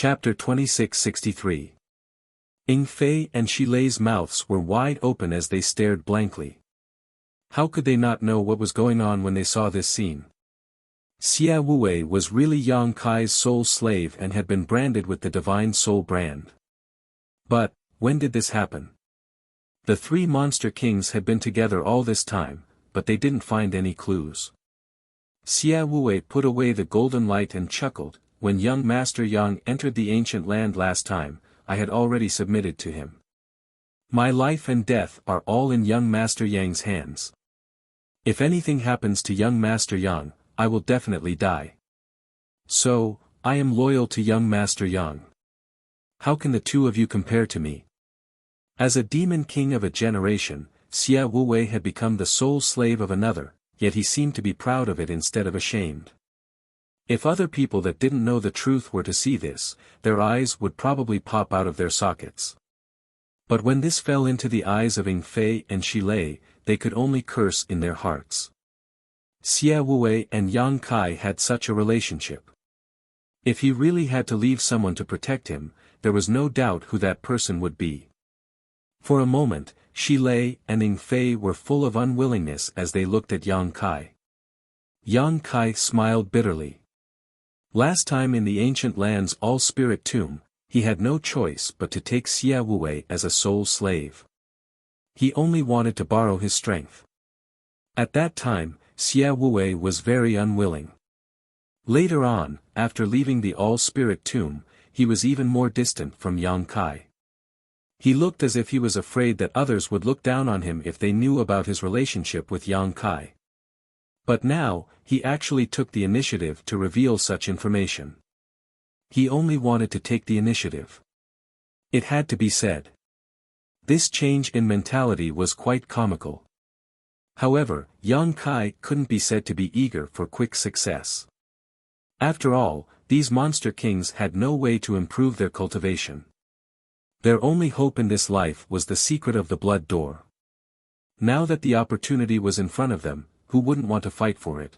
Chapter 2663. Ying Fei and Shi Lei's mouths were wide open as they stared blankly. How could they not know what was going on when they saw this scene? Xia Wuwei was really Yang Kai's soul slave and had been branded with the divine soul brand. But, when did this happen? The three monster kings had been together all this time, but they didn't find any clues. Xia Wuwei put away the golden light and chuckled. When young Master Yang entered the ancient land last time, I had already submitted to him. My life and death are all in young Master Yang's hands. If anything happens to young Master Yang, I will definitely die. So, I am loyal to young Master Yang. How can the two of you compare to me? As a demon king of a generation, Xia Wuwei had become the sole slave of another, yet he seemed to be proud of it instead of ashamed. If other people that didn't know the truth were to see this, their eyes would probably pop out of their sockets. But when this fell into the eyes of Ying Fei and Shi Lei, they could only curse in their hearts. Xia Wuwei and Yang Kai had such a relationship. If he really had to leave someone to protect him, there was no doubt who that person would be. For a moment, Shi Lei and Ying Fei were full of unwillingness as they looked at Yang Kai. Yang Kai smiled bitterly. Last time in the ancient land's all-spirit tomb, he had no choice but to take Xia Wuwei as a soul slave. He only wanted to borrow his strength. At that time, Xia Wuwei was very unwilling. Later on, after leaving the all-spirit tomb, he was even more distant from Yang Kai. He looked as if he was afraid that others would look down on him if they knew about his relationship with Yang Kai. But now, he actually took the initiative to reveal such information. He only wanted to take the initiative. It had to be said. This change in mentality was quite comical. However, Yang Kai couldn't be said to be eager for quick success. After all, these monster kings had no way to improve their cultivation. Their only hope in this life was the secret of the blood door. Now that the opportunity was in front of them, who wouldn't want to fight for it?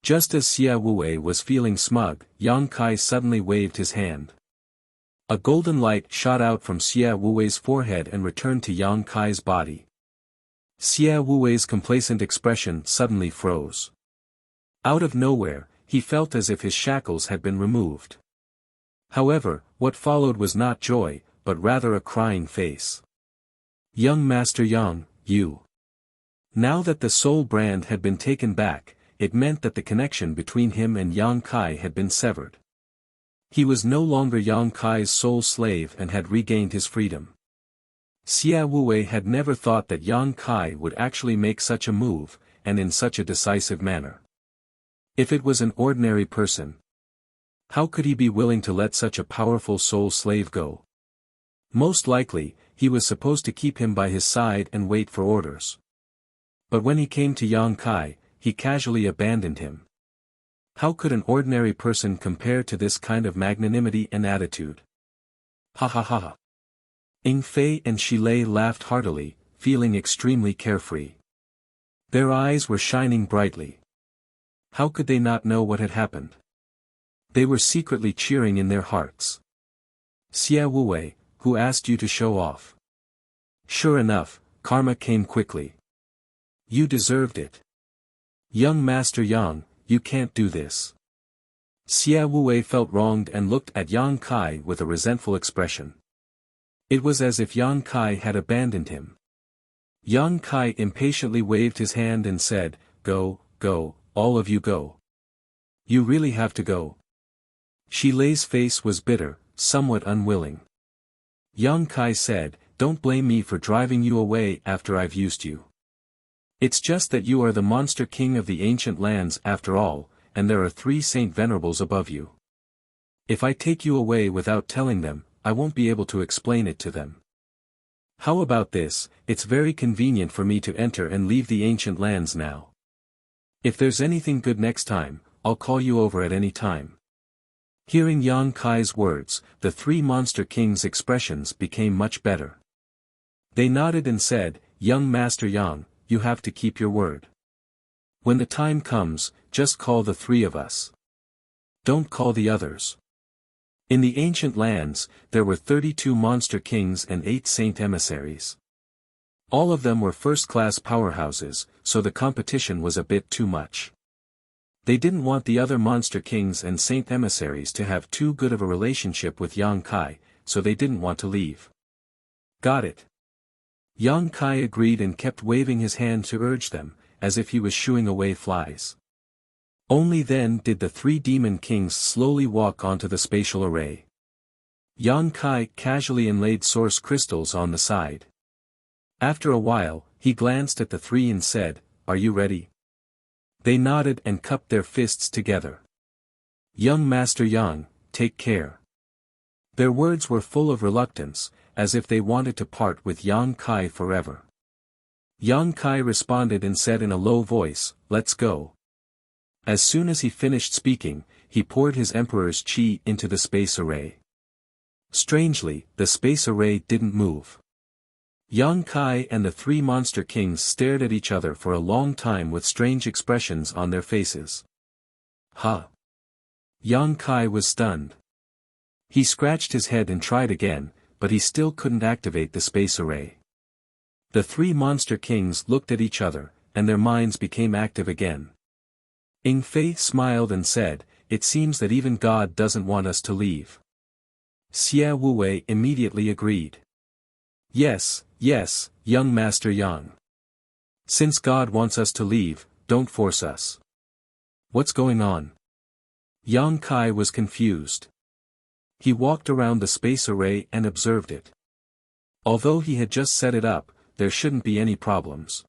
Just as Xia Wuwei was feeling smug, Yang Kai suddenly waved his hand. A golden light shot out from Xia Wuwei's forehead and returned to Yang Kai's body. Xia Wuwei's complacent expression suddenly froze. Out of nowhere, he felt as if his shackles had been removed. However, what followed was not joy, but rather a crying face. Young Master Yang, you. Now that the soul brand had been taken back, it meant that the connection between him and Yang Kai had been severed. He was no longer Yang Kai's soul slave and had regained his freedom. Xia Wuwei had never thought that Yang Kai would actually make such a move, and in such a decisive manner. If it was an ordinary person, how could he be willing to let such a powerful soul slave go? Most likely, he was supposed to keep him by his side and wait for orders. But when he came to Yang Kai, he casually abandoned him. How could an ordinary person compare to this kind of magnanimity and attitude? Ha ha ha ha. Ying Fei and Shi Lei laughed heartily, feeling extremely carefree. Their eyes were shining brightly. How could they not know what had happened? They were secretly cheering in their hearts. Xia Wuwei, who asked you to show off? Sure enough, karma came quickly. You deserved it. Young Master Yang, you can't do this. Xia Wuwei felt wronged and looked at Yang Kai with a resentful expression. It was as if Yang Kai had abandoned him. Yang Kai impatiently waved his hand and said, "Go, go, all of you go. You really have to go." Shi Lei's face was bitter, somewhat unwilling. Yang Kai said, "Don't blame me for driving you away after I've used you. It's just that you are the monster king of the ancient lands after all, and there are 3 Saint Venerables above you. If I take you away without telling them, I won't be able to explain it to them. How about this? It's very convenient for me to enter and leave the ancient lands now. If there's anything good next time, I'll call you over at any time." Hearing Yang Kai's words, the 3 monster kings' expressions became much better. They nodded and said, "Young Master Yang, you have to keep your word. When the time comes, just call the 3 of us. Don't call the others." In the ancient lands, there were 32 monster kings and 8 saint emissaries. All of them were first-class powerhouses, so the competition was a bit too much. They didn't want the other monster kings and saint emissaries to have too good of a relationship with Yang Kai, so they didn't want to leave. Got it. Yang Kai agreed and kept waving his hand to urge them, as if he was shooing away flies. Only then did the 3 demon kings slowly walk onto the spatial array. Yang Kai casually inlaid source crystals on the side. After a while, he glanced at the 3 and said, "Are you ready?" They nodded and cupped their fists together. "Young Master Yang, take care." Their words were full of reluctance, as if they wanted to part with Yang Kai forever. Yang Kai responded and said in a low voice, "Let's go." As soon as he finished speaking, he poured his emperor's chi into the space array. Strangely, the space array didn't move. Yang Kai and the 3 monster kings stared at each other for a long time with strange expressions on their faces. Huh! Yang Kai was stunned. He scratched his head and tried again, but he still couldn't activate the space array. The 3 monster kings looked at each other, and their minds became active again. Ing Fei smiled and said, "It seems that even God doesn't want us to leave." Xie Wuwei immediately agreed. Yes, young Master Yang. Since God wants us to leave, don't force us. What's going on? Yang Kai was confused. He walked around the space array and observed it. Although he had just set it up, there shouldn't be any problems.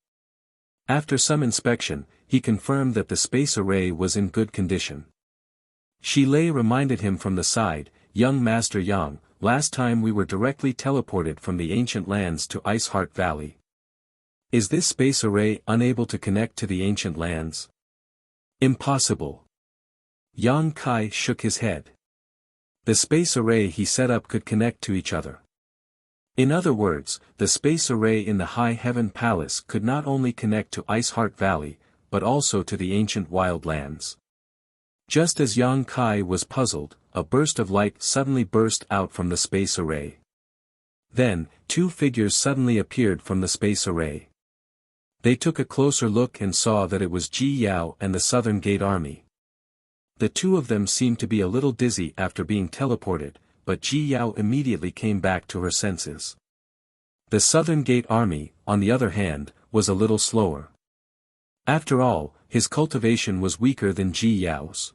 After some inspection, he confirmed that the space array was in good condition. Shi Lei reminded him from the side, "Young Master Yang, last time we were directly teleported from the ancient lands to Ice Heart Valley. Is this space array unable to connect to the ancient lands?" "Impossible." Yang Kai shook his head. The space array he set up could connect to each other. In other words, the space array in the High Heaven Palace could not only connect to Ice Heart Valley, but also to the ancient wild lands. Just as Yang Kai was puzzled, a burst of light suddenly burst out from the space array. Then, 2 figures suddenly appeared from the space array. They took a closer look and saw that it was Ji Yao and the Southern Gate Army. The 2 of them seemed to be a little dizzy after being teleported, but Ji Yao immediately came back to her senses. The Southern Gate Army, on the other hand, was a little slower. After all, his cultivation was weaker than Ji Yao's.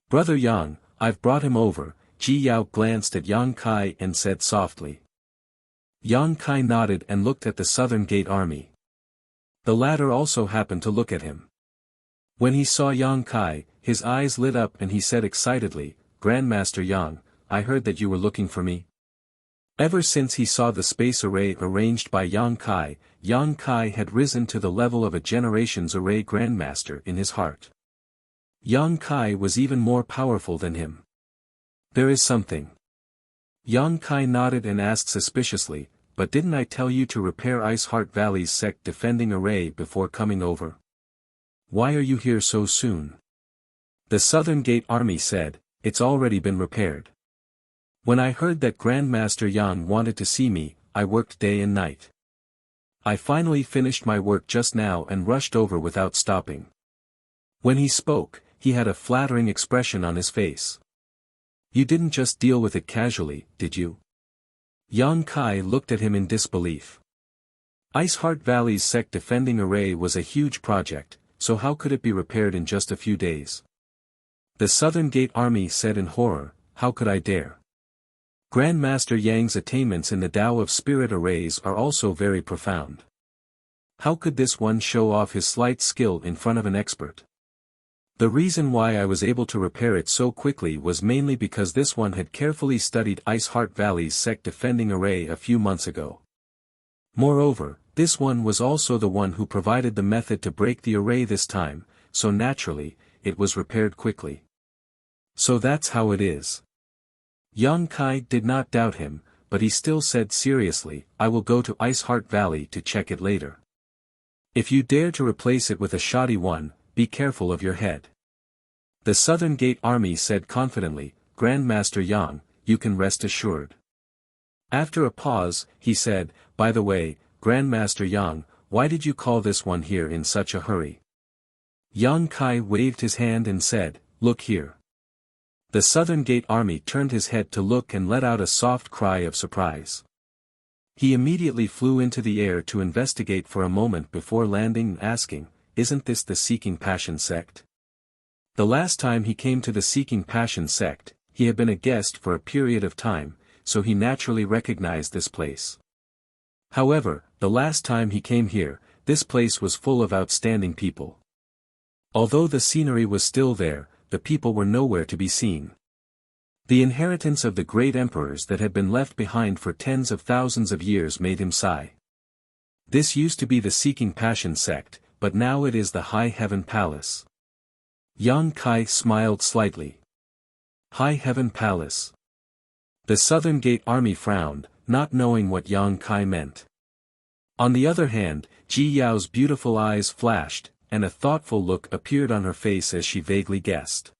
"Brother Yang, I've brought him over," Ji Yao glanced at Yang Kai and said softly. Yang Kai nodded and looked at the Southern Gate Army. The latter also happened to look at him. When he saw Yang Kai, his eyes lit up and he said excitedly, "Grandmaster Yang, I heard that you were looking for me." Ever since he saw the space array arranged by Yang Kai had risen to the level of a generation's array grandmaster in his heart. Yang Kai was even more powerful than him. "There is something." Yang Kai nodded and asked suspiciously, "But didn't I tell you to repair Ice Heart Valley's sect defending array before coming over? Why are you here so soon?" The Southern Gate Army said, "It's already been repaired. When I heard that Grandmaster Yang wanted to see me, I worked day and night. I finally finished my work just now and rushed over without stopping." When he spoke, he had a flattering expression on his face. "You didn't just deal with it casually, did you?" Yang Kai looked at him in disbelief. Ice Heart Valley's sect defending array was a huge project, so how could it be repaired in just a few days? The Southern Gate Army said in horror, "How could I dare?" Grandmaster Yang's attainments in the Tao of Spirit arrays are also very profound. How could this one show off his slight skill in front of an expert? The reason why I was able to repair it so quickly was mainly because this one had carefully studied Ice Heart Valley's sect defending array a few months ago. Moreover, this one was also the one who provided the method to break the array this time, so naturally, it was repaired quickly. So that's how it is. Yang Kai did not doubt him, but he still said seriously, "I will go to Ice Heart Valley to check it later. If you dare to replace it with a shoddy one, be careful of your head." The Southern Gate Army said confidently, Grandmaster Yang, you can rest assured. After a pause, he said, by the way, Grandmaster Yang, why did you call this one here in such a hurry? Yang Kai waved his hand and said, look here. The Southern Gate Army turned his head to look and let out a soft cry of surprise. He immediately flew into the air to investigate for a moment before landing and asking, isn't this the Seeking Passion sect? The last time he came to the Seeking Passion sect, he had been a guest for a period of time, so he naturally recognized this place. However, the last time he came here, this place was full of outstanding people. Although the scenery was still there, the people were nowhere to be seen. The inheritance of the great emperors that had been left behind for tens of thousands of years made him sigh. This used to be the Seeking Passion sect, but now it is the High Heaven Palace. Yang Kai smiled slightly. High Heaven Palace. The Southern Gate Army frowned, not knowing what Yang Kai meant. On the other hand, Ji Yao's beautiful eyes flashed, and a thoughtful look appeared on her face as she vaguely guessed.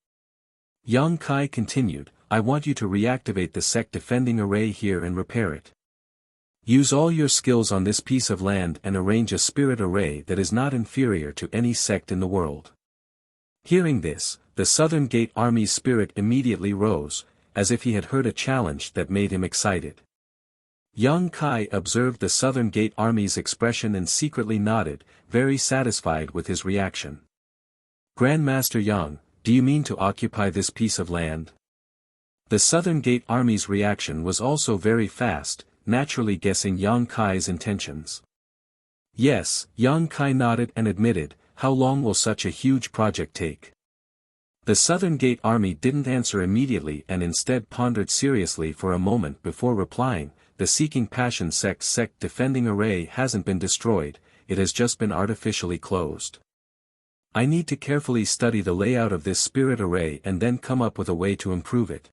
Yang Kai continued, I want you to reactivate the sect defending array here and repair it. Use all your skills on this piece of land and arrange a spirit array that is not inferior to any sect in the world. Hearing this, the Southern Gate Army's spirit immediately rose, as if he had heard a challenge that made him excited. Yang Kai observed the Southern Gate Army's expression and secretly nodded, very satisfied with his reaction. Grandmaster Yang, do you mean to occupy this piece of land? The Southern Gate Army's reaction was also very fast, naturally guessing Yang Kai's intentions. Yes, Yang Kai nodded and admitted, how long will such a huge project take? The Southern Gate Army didn't answer immediately and instead pondered seriously for a moment before replying, the Seeking Passion sect defending array hasn't been destroyed, it has just been artificially closed. I need to carefully study the layout of this spirit array and then come up with a way to improve it.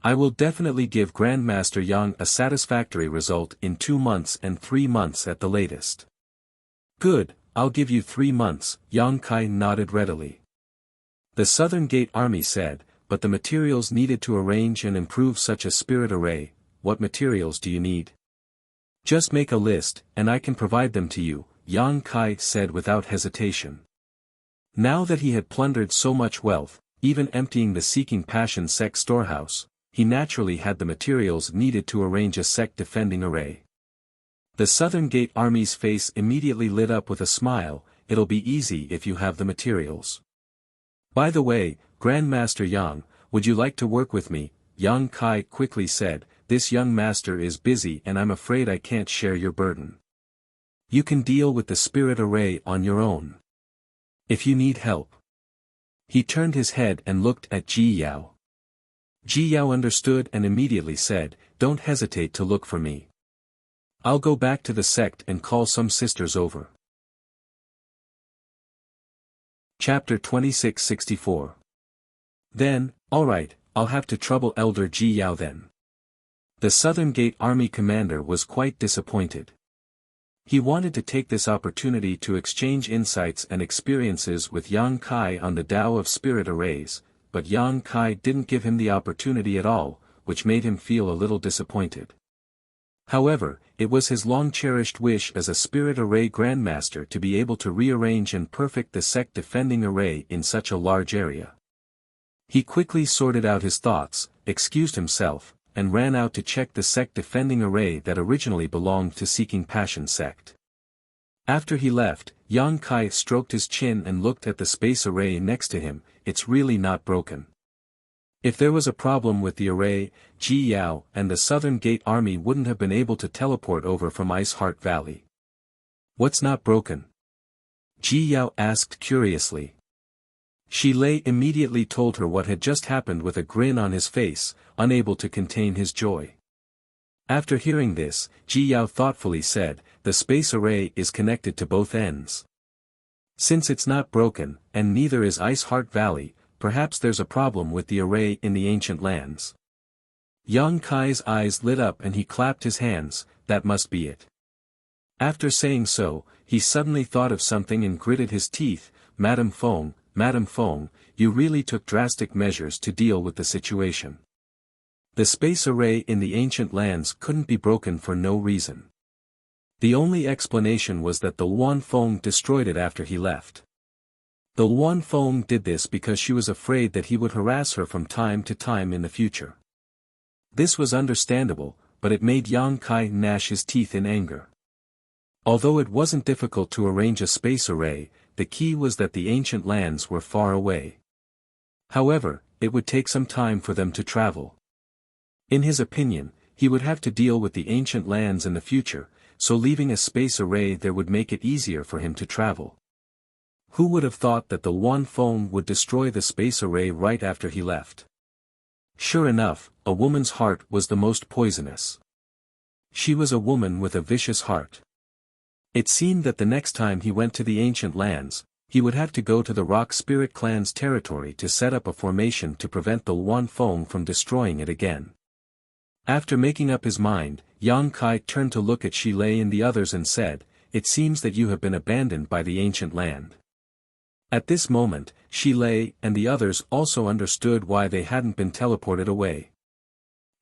I will definitely give Grandmaster Yang a satisfactory result in 2 months and 3 months at the latest. Good, I'll give you 3 months, Yang Kai nodded readily. The Southern Gate Army said, but the materials needed to arrange and improve such a spirit array, what materials do you need? Just make a list, and I can provide them to you, Yang Kai said without hesitation. Now that he had plundered so much wealth, even emptying the Seeking Passion sect storehouse, he naturally had the materials needed to arrange a sect defending array. The Southern Gate Army's face immediately lit up with a smile, it'll be easy if you have the materials. By the way, Grandmaster Yang, would you like to work with me? Yang Kai quickly said, this young master is busy and I'm afraid I can't share your burden. You can deal with the spirit array on your own. If you need help. He turned his head and looked at Ji Yao. Ji Yao understood and immediately said, don't hesitate to look for me. I'll go back to the sect and call some sisters over. Chapter 2664. Then, alright, I'll have to trouble Elder Ji Yao then. The Southern Gate Army commander was quite disappointed. He wanted to take this opportunity to exchange insights and experiences with Yang Kai on the Tao of Spirit Arrays, but Yang Kai didn't give him the opportunity at all, which made him feel a little disappointed. However, it was his long-cherished wish as a Spirit Array Grandmaster to be able to rearrange and perfect the sect defending array in such a large area. He quickly sorted out his thoughts, excused himself, and ran out to check the sect defending array that originally belonged to Seeking Passion sect. After he left, Yang Kai stroked his chin and looked at the space array next to him, it's really not broken. If there was a problem with the array, Ji Yao and the Southern Gate Army wouldn't have been able to teleport over from Ice Heart Valley. What's not broken? Ji Yao asked curiously. Shi Lei immediately told her what had just happened with a grin on his face, unable to contain his joy. After hearing this, Ji Yao thoughtfully said, the space array is connected to both ends. Since it's not broken, and neither is Ice Heart Valley, perhaps there's a problem with the array in the ancient lands. Yang Kai's eyes lit up and he clapped his hands, that must be it. After saying so, he suddenly thought of something and gritted his teeth, Madame Fong, Madame Feng, you really took drastic measures to deal with the situation. The space array in the ancient lands couldn't be broken for no reason. The only explanation was that the Luan Feng destroyed it after he left. The Luan Feng did this because she was afraid that he would harass her from time to time in the future. This was understandable, but it made Yang Kai gnash his teeth in anger. Although it wasn't difficult to arrange a space array, the key was that the ancient lands were far away. However, it would take some time for them to travel. In his opinion, he would have to deal with the ancient lands in the future, so leaving a space array there would make it easier for him to travel. Who would have thought that the Luan Feng would destroy the space array right after he left? Sure enough, a woman's heart was the most poisonous. She was a woman with a vicious heart. It seemed that the next time he went to the ancient lands, he would have to go to the Rock Spirit Clan's territory to set up a formation to prevent the Luan Feng from destroying it again. After making up his mind, Yang Kai turned to look at Shi Lei and the others and said, "It seems that you have been abandoned by the ancient land." At this moment, Shi Lei and the others also understood why they hadn't been teleported away.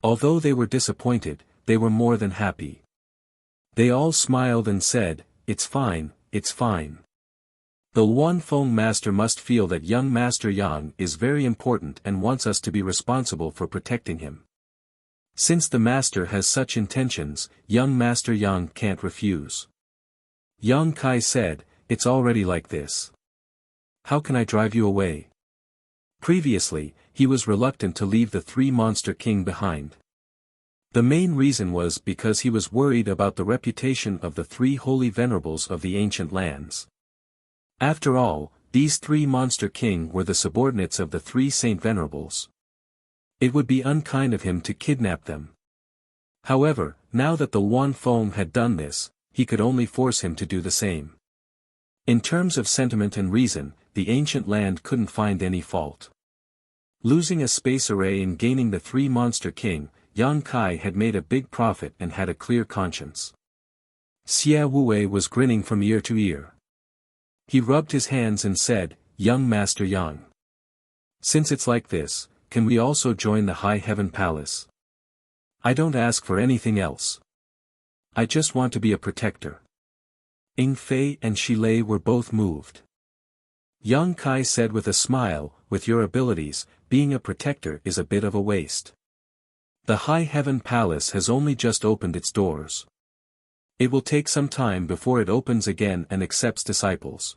Although they were disappointed, they were more than happy. They all smiled and said, "It's fine, it's fine." The Luan Feng master must feel that young Master Yang is very important and wants us to be responsible for protecting him. Since the master has such intentions, young Master Yang can't refuse. Yang Kai said, "It's already like this. How can I drive you away?" Previously, he was reluctant to leave the Three Monster King behind. The main reason was because he was worried about the reputation of the three holy venerables of the ancient lands. After all, these three Monster King were the subordinates of the three Saint Venerables. It would be unkind of him to kidnap them. However, now that the Luan Feng had done this, he could only force him to do the same. In terms of sentiment and reason, the ancient land couldn't find any fault. Losing a space array and gaining the Three Monster King, Yang Kai had made a big profit and had a clear conscience. Xia Wue was grinning from ear to ear. He rubbed his hands and said, "Young Master Yang. Since it's like this, can we also join the High Heaven Palace? I don't ask for anything else. I just want to be a protector." Ying Fei and Shi Lei were both moved. Yang Kai said with a smile, "With your abilities, being a protector is a bit of a waste. The High Heaven Palace has only just opened its doors. It will take some time before it opens again and accepts disciples.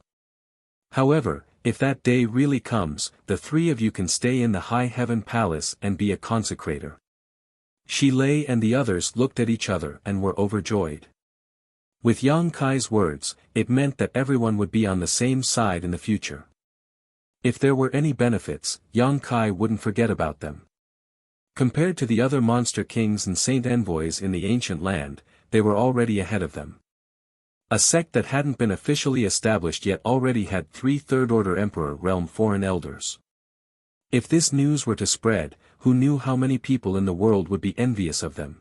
However, if that day really comes, the three of you can stay in the High Heaven Palace and be a consecrator." Shi Lei and the others looked at each other and were overjoyed. With Yang Kai's words, it meant that everyone would be on the same side in the future. If there were any benefits, Yang Kai wouldn't forget about them. Compared to the other Monster Kings and Saint Envoys in the ancient land, they were already ahead of them. A sect that hadn't been officially established yet already had 3 Third-Order Emperor Realm Foreign Elders. If this news were to spread, who knew how many people in the world would be envious of them?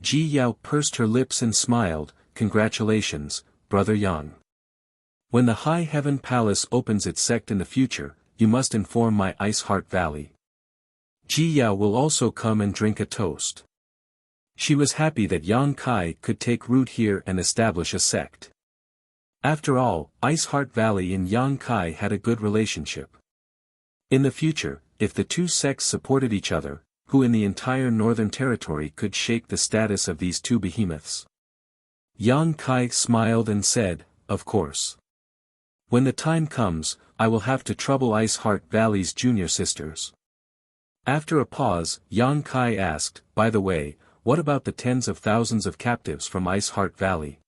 Ji Yao pursed her lips and smiled, "Congratulations, Brother Yang. When the High Heaven Palace opens its sect in the future, you must inform my Ice Heart Valley. Ji Yao will also come and drink a toast." She was happy that Yang Kai could take root here and establish a sect. After all, Ice Heart Valley and Yang Kai had a good relationship. In the future, if the two sects supported each other, who in the entire Northern Territory could shake the status of these two behemoths? Yang Kai smiled and said, "Of course. When the time comes, I will have to trouble Ice Heart Valley's junior sisters." After a pause, Yang Kai asked, "By the way, what about the tens of thousands of captives from Ice Heart Valley?"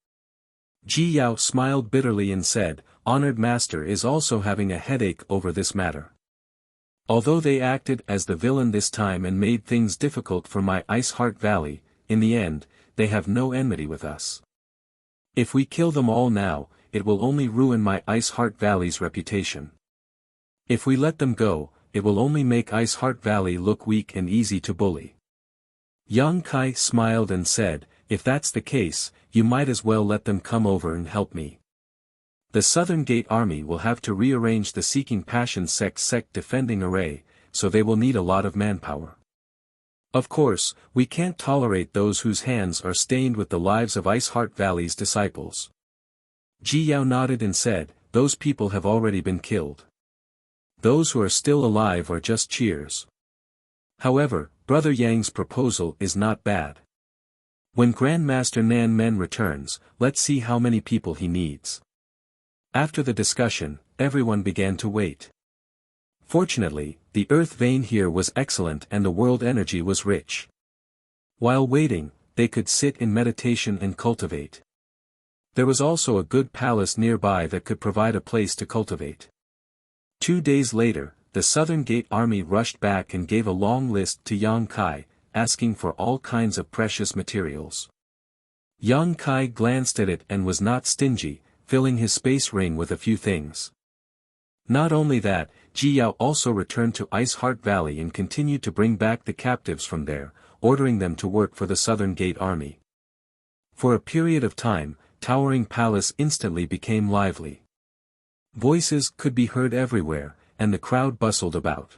Ji Yao smiled bitterly and said, "Honored Master is also having a headache over this matter. Although they acted as the villain this time and made things difficult for my Ice Heart Valley, in the end, they have no enmity with us. If we kill them all now, it will only ruin my Ice Heart Valley's reputation. If we let them go, it will only make Ice Heart Valley look weak and easy to bully." Yang Kai smiled and said, "If that's the case, you might as well let them come over and help me." The Southern Gate Army will have to rearrange the Seeking Passion sect defending array, so they will need a lot of manpower. Of course, we can't tolerate those whose hands are stained with the lives of Ice Heart Valley's disciples. Ji Yao nodded and said, those people have already been killed. Those who are still alive are just cheers. However, Brother Yang's proposal is not bad. When Grandmaster Nan Men returns, let's see how many people he needs. After the discussion, everyone began to wait. Fortunately, the earth vein here was excellent and the world energy was rich. While waiting, they could sit in meditation and cultivate. There was also a good palace nearby that could provide a place to cultivate. 2 days later, the Southern Gate Army rushed back and gave a long list to Yang Kai, asking for all kinds of precious materials. Yang Kai glanced at it and was not stingy, filling his space ring with a few things. Not only that, Ji Yao also returned to Ice Heart Valley and continued to bring back the captives from there, ordering them to work for the Southern Gate Army. For a period of time, Towering Palace instantly became lively. Voices could be heard everywhere, and the crowd bustled about.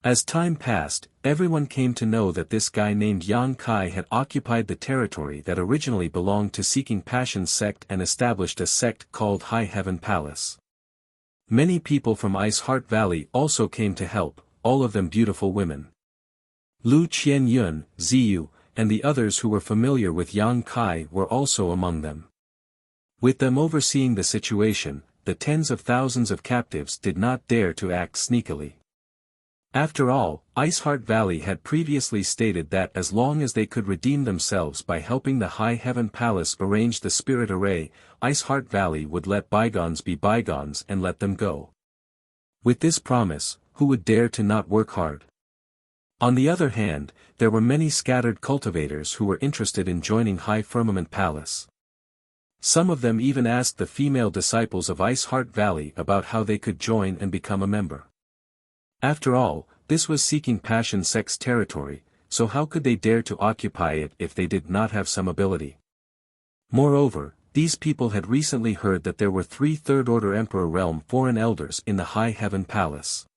As time passed, everyone came to know that this guy named Yang Kai had occupied the territory that originally belonged to Seeking Passion sect and established a sect called High Heaven Palace. Many people from Ice Heart Valley also came to help, all of them beautiful women. Lu Qianyun, Ziyu, and the others who were familiar with Yang Kai were also among them. With them overseeing the situation, the tens of thousands of captives did not dare to act sneakily. After all, Ice Heart Valley had previously stated that as long as they could redeem themselves by helping the High Heaven Palace arrange the spirit array, Ice Heart Valley would let bygones be bygones and let them go. With this promise, who would dare to not work hard? On the other hand, there were many scattered cultivators who were interested in joining High Firmament Palace. Some of them even asked the female disciples of Ice Heart Valley about how they could join and become a member. After all, this was Seeking Passion sect's territory, so how could they dare to occupy it if they did not have some ability? Moreover, these people had recently heard that there were 3 Third-Order Emperor Realm foreign elders in the High Heaven Palace.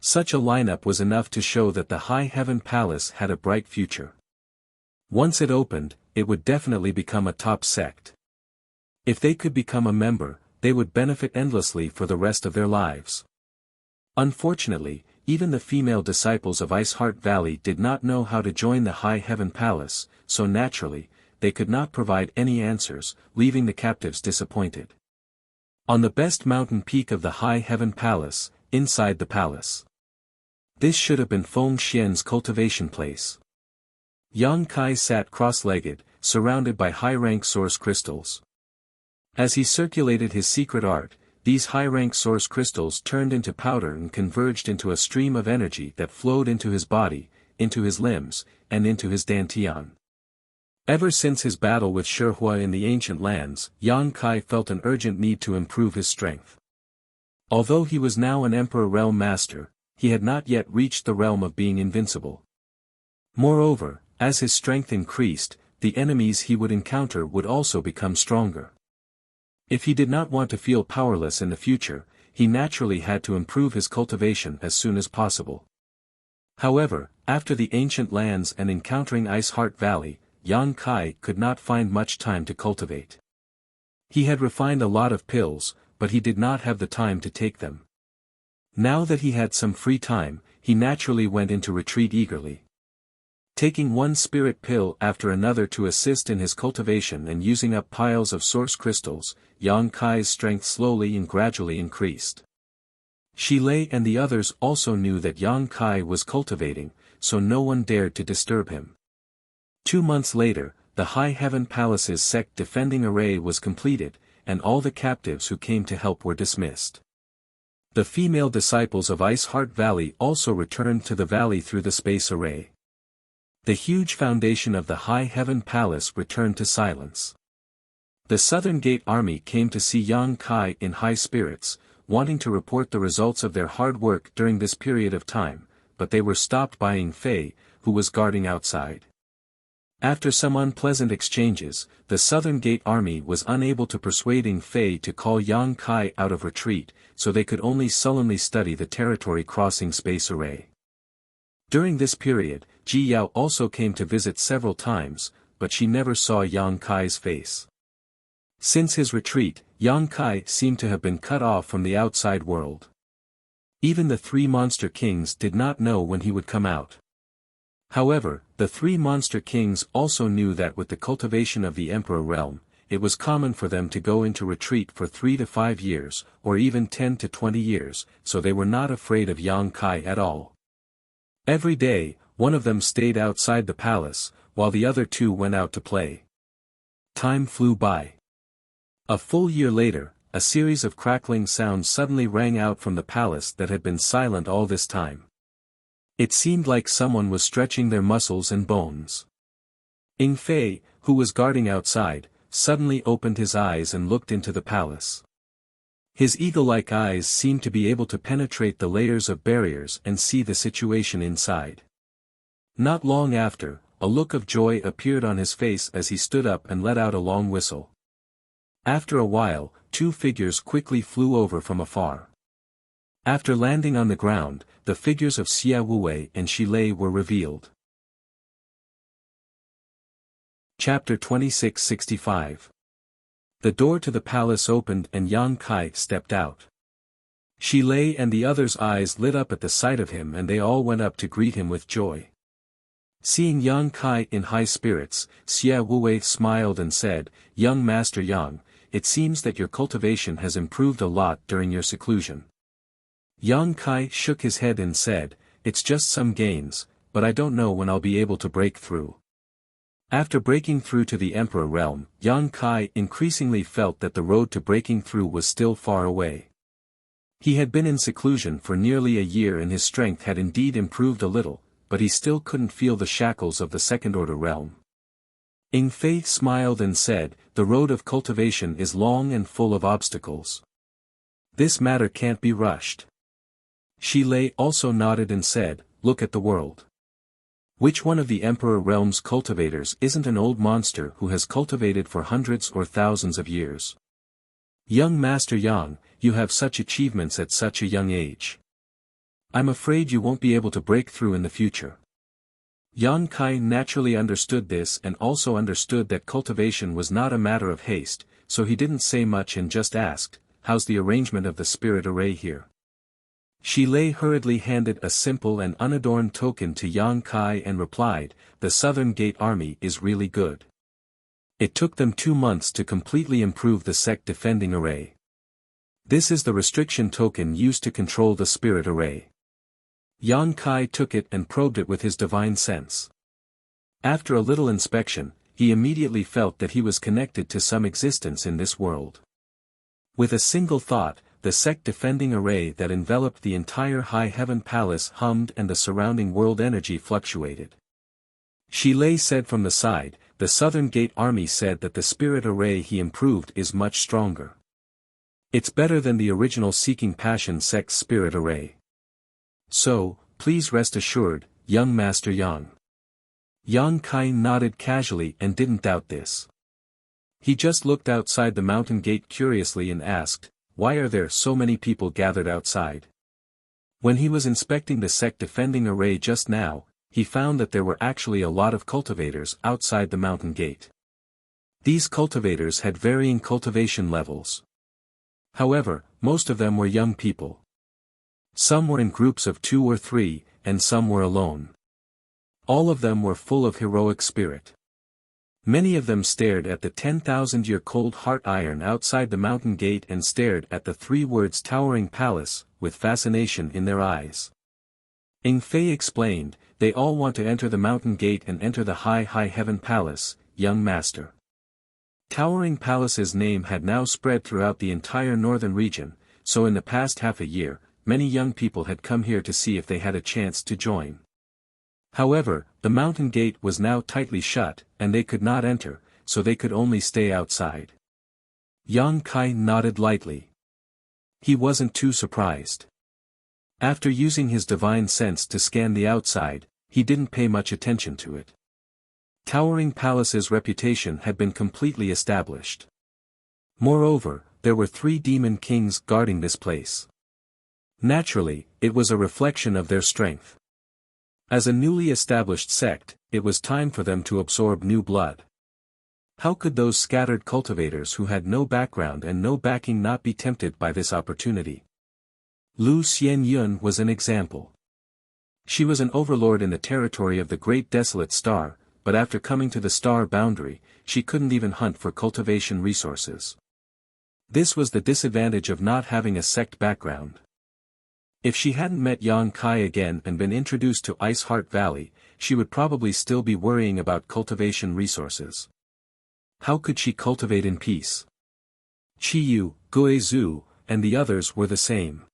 Such a lineup was enough to show that the High Heaven Palace had a bright future. Once it opened, it would definitely become a top sect. If they could become a member, they would benefit endlessly for the rest of their lives. Unfortunately, even the female disciples of Ice Heart Valley did not know how to join the High Heaven Palace, so naturally, they could not provide any answers, leaving the captives disappointed. On the best mountain peak of the High Heaven Palace, inside the palace. This should have been Feng Xian's cultivation place. Yang Kai sat cross-legged, surrounded by high-rank source crystals. As he circulated his secret art, these high-rank source crystals turned into powder and converged into a stream of energy that flowed into his body, into his limbs, and into his dantian. Ever since his battle with Shihua in the ancient lands, Yang Kai felt an urgent need to improve his strength. Although he was now an Emperor Realm Master, he had not yet reached the realm of being invincible. Moreover, as his strength increased, the enemies he would encounter would also become stronger. If he did not want to feel powerless in the future, he naturally had to improve his cultivation as soon as possible. However, after the ancient lands and encountering Ice Heart Valley, Yang Kai could not find much time to cultivate. He had refined a lot of pills, but he did not have the time to take them. Now that he had some free time, he naturally went into retreat eagerly. Taking one spirit pill after another to assist in his cultivation and using up piles of source crystals, Yang Kai's strength slowly and gradually increased. Shilei and the others also knew that Yang Kai was cultivating, so no one dared to disturb him. 2 months later, the High Heaven Palace's sect defending array was completed, and all the captives who came to help were dismissed. The female disciples of Ice Heart Valley also returned to the valley through the space array. The huge foundation of the High Heaven Palace returned to silence. The Southern Gate Army came to see Yang Kai in high spirits, wanting to report the results of their hard work during this period of time, but they were stopped by Ying Fei, who was guarding outside. After some unpleasant exchanges, the Southern Gate army was unable to persuade Ing Fei to call Yang Kai out of retreat, so they could only sullenly study the territory-crossing space array. During this period, Ji Yao also came to visit several times, but she never saw Yang Kai's face. Since his retreat, Yang Kai seemed to have been cut off from the outside world. Even the three monster kings did not know when he would come out. However, the three monster kings also knew that with the cultivation of the Emperor realm, it was common for them to go into retreat for 3 to 5 years, or even 10 to 20 years, so they were not afraid of Yang Kai at all. Every day, one of them stayed outside the palace, while the other two went out to play. Time flew by. A full year later, a series of crackling sounds suddenly rang out from the palace that had been silent all this time. It seemed like someone was stretching their muscles and bones. Ing Fei, who was guarding outside, suddenly opened his eyes and looked into the palace. His eagle-like eyes seemed to be able to penetrate the layers of barriers and see the situation inside. Not long after, a look of joy appeared on his face as he stood up and let out a long whistle. After a while, two figures quickly flew over from afar. After landing on the ground, the figures of Xia Wuwei and Shi Lei were revealed. Chapter 2665. The door to the palace opened and Yang Kai stepped out. Shi Lei and the others' eyes lit up at the sight of him and they all went up to greet him with joy. Seeing Yang Kai in high spirits, Xia Wuwei smiled and said, "Young Master Yang, it seems that your cultivation has improved a lot during your seclusion." Yang Kai shook his head and said, "It's just some gains, but I don't know when I'll be able to break through." After breaking through to the Emperor realm, Yang Kai increasingly felt that the road to breaking through was still far away. He had been in seclusion for nearly a year and his strength had indeed improved a little, but he still couldn't feel the shackles of the second-order realm. Ing Fei smiled and said, "The road of cultivation is long and full of obstacles. This matter can't be rushed." Shi Lei also nodded and said, "Look at the world. Which one of the Emperor realm's cultivators isn't an old monster who has cultivated for hundreds or thousands of years? Young Master Yang, you have such achievements at such a young age. I'm afraid you won't be able to break through in the future." Yang Kai naturally understood this and also understood that cultivation was not a matter of haste, so he didn't say much and just asked, "How's the arrangement of the spirit array here?" Shi Lei hurriedly handed a simple and unadorned token to Yang Kai and replied, "The Southern Gate army is really good. It took them 2 months to completely improve the sect defending array. This is the restriction token used to control the spirit array." Yang Kai took it and probed it with his divine sense. After a little inspection, he immediately felt that he was connected to some existence in this world. With a single thought, the sect defending array that enveloped the entire high heaven palace hummed and the surrounding world energy fluctuated. Shi Lei said from the side, "The Southern Gate army said that the spirit array he improved is much stronger. It's better than the original Seeking Passion sect's spirit array. So, please rest assured, young Master Yang." Yang Kai nodded casually and didn't doubt this. He just looked outside the mountain gate curiously and asked, "Why are there so many people gathered outside?" When he was inspecting the sect defending array just now, he found that there were actually a lot of cultivators outside the mountain gate. These cultivators had varying cultivation levels. However, most of them were young people. Some were in groups of 2 or 3, and some were alone. All of them were full of heroic spirit. Many of them stared at the 10,000-year cold heart iron outside the mountain gate and stared at the 3 words towering palace, with fascination in their eyes. Ing Fei explained, "They all want to enter the mountain gate and enter the high heaven palace, young master." Towering Palace's name had now spread throughout the entire northern region, so in the past half a year, many young people had come here to see if they had a chance to join. However, the mountain gate was now tightly shut, and they could not enter, so they could only stay outside. Yang Kai nodded lightly. He wasn't too surprised. After using his divine sense to scan the outside, he didn't pay much attention to it. Towering Palace's reputation had been completely established. Moreover, there were 3 demon kings guarding this place. Naturally, it was a reflection of their strength. As a newly established sect, it was time for them to absorb new blood. How could those scattered cultivators who had no background and no backing not be tempted by this opportunity? Lu Xianyun was an example. She was an overlord in the territory of the Great Desolate Star, but after coming to the star boundary, she couldn't even hunt for cultivation resources. This was the disadvantage of not having a sect background. If she hadn't met Yang Kai again and been introduced to Ice Heart Valley, she would probably still be worrying about cultivation resources. How could she cultivate in peace? Chiyu, Guizhu, and the others were the same.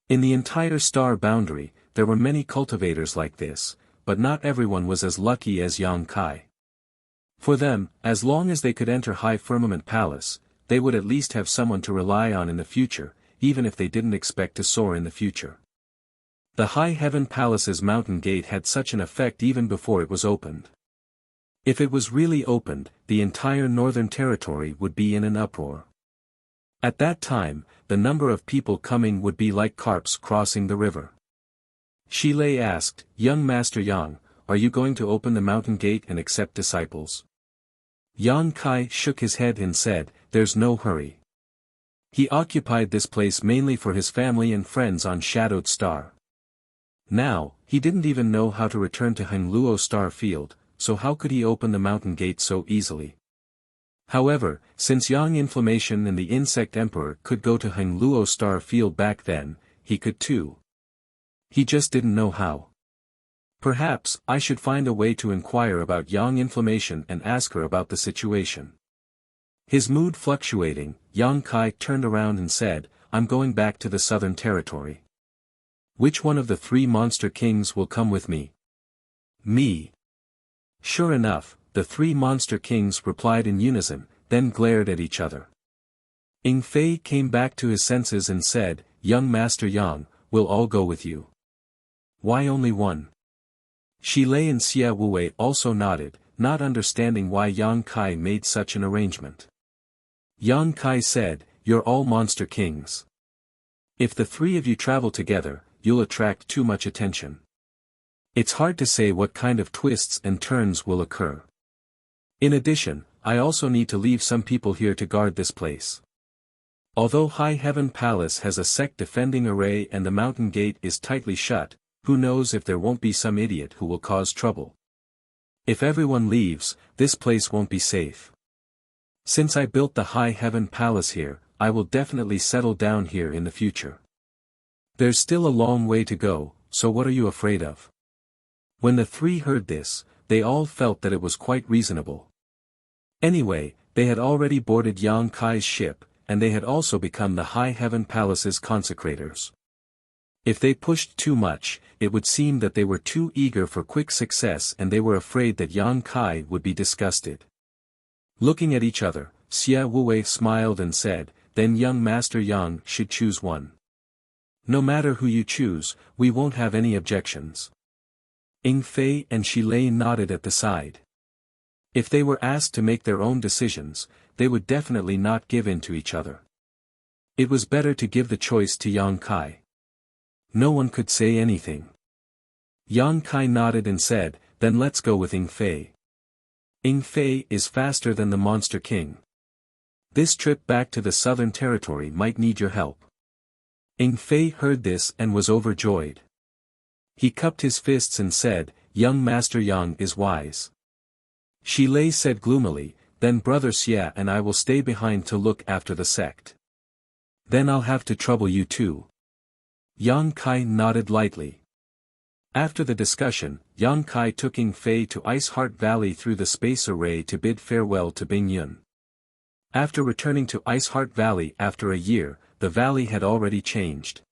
In the entire star boundary, there were many cultivators like this, but not everyone was as lucky as Yang Kai. For them, as long as they could enter High Firmament Palace, they would at least have someone to rely on in the future, even if they didn't expect to soar in the future. The High Heaven Palace's mountain gate had such an effect even before it was opened. If it was really opened, the entire northern territory would be in an uproar. At that time, the number of people coming would be like carps crossing the river. Shi Lei asked, "Young Master Yang, are you going to open the mountain gate and accept disciples?" Yang Kai shook his head and said, "There's no hurry." He occupied this place mainly for his family and friends on Shadowed Star. Now, he didn't even know how to return to Hengluo Star Field, so how could he open the mountain gate so easily? However, since Yang Inflammation and the Insect Emperor could go to Hengluo Star Field back then, he could too. He just didn't know how. Perhaps, I should find a way to inquire about Yang Inflammation and ask her about the situation. His mood fluctuating, Yang Kai turned around and said, "I'm going back to the Southern Territory. Which one of the 3 monster kings will come with me?" "Me." Sure enough, the 3 monster kings replied in unison, then glared at each other. Ing Fei came back to his senses and said, "Young Master Yang, we'll all go with you." "Why only one?" Shi Lei and Xia Wuwei also nodded, not understanding why Yang Kai made such an arrangement. Yang Kai said, "You're all monster kings. If the 3 of you travel together, you'll attract too much attention. It's hard to say what kind of twists and turns will occur. In addition, I also need to leave some people here to guard this place. Although High Heaven Palace has a sect defending array and the mountain gate is tightly shut, who knows if there won't be some idiot who will cause trouble. If everyone leaves, this place won't be safe. Since I built the High Heaven Palace here, I will definitely settle down here in the future. There's still a long way to go, so what are you afraid of?" When the 3 heard this, they all felt that it was quite reasonable. Anyway, they had already boarded Yang Kai's ship, and they had also become the High Heaven Palace's consecrators. If they pushed too much, it would seem that they were too eager for quick success and they were afraid that Yang Kai would be disgusted. Looking at each other, Xia Wuwei smiled and said, "Then young Master Yang should choose one. No matter who you choose, we won't have any objections." Ing Fei and Shi Lei nodded at the side. If they were asked to make their own decisions, they would definitely not give in to each other. It was better to give the choice to Yang Kai. No one could say anything. Yang Kai nodded and said, "Then let's go with Ing Fei. Ing Fei is faster than the Monster King. This trip back to the Southern Territory might need your help." Ing Fei heard this and was overjoyed. He cupped his fists and said, "Young Master Yang is wise." Shi Lei said gloomily, "Then Brother Xia and I will stay behind to look after the sect. Then I'll have to trouble you too." Yang Kai nodded lightly. After the discussion, Yang Kai took Ing Fei to Ice Heart Valley through the space array to bid farewell to Bing Yun. After returning to Ice Heart Valley after a year, the valley had already changed.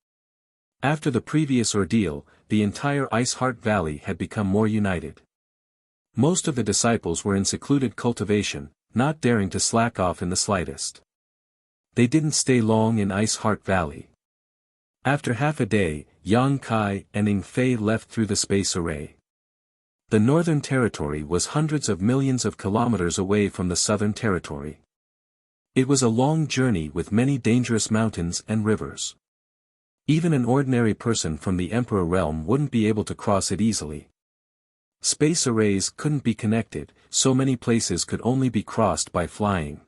After the previous ordeal, the entire Ice Heart Valley had become more united. Most of the disciples were in secluded cultivation, not daring to slack off in the slightest. They didn't stay long in Ice Heart Valley. After half a day, Yang Kai and Ing Fei left through the space array. The Northern Territory was hundreds of millions of kilometers away from the Southern Territory. It was a long journey with many dangerous mountains and rivers. Even an ordinary person from the Emperor realm wouldn't be able to cross it easily. Space arrays couldn't be connected, so many places could only be crossed by flying.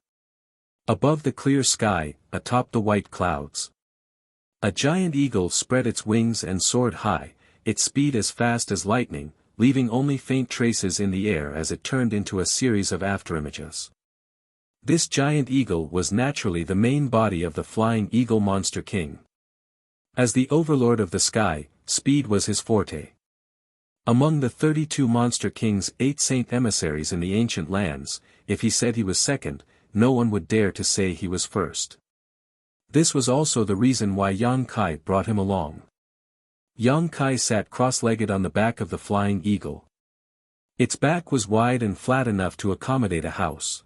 Above the clear sky, atop the white clouds, a giant eagle spread its wings and soared high, its speed as fast as lightning, leaving only faint traces in the air as it turned into a series of afterimages. This giant eagle was naturally the main body of the flying eagle monster king. As the overlord of the sky, speed was his forte. Among the 32 monster king's 8 saint emissaries in the ancient lands, if he said he was second, no one would dare to say he was first. This was also the reason why Yang Kai brought him along. Yang Kai sat cross-legged on the back of the flying eagle. Its back was wide and flat enough to accommodate a house.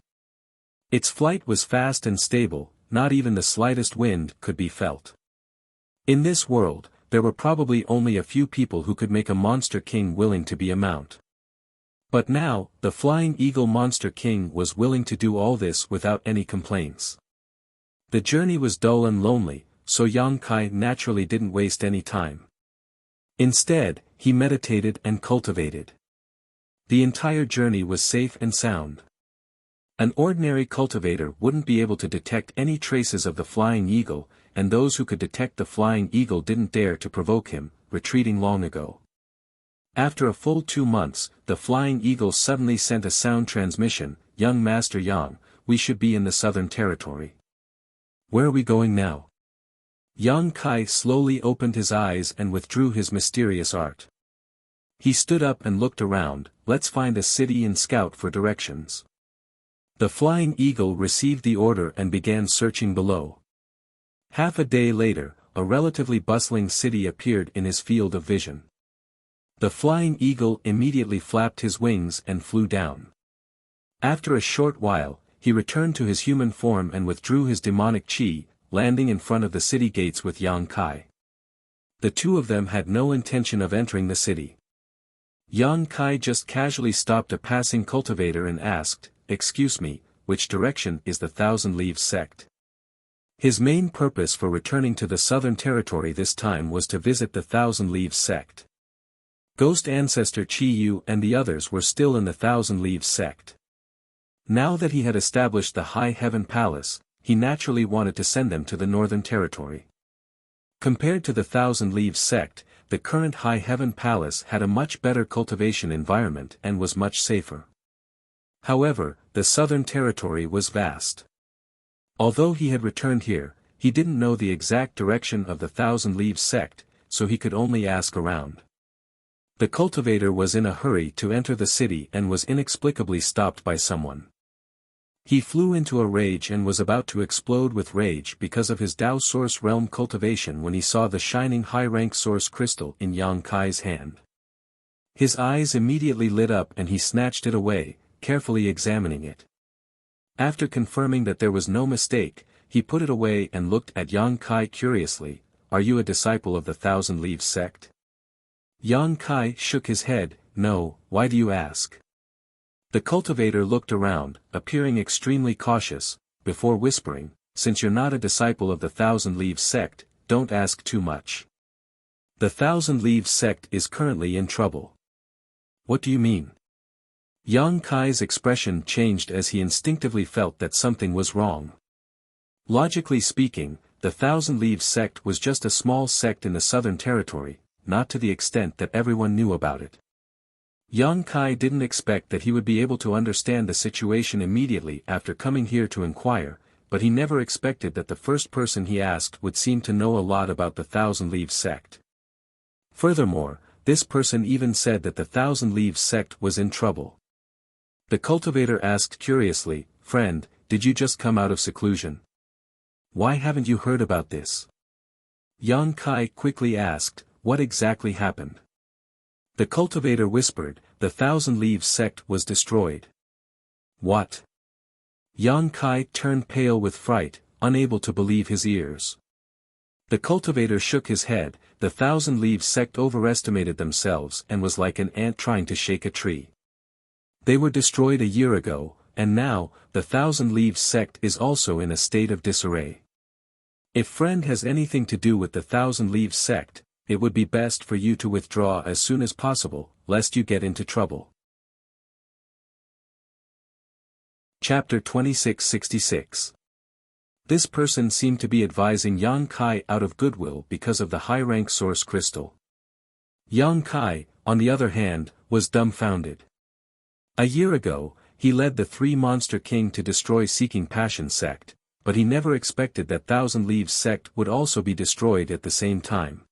Its flight was fast and stable, not even the slightest wind could be felt. In this world, there were probably only a few people who could make a monster king willing to be a mount. But now, the flying eagle monster king was willing to do all this without any complaints. The journey was dull and lonely, so Yang Kai naturally didn't waste any time. Instead, he meditated and cultivated. The entire journey was safe and sound. An ordinary cultivator wouldn't be able to detect any traces of the flying eagle, and those who could detect the flying eagle didn't dare to provoke him, retreating long ago. After a full 2 months, the flying eagle suddenly sent a sound transmission, "Young Master Yang, we should be in the Southern Territory. Where are we going now?" Yang Kai slowly opened his eyes and withdrew his mysterious art. He stood up and looked around. "Let's find a city and scout for directions." The flying eagle received the order and began searching below. Half a day later, a relatively bustling city appeared in his field of vision. The flying eagle immediately flapped his wings and flew down. After a short while, he returned to his human form and withdrew his demonic chi, landing in front of the city gates with Yang Kai. The two of them had no intention of entering the city. Yang Kai just casually stopped a passing cultivator and asked, "Excuse me, which direction is the Thousand Leaves sect?" His main purpose for returning to the Southern Territory this time was to visit the Thousand Leaves sect. Ghost Ancestor Chi Yu and the others were still in the Thousand Leaves sect. Now that he had established the High Heaven Palace, he naturally wanted to send them to the Northern Territory. Compared to the Thousand Leaves sect, the current High Heaven Palace had a much better cultivation environment and was much safer. However, the Southern Territory was vast. Although he had returned here, he didn't know the exact direction of the Thousand Leaves sect, so he could only ask around. The cultivator was in a hurry to enter the city and was inexplicably stopped by someone. He flew into a rage and was about to explode with rage because of his Tao Source Realm cultivation when he saw the shining high-rank Source Crystal in Yang Kai's hand. His eyes immediately lit up and he snatched it away, carefully examining it. After confirming that there was no mistake, he put it away and looked at Yang Kai curiously. "Are you a disciple of the Thousand Leaves sect?" Yang Kai shook his head. "No, why do you ask?" The cultivator looked around, appearing extremely cautious, before whispering, "Since you're not a disciple of the Thousand Leaves sect, don't ask too much. The Thousand Leaves sect is currently in trouble." "What do you mean?" Yang Kai's expression changed as he instinctively felt that something was wrong. Logically speaking, the Thousand Leaves sect was just a small sect in the Southern Territory, not to the extent that everyone knew about it. Yang Kai didn't expect that he would be able to understand the situation immediately after coming here to inquire, but he never expected that the first person he asked would seem to know a lot about the Thousand Leaves sect. Furthermore, this person even said that the Thousand Leaves sect was in trouble. The cultivator asked curiously, "Friend, did you just come out of seclusion? Why haven't you heard about this?" Yang Kai quickly asked, "What exactly happened?" The cultivator whispered, "The Thousand Leaves sect was destroyed." "What?" Yang Kai turned pale with fright, unable to believe his ears. The cultivator shook his head. The Thousand Leaves sect overestimated themselves and was like an ant trying to shake a tree. They were destroyed a year ago, and now, the Thousand Leaves sect is also in a state of disarray. If friend has anything to do with the Thousand Leaves sect, it would be best for you to withdraw as soon as possible, lest you get into trouble. Chapter 2666. This person seemed to be advising Yang Kai out of goodwill because of the high-rank source crystal. Yang Kai, on the other hand, was dumbfounded. A year ago, he led the Three-Monster King to destroy Seeking Passion sect, but he never expected that Thousand Leaves sect would also be destroyed at the same time.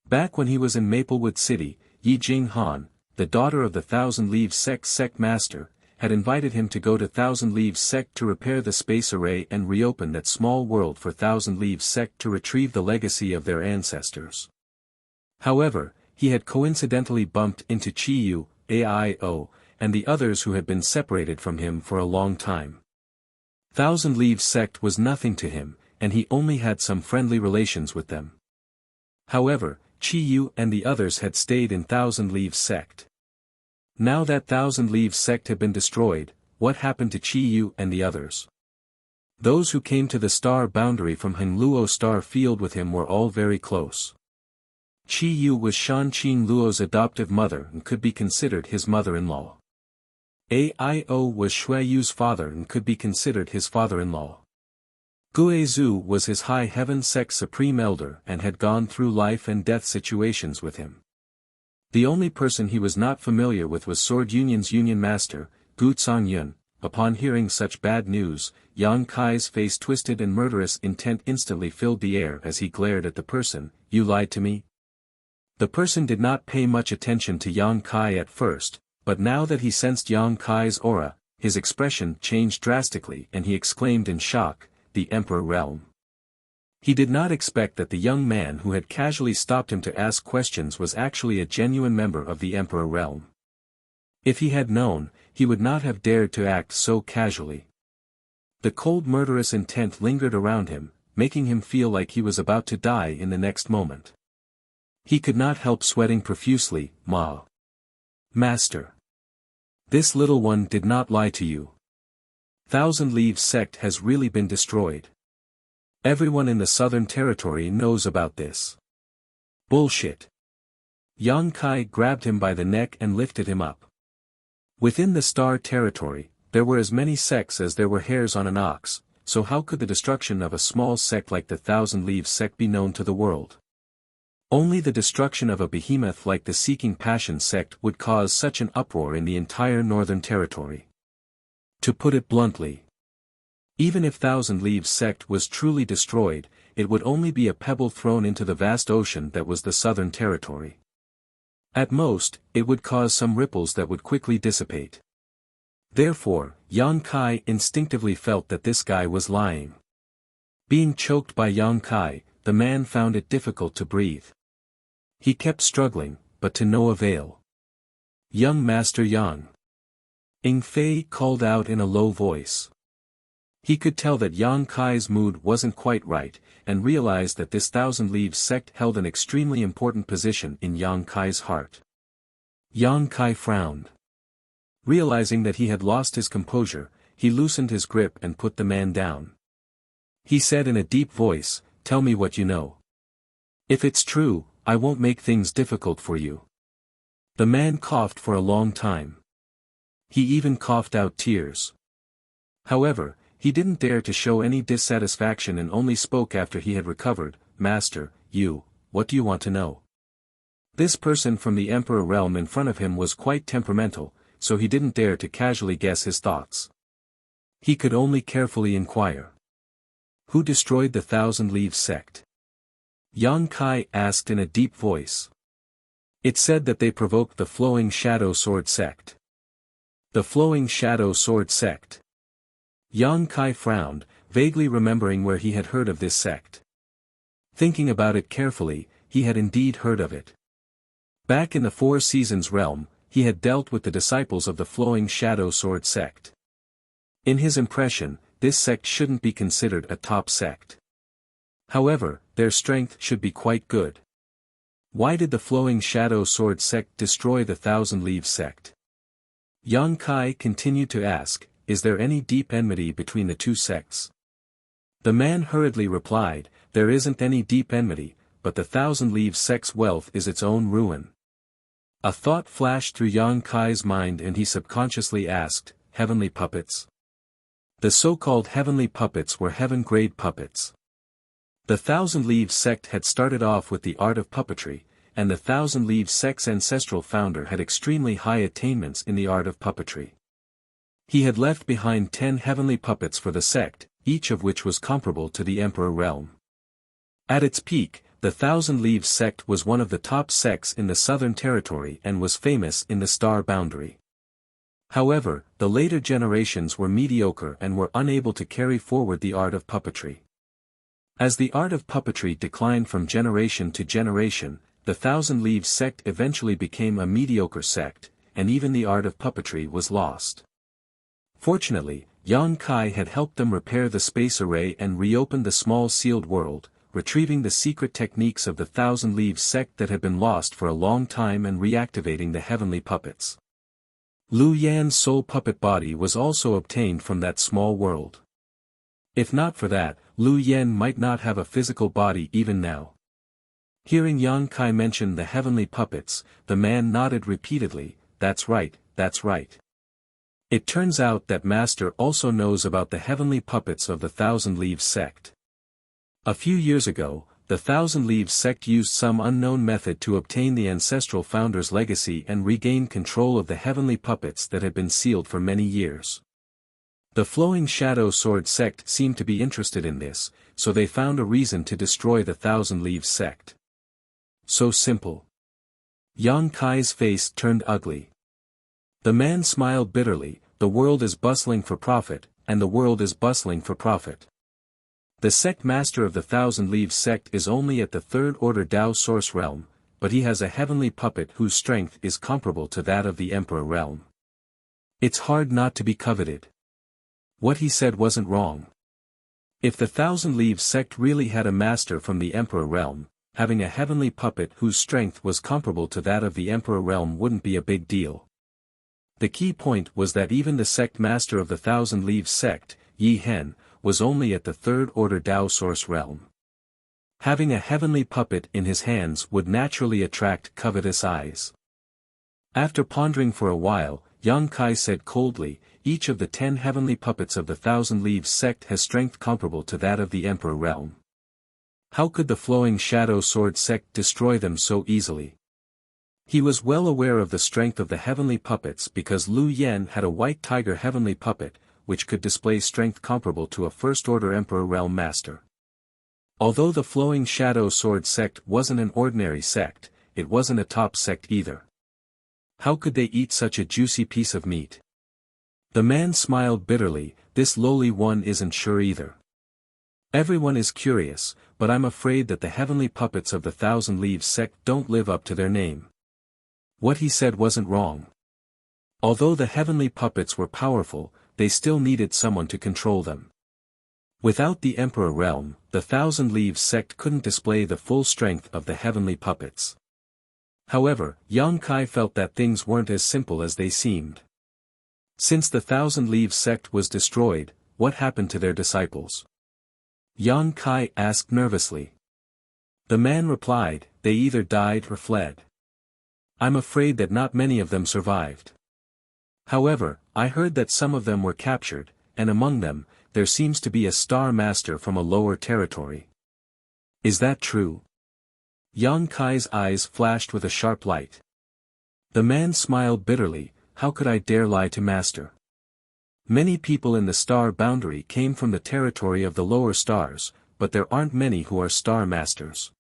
Back when he was in Maplewood City, Yi Jing Han, the daughter of the Thousand Leaves sect master, had invited him to go to Thousand Leaves sect to repair the space array and reopen that small world for Thousand Leaves sect to retrieve the legacy of their ancestors. However, he had coincidentally bumped into Chiyu, Aio, and the others who had been separated from him for a long time. Thousand Leaves sect was nothing to him, and he only had some friendly relations with them. However, Chiyu and the others had stayed in Thousand Leaves sect. Now that Thousand Leaves sect had been destroyed, what happened to Chiyu and the others? Those who came to the star boundary from Hengluo star field with him were all very close. Chiyu was Shan Qing Luo's adoptive mother and could be considered his mother-in-law. Aio was Shuiyu's father and could be considered his father-in-law. Guizhu was his high heaven sect supreme elder and had gone through life and death situations with him. The only person he was not familiar with was Sword Union's Union Master, Gu Zongyun. Upon hearing such bad news, Yang Kai's face twisted and murderous intent instantly filled the air as he glared at the person. "You lied to me?" The person did not pay much attention to Yang Kai at first, but now that he sensed Yang Kai's aura, his expression changed drastically and he exclaimed in shock, "The Emperor Realm." He did not expect that the young man who had casually stopped him to ask questions was actually a genuine member of the Emperor Realm. If he had known, he would not have dared to act so casually. The cold murderous intent lingered around him, making him feel like he was about to die in the next moment. He could not help sweating profusely. Master. This little one did not lie to you. Thousand Leaves sect has really been destroyed. Everyone in the Southern Territory knows about this. Bullshit. Yang Kai grabbed him by the neck and lifted him up. Within the Star Territory, there were as many sects as there were hairs on an ox, so how could the destruction of a small sect like the Thousand Leaves sect be known to the world? Only the destruction of a behemoth like the Seeking Passion sect would cause such an uproar in the entire Northern Territory. To put it bluntly, even if Thousand Leaves sect was truly destroyed, it would only be a pebble thrown into the vast ocean that was the Southern Territory. At most, it would cause some ripples that would quickly dissipate. Therefore, Yang Kai instinctively felt that this guy was lying. Being choked by Yang Kai, the man found it difficult to breathe. He kept struggling, but to no avail. "Young Master Yang." Ing Fei called out in a low voice. He could tell that Yang Kai's mood wasn't quite right, and realized that this Thousand Leaves sect held an extremely important position in Yang Kai's heart. Yang Kai frowned. Realizing that he had lost his composure, he loosened his grip and put the man down. He said in a deep voice, "Tell me what you know. If it's true, I won't make things difficult for you." The man coughed for a long time. He even coughed out tears. However, he didn't dare to show any dissatisfaction and only spoke after he had recovered. "Master, what do you want to know?" This person from the Emperor Realm in front of him was quite temperamental, so he didn't dare to casually guess his thoughts. He could only carefully inquire. "Who destroyed the Thousand Leaves sect?" Yang Kai asked in a deep voice. "It said that they provoked the Flowing Shadow Sword sect." "The Flowing Shadow Sword sect." Yang Kai frowned, vaguely remembering where he had heard of this sect. Thinking about it carefully, he had indeed heard of it. Back in the Four Seasons realm, he had dealt with the disciples of the Flowing Shadow Sword sect. In his impression, this sect shouldn't be considered a top sect. However, their strength should be quite good. Why did the Flowing Shadow Sword sect destroy the Thousand Leaves sect? Yang Kai continued to ask, is there any deep enmity between the two sects? The man hurriedly replied, there isn't any deep enmity, but the Thousand Leaves sect's wealth is its own ruin. A thought flashed through Yang Kai's mind and he subconsciously asked, heavenly puppets? The so-called heavenly puppets were heaven-grade puppets. The Thousand Leaves sect had started off with the art of puppetry, and the Thousand Leaves sect's ancestral founder had extremely high attainments in the art of puppetry. He had left behind 10 heavenly puppets for the sect, each of which was comparable to the Emperor realm. At its peak, the Thousand Leaves sect was one of the top sects in the Southern Territory and was famous in the Star Boundary. However, the later generations were mediocre and were unable to carry forward the art of puppetry. As the art of puppetry declined from generation to generation, the Thousand Leaves sect eventually became a mediocre sect, and even the art of puppetry was lost. Fortunately, Yang Kai had helped them repair the space array and reopen the small sealed world, retrieving the secret techniques of the Thousand Leaves sect that had been lost for a long time and reactivating the heavenly puppets. Lu Yan's soul puppet body was also obtained from that small world. If not for that, Lu Yan might not have a physical body even now. Hearing Yang Kai mention the heavenly puppets, the man nodded repeatedly, that's right, that's right. It turns out that Master also knows about the heavenly puppets of the Thousand Leaves sect. A few years ago, the Thousand Leaves sect used some unknown method to obtain the ancestral founder's legacy and regain control of the heavenly puppets that had been sealed for many years. The Flowing Shadow Sword sect seemed to be interested in this, so they found a reason to destroy the Thousand Leaves sect. So simple. Yang Kai's face turned ugly. The man smiled bitterly, the world is bustling for profit, and the world is bustling for profit. The sect master of the Thousand Leaves sect is only at the third order Dao source realm, but he has a heavenly puppet whose strength is comparable to that of the Emperor realm. It's hard not to be coveted. What he said wasn't wrong. If the Thousand Leaves sect really had a master from the Emperor realm, having a heavenly puppet whose strength was comparable to that of the Emperor realm wouldn't be a big deal. The key point was that even the sect master of the Thousand Leaves sect, Yi Hen, was only at the third order Dao source realm. Having a heavenly puppet in his hands would naturally attract covetous eyes. After pondering for a while, Yang Kai said coldly, each of the 10 heavenly puppets of the Thousand Leaves sect has strength comparable to that of the Emperor realm. How could the Flowing Shadow Sword sect destroy them so easily? He was well aware of the strength of the heavenly puppets because Lu Yan had a white tiger heavenly puppet, which could display strength comparable to a first-order Emperor realm master. Although the Flowing Shadow Sword sect wasn't an ordinary sect, it wasn't a top sect either. How could they eat such a juicy piece of meat? The man smiled bitterly, this lowly one isn't sure either. Everyone is curious, but I'm afraid that the heavenly puppets of the Thousand Leaves sect don't live up to their name. What he said wasn't wrong. Although the heavenly puppets were powerful, they still needed someone to control them. Without the Emperor realm, the Thousand Leaves sect couldn't display the full strength of the heavenly puppets. However, Yang Kai felt that things weren't as simple as they seemed. Since the Thousand Leaves sect was destroyed, what happened to their disciples? Yang Kai asked nervously. The man replied, they either died or fled. I'm afraid that not many of them survived. However, I heard that some of them were captured, and among them, there seems to be a star master from a lower territory. Is that true? Yang Kai's eyes flashed with a sharp light. The man smiled bitterly, how could I dare lie to master? Many people in the star boundary came from the territory of the lower stars, but there aren't many who are star masters.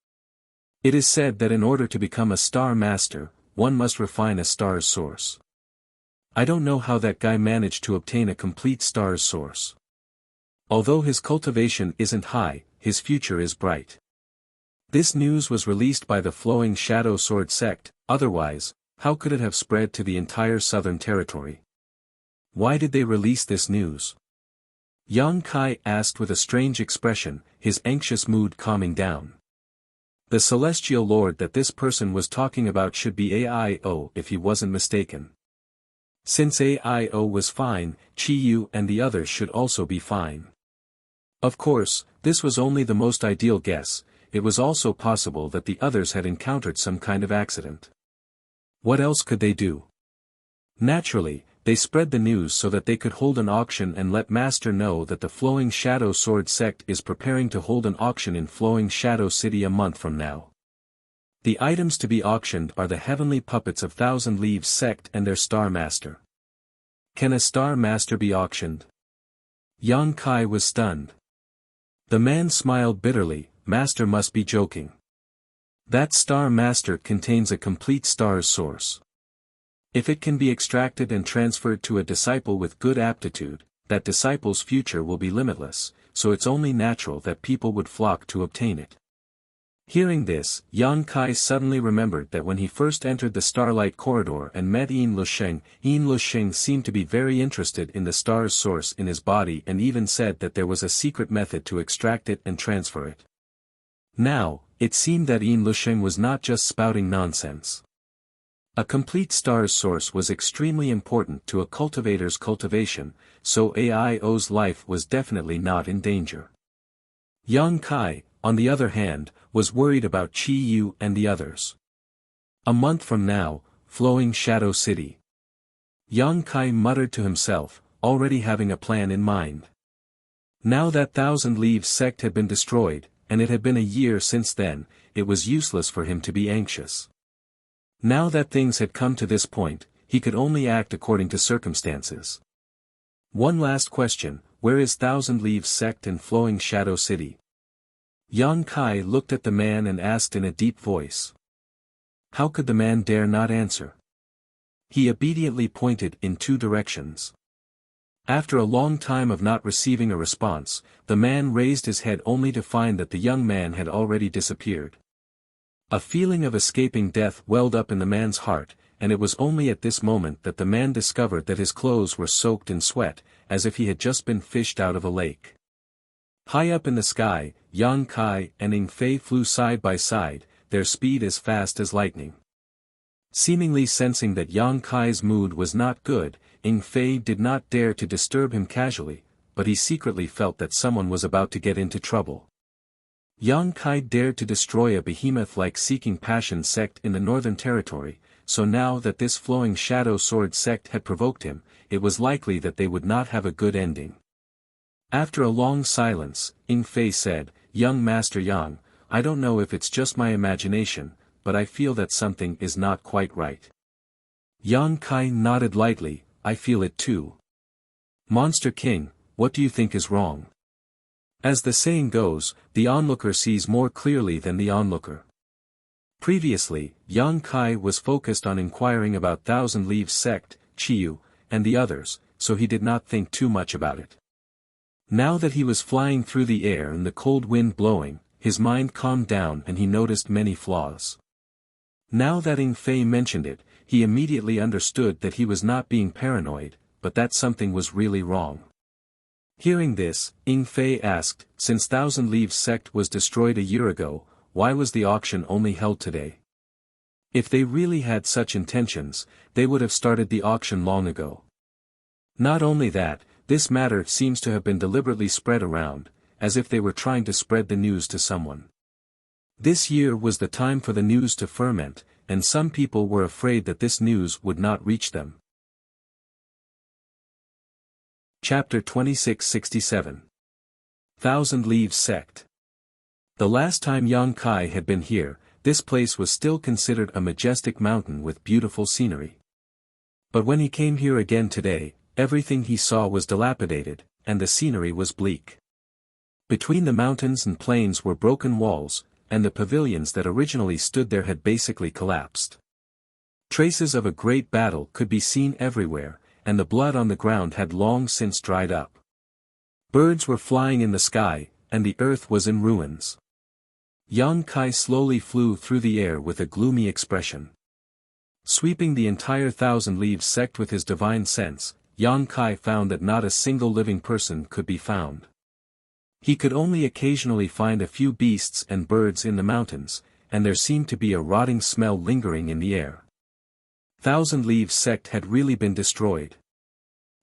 It is said that in order to become a star master, one must refine a star's source. I don't know how that guy managed to obtain a complete star's source. Although his cultivation isn't high, his future is bright. This news was released by the Flowing Shadow Sword sect, otherwise, how could it have spread to the entire Southern Territory? Why did they release this news? Yang Kai asked with a strange expression, his anxious mood calming down. The celestial lord that this person was talking about should be Aio if he wasn't mistaken. Since Aio was fine, Chiyu and the others should also be fine. Of course, this was only the most ideal guess. It was also possible that the others had encountered some kind of accident. What else could they do? Naturally, they spread the news so that they could hold an auction and let Master know that the Flowing Shadow Sword sect is preparing to hold an auction in Flowing Shadow City a month from now. The items to be auctioned are the heavenly puppets of Thousand Leaves sect and their Star Master. Can a Star Master be auctioned? Yang Kai was stunned. The man smiled bitterly. Master must be joking. That Star Master contains a complete star's source. If it can be extracted and transferred to a disciple with good aptitude, that disciple's future will be limitless, so it's only natural that people would flock to obtain it. Hearing this, Yang Kai suddenly remembered that when he first entered the Starlight Corridor and met Yin Lusheng seemed to be very interested in the star's source in his body and even said that there was a secret method to extract it and transfer it. Now, it seemed that Yin Lusheng was not just spouting nonsense. A complete star's source was extremely important to a cultivator's cultivation, so Aio's life was definitely not in danger. Yang Kai, on the other hand, was worried about Chi Yu and the others. A month from now, Flowing Shadow City. Yang Kai muttered to himself, already having a plan in mind. Now that Thousand Leaves sect had been destroyed, and it had been a year since then, it was useless for him to be anxious. Now that things had come to this point, he could only act according to circumstances. One last question, where is Thousand Leaves sect and Flowing Shadow City? Yang Kai looked at the man and asked in a deep voice. How could the man dare not answer? He obediently pointed in two directions. After a long time of not receiving a response, the man raised his head only to find that the young man had already disappeared. A feeling of escaping death welled up in the man's heart, and it was only at this moment that the man discovered that his clothes were soaked in sweat, as if he had just been fished out of a lake. High up in the sky, Yang Kai and Ing Fei flew side by side, their speed as fast as lightning. Seemingly sensing that Yang Kai's mood was not good, Ing Fei did not dare to disturb him casually, but he secretly felt that someone was about to get into trouble. Yang Kai dared to destroy a behemoth-like Seeking Passion sect in the Northern Territory, so now that this Flowing Shadow Sword sect had provoked him, it was likely that they would not have a good ending. After a long silence, Ing Fei said, Young Master Yang, I don't know if it's just my imagination, but I feel that something is not quite right. Yang Kai nodded lightly, I feel it too. Monster King, what do you think is wrong? As the saying goes, the onlooker sees more clearly than the onlooker. Previously, Yang Kai was focused on inquiring about Thousand Leaves sect, Chiyu, and the others, so he did not think too much about it. Now that he was flying through the air and the cold wind blowing, his mind calmed down and he noticed many flaws. Now that Ing Fei mentioned it, he immediately understood that he was not being paranoid, but that something was really wrong. Hearing this, Ing Fei asked, since Thousand Leaves sect was destroyed a year ago, why was the auction only held today? If they really had such intentions, they would have started the auction long ago. Not only that, this matter seems to have been deliberately spread around, as if they were trying to spread the news to someone. This year was the time for the news to ferment, and some people were afraid that this news would not reach them. Chapter 2667. Thousand Leaves Sect. The last time Yang Kai had been here, this place was still considered a majestic mountain with beautiful scenery. But when he came here again today, everything he saw was dilapidated, and the scenery was bleak. Between the mountains and plains were broken walls, and the pavilions that originally stood there had basically collapsed. Traces of a great battle could be seen everywhere, and the blood on the ground had long since dried up. Birds were flying in the sky, and the earth was in ruins. Yang Kai slowly flew through the air with a gloomy expression. Sweeping the entire Thousand Leaves sect with his divine sense, Yang Kai found that not a single living person could be found. He could only occasionally find a few beasts and birds in the mountains, and there seemed to be a rotting smell lingering in the air. Thousand Leaves sect had really been destroyed.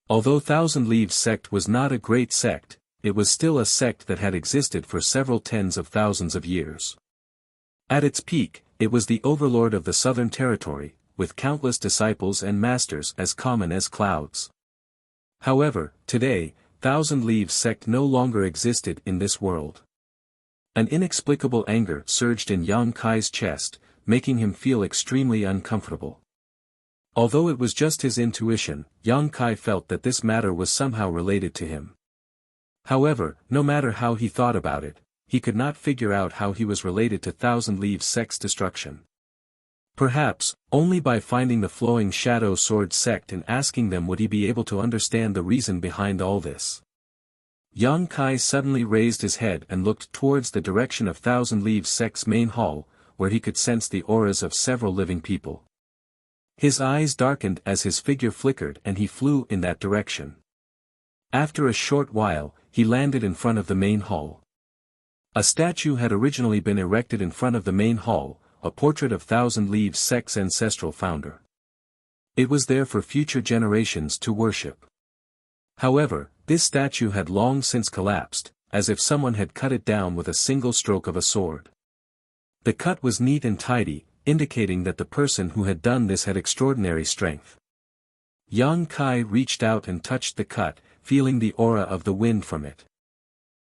Although Thousand Leaves sect was not a great sect, it was still a sect that had existed for several tens of thousands of years. At its peak, it was the overlord of the Southern Territory, with countless disciples and masters as common as clouds. However, today, Thousand Leaves sect no longer existed in this world. An inexplicable anger surged in Yang Kai's chest, making him feel extremely uncomfortable. Although it was just his intuition, Yang Kai felt that this matter was somehow related to him. However, no matter how he thought about it, he could not figure out how he was related to Thousand Leaves sect's destruction. Perhaps, only by finding the Flowing Shadow Sword sect and asking them would he be able to understand the reason behind all this. Yang Kai suddenly raised his head and looked towards the direction of Thousand Leaves sect's main hall, where he could sense the auras of several living people. His eyes darkened as his figure flickered and he flew in that direction. After a short while, he landed in front of the main hall. A statue had originally been erected in front of the main hall, a portrait of Thousand Leaves sect's ancestral founder. It was there for future generations to worship. However, this statue had long since collapsed, as if someone had cut it down with a single stroke of a sword. The cut was neat and tidy, indicating that the person who had done this had extraordinary strength. Yang Kai reached out and touched the cut, feeling the aura of the wind from it.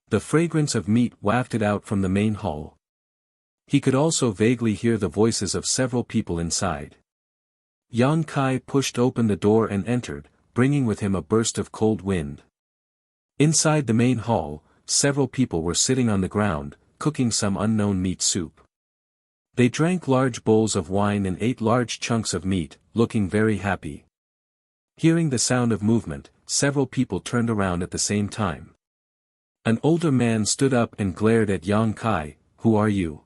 The fragrance of meat wafted out from the main hall. He could also vaguely hear the voices of several people inside. Yang Kai pushed open the door and entered, bringing with him a burst of cold wind. Inside the main hall, several people were sitting on the ground, cooking some unknown meat soup. They drank large bowls of wine and ate large chunks of meat, looking very happy. Hearing the sound of movement, several people turned around at the same time. An older man stood up and glared at Yang Kai. "Who are you?"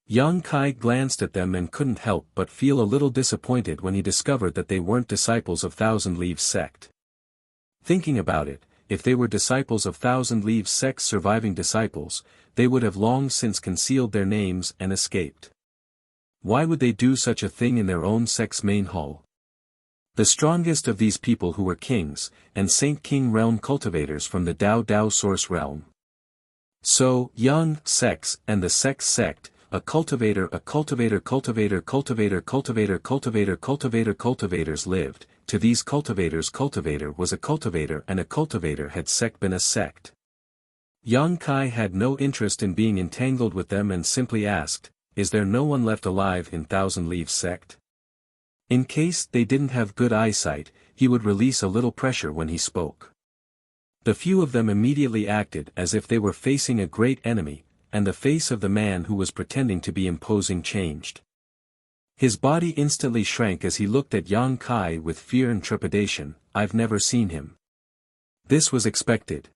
Yang Kai glanced at them and couldn't help but feel a little disappointed when he discovered that they weren't disciples of Thousand Leaves sect. Thinking about it, if they were disciples of Thousand Leaves sect's surviving disciples, they would have long since concealed their names and escaped. Why would they do such a thing in their own sect's main hall? The strongest of these people who were kings, and Saint King realm cultivators from the Dao source realm. So, Yang sects and the sex sect, cultivators lived. To these cultivators, cultivator was a cultivator and a cultivator had sect been a sect. Yang Kai had no interest in being entangled with them and simply asked, "Is there no one left alive in Thousand Leaves sect?" In case they didn't have good eyesight, he would release a little pressure when he spoke. The few of them immediately acted as if they were facing a great enemy, and the face of the man who was pretending to be imposing changed. His body instantly shrank as he looked at Yang Kai with fear and trepidation. "I've never seen him." This was expected.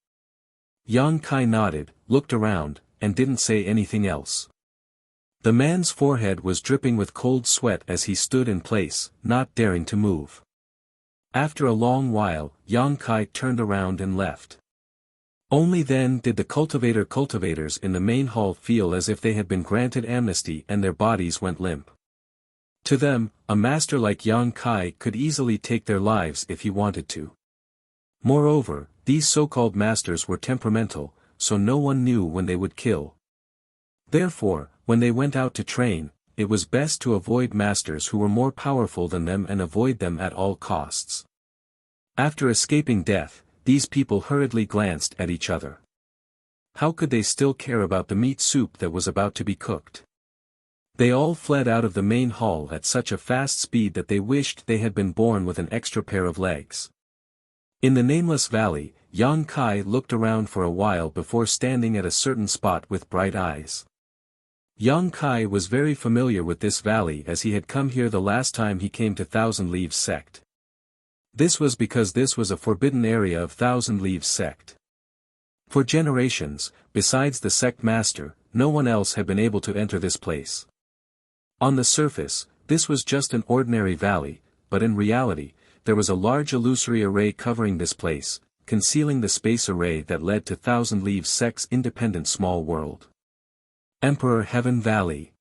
Yang Kai nodded, looked around, and didn't say anything else. The man's forehead was dripping with cold sweat as he stood in place, not daring to move. After a long while, Yang Kai turned around and left. Only then did the cultivators in the main hall feel as if they had been granted amnesty and their bodies went limp. To them, a master like Yang Kai could easily take their lives if he wanted to. Moreover, these so-called masters were temperamental, so no one knew when they would kill. Therefore, when they went out to train, it was best to avoid masters who were more powerful than them and avoid them at all costs. After escaping death, these people hurriedly glanced at each other. How could they still care about the meat soup that was about to be cooked? They all fled out of the main hall at such a fast speed that they wished they had been born with an extra pair of legs. In the nameless valley, Yang Kai looked around for a while before standing at a certain spot with bright eyes. Yang Kai was very familiar with this valley as he had come here the last time he came to Thousand Leaves sect. This was because this was a forbidden area of Thousand Leaves sect. For generations, besides the sect master, no one else had been able to enter this place. On the surface, this was just an ordinary valley, but in reality, there was a large illusory array covering this place, concealing the space array that led to Thousand Leaves sect's independent small world. Emperor Heaven Valley.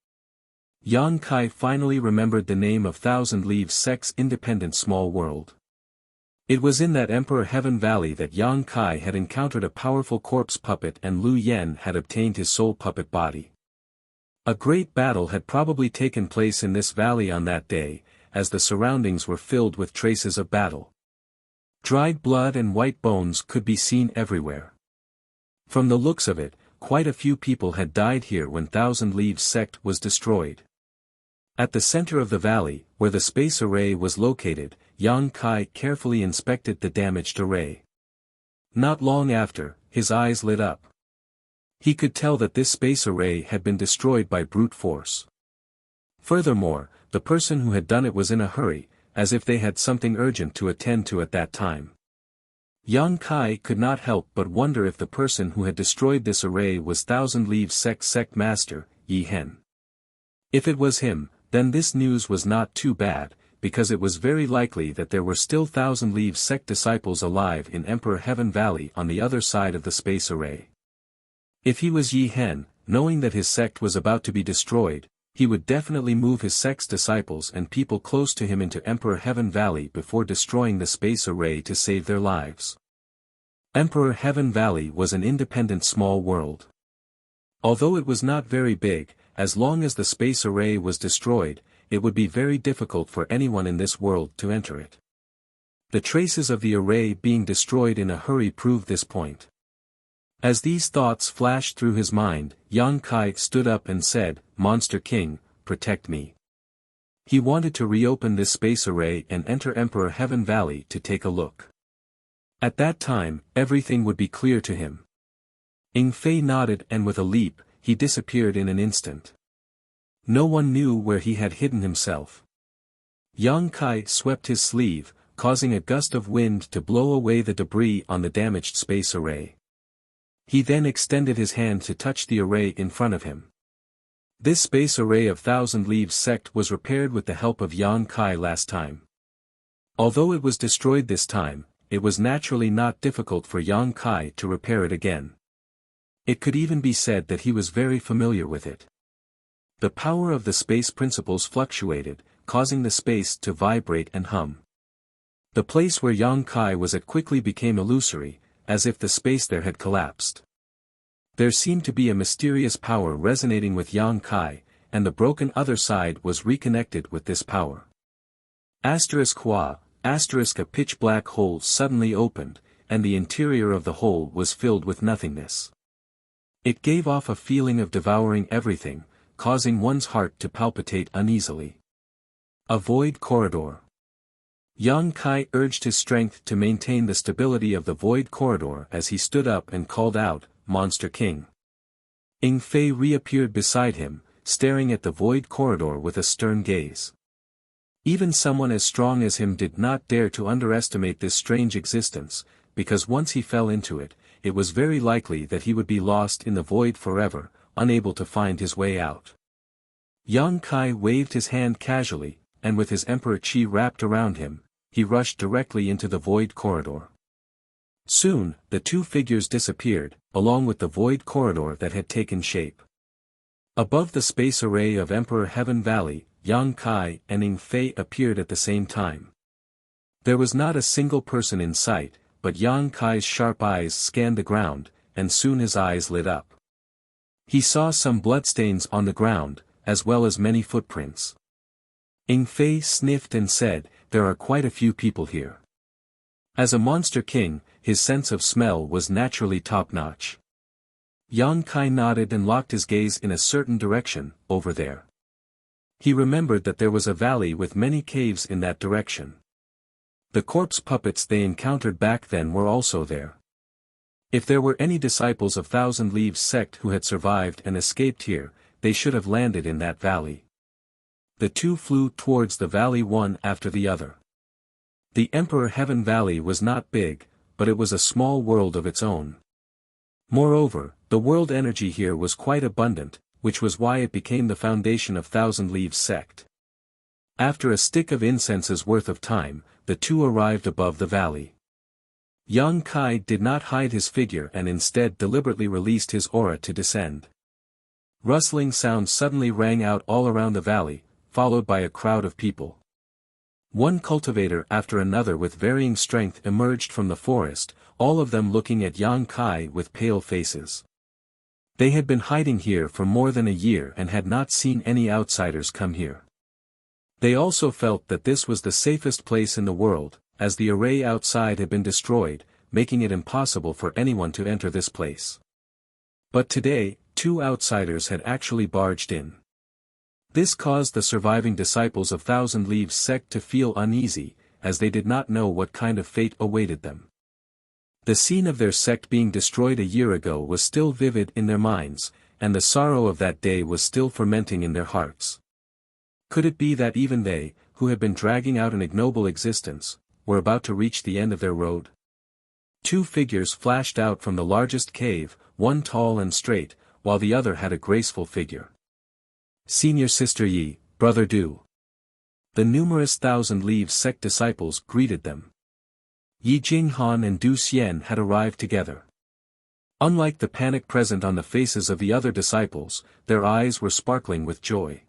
Yang Kai finally remembered the name of Thousand Leaves Sect's independent small world. It was in that Emperor Heaven Valley that Yang Kai had encountered a powerful corpse puppet and Lu Yen had obtained his soul puppet body. A great battle had probably taken place in this valley on that day, as the surroundings were filled with traces of battle. Dried blood and white bones could be seen everywhere. From the looks of it, quite a few people had died here when Thousand Leaves Sect was destroyed. At the center of the valley, where the space array was located, Yang Kai carefully inspected the damaged array. Not long after, his eyes lit up. He could tell that this space array had been destroyed by brute force. Furthermore, the person who had done it was in a hurry, as if they had something urgent to attend to at that time. Yang Kai could not help but wonder if the person who had destroyed this array was Thousand Leaves Sect Master, Yi Hen. If it was him, then this news was not too bad, because it was very likely that there were still Thousand Leaves Sect disciples alive in Emperor Heaven Valley on the other side of the space array. If he was Yi Hen, knowing that his sect was about to be destroyed, he would definitely move his sect's disciples and people close to him into Emperor Heaven Valley before destroying the space array to save their lives. Emperor Heaven Valley was an independent small world. Although it was not very big, as long as the space array was destroyed, it would be very difficult for anyone in this world to enter it. The traces of the array being destroyed in a hurry proved this point. As these thoughts flashed through his mind, Yang Kai stood up and said, "Monster King, protect me." He wanted to reopen this space array and enter Emperor Heaven Valley to take a look. At that time, everything would be clear to him. Ing Fei nodded and with a leap, he disappeared in an instant. No one knew where he had hidden himself. Yang Kai swept his sleeve, causing a gust of wind to blow away the debris on the damaged space array. He then extended his hand to touch the array in front of him. This space array of Thousand Leaves Sect was repaired with the help of Yang Kai last time. Although it was destroyed this time, it was naturally not difficult for Yang Kai to repair it again. It could even be said that he was very familiar with it. The power of the space principles fluctuated, causing the space to vibrate and hum. The place where Yang Kai was at quickly became illusory, as if the space there had collapsed. There seemed to be a mysterious power resonating with Yang Kai, and the broken other side was reconnected with this power. Hua, a pitch-black hole suddenly opened, and the interior of the hole was filled with nothingness. It gave off a feeling of devouring everything, causing one's heart to palpitate uneasily. A void corridor. Yang Kai urged his strength to maintain the stability of the void corridor as he stood up and called out, "Monster King." Ing Fei reappeared beside him, staring at the void corridor with a stern gaze. Even someone as strong as him did not dare to underestimate this strange existence, because once he fell into it, it was very likely that he would be lost in the void forever, unable to find his way out. Yang Kai waved his hand casually, and with his Emperor Qi wrapped around him, he rushed directly into the void corridor. Soon, the two figures disappeared, along with the void corridor that had taken shape. Above the space array of Emperor Heaven Valley, Yang Kai and Ing Fei appeared at the same time. There was not a single person in sight, but Yang Kai's sharp eyes scanned the ground, and soon his eyes lit up. He saw some bloodstains on the ground, as well as many footprints. Ing Fei sniffed and said, "There are quite a few people here." As a monster king, his sense of smell was naturally top-notch. Yang Kai nodded and locked his gaze in a certain direction, over there. He remembered that there was a valley with many caves in that direction. The corpse puppets they encountered back then were also there. If there were any disciples of Thousand Leaves Sect who had survived and escaped here, they should have landed in that valley. The two flew towards the valley one after the other. The Emperor Heaven Valley was not big, but it was a small world of its own. Moreover, the world energy here was quite abundant, which was why it became the foundation of Thousand Leaves Sect. After a stick of incense's worth of time, the two arrived above the valley. Yang Kai did not hide his figure and instead deliberately released his aura to descend. Rustling sounds suddenly rang out all around the valley, followed by a crowd of people. One cultivator after another with varying strength emerged from the forest, all of them looking at Yang Kai with pale faces. They had been hiding here for more than a year and had not seen any outsiders come here. They also felt that this was the safest place in the world, as the array outside had been destroyed, making it impossible for anyone to enter this place. But today, 2 outsiders had actually barged in. This caused the surviving disciples of Thousand Leaves sect to feel uneasy, as they did not know what kind of fate awaited them. The scene of their sect being destroyed a year ago was still vivid in their minds, and the sorrow of that day was still fermenting in their hearts. Could it be that even they, who had been dragging out an ignoble existence, were about to reach the end of their road? 2 figures flashed out from the largest cave, one tall and straight, while the other had a graceful figure. Senior Sister Yi, Brother Du. The numerous Thousand Leaves sect disciples greeted them. Yi Jinghan and Du Xian had arrived together. Unlike the panic present on the faces of the other disciples, their eyes were sparkling with joy.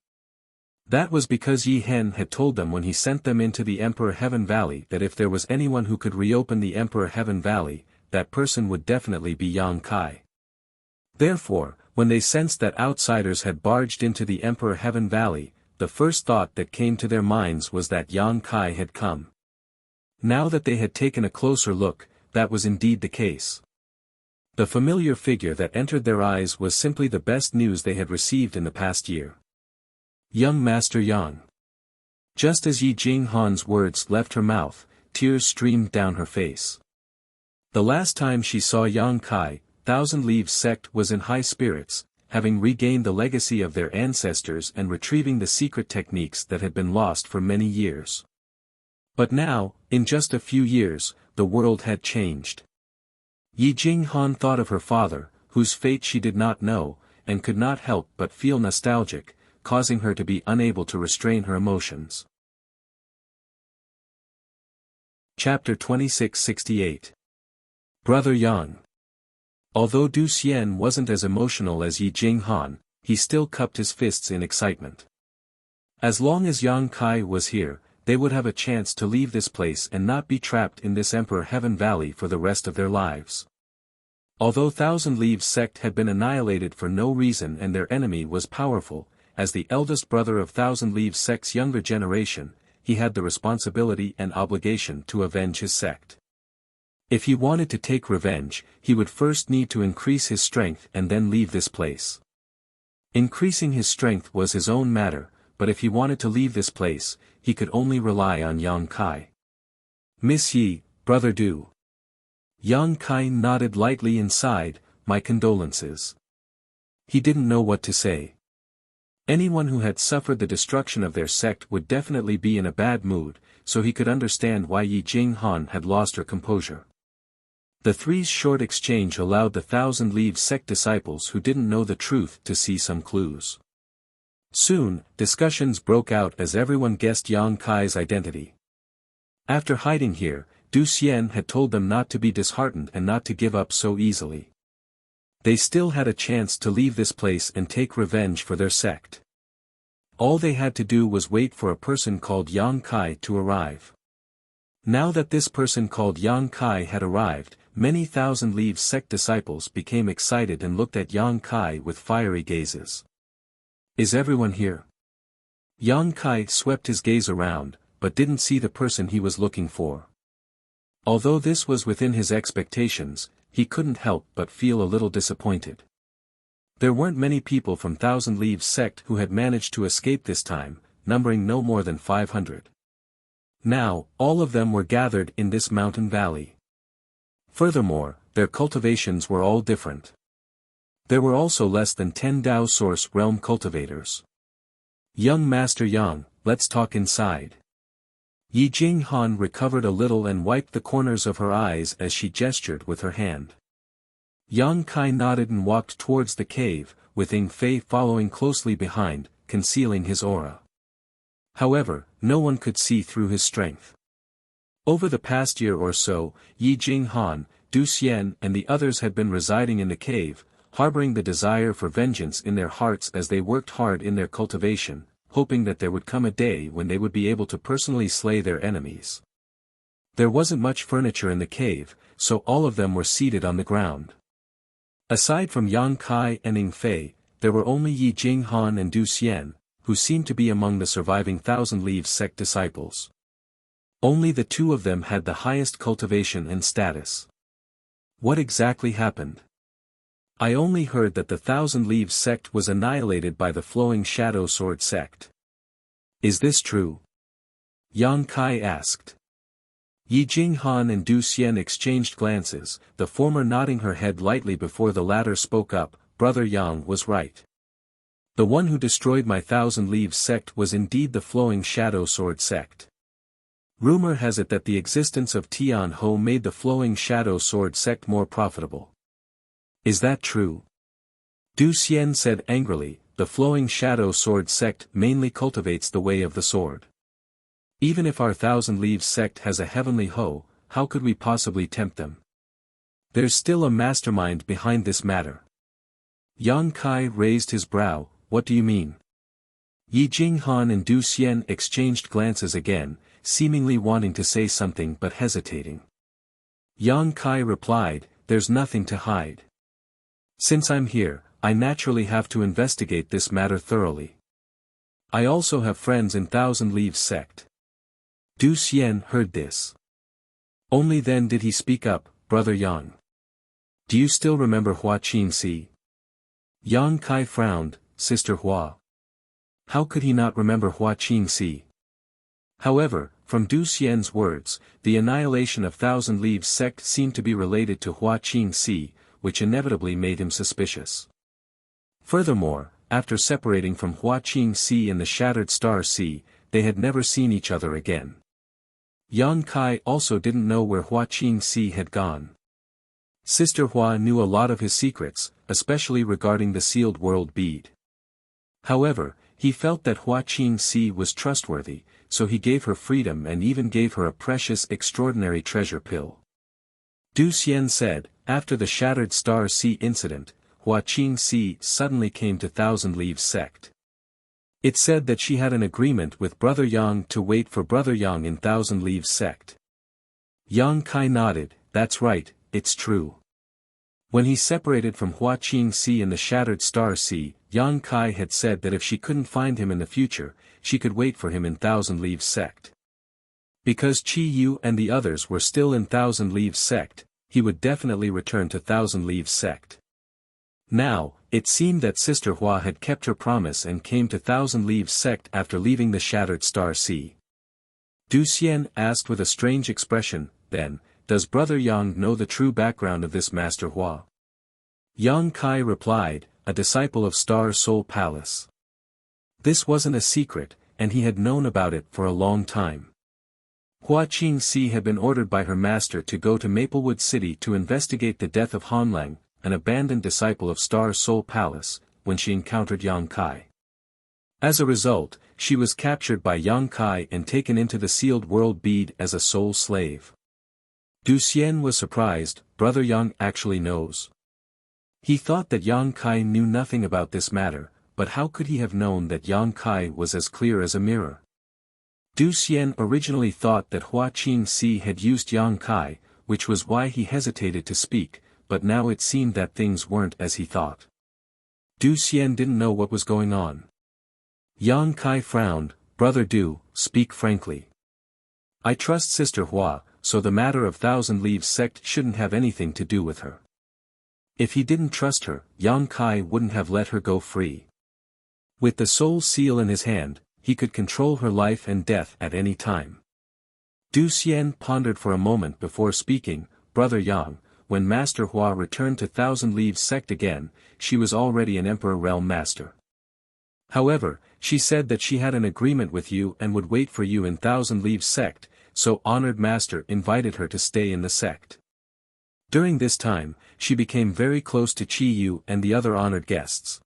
That was because Yi Hen had told them when he sent them into the Emperor Heaven Valley that if there was anyone who could reopen the Emperor Heaven Valley, that person would definitely be Yang Kai. Therefore, when they sensed that outsiders had barged into the Emperor Heaven Valley, the first thought that came to their minds was that Yang Kai had come. Now that they had taken a closer look, that was indeed the case. The familiar figure that entered their eyes was simply the best news they had received in the past year. Young Master Yang. Just as Yi Jinghan's words left her mouth, tears streamed down her face. The last time she saw Yang Kai, Thousand Leaves sect was in high spirits, having regained the legacy of their ancestors and retrieving the secret techniques that had been lost for many years. But now, in just a few years, the world had changed. Yi Jinghan thought of her father, whose fate she did not know, and could not help but feel nostalgic, causing her to be unable to restrain her emotions. Chapter 2668. Brother Yang. Although Du Xian wasn't as emotional as Yi Jinghan, he still cupped his fists in excitement. As long as Yang Kai was here, they would have a chance to leave this place and not be trapped in this Emperor Heaven Valley for the rest of their lives. Although Thousand Leaves sect had been annihilated for no reason and their enemy was powerful, as the eldest brother of Thousand Leaves sect's younger generation, he had the responsibility and obligation to avenge his sect. If he wanted to take revenge, he would first need to increase his strength and then leave this place. Increasing his strength was his own matter, but if he wanted to leave this place, he could only rely on Yang Kai. Miss Yi, Brother Du. Yang Kai nodded lightly inside, my condolences. He didn't know what to say. Anyone who had suffered the destruction of their sect would definitely be in a bad mood, so he could understand why Yi Jinghan had lost her composure. The three's short exchange allowed the Thousand Leaves sect disciples who didn't know the truth to see some clues. Soon, discussions broke out as everyone guessed Yang Kai's identity. After hiding here, Du Xian had told them not to be disheartened and not to give up so easily. They still had a chance to leave this place and take revenge for their sect. All they had to do was wait for a person called Yang Kai to arrive. Now that this person called Yang Kai had arrived, many Thousand Leaves sect disciples became excited and looked at Yang Kai with fiery gazes. Is everyone here? Yang Kai swept his gaze around, but didn't see the person he was looking for. Although this was within his expectations, he couldn't help but feel a little disappointed. There weren't many people from Thousand Leaves sect who had managed to escape this time, numbering no more than 500. Now, all of them were gathered in this mountain valley. Furthermore, their cultivations were all different. There were also less than 10 Dao Source Realm cultivators. Young Master Yang, let's talk inside. Yi Jinghan recovered a little and wiped the corners of her eyes as she gestured with her hand. Yang Kai nodded and walked towards the cave, with Ying Fei following closely behind, concealing his aura. However, no one could see through his strength. Over the past year or so, Yi Jinghan, Du Xian and the others had been residing in the cave, harboring the desire for vengeance in their hearts as they worked hard in their cultivation, hoping that there would come a day when they would be able to personally slay their enemies. There wasn't much furniture in the cave, so all of them were seated on the ground. Aside from Yang Kai and Ing Fei, there were only Yi Jinghan and Du Xian, who seemed to be among the surviving Thousand Leaves sect disciples. Only the two of them had the highest cultivation and status. What exactly happened? I only heard that the Thousand Leaves sect was annihilated by the Flowing Shadow Sword sect. Is this true? Yang Kai asked. Yi Jinghan and Du Xian exchanged glances, the former nodding her head lightly before the latter spoke up. Brother Yang was right. The one who destroyed my Thousand Leaves sect was indeed the Flowing Shadow Sword sect. Rumor has it that the existence of Tian Ho made the Flowing Shadow Sword sect more profitable. Is that true? Du Xian said angrily, the Flowing Shadow Sword sect mainly cultivates the way of the sword. Even if our Thousand Leaves sect has a heavenly Ho, how could we possibly tempt them? There's still a mastermind behind this matter. Yang Kai raised his brow. What do you mean? Yi Jinghan and Du Xian exchanged glances again, seemingly wanting to say something but hesitating. Yang Kai replied, there's nothing to hide. Since I'm here, I naturally have to investigate this matter thoroughly. I also have friends in Thousand Leaves sect. Du Xian heard this. Only then did he speak up, Brother Yang. Do you still remember Hua Qingxi? Yang Kai frowned, Sister Hua. How could he not remember Hua Qingxi? However, from Du Xian's words, the annihilation of Thousand Leaves sect seemed to be related to Hua Qingxi, which inevitably made him suspicious. Furthermore, after separating from Hua Qingxi in the Shattered Star Sea, they had never seen each other again. Yang Kai also didn't know where Hua Qingxi had gone. Sister Hua knew a lot of his secrets, especially regarding the sealed world bead. However, he felt that Hua Qingxi was trustworthy, so he gave her freedom and even gave her a precious extraordinary treasure pill. Du Xian said, after the Shattered Star Sea incident, Hua Qingxi suddenly came to Thousand Leaves sect. It said that she had an agreement with Brother Yang to wait for Brother Yang in Thousand Leaves sect. Yang Kai nodded, that's right, it's true. When he separated from Hua Qingxi in the Shattered Star Sea, Yang Kai had said that if she couldn't find him in the future, she could wait for him in Thousand Leaves sect. Because Qi Yu and the others were still in Thousand Leaves sect, he would definitely return to Thousand Leaves sect. Now, it seemed that Sister Hua had kept her promise and came to Thousand Leaves sect after leaving the Shattered Star Sea. Du Xian asked with a strange expression, then, does Brother Yang know the true background of this Master Hua? Yang Kai replied, a disciple of Star Soul Palace. This wasn't a secret, and he had known about it for a long time. Hua Qingxi had been ordered by her master to go to Maplewood City to investigate the death of Hanlang, an abandoned disciple of Star Soul Palace, when she encountered Yang Kai. As a result, she was captured by Yang Kai and taken into the sealed world bead as a soul slave. Du Xian was surprised, Brother Yang actually knows. He thought that Yang Kai knew nothing about this matter, but how could he have known that Yang Kai was as clear as a mirror? Du Xian originally thought that Hua Qingxi had used Yang Kai, which was why he hesitated to speak, but now it seemed that things weren't as he thought. Du Xian didn't know what was going on. Yang Kai frowned, Brother Du, speak frankly. I trust Sister Hua, so the matter of Thousand Leaves sect shouldn't have anything to do with her. If he didn't trust her, Yang Kai wouldn't have let her go free. With the soul seal in his hand, he could control her life and death at any time. Du Xian pondered for a moment before speaking, Brother Yang, when Master Hua returned to Thousand Leaves sect again, she was already an Emperor Realm Master. However, she said that she had an agreement with you and would wait for you in Thousand Leaves sect, so Honored Master invited her to stay in the sect. During this time, she became very close to Qi Yu and the other honored guests.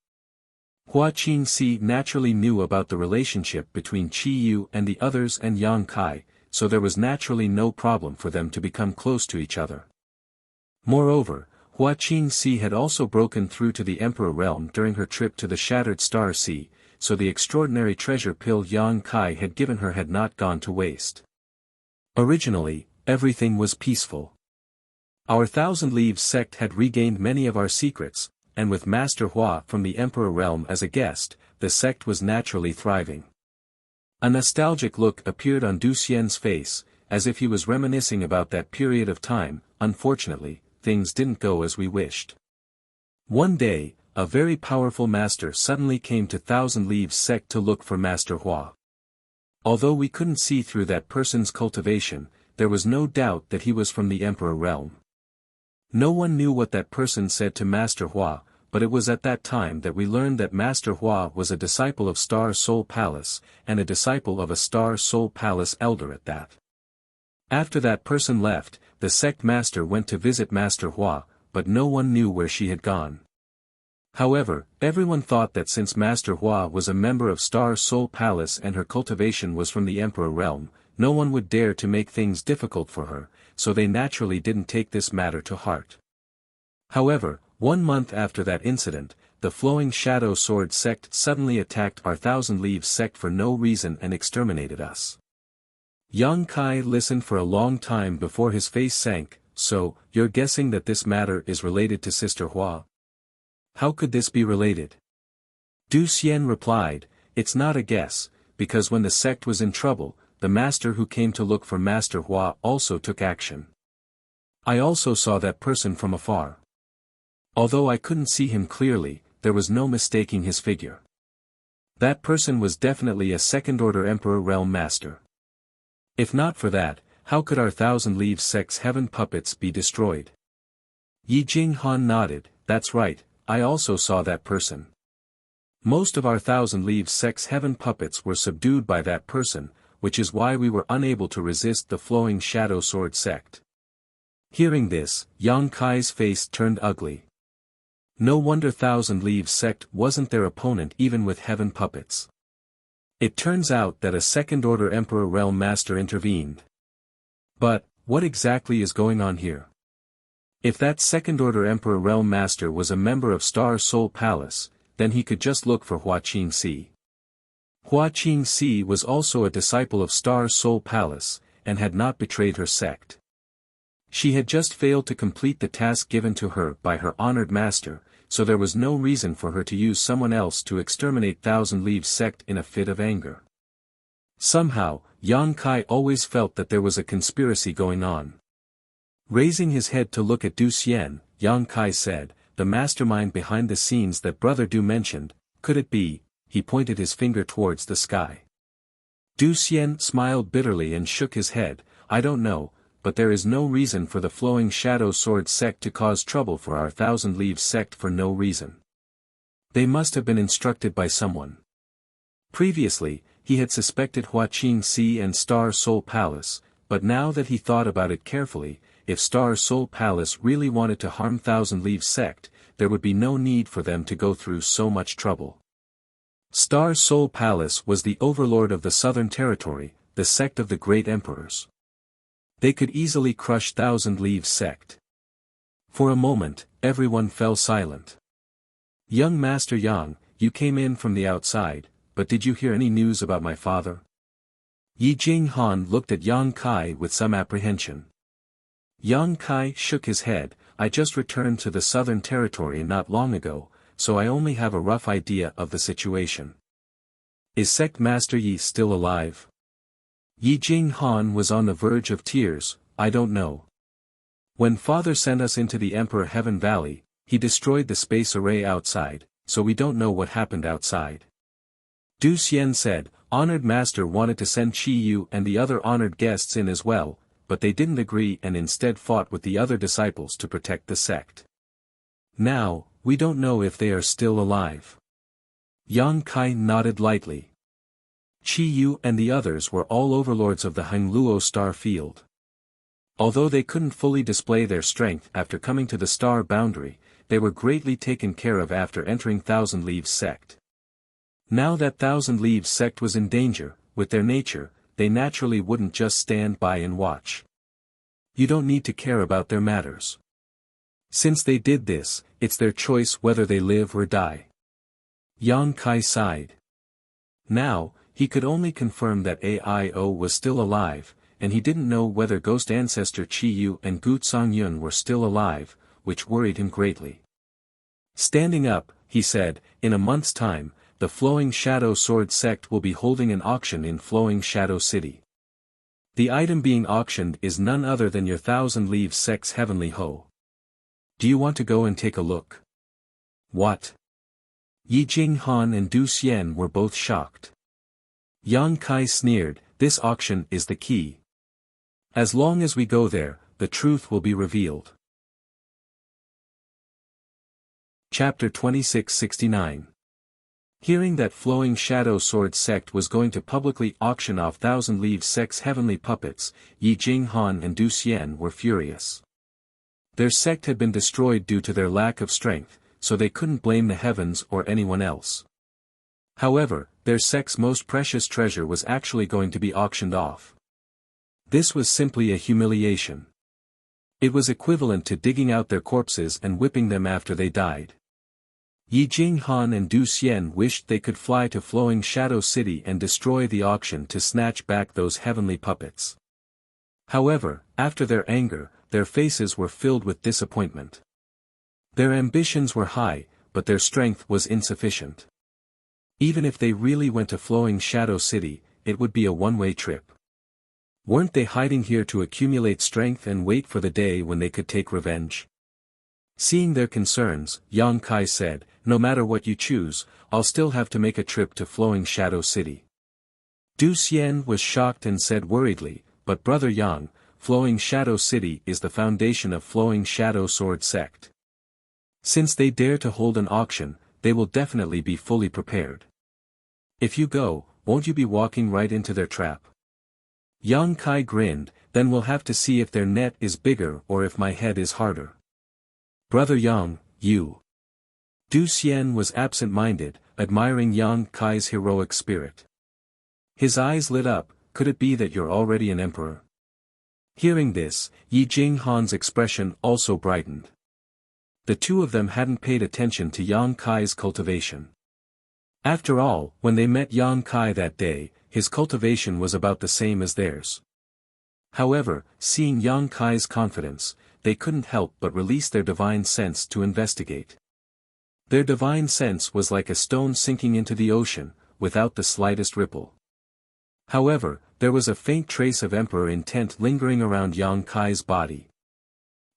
Hua Qingxi naturally knew about the relationship between Qi Yu and the others and Yang Kai, so there was naturally no problem for them to become close to each other. Moreover, Hua Qingxi had also broken through to the Emperor realm during her trip to the Shattered Star Sea, so the extraordinary treasure pill Yang Kai had given her had not gone to waste. Originally, everything was peaceful. Our Thousand Leaves sect had regained many of our secrets, and with Master Hua from the Emperor realm as a guest, the sect was naturally thriving. A nostalgic look appeared on Du Xian's face, as if he was reminiscing about that period of time. Unfortunately, things didn't go as we wished. One day, a very powerful master suddenly came to Thousand Leaves sect to look for Master Hua. Although we couldn't see through that person's cultivation, there was no doubt that he was from the Emperor realm. No one knew what that person said to Master Hua, but it was at that time that we learned that Master Hua was a disciple of Star Soul Palace, and a disciple of a Star Soul Palace elder at that. After that person left, the sect master went to visit Master Hua, but no one knew where she had gone. However, everyone thought that since Master Hua was a member of Star Soul Palace and her cultivation was from the Emperor realm, no one would dare to make things difficult for her, so they naturally didn't take this matter to heart. However, 1 month after that incident, the Flowing Shadow Sword sect suddenly attacked our Thousand Leaves sect for no reason and exterminated us. Yang Kai listened for a long time before his face sank. So, you're guessing that this matter is related to Sister Hua? How could this be related? Du Xian replied, it's not a guess, because when the sect was in trouble, the master who came to look for Master Hua also took action. I also saw that person from afar. Although I couldn't see him clearly, there was no mistaking his figure. That person was definitely a second-order Emperor Realm Master. If not for that, how could our Thousand Leaves sect's heaven puppets be destroyed? Yi Jinghan nodded, that's right, I also saw that person. Most of our Thousand Leaves sect's heaven puppets were subdued by that person, which is why we were unable to resist the Flowing Shadow Sword sect. Hearing this, Yang Kai's face turned ugly. No wonder Thousand Leaves sect wasn't their opponent even with heaven puppets. It turns out that a second-order Emperor Realm Master intervened. But, what exactly is going on here? If that second-order Emperor Realm Master was a member of Star Soul Palace, then he could just look for Hua Qingxi. Hua Qingxi was also a disciple of Star Soul Palace, and had not betrayed her sect. She had just failed to complete the task given to her by her honored master, so there was no reason for her to use someone else to exterminate Thousand Leaves sect in a fit of anger. Somehow, Yang Kai always felt that there was a conspiracy going on. Raising his head to look at Du Xian, Yang Kai said, the mastermind behind the scenes that Brother Du mentioned, could it be? He pointed his finger towards the sky. Du Xian smiled bitterly and shook his head, I don't know, but there is no reason for the Flowing Shadow Sword sect to cause trouble for our Thousand Leaves sect for no reason. They must have been instructed by someone. Previously, he had suspected Hua Qingxi and Star Soul Palace, but now that he thought about it carefully, if Star Soul Palace really wanted to harm Thousand Leaves sect, there would be no need for them to go through so much trouble. Star Soul Palace was the overlord of the Southern Territory, the sect of the Great Emperors. They could easily crush Thousand Leaves sect. For a moment, everyone fell silent. Young Master Yang, you came in from the outside, but did you hear any news about my father? Yi Jinghan looked at Yang Kai with some apprehension. Yang Kai shook his head, I just returned to the Southern Territory not long ago, so I only have a rough idea of the situation. Is Sect Master Yi still alive? Yi Jinghan was on the verge of tears, I don't know. When Father sent us into the Emperor Heaven Valley, he destroyed the space array outside, so we don't know what happened outside. Du Xian said, Honored Master wanted to send Qi Yu and the other honored guests in as well, but they didn't agree and instead fought with the other disciples to protect the sect. Now, we don't know if they are still alive. Yang Kai nodded lightly. Qi Yu and the others were all overlords of the Hangluo star field. Although they couldn't fully display their strength after coming to the star boundary, they were greatly taken care of after entering Thousand Leaves sect. Now that Thousand Leaves sect was in danger, with their nature, they naturally wouldn't just stand by and watch. You don't need to care about their matters. Since they did this, it's their choice whether they live or die. Yang Kai sighed. Now, he could only confirm that Aio was still alive, and he didn't know whether ghost ancestor Chi Yu and Gu Yun were still alive, which worried him greatly. Standing up, he said, in a month's time, the Flowing Shadow Sword sect will be holding an auction in Flowing Shadow City. The item being auctioned is none other than your Thousand Leaves sect's heavenly hoe. Do you want to go and take a look? What? Yi Jinghan and Du Xian were both shocked. Yang Kai sneered, this auction is the key. As long as we go there, the truth will be revealed. Chapter 2669. Hearing that Flowing Shadow Sword sect was going to publicly auction off Thousand Leaves sect's heavenly puppets, Yi Jinghan and Du Xian were furious. Their sect had been destroyed due to their lack of strength, so they couldn't blame the heavens or anyone else. However, their sect's most precious treasure was actually going to be auctioned off. This was simply a humiliation. It was equivalent to digging out their corpses and whipping them after they died. Yi Jinghan and Du Xian wished they could fly to Flowing Shadow City and destroy the auction to snatch back those heavenly puppets. However, after their anger, their faces were filled with disappointment. Their ambitions were high, but their strength was insufficient. Even if they really went to Flowing Shadow City, it would be a one-way trip. Weren't they hiding here to accumulate strength and wait for the day when they could take revenge? Seeing their concerns, Yang Kai said, no matter what you choose, I'll still have to make a trip to Flowing Shadow City. Du Xian was shocked and said worriedly, but Brother Yang, Flowing Shadow City is the foundation of Flowing Shadow Sword sect. Since they dare to hold an auction, they will definitely be fully prepared. If you go, won't you be walking right into their trap? Yang Kai grinned, then we'll have to see if their net is bigger or if my head is harder. Brother Yang, you. Du Xian was absent-minded, admiring Yang Kai's heroic spirit. His eyes lit up, could it be that you're already an emperor? Hearing this, Yi Jinghan's expression also brightened. The two of them hadn't paid attention to Yang Kai's cultivation. After all, when they met Yang Kai that day, his cultivation was about the same as theirs. However, seeing Yang Kai's confidence, they couldn't help but release their divine sense to investigate. Their divine sense was like a stone sinking into the ocean, without the slightest ripple. However, there was a faint trace of emperor intent lingering around Yang Kai's body.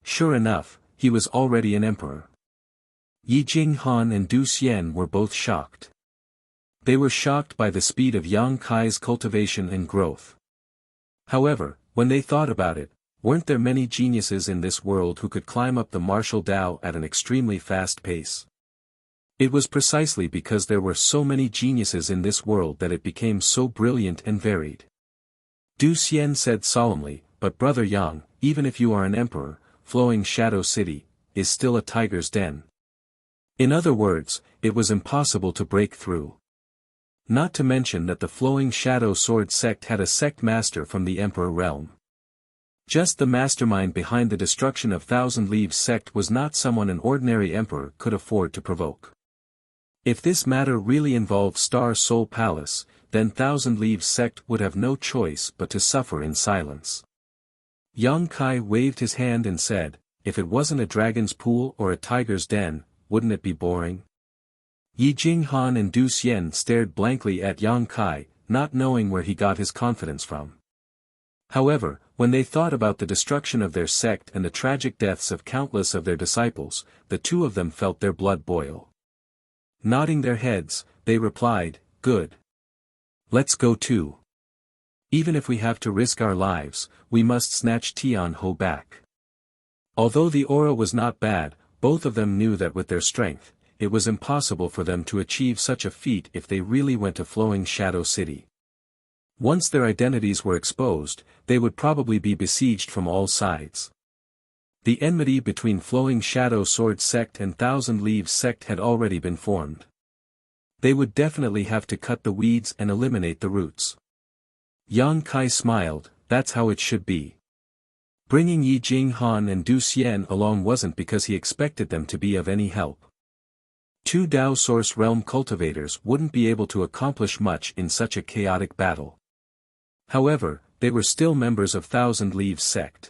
Sure enough, he was already an emperor. Yi Jinghan and Du Xian were both shocked. They were shocked by the speed of Yang Kai's cultivation and growth. However, when they thought about it, weren't there many geniuses in this world who could climb up the martial Tao at an extremely fast pace? It was precisely because there were so many geniuses in this world that it became so brilliant and varied. Du Xian said solemnly, but Brother Yang, even if you are an emperor, Flowing Shadow City is still a tiger's den. In other words, it was impossible to break through. Not to mention that the Flowing Shadow Sword sect had a sect master from the Emperor realm. Just the mastermind behind the destruction of Thousand Leaves sect was not someone an ordinary emperor could afford to provoke. If this matter really involved Star Soul Palace, then Thousand Leaves sect would have no choice but to suffer in silence. Yang Kai waved his hand and said, if it wasn't a dragon's pool or a tiger's den, wouldn't it be boring? Yi Jinghan and Du Xian stared blankly at Yang Kai, not knowing where he got his confidence from. However, when they thought about the destruction of their sect and the tragic deaths of countless of their disciples, the two of them felt their blood boil. Nodding their heads, they replied, good. Let's go too. Even if we have to risk our lives, we must snatch Tian Ho back. Although the aura was not bad, both of them knew that with their strength, it was impossible for them to achieve such a feat if they really went to Flowing Shadow City. Once their identities were exposed, they would probably be besieged from all sides. The enmity between Flowing Shadow Sword sect and Thousand Leaves sect had already been formed. They would definitely have to cut the weeds and eliminate the roots. Yang Kai smiled, that's how it should be. Bringing Yi Jinghan and Du Xian along wasn't because he expected them to be of any help. Two Dao Source Realm cultivators wouldn't be able to accomplish much in such a chaotic battle. However, they were still members of Thousand Leaves sect.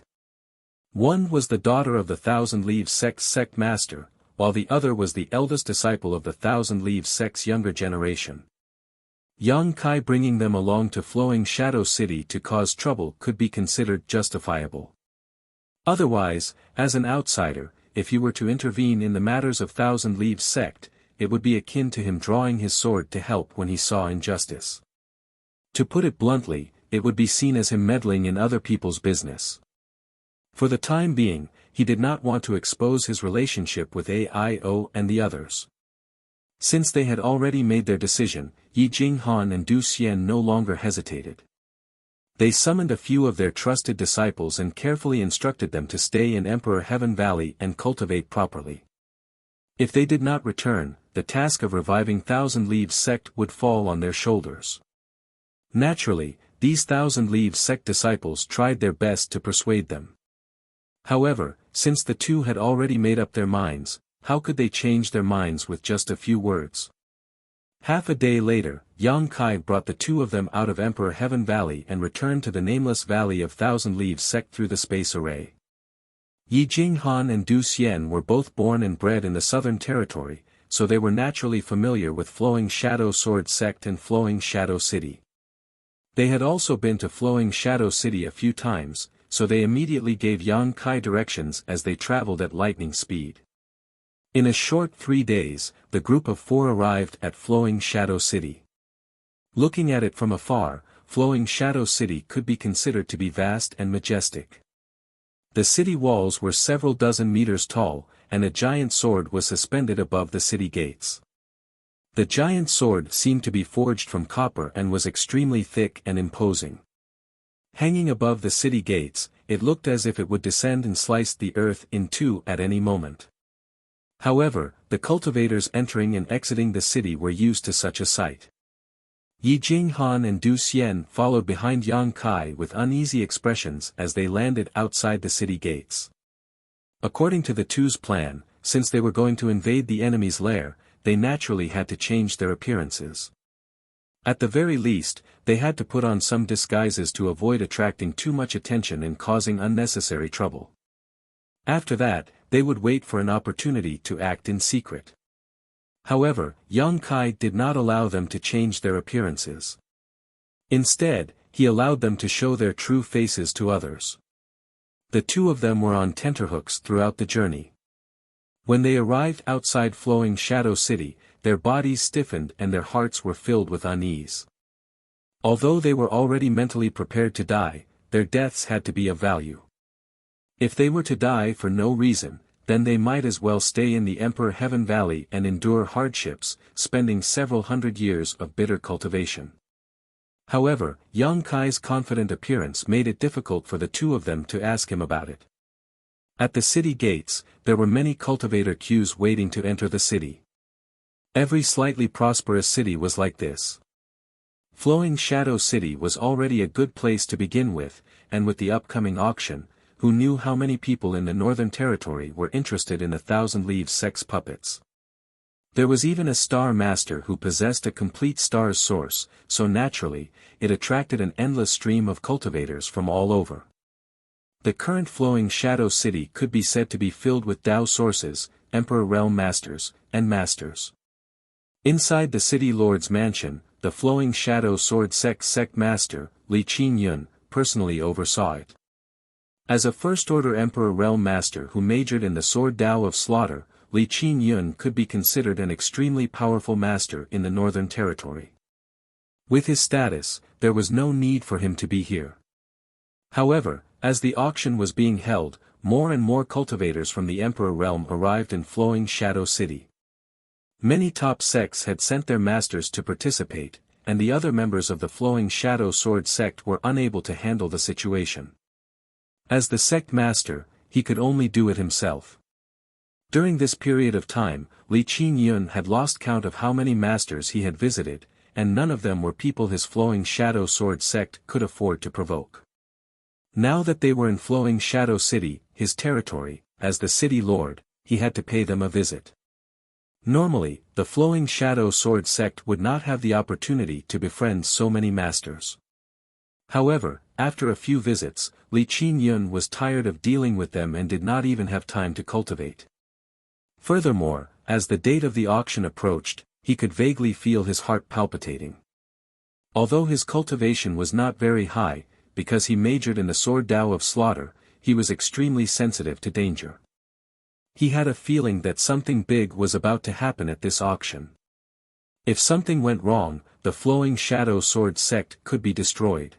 One was the daughter of the Thousand Leaves sect's sect master, while the other was the eldest disciple of the Thousand Leaves sect's younger generation. Yang Kai bringing them along to Flowing Shadow City to cause trouble could be considered justifiable. Otherwise, as an outsider, if he were to intervene in the matters of Thousand Leaves sect, it would be akin to him drawing his sword to help when he saw injustice. To put it bluntly, it would be seen as him meddling in other people's business. For the time being, he did not want to expose his relationship with AIO and the others. Since they had already made their decision, Yi Jinghan and Du Xian no longer hesitated. They summoned a few of their trusted disciples and carefully instructed them to stay in Emperor Heaven Valley and cultivate properly. If they did not return, the task of reviving Thousand Leaves sect would fall on their shoulders. Naturally, these Thousand Leaves sect disciples tried their best to persuade them. However, since the two had already made up their minds, how could they change their minds with just a few words? Half a day later, Yang Kai brought the two of them out of Emperor Heaven Valley and returned to the nameless Valley of Thousand Leaves sect through the space array. Yi Jinghan and Du Xian were both born and bred in the Southern Territory, so they were naturally familiar with Flowing Shadow Sword sect and Flowing Shadow City. They had also been to Flowing Shadow City a few times, so they immediately gave Yang Kai directions as they traveled at lightning speed. In a short 3 days, the group of 4 arrived at Flowing Shadow City. Looking at it from afar, Flowing Shadow City could be considered to be vast and majestic. The city walls were several dozen meters tall, and a giant sword was suspended above the city gates. The giant sword seemed to be forged from copper and was extremely thick and imposing. Hanging above the city gates, it looked as if it would descend and slice the earth in two at any moment. However, the cultivators entering and exiting the city were used to such a sight. Yi Jinghan and Du Xian followed behind Yang Kai with uneasy expressions as they landed outside the city gates. According to the two's plan, since they were going to invade the enemy's lair, they naturally had to change their appearances. At the very least, they had to put on some disguises to avoid attracting too much attention and causing unnecessary trouble. After that, they would wait for an opportunity to act in secret. However, Yang Kai did not allow them to change their appearances. Instead, he allowed them to show their true faces to others. The two of them were on tenterhooks throughout the journey. When they arrived outside Flowing Shadow City, their bodies stiffened and their hearts were filled with unease. Although they were already mentally prepared to die, their deaths had to be of value. If they were to die for no reason, then they might as well stay in the Emperor Heaven Valley and endure hardships, spending several hundred years of bitter cultivation. However, Yang Kai's confident appearance made it difficult for the two of them to ask him about it. At the city gates, there were many cultivator queues waiting to enter the city. Every slightly prosperous city was like this. Flowing Shadow City was already a good place to begin with, and with the upcoming auction, who knew how many people in the Northern Territory were interested in the Thousand Leaves sect's puppets. There was even a Star Master who possessed a complete star's source, so naturally, it attracted an endless stream of cultivators from all over. The current Flowing Shadow City could be said to be filled with Dao sources, Emperor Realm Masters, and Masters. Inside the City Lord's mansion, the Flowing Shadow Sword sect master, Li Qin-yun, personally oversaw it. As a first-order Emperor Realm Master who majored in the Sword Dao of Slaughter, Li Qin-yun could be considered an extremely powerful master in the Northern Territory. With his status, there was no need for him to be here. However, as the auction was being held, more and more cultivators from the Emperor Realm arrived in Flowing Shadow City. Many top sects had sent their masters to participate, and the other members of the Flowing Shadow Sword sect were unable to handle the situation. As the sect master, he could only do it himself. During this period of time, Li Qin-yun had lost count of how many masters he had visited, and none of them were people his Flowing Shadow Sword sect could afford to provoke. Now that they were in Flowing Shadow City, his territory, as the city lord, he had to pay them a visit. Normally, the Flowing Shadow Sword sect would not have the opportunity to befriend so many masters. However, after a few visits, Li Qin was tired of dealing with them and did not even have time to cultivate. Furthermore, as the date of the auction approached, he could vaguely feel his heart palpitating. Although his cultivation was not very high, because he majored in the sword Tao of slaughter, he was extremely sensitive to danger. He had a feeling that something big was about to happen at this auction. If something went wrong, the Flowing Shadow Sword sect could be destroyed.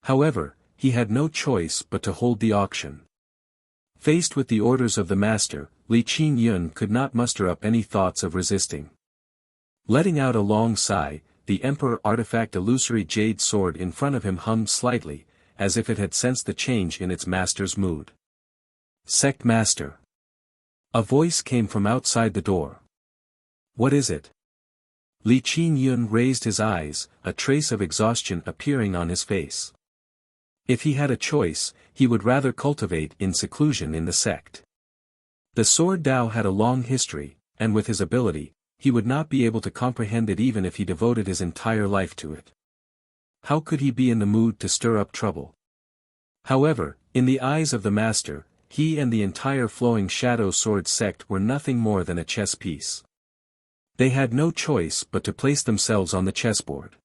However, he had no choice but to hold the auction. Faced with the orders of the master, Li Qin could not muster up any thoughts of resisting. Letting out a long sigh, the Emperor Artifact illusory jade sword in front of him hummed slightly, as if it had sensed the change in its master's mood. Sect Master. A voice came from outside the door. What is it? Li Qin raised his eyes, a trace of exhaustion appearing on his face. If he had a choice, he would rather cultivate in seclusion in the sect. The sword Tao had a long history, and with his ability, he would not be able to comprehend it even if he devoted his entire life to it. How could he be in the mood to stir up trouble? However, in the eyes of the master, he and the entire Flowing Shadow Sword sect were nothing more than a chess piece. They had no choice but to place themselves on the chessboard.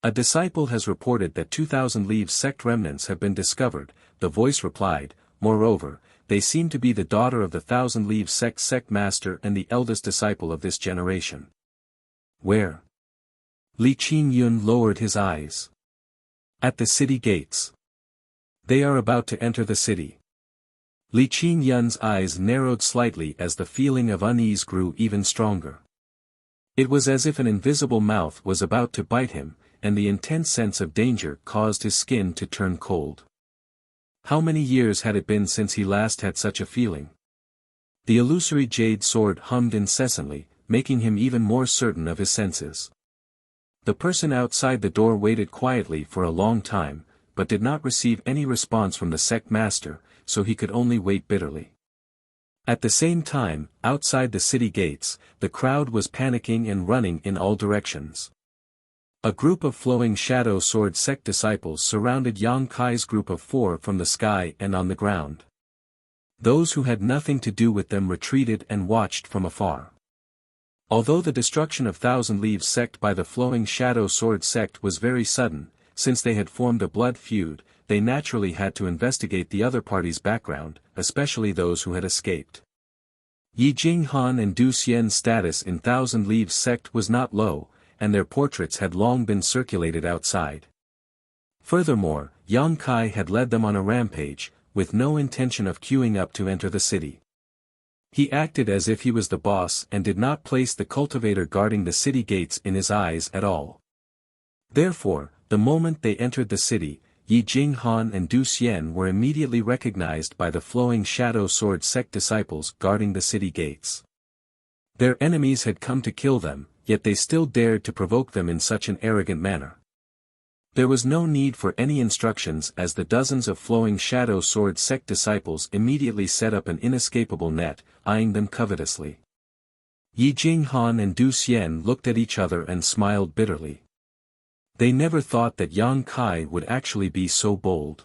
A disciple has reported that 2,000 Leaves sect remnants have been discovered, the voice replied. Moreover, they seem to be the daughter of the 1,000 Leaves sect master and the eldest disciple of this generation. Where? Li Qin lowered his eyes. At the city gates. They are about to enter the city. Li Qin's eyes narrowed slightly as the feeling of unease grew even stronger. It was as if an invisible mouth was about to bite him, and the intense sense of danger caused his skin to turn cold. How many years had it been since he last had such a feeling? The illusory jade sword hummed incessantly, making him even more certain of his senses. The person outside the door waited quietly for a long time, but did not receive any response from the sect master, so he could only wait bitterly. At the same time, outside the city gates, the crowd was panicking and running in all directions. A group of Flowing Shadow Sword sect disciples surrounded Yang Kai's group of 4 from the sky and on the ground. Those who had nothing to do with them retreated and watched from afar. Although the destruction of 1,000 Leaves sect by the Flowing Shadow Sword sect was very sudden, since they had formed a blood feud, they naturally had to investigate the other party's background, especially those who had escaped. Yi Jinghan and Du Xian's status in 1,000 Leaves sect was not low, and their portraits had long been circulated outside. Furthermore, Yang Kai had led them on a rampage, with no intention of queuing up to enter the city. He acted as if he was the boss and did not place the cultivator guarding the city gates in his eyes at all. Therefore, the moment they entered the city, Yi Jinghan and Du Xian were immediately recognized by the Flowing Shadow Sword sect disciples guarding the city gates. Their enemies had come to kill them, yet they still dared to provoke them in such an arrogant manner. There was no need for any instructions as the dozens of Flowing Shadow Sword sect disciples immediately set up an inescapable net, eyeing them covetously. Yi Jinghan and Du Xian looked at each other and smiled bitterly. They never thought that Yang Kai would actually be so bold.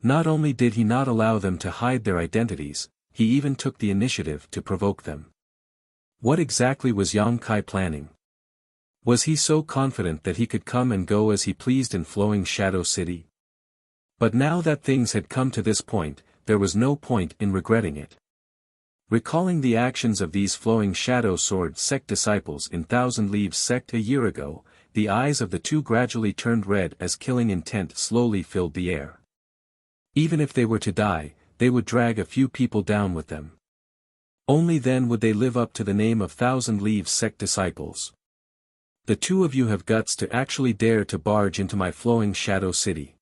Not only did he not allow them to hide their identities, he even took the initiative to provoke them. What exactly was Yang Kai planning? Was he so confident that he could come and go as he pleased in Flowing Shadow City? But now that things had come to this point, there was no point in regretting it. Recalling the actions of these Flowing Shadow Sword sect disciples in 1,000 Leaves sect a year ago, the eyes of the two gradually turned red as killing intent slowly filled the air. Even if they were to die, they would drag a few people down with them. Only then would they live up to the name of 1,000 Leaves sect disciples. The two of you have guts to actually dare to barge into my Flowing Shadow City.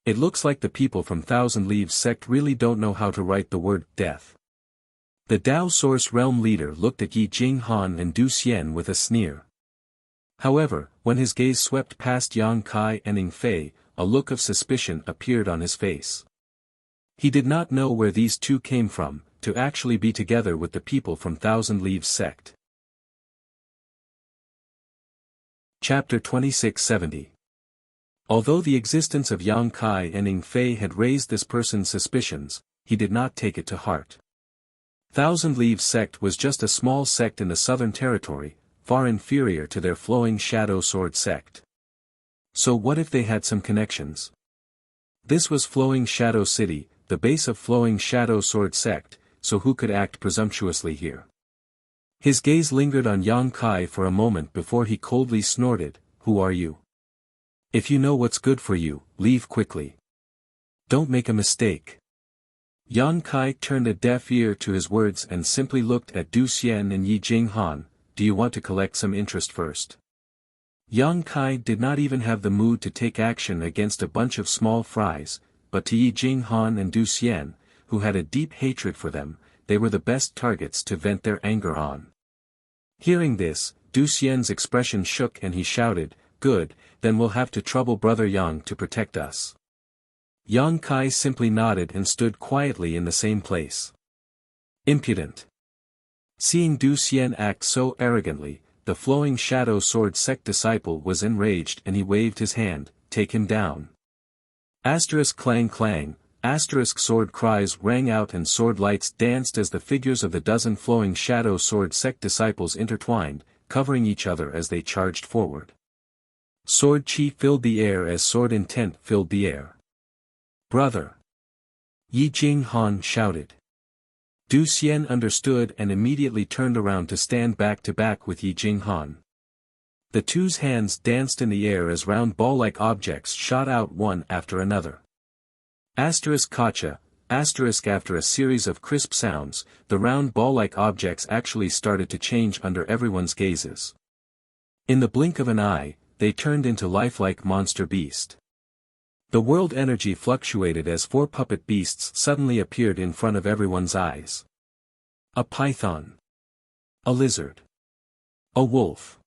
It looks like the people from 1,000 Leaves sect really don't know how to write the word death. The Tao Source Realm leader looked at Yi Jinghan and Du Xian with a sneer. However, when his gaze swept past Yang Kai and Ing Fei, a look of suspicion appeared on his face. He did not know where these two came from, to actually be together with the people from Thousand Leaves sect. Chapter 2670. Although the existence of Yang Kai and Ing Fei had raised this person's suspicions, he did not take it to heart. Thousand Leaves sect was just a small sect in the Southern Territory, far inferior to their Flowing Shadow Sword sect. So what if they had some connections? This was Flowing Shadow City, the base of Flowing Shadow Sword sect, so who could act presumptuously here? His gaze lingered on Yang Kai for a moment before he coldly snorted, "Who are you? If you know what's good for you, leave quickly. Don't make a mistake." Yang Kai turned a deaf ear to his words and simply looked at Du Xian and Yi Jinghan. "Do you want to collect some interest first?" Yang Kai did not even have the mood to take action against a bunch of small fries, but to Yi Jinghan and Du Xian, who had a deep hatred for them, they were the best targets to vent their anger on. Hearing this, Du Xian's expression shook and he shouted, "Good, then we'll have to trouble Brother Yang to protect us." Yang Kai simply nodded and stood quietly in the same place. Impudent. Seeing Du Xian act so arrogantly, the Flowing Shadow Sword sect disciple was enraged and he waved his hand, "Take him down." Asterisk clang clang, asterisk sword cries rang out and sword lights danced as the figures of the dozen Flowing Shadow Sword sect disciples intertwined, covering each other as they charged forward. Sword chi filled the air as sword intent filled the air. "Brother!" Yi Jinghan shouted. Du Xian understood and immediately turned around to stand back to back with Yi Jinghan. The two's hands danced in the air as round ball-like objects shot out one after another. Asterisk gotcha, asterisk after a series of crisp sounds, the round ball-like objects actually started to change under everyone's gazes. In the blink of an eye, they turned into lifelike monster beast. The world energy fluctuated as four puppet beasts suddenly appeared in front of everyone's eyes. A python. A lizard. A wolf.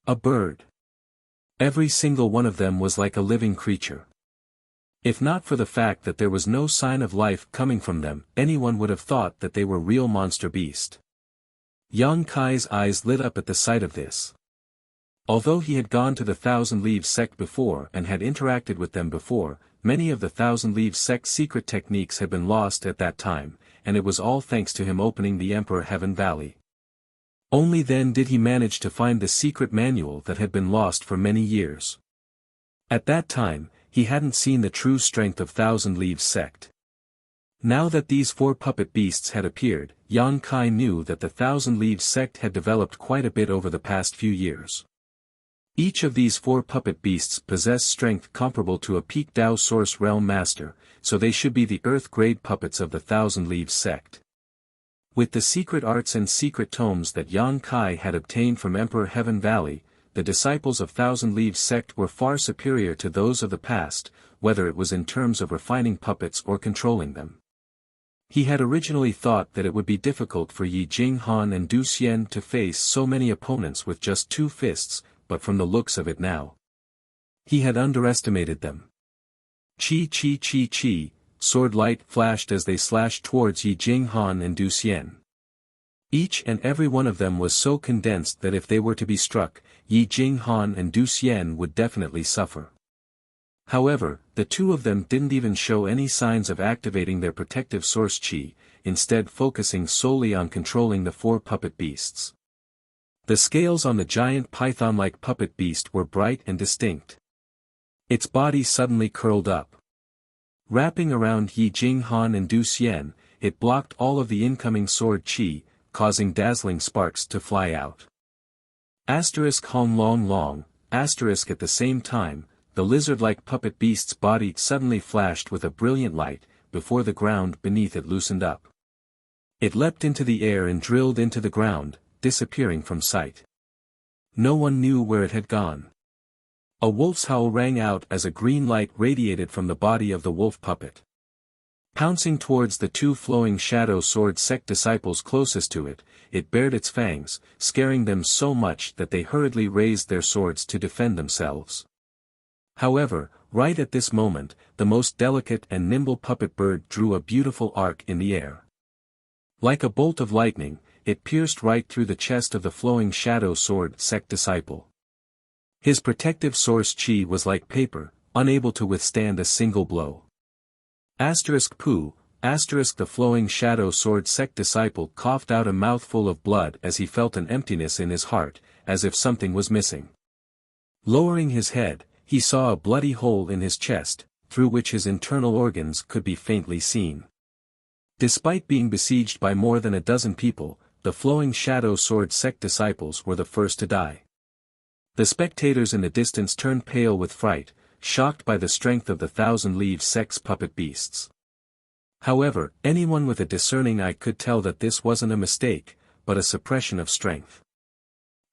A bird. Every single one of them was like a living creature. If not for the fact that there was no sign of life coming from them, anyone would have thought that they were real monster beast. Yang Kai's eyes lit up at the sight of this. Although he had gone to the Thousand Leaves sect before and had interacted with them before, many of the Thousand Leaves sect's secret techniques had been lost at that time, and it was all thanks to him opening the Emperor Heaven Valley. Only then did he manage to find the secret manual that had been lost for many years. At that time, he hadn't seen the true strength of Thousand Leaves sect. Now that these four puppet beasts had appeared, Yang Kai knew that the Thousand Leaves sect had developed quite a bit over the past few years. Each of these four puppet beasts possessed strength comparable to a peak Dao Source Realm Master, so they should be the Earth-grade puppets of the Thousand Leaves sect. With the secret arts and secret tomes that Yang Kai had obtained from Emperor Heaven Valley, the disciples of Thousand Leaves sect were far superior to those of the past, whether it was in terms of refining puppets or controlling them. He had originally thought that it would be difficult for Yi Jinghan and Du Xian to face so many opponents with just two fists, but from the looks of it now, he had underestimated them. Chi chi chi chi, sword light flashed as they slashed towards Yi Jinghan and Du Xian. Each and every one of them was so condensed that if they were to be struck, Yi Jinghan and Du Xian would definitely suffer. However, the two of them didn't even show any signs of activating their protective source chi, instead focusing solely on controlling the four puppet beasts. The scales on the giant python-like puppet beast were bright and distinct. Its body suddenly curled up. Wrapping around Yi Jinghan and Du Xian, it blocked all of the incoming sword chi, causing dazzling sparks to fly out. Asterisk Hong Long Long, asterisk at the same time, the lizard-like puppet beast's body suddenly flashed with a brilliant light, before the ground beneath it loosened up. It leapt into the air and drilled into the ground, disappearing from sight. No one knew where it had gone. A wolf's howl rang out as a green light radiated from the body of the wolf puppet. Pouncing towards the two Flowing Shadow Sword sect disciples closest to it, it bared its fangs, scaring them so much that they hurriedly raised their swords to defend themselves. However, right at this moment, the most delicate and nimble puppet bird drew a beautiful arc in the air. Like a bolt of lightning, it pierced right through the chest of the flowing shadow sword sect disciple. His protective source chi was like paper, unable to withstand a single blow. Poo, the flowing shadow sword sect disciple coughed out a mouthful of blood as he felt an emptiness in his heart, as if something was missing. Lowering his head, he saw a bloody hole in his chest, through which his internal organs could be faintly seen. Despite being besieged by more than a dozen people, the flowing shadow sword sect disciples were the first to die. The spectators in the distance turned pale with fright, shocked by the strength of the Thousand Leaves sect's puppet beasts. However, anyone with a discerning eye could tell that this wasn't a mistake, but a suppression of strength.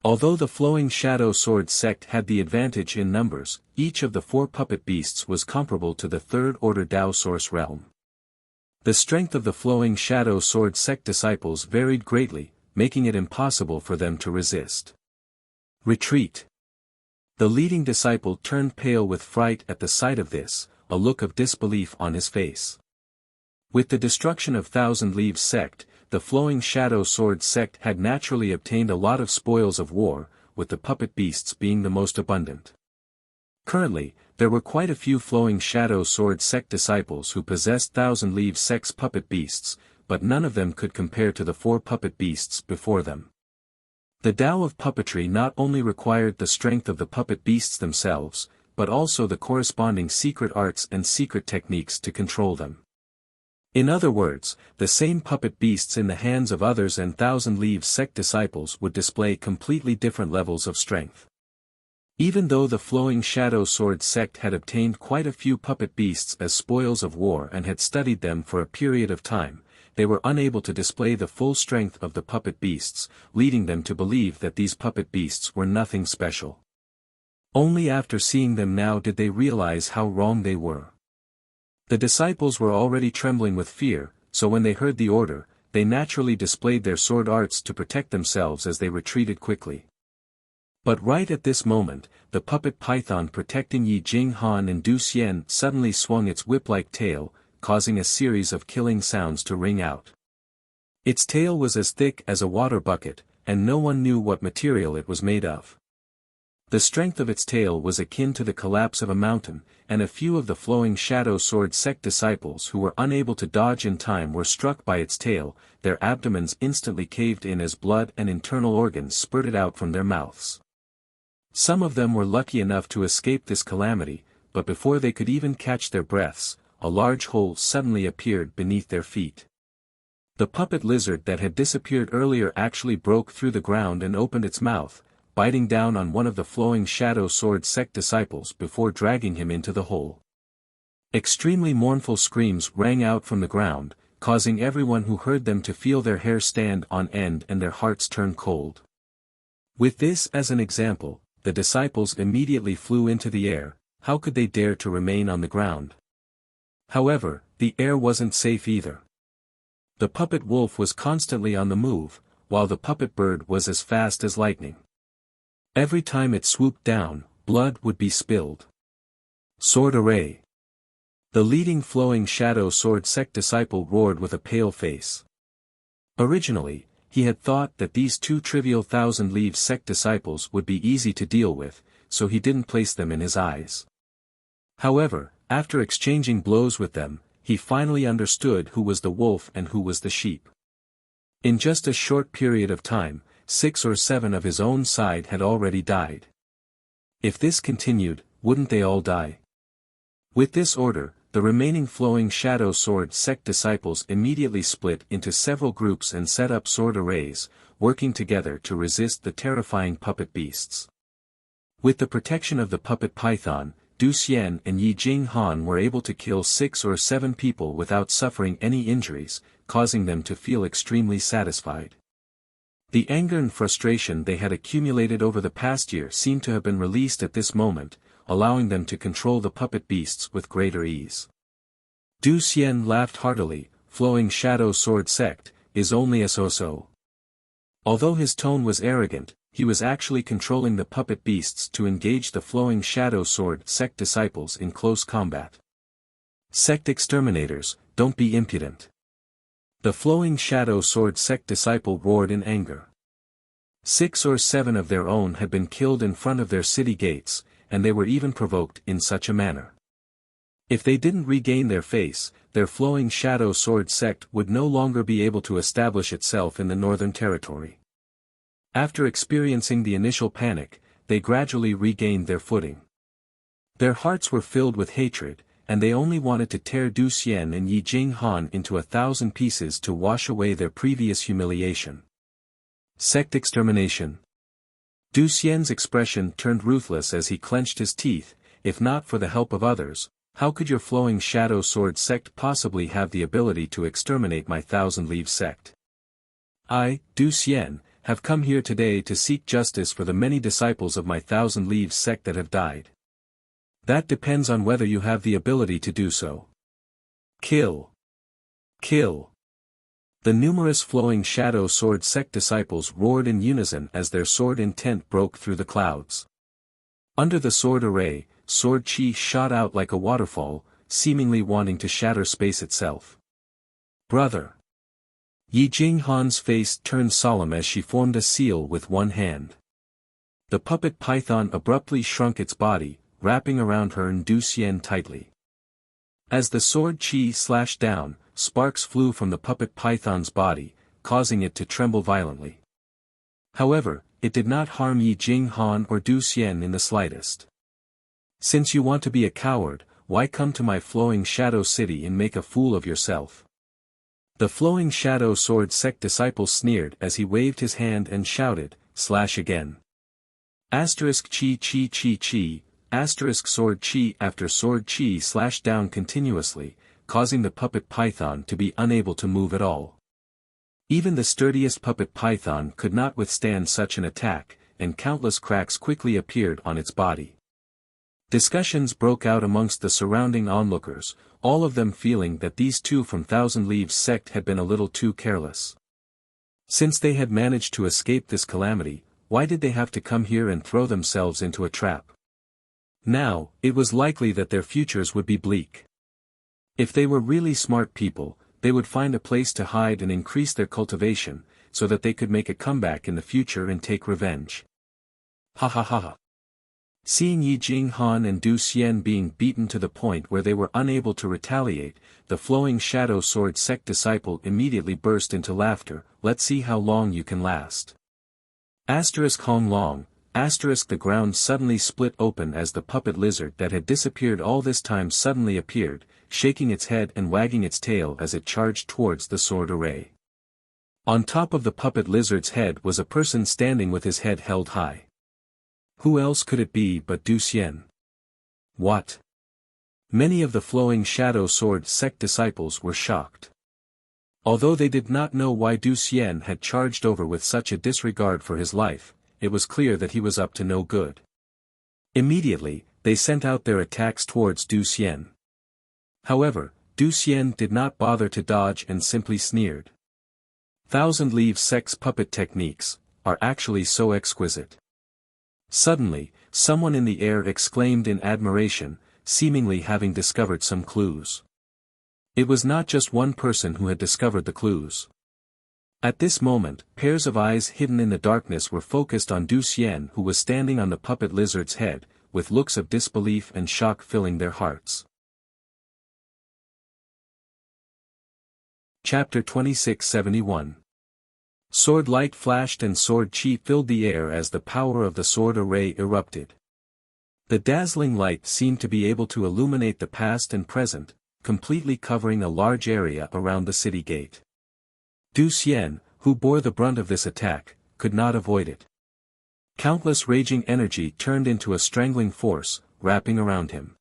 Although the flowing shadow sword sect had the advantage in numbers, each of the 4 puppet beasts was comparable to the third-order Tao source realm. The strength of the flowing shadow sword sect disciples varied greatly, making it impossible for them to resist. Retreat. The leading disciple turned pale with fright at the sight of this, a look of disbelief on his face. With the destruction of Thousand Leaves sect, the flowing shadow sword sect had naturally obtained a lot of spoils of war, with the puppet beasts being the most abundant. Currently, there were quite a few flowing shadow sword sect disciples who possessed Thousand Leaves sect's puppet beasts, but none of them could compare to the 4 puppet beasts before them. The Tao of puppetry not only required the strength of the puppet beasts themselves, but also the corresponding secret arts and secret techniques to control them. In other words, the same puppet beasts in the hands of others and Thousand Leaves sect disciples would display completely different levels of strength. Even though the flowing shadow sword sect had obtained quite a few puppet beasts as spoils of war and had studied them for a period of time, they were unable to display the full strength of the puppet beasts, leading them to believe that these puppet beasts were nothing special. Only after seeing them now did they realize how wrong they were. The disciples were already trembling with fear, so when they heard the order, they naturally displayed their sword arts to protect themselves as they retreated quickly. But right at this moment, the puppet python protecting Yi Jing Han and Du Xian suddenly swung its whip-like tail, causing a series of killing sounds to ring out. Its tail was as thick as a water bucket, and no one knew what material it was made of. The strength of its tail was akin to the collapse of a mountain, and a few of the flowing shadow sword sect disciples who were unable to dodge in time were struck by its tail, their abdomens instantly caved in as blood and internal organs spurted out from their mouths. Some of them were lucky enough to escape this calamity, but before they could even catch their breaths, a large hole suddenly appeared beneath their feet. The puppet lizard that had disappeared earlier actually broke through the ground and opened its mouth, biting down on one of the flowing shadow sword sect disciples before dragging him into the hole. Extremely mournful screams rang out from the ground, causing everyone who heard them to feel their hair stand on end and their hearts turn cold. With this as an example, the disciples immediately flew into the air. How could they dare to remain on the ground? However, the air wasn't safe either. The puppet wolf was constantly on the move, while the puppet bird was as fast as lightning. Every time it swooped down, blood would be spilled. Sword array. The leading flowing shadow sword sect disciple roared with a pale face. Originally, he had thought that these 2 trivial Thousand Leaves sect disciples would be easy to deal with, so he didn't place them in his eyes. However, after exchanging blows with them, he finally understood who was the wolf and who was the sheep. In just a short period of time, 6 or 7 of his own side had already died. If this continued, wouldn't they all die? With this order, the remaining flowing shadow sword sect disciples immediately split into several groups and set up sword arrays, working together to resist the terrifying puppet beasts. With the protection of the puppet python, Du Xian and Yi Jing Han were able to kill 6 or 7 people without suffering any injuries, causing them to feel extremely satisfied. The anger and frustration they had accumulated over the past year seemed to have been released at this moment, allowing them to control the puppet beasts with greater ease. Du Xian laughed heartily. Flowing shadow sword sect is only a so-so. Although his tone was arrogant, he was actually controlling the puppet beasts to engage the flowing shadow sword sect disciples in close combat. Sect exterminators, don't be impudent. The flowing shadow sword sect disciple roared in anger. 6 or 7 of their own had been killed in front of their city gates, and they were even provoked in such a manner. If they didn't regain their face, their flowing shadow sword sect would no longer be able to establish itself in the northern territory. After experiencing the initial panic, they gradually regained their footing. Their hearts were filled with hatred, and they only wanted to tear Du Xian and Yi Jinghan into 1,000 pieces to wash away their previous humiliation. Sect extermination. Du Xian's expression turned ruthless as he clenched his teeth. If not for the help of others, how could your flowing shadow sword sect possibly have the ability to exterminate my 1,000-leaf sect? I, Du Xian, have come here today to seek justice for the many disciples of my 1,000-leaf sect that have died. That depends on whether you have the ability to do so. Kill. Kill. The numerous flowing shadow sword sect disciples roared in unison as their sword intent broke through the clouds. Under the sword array, sword chi shot out like a waterfall, seemingly wanting to shatter space itself. Brother. Yi Jinghan's face turned solemn as she formed a seal with one hand. The puppet python abruptly shrunk its body, wrapping around her and Du Xian tightly. As the sword chi slashed down, sparks flew from the puppet python's body, causing it to tremble violently. However, it did not harm Yi Jinghan or Du Xian in the slightest. Since you want to be a coward, why come to my flowing shadow city and make a fool of yourself? The flowing shadow sword sect disciple sneered as he waved his hand and shouted, slash again. Asterisk chi chi chi chi, asterisk sword chi after sword chi slashed down continuously, causing the puppet python to be unable to move at all. Even the sturdiest puppet python could not withstand such an attack, and countless cracks quickly appeared on its body. Discussions broke out amongst the surrounding onlookers, all of them feeling that these two from 1,000 Leaves sect had been a little too careless. Since they had managed to escape this calamity, why did they have to come here and throw themselves into a trap? Now, it was likely that their futures would be bleak. If they were really smart people, they would find a place to hide and increase their cultivation, so that they could make a comeback in the future and take revenge. Ha ha ha ha. Seeing Yi Jinghan and Du Xian being beaten to the point where they were unable to retaliate, the flowing shadow sword sect disciple immediately burst into laughter. Let's see how long you can last. Asterisk Hong Long, asterisk the ground suddenly split open as the puppet lizard that had disappeared all this time suddenly appeared, shaking its head and wagging its tail as it charged towards the sword array. On top of the puppet lizard's head was a person standing with his head held high. Who else could it be but Du Xian? What? Many of the flowing shadow sword sect disciples were shocked. Although they did not know why Du Xian had charged over with such a disregard for his life, it was clear that he was up to no good. Immediately, they sent out their attacks towards Du Xian. However, Du Xian did not bother to dodge and simply sneered. 1,000 Leaves sect's puppet techniques are actually so exquisite. Suddenly, someone in the air exclaimed in admiration, seemingly having discovered some clues. It was not just one person who had discovered the clues. At this moment, pairs of eyes hidden in the darkness were focused on Du Xian, who was standing on the puppet lizard's head, with looks of disbelief and shock filling their hearts. Chapter 2671. Sword light flashed and sword chi filled the air as the power of the sword array erupted. The dazzling light seemed to be able to illuminate the past and present, completely covering a large area around the city gate. Du Xian, who bore the brunt of this attack, could not avoid it. Countless raging energy turned into a strangling force, wrapping around him.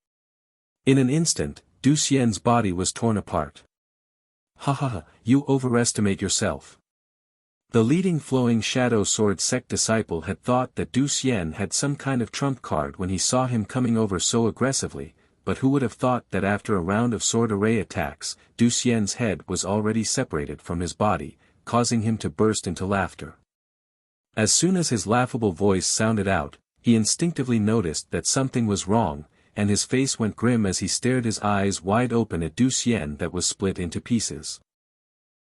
In an instant, Du Xian's body was torn apart. Ha ha ha, you overestimate yourself. The leading flowing shadow sword sect disciple had thought that Du Xian had some kind of trump card when he saw him coming over so aggressively, but who would have thought that after a round of sword array attacks, Du Xian's head was already separated from his body, causing him to burst into laughter. As soon as his laughable voice sounded out, he instinctively noticed that something was wrong, and his face went grim as he stared his eyes wide open at Du Xian that was split into pieces.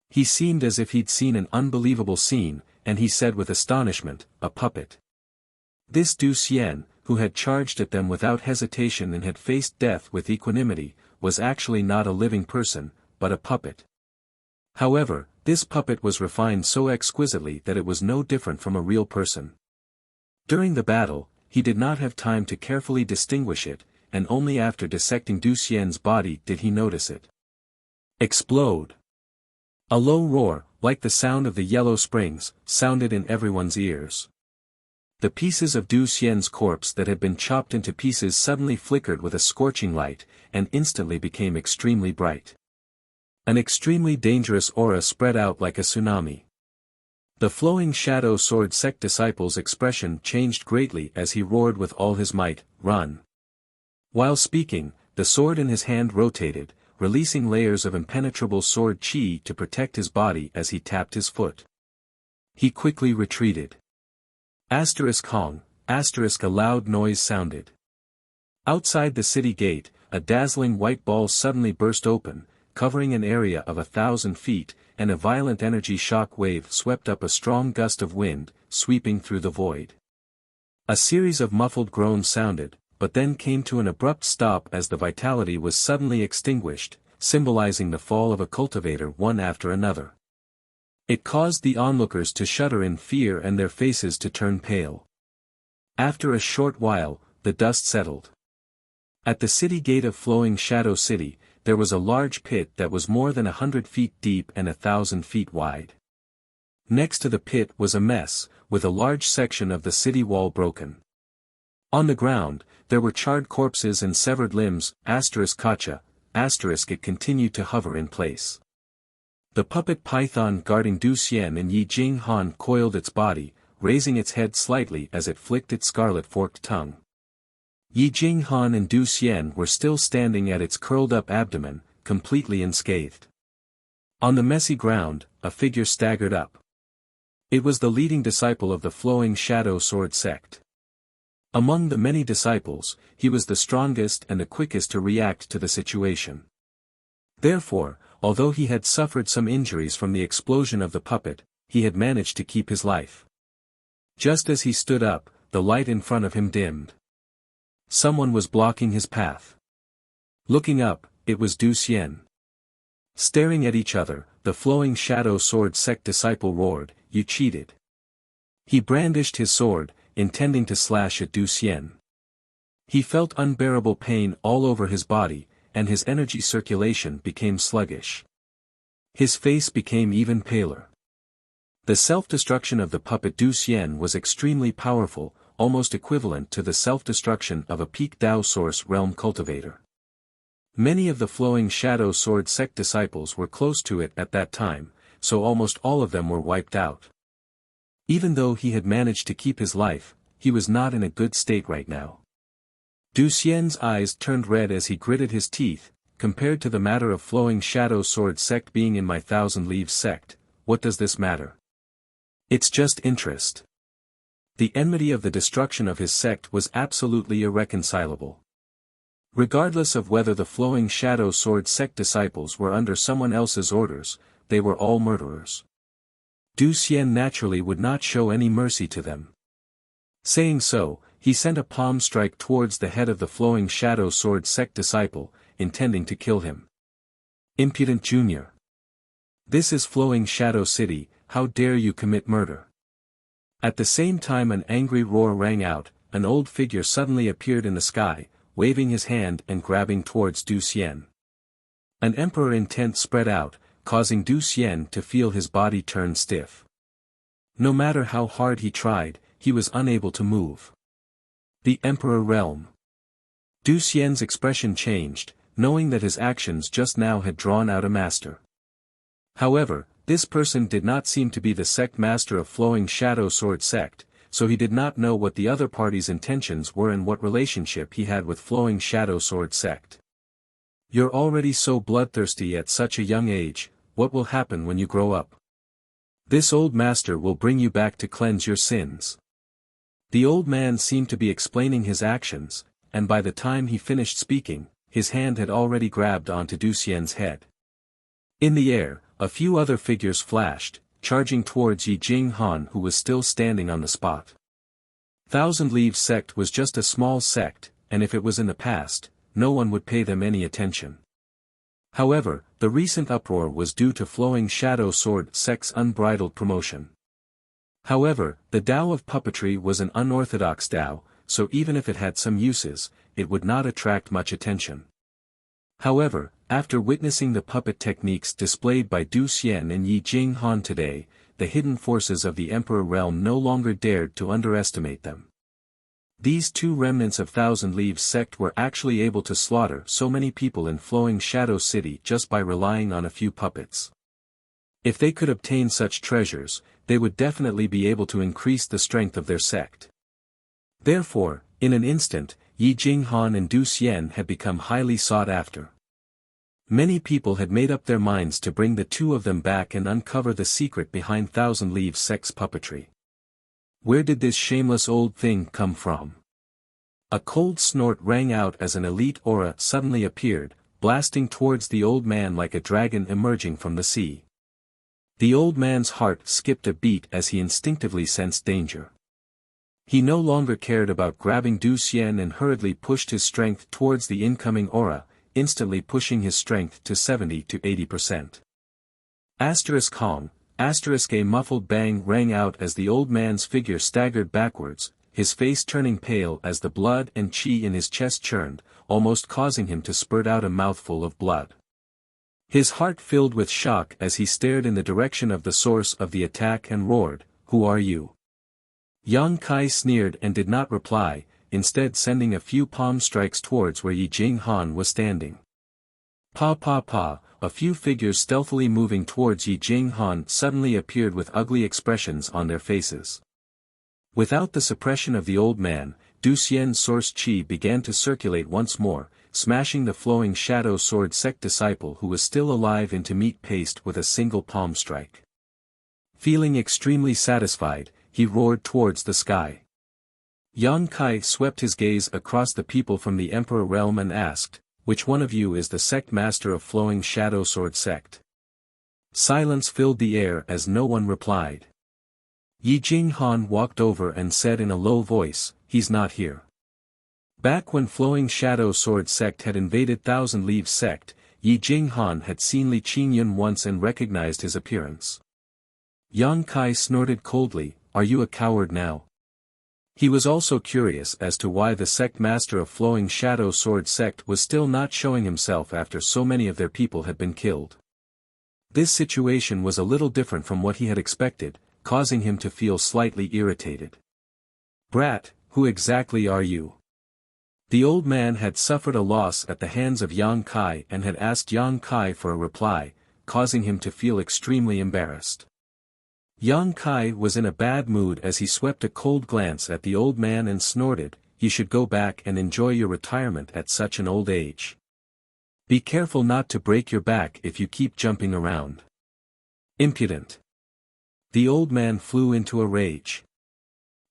He seemed as if he'd seen an unbelievable scene, and he said with astonishment, "A puppet." This Du Xian, who had charged at them without hesitation and had faced death with equanimity, was actually not a living person, but a puppet. However, this puppet was refined so exquisitely that it was no different from a real person. During the battle, he did not have time to carefully distinguish it, and only after dissecting Du Xian's body did he notice it. Explode! A low roar, like the sound of the yellow springs, sounded in everyone's ears. The pieces of Du Xian's corpse that had been chopped into pieces suddenly flickered with a scorching light, and instantly became extremely bright. An extremely dangerous aura spread out like a tsunami. The flowing shadow sword sect disciple's expression changed greatly as he roared with all his might, "Run!" While speaking, the sword in his hand rotated, releasing layers of impenetrable sword chi to protect his body as he tapped his foot. He quickly retreated. Hong, a loud noise sounded. Outside the city gate, a dazzling white ball suddenly burst open, covering an area of 1,000 feet, and a violent energy shock wave swept up a strong gust of wind, sweeping through the void. A series of muffled groans sounded, but then came to an abrupt stop as the vitality was suddenly extinguished, symbolizing the fall of a cultivator one after another. It caused the onlookers to shudder in fear and their faces to turn pale. After a short while, the dust settled. At the city gate of Flowing Shadow City, there was a large pit that was more than 100 feet deep and 1,000 feet wide. Next to the pit was a mess, with a large section of the city wall broken. On the ground, there were charred corpses and severed limbs, *kacha, *it continued to hover in place. The puppet python guarding Du Xian and Yi Jinghan coiled its body, raising its head slightly as it flicked its scarlet forked tongue. Yi Jinghan and Du Xian were still standing at its curled-up abdomen, completely unscathed. On the messy ground, a figure staggered up. It was the leading disciple of the Flowing Shadow Sword sect. Among the many disciples, he was the strongest and the quickest to react to the situation. Therefore, although he had suffered some injuries from the explosion of the puppet, he had managed to keep his life. Just as he stood up, the light in front of him dimmed. Someone was blocking his path. Looking up, it was Du Xian. Staring at each other, the Flowing Shadow Sword sect disciple roared, "You cheated!" He brandished his sword, intending to slash at Du Xian. He felt unbearable pain all over his body, and his energy circulation became sluggish. His face became even paler. The self-destruction of the puppet Du Xian was extremely powerful, almost equivalent to the self-destruction of a peak Dao Source Realm cultivator. Many of the Flowing Shadow Sword sect disciples were close to it at that time, so almost all of them were wiped out. Even though he had managed to keep his life, he was not in a good state right now. Du Xian's eyes turned red as he gritted his teeth. Compared to the matter of Flowing Shadow Sword sect being in my Thousand Leaves sect, what does this matter? It's just interest. The enmity of the destruction of his sect was absolutely irreconcilable. Regardless of whether the Flowing Shadow Sword sect disciples were under someone else's orders, they were all murderers. Du Xian naturally would not show any mercy to them. Saying so, he sent a palm strike towards the head of the Flowing Shadow Sword sect disciple, intending to kill him. Impudent Junior! This is Flowing Shadow City, how dare you commit murder? At the same time an angry roar rang out, an old figure suddenly appeared in the sky, waving his hand and grabbing towards Du Xian. An emperor intent spread out, causing Du Xian to feel his body turn stiff. No matter how hard he tried, he was unable to move. The Emperor Realm. Du Xian's expression changed, knowing that his actions just now had drawn out a master. However, this person did not seem to be the sect master of Flowing Shadow Sword sect, so he did not know what the other party's intentions were and what relationship he had with Flowing Shadow Sword sect. You're already so bloodthirsty at such a young age, what will happen when you grow up? This old master will bring you back to cleanse your sins. The old man seemed to be explaining his actions, and by the time he finished speaking, his hand had already grabbed onto Du Xian's head. In the air, a few other figures flashed, charging towards Yi Jinghan, who was still standing on the spot. Thousand Leaves sect was just a small sect, and if it was in the past, no one would pay them any attention. However, the recent uproar was due to Flowing Shadow Sword sect's unbridled promotion. However, the Tao of puppetry was an unorthodox Tao, so even if it had some uses, it would not attract much attention. However, after witnessing the puppet techniques displayed by Du Xian and Yi Jinghan today, the hidden forces of the Emperor realm no longer dared to underestimate them. These two remnants of Thousand Leaves sect were actually able to slaughter so many people in Flowing Shadow City just by relying on a few puppets. If they could obtain such treasures, they would definitely be able to increase the strength of their sect. Therefore, in an instant, Yi Jinghan and Du Xian had become highly sought after. Many people had made up their minds to bring the two of them back and uncover the secret behind Thousand Leaves sect's puppetry. Where did this shameless old thing come from? A cold snort rang out as an elite aura suddenly appeared, blasting towards the old man like a dragon emerging from the sea. The old man's heart skipped a beat as he instinctively sensed danger. He no longer cared about grabbing Du Xian and hurriedly pushed his strength towards the incoming aura, instantly pushing his strength to 70 to 80%. Hong. A muffled bang rang out as the old man's figure staggered backwards, his face turning pale as the blood and qi in his chest churned, almost causing him to spurt out a mouthful of blood. His heart filled with shock as he stared in the direction of the source of the attack and roared, "Who are you?" Yang Kai sneered and did not reply, instead sending a few palm strikes towards where Yi Jinghan was standing. Pa pa pa, a few figures stealthily moving towards Yi Jinghan suddenly appeared with ugly expressions on their faces. Without the suppression of the old man, Du Xian's source qi began to circulate once more, smashing the Flowing Shadow Sword sect disciple who was still alive into meat paste with a single palm strike. Feeling extremely satisfied, he roared towards the sky. Yang Kai swept his gaze across the people from the Emperor realm and asked, "Which one of you is the sect master of Flowing Shadow Sword sect?" Silence filled the air as no one replied. Yi Jinghan walked over and said in a low voice, "He's not here." Back when Flowing Shadow Sword sect had invaded Thousand Leaves sect, Yi Jinghan had seen Li Qingyun once and recognized his appearance. Yang Kai snorted coldly, "Are you a coward now?" He was also curious as to why the sect master of Flowing Shadow Sword sect was still not showing himself after so many of their people had been killed. This situation was a little different from what he had expected, causing him to feel slightly irritated. "Brat, who exactly are you?" The old man had suffered a loss at the hands of Yang Kai and had asked Yang Kai for a reply, causing him to feel extremely embarrassed. Yang Kai was in a bad mood as he swept a cold glance at the old man and snorted, "You should go back and enjoy your retirement at such an old age. Be careful not to break your back if you keep jumping around." Impudent. The old man flew into a rage.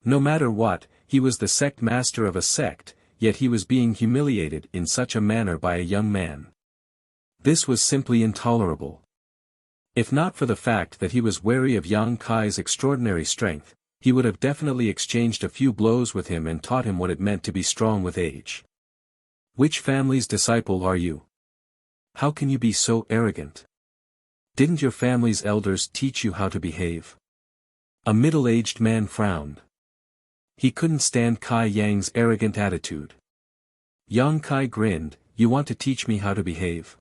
No matter what, he was the sect master of a sect, yet he was being humiliated in such a manner by a young man. This was simply intolerable. If not for the fact that he was wary of Yang Kai's extraordinary strength, he would have definitely exchanged a few blows with him and taught him what it meant to be strong with age. "Which family's disciple are you? How can you be so arrogant? Didn't your family's elders teach you how to behave?" A middle-aged man frowned. He couldn't stand Kai Yang's arrogant attitude. Yang Kai grinned, "You want to teach me how to behave?"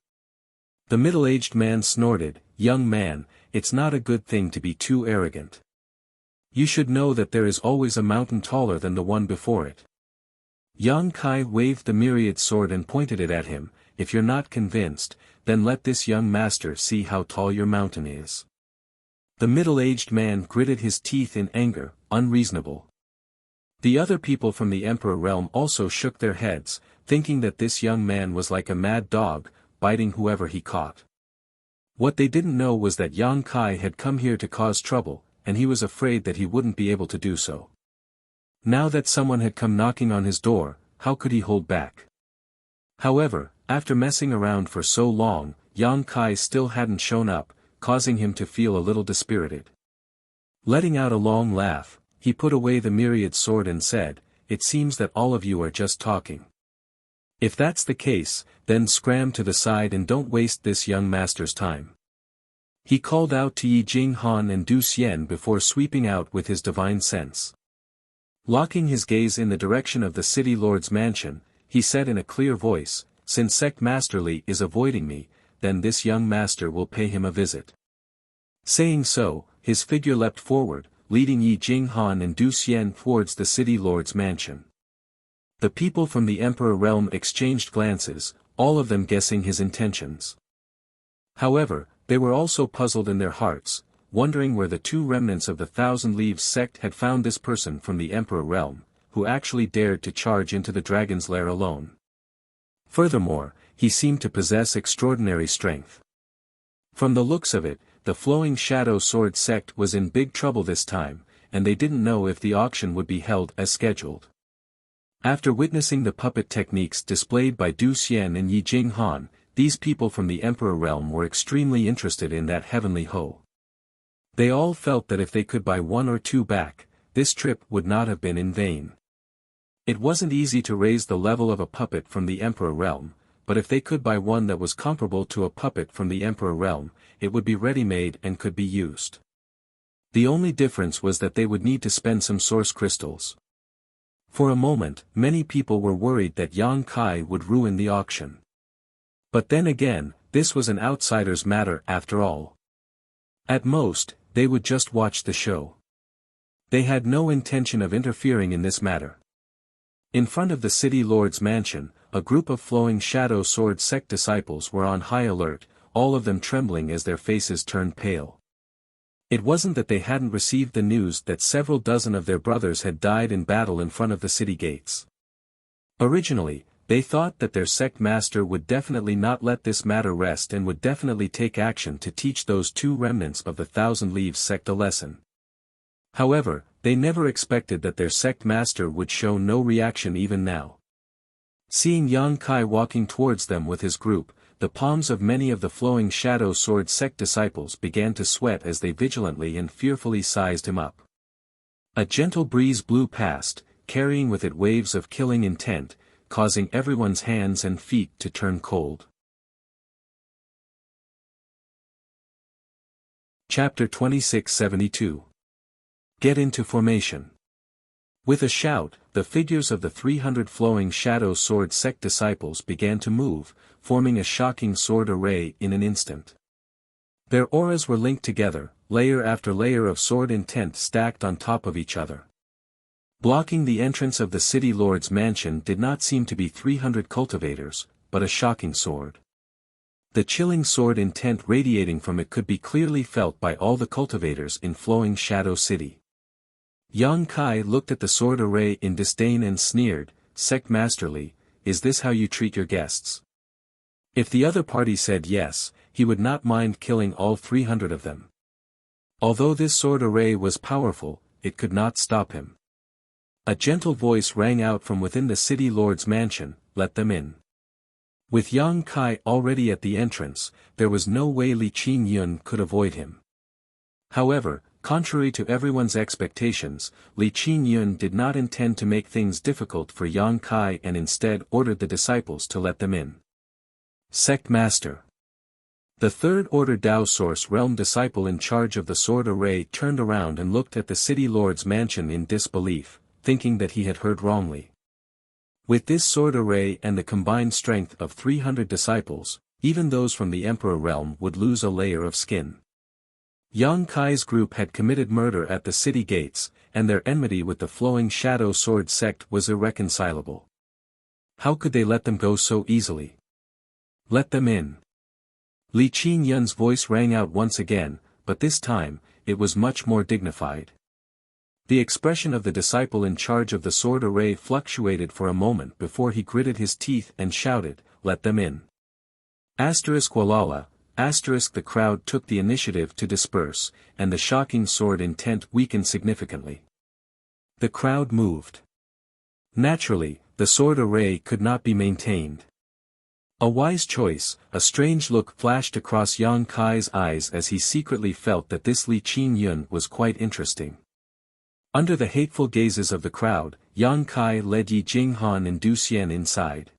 The middle-aged man snorted, "Young man, it's not a good thing to be too arrogant. You should know that there is always a mountain taller than the one before it." Yang Kai waved the myriad sword and pointed it at him, "If you're not convinced, then let this young master see how tall your mountain is." The middle-aged man gritted his teeth in anger, unreasonable. The other people from the Emperor realm also shook their heads, thinking that this young man was like a mad dog, biting whoever he caught. What they didn't know was that Yang Kai had come here to cause trouble, and he was afraid that he wouldn't be able to do so. Now that someone had come knocking on his door, how could he hold back? However, after messing around for so long, Yang Kai still hadn't shown up, causing him to feel a little dispirited. Letting out a long laugh, he put away the myriad sword and said, "It seems that all of you are just talking. If that's the case, then scram to the side and don't waste this young master's time." He called out to Yi Jinghan and Du Xian before sweeping out with his divine sense. Locking his gaze in the direction of the city lord's mansion, he said in a clear voice, "Since Sect Master Li is avoiding me, then this young master will pay him a visit." Saying so, his figure leapt forward, leading Yi Jinghan and Du Xian towards the city lord's mansion. The people from the Emperor realm exchanged glances, all of them guessing his intentions. However, they were also puzzled in their hearts, wondering where the two remnants of the Thousand Leaves sect had found this person from the Emperor realm, who actually dared to charge into the dragon's lair alone. Furthermore, he seemed to possess extraordinary strength. From the looks of it, the Flowing Shadow Sword sect was in big trouble this time, and they didn't know if the auction would be held as scheduled. After witnessing the puppet techniques displayed by Du Xian and Yi Jinghan, these people from the Emperor realm were extremely interested in that heavenly hoe. They all felt that if they could buy one or two back, this trip would not have been in vain. It wasn't easy to raise the level of a puppet from the Emperor realm, but if they could buy one that was comparable to a puppet from the Emperor realm, it would be ready-made and could be used. The only difference was that they would need to spend some source crystals. For a moment, many people were worried that Yang Kai would ruin the auction. But then again, this was an outsider's matter after all. At most, they would just watch the show. They had no intention of interfering in this matter. In front of the city lord's mansion, a group of Flowing Shadow Sword sect disciples were on high alert, all of them trembling as their faces turned pale. It wasn't that they hadn't received the news that several dozen of their brothers had died in battle in front of the city gates. Originally, they thought that their sect master would definitely not let this matter rest and would definitely take action to teach those two remnants of the Thousand Leaves sect a lesson. However, they never expected that their sect master would show no reaction even now. Seeing Yang Kai walking towards them with his group, the palms of many of the Flowing Shadow Sword sect disciples began to sweat as they vigilantly and fearfully sized him up. A gentle breeze blew past, carrying with it waves of killing intent, causing everyone's hands and feet to turn cold. Chapter 2672. Get into formation. With a shout, the figures of the 300 Flowing Shadow Sword sect disciples began to move, forming a shocking sword array in an instant. Their auras were linked together, layer after layer of sword intent stacked on top of each other. Blocking the entrance of the city lord's mansion did not seem to be 300 cultivators, but a shocking sword. The chilling sword intent radiating from it could be clearly felt by all the cultivators in Flowing Shadow City. Yang Kai looked at the sword array in disdain and sneered, "Sect Master Li, is this how you treat your guests?" If the other party said yes, he would not mind killing all 300 of them. Although this sword array was powerful, it could not stop him. A gentle voice rang out from within the city lord's mansion, "Let them in." With Yang Kai already at the entrance, there was no way Li Qingyun could avoid him. However, contrary to everyone's expectations, Li Qingyun did not intend to make things difficult for Yang Kai and instead ordered the disciples to let them in. Sect Master. The third order Dao Source Realm disciple in charge of the sword array turned around and looked at the city lord's mansion in disbelief, thinking that he had heard wrongly. With this sword array and the combined strength of 300 disciples, even those from the Emperor realm would lose a layer of skin. Yang Kai's group had committed murder at the city gates, and their enmity with the Flowing Shadow Sword sect was irreconcilable. How could they let them go so easily? Let them in. Li Qingyun's voice rang out once again, but this time, it was much more dignified. The expression of the disciple in charge of the sword array fluctuated for a moment before he gritted his teeth and shouted, "Let them in." Walala, The crowd took the initiative to disperse, and the shocking sword intent weakened significantly. The crowd moved. Naturally, the sword array could not be maintained. A wise choice. A strange look flashed across Yang Kai's eyes as he secretly felt that this Li Qingyun was quite interesting. Under the hateful gazes of the crowd, Yang Kai led Yi Jinghan and Du Xian inside.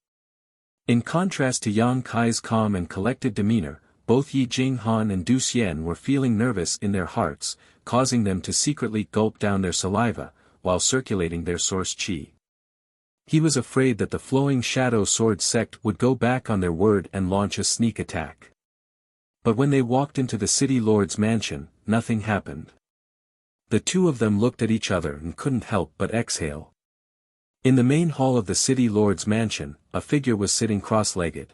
In contrast to Yang Kai's calm and collected demeanor, both Yi Jinghan and Du Xian were feeling nervous in their hearts, causing them to secretly gulp down their saliva, while circulating their source qi. He was afraid that the flowing shadow sword sect would go back on their word and launch a sneak attack. But when they walked into the city lord's mansion, nothing happened. The two of them looked at each other and couldn't help but exhale. In the main hall of the city lord's mansion, a figure was sitting cross-legged.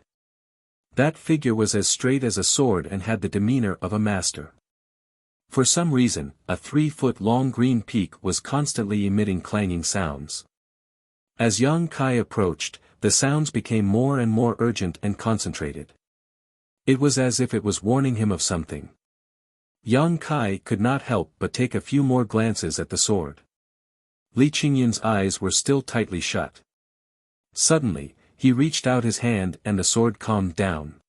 That figure was as straight as a sword and had the demeanor of a master. For some reason, a 3-foot-long green peak was constantly emitting clanging sounds. As Yang Kai approached, the sounds became more and more urgent and concentrated. It was as if it was warning him of something. Yang Kai could not help but take a few more glances at the sword. Li Qingyun's eyes were still tightly shut. Suddenly, he reached out his hand and the sword calmed down.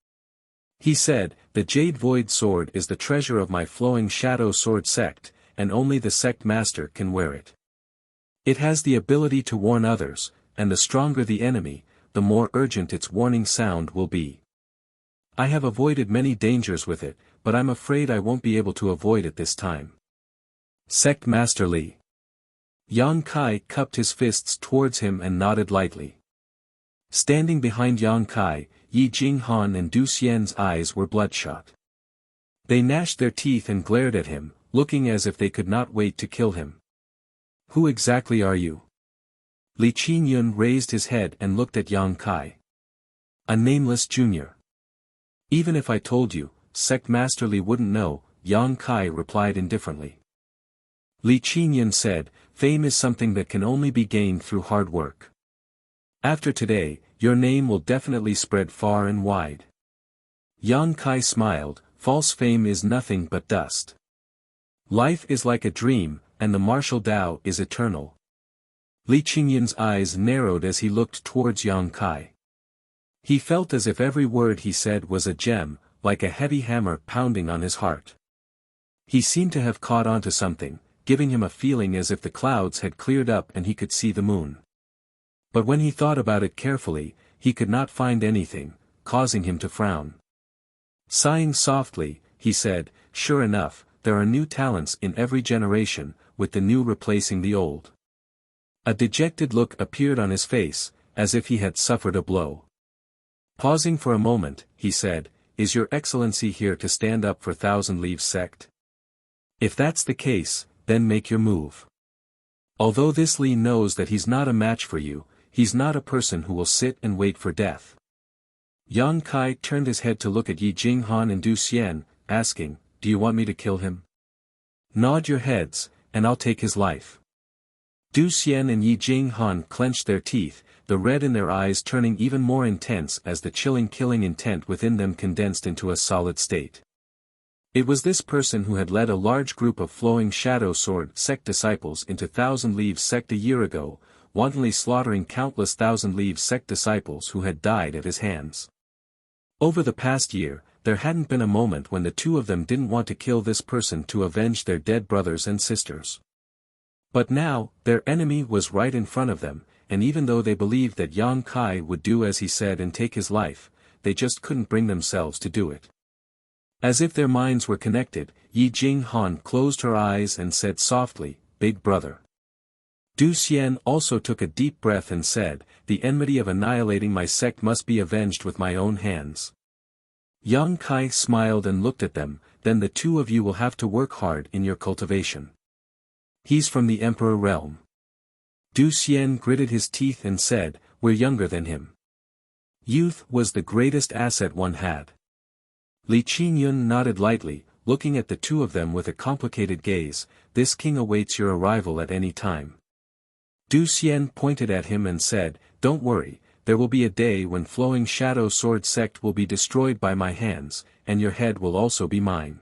He said, "The Jade Void Sword is the treasure of my flowing shadow sword sect, and only the sect master can wear it. It has the ability to warn others, and the stronger the enemy, the more urgent its warning sound will be. I have avoided many dangers with it, but I'm afraid I won't be able to avoid it this time." Sect Master Li. Yang Kai cupped his fists towards him and nodded lightly. Standing behind Yang Kai, Yi Jinghan and Du Xian's eyes were bloodshot. They gnashed their teeth and glared at him, looking as if they could not wait to kill him. "Who exactly are you?" Li Qingyun raised his head and looked at Yang Kai. "A nameless junior. Even if I told you, Sect Master Li wouldn't know," Yang Kai replied indifferently. Li Qingyun said, "Fame is something that can only be gained through hard work. After today, your name will definitely spread far and wide." Yang Kai smiled, "False fame is nothing but dust. Life is like a dream, and the martial Tao is eternal." Li Qingyun's eyes narrowed as he looked towards Yang Kai. He felt as if every word he said was a gem, like a heavy hammer pounding on his heart. He seemed to have caught onto something, giving him a feeling as if the clouds had cleared up and he could see the moon. But when he thought about it carefully, he could not find anything, causing him to frown. Sighing softly, he said, "Sure enough, there are new talents in every generation, with the new replacing the old." A dejected look appeared on his face, as if he had suffered a blow. Pausing for a moment, he said, "Is your excellency here to stand up for Thousand Leaves sect? If that's the case, then make your move. Although this Li knows that he's not a match for you, he's not a person who will sit and wait for death." Yang Kai turned his head to look at Yi Jinghan and Du Xian, asking, "Do you want me to kill him?" "Nod your heads, and I'll take his life." Du Xian and Yi Jinghan clenched their teeth, the red in their eyes turning even more intense as the chilling killing intent within them condensed into a solid state. It was this person who had led a large group of flowing shadow sword sect disciples into Thousand Leaves sect a year ago, wantonly slaughtering countless Thousand Leaves sect disciples who had died at his hands. Over the past year, there hadn't been a moment when the two of them didn't want to kill this person to avenge their dead brothers and sisters. But now, their enemy was right in front of them, and even though they believed that Yang Kai would do as he said and take his life, they just couldn't bring themselves to do it. As if their minds were connected, Yi Jinghan closed her eyes and said softly, "Big brother." Du Xian also took a deep breath and said, "The enmity of annihilating my sect must be avenged with my own hands." Yang Kai smiled and looked at them, "Then the two of you will have to work hard in your cultivation. He's from the Emperor realm." Du Xian gritted his teeth and said, "We're younger than him. Youth was the greatest asset one had." Li Qingyun nodded lightly, looking at the two of them with a complicated gaze, "This king awaits your arrival at any time." Du Xian pointed at him and said, "Don't worry, there will be a day when Flowing Shadow Sword Sect will be destroyed by my hands, and your head will also be mine.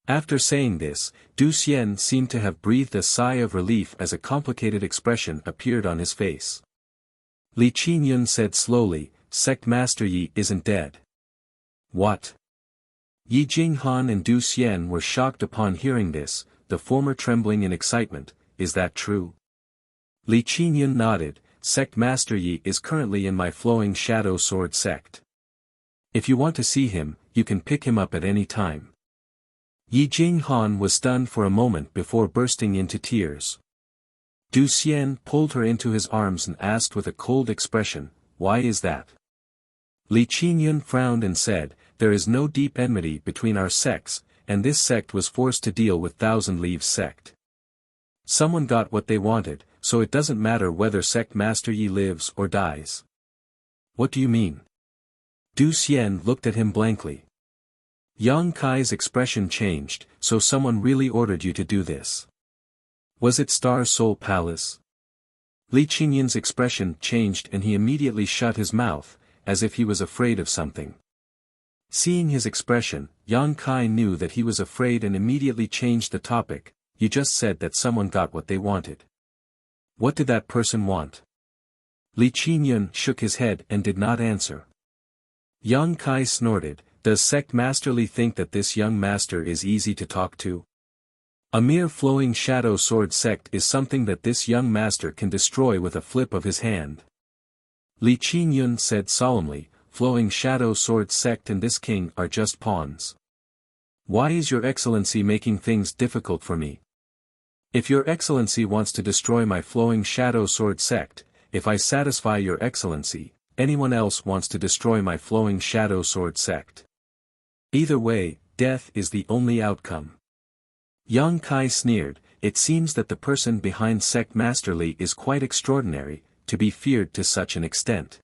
After saying this, Du Xian seemed to have breathed a sigh of relief as a complicated expression appeared on his face. Li Qingyun said slowly, Sect Master Yi isn't dead. What? Yi Jinghan and Du Xian were shocked upon hearing this, the former trembling in excitement. Is that true? Li Qingyun nodded. Sect Master Yi is currently in my Flowing Shadow Sword Sect. If you want to see him, you can pick him up at any time. Yi Jinghan was stunned for a moment before bursting into tears. Du Xian pulled her into his arms and asked with a cold expression, why is that? Li Qingyun frowned and said, there is no deep enmity between our sects, and this sect was forced to deal with Thousand Leaves sect. Someone got what they wanted, so it doesn't matter whether Sect Master Yi lives or dies. What do you mean? Du Xian looked at him blankly. Yang Kai's expression changed, so someone really ordered you to do this. Was it Star Soul Palace? Li Qingyun's expression changed and he immediately shut his mouth, as if he was afraid of something. Seeing his expression, Yang Kai knew that he was afraid and immediately changed the topic. You just said that someone got what they wanted. What did that person want? Li Qingyun shook his head and did not answer. Yang Kai snorted, does Sect Master Li think that this young master is easy to talk to? A mere Flowing Shadow Sword Sect is something that this young master can destroy with a flip of his hand. Li Qingyun said solemnly, Flowing Shadow Sword Sect and this king are just pawns. Why is your excellency making things difficult for me? If your excellency wants to destroy my Flowing Shadow Sword Sect, if I satisfy your excellency, anyone else wants to destroy my Flowing Shadow Sword Sect. Either way, death is the only outcome. Yang Kai sneered, it seems that the person behind Sect Master Li is quite extraordinary, to be feared to such an extent.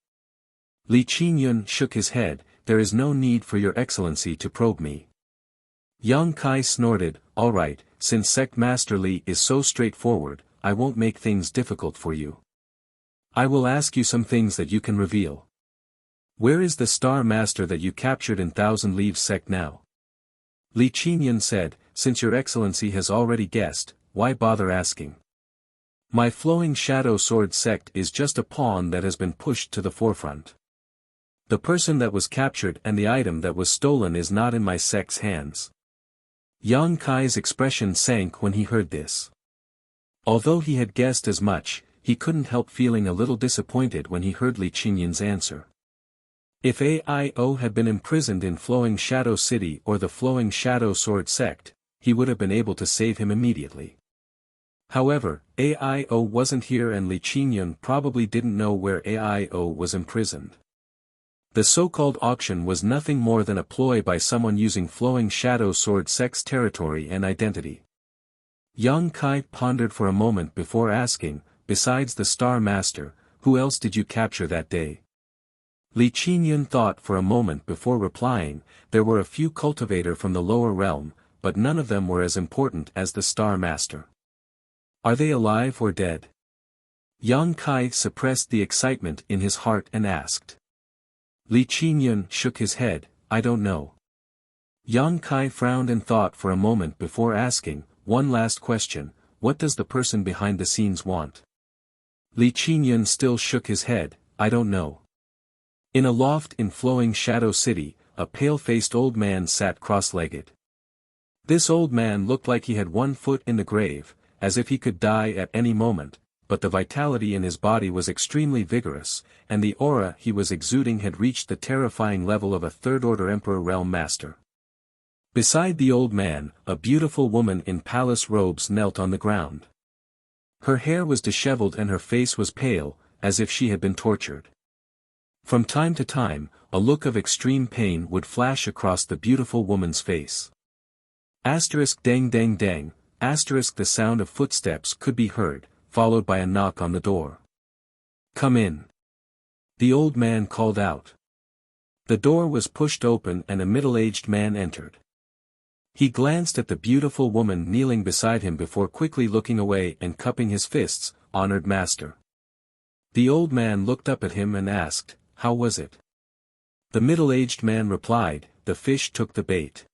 Li Qingyun shook his head, there is no need for your excellency to probe me. Yang Kai snorted, all right, since Sect Master Li is so straightforward, I won't make things difficult for you. I will ask you some things that you can reveal. Where is the Star Master that you captured in Thousand Leaves Sect now? Li Qingyun said, since your excellency has already guessed, why bother asking? My Flowing Shadow Sword Sect is just a pawn that has been pushed to the forefront. The person that was captured and the item that was stolen is not in my sect's hands. Yang Kai's expression sank when he heard this. Although he had guessed as much, he couldn't help feeling a little disappointed when he heard Li Qingyun's answer. If AIO had been imprisoned in Flowing Shadow City or the Flowing Shadow Sword Sect, he would have been able to save him immediately. However, AIO wasn't here and Li Qingyun probably didn't know where AIO was imprisoned. The so-called auction was nothing more than a ploy by someone using Flowing Shadow Sword Sect's territory and identity. Yang Kai pondered for a moment before asking, besides the Star Master, who else did you capture that day? Li Qingyun thought for a moment before replying, there were a few cultivator from the lower realm, but none of them were as important as the Star Master. Are they alive or dead? Yang Kai suppressed the excitement in his heart and asked. Li Qingyun shook his head, I don't know. Yang Kai frowned and thought for a moment before asking, one last question, what does the person behind the scenes want? Li Qingyun still shook his head, I don't know. In a loft in Flowing Shadow City, a pale-faced old man sat cross-legged. This old man looked like he had one foot in the grave, as if he could die at any moment, but the vitality in his body was extremely vigorous, and the aura he was exuding had reached the terrifying level of a third-order Emperor Realm Master. Beside the old man, a beautiful woman in palace robes knelt on the ground. Her hair was disheveled and her face was pale, as if she had been tortured. From time to time, a look of extreme pain would flash across the beautiful woman's face. Asterisk dang dang dang, asterisk the sound of footsteps could be heard, followed by a knock on the door. Come in. The old man called out. The door was pushed open and a middle-aged man entered. He glanced at the beautiful woman kneeling beside him before quickly looking away and cupping his fists, honored master. The old man looked up at him and asked, "How was it?" The middle-aged man replied, "The fish took the bait."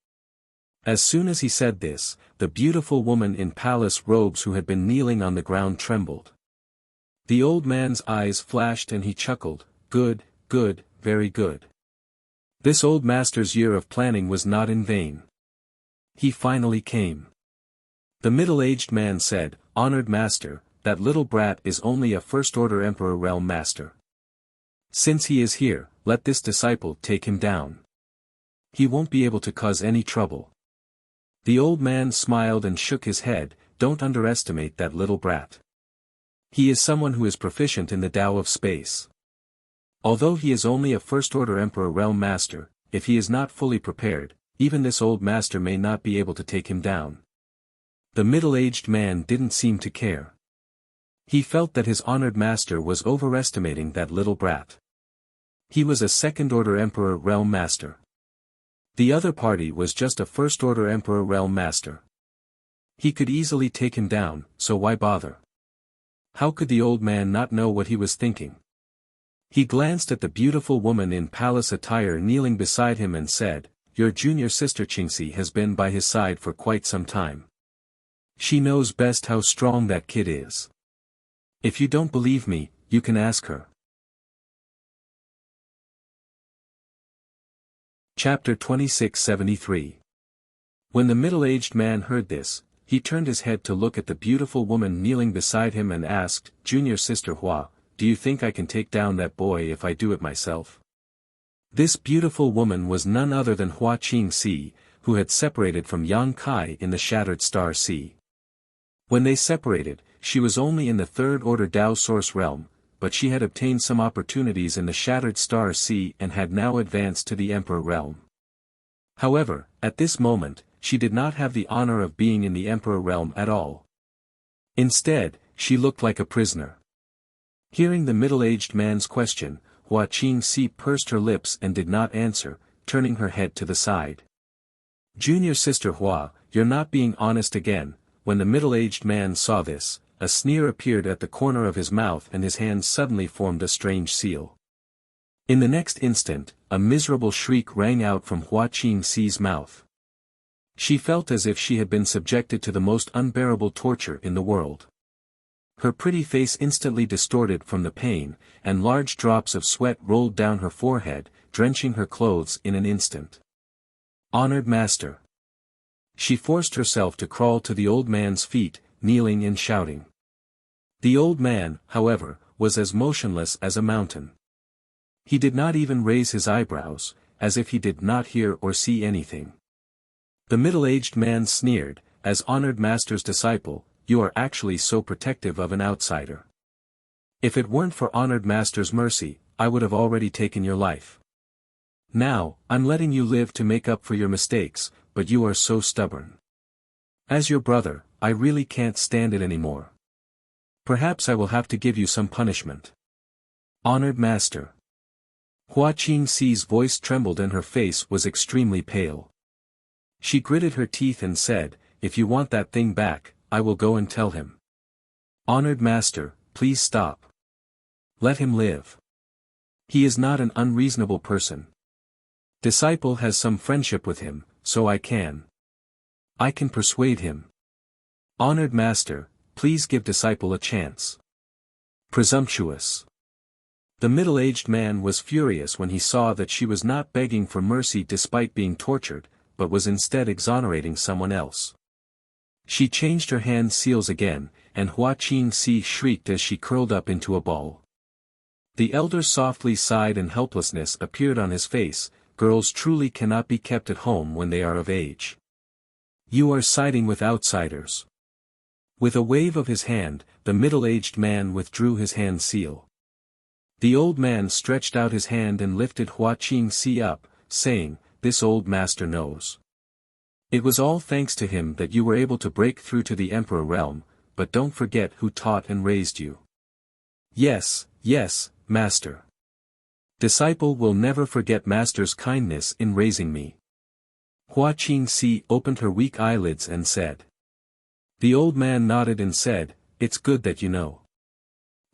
As soon as he said this, the beautiful woman in palace robes who had been kneeling on the ground trembled. The old man's eyes flashed and he chuckled, "Good, good, very good." This old master's year of planning was not in vain. He finally came. The middle-aged man said, "Honored master, that little brat is only a first-order emperor realm master. Since he is here, let this disciple take him down. He won't be able to cause any trouble." The old man smiled and shook his head, "Don't underestimate that little brat. He is someone who is proficient in the Tao of space. Although he is only a first-order emperor realm master, if he is not fully prepared, even this old master may not be able to take him down." The middle-aged man didn't seem to care. He felt that his honored master was overestimating that little brat. He was a second-order emperor realm master. The other party was just a first-order emperor realm master. He could easily take him down, so why bother? How could the old man not know what he was thinking? He glanced at the beautiful woman in palace attire kneeling beside him and said, "Your junior sister Qingxi has been by his side for quite some time. She knows best how strong that kid is. If you don't believe me, you can ask her." Chapter 2673. When the middle-aged man heard this, he turned his head to look at the beautiful woman kneeling beside him and asked, "Junior sister Hua, do you think I can take down that boy if I do it myself?" This beautiful woman was none other than Hua Qingxi, who had separated from Yang Kai in the Shattered Star Sea. When they separated, she was only in the third-order Tao Source realm, but she had obtained some opportunities in the Shattered Star Sea and had now advanced to the Emperor realm. However, at this moment, she did not have the honor of being in the Emperor realm at all. Instead, she looked like a prisoner. Hearing the middle-aged man's question, Hua Qingxi pursed her lips and did not answer, turning her head to the side. "Junior sister Hua, you're not being honest again." When the middle-aged man saw this, a sneer appeared at the corner of his mouth and his hands suddenly formed a strange seal. In the next instant, a miserable shriek rang out from Hua Qingxi's mouth. She felt as if she had been subjected to the most unbearable torture in the world. Her pretty face instantly distorted from the pain, and large drops of sweat rolled down her forehead, drenching her clothes in an instant. "Honored master." She forced herself to crawl to the old man's feet, kneeling and shouting. The old man, however, was as motionless as a mountain. He did not even raise his eyebrows, as if he did not hear or see anything. The middle-aged man sneered, "As honored master's disciple, you are actually so protective of an outsider. If it weren't for honored master's mercy, I would have already taken your life. Now, I'm letting you live to make up for your mistakes, but you are so stubborn. As your brother, I really can't stand it anymore. Perhaps I will have to give you some punishment." "Honored master." Hua Qingxi's voice trembled and her face was extremely pale. She gritted her teeth and said, "If you want that thing back, I will go and tell him." "Honored master, please stop. Let him live. He is not an unreasonable person. Disciple has some friendship with him, so I can persuade him. Honored master, please give disciple a chance." Presumptuous. The middle-aged man was furious when he saw that she was not begging for mercy despite being tortured, but was instead exonerating someone else. She changed her hand seals again, and Hua Qingxi shrieked as she curled up into a ball. The elder softly sighed and helplessness appeared on his face. Girls truly cannot be kept at home when they are of age. You are siding with outsiders. With a wave of his hand, the middle-aged man withdrew his hand seal. The old man stretched out his hand and lifted Hua Qingxi up, saying, "This old master knows. It was all thanks to him that you were able to break through to the Emperor realm, but don't forget who taught and raised you." "Yes, yes, master. Disciple will never forget master's kindness in raising me." Hua Qingxi opened her weak eyelids and said. The old man nodded and said, "It's good that you know.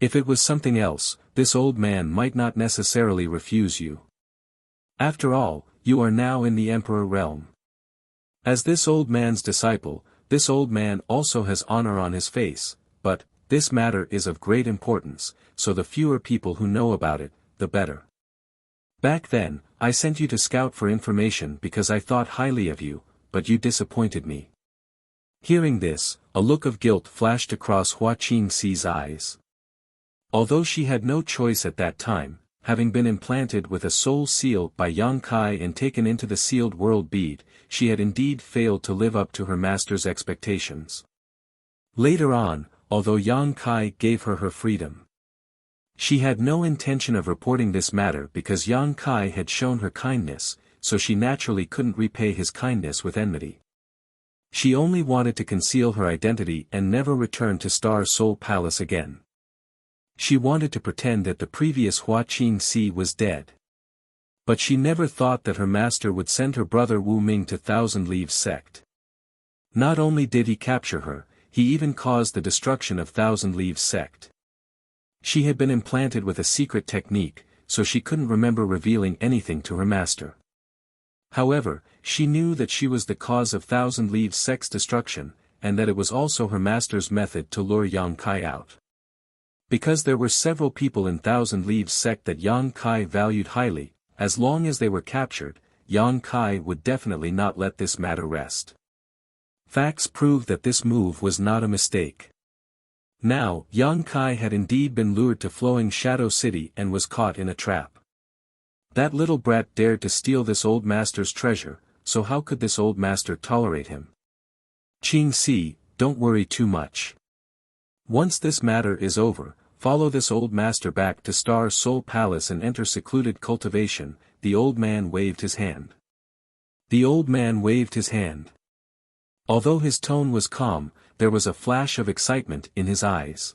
If it was something else, this old man might not necessarily refuse you. After all, you are now in the emperor realm. As this old man's disciple, this old man also has honor on his face, but, this matter is of great importance, so the fewer people who know about it, the better. Back then, I sent you to scout for information because I thought highly of you, but you disappointed me. Hearing this, a look of guilt flashed across Hua Qingxi's eyes. Although she had no choice at that time, having been implanted with a soul seal by Yang Kai and taken into the sealed world bead, she had indeed failed to live up to her master's expectations. Later on, although Yang Kai gave her her freedom, she had no intention of reporting this matter because Yang Kai had shown her kindness, so she naturally couldn't repay his kindness with enmity. She only wanted to conceal her identity and never return to Star Soul Palace again. She wanted to pretend that the previous Hua Qingxi was dead. But she never thought that her master would send her brother Wu Ming to Thousand Leaves sect. Not only did he capture her, he even caused the destruction of Thousand Leaves sect. She had been implanted with a secret technique, so she couldn't remember revealing anything to her master. However, she knew that she was the cause of Thousand Leaves sect's destruction, and that it was also her master's method to lure Yang Kai out. Because there were several people in Thousand Leaves sect that Yang Kai valued highly, as long as they were captured, Yang Kai would definitely not let this matter rest. Facts proved that this move was not a mistake. Now, Yang Kai had indeed been lured to Flowing Shadow City and was caught in a trap. That little brat dared to steal this old master's treasure, so how could this old master tolerate him? Qingxi, don't worry too much. Once this matter is over, follow this old master back to Star Soul Palace and enter secluded cultivation. The old man waved his hand. The old man waved his hand. Although his tone was calm, there was a flash of excitement in his eyes.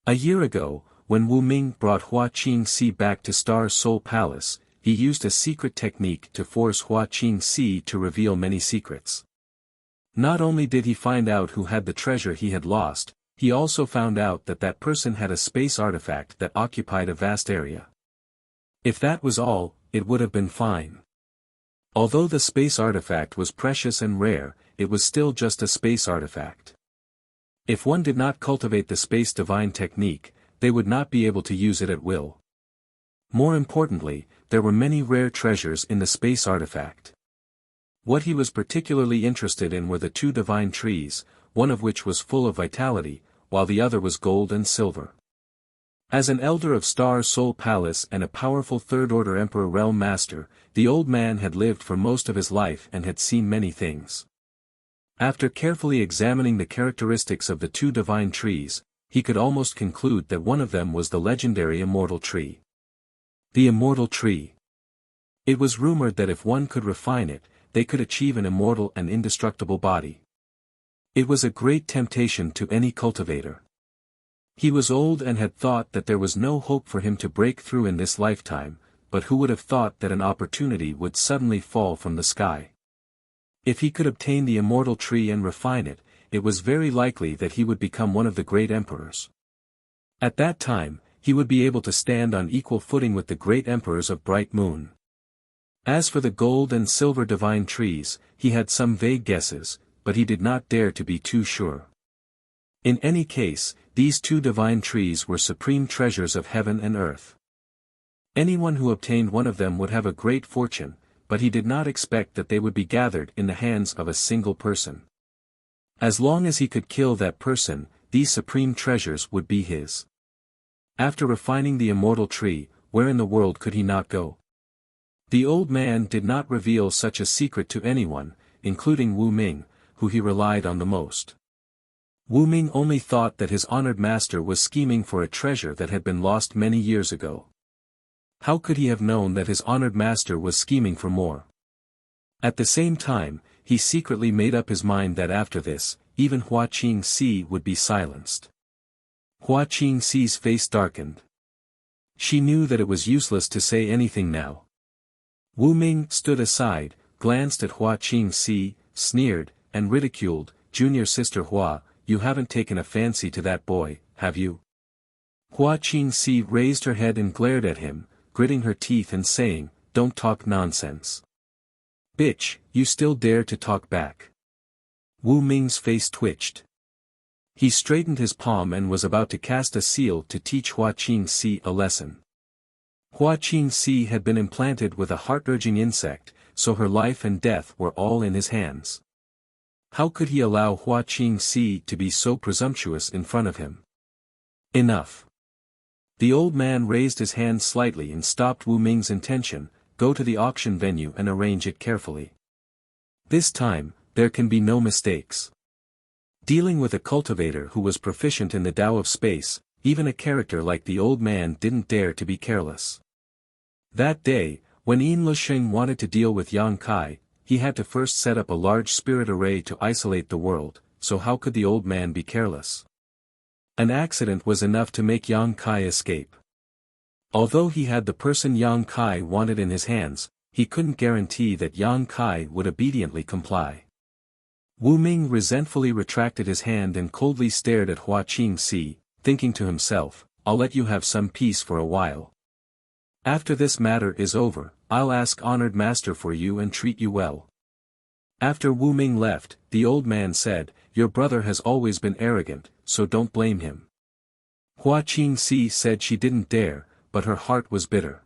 A year ago, when Wu Ming brought Hua Qingxi back to Star Soul Palace, he used a secret technique to force Hua Qingxi to reveal many secrets. Not only did he find out who had the treasure he had lost, he also found out that that person had a space artifact that occupied a vast area. If that was all, it would have been fine. Although the space artifact was precious and rare, it was still just a space artifact. If one did not cultivate the space divine technique, they would not be able to use it at will. More importantly, there were many rare treasures in the space artifact. What he was particularly interested in were the two divine trees, one of which was full of vitality, while the other was gold and silver. As an elder of Star Soul Palace and a powerful third-order Emperor Realm Master, the old man had lived for most of his life and had seen many things. After carefully examining the characteristics of the two divine trees, he could almost conclude that one of them was the legendary Immortal Tree. The Immortal Tree. It was rumored that if one could refine it, they could achieve an immortal and indestructible body. It was a great temptation to any cultivator. He was old and had thought that there was no hope for him to break through in this lifetime, but who would have thought that an opportunity would suddenly fall from the sky? If he could obtain the Immortal Tree and refine it, it was very likely that he would become one of the great emperors. At that time, he would be able to stand on equal footing with the great emperors of Bright Moon. As for the gold and silver divine trees, he had some vague guesses, but he did not dare to be too sure. In any case, these two divine trees were supreme treasures of heaven and earth. Anyone who obtained one of them would have a great fortune, but he did not expect that they would be gathered in the hands of a single person. As long as he could kill that person, these supreme treasures would be his. After refining the Immortal Tree, where in the world could he not go? The old man did not reveal such a secret to anyone, including Wu Ming, who he relied on the most. Wu Ming only thought that his honored master was scheming for a treasure that had been lost many years ago. How could he have known that his honored master was scheming for more? At the same time, he secretly made up his mind that after this, even Hua Qingxi would be silenced. Hua Qingxi's face darkened. She knew that it was useless to say anything now. Wu Ming stood aside, glanced at Hua Qingxi, sneered, and ridiculed, "Junior sister Hua, you haven't taken a fancy to that boy, have you?" Hua Qingxi raised her head and glared at him, gritting her teeth and saying, "Don't talk nonsense. Bitch, you still dare to talk back." Wu Ming's face twitched. He straightened his palm and was about to cast a seal to teach Hua Qingxi a lesson. Hua Qingxi had been implanted with a heart-urging insect, so her life and death were all in his hands. How could he allow Hua Qingxi to be so presumptuous in front of him? Enough. The old man raised his hand slightly and stopped Wu Ming's intention. Go to the auction venue and arrange it carefully. This time, there can be no mistakes. Dealing with a cultivator who was proficient in the Tao of space, even a character like the old man didn't dare to be careless. That day, when Yin Lusheng wanted to deal with Yang Kai, he had to first set up a large spirit array to isolate the world, so how could the old man be careless? An accident was enough to make Yang Kai escape. Although he had the person Yang Kai wanted in his hands, he couldn't guarantee that Yang Kai would obediently comply. Wu Ming resentfully retracted his hand and coldly stared at Hua Qingxi, thinking to himself, "I'll let you have some peace for a while. After this matter is over, I'll ask honored master for you and treat you well." After Wu Ming left, the old man said, "Your brother has always been arrogant, so don't blame him." Hua Qingxi said she didn't dare, but her heart was bitter.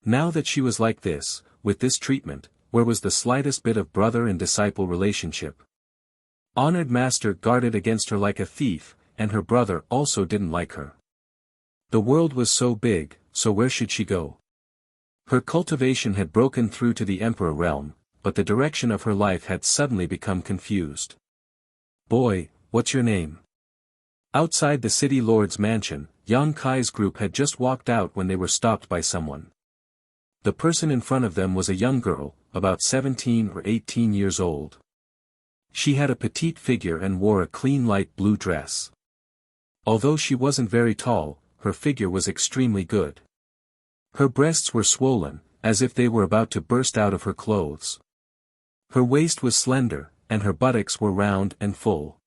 Now that she was like this, with this treatment, where was the slightest bit of brother and disciple relationship? Honored master guarded against her like a thief, and her brother also didn't like her. The world was so big, so where should she go? Her cultivation had broken through to the emperor realm, but the direction of her life had suddenly become confused. "Boy, what's your name?" Outside the city lord's mansion, Yang Kai's group had just walked out when they were stopped by someone. The person in front of them was a young girl, about 17 or 18 years old. She had a petite figure and wore a clean light blue dress. Although she wasn't very tall, her figure was extremely good. Her breasts were swollen, as if they were about to burst out of her clothes. Her waist was slender, and her buttocks were round and full.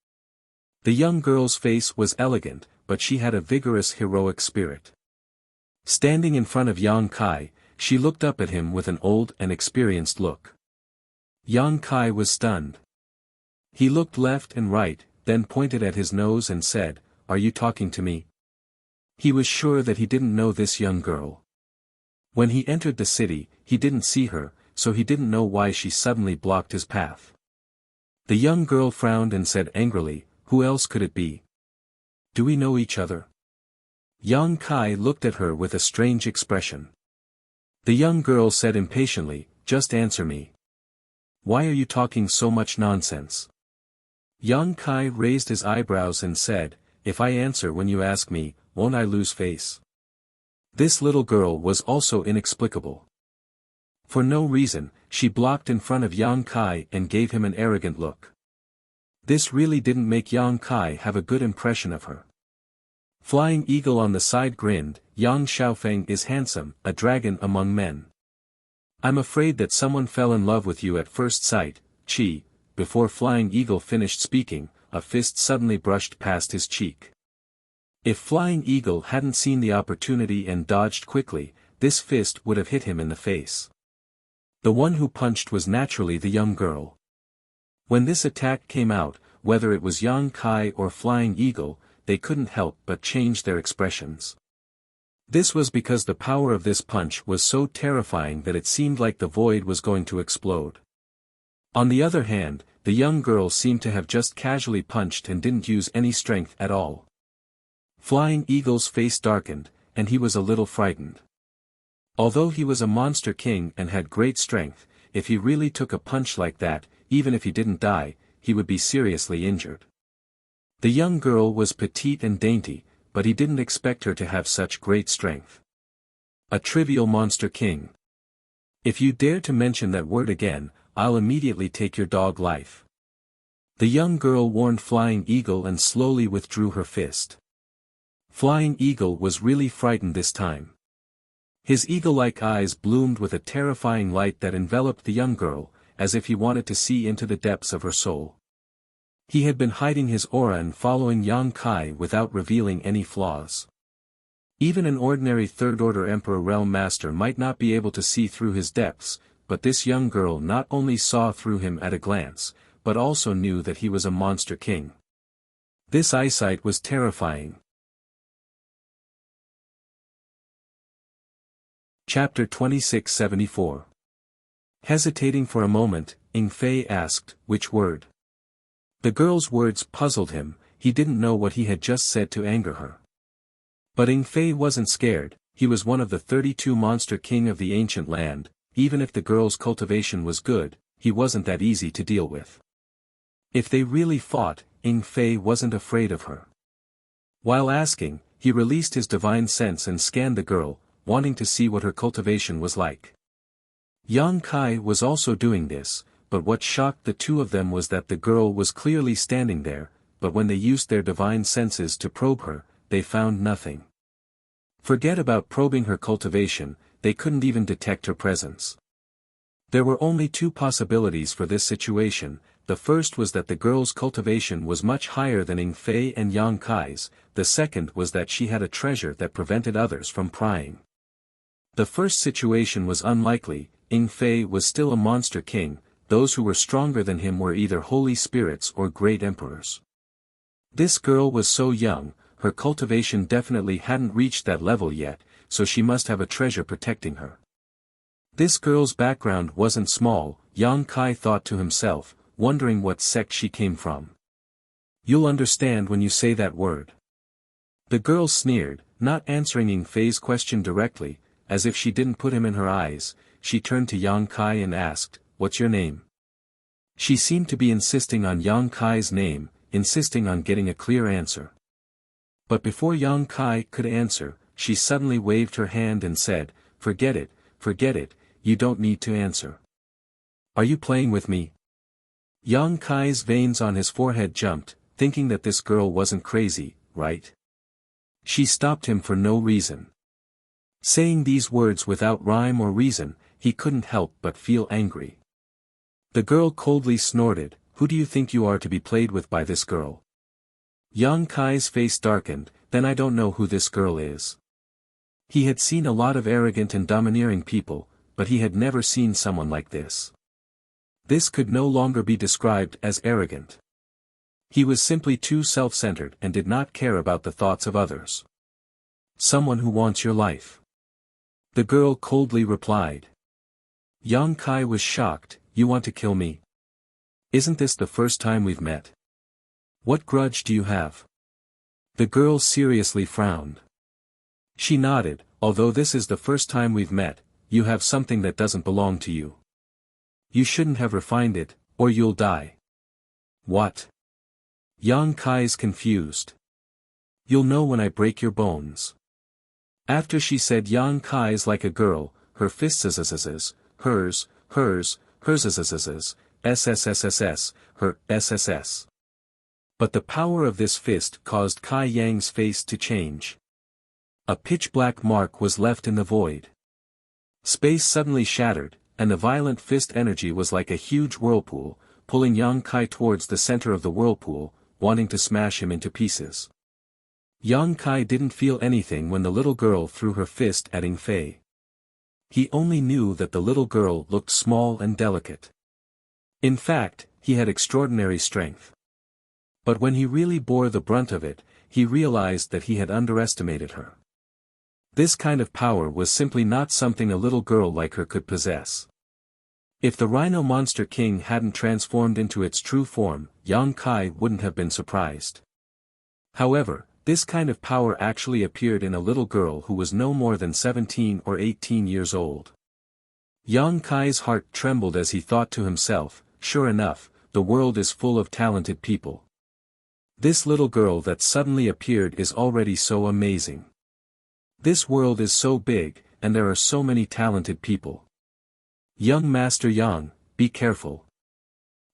The young girl's face was elegant, but she had a vigorous heroic spirit. Standing in front of Yang Kai, she looked up at him with an old and experienced look. Yang Kai was stunned. He looked left and right, then pointed at his nose and said, "Are you talking to me?" He was sure that he didn't know this young girl. When he entered the city, he didn't see her, so he didn't know why she suddenly blocked his path. The young girl frowned and said angrily, "Who else could it be? Do we know each other?" Yang Kai looked at her with a strange expression. The young girl said impatiently, "Just answer me. Why are you talking so much nonsense?" Yang Kai raised his eyebrows and said, "If I answer when you ask me, won't I lose face?" This little girl was also inexplicable. For no reason, she blocked in front of Yang Kai and gave him an arrogant look. This really didn't make Yang Kai have a good impression of her. Flying Eagle on the side grinned, "Yang Xiaofeng is handsome, a dragon among men. I'm afraid that someone fell in love with you at first sight, Chi." Before Flying Eagle finished speaking, a fist suddenly brushed past his cheek. If Flying Eagle hadn't seen the opportunity and dodged quickly, this fist would have hit him in the face. The one who punched was naturally the young girl. When this attack came out, whether it was Yang Kai or Flying Eagle, they couldn't help but change their expressions. This was because the power of this punch was so terrifying that it seemed like the void was going to explode. On the other hand, the young girl seemed to have just casually punched and didn't use any strength at all. Flying Eagle's face darkened, and he was a little frightened. Although he was a monster king and had great strength, if he really took a punch like that, even if he didn't die, he would be seriously injured. The young girl was petite and dainty, but he didn't expect her to have such great strength. A trivial monster king. If you dare to mention that word again, I'll immediately take your dog life. The young girl warned Flying Eagle and slowly withdrew her fist. Flying Eagle was really frightened this time. His eagle-like eyes bloomed with a terrifying light that enveloped the young girl, as if he wanted to see into the depths of her soul. He had been hiding his aura and following Yang Kai without revealing any flaws. Even an ordinary third-order Emperor Realm Master might not be able to see through his depths, but this young girl not only saw through him at a glance, but also knew that he was a monster king. This eyesight was terrifying. Chapter 2674. Hesitating for a moment, Ying Fei asked, "Which word?" The girl's words puzzled him. He didn't know what he had just said to anger her. But Ying Fei wasn't scared. He was one of the 32 monster king of the ancient land. Even if the girl's cultivation was good, he wasn't that easy to deal with. If they really fought, Ying Fei wasn't afraid of her. While asking, he released his divine sense and scanned the girl, wanting to see what her cultivation was like. Yang Kai was also doing this, but what shocked the two of them was that the girl was clearly standing there, but when they used their divine senses to probe her, they found nothing. Forget about probing her cultivation, they couldn't even detect her presence. There were only two possibilities for this situation. The first was that the girl's cultivation was much higher than Ying Fei and Yang Kai's, the second was that she had a treasure that prevented others from prying. The first situation was unlikely. Ying Fei was still a monster king. Those who were stronger than him were either holy spirits or great emperors. This girl was so young, her cultivation definitely hadn't reached that level yet, so she must have a treasure protecting her. This girl's background wasn't small, Yang Kai thought to himself, wondering what sect she came from. "You'll understand when you say that word." The girl sneered, not answering Ying Fei's question directly, as if she didn't put him in her eyes. She turned to Yang Kai and asked, "What's your name?" She seemed to be insisting on Yang Kai's name, insisting on getting a clear answer. But before Yang Kai could answer, she suddenly waved her hand and said, forget it, you don't need to answer." "Are you playing with me?" Yang Kai's veins on his forehead jumped, thinking that this girl wasn't crazy, right? She stopped him for no reason. Saying these words without rhyme or reason, he couldn't help but feel angry. The girl coldly snorted, "Who do you think you are to be played with by this girl?" Yang Kai's face darkened, "Then I don't know who this girl is." He had seen a lot of arrogant and domineering people, but he had never seen someone like this. This could no longer be described as arrogant. He was simply too self-centered and did not care about the thoughts of others. "Someone who wants your life," the girl coldly replied. Yang Kai was shocked. "You want to kill me? Isn't this the first time we've met? What grudge do you have?" The girl seriously frowned. She nodded, "Although this is the first time we've met, you have something that doesn't belong to you. You shouldn't have refined it, or you'll die." "What?" Yang Kai's confused. "You'll know when I break your bones." After she said Yang Kai's like a girl, her fists hers, SSSSS, her SSS. But the power of this fist caused Kai Yang's face to change. A pitch-black mark was left in the void. Space suddenly shattered, and the violent fist energy was like a huge whirlpool, pulling Yang Kai towards the center of the whirlpool, wanting to smash him into pieces. Yang Kai didn't feel anything when the little girl threw her fist at Ying Fei. He only knew that the little girl looked small and delicate. In fact, he had extraordinary strength. But when he really bore the brunt of it, he realized that he had underestimated her. This kind of power was simply not something a little girl like her could possess. If the Rhino Monster King hadn't transformed into its true form, Yang Kai wouldn't have been surprised. However, this kind of power actually appeared in a little girl who was no more than 17 or 18 years old. Yang Kai's heart trembled as he thought to himself, "Sure enough, the world is full of talented people. This little girl that suddenly appeared is already so amazing. This world is so big, and there are so many talented people. Young Master Yang, be careful."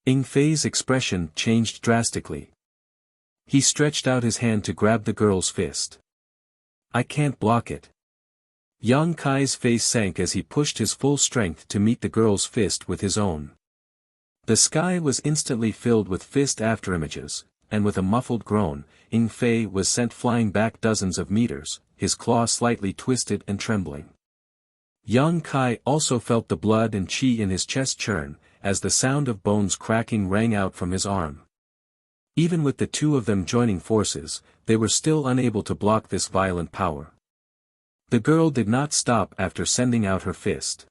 Ying Fei's expression changed drastically. He stretched out his hand to grab the girl's fist. "I can't block it." Yang Kai's face sank as he pushed his full strength to meet the girl's fist with his own. The sky was instantly filled with fist afterimages, and with a muffled groan, Ing Fei was sent flying back dozens of meters, his claw slightly twisted and trembling. Yang Kai also felt the blood and qi in his chest churn, as the sound of bones cracking rang out from his arm. Even with the two of them joining forces, they were still unable to block this violent power. The girl did not stop after sending out her fist.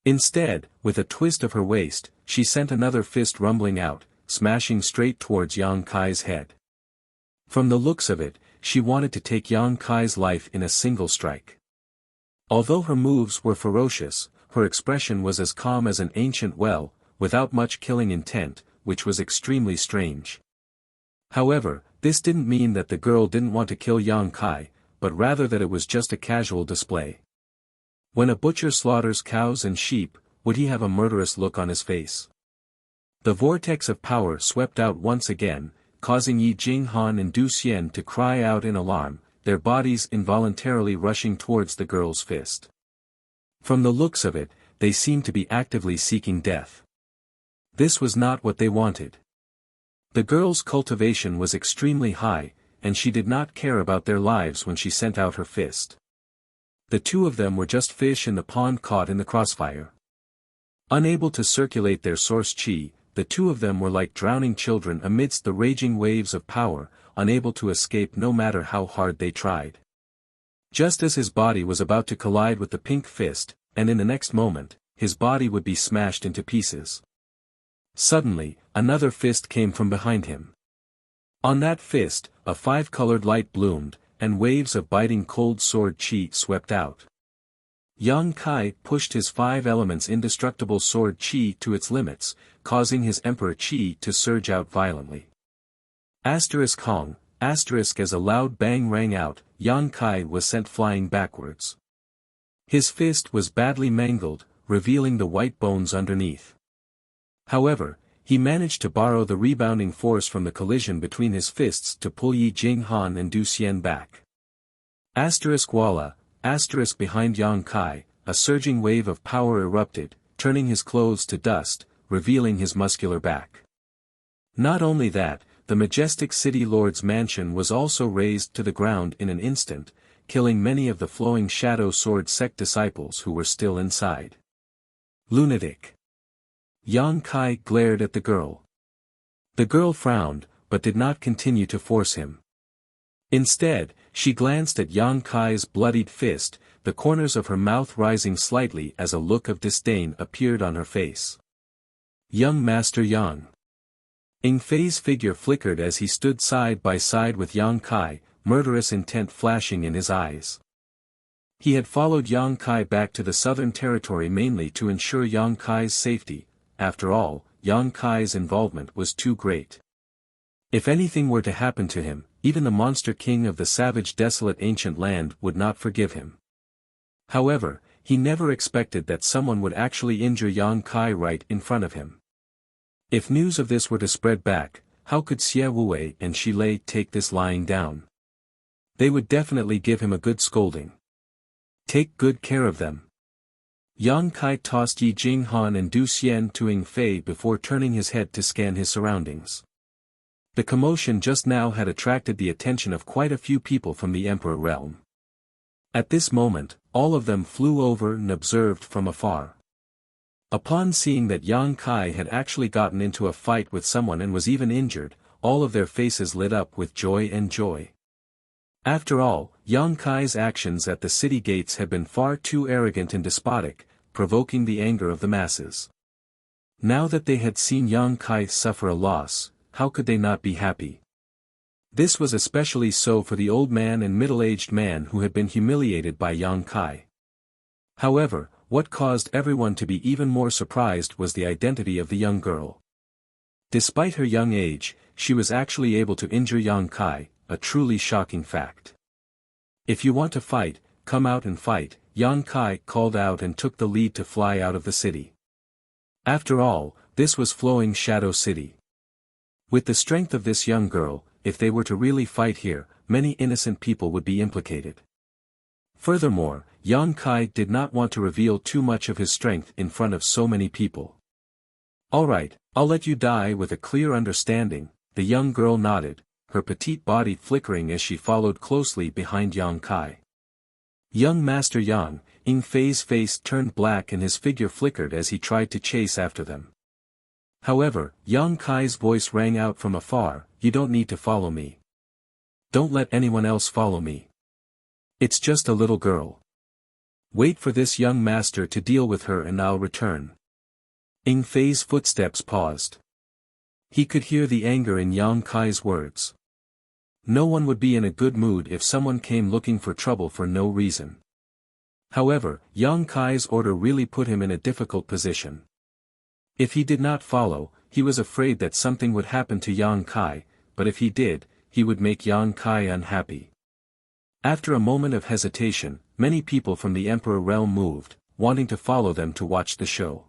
Instead, with a twist of her waist, she sent another fist rumbling out, smashing straight towards Yang Kai's head. From the looks of it, she wanted to take Yang Kai's life in a single strike. Although her moves were ferocious, her expression was as calm as an ancient well, without much killing intent, which was extremely strange. However, this didn't mean that the girl didn't want to kill Yang Kai, but rather that it was just a casual display. When a butcher slaughters cows and sheep, would he have a murderous look on his face? The vortex of power swept out once again, causing Yi Jinghan and Du Xian to cry out in alarm, their bodies involuntarily rushing towards the girl's fist. From the looks of it, they seemed to be actively seeking death. This was not what they wanted. The girl's cultivation was extremely high, and she did not care about their lives when she sent out her fist. The two of them were just fish in the pond caught in the crossfire. Unable to circulate their source qi, the two of them were like drowning children amidst the raging waves of power, unable to escape no matter how hard they tried. Just as his body was about to collide with the pink fist, and in the next moment, his body would be smashed into pieces. Suddenly, another fist came from behind him. On that fist, a five-colored light bloomed, and waves of biting cold sword qi swept out. Yang Kai pushed his five elements indestructible sword qi to its limits, causing his emperor qi to surge out violently. Asterisk Hong, asterisk as a loud bang rang out, Yang Kai was sent flying backwards. His fist was badly mangled, revealing the white bones underneath. However, he managed to borrow the rebounding force from the collision between his fists to pull Yi Jinghan and Du Xian back. Asterisk voila, asterisk behind Yang Kai, a surging wave of power erupted, turning his clothes to dust, revealing his muscular back. Not only that, the majestic city lord's mansion was also razed to the ground in an instant, killing many of the flowing shadow sword sect disciples who were still inside. Lunatic. Yang Kai glared at the girl. The girl frowned, but did not continue to force him. Instead, she glanced at Yang Kai's bloodied fist, the corners of her mouth rising slightly as a look of disdain appeared on her face. Young Master Yang. Ing Fei's figure flickered as he stood side by side with Yang Kai, murderous intent flashing in his eyes. He had followed Yang Kai back to the southern territory mainly to ensure Yang Kai's safety. After all, Yang Kai's involvement was too great. If anything were to happen to him, even the monster king of the savage desolate ancient land would not forgive him. However, he never expected that someone would actually injure Yang Kai right in front of him. If news of this were to spread back, how could Xie Wuwei and Shi Lei take this lying down? They would definitely give him a good scolding. Take good care of them. Yang Kai tossed Yi Jinghan and Du Xian to Ing Fei before turning his head to scan his surroundings. The commotion just now had attracted the attention of quite a few people from the Emperor realm. At this moment, all of them flew over and observed from afar. Upon seeing that Yang Kai had actually gotten into a fight with someone and was even injured, all of their faces lit up with joy and joy. After all, Yang Kai's actions at the city gates had been far too arrogant and despotic, provoking the anger of the masses. Now that they had seen Yang Kai suffer a loss, how could they not be happy? This was especially so for the old man and middle-aged man who had been humiliated by Yang Kai. However, what caused everyone to be even more surprised was the identity of the young girl. Despite her young age, she was actually able to injure Yang Kai, a truly shocking fact. If you want to fight, come out and fight, Yang Kai called out and took the lead to fly out of the city. After all, this was Flowing Shadow City. With the strength of this young girl, if they were to really fight here, many innocent people would be implicated. Furthermore, Yang Kai did not want to reveal too much of his strength in front of so many people. Alright, I'll let you die with a clear understanding, The young girl nodded, her petite body flickering as she followed closely behind Yang Kai. Young Master Yang, Ing Fei's face turned black and his figure flickered as he tried to chase after them. However, Yang Kai's voice rang out from afar, "You don't need to follow me. Don't let anyone else follow me. It's just a little girl. Wait for this young master to deal with her and I'll return." Ing Fei's footsteps paused. He could hear the anger in Yang Kai's words. No one would be in a good mood if someone came looking for trouble for no reason. However, Yang Kai's order really put him in a difficult position. If he did not follow, he was afraid that something would happen to Yang Kai, but if he did, he would make Yang Kai unhappy. After a moment of hesitation, many people from the Emperor realm moved, wanting to follow them to watch the show.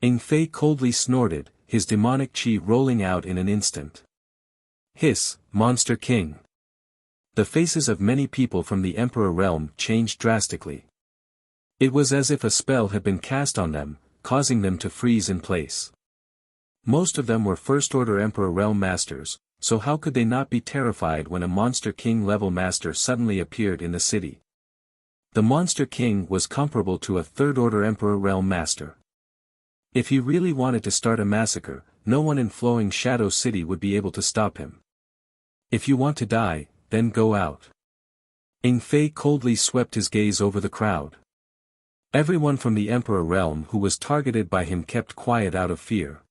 Ing Fei coldly snorted, his demonic chi rolling out in an instant. Hiss, Monster King! The faces of many people from the Emperor realm changed drastically. It was as if a spell had been cast on them, causing them to freeze in place. Most of them were First-Order Emperor realm masters, so how could they not be terrified when a Monster King level master suddenly appeared in the city? The Monster King was comparable to a Third-Order Emperor realm master. If he really wanted to start a massacre, no one in Flowing Shadow City would be able to stop him. If you want to die, then go out. Ing Fei coldly swept his gaze over the crowd. Everyone from the Emperor realm who was targeted by him kept quiet out of fear.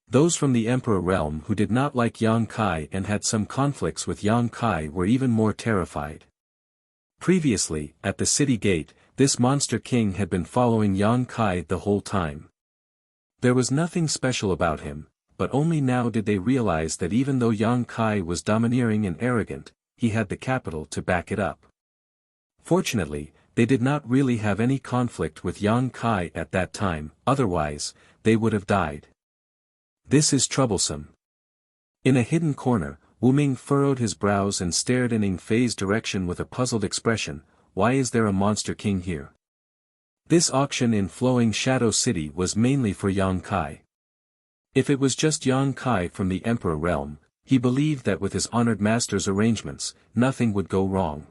Those from the Emperor realm who did not like Yang Kai and had some conflicts with Yang Kai were even more terrified. Previously, at the city gate, this Monster King had been following Yang Kai the whole time. There was nothing special about him, but only now did they realize that even though Yang Kai was domineering and arrogant, he had the capital to back it up. Fortunately, they did not really have any conflict with Yang Kai at that time, otherwise, they would have died. This is troublesome. In a hidden corner, Wu Ming furrowed his brows and stared in Ing Fei's direction with a puzzled expression. Why is there a Monster King here? This auction in Flowing Shadow City was mainly for Yang Kai. If it was just Yang Kai from the Emperor realm, he believed that with his honored master's arrangements, nothing would go wrong.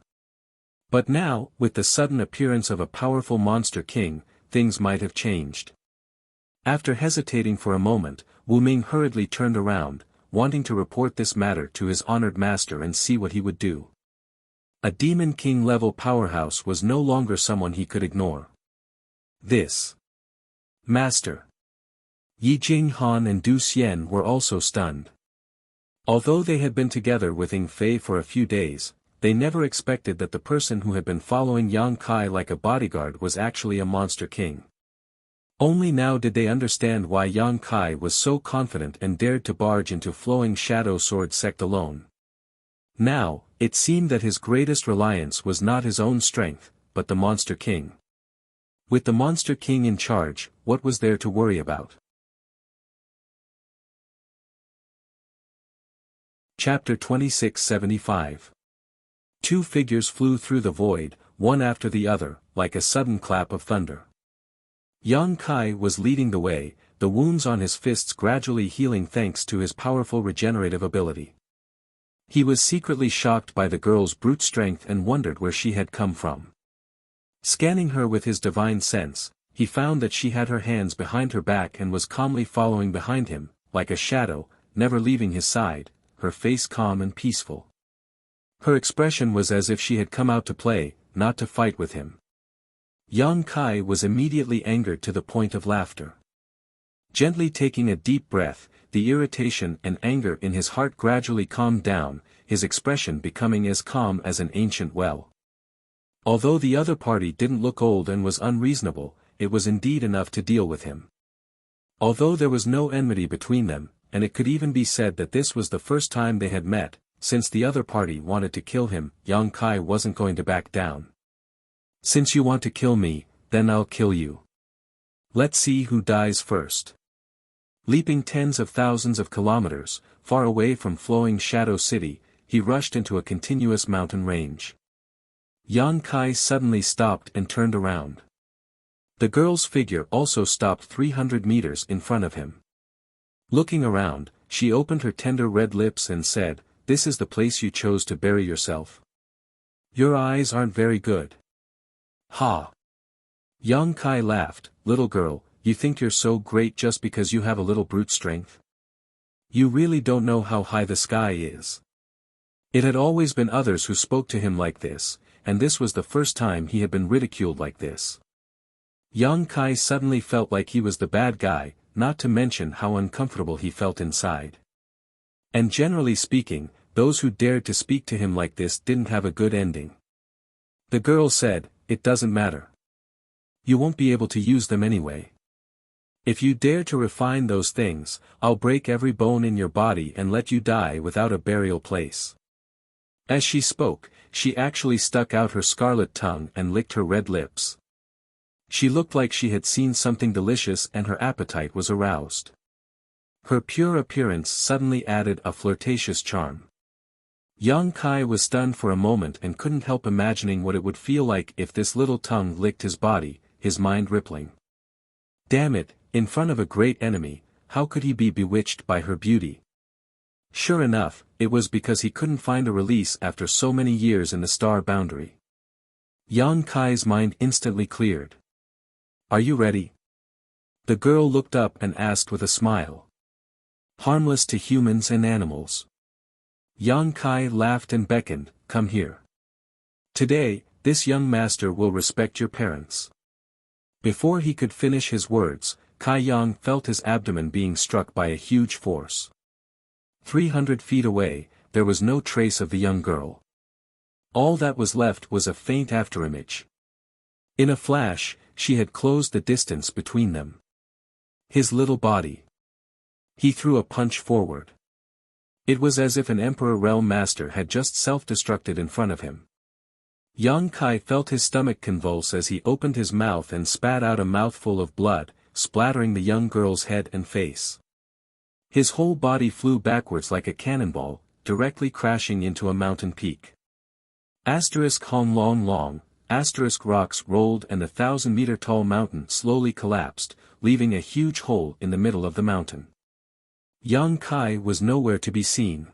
But now, with the sudden appearance of a powerful Monster King, things might have changed. After hesitating for a moment, Wu Ming hurriedly turned around, wanting to report this matter to his honored master and see what he would do. A Demon King level powerhouse was no longer someone he could ignore. This master. Yi Jinghan and Du Xian were also stunned. Although they had been together with Ing Fei for a few days, they never expected that the person who had been following Yang Kai like a bodyguard was actually a Monster King. Only now did they understand why Yang Kai was so confident and dared to barge into Flowing Shadow Sword sect alone. Now, it seemed that his greatest reliance was not his own strength, but the Monster King. With the Monster King in charge, what was there to worry about? Chapter 2675. Two figures flew through the void, one after the other, like a sudden clap of thunder. Yang Kai was leading the way, the wounds on his fists gradually healing thanks to his powerful regenerative ability. He was secretly shocked by the girl's brute strength and wondered where she had come from. Scanning her with his divine sense, he found that she had her hands behind her back and was calmly following behind him, like a shadow, never leaving his side, her face calm and peaceful. Her expression was as if she had come out to play, not to fight with him. Yang Kai was immediately angered to the point of laughter. Gently taking a deep breath, the irritation and anger in his heart gradually calmed down, his expression becoming as calm as an ancient well. Although the other party didn't look old and was unreasonable, it was indeed enough to deal with him. Although there was no enmity between them, and it could even be said that this was the first time they had met, since the other party wanted to kill him, Yang Kai wasn't going to back down. Since you want to kill me, then I'll kill you. Let's see who dies first. Leaping tens of thousands of kilometers, far away from Flowing Shadow City, he rushed into a continuous mountain range. Yang Kai suddenly stopped and turned around. The girl's figure also stopped 300 meters in front of him. Looking around, she opened her tender red lips and said, "This is the place you chose to bury yourself? Your eyes aren't very good." "Ha!" Yang Kai laughed. "Little girl, you think you're so great just because you have a little brute strength? You really don't know how high the sky is." It had always been others who spoke to him like this, and this was the first time he had been ridiculed like this. Yang Kai suddenly felt like he was the bad guy, not to mention how uncomfortable he felt inside. And generally speaking, those who dared to speak to him like this didn't have a good ending. The girl said, "It doesn't matter. You won't be able to use them anyway. If you dare to refine those things, I'll break every bone in your body and let you die without a burial place." As she spoke, she actually stuck out her scarlet tongue and licked her red lips. She looked like she had seen something delicious and her appetite was aroused. Her pure appearance suddenly added a flirtatious charm. Yang Kai was stunned for a moment and couldn't help imagining what it would feel like if this little tongue licked his body, his mind rippling. Damn it, in front of a great enemy, how could he be bewitched by her beauty? Sure enough, it was because he couldn't find a release after so many years in the star boundary. Yang Kai's mind instantly cleared. "Are you ready?" The girl looked up and asked with a smile. "Harmless to humans and animals." Yang Kai laughed and beckoned, "Come here. Today, this young master will respect your parents." Before he could finish his words, Kai Yang felt his abdomen being struck by a huge force. 300 feet away, there was no trace of the young girl. All that was left was a faint afterimage. In a flash, she had closed the distance between them. His little body. He threw a punch forward. It was as if an Emperor Realm Master had just self-destructed in front of him. Yang Kai felt his stomach convulse as he opened his mouth and spat out a mouthful of blood, splattering the young girl's head and face. His whole body flew backwards like a cannonball, directly crashing into a mountain peak. Hong long long, rocks rolled and the 1,000-meter-tall mountain slowly collapsed, leaving a huge hole in the middle of the mountain. Yang Kai was nowhere to be seen.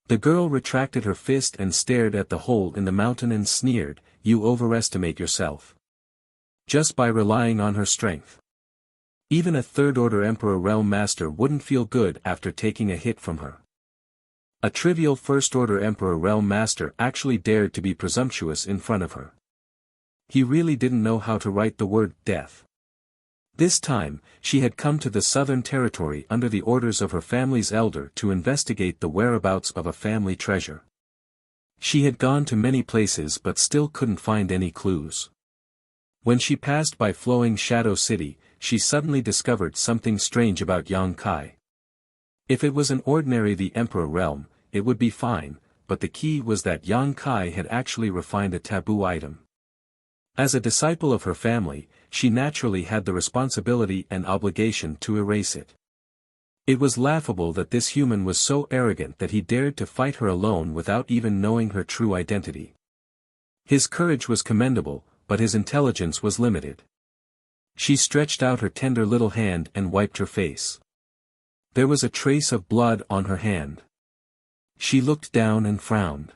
The girl retracted her fist and stared at the hole in the mountain and sneered, "You overestimate yourself. Just by relying on her strength. Even a third-order Emperor Realm Master wouldn't feel good after taking a hit from her. A trivial first-order Emperor Realm Master actually dared to be presumptuous in front of her. He really didn't know how to write the word death." This time, she had come to the Southern Territory under the orders of her family's elder to investigate the whereabouts of a family treasure. She had gone to many places but still couldn't find any clues. When she passed by Flowing Shadow City, she suddenly discovered something strange about Yang Kai. If it was an ordinary the Emperor realm, it would be fine, but the key was that Yang Kai had actually refined a taboo item. As a disciple of her family, she naturally had the responsibility and obligation to erase it. It was laughable that this human was so arrogant that he dared to fight her alone without even knowing her true identity. His courage was commendable, but his intelligence was limited. She stretched out her tender little hand and wiped her face. There was a trace of blood on her hand. She looked down and frowned.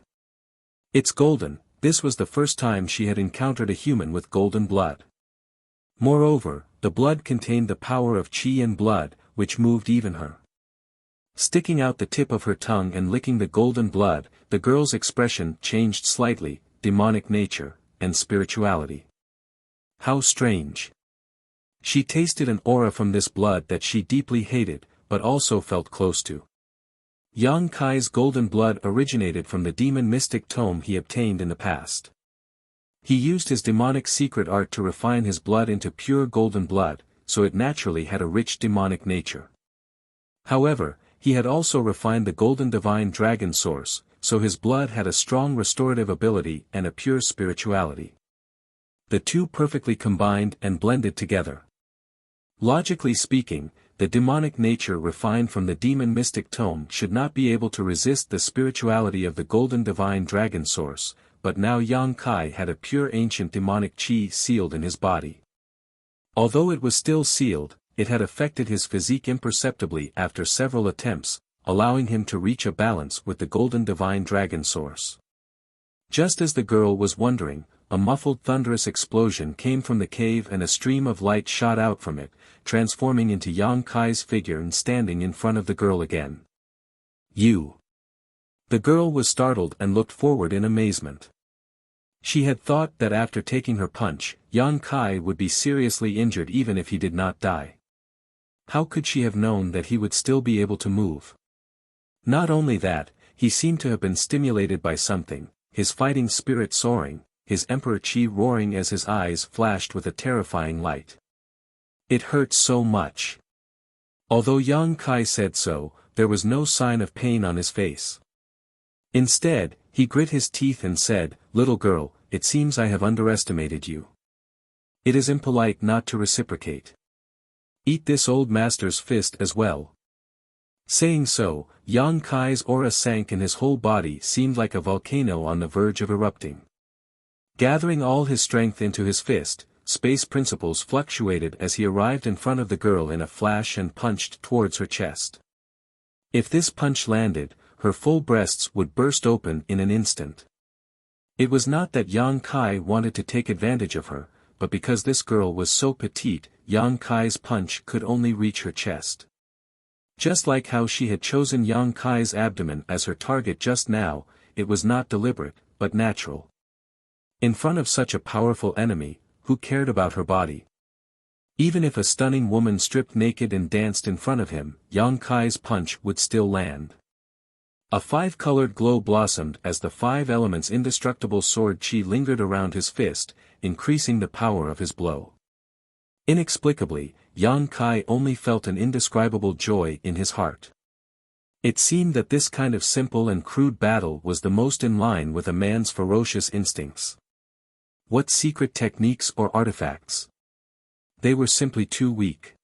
"It's golden." This was the first time she had encountered a human with golden blood. Moreover, the blood contained the power of chi and blood, which moved even her. Sticking out the tip of her tongue and licking the golden blood, the girl's expression changed slightly, demonic nature, and spirituality. How strange. She tasted an aura from this blood that she deeply hated, but also felt close to. Yang Kai's golden blood originated from the demon mystic tome he obtained in the past. He used his demonic secret art to refine his blood into pure golden blood, so it naturally had a rich demonic nature. However, he had also refined the golden divine dragon source, so his blood had a strong restorative ability and a pure spirituality. The two perfectly combined and blended together. Logically speaking, the demonic nature refined from the demon mystic tome should not be able to resist the spirituality of the golden divine dragon source, but now Yang Kai had a pure ancient demonic chi sealed in his body. Although it was still sealed, it had affected his physique imperceptibly after several attempts, allowing him to reach a balance with the golden divine dragon source. Just as the girl was wondering, a muffled thunderous explosion came from the cave and a stream of light shot out from it, transforming into Yang Kai's figure and standing in front of the girl again. You! The girl was startled and looked forward in amazement. She had thought that after taking her punch, Yang Kai would be seriously injured even if he did not die. How could she have known that he would still be able to move? Not only that, he seemed to have been stimulated by something, his fighting spirit soaring, his Emperor Qi roaring as his eyes flashed with a terrifying light. It hurt so much. Although Yang Kai said so, there was no sign of pain on his face. Instead, he grit his teeth and said, "Little girl, it seems I have underestimated you. It is impolite not to reciprocate. Eat this old master's fist as well." Saying so, Yang Kai's aura sank and his whole body seemed like a volcano on the verge of erupting. Gathering all his strength into his fist, space principles fluctuated as he arrived in front of the girl in a flash and punched towards her chest. If this punch landed, her full breasts would burst open in an instant. It was not that Yang Kai wanted to take advantage of her, but because this girl was so petite, Yang Kai's punch could only reach her chest. Just like how she had chosen Yang Kai's abdomen as her target just now, it was not deliberate, but natural. In front of such a powerful enemy, who cared about her body? Even if a stunning woman stripped naked and danced in front of him, Yang Kai's punch would still land. A five-colored glow blossomed as the five elements' indestructible sword Qi lingered around his fist, increasing the power of his blow. Inexplicably, Yang Kai only felt an indescribable joy in his heart. It seemed that this kind of simple and crude battle was the most in line with a man's ferocious instincts. What secret techniques or artifacts? They were simply too weak.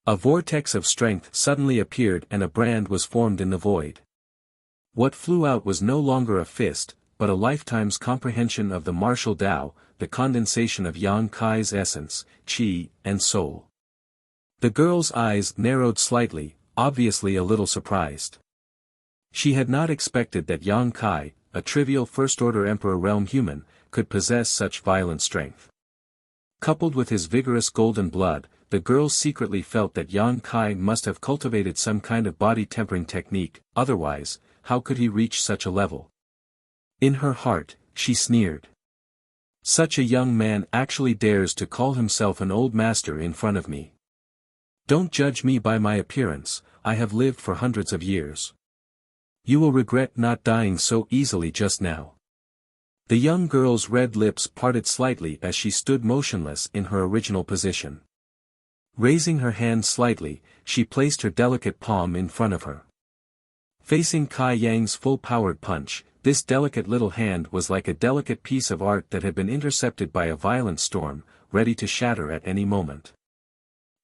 A vortex of strength suddenly appeared and a brand was formed in the void. What flew out was no longer a fist, but a lifetime's comprehension of the martial Tao, the condensation of Yang Kai's essence, Qi, and soul. The girl's eyes narrowed slightly, obviously a little surprised. She had not expected that Yang Kai, a trivial first-order Emperor realm human, could possess such violent strength. Coupled with his vigorous golden blood, the girl secretly felt that Yang Kai must have cultivated some kind of body-tempering technique, otherwise, how could he reach such a level? In her heart, she sneered. Such a young man actually dares to call himself an old master in front of me. Don't judge me by my appearance, I have lived for hundreds of years. You will regret not dying so easily just now. The young girl's red lips parted slightly as she stood motionless in her original position. Raising her hand slightly, she placed her delicate palm in front of her. Facing Kai Yang's full-powered punch, this delicate little hand was like a delicate piece of art that had been intercepted by a violent storm, ready to shatter at any moment.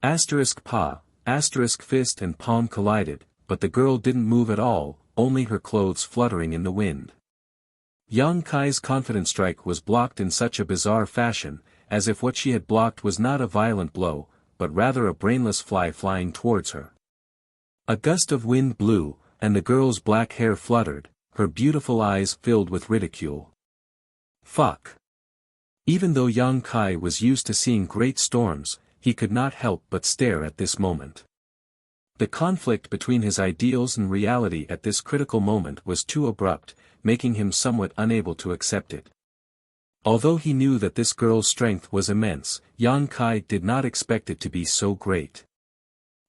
Fist and palm collided, but the girl didn't move at all, only her clothes fluttering in the wind. Yang Kai's confident strike was blocked in such a bizarre fashion, as if what she had blocked was not a violent blow, but rather a brainless fly flying towards her. A gust of wind blew, and the girl's black hair fluttered, her beautiful eyes filled with ridicule. Fuck. Even though Yang Kai was used to seeing great storms, he could not help but stare at this moment. The conflict between his ideals and reality at this critical moment was too abrupt, making him somewhat unable to accept it. Although he knew that this girl's strength was immense, Yang Kai did not expect it to be so great.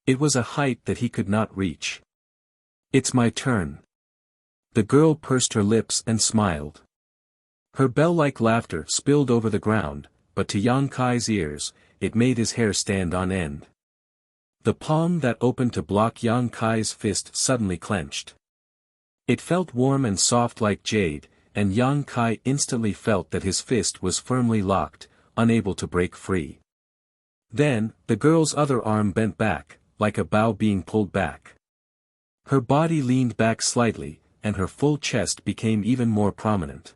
It was a height that he could not reach. It's my turn. The girl pursed her lips and smiled. Her bell-like laughter spilled over the ground, but to Yang Kai's ears, it made his hair stand on end. The palm that opened to block Yang Kai's fist suddenly clenched. It felt warm and soft like jade, and Yang Kai instantly felt that his fist was firmly locked, unable to break free. Then, the girl's other arm bent back, like a bow being pulled back. Her body leaned back slightly, and her full chest became even more prominent.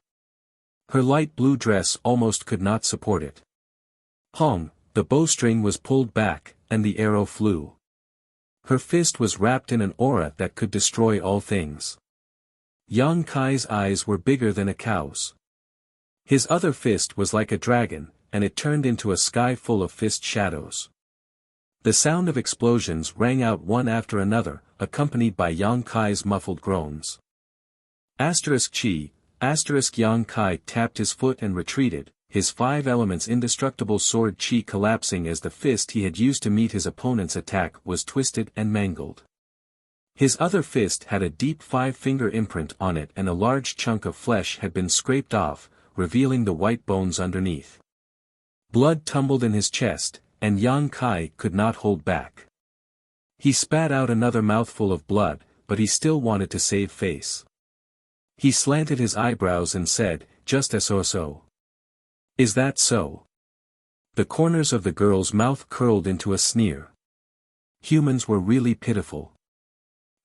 Her light blue dress almost could not support it. Hong, the bowstring was pulled back, and the arrow flew. Her fist was wrapped in an aura that could destroy all things. Yang Kai's eyes were bigger than a cow's. His other fist was like a dragon, and it turned into a sky full of fist shadows. The sound of explosions rang out one after another, accompanied by Yang Kai's muffled groans. Chi, Yang Kai tapped his foot and retreated, his 5 elements indestructible sword chi collapsing as the fist he had used to meet his opponent's attack was twisted and mangled. His other fist had a deep 5-finger imprint on it and a large chunk of flesh had been scraped off, revealing the white bones underneath. Blood tumbled in his chest, and Yang Kai could not hold back. He spat out another mouthful of blood, but he still wanted to save face. He slanted his eyebrows and said, "Just so. Is that so?" The corners of the girl's mouth curled into a sneer. Humans were really pitiful.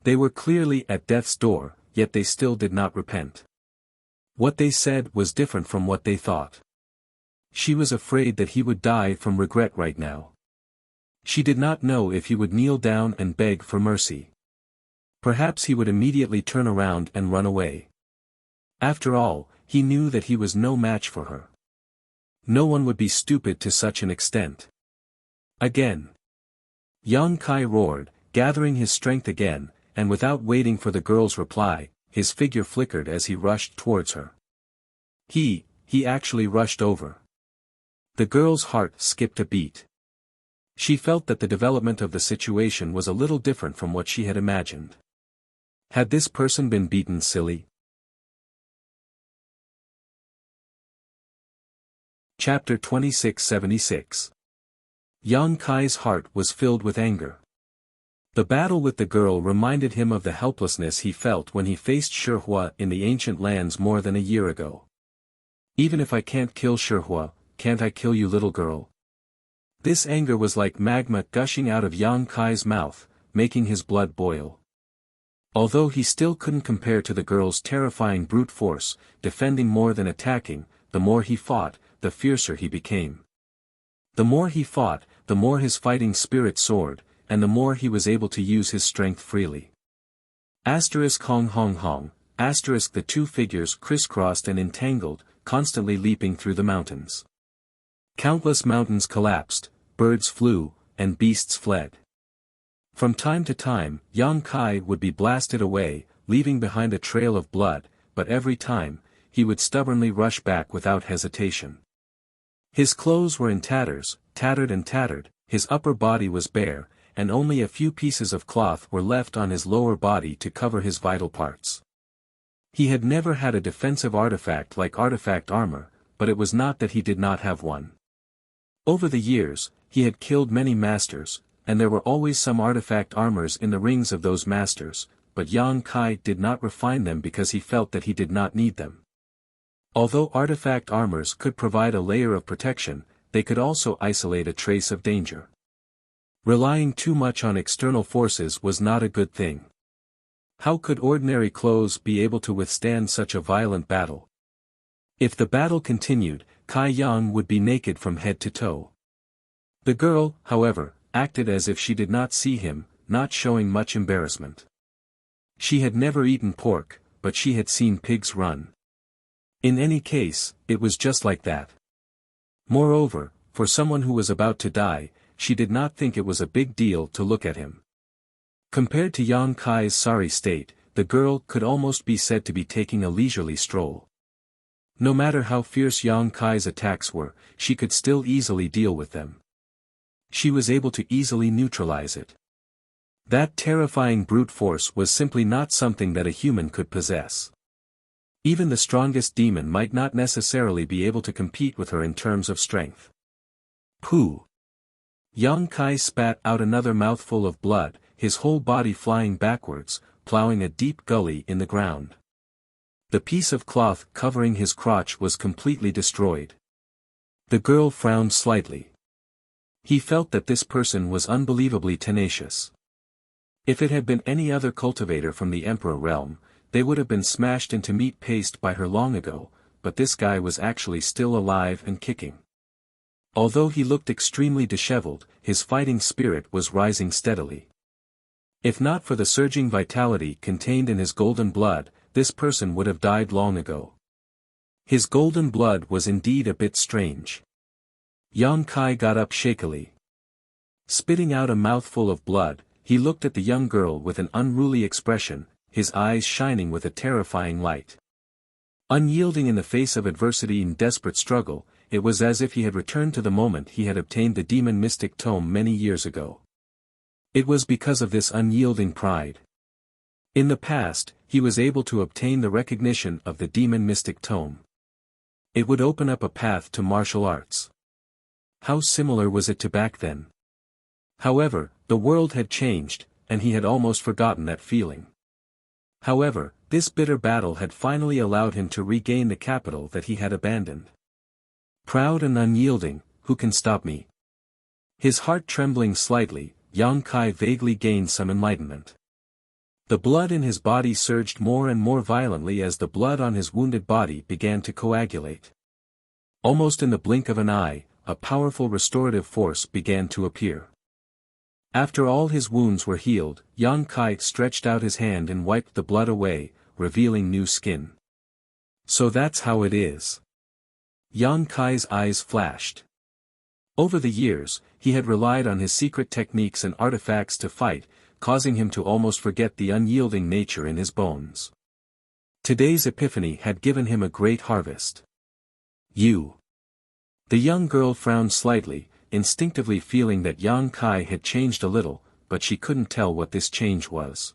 They were clearly at death's door, yet they still did not repent. What they said was different from what they thought. She was afraid that he would die from regret right now. She did not know if he would kneel down and beg for mercy. Perhaps he would immediately turn around and run away. After all, he knew that he was no match for her. No one would be stupid to such an extent. Again. Yang Kai roared, gathering his strength again, and without waiting for the girl's reply, his figure flickered as he rushed towards her. He actually rushed over. The girl's heart skipped a beat. She felt that the development of the situation was a little different from what she had imagined. Had this person been beaten silly? Chapter 2676. Yang Kai's heart was filled with anger. The battle with the girl reminded him of the helplessness he felt when he faced Shihua in the ancient lands more than a year ago. Even if I can't kill Shihua, can't I kill you, little girl? This anger was like magma gushing out of Yang Kai's mouth, making his blood boil. Although he still couldn't compare to the girl's terrifying brute force, defending more than attacking, the more he fought, the fiercer he became. The more he fought, the more his fighting spirit soared, and the more he was able to use his strength freely. Hong hong hong, the 2 figures crisscrossed and entangled, constantly leaping through the mountains. Countless mountains collapsed, birds flew, and beasts fled. From time to time, Yang Kai would be blasted away, leaving behind a trail of blood, but every time, he would stubbornly rush back without hesitation. His clothes were in tatters, tattered and tattered, his upper body was bare, and only a few pieces of cloth were left on his lower body to cover his vital parts. He had never had a defensive artifact like artifact armor, but it was not that he did not have one. Over the years, he had killed many masters, and there were always some artifact armors in the rings of those masters, but Yang Kai did not refine them because he felt that he did not need them. Although artifact armors could provide a layer of protection, they could also isolate a trace of danger. Relying too much on external forces was not a good thing. How could ordinary clothes be able to withstand such a violent battle? If the battle continued, Kai Yang would be naked from head to toe. The girl, however, acted as if she did not see him, not showing much embarrassment. She had never eaten pork, but she had seen pigs run. In any case, it was just like that. Moreover, for someone who was about to die, she did not think it was a big deal to look at him. Compared to Yang Kai's sorry state, the girl could almost be said to be taking a leisurely stroll. No matter how fierce Yang Kai's attacks were, she could still easily deal with them. She was able to easily neutralize it. That terrifying brute force was simply not something that a human could possess. Even the strongest demon might not necessarily be able to compete with her in terms of strength. Pooh! Yang Kai spat out another mouthful of blood, his whole body flying backwards, plowing a deep gully in the ground. The piece of cloth covering his crotch was completely destroyed. The girl frowned slightly. He felt that this person was unbelievably tenacious. If it had been any other cultivator from the Emperor realm, they would have been smashed into meat paste by her long ago, but this guy was actually still alive and kicking. Although he looked extremely disheveled, his fighting spirit was rising steadily. If not for the surging vitality contained in his golden blood, this person would have died long ago. His golden blood was indeed a bit strange. Yang Kai got up shakily. Spitting out a mouthful of blood, he looked at the young girl with an unruly expression, his eyes shining with a terrifying light. Unyielding in the face of adversity and desperate struggle, it was as if he had returned to the moment he had obtained the demon mystic tome many years ago. It was because of this unyielding pride. In the past, he was able to obtain the recognition of the demon mystic tome. It would open up a path to martial arts. How similar was it to back then? However, the world had changed, and he had almost forgotten that feeling. However, this bitter battle had finally allowed him to regain the capital that he had abandoned. Proud and unyielding, who can stop me? His heart trembling slightly, Yang Kai vaguely gained some enlightenment. The blood in his body surged more and more violently as the blood on his wounded body began to coagulate. Almost in the blink of an eye, a powerful restorative force began to appear. After all his wounds were healed, Yang Kai stretched out his hand and wiped the blood away, revealing new skin. So that's how it is. Yang Kai's eyes flashed. Over the years, he had relied on his secret techniques and artifacts to fight, causing him to almost forget the unyielding nature in his bones. Today's epiphany had given him a great harvest. You. The young girl frowned slightly, instinctively feeling that Yang Kai had changed a little, but she couldn't tell what this change was.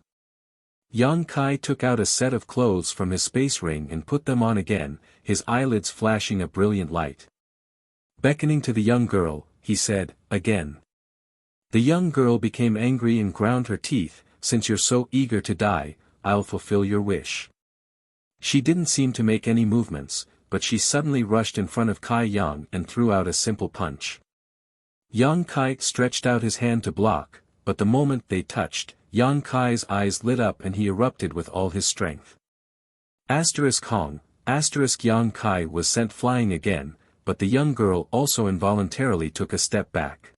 Yang Kai took out a set of clothes from his space ring and put them on again, his eyelids flashing a brilliant light. Beckoning to the young girl, he said, "Again." The young girl became angry and ground her teeth, "Since you're so eager to die, I'll fulfill your wish." She didn't seem to make any movements, but she suddenly rushed in front of Kai Yang and threw out a simple punch. Yang Kai stretched out his hand to block, but the moment they touched, Yang Kai's eyes lit up and he erupted with all his strength. Hong, Yang Kai was sent flying again, but the young girl also involuntarily took a step back.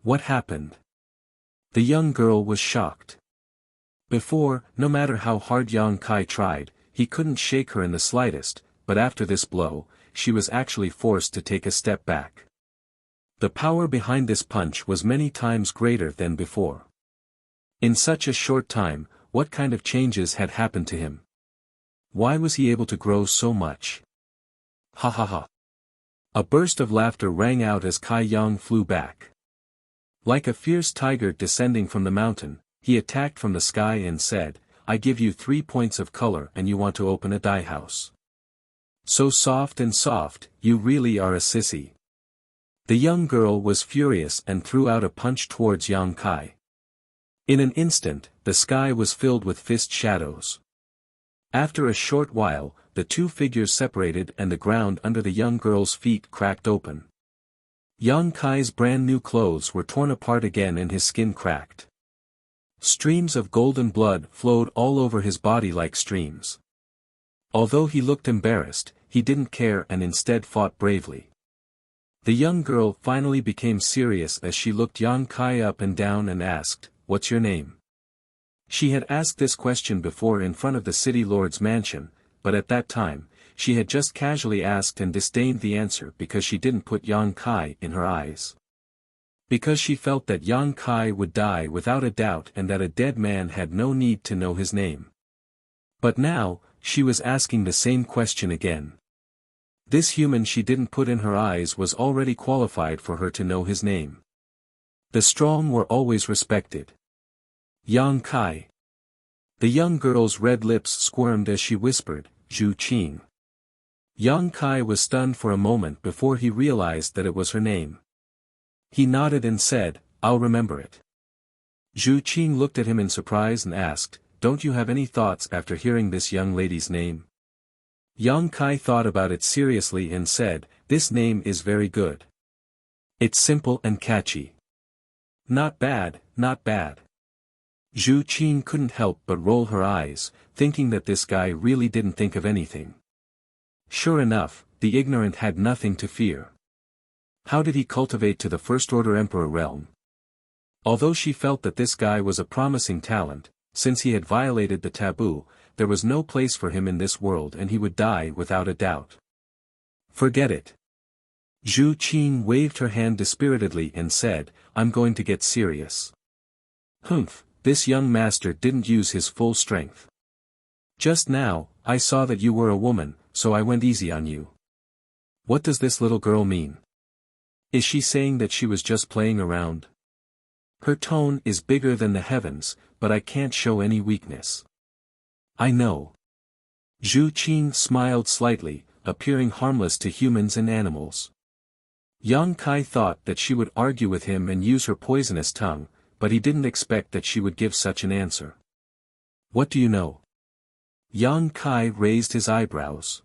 What happened? The young girl was shocked. Before, no matter how hard Yang Kai tried, he couldn't shake her in the slightest, but after this blow, she was actually forced to take a step back. The power behind this punch was many times greater than before. In such a short time, what kind of changes had happened to him? Why was he able to grow so much? Ha ha ha. A burst of laughter rang out as Kai Yang flew back. Like a fierce tiger descending from the mountain, he attacked from the sky and said, "I give you 3 points of color and you want to open a dye house. So soft and soft, you really are a sissy." The young girl was furious and threw out a punch towards Yang Kai. In an instant, the sky was filled with fist shadows. After a short while, the two figures separated and the ground under the young girl's feet cracked open. Yang Kai's brand new clothes were torn apart again and his skin cracked. Streams of golden blood flowed all over his body like streams. Although he looked embarrassed, he didn't care and instead fought bravely. The young girl finally became serious as she looked Yang Kai up and down and asked, "What's your name?" She had asked this question before in front of the city lord's mansion, but at that time, she had just casually asked and disdained the answer because she didn't put Yang Kai in her eyes. Because she felt that Yang Kai would die without a doubt and that a dead man had no need to know his name. But now, she was asking the same question again. This human she didn't put in her eyes was already qualified for her to know his name. The strong were always respected. Yang Kai. The young girl's red lips squirmed as she whispered, "Zhu Qing." Yang Kai was stunned for a moment before he realized that it was her name. He nodded and said, "I'll remember it." Zhu Qing looked at him in surprise and asked, "Don't you have any thoughts after hearing this young lady's name?" Yang Kai thought about it seriously and said, "This name is very good. It's simple and catchy. Not bad, not bad." Zhu Qing couldn't help but roll her eyes, thinking that this guy really didn't think of anything. Sure enough, the ignorant had nothing to fear. How did he cultivate to the First Order Emperor realm? Although she felt that this guy was a promising talent, since he had violated the taboo, there was no place for him in this world and he would die without a doubt. Forget it. Zhu Qing waved her hand dispiritedly and said, I'm going to get serious. Humph, this young master didn't use his full strength. Just now, I saw that you were a woman, so I went easy on you. What does this little girl mean? Is she saying that she was just playing around? Her tone is bigger than the heavens, but I can't show any weakness. I know. Zhu Qing smiled slightly, appearing harmless to humans and animals. Yang Kai thought that she would argue with him and use her poisonous tongue, but he didn't expect that she would give such an answer. What do you know? Yang Kai raised his eyebrows.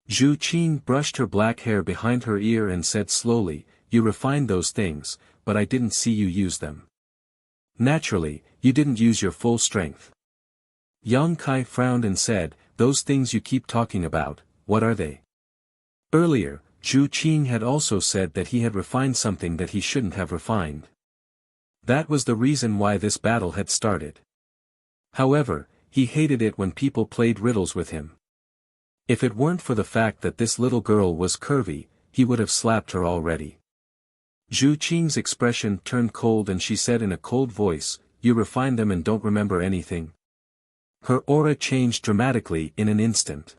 Zhu Qing brushed her black hair behind her ear and said slowly, You refined those things, but I didn't see you use them. Naturally, you didn't use your full strength. Yang Kai frowned and said, Those things you keep talking about, what are they? Earlier, Zhu Qing had also said that he had refined something that he shouldn't have refined. That was the reason why this battle had started. However, he hated it when people played riddles with him. If it weren't for the fact that this little girl was curvy, he would have slapped her already. Zhu Qing's expression turned cold and she said in a cold voice, You refine them and don't remember anything? Her aura changed dramatically in an instant.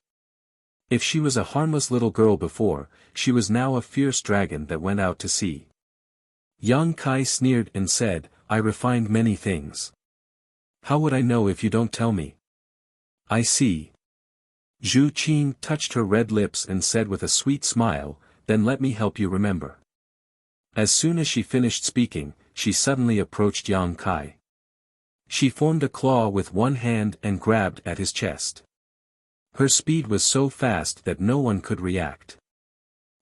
If she was a harmless little girl before, she was now a fierce dragon that went out to sea. Yang Kai sneered and said, I refined many things. How would I know if you don't tell me? I see. Zhu Qing touched her red lips and said with a sweet smile, Then let me help you remember. As soon as she finished speaking, she suddenly approached Yang Kai. She formed a claw with one hand and grabbed at his chest. Her speed was so fast that no one could react.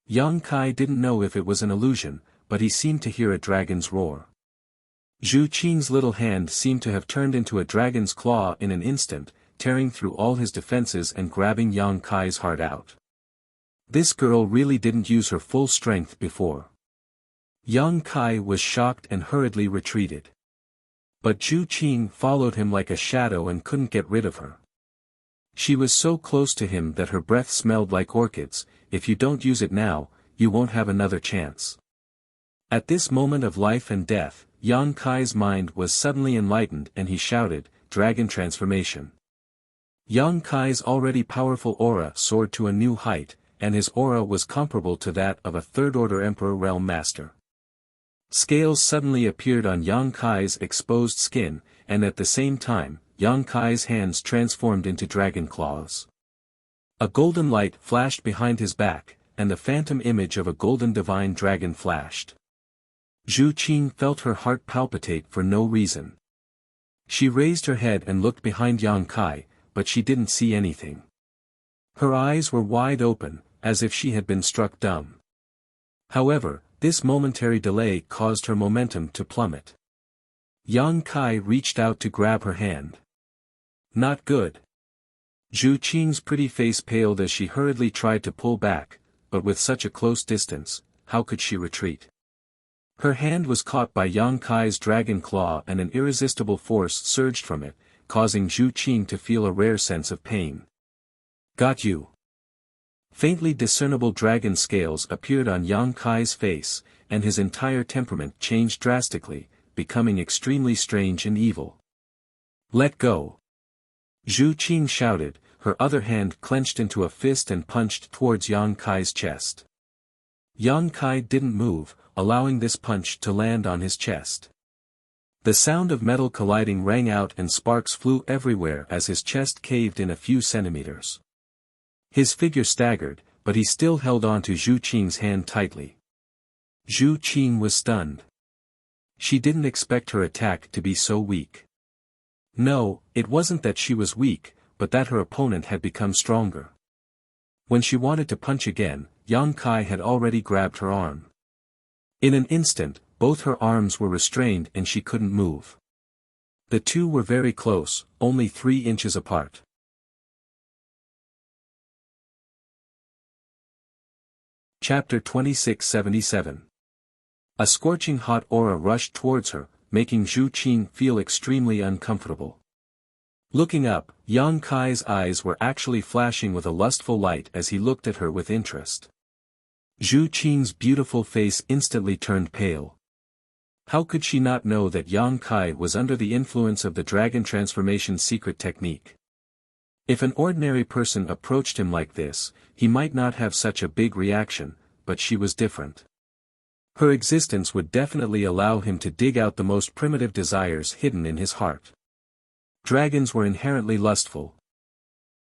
Yang Kai didn't know if it was an illusion, but he seemed to hear a dragon's roar. Zhu Qing's little hand seemed to have turned into a dragon's claw in an instant, tearing through all his defenses and grabbing Yang Kai's heart out. This girl really didn't use her full strength before. Yang Kai was shocked and hurriedly retreated. But Zhu Qing followed him like a shadow and couldn't get rid of her. She was so close to him that her breath smelled like orchids. If you don't use it now, you won't have another chance. At this moment of life and death, Yang Kai's mind was suddenly enlightened and he shouted, Dragon transformation. Yang Kai's already powerful aura soared to a new height, and his aura was comparable to that of a third-order Emperor Realm Master. Scales suddenly appeared on Yang Kai's exposed skin, and at the same time, Yang Kai's hands transformed into dragon claws. A golden light flashed behind his back, and the phantom image of a golden divine dragon flashed. Zhu Qing felt her heart palpitate for no reason. She raised her head and looked behind Yang Kai, but she didn't see anything. Her eyes were wide open, as if she had been struck dumb. However, this momentary delay caused her momentum to plummet. Yang Kai reached out to grab her hand. Not good. Zhu Qing's pretty face paled as she hurriedly tried to pull back, but with such a close distance, how could she retreat? Her hand was caught by Yang Kai's dragon claw and an irresistible force surged from it, causing Zhu Qing to feel a rare sense of pain. Got you. Faintly discernible dragon scales appeared on Yang Kai's face, and his entire temperament changed drastically, becoming extremely strange and evil. Let go. Zhu Qing shouted, her other hand clenched into a fist and punched towards Yang Kai's chest. Yang Kai didn't move, allowing this punch to land on his chest. The sound of metal colliding rang out and sparks flew everywhere as his chest caved in a few centimeters. His figure staggered, but he still held on to Zhu Qing's hand tightly. Zhu Qing was stunned. She didn't expect her attack to be so weak. No, it wasn't that she was weak, but that her opponent had become stronger. When she wanted to punch again, Yang Kai had already grabbed her arm. In an instant, both her arms were restrained and she couldn't move. The two were very close, only 3 inches apart. Chapter 2677. A scorching hot aura rushed towards her, making Zhu Qing feel extremely uncomfortable. Looking up, Yang Kai's eyes were actually flashing with a lustful light as he looked at her with interest. Zhu Qing's beautiful face instantly turned pale. How could she not know that Yang Kai was under the influence of the dragon transformation secret technique? If an ordinary person approached him like this, he might not have such a big reaction, but she was different. Her existence would definitely allow him to dig out the most primitive desires hidden in his heart. Dragons were inherently lustful.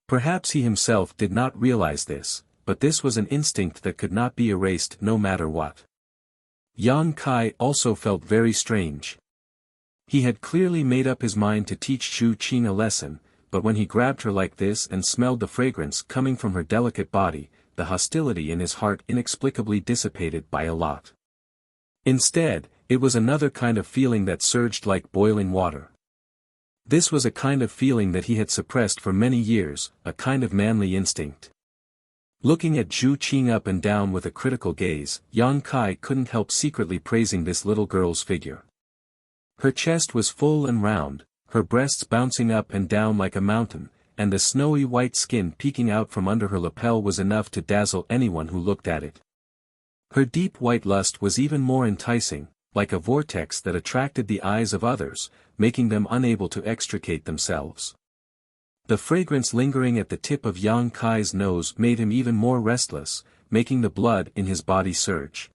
Perhaps he himself did not realize this, but this was an instinct that could not be erased no matter what. Yang Kai also felt very strange. He had clearly made up his mind to teach Zhu Qing a lesson, but when he grabbed her like this and smelled the fragrance coming from her delicate body, the hostility in his heart inexplicably dissipated by a lot. Instead, it was another kind of feeling that surged like boiling water. This was a kind of feeling that he had suppressed for many years, a kind of manly instinct. Looking at Zhu Qing up and down with a critical gaze, Yang Kai couldn't help secretly praising this little girl's figure. Her chest was full and round, her breasts bouncing up and down like a mountain, and the snowy white skin peeking out from under her lapel was enough to dazzle anyone who looked at it. Her deep white lust was even more enticing, like a vortex that attracted the eyes of others, making them unable to extricate themselves. The fragrance lingering at the tip of Yang Kai's nose made him even more restless, making the blood in his body surge.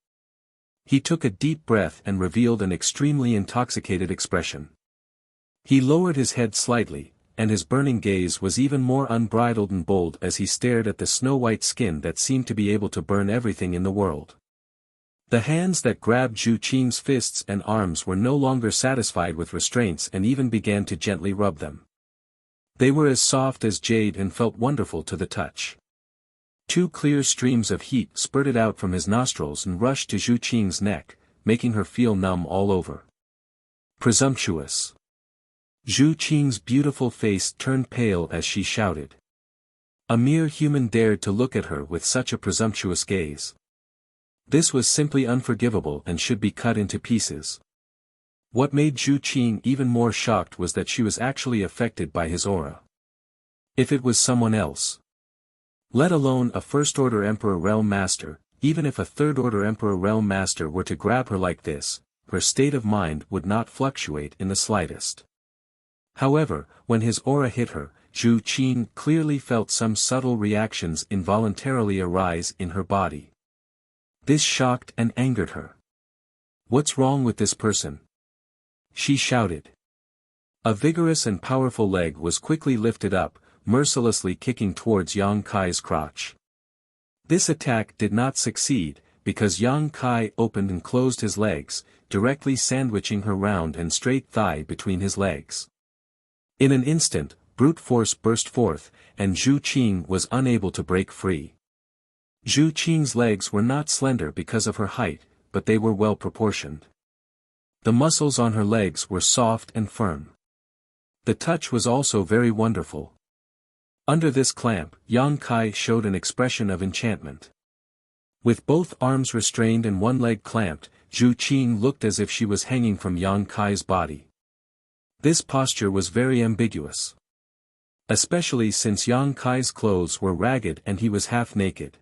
He took a deep breath and revealed an extremely intoxicated expression. He lowered his head slightly, and his burning gaze was even more unbridled and bold as he stared at the snow-white skin that seemed to be able to burn everything in the world. The hands that grabbed Zhu Qing's fists and arms were no longer satisfied with restraints and even began to gently rub them. They were as soft as jade and felt wonderful to the touch. 2 clear streams of heat spurted out from his nostrils and rushed to Zhu Qing's neck, making her feel numb all over. Presumptuous. Zhu Qing's beautiful face turned pale as she shouted. A mere human dared to look at her with such a presumptuous gaze. This was simply unforgivable and should be cut into pieces. What made Zhu Qing even more shocked was that she was actually affected by his aura. If it was someone else, let alone a First-Order Emperor Realm Master, even if a Third-Order Emperor Realm Master were to grab her like this, her state of mind would not fluctuate in the slightest. However, when his aura hit her, Zhu Qing clearly felt some subtle reactions involuntarily arise in her body. This shocked and angered her. What's wrong with this person? She shouted. A vigorous and powerful leg was quickly lifted up, mercilessly kicking towards Yang Kai's crotch. This attack did not succeed, because Yang Kai opened and closed his legs, directly sandwiching her round and straight thigh between his legs. In an instant, brute force burst forth, and Zhu Qing was unable to break free. Zhu Qing's legs were not slender because of her height, but they were well proportioned. The muscles on her legs were soft and firm. The touch was also very wonderful. Under this clamp, Yang Kai showed an expression of enchantment. With both arms restrained and one leg clamped, Zhu Qing looked as if she was hanging from Yang Kai's body. This posture was very ambiguous. Especially since Yang Kai's clothes were ragged and he was half naked.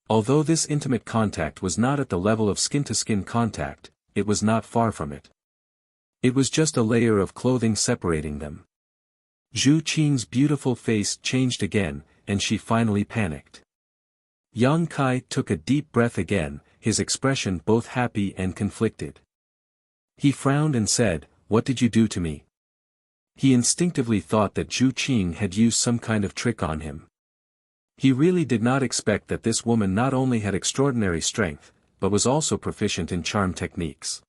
Although this intimate contact was not at the level of skin-to-skin contact, it was not far from it. It was just a layer of clothing separating them. Zhu Qing's beautiful face changed again, and she finally panicked. Yang Kai took a deep breath again, his expression both happy and conflicted. He frowned and said, "What did you do to me?" He instinctively thought that Zhu Qing had used some kind of trick on him. He really did not expect that this woman not only had extraordinary strength, but was also proficient in charm techniques.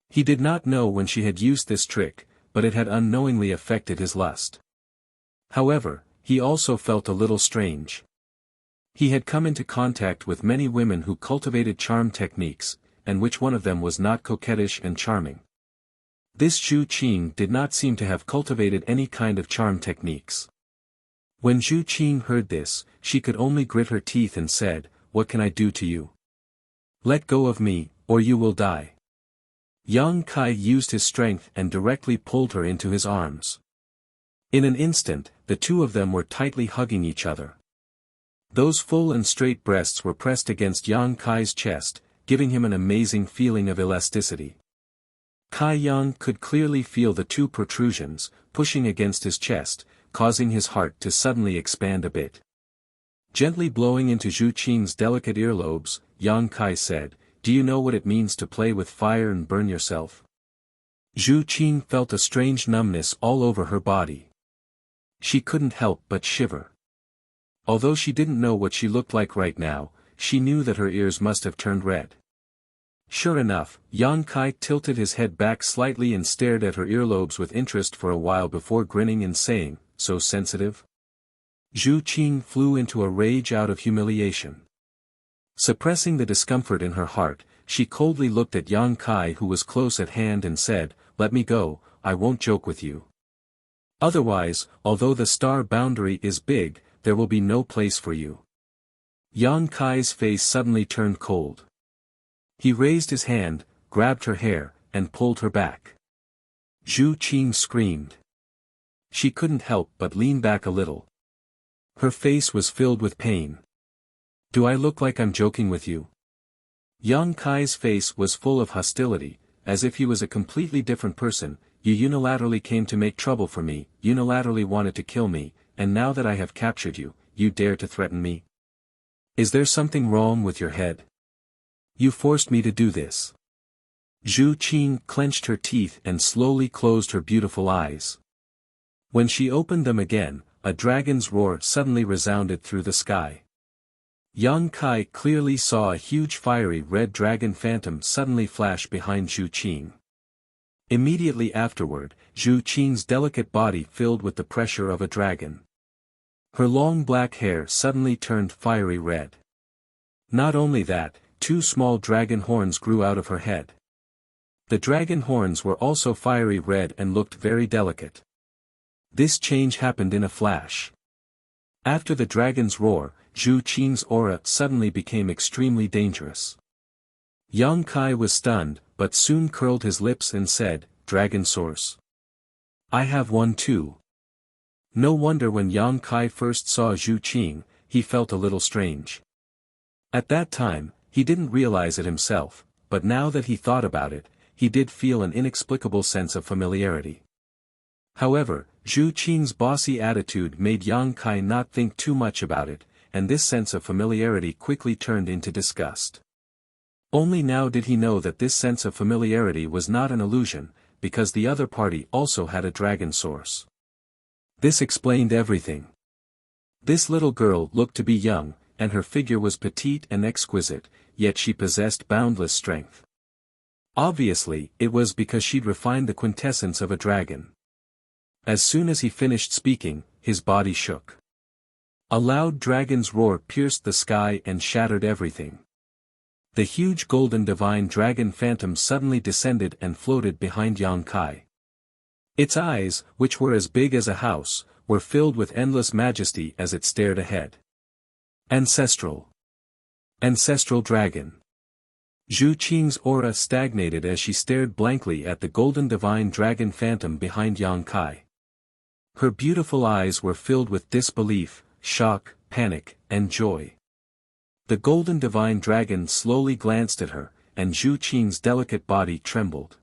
He did not know when she had used this trick, but it had unknowingly affected his lust. However, he also felt a little strange. He had come into contact with many women who cultivated charm techniques, and which one of them was not coquettish and charming? This Zhu Qing did not seem to have cultivated any kind of charm techniques. When Zhu Qing heard this, she could only grit her teeth and said, what can I do to you? Let go of me, or you will die. Yang Kai used his strength and directly pulled her into his arms. In an instant, the two of them were tightly hugging each other. Those full and straight breasts were pressed against Yang Kai's chest, giving him an amazing feeling of elasticity. Kai Yang could clearly feel the two protrusions, pushing against his chest, causing his heart to suddenly expand a bit. Gently blowing into Zhu Qing's delicate earlobes, Yang Kai said, "Do you know what it means to play with fire and burn yourself?" Zhu Qing felt a strange numbness all over her body. She couldn't help but shiver. Although she didn't know what she looked like right now, she knew that her ears must have turned red. Sure enough, Yang Kai tilted his head back slightly and stared at her earlobes with interest for a while before grinning and saying, "So sensitive?" Zhu Qing flew into a rage out of humiliation. Suppressing the discomfort in her heart, she coldly looked at Yang Kai, who was close at hand, and said, "Let me go, I won't joke with you. Otherwise, although the star boundary is big, there will be no place for you." Yang Kai's face suddenly turned cold. He raised his hand, grabbed her hair, and pulled her back. Zhu Qing screamed. She couldn't help but lean back a little. Her face was filled with pain. "Do I look like I'm joking with you?" Yang Kai's face was full of hostility, as if he was a completely different person. "You unilaterally came to make trouble for me, unilaterally wanted to kill me, and now that I have captured you, you dare to threaten me? Is there something wrong with your head? You forced me to do this." Zhu Qing clenched her teeth and slowly closed her beautiful eyes. When she opened them again, a dragon's roar suddenly resounded through the sky. Yang Kai clearly saw a huge fiery red dragon phantom suddenly flash behind Zhu Qing. Immediately afterward, Zhu Qing's delicate body filled with the pressure of a dragon. Her long black hair suddenly turned fiery red. Not only that, two small dragon horns grew out of her head. The dragon horns were also fiery red and looked very delicate. This change happened in a flash. After the dragon's roar, Zhu Qing's aura suddenly became extremely dangerous. Yang Kai was stunned, but soon curled his lips and said, "Dragon source. I have one too." No wonder when Yang Kai first saw Zhu Qing, he felt a little strange. At that time, he didn't realize it himself, but now that he thought about it, he did feel an inexplicable sense of familiarity. However, Zhu Qing's bossy attitude made Yang Kai not think too much about it, and this sense of familiarity quickly turned into disgust. Only now did he know that this sense of familiarity was not an illusion, because the other party also had a dragon source. This explained everything. This little girl looked to be young, and her figure was petite and exquisite, yet she possessed boundless strength. Obviously, it was because she'd refined the quintessence of a dragon. As soon as he finished speaking, his body shook. A loud dragon's roar pierced the sky and shattered everything. The huge golden divine dragon phantom suddenly descended and floated behind Yang Kai. Its eyes, which were as big as a house, were filled with endless majesty as it stared ahead. Ancestral. Ancestral dragon. Zhu Qing's aura stagnated as she stared blankly at the golden divine dragon phantom behind Yang Kai. Her beautiful eyes were filled with disbelief, shock, panic, and joy. The golden divine dragon slowly glanced at her, and Zhu Qing's delicate body trembled.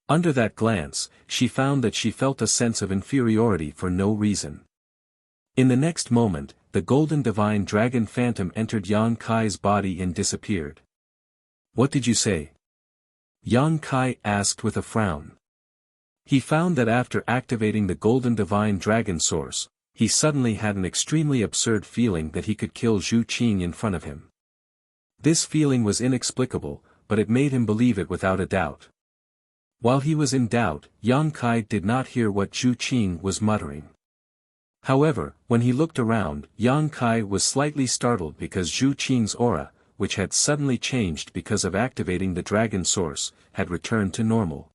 Under that glance, she found that she felt a sense of inferiority for no reason. In the next moment, the golden divine dragon phantom entered Yang Kai's body and disappeared. "What did you say?" Yang Kai asked with a frown. He found that after activating the golden divine dragon source, he suddenly had an extremely absurd feeling that he could kill Zhu Qing in front of him. This feeling was inexplicable, but it made him believe it without a doubt. While he was in doubt, Yang Kai did not hear what Zhu Qing was muttering. However, when he looked around, Yang Kai was slightly startled because Zhu Qing's aura, which had suddenly changed because of activating the dragon source, had returned to normal.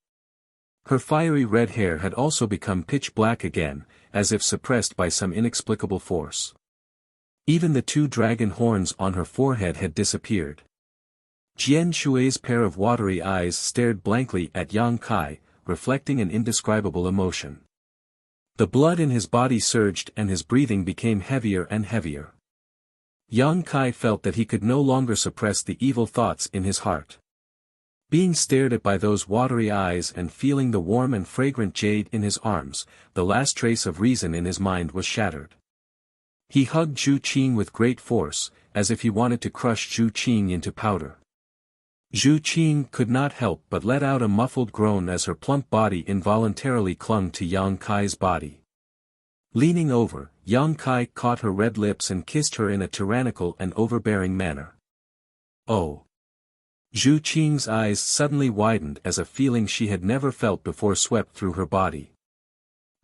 Her fiery red hair had also become pitch black again, as if suppressed by some inexplicable force. Even the two dragon horns on her forehead had disappeared. Jian Shui's pair of watery eyes stared blankly at Yang Kai, reflecting an indescribable emotion. The blood in his body surged and his breathing became heavier and heavier. Yang Kai felt that he could no longer suppress the evil thoughts in his heart. Being stared at by those watery eyes and feeling the warm and fragrant jade in his arms, the last trace of reason in his mind was shattered. He hugged Zhu Qing with great force, as if he wanted to crush Zhu Qing into powder. Zhu Qing could not help but let out a muffled groan as her plump body involuntarily clung to Yang Kai's body. Leaning over, Yang Kai caught her red lips and kissed her in a tyrannical and overbearing manner. Oh! Zhu Qing's eyes suddenly widened as a feeling she had never felt before swept through her body.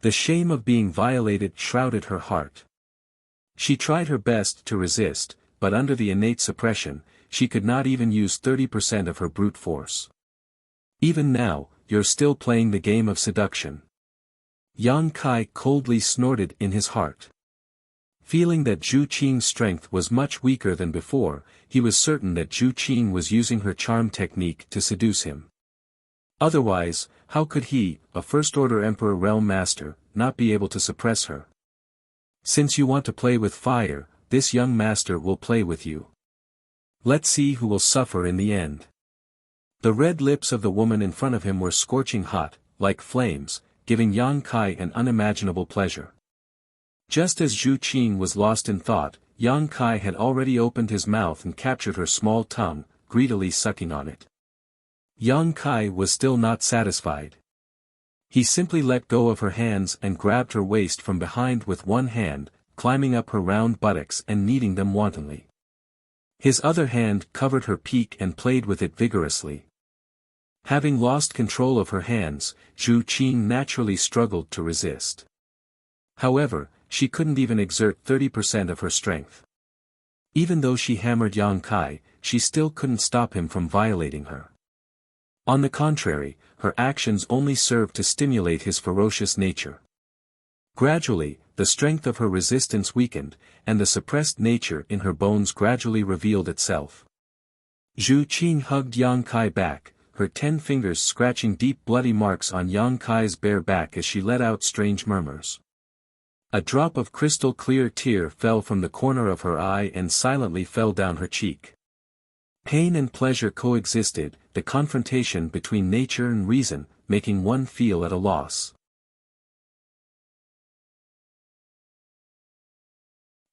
The shame of being violated shrouded her heart. She tried her best to resist, but under the innate suppression, she could not even use 30% of her brute force. Even now, you're still playing the game of seduction. Yang Kai coldly snorted in his heart. Feeling that Zhu Qing's strength was much weaker than before, he was certain that Zhu Qing was using her charm technique to seduce him. Otherwise, how could he, a first-order Emperor Realm Master, not be able to suppress her? Since you want to play with fire, this young master will play with you. Let's see who will suffer in the end. The red lips of the woman in front of him were scorching hot, like flames, giving Yang Kai an unimaginable pleasure. Just as Zhu Qing was lost in thought, Yang Kai had already opened his mouth and captured her small tongue, greedily sucking on it. Yang Kai was still not satisfied. He simply let go of her hands and grabbed her waist from behind with one hand, climbing up her round buttocks and kneading them wantonly. His other hand covered her peak and played with it vigorously. Having lost control of her hands, Zhu Qing naturally struggled to resist. However, she couldn't even exert 30% of her strength. Even though she hammered Yang Kai, she still couldn't stop him from violating her. On the contrary, her actions only served to stimulate his ferocious nature. Gradually, the strength of her resistance weakened, and the suppressed nature in her bones gradually revealed itself. Zhu Qing hugged Yang Kai back, her 10 fingers scratching deep bloody marks on Yang Kai's bare back as she let out strange murmurs. A drop of crystal-clear tear fell from the corner of her eye and silently fell down her cheek. Pain and pleasure coexisted, the confrontation between nature and reason, making one feel at a loss.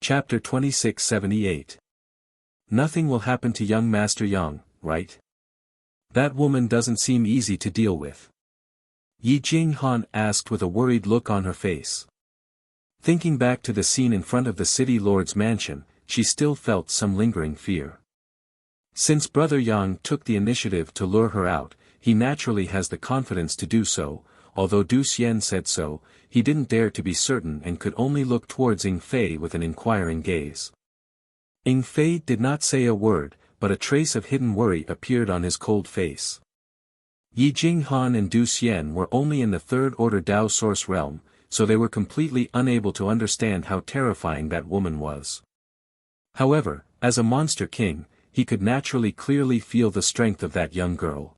Chapter 2678. Nothing will happen to young Master Yang, right? That woman doesn't seem easy to deal with. Yi Jinghan asked with a worried look on her face. Thinking back to the scene in front of the city lord's mansion, she still felt some lingering fear. Since Brother Yang took the initiative to lure her out, he naturally has the confidence to do so. Although Du Xian said so, he didn't dare to be certain and could only look towards Ying Fei with an inquiring gaze. Ying Fei did not say a word, but a trace of hidden worry appeared on his cold face. Yi Jinghan and Du Xian were only in the third-order Dao Source realm, so they were completely unable to understand how terrifying that woman was. However, as a monster king, he could naturally clearly feel the strength of that young girl.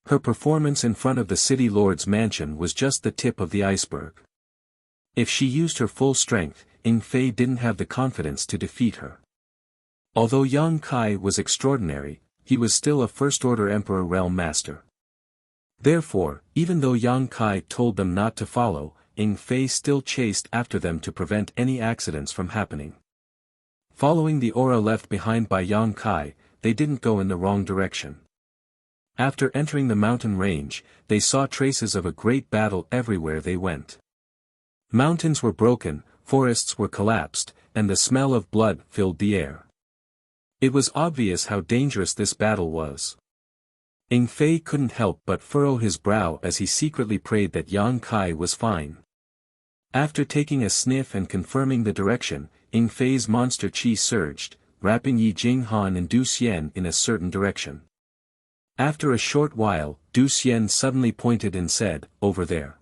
Her performance in front of the city lord's mansion was just the tip of the iceberg. If she used her full strength, Ying Fei didn't have the confidence to defeat her. Although Yang Kai was extraordinary, he was still a first-order Emperor Realm Master. Therefore, even though Yang Kai told them not to follow, Ying Fei still chased after them to prevent any accidents from happening. Following the aura left behind by Yang Kai, they didn't go in the wrong direction. After entering the mountain range, they saw traces of a great battle everywhere they went. Mountains were broken, forests were collapsed, and the smell of blood filled the air. It was obvious how dangerous this battle was. Ying Fei couldn't help but furrow his brow as he secretly prayed that Yang Kai was fine. After taking a sniff and confirming the direction, Ying Fei's monster qi surged, wrapping Yi Jinghan and Du Xian in a certain direction. After a short while, Du Xian suddenly pointed and said, "Over there."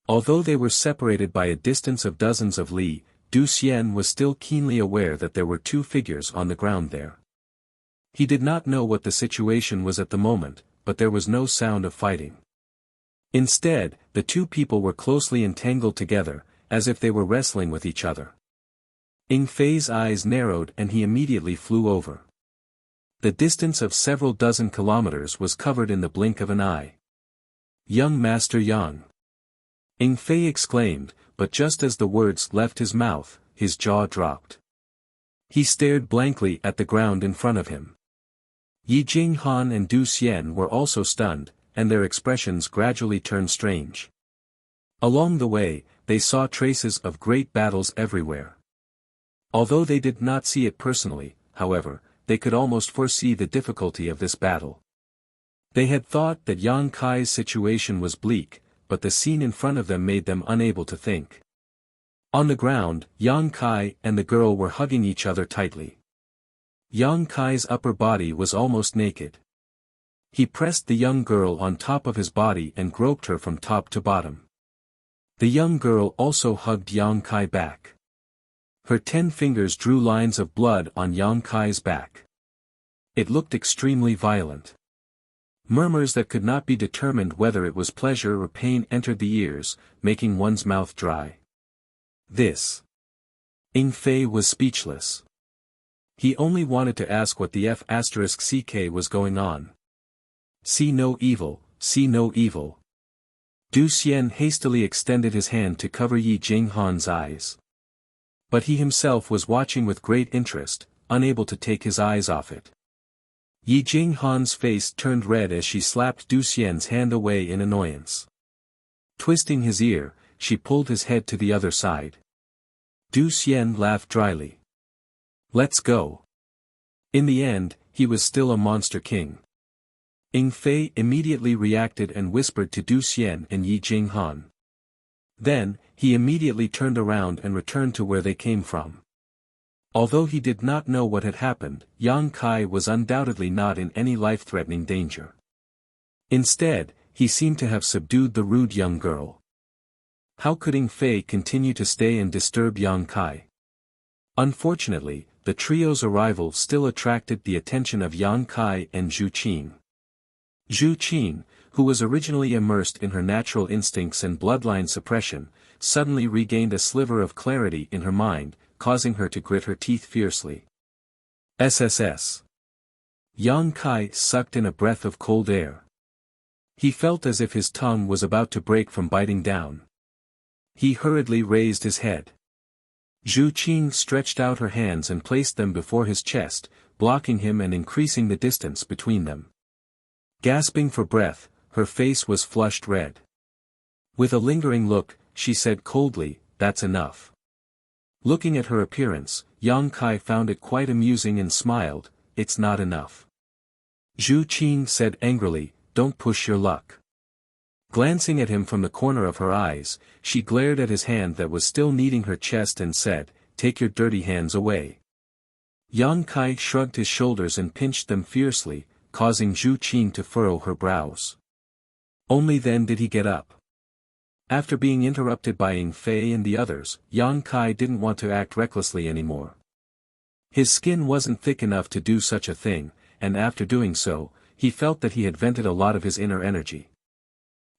Although they were separated by a distance of dozens of li, Du Xian was still keenly aware that there were two figures on the ground there. He did not know what the situation was at the moment, but there was no sound of fighting. Instead, the two people were closely entangled together, as if they were wrestling with each other. Ying Fei's eyes narrowed and he immediately flew over. The distance of several dozen kilometers was covered in the blink of an eye. "Young Master Yang!" Ying Fei exclaimed, but just as the words left his mouth, his jaw dropped. He stared blankly at the ground in front of him. Yi Jinghan and Du Xian were also stunned, and their expressions gradually turned strange. Along the way, they saw traces of great battles everywhere. Although they did not see it personally, however, they could almost foresee the difficulty of this battle. They had thought that Yang Kai's situation was bleak, but the scene in front of them made them unable to think. On the ground, Yang Kai and the girl were hugging each other tightly. Yang Kai's upper body was almost naked. He pressed the young girl on top of his body and groped her from top to bottom. The young girl also hugged Yang Kai back. Her 10 fingers drew lines of blood on Yang Kai's back. It looked extremely violent. Murmurs that could not be determined whether it was pleasure or pain entered the ears, making one's mouth dry. This. Ying Fei was speechless. He only wanted to ask what the F***ck was going on. See no evil, see no evil. Du Xian hastily extended his hand to cover Yi Jinghan's eyes. But he himself was watching with great interest, unable to take his eyes off it. Yi Jinghan's face turned red as she slapped Du Xian's hand away in annoyance. Twisting his ear, she pulled his head to the other side. Du Xian laughed dryly. "Let's go." In the end, he was still a monster king. Ying Fei immediately reacted and whispered to Du Xian and Yi Jinghan. Then, he immediately turned around and returned to where they came from. Although he did not know what had happened, Yang Kai was undoubtedly not in any life-threatening danger. Instead, he seemed to have subdued the rude young girl. How could Ying Fei continue to stay and disturb Yang Kai? Unfortunately, the trio's arrival still attracted the attention of Yang Kai and Zhu Qin. Zhu Qin, who was originally immersed in her natural instincts and bloodline suppression, suddenly regained a sliver of clarity in her mind, causing her to grit her teeth fiercely. SSS. Yang Kai sucked in a breath of cold air. He felt as if his tongue was about to break from biting down. He hurriedly raised his head. Zhu Qin stretched out her hands and placed them before his chest, blocking him and increasing the distance between them. Gasping for breath, her face was flushed red. With a lingering look, she said coldly, "That's enough." Looking at her appearance, Yang Kai found it quite amusing and smiled, "It's not enough." Zhu Qin said angrily, "Don't push your luck." Glancing at him from the corner of her eyes, she glared at his hand that was still kneading her chest and said, "Take your dirty hands away." Yang Kai shrugged his shoulders and pinched them fiercely, causing Zhu Qin to furrow her brows. Only then did he get up. After being interrupted by Ying Fei and the others, Yang Kai didn't want to act recklessly anymore. His skin wasn't thick enough to do such a thing, and after doing so, he felt that he had vented a lot of his inner energy.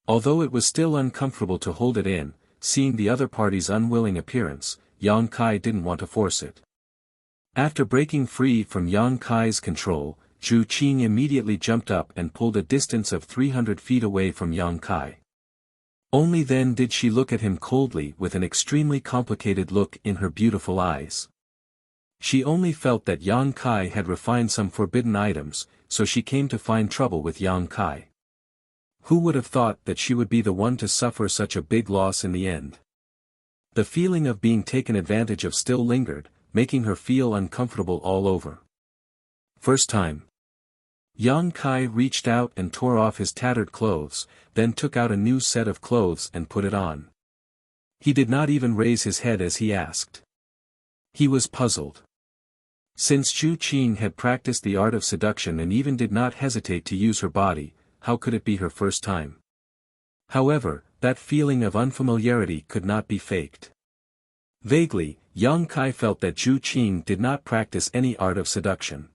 Although it was still uncomfortable to hold it in, seeing the other party's unwilling appearance, Yang Kai didn't want to force it. After breaking free from Yang Kai's control, Zhu Qin immediately jumped up and pulled a distance of 300 feet away from Yang Kai. Only then did she look at him coldly with an extremely complicated look in her beautiful eyes. She only felt that Yang Kai had refined some forbidden items, so she came to find trouble with Yang Kai. Who would have thought that she would be the one to suffer such a big loss in the end? The feeling of being taken advantage of still lingered, making her feel uncomfortable all over. First time. Yang Kai reached out and tore off his tattered clothes, then took out a new set of clothes and put it on. He did not even raise his head as he asked. He was puzzled. Since Zhu Qin had practiced the art of seduction and even did not hesitate to use her body, how could it be her first time? However, that feeling of unfamiliarity could not be faked. Vaguely, Yang Kai felt that Zhu Qing did not practice any art of seduction.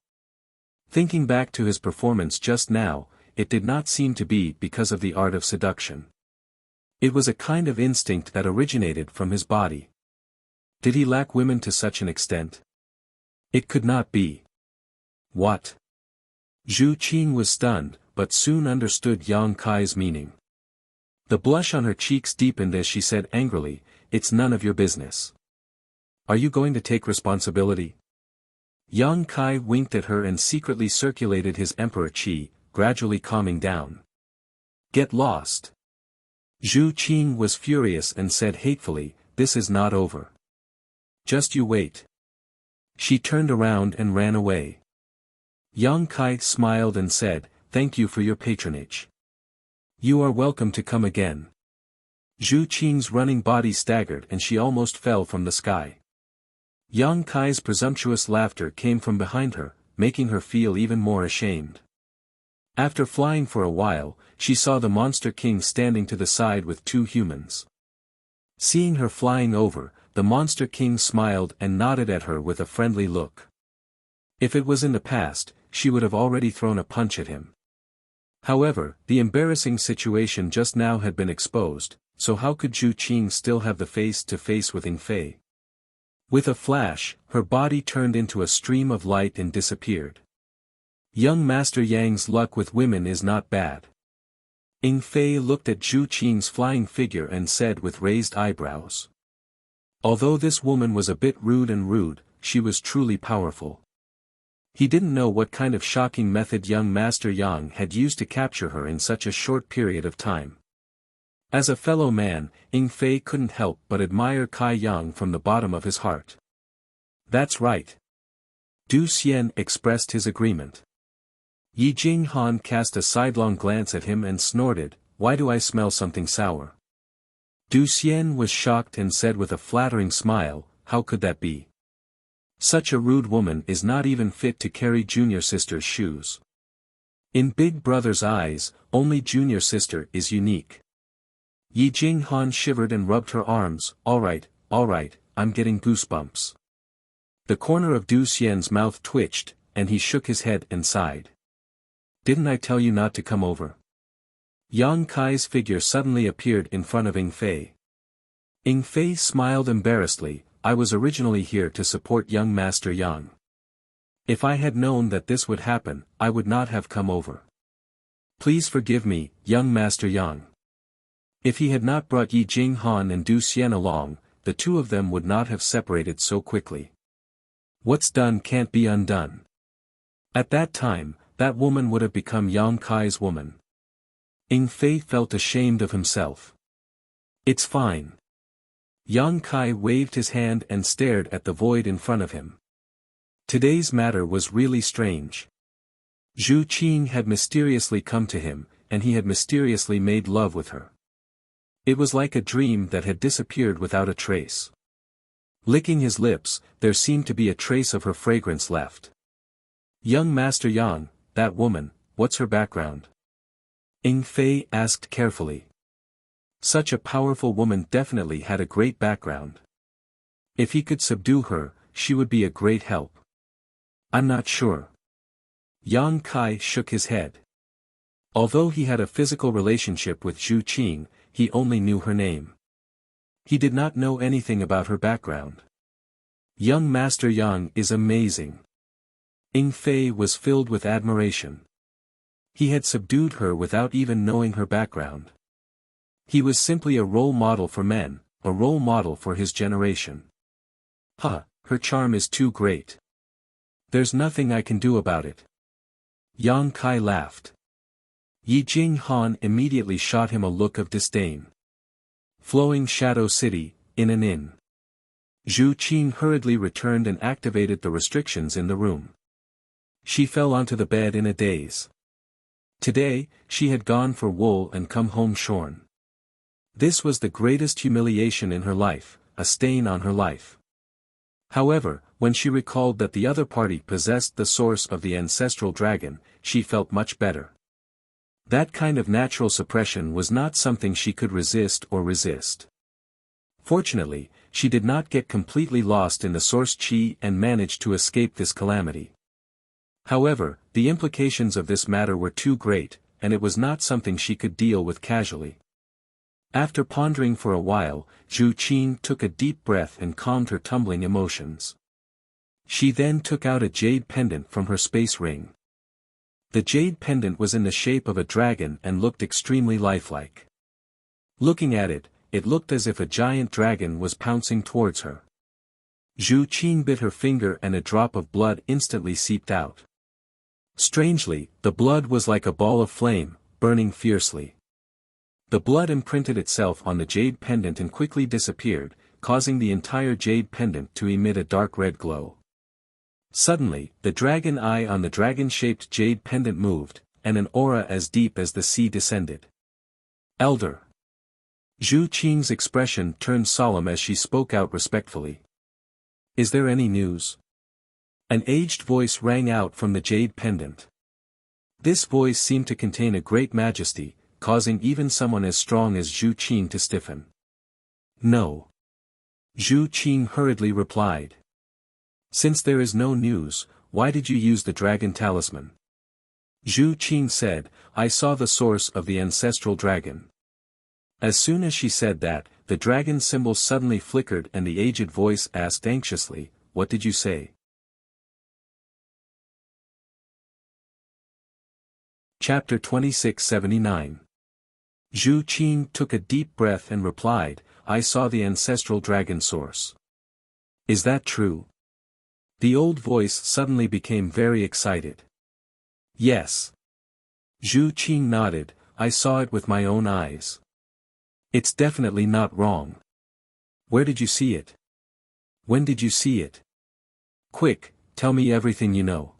Thinking back to his performance just now, it did not seem to be because of the art of seduction. It was a kind of instinct that originated from his body. Did he lack women to such an extent? It could not be. What? Zhu Qing was stunned, but soon understood Yang Kai's meaning. The blush on her cheeks deepened as she said angrily, "It's none of your business. Are you going to take responsibility?" Yang Kai winked at her and secretly circulated his emperor qi, gradually calming down. "Get lost." Zhu Qing was furious and said hatefully, "This is not over. Just you wait." She turned around and ran away. Yang Kai smiled and said, "Thank you for your patronage. You are welcome to come again." Zhu Qing's running body staggered and she almost fell from the sky. Yang Kai's presumptuous laughter came from behind her, making her feel even more ashamed. After flying for a while, she saw the Monster King standing to the side with two humans. Seeing her flying over, the Monster King smiled and nodded at her with a friendly look. If it was in the past, she would have already thrown a punch at him. However, the embarrassing situation just now had been exposed, so how could Zhu Qing still have the face-to-face with Ying Fei? With a flash, her body turned into a stream of light and disappeared. Young Master Yang's luck with women is not bad. Ying Fei looked at Zhu Qing's flying figure and said with raised eyebrows. Although this woman was a bit rude, she was truly powerful. He didn't know what kind of shocking method young Master Yang had used to capture her in such a short period of time. As a fellow man, Ying Fei couldn't help but admire Kai Yang from the bottom of his heart. "That's right." Du Xian expressed his agreement. Yi Jinghan cast a sidelong glance at him and snorted, "Why do I smell something sour?" Du Xian was shocked and said with a flattering smile, "How could that be? Such a rude woman is not even fit to carry junior sister's shoes." In Big Brother's eyes, only junior sister is unique. Yi Jinghan shivered and rubbed her arms, all right, I'm getting goosebumps." The corner of Du Xian's mouth twitched, and he shook his head and sighed. "Didn't I tell you not to come over?" Yang Kai's figure suddenly appeared in front of Ying Fei. Ying Fei smiled embarrassedly, "I was originally here to support young Master Yang. If I had known that this would happen, I would not have come over. Please forgive me, young Master Yang." If he had not brought Yi Jinghan and Du Xian along, the two of them would not have separated so quickly. What's done can't be undone. At that time, that woman would have become Yang Kai's woman. Ying Fei felt ashamed of himself. "It's fine." Yang Kai waved his hand and stared at the void in front of him. Today's matter was really strange. Zhu Qing had mysteriously come to him, and he had mysteriously made love with her. It was like a dream that had disappeared without a trace. Licking his lips, there seemed to be a trace of her fragrance left. "Young Master Yang, that woman, what's her background?" Ying Fei asked carefully. Such a powerful woman definitely had a great background. If he could subdue her, she would be a great help. "I'm not sure." Yang Kai shook his head. Although he had a physical relationship with Zhu Qing, he only knew her name. He did not know anything about her background. Young Master Yang is amazing. Ying Fei was filled with admiration. He had subdued her without even knowing her background. He was simply a role model for men, a role model for his generation. Her charm is too great. There's nothing I can do about it." Yang Kai laughed. Yi Jinghan immediately shot him a look of disdain. Flowing Shadow City, in an inn. Zhu Qing hurriedly returned and activated the restrictions in the room. She fell onto the bed in a daze. Today, she had gone for wool and come home shorn. This was the greatest humiliation in her life, a stain on her life. However, when she recalled that the other party possessed the source of the ancestral dragon, she felt much better. That kind of natural suppression was not something she could resist. Fortunately, she did not get completely lost in the source chi and managed to escape this calamity. However, the implications of this matter were too great, and it was not something she could deal with casually. After pondering for a while, Zhu Qin took a deep breath and calmed her tumbling emotions. She then took out a jade pendant from her space ring. The jade pendant was in the shape of a dragon and looked extremely lifelike. Looking at it, it looked as if a giant dragon was pouncing towards her. Zhu Qin bit her finger and a drop of blood instantly seeped out. Strangely, the blood was like a ball of flame, burning fiercely. The blood imprinted itself on the jade pendant and quickly disappeared, causing the entire jade pendant to emit a dark red glow. Suddenly, the dragon eye on the dragon-shaped jade pendant moved, and an aura as deep as the sea descended. Elder. Zhu Qin's expression turned solemn as she spoke out respectfully. Is there any news? An aged voice rang out from the jade pendant. This voice seemed to contain a great majesty, causing even someone as strong as Zhu Qin to stiffen. No. Zhu Qin hurriedly replied. Since there is no news, why did you use the dragon talisman? Zhu Qin said, I saw the source of the ancestral dragon. As soon as she said that, the dragon symbol suddenly flickered and the aged voice asked anxiously, what did you say? Chapter 2679. Zhu Qin took a deep breath and replied, I saw the ancestral dragon source. Is that true? The old voice suddenly became very excited. Yes. Zhu Qin nodded, I saw it with my own eyes. It's definitely not wrong. Where did you see it? When did you see it? Quick, tell me everything you know.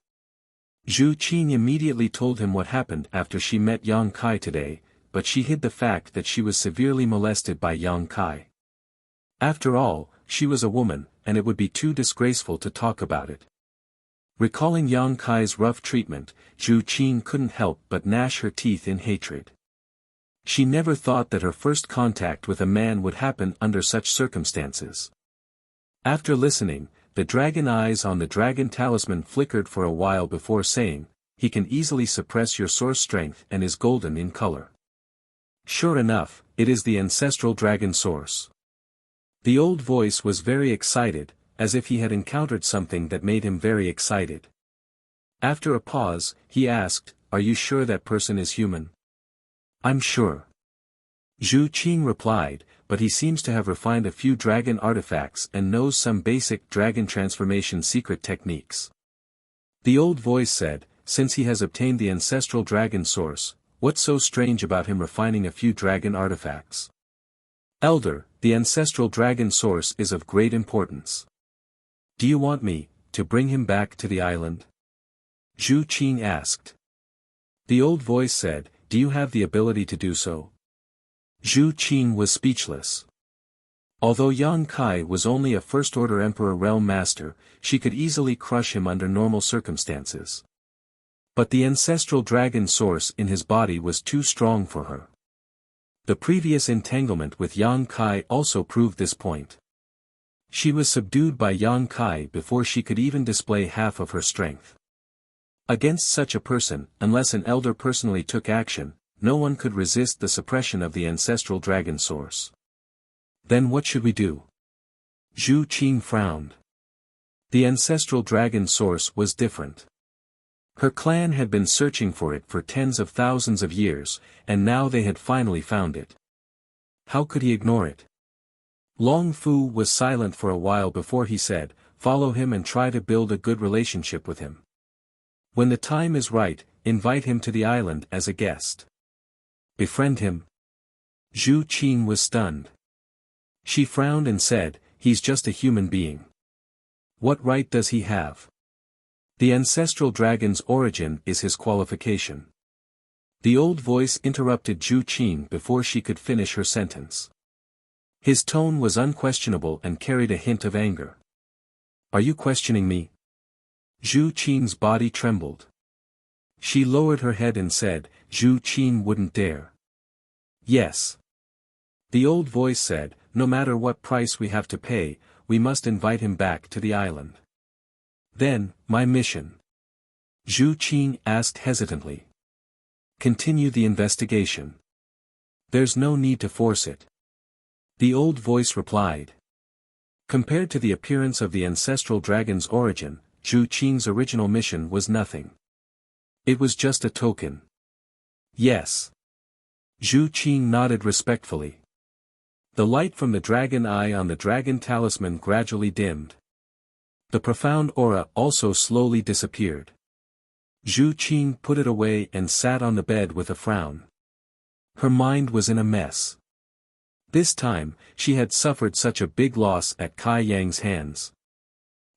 Zhu Qin immediately told him what happened after she met Yang Kai today, but she hid the fact that she was severely molested by Yang Kai. After all, she was a woman, and it would be too disgraceful to talk about it. Recalling Yang Kai's rough treatment, Zhu Qin couldn't help but gnash her teeth in hatred. She never thought that her first contact with a man would happen under such circumstances. After listening, the dragon eyes on the dragon talisman flickered for a while before saying, he can easily suppress your source strength and is golden in color. Sure enough, it is the ancestral dragon source. The old voice was very excited, as if he had encountered something that made him very excited. After a pause, he asked, are you sure that person is human? I'm sure. Zhu Qin replied, but he seems to have refined a few dragon artifacts and knows some basic dragon transformation secret techniques. The old voice said, since he has obtained the ancestral dragon source, what's so strange about him refining a few dragon artifacts? Elder, the ancestral dragon source is of great importance. Do you want me to bring him back to the island? Zhu Qin asked. The old voice said, do you have the ability to do so? Zhu Qin was speechless. Although Yang Kai was only a first-order Emperor Realm Master, she could easily crush him under normal circumstances. But the ancestral dragon source in his body was too strong for her. The previous entanglement with Yang Kai also proved this point. She was subdued by Yang Kai before she could even display half of her strength. Against such a person, unless an elder personally took action, no one could resist the suppression of the ancestral dragon source. Then what should we do? Zhu Qin frowned. The ancestral dragon source was different. Her clan had been searching for it for tens of thousands of years, and now they had finally found it. How could he ignore it? Long Fu was silent for a while before he said, follow him and try to build a good relationship with him. When the time is right, invite him to the island as a guest. Befriend him? Zhu Qin was stunned. She frowned and said, he's just a human being. What right does he have? The ancestral dragon's origin is his qualification. The old voice interrupted Zhu Qin before she could finish her sentence. His tone was unquestionable and carried a hint of anger. Are you questioning me? Zhu Qin's body trembled. She lowered her head and said, Zhu Qin wouldn't dare. Yes. The old voice said, no matter what price we have to pay, we must invite him back to the island. Then, my mission? Zhu Qing asked hesitantly. Continue the investigation. There's no need to force it. The old voice replied. Compared to the appearance of the ancestral dragon's origin, Zhu Qing's original mission was nothing. It was just a token. Yes. Zhu Qing nodded respectfully. The light from the dragon eye on the dragon talisman gradually dimmed. The profound aura also slowly disappeared. Zhu Qing put it away and sat on the bed with a frown. Her mind was in a mess. This time, she had suffered such a big loss at Kai Yang's hands.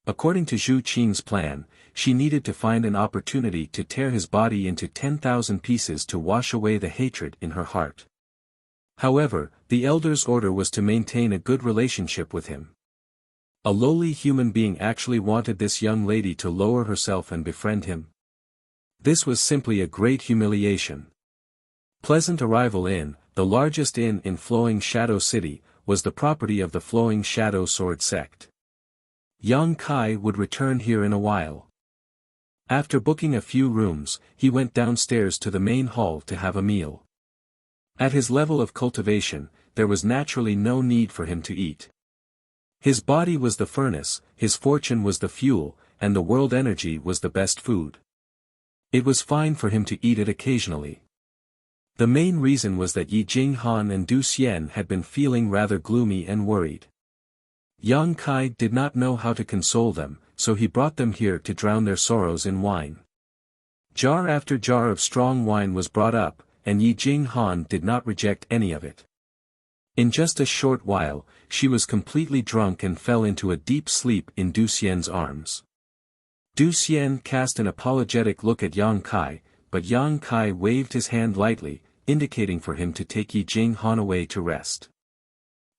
According to Zhu Qing's plan, she needed to find an opportunity to tear his body into 10,000 pieces to wash away the hatred in her heart. However, the elder's order was to maintain a good relationship with him. A lowly human being actually wanted this young lady to lower herself and befriend him. This was simply a great humiliation. Pleasant Arrival Inn, the largest inn in Flowing Shadow City, was the property of the Flowing Shadow Sword sect. Yang Kai would return here in a while. After booking a few rooms, he went downstairs to the main hall to have a meal. At his level of cultivation, there was naturally no need for him to eat. His body was the furnace, his fortune was the fuel, and the world energy was the best food. It was fine for him to eat it occasionally. The main reason was that Yi Jinghan and Du Xian had been feeling rather gloomy and worried. Yang Kai did not know how to console them, so he brought them here to drown their sorrows in wine. Jar after jar of strong wine was brought up, and Yi Jinghan did not reject any of it. In just a short while, she was completely drunk and fell into a deep sleep in Du Xian's arms. Du Xian cast an apologetic look at Yang Kai, but Yang Kai waved his hand lightly, indicating for him to take Yi Jinghan away to rest.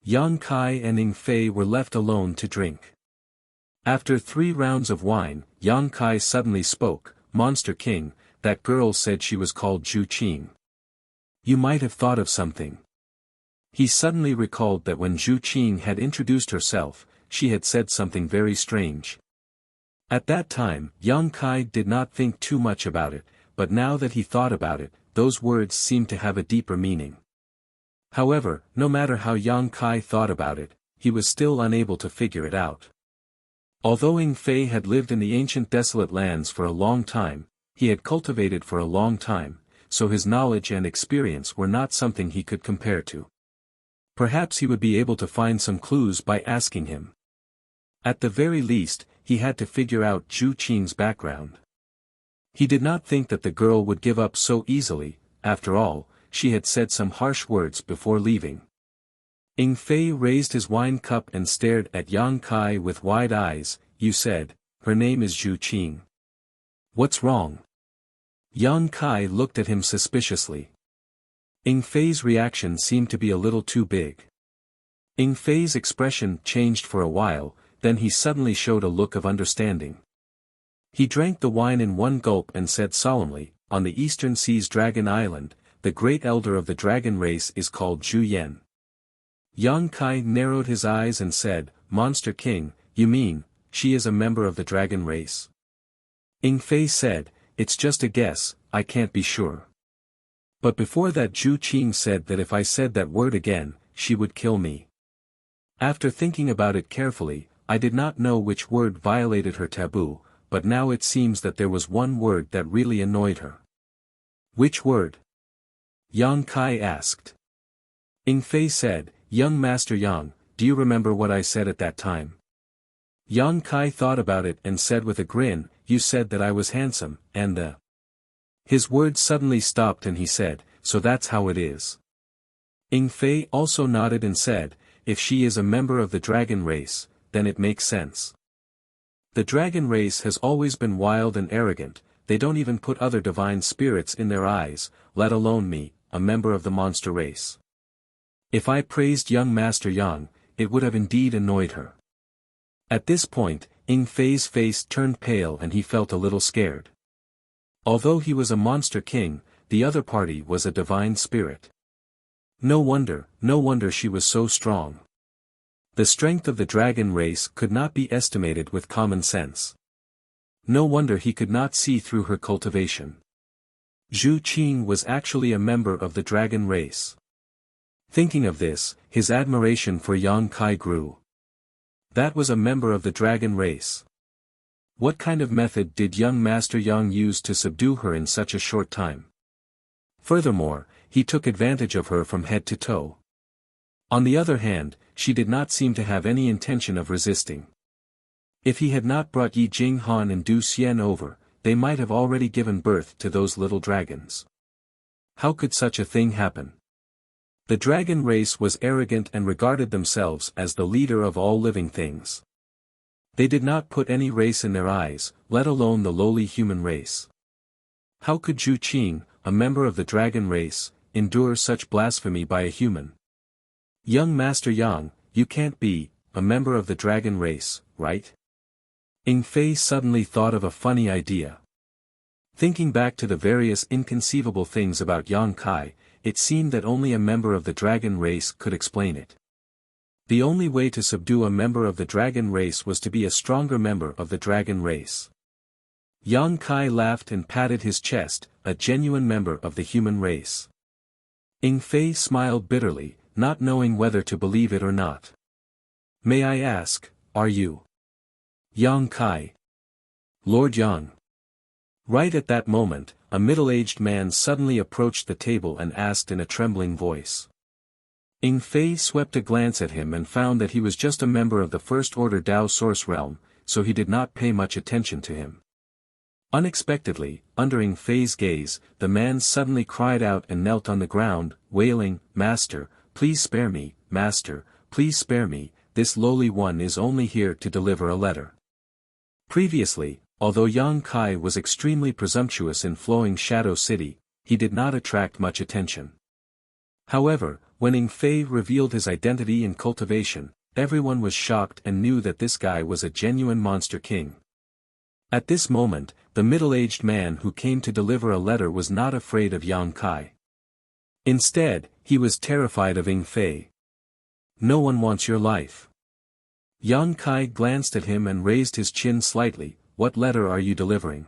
Yang Kai and Ning Fei were left alone to drink. After 3 rounds of wine, Yang Kai suddenly spoke, "Monster King, that girl said she was called Zhu Qing. You might have thought of something." He suddenly recalled that when Zhu Qing had introduced herself, she had said something very strange. At that time, Yang Kai did not think too much about it, but now that he thought about it, those words seemed to have a deeper meaning. However, no matter how Yang Kai thought about it, he was still unable to figure it out. Although Ning Fei had lived in the ancient desolate lands for a long time, he had cultivated for a long time, so his knowledge and experience were not something he could compare to. Perhaps he would be able to find some clues by asking him. At the very least, he had to figure out Zhu Qing's background. He did not think that the girl would give up so easily. After all, she had said some harsh words before leaving. Ning Fei raised his wine cup and stared at Yang Kai with wide eyes. "You said, her name is Zhu Qing. What's wrong?" Yang Kai looked at him suspiciously. Ning Fei's reaction seemed to be a little too big. Ning Fei's expression changed for a while, then he suddenly showed a look of understanding. He drank the wine in one gulp and said solemnly, "On the eastern seas Dragon Island, the great elder of the dragon race is called Zhu Yan." Yang Kai narrowed his eyes and said, "Monster King, you mean, she is a member of the dragon race?" Ning Fei said, "It's just a guess, I can't be sure. But before that Zhu Qing said that if I said that word again, she would kill me. After thinking about it carefully, I did not know which word violated her taboo, but now it seems that there was one word that really annoyed her." "Which word?" Yang Kai asked. Ning Fei said, "Young Master Yang, do you remember what I said at that time?" Yang Kai thought about it and said with a grin, "You said that I was handsome, and the..." His words suddenly stopped and he said, "So that's how it is." Ning Fei also nodded and said, "If she is a member of the dragon race, then it makes sense. The dragon race has always been wild and arrogant, they don't even put other divine spirits in their eyes, let alone me, a member of the monster race." If I praised young Master Yang, it would have indeed annoyed her. At this point, Ning Fei's face turned pale and he felt a little scared. Although he was a monster king, the other party was a divine spirit. No wonder she was so strong. The strength of the dragon race could not be estimated with common sense. No wonder he could not see through her cultivation. Zhu Qing was actually a member of the dragon race. Thinking of this, his admiration for Yang Kai grew. That was a member of the dragon race. What kind of method did young Master Yang use to subdue her in such a short time? Furthermore, he took advantage of her from head to toe. On the other hand, she did not seem to have any intention of resisting. If he had not brought Yi Jinghan and Du Xian over, they might have already given birth to those little dragons. How could such a thing happen? The dragon race was arrogant and regarded themselves as the leader of all living things. They did not put any race in their eyes, let alone the lowly human race. How could Zhu Qing, a member of the dragon race, endure such blasphemy by a human? Young Master Yang, you can't be a member of the dragon race, right? Ying Fei suddenly thought of a funny idea. Thinking back to the various inconceivable things about Yang Kai, it seemed that only a member of the dragon race could explain it. The only way to subdue a member of the dragon race was to be a stronger member of the dragon race. Yang Kai laughed and patted his chest, a genuine member of the human race. Ying Fei smiled bitterly, not knowing whether to believe it or not. May I ask, are you Yang Kai? Lord Yang. Right at that moment, a middle-aged man suddenly approached the table and asked in a trembling voice. Ying Fei swept a glance at him and found that he was just a member of the First Order Dao Source Realm, so he did not pay much attention to him. Unexpectedly, under Ying Fei's gaze, the man suddenly cried out and knelt on the ground, wailing, "Master, please spare me, Master, please spare me, this lowly one is only here to deliver a letter." Previously, although Yang Kai was extremely presumptuous in Flowing Shadow City, he did not attract much attention. However, when Ying Fei revealed his identity and cultivation, everyone was shocked and knew that this guy was a genuine monster king. At this moment, the middle-aged man who came to deliver a letter was not afraid of Yang Kai. Instead, he was terrified of Ying Fei. No one wants your life. Yang Kai glanced at him and raised his chin slightly. What letter are you delivering?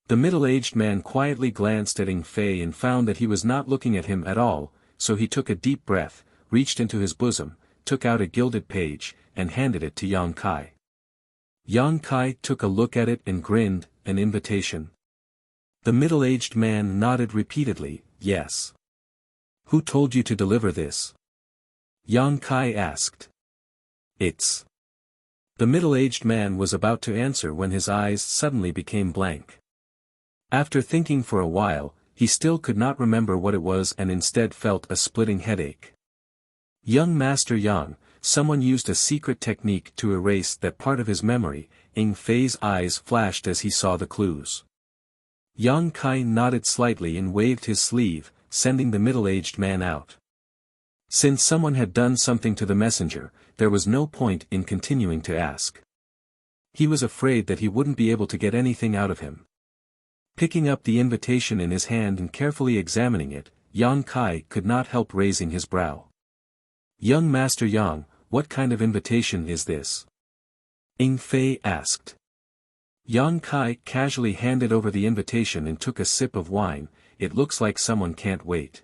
The middle-aged man quietly glanced at Ying Fei and found that he was not looking at him at all, so he took a deep breath, reached into his bosom, took out a gilded page, and handed it to Yang Kai. Yang Kai took a look at it and grinned, an invitation. The middle-aged man nodded repeatedly, yes. Who told you to deliver this? Yang Kai asked. It's. The middle-aged man was about to answer when his eyes suddenly became blank. After thinking for a while, he still could not remember what it was and instead felt a splitting headache. Young Master Yang, someone used a secret technique to erase that part of his memory. Ying Fei's eyes flashed as he saw the clues. Yang Kai nodded slightly and waved his sleeve, sending the middle-aged man out. Since someone had done something to the messenger, there was no point in continuing to ask. He was afraid that he wouldn't be able to get anything out of him. Picking up the invitation in his hand and carefully examining it, Yang Kai could not help raising his brow. Young Master Yang, what kind of invitation is this? Ying Fei asked. Yang Kai casually handed over the invitation and took a sip of wine. It looks like someone can't wait.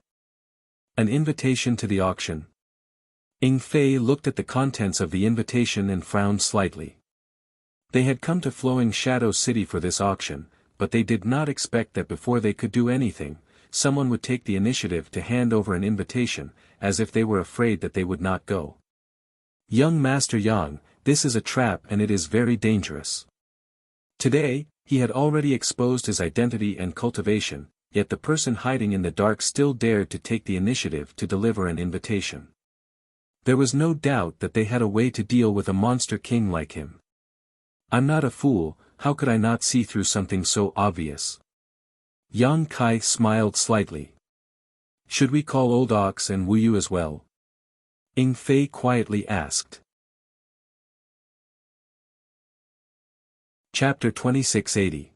An invitation to the auction. Ying Fei looked at the contents of the invitation and frowned slightly. They had come to Flowing Shadow City for this auction, but they did not expect that before they could do anything, someone would take the initiative to hand over an invitation, as if they were afraid that they would not go. Young Master Yang, this is a trap and it is very dangerous. Today, he had already exposed his identity and cultivation, yet the person hiding in the dark still dared to take the initiative to deliver an invitation. There was no doubt that they had a way to deal with a monster king like him. I'm not a fool, how could I not see through something so obvious? Yang Kai smiled slightly. Should we call Old Ox and Wu Yu as well? Ying Fei quietly asked. Chapter 2680.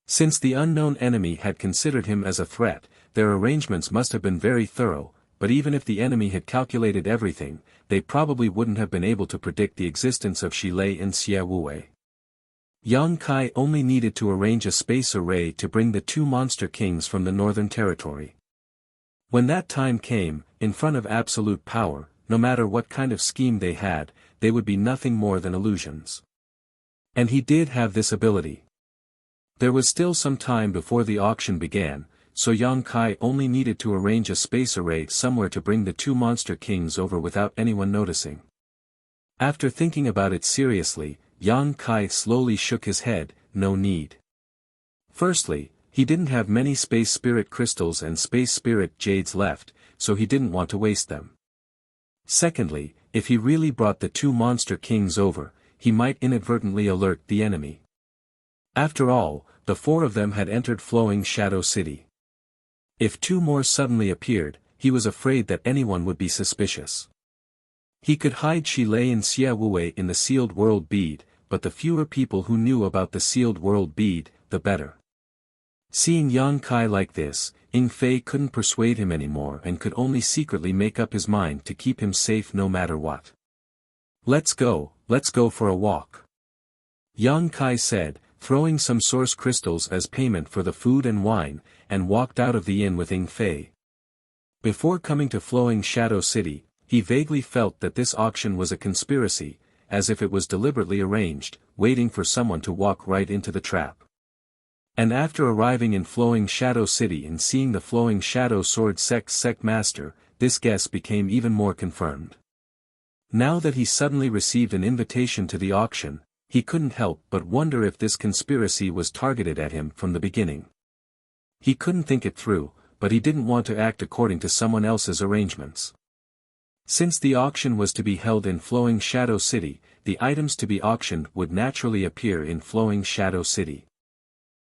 Since the unknown enemy had considered him as a threat, their arrangements must have been very thorough, but even if the enemy had calculated everything, they probably wouldn't have been able to predict the existence of Xilei and Xie Wuwei. Yang Kai only needed to arrange a space array to bring the two monster kings from the Northern Territory. When that time came, in front of absolute power, no matter what kind of scheme they had, they would be nothing more than illusions. And he did have this ability. There was still some time before the auction began, so Yang Kai only needed to arrange a space array somewhere to bring the two monster kings over without anyone noticing. After thinking about it seriously, Yang Kai slowly shook his head. No need. Firstly, he didn't have many space spirit crystals and space spirit jades left, so he didn't want to waste them. Secondly, if he really brought the two monster kings over, he might inadvertently alert the enemy. After all, the four of them had entered Flowing Shadow City. If two more suddenly appeared, he was afraid that anyone would be suspicious. He could hide Xilei and Xie Wuwei in the sealed world bead, but the fewer people who knew about the sealed world bead, the better. Seeing Yang Kai like this, Ying Fei couldn't persuade him anymore and could only secretly make up his mind to keep him safe no matter what. Let's go for a walk," Yang Kai said, throwing some source crystals as payment for the food and wine, and walked out of the inn with Ying Fei. Before coming to Flowing Shadow City, he vaguely felt that this auction was a conspiracy, as if it was deliberately arranged, waiting for someone to walk right into the trap. And after arriving in Flowing Shadow City and seeing the Flowing Shadow Sword Sect Master, this guess became even more confirmed. Now that he suddenly received an invitation to the auction, he couldn't help but wonder if this conspiracy was targeted at him from the beginning. He couldn't think it through, but he didn't want to act according to someone else's arrangements. Since the auction was to be held in Flowing Shadow City, the items to be auctioned would naturally appear in Flowing Shadow City.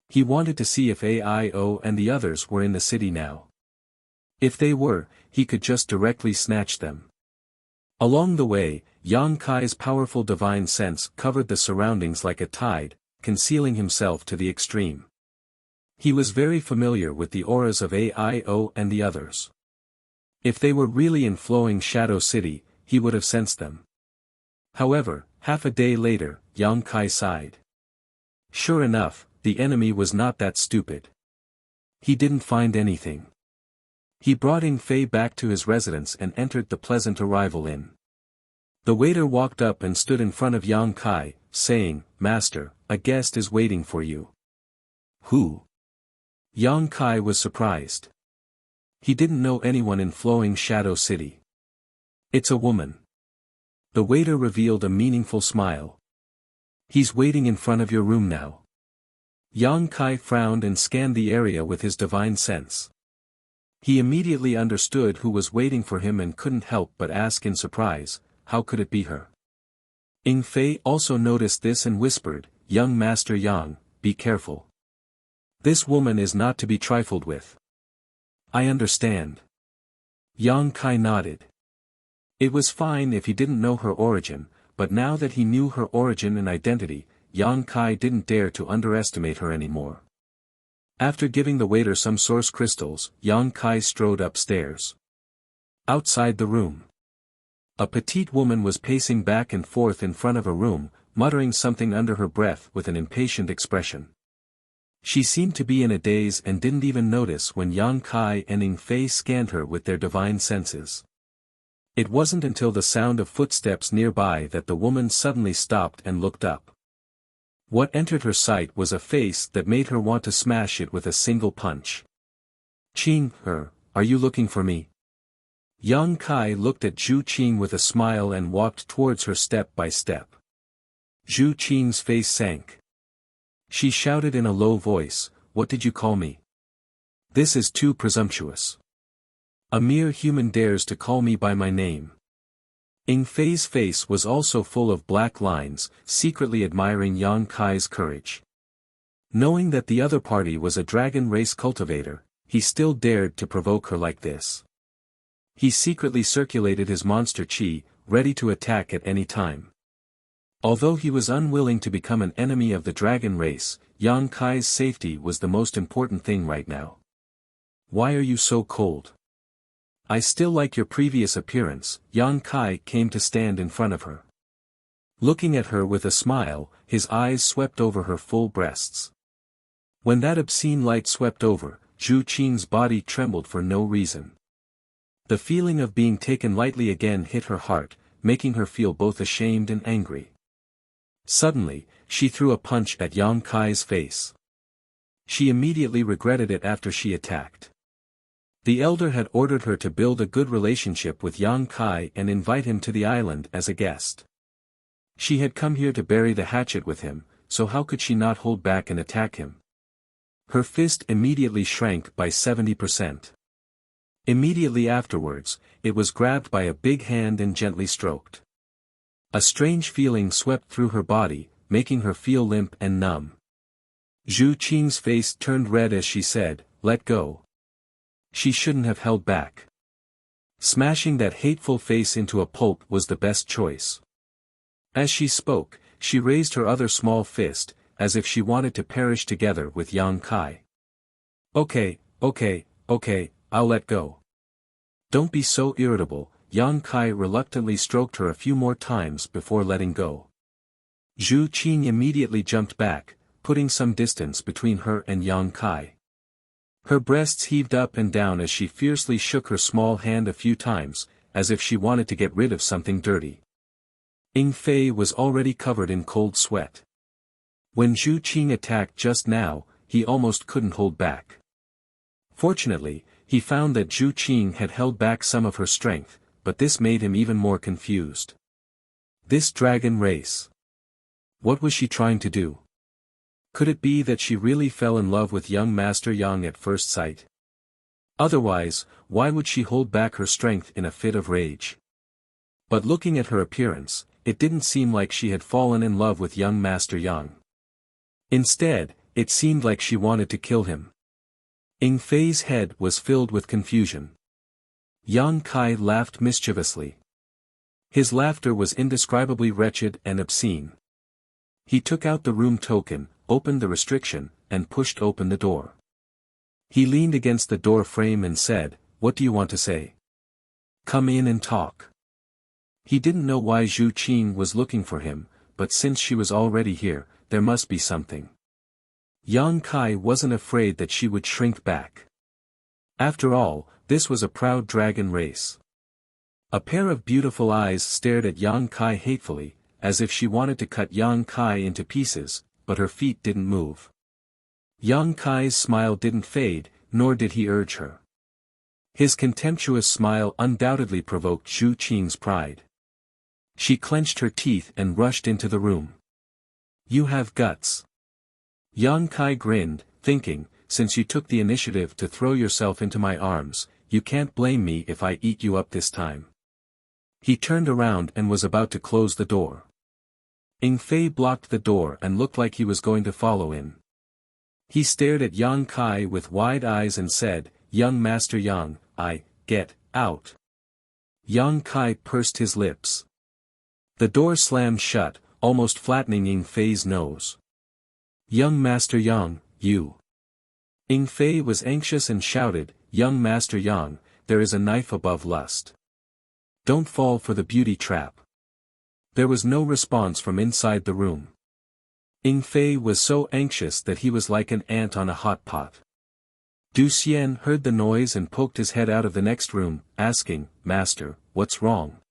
He wanted to see if AIO and the others were in the city now. If they were, he could just directly snatch them. Along the way, Yang Kai's powerful divine sense covered the surroundings like a tide, concealing himself to the extreme. He was very familiar with the auras of AIO and the others. If they were really in Flowing Shadow City, he would have sensed them. However, half a day later, Yang Kai sighed. Sure enough, the enemy was not that stupid. He didn't find anything. He brought Ying Fei back to his residence and entered the Pleasant Arrival Inn. The waiter walked up and stood in front of Yang Kai, saying, "Master, a guest is waiting for you." Who? Yang Kai was surprised. He didn't know anyone in Flowing Shadow City. It's a woman. The waiter revealed a meaningful smile. He's waiting in front of your room now. Yang Kai frowned and scanned the area with his divine sense. He immediately understood who was waiting for him and couldn't help but ask in surprise, how could it be her? Ying Fei also noticed this and whispered, "Young Master Yang, be careful. This woman is not to be trifled with." "I understand." Yang Kai nodded. It was fine if he didn't know her origin, but now that he knew her origin and identity, Yang Kai didn't dare to underestimate her anymore. After giving the waiter some source crystals, Yang Kai strode upstairs. Outside the room, a petite woman was pacing back and forth in front of a room, muttering something under her breath with an impatient expression. She seemed to be in a daze and didn't even notice when Yang Kai and Ying Fei scanned her with their divine senses. It wasn't until the sound of footsteps nearby that the woman suddenly stopped and looked up. What entered her sight was a face that made her want to smash it with a single punch. "Qing, are you looking for me?" Yang Kai looked at Zhu Qing with a smile and walked towards her step by step. Zhu Qing's face sank. She shouted in a low voice, "What did you call me? This is too presumptuous. A mere human dares to call me by my name." Ying Fei's face was also full of black lines, secretly admiring Yang Kai's courage. Knowing that the other party was a dragon race cultivator, he still dared to provoke her like this. He secretly circulated his monster chi, ready to attack at any time. Although he was unwilling to become an enemy of the dragon race, Yang Kai's safety was the most important thing right now. "Why are you so cold? I still like your previous appearance. Yang Kai came to stand in front of her. Looking at her with a smile, his eyes swept over her full breasts. When that obscene light swept over, Zhu Qing's body trembled for no reason. The feeling of being taken lightly again hit her heart, making her feel both ashamed and angry. Suddenly, she threw a punch at Yang Kai's face. She immediately regretted it after she attacked. The elder had ordered her to build a good relationship with Yang Kai and invite him to the island as a guest. She had come here to bury the hatchet with him, so how could she not hold back and attack him? Her fist immediately shrank by 70%. Immediately afterwards, it was grabbed by a big hand and gently stroked. A strange feeling swept through her body, making her feel limp and numb. Zhu Qing's face turned red as she said, "Let go." She shouldn't have held back. Smashing that hateful face into a pulp was the best choice. As she spoke, she raised her other small fist, as if she wanted to perish together with Yang Kai. Okay, I'll let go. Don't be so irritable. Yang Kai reluctantly stroked her a few more times before letting go. Zhu Qing immediately jumped back, putting some distance between her and Yang Kai. Her breasts heaved up and down as she fiercely shook her small hand a few times, as if she wanted to get rid of something dirty. Ying Fei was already covered in cold sweat. When Zhu Qing attacked just now, he almost couldn't hold back. Fortunately, he found that Zhu Qing had held back some of her strength, but this made him even more confused. This dragon race. What was she trying to do? Could it be that she really fell in love with young Master Yang at first sight? Otherwise, why would she hold back her strength in a fit of rage? But looking at her appearance, it didn't seem like she had fallen in love with young Master Yang. Instead, it seemed like she wanted to kill him. Ying Fei's head was filled with confusion. Yang Kai laughed mischievously. His laughter was indescribably wretched and obscene. He took out the room token, opened the restriction, and pushed open the door. He leaned against the door frame and said, "What do you want to say? Come in and talk." He didn't know why Zhu Qing was looking for him, but since she was already here, there must be something. Yang Kai wasn't afraid that she would shrink back. After all, this was a proud dragon race. A pair of beautiful eyes stared at Yang Kai hatefully, as if she wanted to cut Yang Kai into pieces, but her feet didn't move. Yang Kai's smile didn't fade, nor did he urge her. His contemptuous smile undoubtedly provoked Zhu Qing's pride. She clenched her teeth and rushed into the room. "You have guts." Yang Kai grinned, thinking, "Since you took the initiative to throw yourself into my arms, you can't blame me if I eat you up this time." He turned around and was about to close the door. Ying Fei blocked the door and looked like he was going to follow in. He stared at Yang Kai with wide eyes and said, "Young Master Yang, get out." Yang Kai pursed his lips. The door slammed shut, almost flattening Ying Fei's nose. "Young Master Yang, you." Ying Fei was anxious and shouted, "Young Master Yang, there is a knife above lust. Don't fall for the beauty trap." There was no response from inside the room. Ying Fei was so anxious that he was like an ant on a hot pot. Du Xian heard the noise and poked his head out of the next room, asking, "Master, what's wrong?"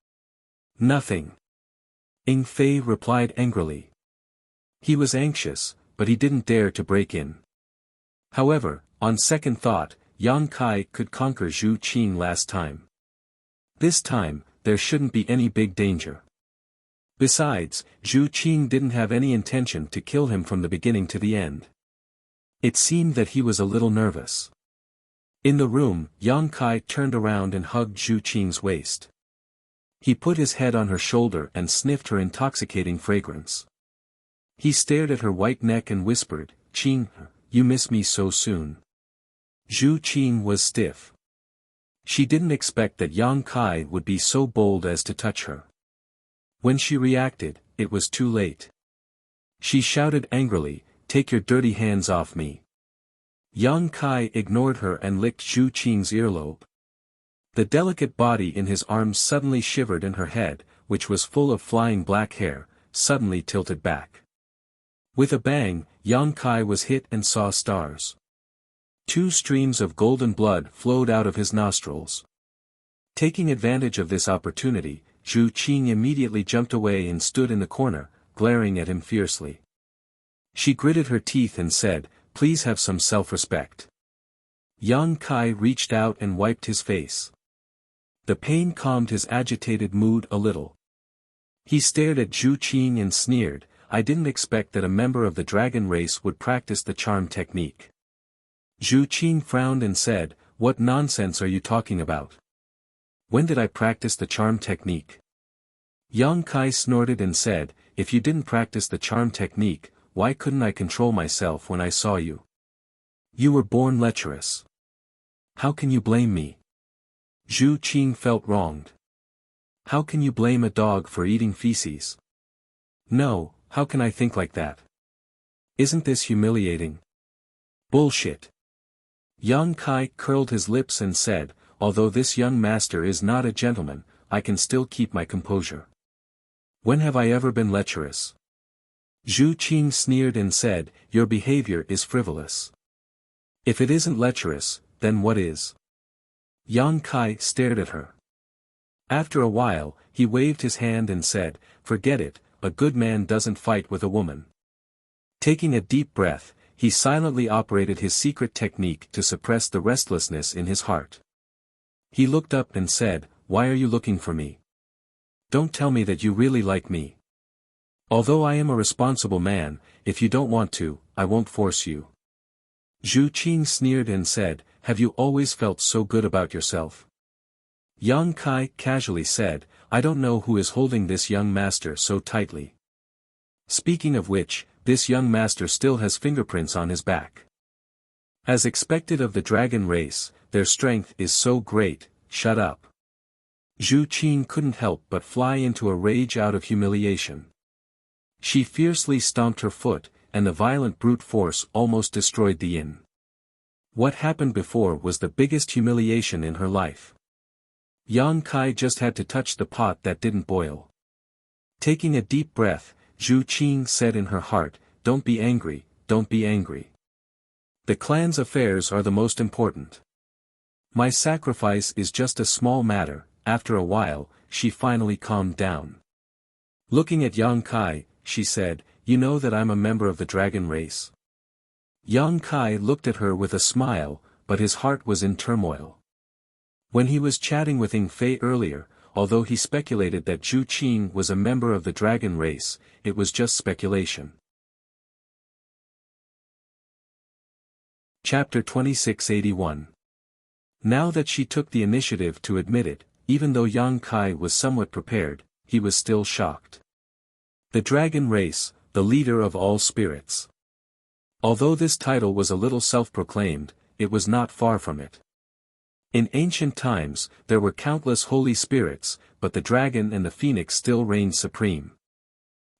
"Nothing." Ying Fei replied angrily. He was anxious, but he didn't dare to break in. However, on second thought, Yang Kai could conquer Zhu Qing last time. This time, there shouldn't be any big danger. Besides, Zhu Qing didn't have any intention to kill him from the beginning to the end. It seemed that he was a little nervous. In the room, Yang Kai turned around and hugged Zhu Qing's waist. He put his head on her shoulder and sniffed her intoxicating fragrance. He stared at her white neck and whispered, "Qing, you miss me so soon." Zhu Qing was stiff. She didn't expect that Yang Kai would be so bold as to touch her. When she reacted, it was too late. She shouted angrily, "Take your dirty hands off me." Yang Kai ignored her and licked Zhu Qing's earlobe. The delicate body in his arms suddenly shivered and her head, which was full of flying black hair, suddenly tilted back. With a bang, Yang Kai was hit and saw stars. 2 streams of golden blood flowed out of his nostrils. Taking advantage of this opportunity, Zhu Qing immediately jumped away and stood in the corner, glaring at him fiercely. She gritted her teeth and said, "Please have some self-respect." Yang Kai reached out and wiped his face. The pain calmed his agitated mood a little. He stared at Zhu Qing and sneered, "I didn't expect that a member of the dragon race would practice the charm technique." Zhu Qing frowned and said, "What nonsense are you talking about? When did I practice the charm technique?" Yang Kai snorted and said, "If you didn't practice the charm technique, why couldn't I control myself when I saw you? You were born lecherous. How can you blame me?" Zhu Qing felt wronged. How can you blame a dog for eating feces? No, how can I think like that? Isn't this humiliating? Bullshit. Yang Kai curled his lips and said, "Although this young master is not a gentleman, I can still keep my composure. When have I ever been lecherous?" Zhu Qing sneered and said, "Your behavior is frivolous. If it isn't lecherous, then what is?" Yang Kai stared at her. After a while, he waved his hand and said, "Forget it, a good man doesn't fight with a woman." Taking a deep breath, he silently operated his secret technique to suppress the restlessness in his heart. He looked up and said, "Why are you looking for me? Don't tell me that you really like me. Although I am a responsible man, if you don't want to, I won't force you." Zhu Qing sneered and said, "Have you always felt so good about yourself?" Yang Kai casually said, "I don't know who is holding this young master so tightly. Speaking of which, this young master still has fingerprints on his back. As expected of the dragon race, their strength is so great, shut up." Zhu Qing couldn't help but fly into a rage out of humiliation. She fiercely stomped her foot, and the violent brute force almost destroyed the inn. What happened before was the biggest humiliation in her life. Yang Kai just had to touch the pot that didn't boil. Taking a deep breath, Zhu Qing said in her heart, "Don't be angry, don't be angry. The clan's affairs are the most important. My sacrifice is just a small matter." After a while, she finally calmed down. Looking at Yang Kai, she said, "You know that I'm a member of the dragon race?" Yang Kai looked at her with a smile, but his heart was in turmoil. When he was chatting with Ying Fei earlier, although he speculated that Zhu Qing was a member of the dragon race, it was just speculation. Chapter 2681. Now that she took the initiative to admit it, even though Yang Kai was somewhat prepared, he was still shocked. The dragon race, the leader of all spirits. Although this title was a little self-proclaimed, it was not far from it. In ancient times, there were countless holy spirits, but the dragon and the phoenix still reigned supreme.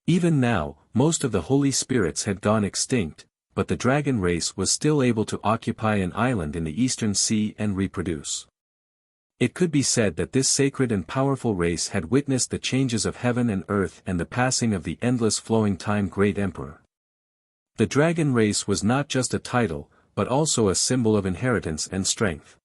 Even now, most of the holy spirits had gone extinct, but the dragon race was still able to occupy an island in the eastern sea and reproduce. It could be said that this sacred and powerful race had witnessed the changes of heaven and earth and the passing of the endless flowing time great emperor. The dragon race was not just a title, but also a symbol of inheritance and strength.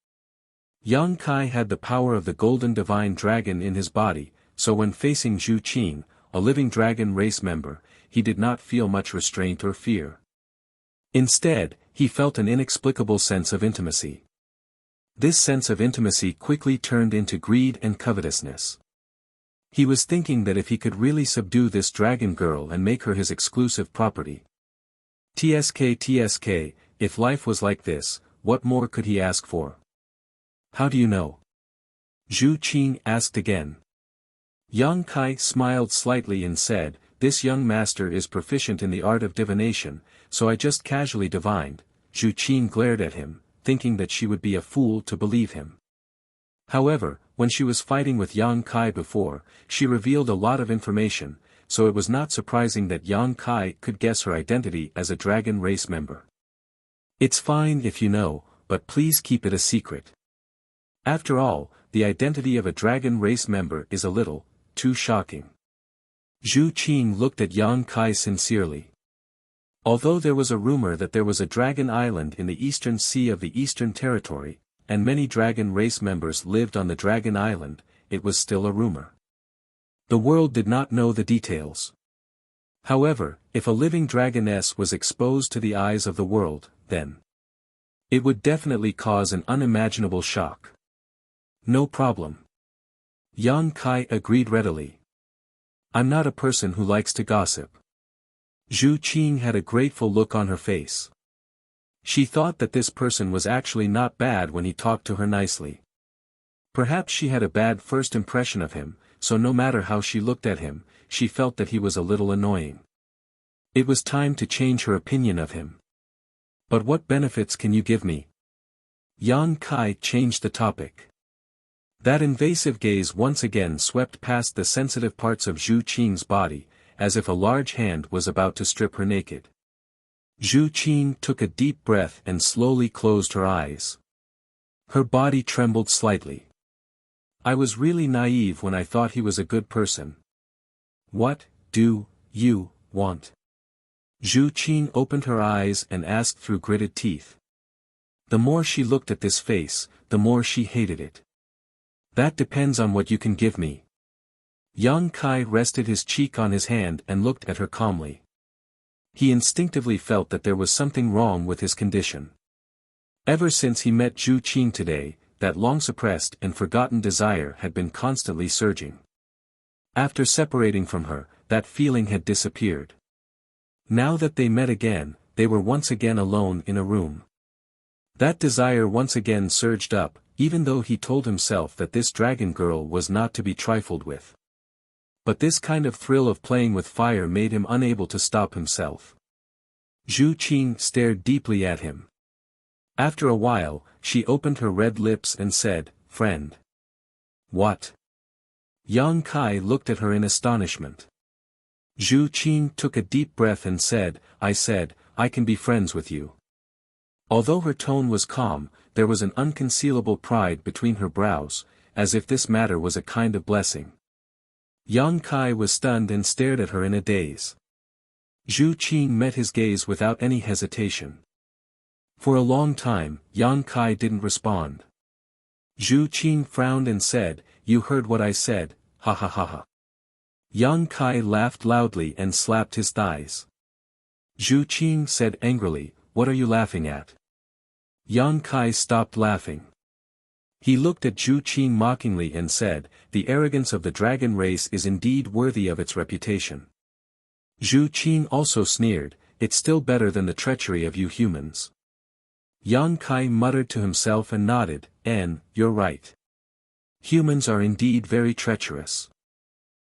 Yang Kai had the power of the golden divine dragon in his body, so when facing Zhu Qing, a living dragon race member, he did not feel much restraint or fear. Instead, he felt an inexplicable sense of intimacy. This sense of intimacy quickly turned into greed and covetousness. He was thinking that if he could really subdue this dragon girl and make her his exclusive property. TSK, if life was like this, what more could he ask for? How do you know? Zhu Qing asked again. Yang Kai smiled slightly and said, "This young master is proficient in the art of divination, so I just casually divined." Zhu Qing glared at him, thinking that she would be a fool to believe him. However, when she was fighting with Yang Kai before, she revealed a lot of information, so it was not surprising that Yang Kai could guess her identity as a dragon race member. "It's fine if you know, but please keep it a secret. After all, the identity of a dragon race member is a little too shocking. Zhu Qing looked at Yang Kai sincerely. Although there was a rumor that there was a dragon island in the eastern sea of the Eastern Territory, and many dragon race members lived on the dragon island, it was still a rumor. The world did not know the details. However, if a living dragoness was exposed to the eyes of the world, then it would definitely cause an unimaginable shock. No problem. Yang Kai agreed readily. I'm not a person who likes to gossip. Zhu Qing had a grateful look on her face. She thought that this person was actually not bad when he talked to her nicely. Perhaps she had a bad first impression of him, so no matter how she looked at him, she felt that he was a little annoying. It was time to change her opinion of him. But what benefits can you give me? Yang Kai changed the topic. That invasive gaze once again swept past the sensitive parts of Zhu Qing's body, as if a large hand was about to strip her naked. Zhu Qing took a deep breath and slowly closed her eyes. Her body trembled slightly. I was really naive when I thought he was a good person. What do you want? Zhu Qing opened her eyes and asked through gritted teeth. The more she looked at this face, the more she hated it. That depends on what you can give me. Yang Kai rested his cheek on his hand and looked at her calmly. He instinctively felt that there was something wrong with his condition. Ever since he met Zhu Qing today, that long-suppressed and forgotten desire had been constantly surging. After separating from her, that feeling had disappeared. Now that they met again, they were once again alone in a room. That desire once again surged up, even though he told himself that this dragon girl was not to be trifled with. But this kind of thrill of playing with fire made him unable to stop himself. Zhu Qing stared deeply at him. After a while, she opened her red lips and said, "Friend." What? Yang Kai looked at her in astonishment. Zhu Qing took a deep breath and said, I can be friends with you. Although her tone was calm, there was an unconcealable pride between her brows, as if this matter was a kind of blessing. Yang Kai was stunned and stared at her in a daze. Zhu Qing met his gaze without any hesitation. For a long time, Yang Kai didn't respond. Zhu Qing frowned and said, "You heard what I said, ha ha ha ha." Yang Kai laughed loudly and slapped his thighs. Zhu Qing said angrily, "What are you laughing at?" Yang Kai stopped laughing. He looked at Zhu Qing mockingly and said, "The arrogance of the dragon race is indeed worthy of its reputation." Zhu Qing also sneered, "It's still better than the treachery of you humans." Yang Kai muttered to himself and nodded, "You're right. Humans are indeed very treacherous.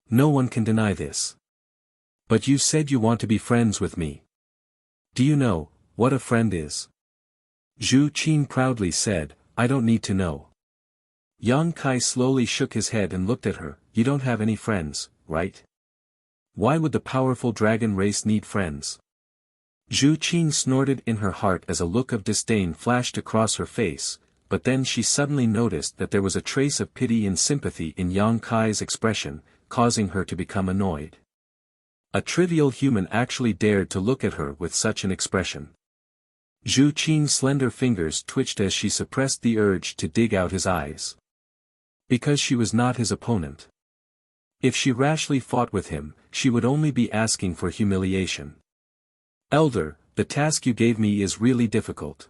No one can deny this. But you said you want to be friends with me. Do you know what a friend is?" Zhu Qing proudly said, "I don't need to know." Yang Kai slowly shook his head and looked at her, "You don't have any friends, right? Why would the powerful dragon race need friends?" Zhu Qing snorted in her heart as a look of disdain flashed across her face, but then she suddenly noticed that there was a trace of pity and sympathy in Yang Kai's expression, causing her to become annoyed. A trivial human actually dared to look at her with such an expression. Zhu Qing's slender fingers twitched as she suppressed the urge to dig out his eyes. Because she was not his opponent. If she rashly fought with him, she would only be asking for humiliation. "Elder, the task you gave me is really difficult.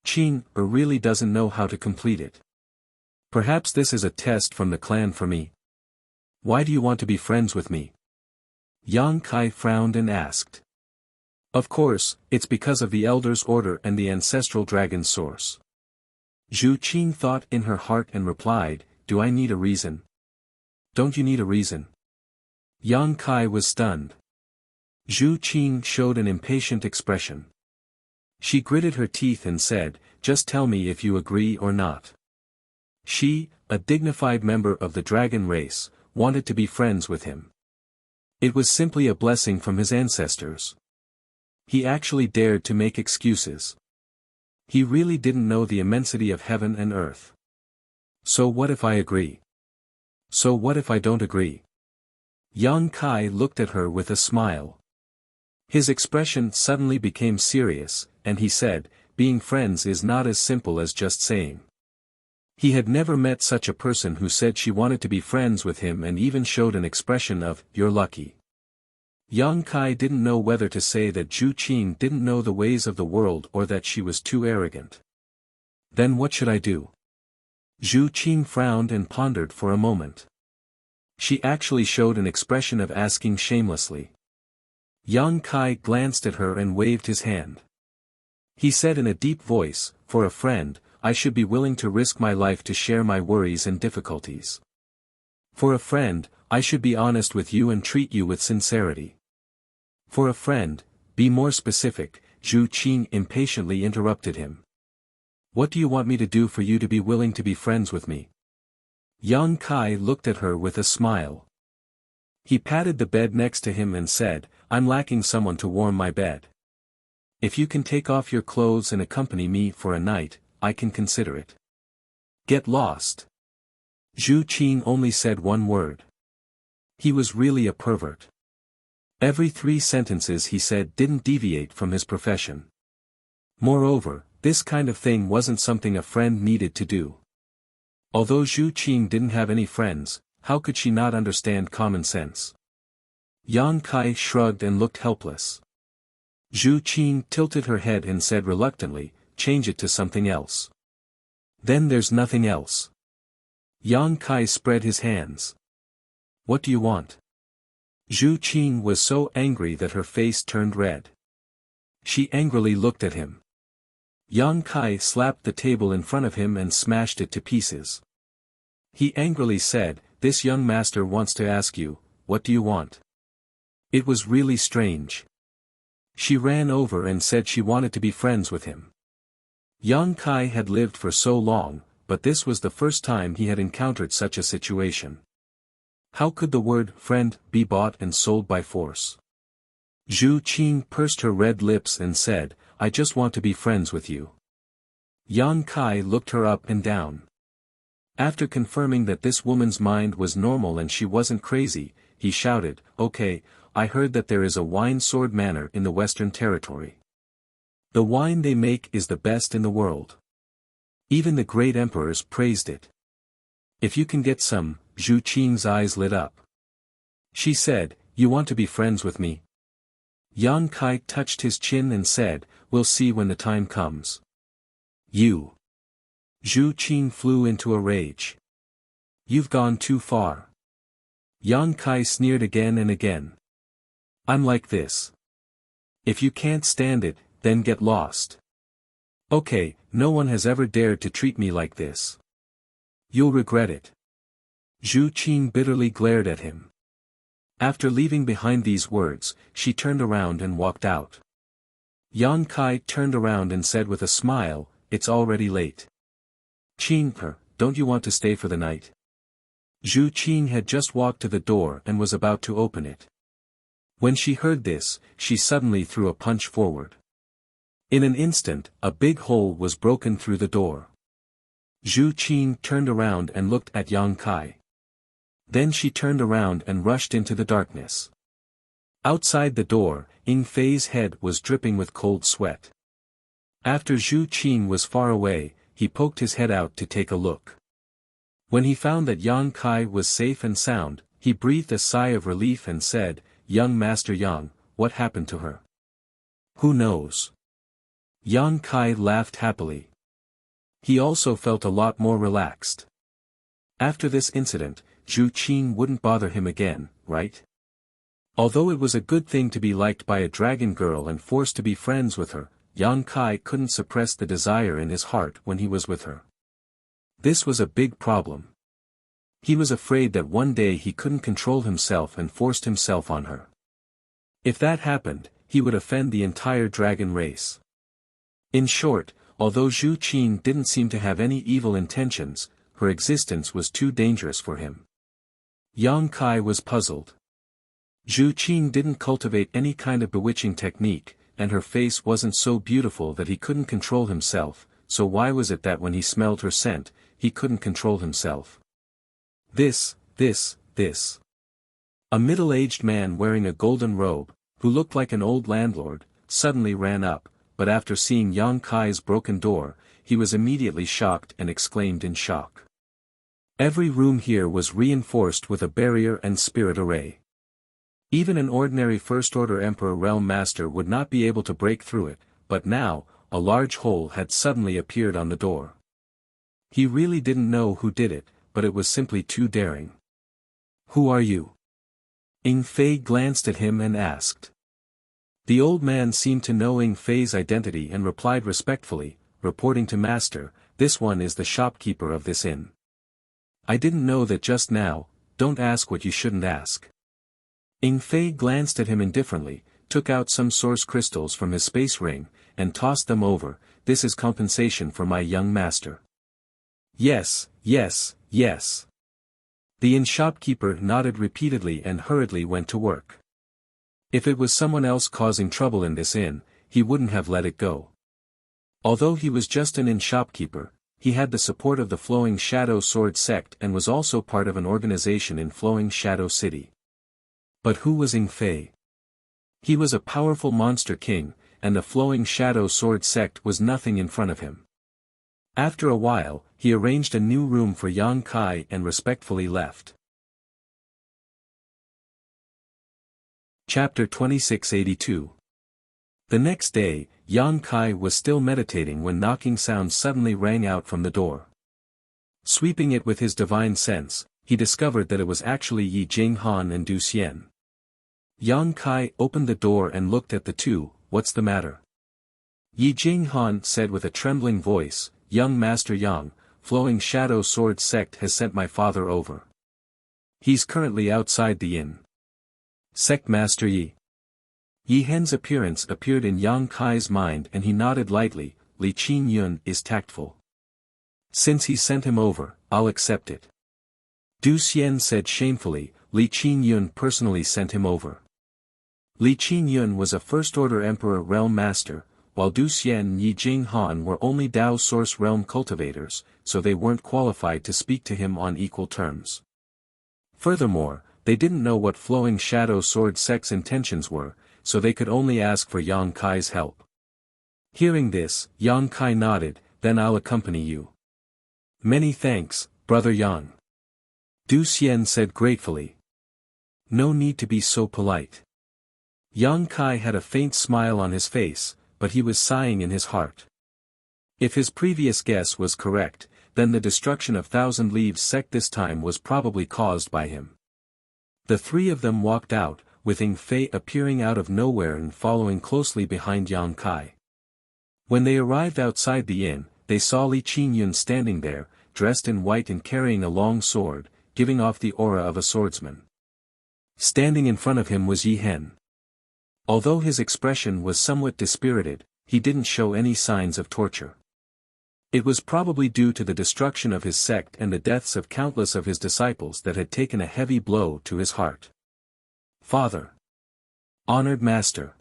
Qing really doesn't know how to complete it. Perhaps this is a test from the clan for me. Why do you want to be friends with me?" Yang Kai frowned and asked. "Of course, it's because of the Elder's order and the ancestral dragon source." Zhu Qing thought in her heart and replied, "Do I need a reason?" "Don't you need a reason?" Yang Kai was stunned. Zhu Qing showed an impatient expression. She gritted her teeth and said, "Just tell me if you agree or not." She, a dignified member of the dragon race, wanted to be friends with him. It was simply a blessing from his ancestors. He actually dared to make excuses. He really didn't know the immensity of heaven and earth. So what if I agree? So what if I don't agree? Yang Kai looked at her with a smile. His expression suddenly became serious, and he said, being friends is not as simple as just saying. He had never met such a person who said she wanted to be friends with him and even showed an expression of, "You're lucky." Yang Kai didn't know whether to say that Zhu Qing didn't know the ways of the world or that she was too arrogant. Then what should I do? Zhu Qing frowned and pondered for a moment. She actually showed an expression of asking shamelessly. Yang Kai glanced at her and waved his hand. He said in a deep voice, "For a friend, I should be willing to risk my life to share my worries and difficulties. For a friend, I should be honest with you and treat you with sincerity. For a friend, be more specific," Zhu Qing impatiently interrupted him. "What do you want me to do for you to be willing to be friends with me?" Yang Kai looked at her with a smile. He patted the bed next to him and said, "I'm lacking someone to warm my bed. If you can take off your clothes and accompany me for a night, I can consider it." "Get lost." Zhu Qing only said one word. He was really a pervert. Every 3 sentences he said didn't deviate from his profession. Moreover, this kind of thing wasn't something a friend needed to do. Although Zhu Qing didn't have any friends, how could she not understand common sense? Yang Kai shrugged and looked helpless. Zhu Qing tilted her head and said reluctantly, "Change it to something else." "Then there's nothing else." Yang Kai spread his hands. "What do you want?" Zhu Qing was so angry that her face turned red. She angrily looked at him. Yang Kai slapped the table in front of him and smashed it to pieces. He angrily said, "This young master wants to ask you, what do you want?" It was really strange. She ran over and said she wanted to be friends with him. Yang Kai had lived for so long, but this was the first time he had encountered such a situation. How could the word friend be bought and sold by force? Zhu Qing pursed her red lips and said, "I just want to be friends with you." Yang Kai looked her up and down. After confirming that this woman's mind was normal and she wasn't crazy, he shouted, "Okay, I heard that there is a wine sword manor in the Western Territory. The wine they make is the best in the world. Even the great emperors praised it. If you can get some," Zhu Qing's eyes lit up. She said, "You want to be friends with me?" Yang Kai touched his chin and said, "We'll see when the time comes." "You." Zhu Qing flew into a rage. "You've gone too far." Yang Kai sneered again and again. "I'm like this. If you can't stand it, then get lost. Okay, no one has ever dared to treat me like this. You'll regret it." Zhu Qing bitterly glared at him. After leaving behind these words, she turned around and walked out. Yang Kai turned around and said with a smile, "It's already late. Qing, don't you want to stay for the night?" Zhu Qing had just walked to the door and was about to open it. When she heard this, she suddenly threw a punch forward. In an instant, a big hole was broken through the door. Zhu Qing turned around and looked at Yang Kai. Then she turned around and rushed into the darkness. Outside the door, Ying Fei's head was dripping with cold sweat. After Zhu Qing was far away, he poked his head out to take a look. When he found that Yang Kai was safe and sound, he breathed a sigh of relief and said, "Young Master Yang, what happened to her?" "Who knows?" Yang Kai laughed happily. He also felt a lot more relaxed. After this incident, Zhu Qing wouldn't bother him again, right? Although it was a good thing to be liked by a dragon girl and forced to be friends with her, Yang Kai couldn't suppress the desire in his heart when he was with her. This was a big problem. He was afraid that one day he couldn't control himself and forced himself on her. If that happened, he would offend the entire dragon race. In short, although Zhu Qing didn't seem to have any evil intentions, her existence was too dangerous for him. Yang Kai was puzzled. Zhu Qing didn't cultivate any kind of bewitching technique, and her face wasn't so beautiful that he couldn't control himself, so why was it that when he smelled her scent, he couldn't control himself. This. A middle-aged man wearing a golden robe, who looked like an old landlord, suddenly ran up, but after seeing Yang Kai's broken door, he was immediately shocked and exclaimed in shock. Every room here was reinforced with a barrier and spirit array. Even an ordinary First-Order Emperor Realm Master would not be able to break through it, but now, a large hole had suddenly appeared on the door. He really didn't know who did it, but it was simply too daring. "Who are you?" Ing Fei glanced at him and asked. The old man seemed to know Ing Fei's identity and replied respectfully, reporting to Master, "This one is the shopkeeper of this inn." "I didn't know that just now, don't ask what you shouldn't ask." Ing Fei glanced at him indifferently, took out some source crystals from his space ring, and tossed them over. "This is compensation for my young master." Yes. The inn shopkeeper nodded repeatedly and hurriedly went to work. If it was someone else causing trouble in this inn, he wouldn't have let it go. Although he was just an inn shopkeeper, he had the support of the Flowing Shadow Sword sect and was also part of an organization in Flowing Shadow City. But who was Ing Fei? He was a powerful monster king, and the Flowing Shadow Sword sect was nothing in front of him. After a while, he arranged a new room for Yang Kai and respectfully left. Chapter 2682. The next day, Yang Kai was still meditating when knocking sounds suddenly rang out from the door. Sweeping it with his divine sense, he discovered that it was actually Yi Jinghan and Du Xian. Yang Kai opened the door and looked at the two. "What's the matter?" Yi Jinghan said with a trembling voice, "Young Master Yang, Flowing Shadow Sword sect has sent my father over. He's currently outside the inn." "Sect Master Yi." Yi Hen's appearance appeared in Yang Kai's mind and he nodded lightly. "Li Qingyun is tactful. Since he sent him over, I'll accept it." Du Xian said shamefully, "Li Qingyun personally sent him over." Li Qingyun was a First-Order Emperor Realm Master, while Du Xian and Yi Jinghan were only Dao Source Realm cultivators, so they weren't qualified to speak to him on equal terms. Furthermore, they didn't know what Flowing Shadow Sword sect's intentions were, so they could only ask for Yang Kai's help. Hearing this, Yang Kai nodded, "Then I'll accompany you." "Many thanks, Brother Yang." Du Xian said gratefully. "No need to be so polite." Yang Kai had a faint smile on his face, but he was sighing in his heart. If his previous guess was correct, then the destruction of Thousand Leaves sect this time was probably caused by him. The three of them walked out, with Ing Fei appearing out of nowhere and following closely behind Yang Kai. When they arrived outside the inn, they saw Li Qingyun standing there, dressed in white and carrying a long sword, giving off the aura of a swordsman. Standing in front of him was Yi Hen. Although his expression was somewhat dispirited, he didn't show any signs of torture. It was probably due to the destruction of his sect and the deaths of countless of his disciples that had taken a heavy blow to his heart. "Father! Honored Master!"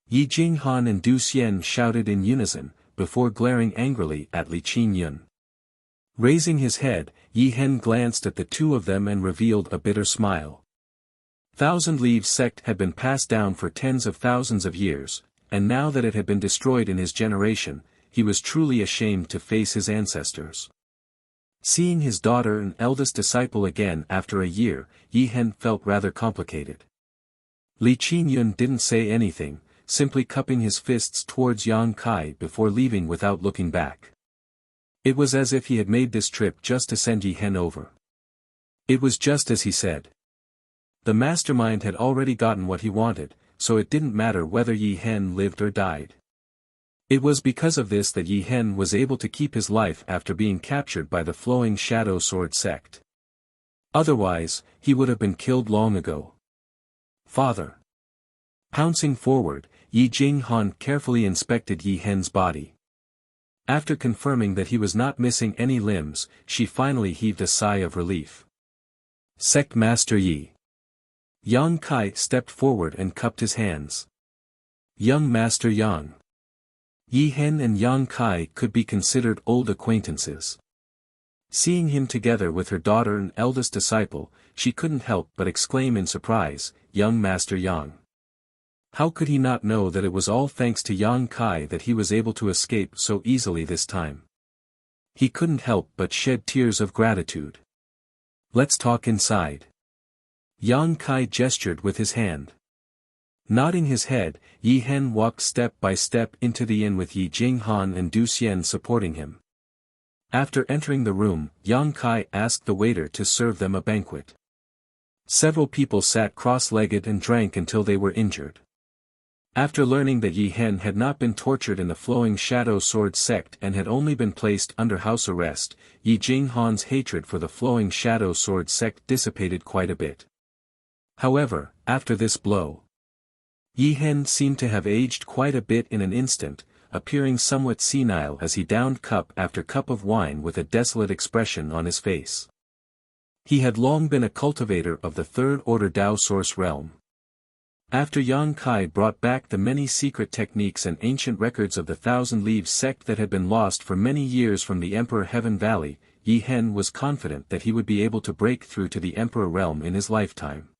Yi Jinghan and Du Xian shouted in unison, before glaring angrily at Li Qingyun. Raising his head, Yi Hen glanced at the two of them and revealed a bitter smile. Thousand Leaves sect had been passed down for tens of thousands of years, and now that it had been destroyed in his generation, he was truly ashamed to face his ancestors. Seeing his daughter and eldest disciple again after a year, Yi Hen felt rather complicated. Li Qingyun didn't say anything, simply cupping his fists towards Yang Kai before leaving without looking back. It was as if he had made this trip just to send Yi Hen over. It was just as he said. The mastermind had already gotten what he wanted, so it didn't matter whether Yi Hen lived or died. It was because of this that Yi Hen was able to keep his life after being captured by the Flowing Shadow Sword sect. Otherwise, he would have been killed long ago. "Father!" Pouncing forward, Yi Jinghan carefully inspected Yi Hen's body. After confirming that he was not missing any limbs, she finally heaved a sigh of relief. "Sect Master Yi." Yang Kai stepped forward and cupped his hands. "Young Master Yang." Yi Hen and Yang Kai could be considered old acquaintances. Seeing him together with her daughter and eldest disciple, she couldn't help but exclaim in surprise, "Young Master Yang." How could he not know that it was all thanks to Yang Kai that he was able to escape so easily this time? He couldn't help but shed tears of gratitude. "Let's talk inside." Yang Kai gestured with his hand. Nodding his head, Yi Hen walked step by step into the inn with Yi Jinghan and Du Xian supporting him. After entering the room, Yang Kai asked the waiter to serve them a banquet. Several people sat cross-legged and drank until they were injured. After learning that Yi Hen had not been tortured in the Flowing Shadow Sword sect and had only been placed under house arrest, Yi Jinghan's hatred for the Flowing Shadow Sword sect dissipated quite a bit. However, after this blow, Yi Hen seemed to have aged quite a bit in an instant, appearing somewhat senile as he downed cup after cup of wine with a desolate expression on his face. He had long been a cultivator of the third-order Dao Source realm. After Yang Kai brought back the many secret techniques and ancient records of the Thousand Leaves sect that had been lost for many years from the Emperor Heaven Valley, Yi Hen was confident that he would be able to break through to the Emperor realm in his lifetime.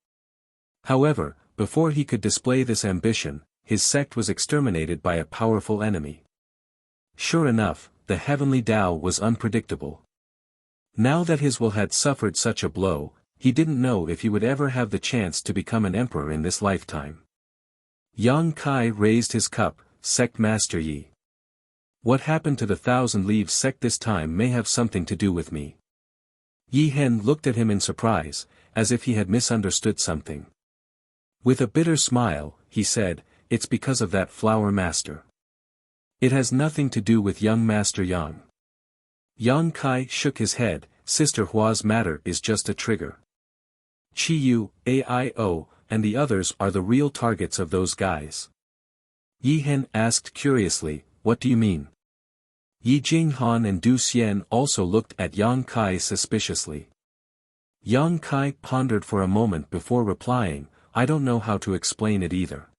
However, before he could display this ambition, his sect was exterminated by a powerful enemy. Sure enough, the heavenly Tao was unpredictable. Now that his will had suffered such a blow, he didn't know if he would ever have the chance to become an emperor in this lifetime. Yang Kai raised his cup, "Sect Master Yi. What happened to the Thousand Leaves sect this time may have something to do with me." Yi Hen looked at him in surprise, as if he had misunderstood something. With a bitter smile, he said, "It's because of that flower master. It has nothing to do with young Master Yang." Yang Kai shook his head, "Sister Hua's matter is just a trigger. Chi Yu, Aio, and the others are the real targets of those guys." Yi Hen asked curiously, "What do you mean?" Yi Jinghan and Du Xian also looked at Yang Kai suspiciously. Yang Kai pondered for a moment before replying, "I don't know how to explain it either.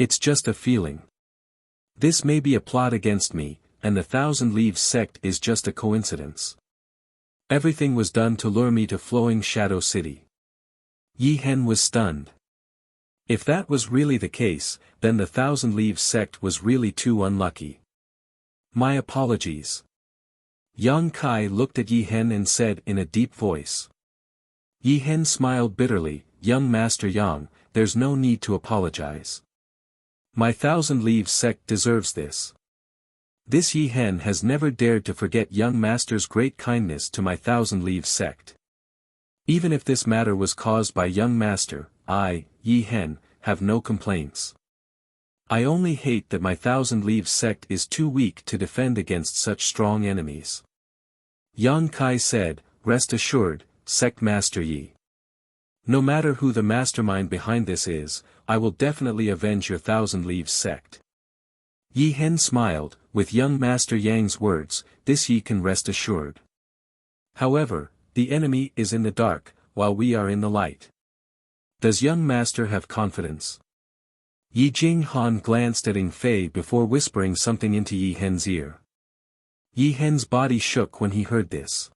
It's just a feeling. This may be a plot against me, and the Thousand Leaves sect is just a coincidence. Everything was done to lure me to Flowing Shadow City." Yi Hen was stunned. If that was really the case, then the Thousand Leaves sect was really too unlucky. "My apologies." Yang Kai looked at Yi Hen and said in a deep voice. Yi Hen smiled bitterly, "Young Master Yang, there's no need to apologize. My Thousand Leaves sect deserves this. This Yi Hen has never dared to forget young Master's great kindness to my Thousand Leaves sect. Even if this matter was caused by young Master, I, Yi Hen, have no complaints. I only hate that my Thousand Leaves sect is too weak to defend against such strong enemies." Yang Kai said, "Rest assured, Sect Master Yi. No matter who the mastermind behind this is, I will definitely avenge your Thousand Leaves sect." Yi Hen smiled, "With young Master Yang's words, this Yi can rest assured. However, the enemy is in the dark, while we are in the light. Does young Master have confidence?" Yi Jinghan glanced at Ing Fei before whispering something into Yi Hen's ear. Yi Hen's body shook when he heard this.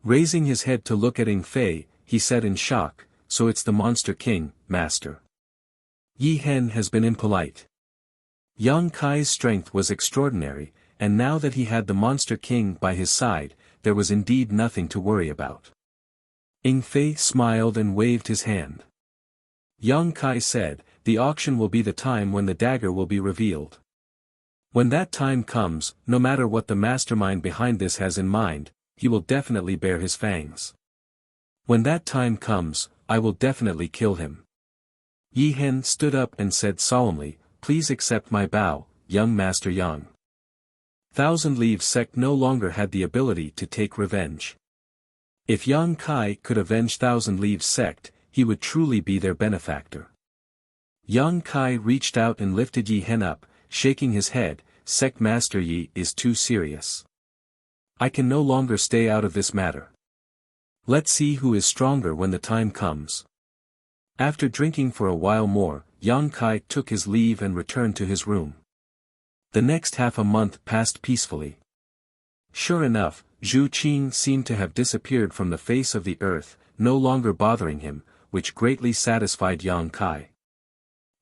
Raising his head to look at Ing Fei, he said in shock, "So it's the Monster King, Master." Yi Hen has been impolite. Yang Kai's strength was extraordinary, and now that he had the Monster King by his side, there was indeed nothing to worry about. Ing Fei smiled and waved his hand. Yang Kai said, "The auction will be the time when the dagger will be revealed. When that time comes, no matter what the mastermind behind this has in mind, he will definitely bare his fangs. When that time comes, I will definitely kill him." Yi Hen stood up and said solemnly, "Please accept my bow, young Master Yang." Thousand Leaves sect no longer had the ability to take revenge. If Yang Kai could avenge Thousand Leaves sect, he would truly be their benefactor. Yang Kai reached out and lifted Yi Hen up, shaking his head, "Sect Master Yi is too serious. I can no longer stay out of this matter. Let's see who is stronger when the time comes." After drinking for a while more, Yang Kai took his leave and returned to his room. The next half a month passed peacefully. Sure enough, Zhu Qing seemed to have disappeared from the face of the earth, no longer bothering him, which greatly satisfied Yang Kai.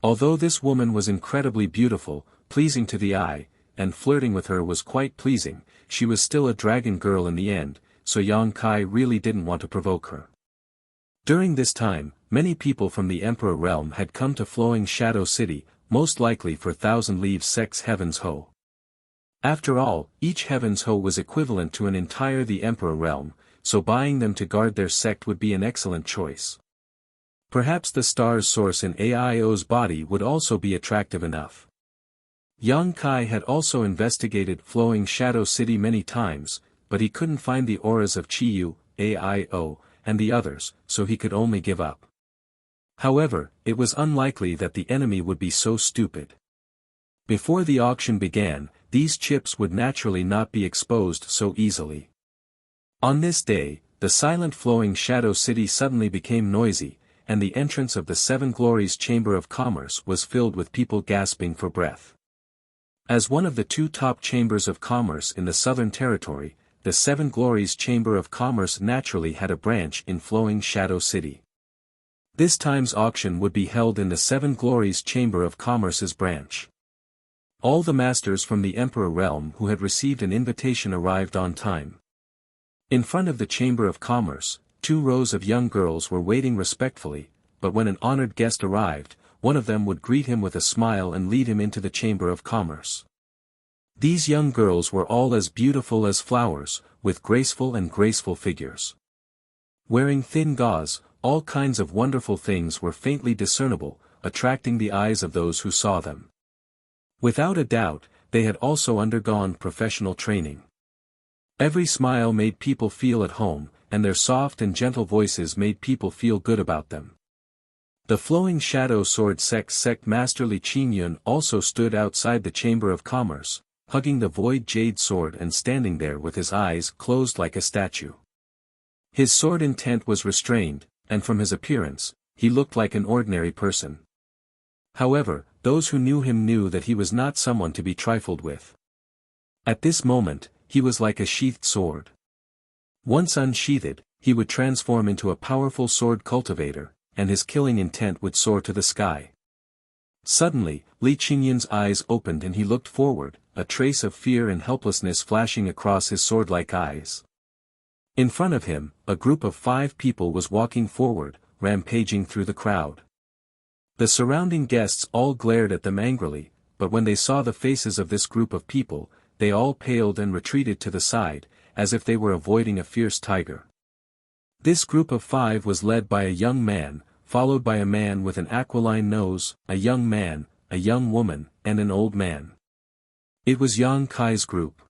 Although this woman was incredibly beautiful, pleasing to the eye, and flirting with her was quite pleasing, she was still a dragon girl in the end, so Yang Kai really didn't want to provoke her. During this time, many people from the Emperor realm had come to Flowing Shadow City, most likely for Thousand Leaves Sect's Heaven's Ho. After all, each Heaven's Ho was equivalent to an entire the Emperor realm, so buying them to guard their sect would be an excellent choice. Perhaps the star's source in AIO's body would also be attractive enough. Yang Kai had also investigated Flowing Shadow City many times, but he couldn't find the auras of Chiyu, AIO, and the others, so he could only give up. However, it was unlikely that the enemy would be so stupid. Before the auction began, these chips would naturally not be exposed so easily. On this day, the silent Flowing Shadow City suddenly became noisy, and the entrance of the Seven Glories Chamber of Commerce was filled with people gasping for breath. As one of the two top chambers of commerce in the Southern Territory, the Seven Glories Chamber of Commerce naturally had a branch in Flowing Shadow City. This time's auction would be held in the Seven Glories Chamber of Commerce's branch. All the masters from the Emperor realm who had received an invitation arrived on time. In front of the Chamber of Commerce, 2 rows of young girls were waiting respectfully, but when an honored guest arrived, one of them would greet him with a smile and lead him into the Chamber of Commerce. These young girls were all as beautiful as flowers, with graceful figures. Wearing thin gauze, all kinds of wonderful things were faintly discernible, attracting the eyes of those who saw them. Without a doubt, they had also undergone professional training. Every smile made people feel at home, and their soft and gentle voices made people feel good about them. The Flowing Shadow Sword sect Master Li Qingyun also stood outside the Chamber of Commerce, hugging the void jade sword and standing there with his eyes closed like a statue. His sword intent was restrained, and from his appearance, he looked like an ordinary person. However, those who knew him knew that he was not someone to be trifled with. At this moment, he was like a sheathed sword. Once unsheathed, he would transform into a powerful sword cultivator, and his killing intent would soar to the sky. Suddenly, Li Qingyun's eyes opened and he looked forward, a trace of fear and helplessness flashing across his sword-like eyes. In front of him, a group of 5 people was walking forward, rampaging through the crowd. The surrounding guests all glared at them angrily, but when they saw the faces of this group of people, they all paled and retreated to the side, as if they were avoiding a fierce tiger. This group of 5 was led by a young man, followed by a man with an aquiline nose, a young man, a young woman, and an old man. It was Yang Kai's group.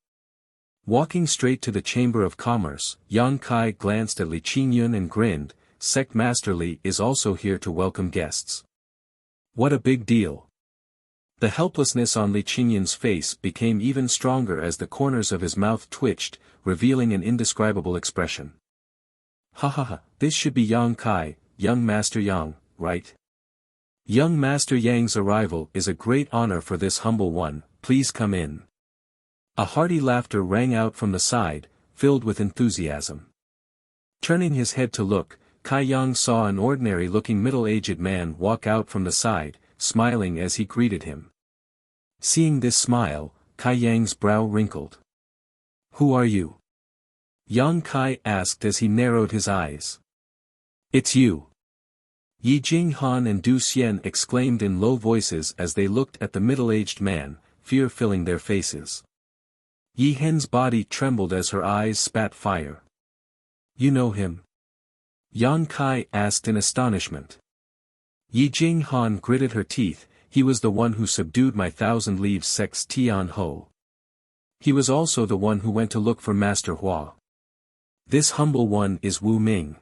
Walking straight to the Chamber of Commerce, Yang Kai glanced at Li Qingyun and grinned. Sect Master Li is also here to welcome guests. What a big deal. The helplessness on Li Qingyun's face became even stronger as the corners of his mouth twitched, revealing an indescribable expression. Ha ha ha, this should be Yang Kai, young Master Yang, right? Young Master Yang's arrival is a great honor for this humble one, please come in. A hearty laughter rang out from the side, filled with enthusiasm. Turning his head to look, Kai Yang saw an ordinary-looking middle-aged man walk out from the side, smiling as he greeted him. Seeing this smile, Kai Yang's brow wrinkled. Who are you? Yang Kai asked as he narrowed his eyes. It's you. Yi Jinghan and Du Xian exclaimed in low voices as they looked at the middle-aged man, fear filling their faces. Yi Hen's body trembled as her eyes spat fire. You know him? Yang Kai asked in astonishment. Yi Jinghan gritted her teeth, he was the one who subdued my Thousand Leaves Sect's Tian Ho. He was also the one who went to look for Master Hua. This humble one is Wu Ming.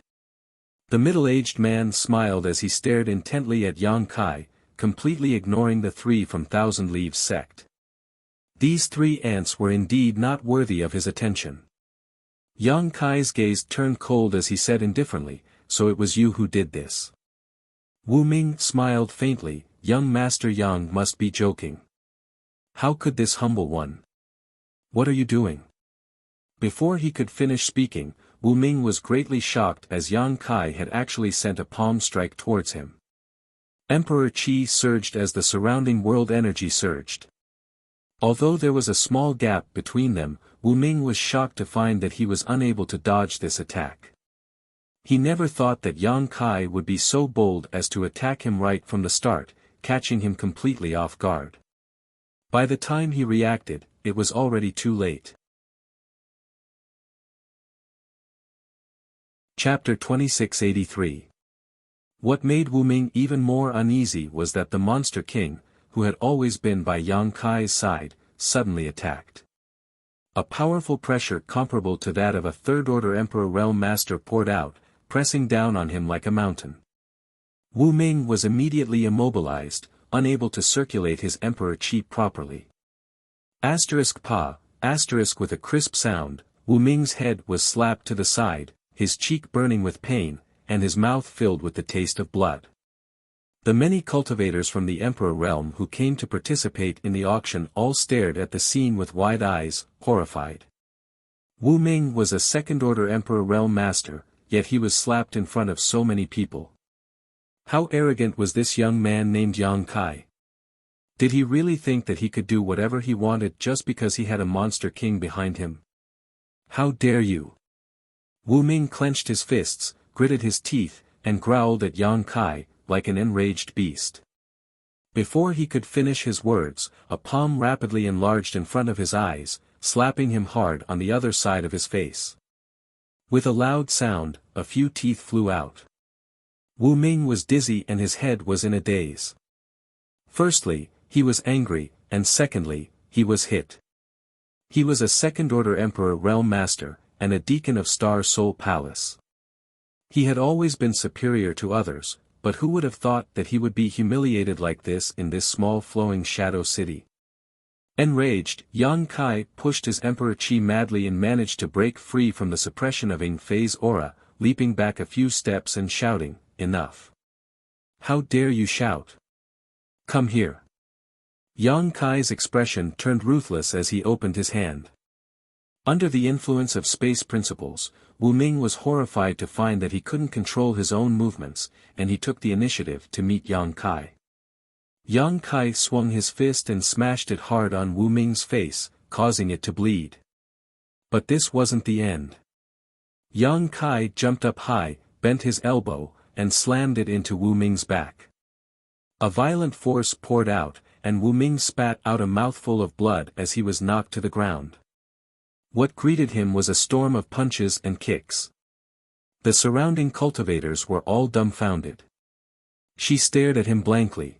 The middle-aged man smiled as he stared intently at Yang Kai, completely ignoring the 3 from Thousand Leaves Sect. These 3 ants were indeed not worthy of his attention. Yang Kai's gaze turned cold as he said indifferently, so it was you who did this. Wu Ming smiled faintly, young Master Yang must be joking. How could this humble one? What are you doing? Before he could finish speaking, Wu Ming was greatly shocked as Yang Kai had actually sent a palm strike towards him. Emperor Qi surged as the surrounding world energy surged. Although there was a small gap between them, Wu Ming was shocked to find that he was unable to dodge this attack. He never thought that Yang Kai would be so bold as to attack him right from the start, catching him completely off guard. By the time he reacted, it was already too late. Chapter 2683. What made Wu Ming even more uneasy was that the Monster King, who had always been by Yang Kai's side, suddenly attacked. A powerful pressure comparable to that of a third-order Emperor Realm Master poured out, pressing down on him like a mountain. Wu Ming was immediately immobilized, unable to circulate his Emperor Qi properly. Pa, with a crisp sound, Wu Ming's head was slapped to the side, his cheek burning with pain, and his mouth filled with the taste of blood. The many cultivators from the Emperor realm who came to participate in the auction all stared at the scene with wide eyes, horrified. Wu Ming was a second-order Emperor realm master, yet he was slapped in front of so many people. How arrogant was this young man named Yang Kai? Did he really think that he could do whatever he wanted just because he had a Monster King behind him? How dare you? Wu Ming clenched his fists, gritted his teeth, and growled at Yang Kai, like an enraged beast. Before he could finish his words, a palm rapidly enlarged in front of his eyes, slapping him hard on the other side of his face. With a loud sound, a few teeth flew out. Wu Ming was dizzy and his head was in a daze. Firstly, he was angry, and secondly, he was hit. He was a second-order Emperor Realm Master, and a deacon of Star Soul Palace. He had always been superior to others, but who would have thought that he would be humiliated like this in this small flowing shadow city? Enraged, Yang Kai pushed his Emperor Qi madly and managed to break free from the suppression of Ing Fei's aura, leaping back a few steps and shouting, "Enough! How dare you shout? Come here!" Yang Kai's expression turned ruthless as he opened his hand. Under the influence of space principles, Wu Ming was horrified to find that he couldn't control his own movements, and he took the initiative to meet Yang Kai. Yang Kai swung his fist and smashed it hard on Wu Ming's face, causing it to bleed. But this wasn't the end. Yang Kai jumped up high, bent his elbow, and slammed it into Wu Ming's back. A violent force poured out, and Wu Ming spat out a mouthful of blood as he was knocked to the ground. What greeted him was a storm of punches and kicks. The surrounding cultivators were all dumbfounded. She stared at him blankly.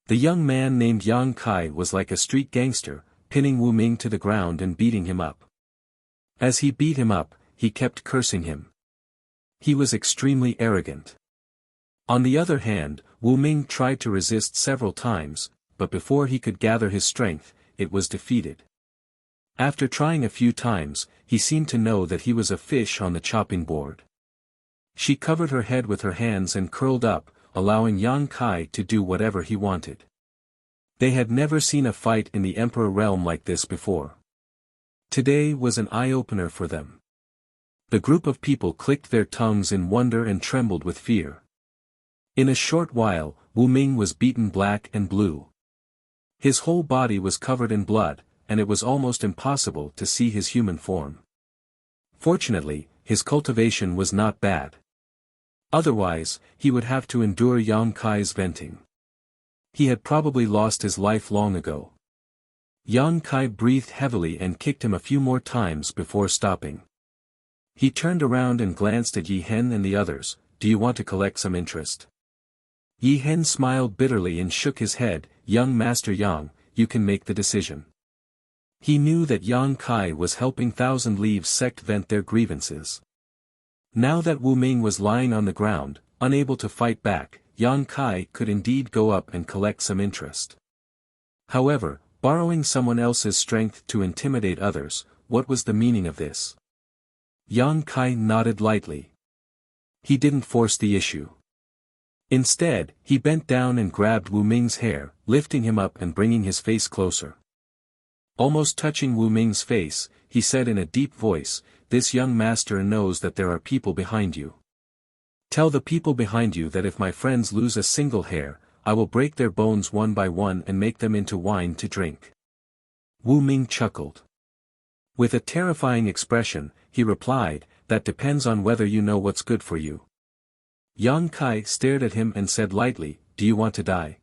The young man named Yang Kai was like a street gangster, pinning Wu Ming to the ground and beating him up. As he beat him up, he kept cursing him. He was extremely arrogant. On the other hand, Wu Ming tried to resist several times, but before he could gather his strength, it was defeated. After trying a few times, he seemed to know that he was a fish on the chopping board. She covered her head with her hands and curled up, allowing Yang Kai to do whatever he wanted. They had never seen a fight in the Emperor realm like this before. Today was an eye-opener for them. The group of people clicked their tongues in wonder and trembled with fear. In a short while, Wu Ming was beaten black and blue. His whole body was covered in blood, and it was almost impossible to see his human form. Fortunately, his cultivation was not bad. Otherwise, he would have to endure Yang Kai's venting. He had probably lost his life long ago. Yang Kai breathed heavily and kicked him a few more times before stopping. He turned around and glanced at Yi Hen and the others. "Do you want to collect some interest?" Yi Hen smiled bitterly and shook his head. "Young Master Yang, you can make the decision." He knew that Yang Kai was helping Thousand Leaves sect vent their grievances. Now that Wu Ming was lying on the ground, unable to fight back, Yang Kai could indeed go up and collect some interest. However, borrowing someone else's strength to intimidate others, what was the meaning of this? Yang Kai nodded lightly. He didn't force the issue. Instead, he bent down and grabbed Wu Ming's hair, lifting him up and bringing his face closer. Almost touching Wu Ming's face, he said in a deep voice, "This young master knows that there are people behind you. Tell the people behind you that if my friends lose a single hair, I will break their bones one by one and make them into wine to drink." Wu Ming chuckled. With a terrifying expression, he replied, "That depends on whether you know what's good for you." Yang Kai stared at him and said lightly, "Do you want to die?"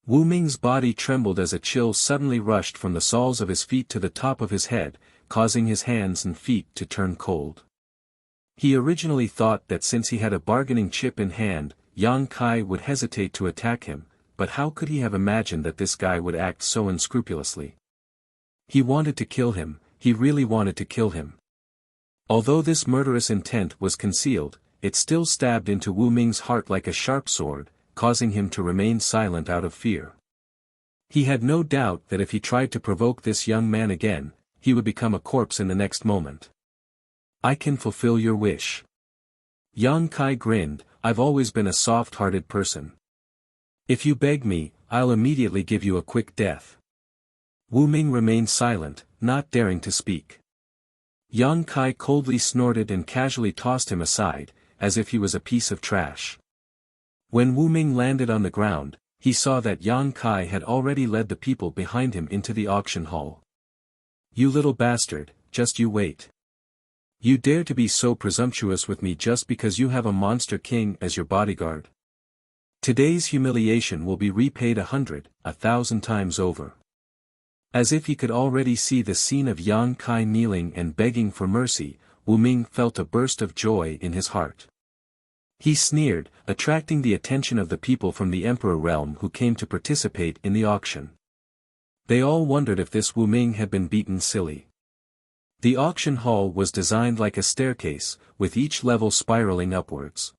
Wu Ming's body trembled as a chill suddenly rushed from the soles of his feet to the top of his head, causing his hands and feet to turn cold. He originally thought that since he had a bargaining chip in hand, Yang Kai would hesitate to attack him, but how could he have imagined that this guy would act so unscrupulously? He wanted to kill him, he really wanted to kill him. Although this murderous intent was concealed, it still stabbed into Wu Ming's heart like a sharp sword, causing him to remain silent out of fear. He had no doubt that if he tried to provoke this young man again, he would become a corpse in the next moment. "I can fulfill your wish." Yang Kai grinned, "I've always been a soft-hearted person. If you beg me, I'll immediately give you a quick death." Wu Ming remained silent, not daring to speak. Yang Kai coldly snorted and casually tossed him aside, as if he was a piece of trash. When Wu Ming landed on the ground, he saw that Yang Kai had already led the people behind him into the auction hall. "You little bastard, just you wait. You dare to be so presumptuous with me just because you have a monster king as your bodyguard? Today's humiliation will be repaid 100, 1,000 times over." As if he could already see the scene of Yang Kai kneeling and begging for mercy, Wu Ming felt a burst of joy in his heart. He sneered, attracting the attention of the people from the Emperor realm who came to participate in the auction. They all wondered if this Wu Ming had been beaten silly. The auction hall was designed like a staircase, with each level spiraling upwards.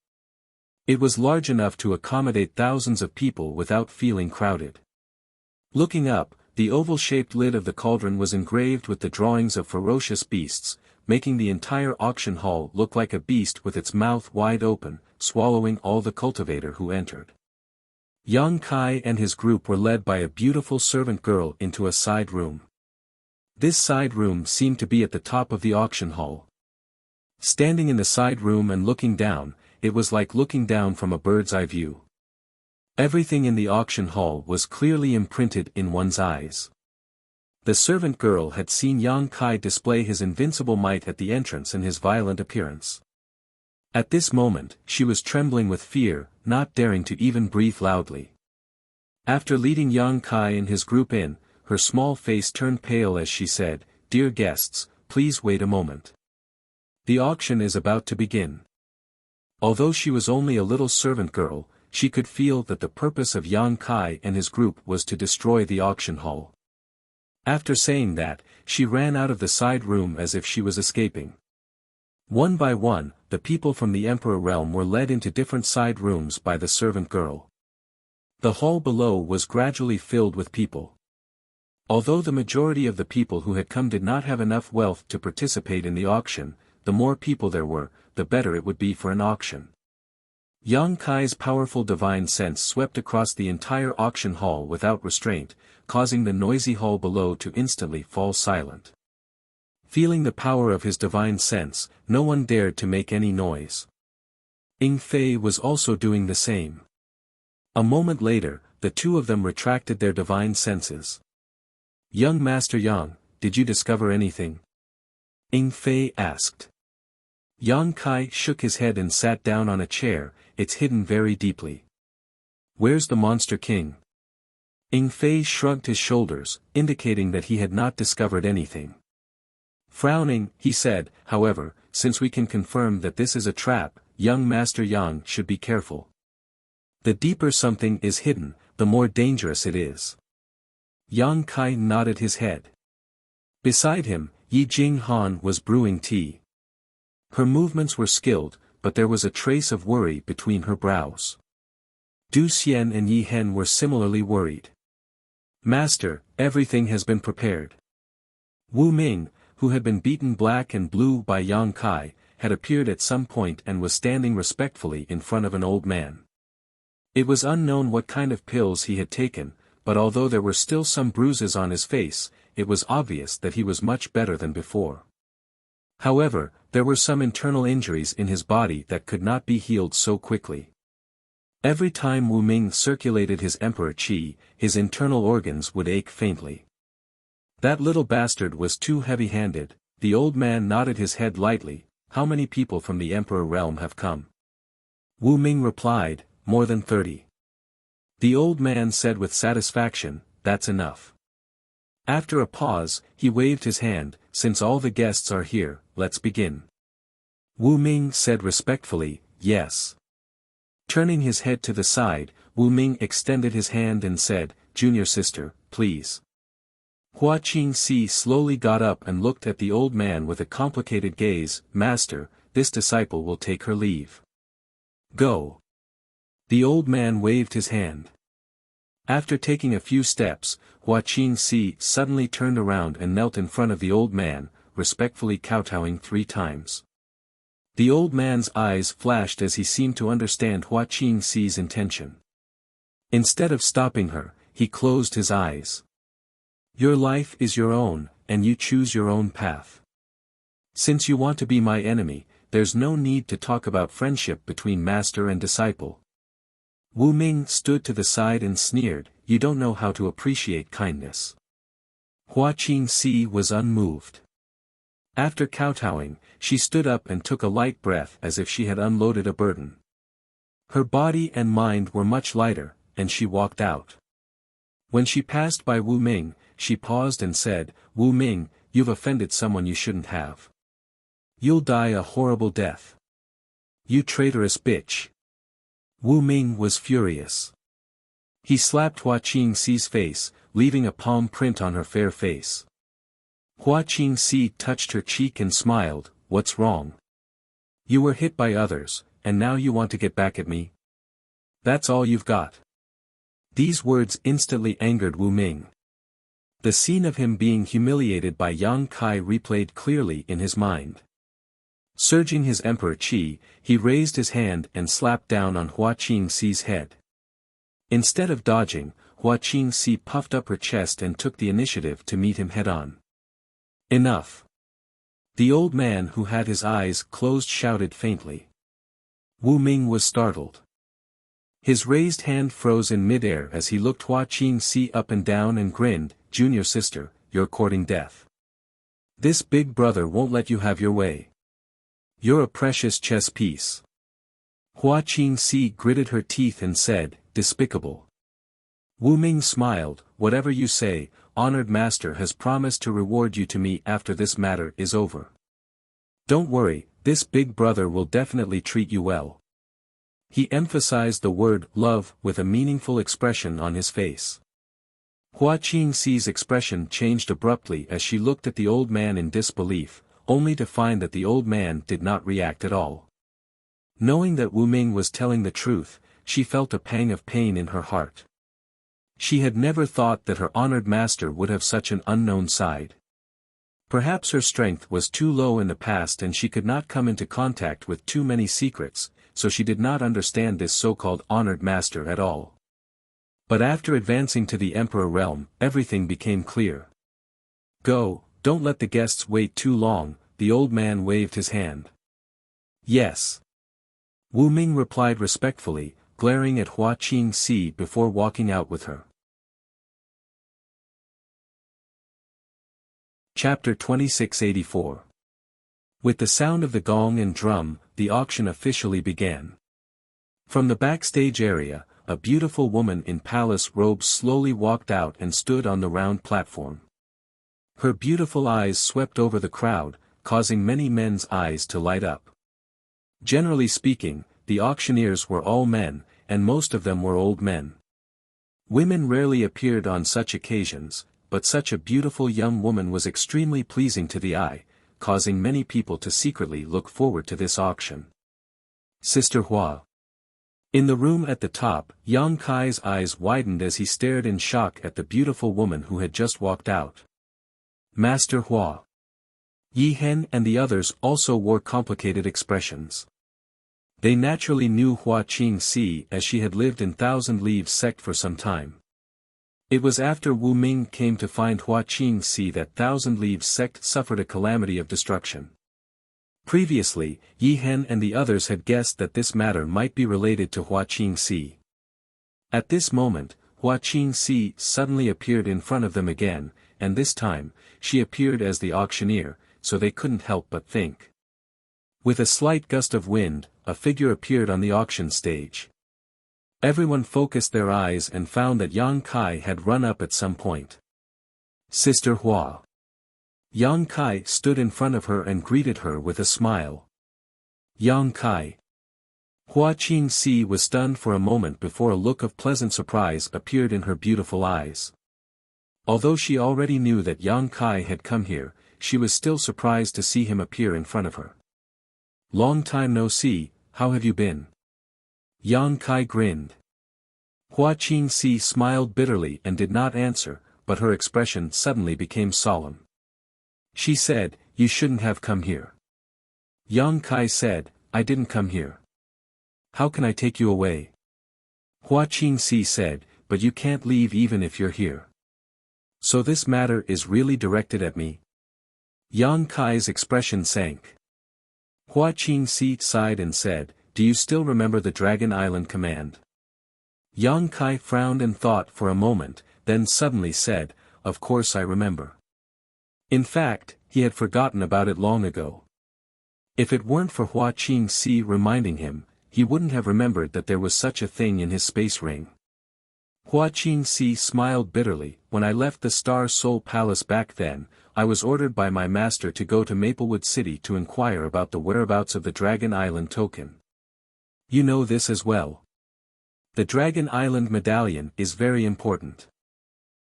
It was large enough to accommodate thousands of people without feeling crowded. Looking up, the oval-shaped lid of the cauldron was engraved with the drawings of ferocious beasts, making the entire auction hall look like a beast with its mouth wide open, swallowing all the cultivator who entered. Yang Kai and his group were led by a beautiful servant girl into a side room. This side room seemed to be at the top of the auction hall. Standing in the side room and looking down, it was like looking down from a bird's eye view. Everything in the auction hall was clearly imprinted in one's eyes. The servant girl had seen Yang Kai display his invincible might at the entrance and his violent appearance. At this moment, she was trembling with fear, not daring to even breathe loudly. After leading Yang Kai and his group in, her small face turned pale as she said, "Dear guests, please wait a moment. The auction is about to begin." Although she was only a little servant girl, she could feel that the purpose of Yang Kai and his group was to destroy the auction hall. After saying that, she ran out of the side room as if she was escaping. One by one, the people from the Emperor realm were led into different side rooms by the servant girl. The hall below was gradually filled with people. Although the majority of the people who had come did not have enough wealth to participate in the auction, the more people there were, the better it would be for an auction. Yang Kai's powerful divine sense swept across the entire auction hall without restraint, causing the noisy hall below to instantly fall silent. Feeling the power of his divine sense, no one dared to make any noise. Ying Fei was also doing the same. A moment later, the two of them retracted their divine senses. "Young Master Yang, did you discover anything?" Ying Fei asked. Yang Kai shook his head and sat down on a chair, "It's hidden very deeply." "Where's the Monster King?" Ying Fei shrugged his shoulders, indicating that he had not discovered anything. Frowning, he said, "However, since we can confirm that this is a trap, young Master Yang should be careful. The deeper something is hidden, the more dangerous it is." Yang Kai nodded his head. Beside him, Yi Jing Han was brewing tea. Her movements were skilled, but there was a trace of worry between her brows. Du Xian and Yi Hen were similarly worried. "Master, everything has been prepared." Wu Ming, who had been beaten black and blue by Yang Kai, had appeared at some point and was standing respectfully in front of an old man. It was unknown what kind of pills he had taken, but although there were still some bruises on his face, it was obvious that he was much better than before. However, there were some internal injuries in his body that could not be healed so quickly. Every time Wu Ming circulated his emperor qi, his internal organs would ache faintly. That little bastard was too heavy-handed. The old man nodded his head lightly. How many people from the emperor realm have come? Wu Ming replied, more than 30. The old man said with satisfaction, that's enough. After a pause, he waved his hand, since all the guests are here, let's begin. Wu Ming said respectfully, yes. Turning his head to the side, Wu Ming extended his hand and said, junior sister, please. Hua Qingxi slowly got up and looked at the old man with a complicated gaze. Master, this disciple will take her leave. Go. The old man waved his hand. After taking a few steps, Hua Qingxi suddenly turned around and knelt in front of the old man, respectfully kowtowing 3 times. The old man's eyes flashed as he seemed to understand Hua Qingxi's intention. Instead of stopping her, he closed his eyes. Your life is your own, and you choose your own path. Since you want to be my enemy, there's no need to talk about friendship between master and disciple. Wu Ming stood to the side and sneered, you don't know how to appreciate kindness. Hua Qingxi was unmoved. After kowtowing, she stood up and took a light breath as if she had unloaded a burden. Her body and mind were much lighter, and she walked out. When she passed by Wu Ming, she paused and said, Wu Ming, you've offended someone you shouldn't have. You'll die a horrible death. You traitorous bitch. Wu Ming was furious. He slapped Hua Qingxi's face, leaving a palm print on her fair face. Hua Qingxi touched her cheek and smiled, what's wrong? You were hit by others, and now you want to get back at me? That's all you've got. These words instantly angered Wu Ming. The scene of him being humiliated by Yang Kai replayed clearly in his mind. Surging his emperor qi, he raised his hand and slapped down on Hua Qingxi's head. Instead of dodging, Hua Qingxi puffed up her chest and took the initiative to meet him head-on. Enough! The old man who had his eyes closed shouted faintly. Wu Ming was startled. His raised hand froze in midair as he looked Hua Qingxi up and down and grinned, junior sister, you're courting death. This big brother won't let you have your way. You're a precious chess piece. Hua Qingxi gritted her teeth and said, despicable. Wu Ming smiled, whatever you say, honored master has promised to reward you to me after this matter is over. Don't worry, this big brother will definitely treat you well. He emphasized the word love with a meaningful expression on his face. Hua Qingxi's expression changed abruptly as she looked at the old man in disbelief, only to find that the old man did not react at all. Knowing that Wu Ming was telling the truth, she felt a pang of pain in her heart. She had never thought that her honored master would have such an unknown side. Perhaps her strength was too low in the past and she could not come into contact with too many secrets, so she did not understand this so-called honored master at all. But after advancing to the emperor realm, everything became clear. Go, don't let the guests wait too long, the old man waved his hand. Yes. Wu Ming replied respectfully, glaring at Hua Qingxi before walking out with her. Chapter 2684. With the sound of the gong and drum, the auction officially began. From the backstage area, a beautiful woman in palace robes slowly walked out and stood on the round platform. Her beautiful eyes swept over the crowd, causing many men's eyes to light up. Generally speaking, the auctioneers were all men, and most of them were old men. Women rarely appeared on such occasions, but such a beautiful young woman was extremely pleasing to the eye, causing many people to secretly look forward to this auction. Sister Hua. In the room at the top, Yang Kai's eyes widened as he stared in shock at the beautiful woman who had just walked out. Master Hua. Yi Hen and the others also wore complicated expressions. They naturally knew Hua Qingxi as she had lived in Thousand Leaves sect for some time. It was after Wu Ming came to find Hua Qingxi that Thousand Leaves sect suffered a calamity of destruction. Previously, Yi Hen and the others had guessed that this matter might be related to Hua Qingxi. At this moment, Hua Qingxi suddenly appeared in front of them again, and this time, she appeared as the auctioneer, so they couldn't help but think. With a slight gust of wind, a figure appeared on the auction stage. Everyone focused their eyes and found that Yang Kai had run up at some point. Sister Hua. Yang Kai stood in front of her and greeted her with a smile. Yang Kai. Hua Qingxi was stunned for a moment before a look of pleasant surprise appeared in her beautiful eyes. Although she already knew that Yang Kai had come here, she was still surprised to see him appear in front of her. Long time no see, how have you been? Yang Kai grinned. Hua Qingxi smiled bitterly and did not answer, but her expression suddenly became solemn. She said, "You shouldn't have come here." Yang Kai said, "I didn't come here. How can I take you away?" Hua Qingxi said, "But you can't leave even if you're here. So this matter is really directed at me?" Yang Kai's expression sank. Hua Qingxi sighed and said, "Do you still remember the Dragon Island command?" Yang Kai frowned and thought for a moment, then suddenly said, "Of course I remember." In fact, he had forgotten about it long ago. If it weren't for Hua Qingxi reminding him, he wouldn't have remembered that there was such a thing in his space ring. Hua Qingxi smiled bitterly. "When I left the Star Soul Palace back then, I was ordered by my master to go to Maplewood City to inquire about the whereabouts of the Dragon Island token. You know this as well. The Dragon Island medallion is very important.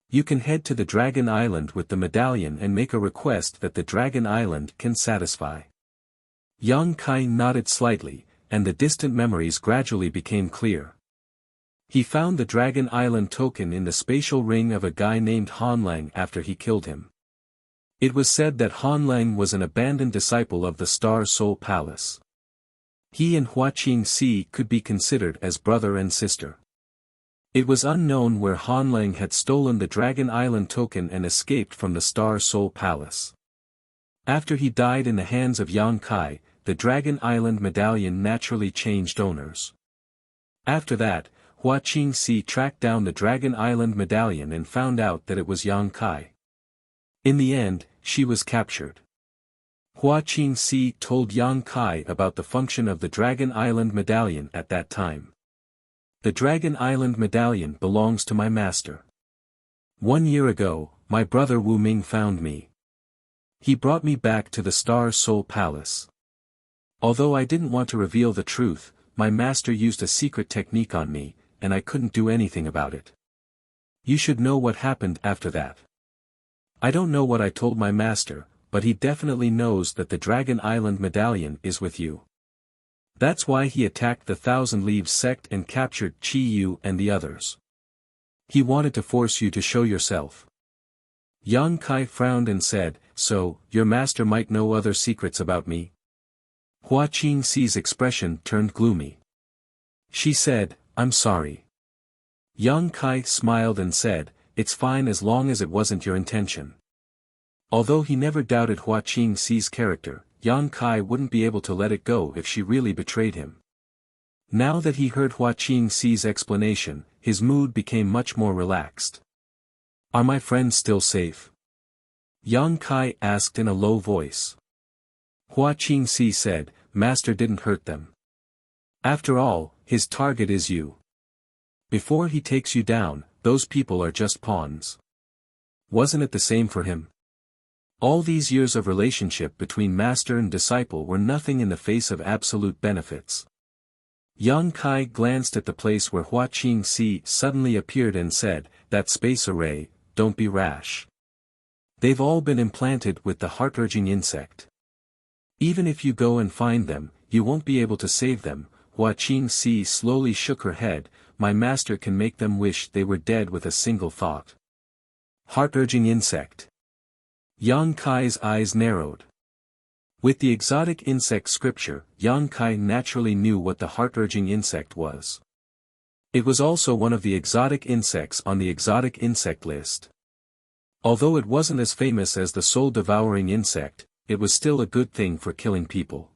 You can head to the Dragon Island with the medallion and make a request that the Dragon Island can satisfy." Yang Kai nodded slightly, and the distant memories gradually became clear. He found the Dragon Island token in the spatial ring of a guy named Han Lang after he killed him. It was said that Han Lang was an abandoned disciple of the Star Soul Palace. He and Hua Qingxi could be considered as brother and sister. It was unknown where Han Lang had stolen the Dragon Island token and escaped from the Star Soul Palace. After he died in the hands of Yang Kai, the Dragon Island medallion naturally changed owners. After that, Hua Qingxi tracked down the Dragon Island medallion and found out that it was Yang Kai. In the end, she was captured. Hua Qingxi told Yang Kai about the function of the Dragon Island medallion at that time. "The Dragon Island medallion belongs to my master. 1 year ago, my brother Wu Ming found me. He brought me back to the Star Soul Palace. Although I didn't want to reveal the truth, my master used a secret technique on me, and I couldn't do anything about it. You should know what happened after that. I don't know what I told my master, but he definitely knows that the Dragon Island medallion is with you. That's why he attacked the Thousand Leaves sect and captured Chi Yu and the others. He wanted to force you to show yourself." Yang Kai frowned and said, "So, your master might know other secrets about me?" Hua Qingxi's expression turned gloomy. She said, "I'm sorry." Yang Kai smiled and said, "It's fine as long as it wasn't your intention." Although he never doubted Hua Qingxi's character, Yang Kai wouldn't be able to let it go if she really betrayed him. Now that he heard Hua Qingxi's explanation, his mood became much more relaxed. "Are my friends still safe?" Yang Kai asked in a low voice. Hua Qingxi said, "Master didn't hurt them. After all, his target is you. Before he takes you down, those people are just pawns. Wasn't it the same for him? All these years of relationship between master and disciple were nothing in the face of absolute benefits." Yang Kai glanced at the place where Hua Qingxi suddenly appeared and said, "That space array, don't be rash. They've all been implanted with the heart-urging insect. Even if you go and find them, you won't be able to save them." Hua Qingxi slowly shook her head. "My master can make them wish they were dead with a single thought." Heart-urging insect. Yang Kai's eyes narrowed. With the exotic insect scripture, Yang Kai naturally knew what the heart-urging insect was. It was also one of the exotic insects on the exotic insect list. Although it wasn't as famous as the soul-devouring insect, it was still a good thing for killing people.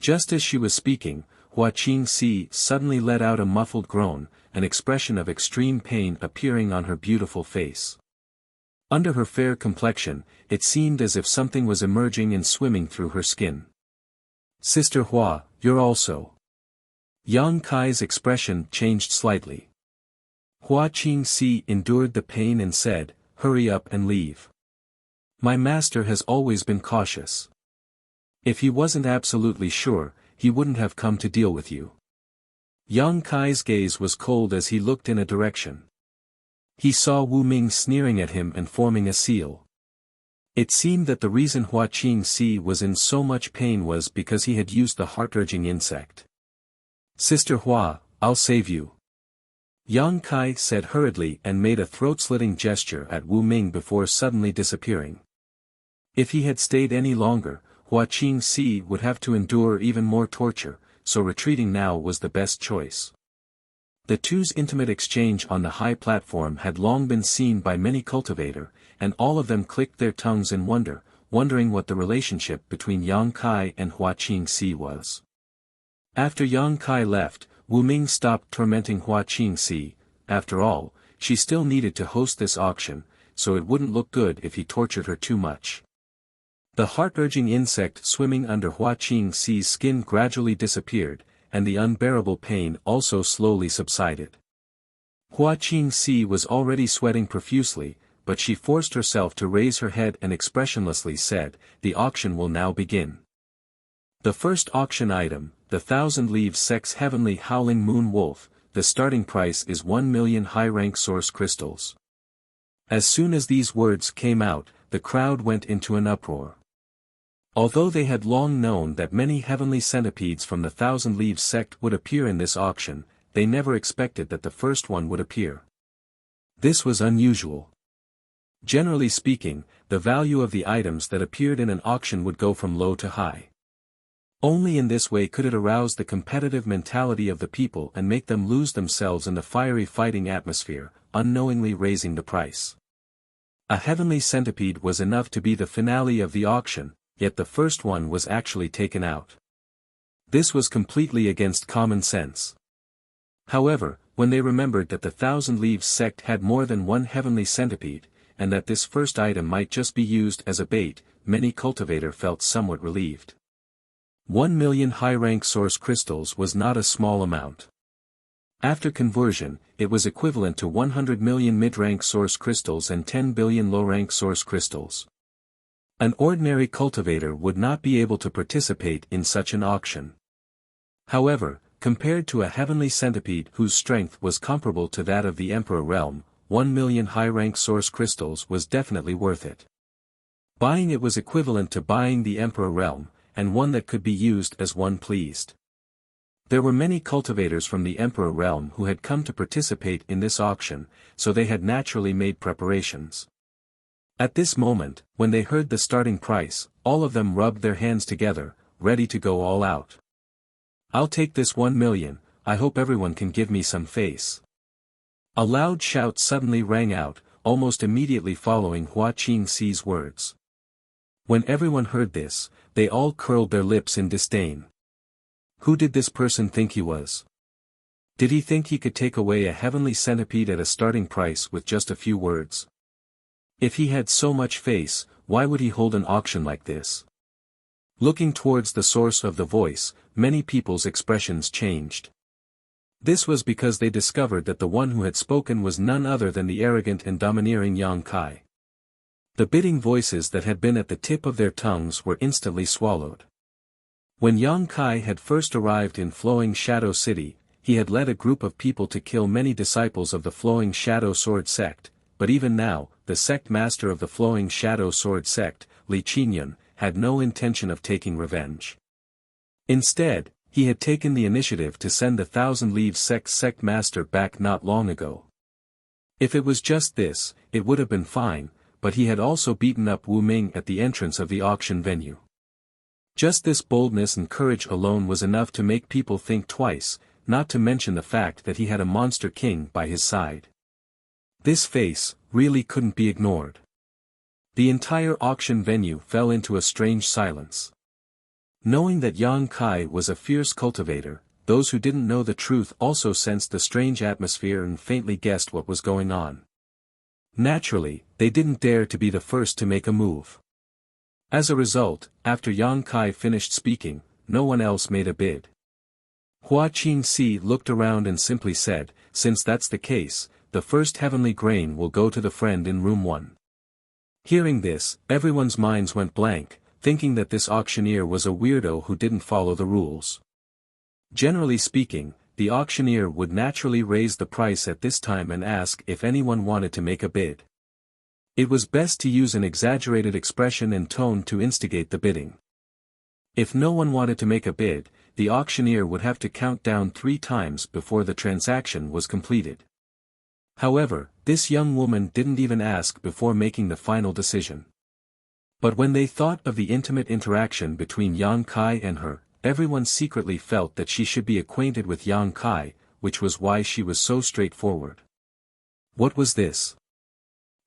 Just as she was speaking, Hua Qingxi suddenly let out a muffled groan, an expression of extreme pain appearing on her beautiful face. Under her fair complexion, it seemed as if something was emerging and swimming through her skin. "Sister Hua, you're also." Yang Kai's expression changed slightly. Hua Qingxi endured the pain and said, "Hurry up and leave. My master has always been cautious. If he wasn't absolutely sure, he wouldn't have come to deal with you." Yang Kai's gaze was cold as he looked in a direction. He saw Wu Ming sneering at him and forming a seal. It seemed that the reason Hua Qingxi was in so much pain was because he had used the heart-urging insect. "Sister Hua, I'll save you." Yang Kai said hurriedly and made a throat-slitting gesture at Wu Ming before suddenly disappearing. If he had stayed any longer, Hua Qingxi would have to endure even more torture, so retreating now was the best choice. The two's intimate exchange on the high platform had long been seen by many cultivators, and all of them clicked their tongues in wonder, wondering what the relationship between Yang Kai and Hua Qingxi was. After Yang Kai left, Wu Ming stopped tormenting Hua Qingxi. After all, she still needed to host this auction, so it wouldn't look good if he tortured her too much. The heart-urging insect swimming under Hua Qingxi's skin gradually disappeared, and the unbearable pain also slowly subsided. Hua Qingxi was already sweating profusely, but she forced herself to raise her head and expressionlessly said, "The auction will now begin." The first auction item, the 1,000 Leaves Sex Heavenly Howling Moon Wolf, the starting price is 1,000,000 high-rank source crystals. As soon as these words came out, the crowd went into an uproar. Although they had long known that many heavenly centipedes from the 1,000 Leaves sect would appear in this auction, they never expected that the first one would appear. This was unusual. Generally speaking, the value of the items that appeared in an auction would go from low to high. Only in this way could it arouse the competitive mentality of the people and make them lose themselves in the fiery fighting atmosphere, unknowingly raising the price. A heavenly centipede was enough to be the finale of the auction, yet the first one was actually taken out. This was completely against common sense. However, when they remembered that the 1,000 Leaves sect had more than one heavenly centipede, and that this first item might just be used as a bait, many cultivators felt somewhat relieved. 1,000,000 high-rank source crystals was not a small amount. After conversion, it was equivalent to 100 million mid-rank source crystals and 10 billion low-rank source crystals. An ordinary cultivator would not be able to participate in such an auction. However, compared to a heavenly centipede whose strength was comparable to that of the Emperor Realm, 1,000,000 high-rank source crystals was definitely worth it. Buying it was equivalent to buying the Emperor Realm, and one that could be used as one pleased. There were many cultivators from the Emperor Realm who had come to participate in this auction, so they had naturally made preparations. At this moment, when they heard the starting price, all of them rubbed their hands together, ready to go all out. "I'll take this 1,000,000, I hope everyone can give me some face." A loud shout suddenly rang out, almost immediately following Hua Qingxi's words. When everyone heard this, they all curled their lips in disdain. Who did this person think he was? Did he think he could take away a heavenly centipede at a starting price with just a few words? If he had so much face, why would he hold an auction like this? Looking towards the source of the voice, many people's expressions changed. This was because they discovered that the one who had spoken was none other than the arrogant and domineering Yang Kai. The bidding voices that had been at the tip of their tongues were instantly swallowed. When Yang Kai had first arrived in Flowing Shadow City, he had led a group of people to kill many disciples of the Flowing Shadow Sword sect, but even now, the sect master of the Flowing Shadow Sword sect, Li Qingyun, had no intention of taking revenge. Instead, he had taken the initiative to send the 1,000 Leaves sect master back not long ago. If it was just this, it would have been fine, but he had also beaten up Wu Ming at the entrance of the auction venue. Just this boldness and courage alone was enough to make people think twice, not to mention the fact that he had a monster king by his side. This face really couldn't be ignored. The entire auction venue fell into a strange silence. Knowing that Yang Kai was a fierce cultivator, those who didn't know the truth also sensed the strange atmosphere and faintly guessed what was going on. Naturally, they didn't dare to be the first to make a move. As a result, after Yang Kai finished speaking, no one else made a bid. Hua Qingxi looked around and simply said, "Since that's the case, the first heavenly grain will go to the friend in room 1. Hearing this, everyone's minds went blank, thinking that this auctioneer was a weirdo who didn't follow the rules. Generally speaking, the auctioneer would naturally raise the price at this time and ask if anyone wanted to make a bid. It was best to use an exaggerated expression and tone to instigate the bidding. If no one wanted to make a bid, the auctioneer would have to count down 3 times before the transaction was completed. However, this young woman didn't even ask before making the final decision. But when they thought of the intimate interaction between Yang Kai and her, everyone secretly felt that she should be acquainted with Yang Kai, which was why she was so straightforward. What was this?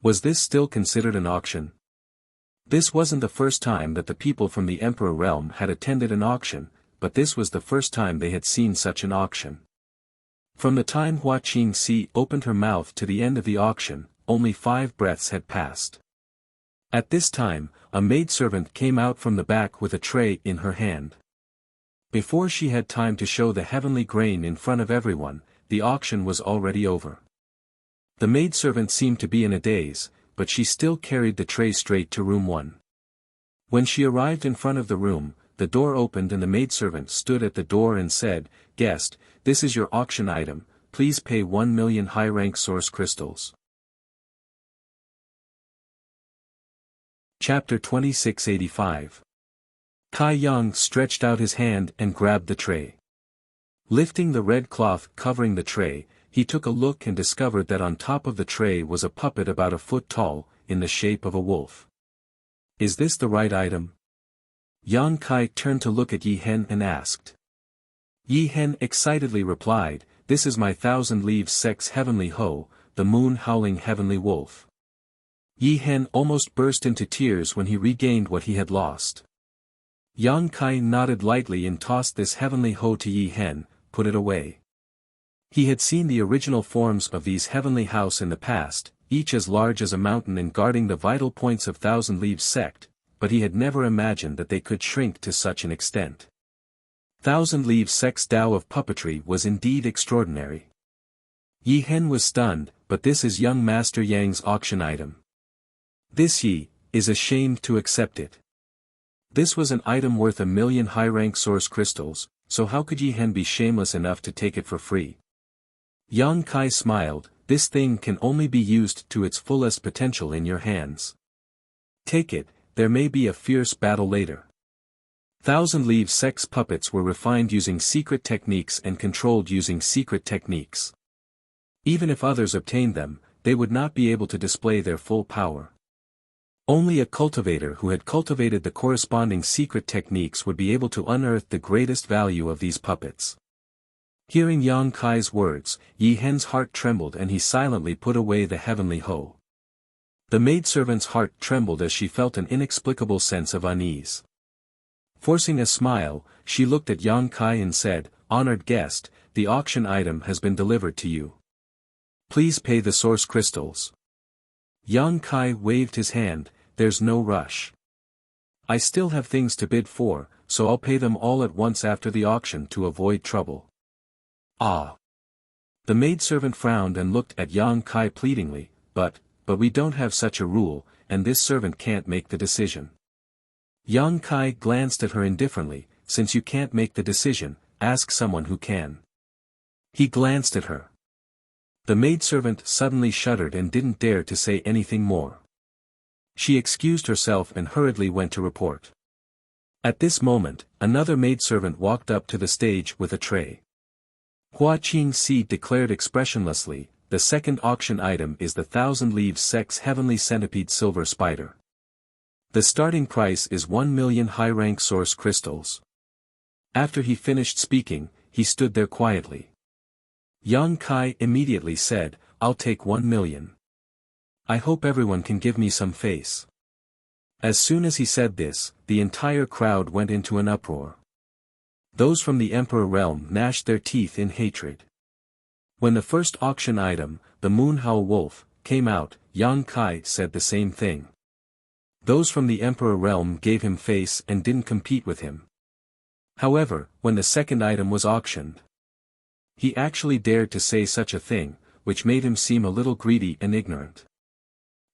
Was this still considered an auction? This wasn't the first time that the people from the Emperor realm had attended an auction, but this was the first time they had seen such an auction. From the time Hua Qingxi opened her mouth to the end of the auction, only 5 breaths had passed. At this time, a maidservant came out from the back with a tray in her hand. Before she had time to show the heavenly grain in front of everyone, the auction was already over. The maidservant seemed to be in a daze, but she still carried the tray straight to room 1. When she arrived in front of the room, the door opened and the maidservant stood at the door and said, "Guest, this is your auction item, please pay 1 million high-rank source crystals." Chapter 2685. Kai Yang stretched out his hand and grabbed the tray. Lifting the red cloth covering the tray, he took a look and discovered that on top of the tray was a puppet about a foot tall, in the shape of a wolf. "Is this the right item?" Yang Kai turned to look at Yi Hen and asked. Yi Hen excitedly replied, "This is my 1,000 leaves sex heavenly hoe, the moon-howling heavenly wolf." Yi Hen almost burst into tears when he regained what he had lost. Yang Kai nodded lightly and tossed this heavenly hoe to Yi Hen, "Put it away." He had seen the original forms of these heavenly house in the past, each as large as a mountain and guarding the vital points of 1,000 leaves sect, but he had never imagined that they could shrink to such an extent. 1,000 leaves sect's Tao of puppetry was indeed extraordinary. Yi Hen was stunned, but this is young Master Yang's auction item. This Yi is ashamed to accept it. This was an item worth 1 million high-rank source crystals, so how could Yi Hen be shameless enough to take it for free? Yang Kai smiled, "This thing can only be used to its fullest potential in your hands. Take it, there may be a fierce battle later." 1,000 leaves sex puppets were refined using secret techniques and controlled using secret techniques. Even if others obtained them, they would not be able to display their full power. Only a cultivator who had cultivated the corresponding secret techniques would be able to unearth the greatest value of these puppets. Hearing Yang Kai's words, Yi Hen's heart trembled and he silently put away the heavenly hoe. The maidservant's heart trembled as she felt an inexplicable sense of unease. Forcing a smile, she looked at Yang Kai and said, "Honored guest, the auction item has been delivered to you. Please pay the source crystals." Yang Kai waved his hand, "There's no rush. I still have things to bid for, so I'll pay them all at once after the auction to avoid trouble." "Ah." The maidservant frowned and looked at Yang Kai pleadingly, but we don't have such a rule, and this servant can't make the decision." Yang Kai glanced at her indifferently, "Since you can't make the decision, ask someone who can." He glanced at her. The maidservant suddenly shuddered and didn't dare to say anything more. She excused herself and hurriedly went to report. At this moment, another maidservant walked up to the stage with a tray. Hua Qingxi declared expressionlessly, "The second auction item is the 1,000 leaves sex heavenly centipede silver spider. The starting price is 1 million high-rank source crystals." After he finished speaking, he stood there quietly. Yang Kai immediately said, "I'll take 1 million. I hope everyone can give me some face." As soon as he said this, the entire crowd went into an uproar. Those from the Emperor realm gnashed their teeth in hatred. When the first auction item, the Moonhowl Wolf, came out, Yang Kai said the same thing. Those from the Emperor realm gave him face and didn't compete with him. However, when the second item was auctioned, he actually dared to say such a thing, which made him seem a little greedy and ignorant.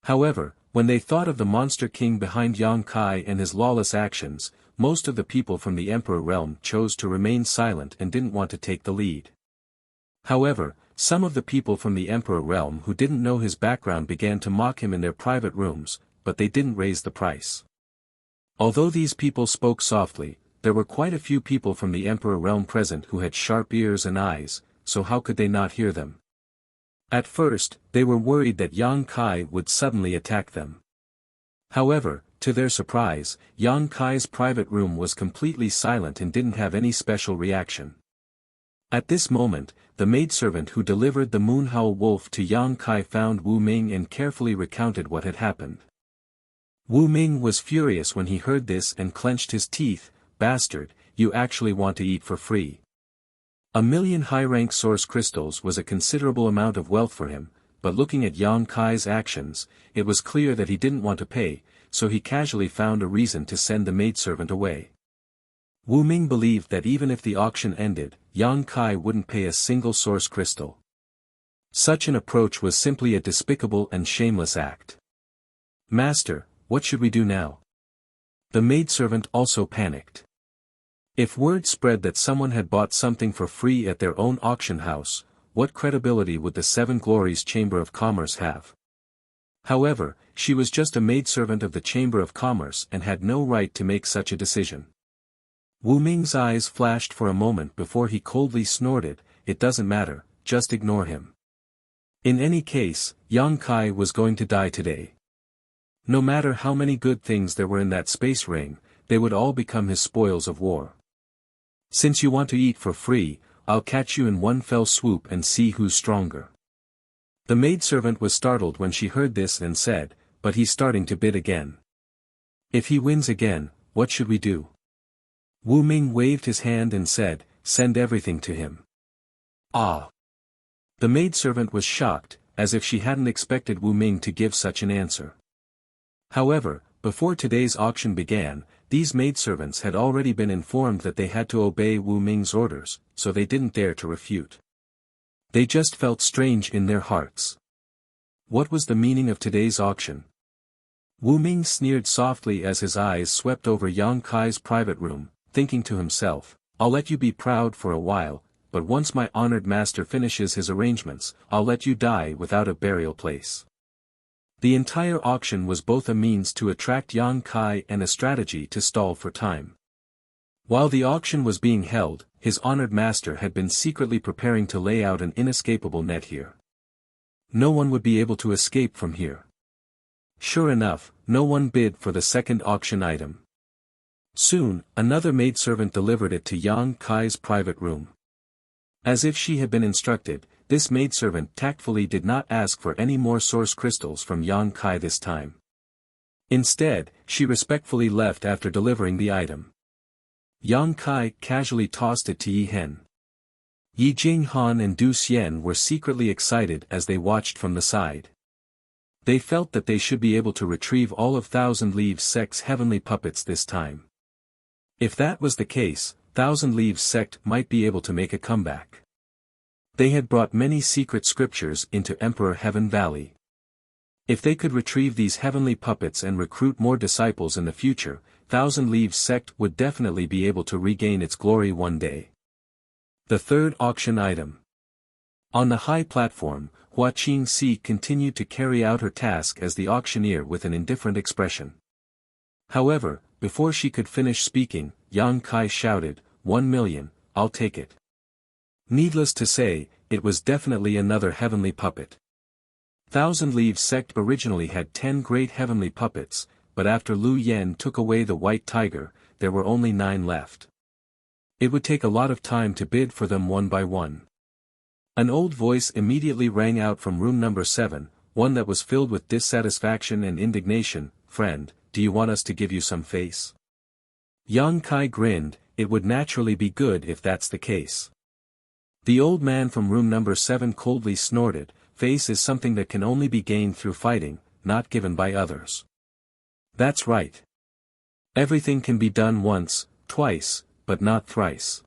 However, when they thought of the monster king behind Yang Kai and his lawless actions, most of the people from the Emperor realm chose to remain silent and didn't want to take the lead. However, some of the people from the Emperor realm who didn't know his background began to mock him in their private rooms, but they didn't raise the price. Although these people spoke softly, there were quite a few people from the Emperor realm present who had sharp ears and eyes, so how could they not hear them? At first, they were worried that Yang Kai would suddenly attack them. However, to their surprise, Yang Kai's private room was completely silent and didn't have any special reaction. At this moment, the maidservant who delivered the Moonhowl Wolf to Yang Kai found Wu Ming and carefully recounted what had happened. Wu Ming was furious when he heard this and clenched his teeth. "Bastard, you actually want to eat for free." 1 million high-rank source crystals was a considerable amount of wealth for him, but looking at Yang Kai's actions, it was clear that he didn't want to pay, so he casually found a reason to send the maidservant away. Wu Ming believed that even if the auction ended, Yang Kai wouldn't pay a single source crystal. Such an approach was simply a despicable and shameless act. "Master, what should we do now?" The maidservant also panicked. If word spread that someone had bought something for free at their own auction house, what credibility would the Seven Glories Chamber of Commerce have? However, she was just a maidservant of the Chamber of Commerce and had no right to make such a decision. Wu Ming's eyes flashed for a moment before he coldly snorted, "It doesn't matter, just ignore him." In any case, Yang Kai was going to die today. No matter how many good things there were in that space ring, they would all become his spoils of war. "Since you want to eat for free, I'll catch you in one fell swoop and see who's stronger." The maidservant was startled when she heard this and said, "But he's starting to bid again. If he wins again, what should we do?" Wu Ming waved his hand and said, "Send everything to him." "Ah!" The maidservant was shocked, as if she hadn't expected Wu Ming to give such an answer. However, before today's auction began, these maidservants had already been informed that they had to obey Wu Ming's orders, so they didn't dare to refute. They just felt strange in their hearts. What was the meaning of today's auction? Wu Ming sneered softly as his eyes swept over Yang Kai's private room, thinking to himself, "I'll let you be proud for a while, but once my honored master finishes his arrangements, I'll let you die without a burial place." The entire auction was both a means to attract Yang Kai and a strategy to stall for time. While the auction was being held, his honored master had been secretly preparing to lay out an inescapable net here. No one would be able to escape from here. Sure enough, no one bid for the second auction item. Soon, another maidservant delivered it to Yang Kai's private room. As if she had been instructed, this maidservant tactfully did not ask for any more source crystals from Yang Kai this time. Instead, she respectfully left after delivering the item. Yang Kai casually tossed it to Yi Hen. Yi Jinghan and Du Xian were secretly excited as they watched from the side. They felt that they should be able to retrieve all of Thousand Leaves Sect's heavenly puppets this time. If that was the case, Thousand Leaves Sect might be able to make a comeback. They had brought many secret scriptures into Emperor Heaven Valley. If they could retrieve these heavenly puppets and recruit more disciples in the future, Thousand Leaves Sect would definitely be able to regain its glory one day. The third auction item. On the high platform, Hua Qingxi continued to carry out her task as the auctioneer with an indifferent expression. However, before she could finish speaking, Yang Kai shouted, 1 million, I'll take it. Needless to say, it was definitely another heavenly puppet. Thousand Leaves Sect originally had 10 great heavenly puppets, but after Lu Yen took away the white tiger, there were only 9 left. It would take a lot of time to bid for them one by one. An old voice immediately rang out from room number 7, one that was filled with dissatisfaction and indignation. "Friend, do you want us to give you some face?" Yang Kai grinned. "It would naturally be good if that's the case." The old man from room number 7 coldly snorted. "Face is something that can only be gained through fighting, not given by others." "That's right. Everything can be done once, twice, but not thrice."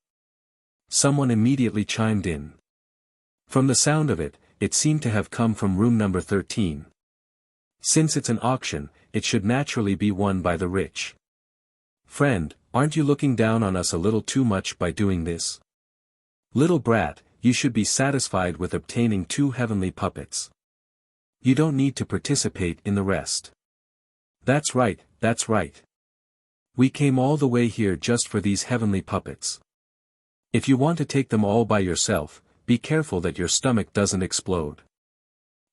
Someone immediately chimed in. From the sound of it, it seemed to have come from room number 13. "Since it's an auction, it should naturally be won by the rich. Friend, aren't you looking down on us a little too much by doing this? Little brat, you should be satisfied with obtaining 2 heavenly puppets. You don't need to participate in the rest." "That's right, that's right. We came all the way here just for these heavenly puppets. If you want to take them all by yourself, be careful that your stomach doesn't explode."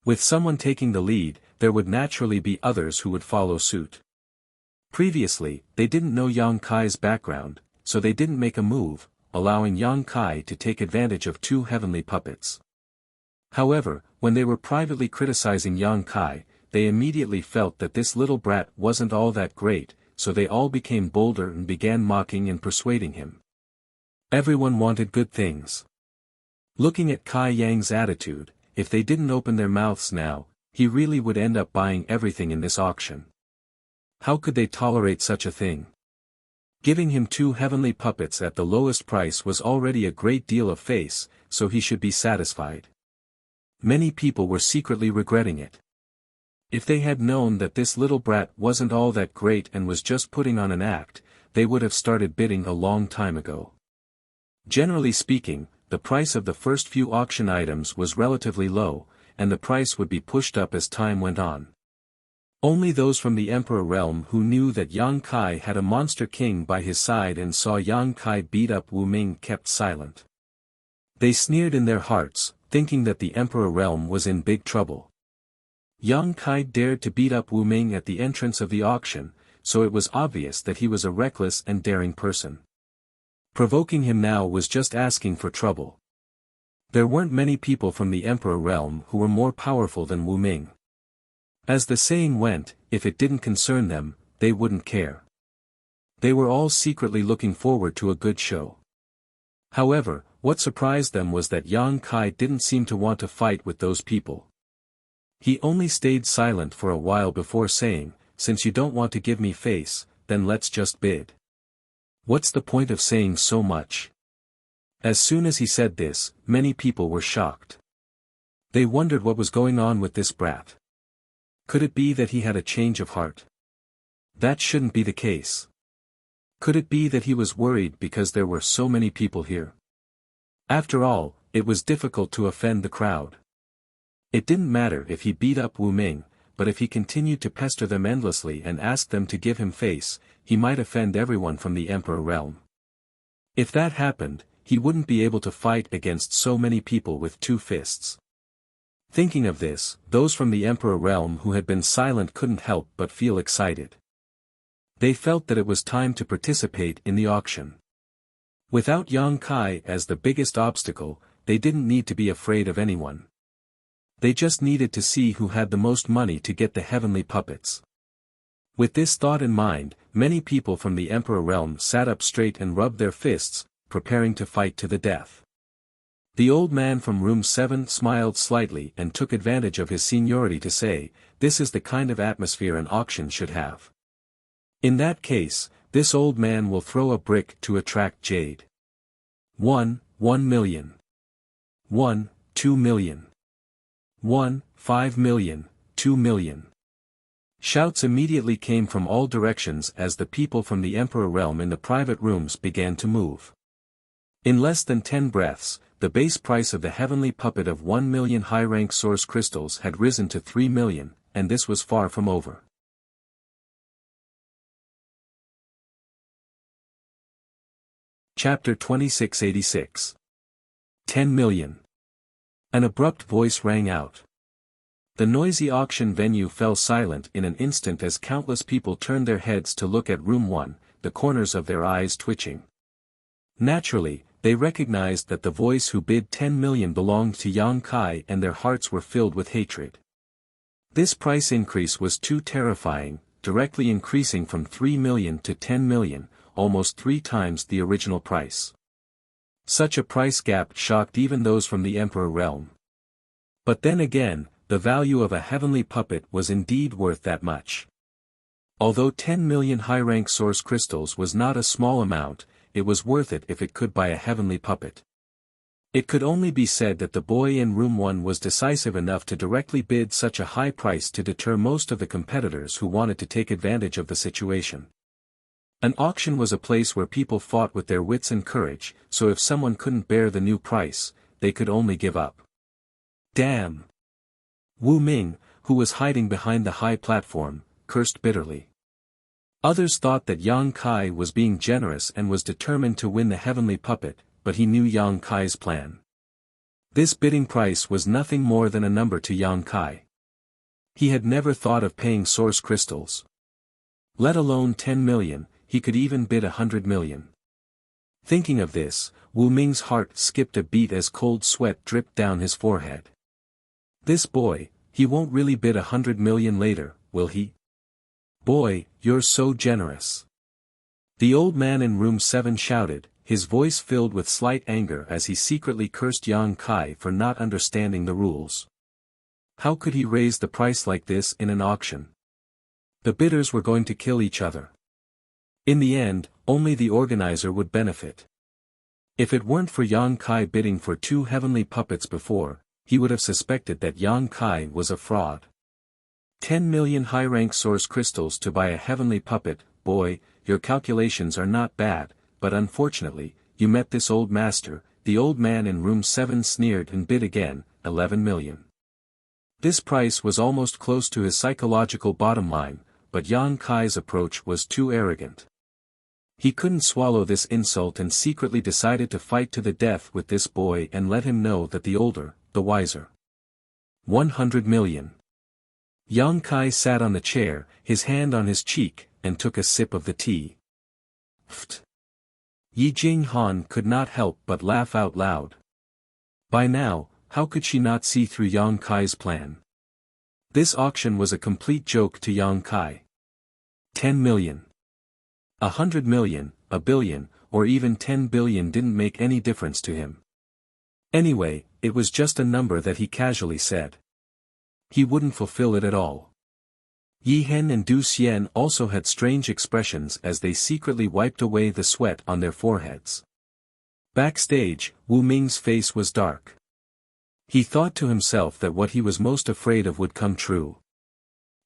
With someone taking the lead, there would naturally be others who would follow suit. Previously, they didn't know Yang Kai's background, so they didn't make a move, allowing Yang Kai to take advantage of 2 heavenly puppets. However, when they were privately criticizing Yang Kai, they immediately felt that this little brat wasn't all that great, so they all became bolder and began mocking and persuading him. Everyone wanted good things. Looking at Kai Yang's attitude, if they didn't open their mouths now, he really would end up buying everything in this auction. How could they tolerate such a thing? Giving him 2 heavenly puppets at the lowest price was already a great deal of face, so he should be satisfied. Many people were secretly regretting it. If they had known that this little brat wasn't all that great and was just putting on an act, they would have started bidding a long time ago. Generally speaking, the price of the first few auction items was relatively low, and the price would be pushed up as time went on. Only those from the Emperor realm who knew that Yang Kai had a monster king by his side and saw Yang Kai beat up Wu Ming kept silent. They sneered in their hearts, thinking that the Emperor realm was in big trouble. Yang Kai dared to beat up Wu Ming at the entrance of the auction, so it was obvious that he was a reckless and daring person. Provoking him now was just asking for trouble. There weren't many people from the Emperor realm who were more powerful than Wu Ming. As the saying went, if it didn't concern them, they wouldn't care. They were all secretly looking forward to a good show. However, what surprised them was that Yang Kai didn't seem to want to fight with those people. He only stayed silent for a while before saying, "Since you don't want to give me face, then let's just bid. What's the point of saying so much?" As soon as he said this, many people were shocked. They wondered what was going on with this brat. Could it be that he had a change of heart? That shouldn't be the case. Could it be that he was worried because there were so many people here? After all, it was difficult to offend the crowd. It didn't matter if he beat up Wu Ming, but if he continued to pester them endlessly and asked them to give him face, he might offend everyone from the Emperor realm. If that happened, he wouldn't be able to fight against so many people with 2 fists. Thinking of this, those from the Emperor realm who had been silent couldn't help but feel excited. They felt that it was time to participate in the auction. Without Yang Kai as the biggest obstacle, they didn't need to be afraid of anyone. They just needed to see who had the most money to get the heavenly puppets. With this thought in mind, many people from the Emperor realm sat up straight and rubbed their fists, preparing to fight to the death. The old man from room 7 smiled slightly and took advantage of his seniority to say, "This is the kind of atmosphere an auction should have. In that case, this old man will throw a brick to attract jade. 1 million. 2 million. 5 million, 2 million. Shouts immediately came from all directions as the people from the Emperor realm in the private rooms began to move. In less than 10 breaths, the base price of the heavenly puppet of 1 million high-rank source crystals had risen to 3 million, and this was far from over. Chapter 2686. 10 million. An abrupt voice rang out. The noisy auction venue fell silent in an instant as countless people turned their heads to look at room 1, the corners of their eyes twitching. Naturally, they recognized that the voice who bid 10 million belonged to Yang Kai and their hearts were filled with hatred. This price increase was too terrifying, directly increasing from 3 million to 10 million, almost 3 times the original price. Such a price gap shocked even those from the Emperor realm. But then again, the value of a heavenly puppet was indeed worth that much. Although 10 million high-rank source crystals was not a small amount, it was worth it if it could buy a heavenly puppet. It could only be said that the boy in room 1 was decisive enough to directly bid such a high price to deter most of the competitors who wanted to take advantage of the situation. An auction was a place where people fought with their wits and courage, so if someone couldn't bear the new price, they could only give up. Damn! Wu Ming, who was hiding behind the high platform, cursed bitterly. Others thought that Yang Kai was being generous and was determined to win the heavenly puppet, but he knew Yang Kai's plan. This bidding price was nothing more than a number to Yang Kai. He had never thought of paying source crystals. Let alone 10 million, he could even bid 100 million. Thinking of this, Wu Ming's heart skipped a beat as cold sweat dripped down his forehead. This boy, he won't really bid 100 million later, will he? Boy, you're so generous. The old man in room 7 shouted, his voice filled with slight anger as he secretly cursed Yang Kai for not understanding the rules. How could he raise the price like this in an auction? The bidders were going to kill each other. In the end, only the organizer would benefit. If it weren't for Yang Kai bidding for 2 heavenly puppets before, he would have suspected that Yang Kai was a fraud. 10 million high-rank source crystals to buy a heavenly puppet, boy, your calculations are not bad, but unfortunately, you met this old master. The old man in room 7 sneered and bid again, 11 million. This price was almost close to his psychological bottom line, but Yang Kai's approach was too arrogant. He couldn't swallow this insult and secretly decided to fight to the death with this boy and let him know that the older, the wiser. 100 million. Yang Kai sat on the chair, his hand on his cheek, and took a sip of the tea. Pfft. Yi Jinghan could not help but laugh out loud. By now, how could she not see through Yang Kai's plan? This auction was a complete joke to Yang Kai. 10 million. 100 million, a billion, or even 10 billion didn't make any difference to him. Anyway, it was just a number that he casually said. He wouldn't fulfill it at all. Yi Hen and Du Xian also had strange expressions as they secretly wiped away the sweat on their foreheads. Backstage, Wu Ming's face was dark. He thought to himself that what he was most afraid of would come true.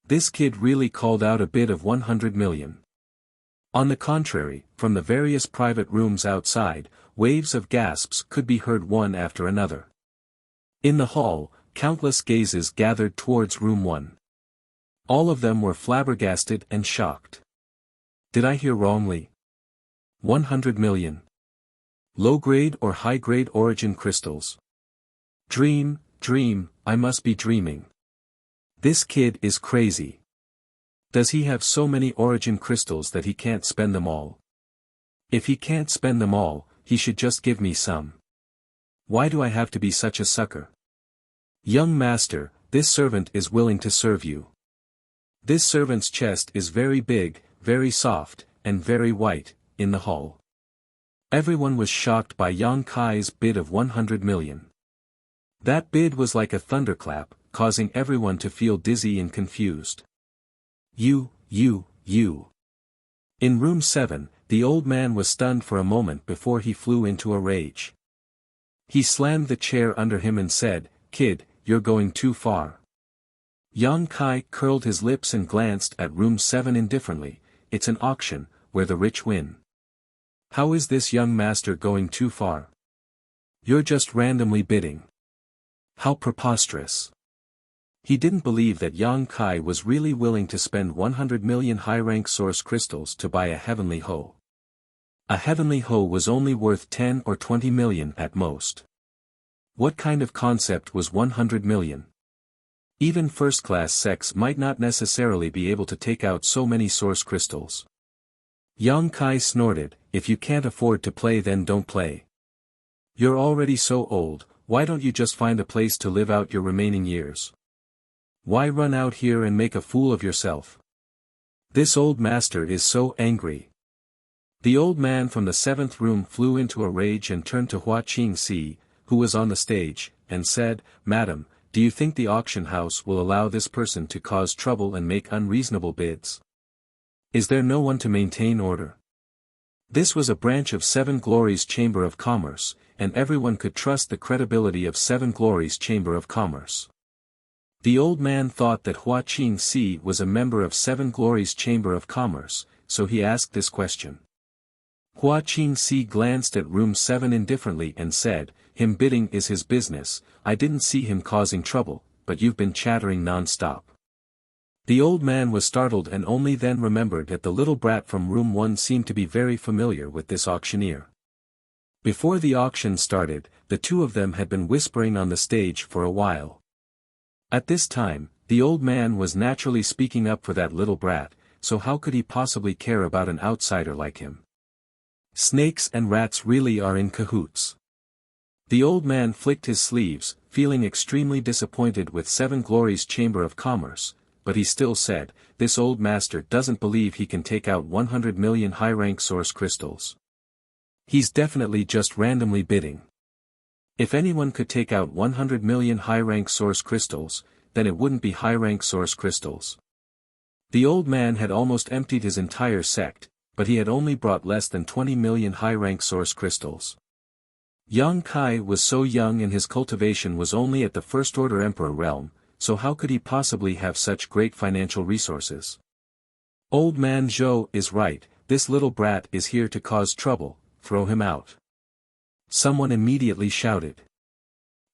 This kid really called out a bid of 100 million. On the contrary, from the various private rooms outside, waves of gasps could be heard one after another. In the hall, countless gazes gathered towards room 1. All of them were flabbergasted and shocked. Did I hear wrongly? 100 million. Low-grade or high-grade origin crystals. Dream, I must be dreaming. This kid is crazy. Does he have so many origin crystals that he can't spend them all? If he can't spend them all, he should just give me some. Why do I have to be such a sucker? Young master, this servant is willing to serve you. This servant's chest is very big, very soft, and very white, in the hall. Everyone was shocked by Yang Kai's bid of 100 million. That bid was like a thunderclap, causing everyone to feel dizzy and confused. You. In room 7, the old man was stunned for a moment before he flew into a rage. He slammed the chair under him and said, "Kid, you're going too far." Yang Kai curled his lips and glanced at room 7 indifferently. It's an auction, where the rich win. How is this young master going too far? You're just randomly bidding. How preposterous. He didn't believe that Yang Kai was really willing to spend 100 million high-rank source crystals to buy a heavenly hoe. A heavenly hoe was only worth 10 or 20 million at most. What kind of concept was 100 million? Even first-class sex might not necessarily be able to take out so many source crystals. Yang Kai snorted, if you can't afford to play then don't play. You're already so old, why don't you just find a place to live out your remaining years? Why run out here and make a fool of yourself? This old master is so angry. The old man from the 7th room flew into a rage and turned to Hua Qingxi, who was on the stage, and said, "Madam, do you think the auction house will allow this person to cause trouble and make unreasonable bids? Is there no one to maintain order?" This was a branch of Seven Glories Chamber of Commerce, and everyone could trust the credibility of Seven Glories Chamber of Commerce. The old man thought that Hua Qingxi was a member of Seven Glories Chamber of Commerce, so he asked this question. Hua Qingxi glanced at room 7 indifferently and said, "Him bidding is his business, I didn't see him causing trouble, but you've been chattering non-stop." The old man was startled and only then remembered that the little brat from room 1 seemed to be very familiar with this auctioneer. Before the auction started, the two of them had been whispering on the stage for a while. At this time, the old man was naturally speaking up for that little brat, so how could he possibly care about an outsider like him? Snakes and rats really are in cahoots. The old man flicked his sleeves, feeling extremely disappointed with Seven Glories Chamber of Commerce, but he still said, "This old master doesn't believe he can take out 100 million high-rank source crystals. He's definitely just randomly bidding. If anyone could take out 100 million high-rank source crystals, then it wouldn't be high-rank source crystals." The old man had almost emptied his entire sect, but he had only brought less than 20 million high-rank source crystals. Yang Kai was so young and his cultivation was only at the first-order emperor realm, so how could he possibly have such great financial resources? Old man Zhou is right, this little brat is here to cause trouble, throw him out. Someone immediately shouted.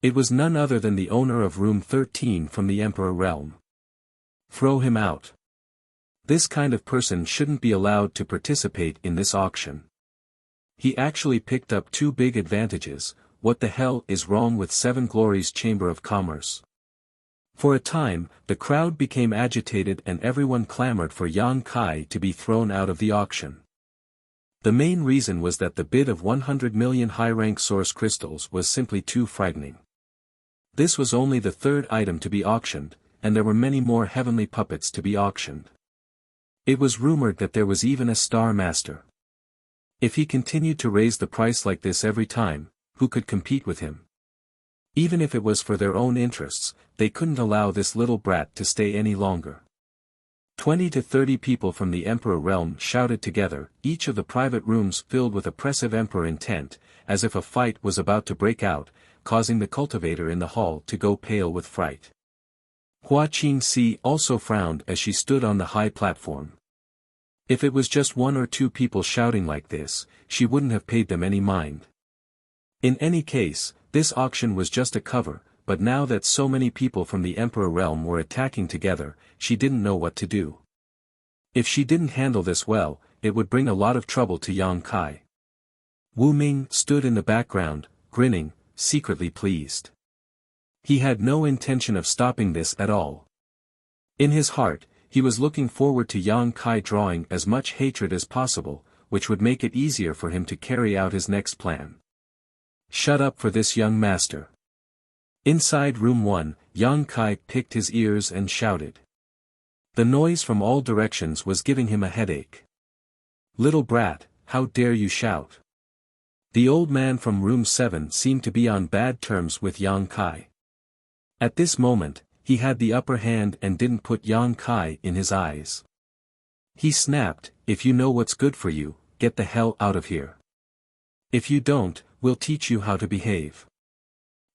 It was none other than the owner of room 13 from the emperor realm. Throw him out. This kind of person shouldn't be allowed to participate in this auction. He actually picked up two big advantages. What the hell is wrong with Seven Glories Chamber of Commerce? For a time, the crowd became agitated and everyone clamored for Yang Kai to be thrown out of the auction. The main reason was that the bid of 100 million high-rank source crystals was simply too frightening. This was only the third item to be auctioned, and there were many more heavenly puppets to be auctioned. It was rumored that there was even a star master. If he continued to raise the price like this every time, who could compete with him? Even if it was for their own interests, they couldn't allow this little brat to stay any longer. 20 to 30 people from the emperor realm shouted together, each of the private rooms filled with oppressive emperor intent, as if a fight was about to break out, causing the cultivator in the hall to go pale with fright. Hua Qingxi also frowned as she stood on the high platform. If it was just one or two people shouting like this, she wouldn't have paid them any mind. In any case, this auction was just a cover, but now that so many people from the emperor realm were attacking together, she didn't know what to do. If she didn't handle this well, it would bring a lot of trouble to Yang Kai. Wu Ming stood in the background, grinning, secretly pleased. He had no intention of stopping this at all. In his heart, he was looking forward to Yang Kai drawing as much hatred as possible, which would make it easier for him to carry out his next plan. Shut up for this young master. Inside room 1, Yang Kai picked his ears and shouted. The noise from all directions was giving him a headache. Little brat, how dare you shout? The old man from room 7 seemed to be on bad terms with Yang Kai. At this moment, he had the upper hand and didn't put Yang Kai in his eyes. He snapped, "If you know what's good for you, get the hell out of here. If you don't, we'll teach you how to behave."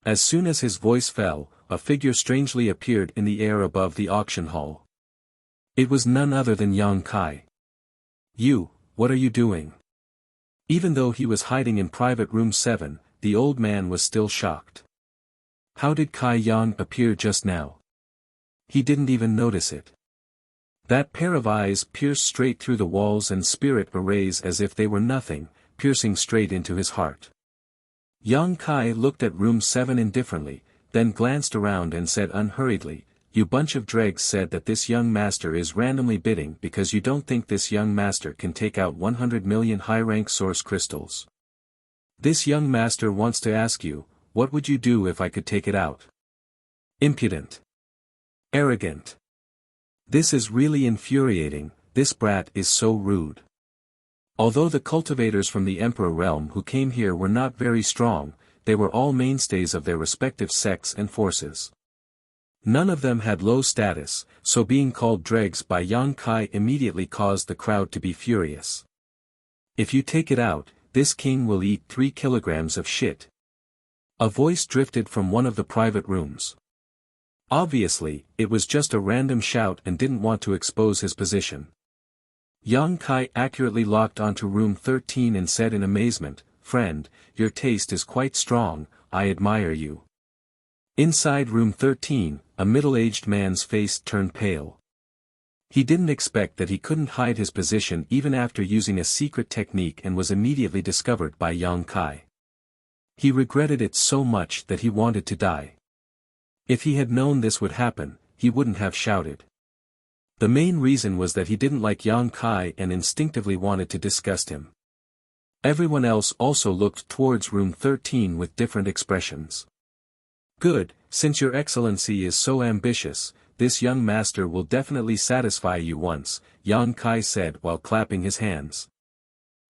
As soon as his voice fell, a figure strangely appeared in the air above the auction hall. It was none other than Yang Kai. "You, what are you doing?" Even though he was hiding in private room 7, the old man was still shocked. How did Kai Yang appear just now? He didn't even notice it. That pair of eyes pierced straight through the walls and spirit arrays as if they were nothing, piercing straight into his heart. Yang Kai looked at room 7 indifferently, then glanced around and said unhurriedly, "You bunch of dregs said that this young master is randomly bidding because you don't think this young master can take out 100 million high-rank source crystals. This young master wants to ask you, what would you do if I could take it out? Impudent. Arrogant. This is really infuriating, this brat is so rude. Although the cultivators from the Emperor realm who came here were not very strong, they were all mainstays of their respective sects and forces. None of them had low status, so being called dregs by Yang Kai immediately caused the crowd to be furious. If you take it out, this king will eat 3 kilograms of shit. A voice drifted from one of the private rooms. Obviously, it was just a random shout and didn't want to expose his position. Yang Kai accurately locked onto room 13 and said in amazement, "Friend, your taste is quite strong, I admire you." Inside room 13, a middle-aged man's face turned pale. He didn't expect that he couldn't hide his position even after using a secret technique and was immediately discovered by Yang Kai. He regretted it so much that he wanted to die. If he had known this would happen, he wouldn't have shouted. The main reason was that he didn't like Yang Kai and instinctively wanted to disgust him. Everyone else also looked towards room 13 with different expressions. Good, since your excellency is so ambitious, this young master will definitely satisfy you once, Yang Kai said while clapping his hands.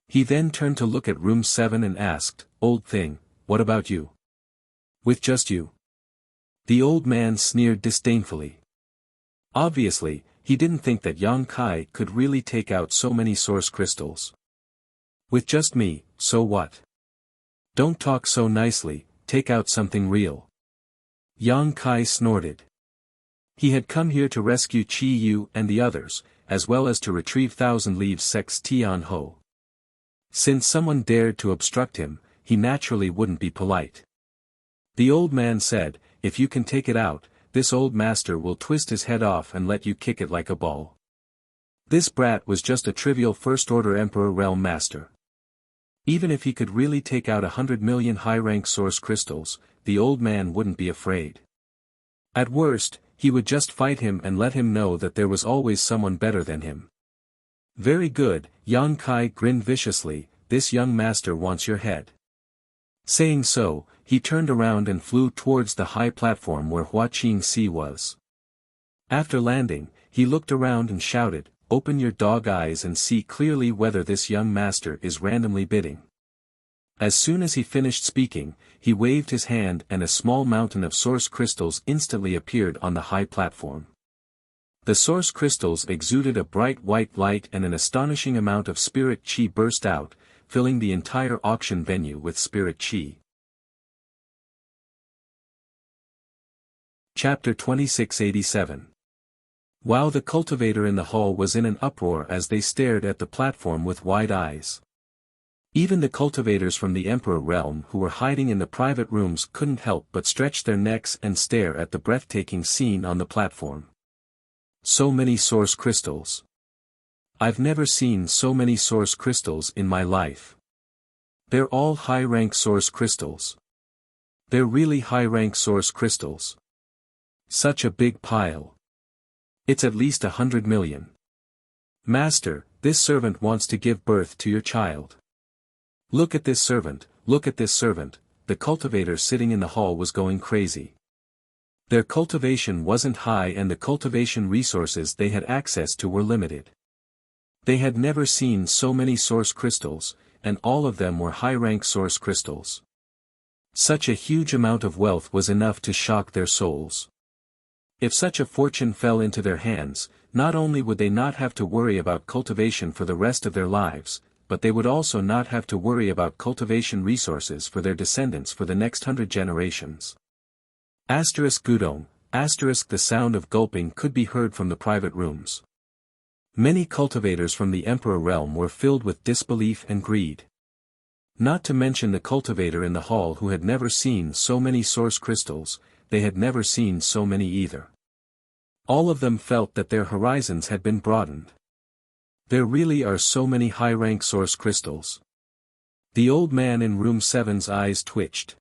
He then turned to look at room 7 and asked, "Old thing, what about you? With just you?" The old man sneered disdainfully. Obviously, he didn't think that Yang Kai could really take out so many source crystals. "With just me, so what? Don't talk so nicely, take out something real." Yang Kai snorted. He had come here to rescue Qi Yu and the others, as well as to retrieve Thousand Leaves Sect's Tian Ho. Since someone dared to obstruct him, he naturally wouldn't be polite. The old man said, "If you can take it out, this old master will twist his head off and let you kick it like a ball." This brat was just a trivial first-order Emperor Realm Master. Even if he could really take out 100 million high-rank source crystals, the old man wouldn't be afraid. At worst, he would just fight him and let him know that there was always someone better than him. "Very good," Yang Kai grinned viciously, "this young master wants your head." Saying so, he turned around and flew towards the high platform where Hua Qingxi was. After landing, he looked around and shouted, "Open your dog eyes and see clearly whether this young master is randomly bidding." As soon as he finished speaking, he waved his hand and a small mountain of source crystals instantly appeared on the high platform. The source crystals exuded a bright white light and an astonishing amount of spirit qi burst out, filling the entire auction venue with spirit qi. Chapter 2687. Wow! The cultivator in the hall was in an uproar as they stared at the platform with wide eyes. Even the cultivators from the Emperor realm who were hiding in the private rooms couldn't help but stretch their necks and stare at the breathtaking scene on the platform. So many source crystals. I've never seen so many source crystals in my life. They're all high-rank source crystals. They're really high-rank source crystals. Such a big pile. It's at least 100 million. Master, this servant wants to give birth to your child. Look at this servant, look at this servant. The cultivator sitting in the hall was going crazy. Their cultivation wasn't high and the cultivation resources they had access to were limited. They had never seen so many source crystals, and all of them were high-rank source crystals. Such a huge amount of wealth was enough to shock their souls. If such a fortune fell into their hands, not only would they not have to worry about cultivation for the rest of their lives, but they would also not have to worry about cultivation resources for their descendants for the next 100 generations. Gudong, the sound of gulping could be heard from the private rooms. Many cultivators from the Emperor realm were filled with disbelief and greed. Not to mention the cultivator in the hall who had never seen so many source crystals, they had never seen so many either. All of them felt that their horizons had been broadened. There really are so many high-rank source crystals. The old man in room 7's eyes twitched.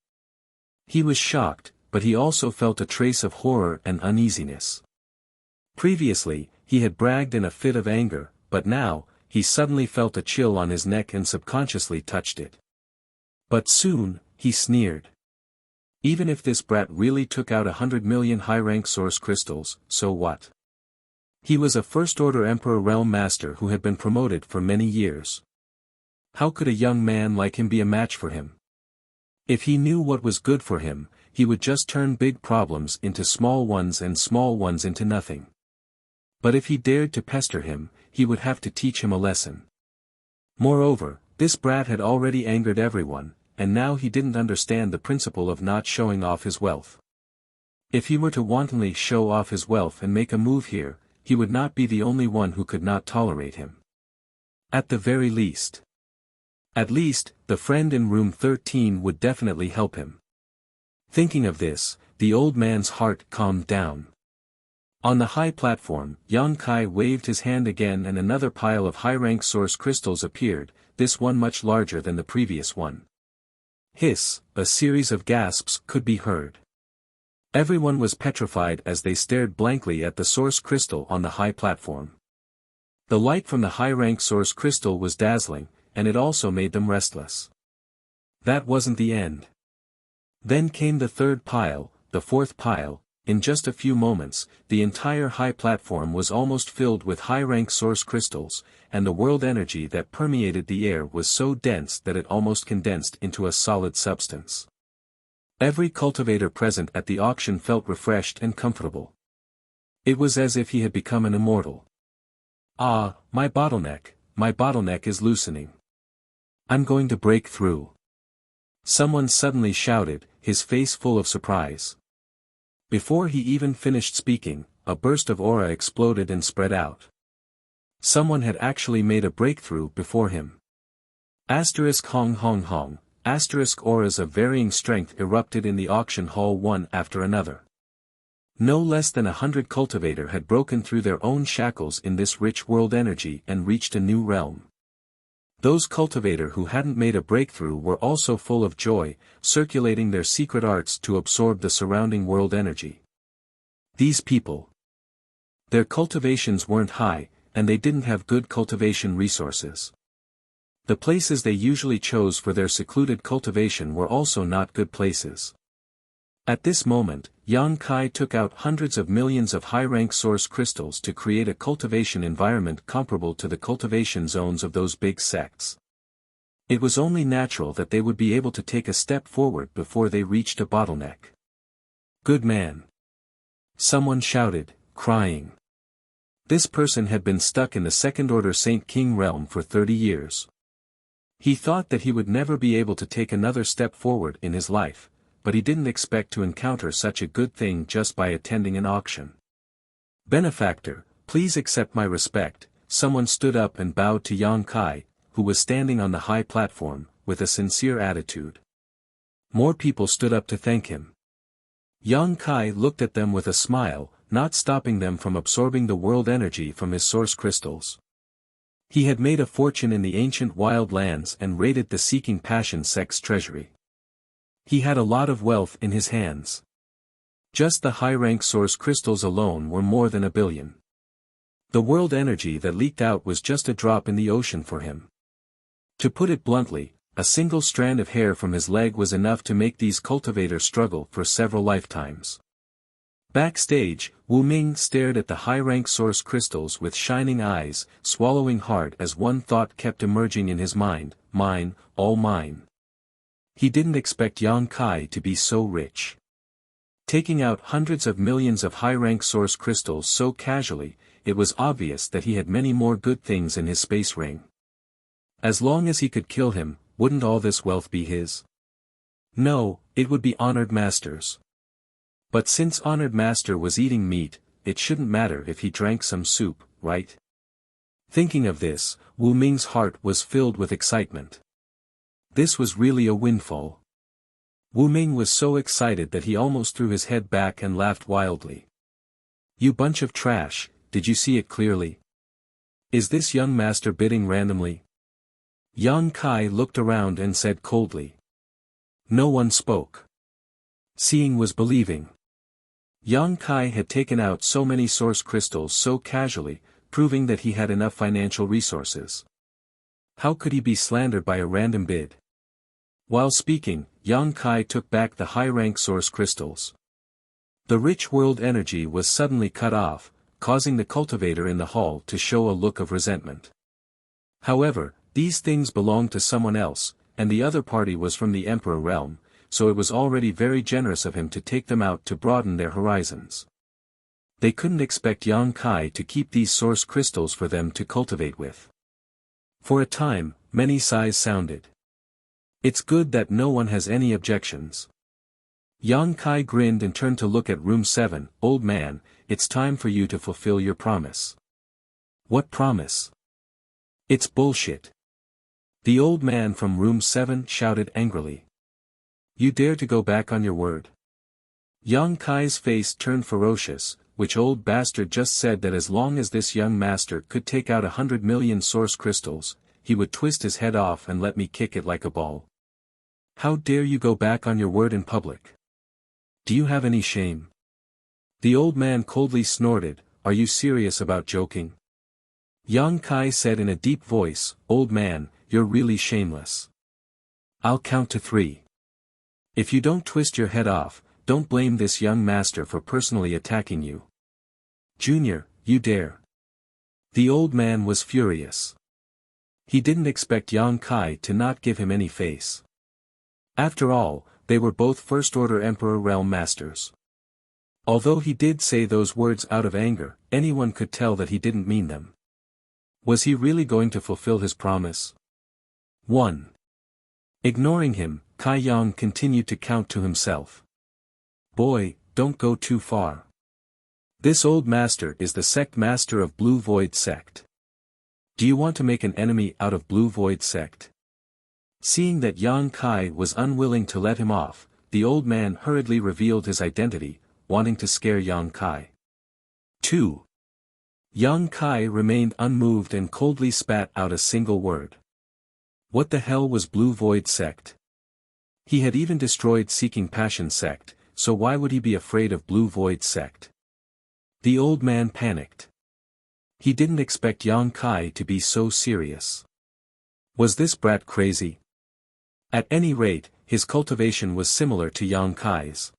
He was shocked, but he also felt a trace of horror and uneasiness. Previously, he had bragged in a fit of anger, but now, he suddenly felt a chill on his neck and subconsciously touched it. But soon, he sneered. Even if this brat really took out 100 million high-rank source crystals, so what? He was a first-order Emperor Realm Master who had been promoted for many years. How could a young man like him be a match for him? If he knew what was good for him, he would just turn big problems into small ones and small ones into nothing. But if he dared to pester him, he would have to teach him a lesson. Moreover, this brat had already angered everyone, and now he didn't understand the principle of not showing off his wealth. If he were to wantonly show off his wealth and make a move here, he would not be the only one who could not tolerate him. At the very least. At least, the friend in room 13 would definitely help him. Thinking of this, the old man's heart calmed down. On the high platform, Yang Kai waved his hand again and another pile of high-rank source crystals appeared, this one much larger than the previous one. Hiss, a series of gasps could be heard. Everyone was petrified as they stared blankly at the source crystal on the high platform. The light from the high-rank source crystal was dazzling, and it also made them restless. That wasn't the end. Then came the third pile, the fourth pile. In just a few moments, the entire high platform was almost filled with high-rank source crystals, and the world energy that permeated the air was so dense that it almost condensed into a solid substance. Every cultivator present at the auction felt refreshed and comfortable. It was as if he had become an immortal. Ah, my bottleneck is loosening. I'm going to break through. Someone suddenly shouted, his face full of surprise. Before he even finished speaking, a burst of aura exploded and spread out. Someone had actually made a breakthrough before him. Hong hong hong, auras of varying strength erupted in the auction hall one after another. No less than 100 cultivator had broken through their own shackles in this rich world energy and reached a new realm. Those cultivator who hadn't made a breakthrough were also full of joy, circulating their secret arts to absorb the surrounding world energy. These people. Their cultivations weren't high, and they didn't have good cultivation resources. The places they usually chose for their secluded cultivation were also not good places. At this moment, Yang Kai took out hundreds of millions of high-rank source crystals to create a cultivation environment comparable to the cultivation zones of those big sects. It was only natural that they would be able to take a step forward before they reached a bottleneck. Good man. Someone shouted, crying. This person had been stuck in the second-order Saint King realm for 30 years. He thought that he would never be able to take another step forward in his life, but he didn't expect to encounter such a good thing just by attending an auction. Benefactor, please accept my respect. Someone stood up and bowed to Yang Kai, who was standing on the high platform, with a sincere attitude. More people stood up to thank him. Yang Kai looked at them with a smile, not stopping them from absorbing the world energy from his source crystals. He had made a fortune in the ancient wild lands and raided the Seeking Passion sect's treasury. He had a lot of wealth in his hands. Just the high-rank source crystals alone were more than 1 billion. The world energy that leaked out was just a drop in the ocean for him. To put it bluntly, a single strand of hair from his leg was enough to make these cultivators struggle for several lifetimes. Backstage, Wu Ming stared at the high-rank source crystals with shining eyes, swallowing hard as one thought kept emerging in his mind, mine, all mine. He didn't expect Yang Kai to be so rich. Taking out hundreds of millions of high-rank source crystals so casually, it was obvious that he had many more good things in his space ring. As long as he could kill him, wouldn't all this wealth be his? No, it would be Honored Master's. But since Honored Master was eating meat, it shouldn't matter if he drank some soup, right? Thinking of this, Wu Ming's heart was filled with excitement. This was really a windfall. Wu Ming was so excited that he almost threw his head back and laughed wildly. You bunch of trash, did you see it clearly? Is this young master bidding randomly? Yang Kai looked around and said coldly. No one spoke. Seeing was believing. Yang Kai had taken out so many source crystals so casually, proving that he had enough financial resources. How could he be slandered by a random bid? While speaking, Yang Kai took back the high-rank source crystals. The rich world energy was suddenly cut off, causing the cultivator in the hall to show a look of resentment. However, these things belonged to someone else, and the other party was from the Emperor realm, so it was already very generous of him to take them out to broaden their horizons. They couldn't expect Yang Kai to keep these source crystals for them to cultivate with. For a time, many sighs sounded. It's good that no one has any objections. Yang Kai grinned and turned to look at room 7, "Old man, it's time for you to fulfill your promise." "What promise?" "It's bullshit." The old man from room 7 shouted angrily. "You dare to go back on your word?" Yang Kai's face turned ferocious. "Which old bastard just said that as long as this young master could take out 100 million source crystals, he would twist his head off and let me kick it like a ball. How dare you go back on your word in public? Do you have any shame?" The old man coldly snorted. "Are you serious about joking?" Yang Kai said in a deep voice, "Old man, you're really shameless. I'll count to 3. If you don't twist your head off, don't blame this young master for personally attacking you. Junior, you dare." The old man was furious. He didn't expect Yang Kai to not give him any face. After all, they were both First-Order Emperor Realm Masters. Although he did say those words out of anger, anyone could tell that he didn't mean them. Was he really going to fulfill his promise? 1. Ignoring him, Kai Yang continued to count to himself. "Boy, don't go too far. This old master is the sect master of Blue Void sect. Do you want to make an enemy out of Blue Void sect?" Seeing that Yang Kai was unwilling to let him off, the old man hurriedly revealed his identity, wanting to scare Yang Kai. 2. Yang Kai remained unmoved and coldly spat out a single word. What the hell was Blue Void sect? He had even destroyed Seeking Passion sect, so why would he be afraid of Blue Void sect? The old man panicked. He didn't expect Yang Kai to be so serious. Was this brat crazy? At any rate, his cultivation was similar to Yang Kai's.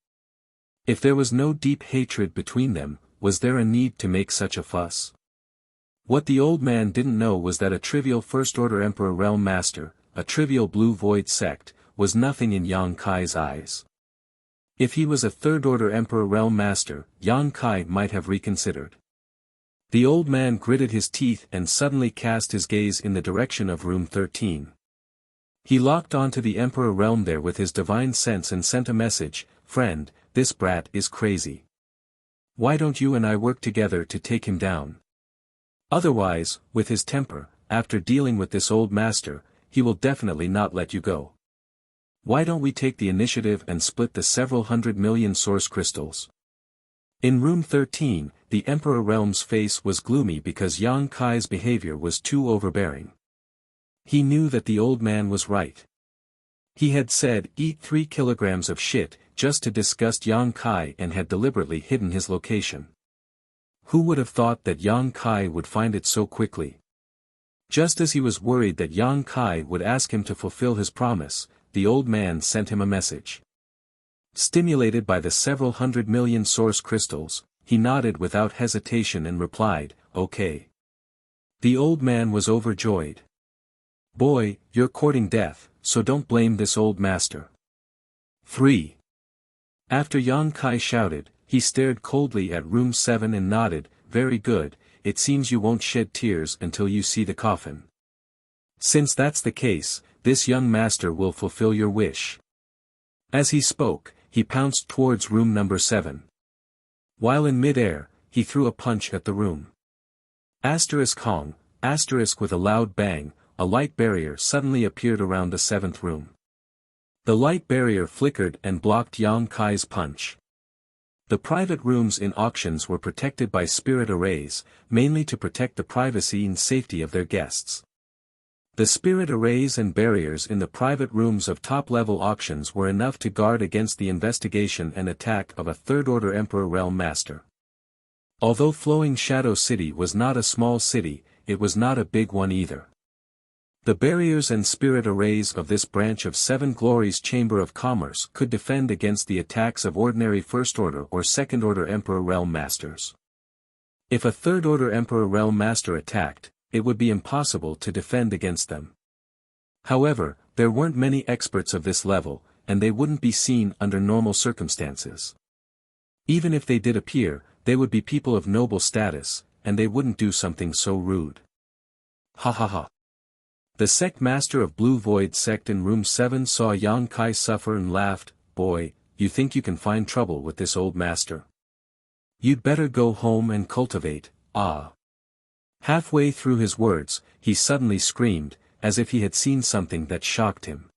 If there was no deep hatred between them, was there a need to make such a fuss? What the old man didn't know was that a trivial First-Order Emperor Realm Master, a trivial Blue Void sect, was nothing in Yang Kai's eyes. If he was a Third-Order Emperor Realm Master, Yang Kai might have reconsidered. The old man gritted his teeth and suddenly cast his gaze in the direction of room 13. He locked onto the Emperor realm there with his divine sense and sent a message, "Friend, this brat is crazy. Why don't you and I work together to take him down? Otherwise, with his temper, after dealing with this old master, he will definitely not let you go. Why don't we take the initiative and split the several 100 million source crystals?" In room 13, the Emperor Realm's face was gloomy because Yang Kai's behavior was too overbearing. He knew that the old man was right. He had said, "Eat 3 kilograms of shit," just to disgust Yang Kai and had deliberately hidden his location. Who would have thought that Yang Kai would find it so quickly? Just as he was worried that Yang Kai would ask him to fulfill his promise, the old man sent him a message. Stimulated by the several 100 million source crystals, he nodded without hesitation and replied, "Okay." The old man was overjoyed. "Boy, you're courting death, so don't blame this old master." 3. After Yang Kai shouted, he stared coldly at room 7 and nodded, "Very good, it seems you won't shed tears until you see the coffin. Since that's the case, this young master will fulfill your wish." As he spoke, he pounced towards room number 7. While in mid-air, he threw a punch at the room. Asterisk Hong, asterisk with a loud bang, a light barrier suddenly appeared around the 7th room. The light barrier flickered and blocked Yang Kai's punch. The private rooms in auctions were protected by spirit arrays, mainly to protect the privacy and safety of their guests. The spirit arrays and barriers in the private rooms of top-level auctions were enough to guard against the investigation and attack of a Third-Order Emperor Realm Master. Although Flowing Shadow City was not a small city, it was not a big one either. The barriers and spirit arrays of this branch of Seven Glories Chamber of Commerce could defend against the attacks of ordinary First-Order or Second-Order Emperor Realm Masters. If a Third-Order Emperor Realm Master attacked, it would be impossible to defend against them. However, there weren't many experts of this level, and they wouldn't be seen under normal circumstances. Even if they did appear, they would be people of noble status, and they wouldn't do something so rude. Ha ha ha. The sect master of Blue Void sect in room 7 saw Yang Kai suffer and laughed. Boy, you think you can find trouble with this old master? You'd better go home and cultivate, ah. Halfway through his words, he suddenly screamed, as if he had seen something that shocked him.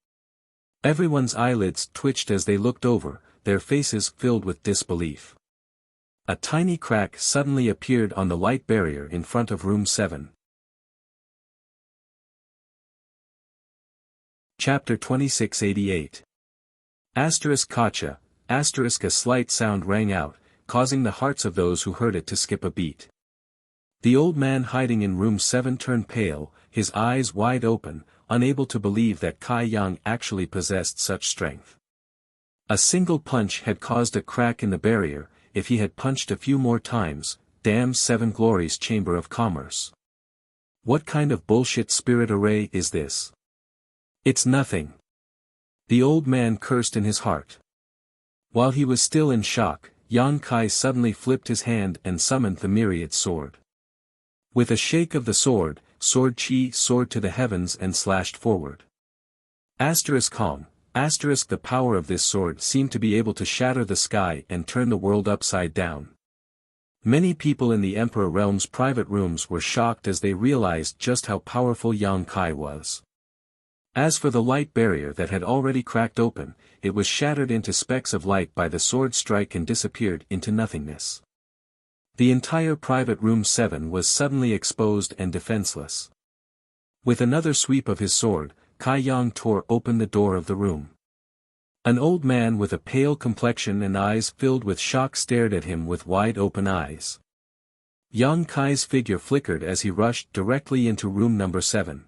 Everyone's eyelids twitched as they looked over, their faces filled with disbelief. A tiny crack suddenly appeared on the light barrier in front of room 7. Chapter 2688. Gotcha, a slight sound rang out, causing the hearts of those who heard it to skip a beat. The old man hiding in room 7 turned pale, his eyes wide open, unable to believe that Kai Yang actually possessed such strength. A single punch had caused a crack in the barrier. If he had punched a few more times, damn Seven Glories Chamber of Commerce. What kind of bullshit spirit array is this? It's nothing. The old man cursed in his heart. While he was still in shock, Yang Kai suddenly flipped his hand and summoned the myriad sword. With a shake of the sword, sword chi soared to the heavens and slashed forward. Calm. The power of this sword seemed to be able to shatter the sky and turn the world upside down. Many people in the Emperor Realm's private rooms were shocked as they realized just how powerful Yang Kai was. As for the light barrier that had already cracked open, it was shattered into specks of light by the sword strike and disappeared into nothingness. The entire private room 7 was suddenly exposed and defenseless. With another sweep of his sword, Kai Yang tore open the door of the room. An old man with a pale complexion and eyes filled with shock stared at him with wide open eyes. Yang Kai's figure flickered as he rushed directly into room number 7.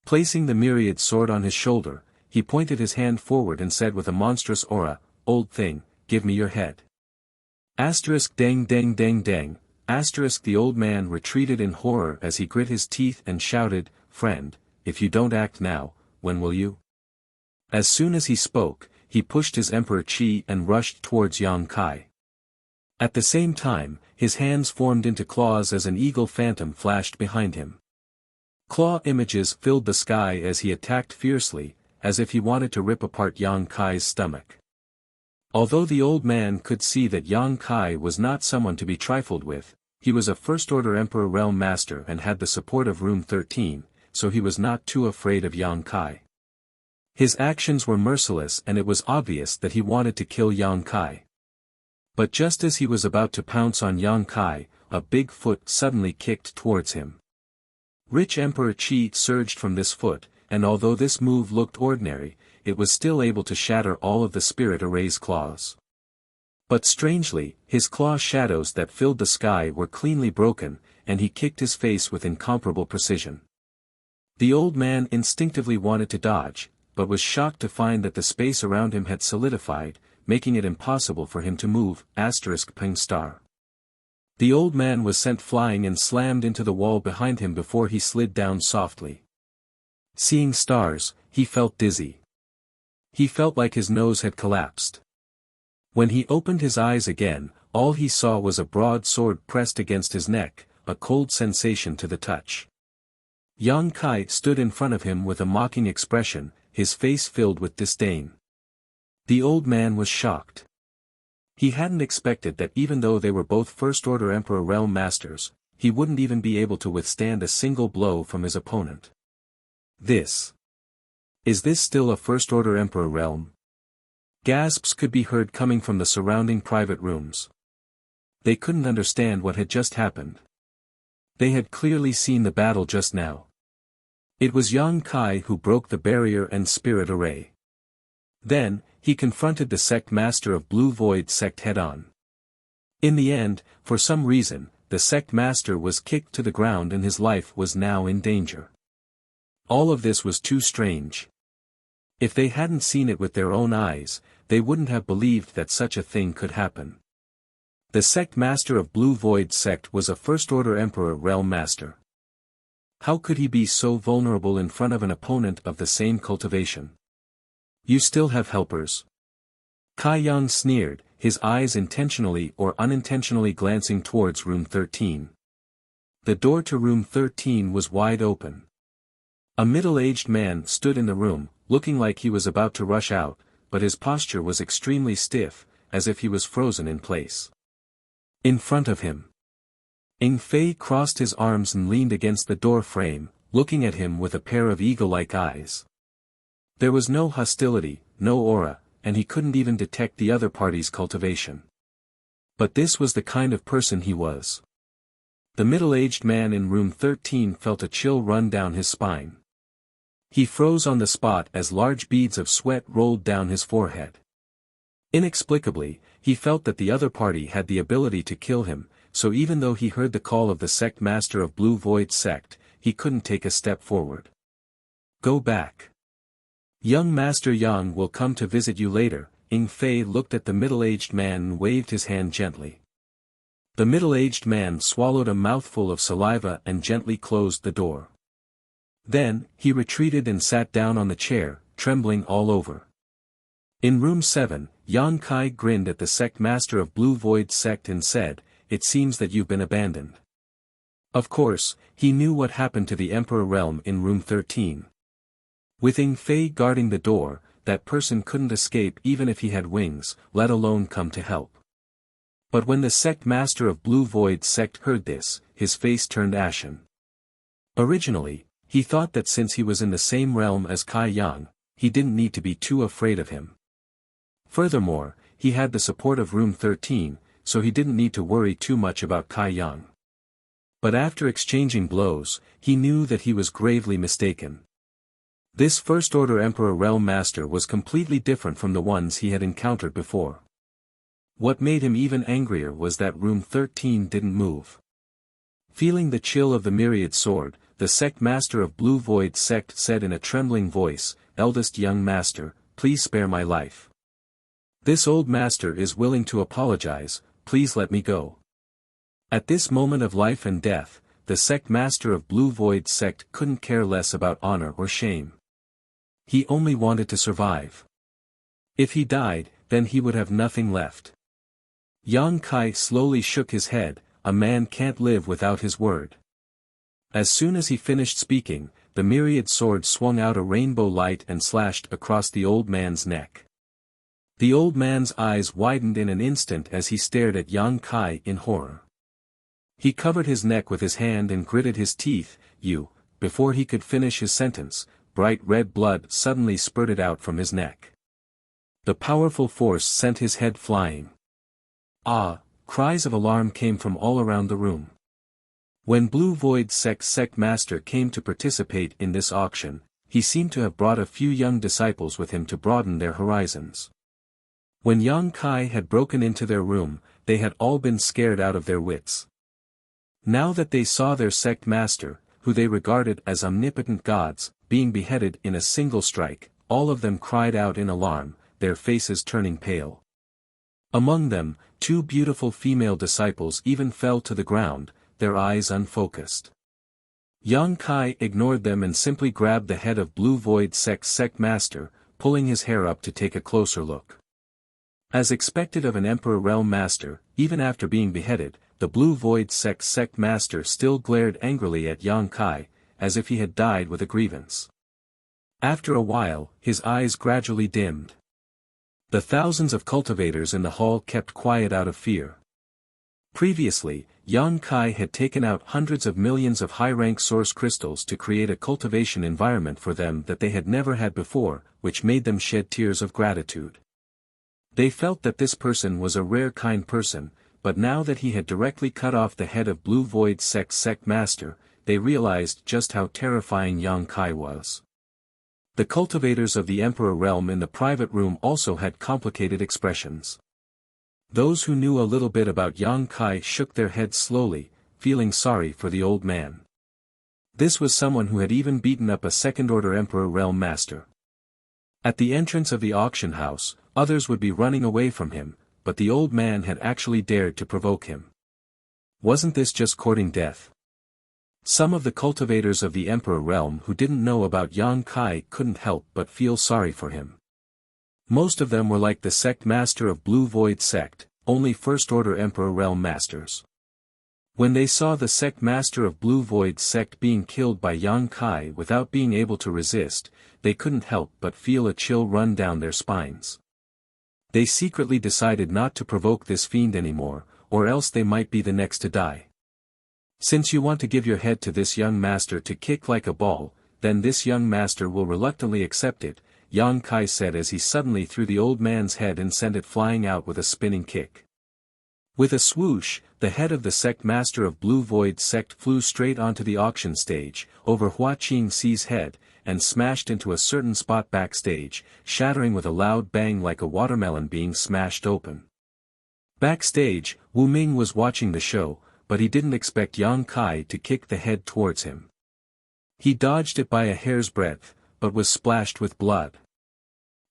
Placing the myriad sword on his shoulder, he pointed his hand forward and said with a monstrous aura, "Old thing, give me your head." Dang dang dang dang. The old man retreated in horror as he grit his teeth and shouted, "Friend, if you don't act now, when will you?" As soon as he spoke, he pushed his Emperor Chi and rushed towards Yang Kai. At the same time, his hands formed into claws as an eagle phantom flashed behind him. Claw images filled the sky as he attacked fiercely, as if he wanted to rip apart Yang Kai's stomach. Although the old man could see that Yang Kai was not someone to be trifled with, he was a First-Order Emperor Realm Master and had the support of Room 13, so he was not too afraid of Yang Kai. His actions were merciless and it was obvious that he wanted to kill Yang Kai. But just as he was about to pounce on Yang Kai, a big foot suddenly kicked towards him. Rich Emperor Chi surged from this foot, and although this move looked ordinary, it was still able to shatter all of the spirit array's claws. But strangely, his claw shadows that filled the sky were cleanly broken, and he kicked his face with incomparable precision. The old man instinctively wanted to dodge, but was shocked to find that the space around him had solidified, making it impossible for him to move. Ping star. The old man was sent flying and slammed into the wall behind him before he slid down softly. Seeing stars, he felt dizzy. He felt like his nose had collapsed. When he opened his eyes again, all he saw was a broad sword pressed against his neck, a cold sensation to the touch. Yang Kai stood in front of him with a mocking expression, his face filled with disdain. The old man was shocked. He hadn't expected that even though they were both First-Order Emperor Realm Masters, he wouldn't even be able to withstand a single blow from his opponent. Is this still a First-Order Emperor Realm? Gasps could be heard coming from the surrounding private rooms. They couldn't understand what had just happened. They had clearly seen the battle just now. It was Yang Kai who broke the barrier and spirit array. Then, he confronted the sect master of Blue Void sect head-on. In the end, for some reason, the sect master was kicked to the ground and his life was now in danger. All of this was too strange. If they hadn't seen it with their own eyes, they wouldn't have believed that such a thing could happen. The sect master of Blue Void sect was a first-order Emperor Realm Master. How could he be so vulnerable in front of an opponent of the same cultivation? You still have helpers? Kai Yang sneered, his eyes intentionally or unintentionally glancing towards room 13. The door to room 13 was wide open. A middle-aged man stood in the room, looking like he was about to rush out, but his posture was extremely stiff, as if he was frozen in place. In front of him, Ing Fei crossed his arms and leaned against the door frame, looking at him with a pair of eagle-like eyes. There was no hostility, no aura, and he couldn't even detect the other party's cultivation. But this was the kind of person he was. The middle-aged man in room 13 felt a chill run down his spine. He froze on the spot as large beads of sweat rolled down his forehead. Inexplicably, he felt that the other party had the ability to kill him, so even though he heard the call of the sect master of Blue Void sect, he couldn't take a step forward. Go back. Young Master Yang will come to visit you later. Ing Fei looked at the middle-aged man and waved his hand gently. The middle-aged man swallowed a mouthful of saliva and gently closed the door. Then, he retreated and sat down on the chair, trembling all over. In room 7, Yang Kai grinned at the sect master of Blue Void sect and said, "It seems that you've been abandoned." Of course, he knew what happened to the Emperor Realm in room 13. With Ing Fei guarding the door, that person couldn't escape even if he had wings, let alone come to help. But when the sect master of Blue Void sect heard this, his face turned ashen. Originally, he thought that since he was in the same realm as Kai Yang, he didn't need to be too afraid of him. Furthermore, he had the support of room 13, so he didn't need to worry too much about Kai Yang. But after exchanging blows, he knew that he was gravely mistaken. This first-order Emperor Realm Master was completely different from the ones he had encountered before. What made him even angrier was that room 13 didn't move. Feeling the chill of the myriad sword, the sect master of Blue Void sect said in a trembling voice, "Eldest young master, please spare my life. This old master is willing to apologize, please let me go." At this moment of life and death, the sect master of Blue Void sect couldn't care less about honor or shame. He only wanted to survive. If he died, then he would have nothing left. Yang Kai slowly shook his head, a man can't live without his word. As soon as he finished speaking, the myriad sword swung out a rainbow light and slashed across the old man's neck. The old man's eyes widened in an instant as he stared at Yang Kai in horror. He covered his neck with his hand and gritted his teeth. Before he could finish his sentence, bright red blood suddenly spurted out from his neck. The powerful force sent his head flying. Ah! Cries of alarm came from all around the room. When Blue Void sect master came to participate in this auction, he seemed to have brought a few young disciples with him to broaden their horizons. When Yang Kai had broken into their room, they had all been scared out of their wits. Now that they saw their sect master, who they regarded as omnipotent gods, being beheaded in a single strike, all of them cried out in alarm, their faces turning pale. Among them, 2 beautiful female disciples even fell to the ground, their eyes unfocused. Yang Kai ignored them and simply grabbed the head of Blue Void sect master, pulling his hair up to take a closer look. As expected of an Emperor Realm Master, even after being beheaded, the Blue Void sect master still glared angrily at Yang Kai, as if he had died with a grievance. After a while, his eyes gradually dimmed. The thousands of cultivators in the hall kept quiet out of fear. Previously, Yang Kai had taken out hundreds of millions of high-rank source crystals to create a cultivation environment for them that they had never had before, which made them shed tears of gratitude. They felt that this person was a rare kind person, but now that he had directly cut off the head of Blue Void sect master, they realized just how terrifying Yang Kai was. The cultivators of the Emperor Realm in the private room also had complicated expressions. Those who knew a little bit about Yang Kai shook their heads slowly, feeling sorry for the old man. This was someone who had even beaten up a second-order Emperor Realm Master. At the entrance of the auction house, others would be running away from him, but the old man had actually dared to provoke him. Wasn't this just courting death? Some of the cultivators of the Emperor Realm who didn't know about Yang Kai couldn't help but feel sorry for him. Most of them were like the sect master of Blue Void sect, only first-order Emperor Realm Masters. When they saw the sect master of Blue Void sect being killed by Yang Kai without being able to resist, they couldn't help but feel a chill run down their spines. They secretly decided not to provoke this fiend anymore, or else they might be the next to die. Since you want to give your head to this young master to kick like a ball, then this young master will reluctantly accept it, Yang Kai said as he suddenly threw the old man's head and sent it flying out with a spinning kick. With a swoosh, the head of the sect master of Blue Void sect flew straight onto the auction stage, over Hua Qingxi's head, and smashed into a certain spot backstage, shattering with a loud bang like a watermelon being smashed open. Backstage, Wu Ming was watching the show, but he didn't expect Yang Kai to kick the head towards him. He dodged it by a hair's breadth, but was splashed with blood.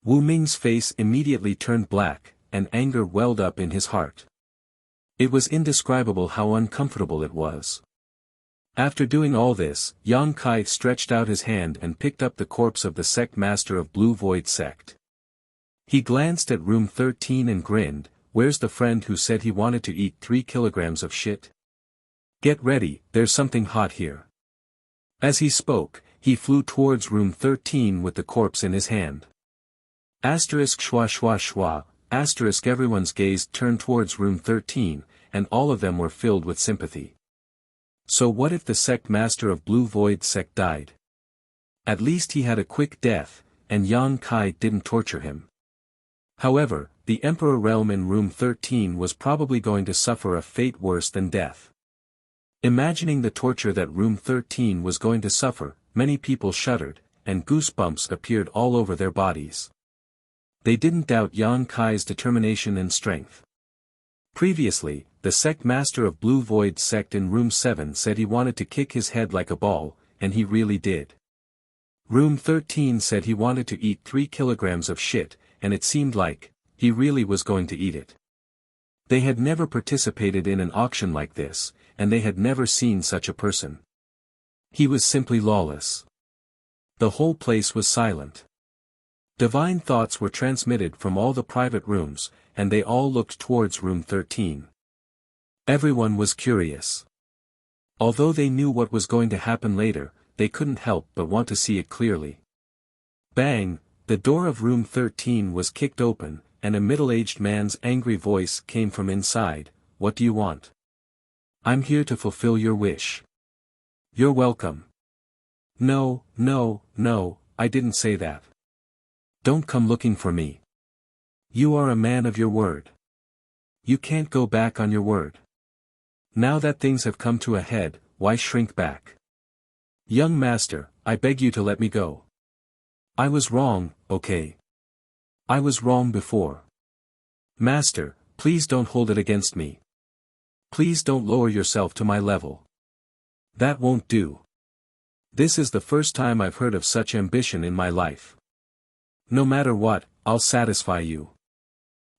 Wu Ming's face immediately turned black, and anger welled up in his heart. It was indescribable how uncomfortable it was. After doing all this, Yang Kai stretched out his hand and picked up the corpse of the sect master of Blue Void sect. He glanced at room 13 and grinned, "Where's the friend who said he wanted to eat 3 kilograms of shit? Get ready, there's something hot here." As he spoke, he flew towards room 13 with the corpse in his hand. Asterisk schwa schwa schwa. Asterisk everyone's gaze turned towards room 13, and all of them were filled with sympathy. So what if the sect master of Blue Void sect died? At least he had a quick death, and Yang Kai didn't torture him. However, the Emperor Realm in room 13 was probably going to suffer a fate worse than death. Imagining the torture that room 13 was going to suffer, many people shuddered, and goosebumps appeared all over their bodies. They didn't doubt Yang Kai's determination and strength. Previously, the sect master of Blue Void sect in room 7 said he wanted to kick his head like a ball, and he really did. Room 13 said he wanted to eat 3 kilograms of shit, and it seemed like he really was going to eat it. They had never participated in an auction like this, and they had never seen such a person. He was simply lawless. The whole place was silent. Divine thoughts were transmitted from all the private rooms, and they all looked towards room 13. Everyone was curious. Although they knew what was going to happen later, they couldn't help but want to see it clearly. Bang! The door of room 13 was kicked open, and a middle-aged man's angry voice came from inside. "What do you want?" "I'm here to fulfill your wish." "You're welcome." No, I didn't say that. Don't come looking for me. You are a man of your word. You can't go back on your word. Now that things have come to a head, why shrink back? Young master, I beg you to let me go. I was wrong, okay? I was wrong before. Master, please don't hold it against me. Please don't lower yourself to my level. That won't do. This is the first time I've heard of such ambition in my life. No matter what, I'll satisfy you.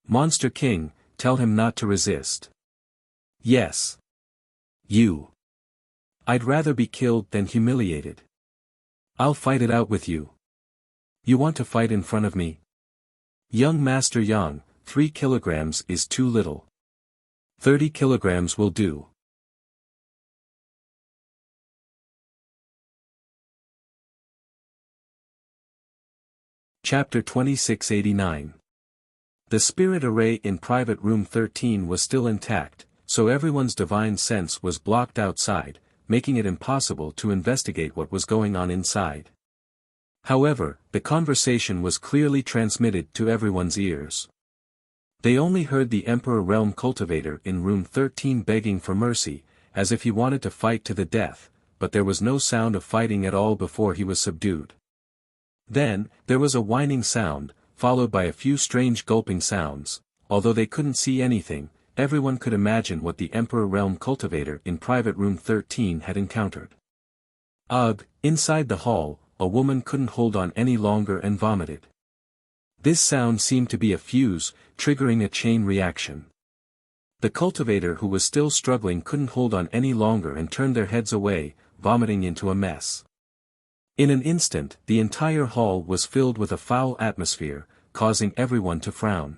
Monster King, tell him not to resist. Yes. You. I'd rather be killed than humiliated. I'll fight it out with you. You want to fight in front of me? Young Master Yang, 3 kilograms is too little. 30 kilograms will do. Chapter 2689. The spirit array in private room 13 was still intact, so everyone's divine sense was blocked outside, making it impossible to investigate what was going on inside. However, the conversation was clearly transmitted to everyone's ears. They only heard the Emperor Realm cultivator in room 13 begging for mercy, as if he wanted to fight to the death, but there was no sound of fighting at all before he was subdued. Then, there was a whining sound, followed by a few strange gulping sounds. Although they couldn't see anything, everyone could imagine what the Emperor Realm cultivator in private room 13 had encountered. Ugh! Inside the hall, a woman couldn't hold on any longer and vomited. This sound seemed to be a fuse, triggering a chain reaction. The cultivator who was still struggling couldn't hold on any longer and turned their heads away, vomiting into a mess. In an instant, the entire hall was filled with a foul atmosphere, causing everyone to frown.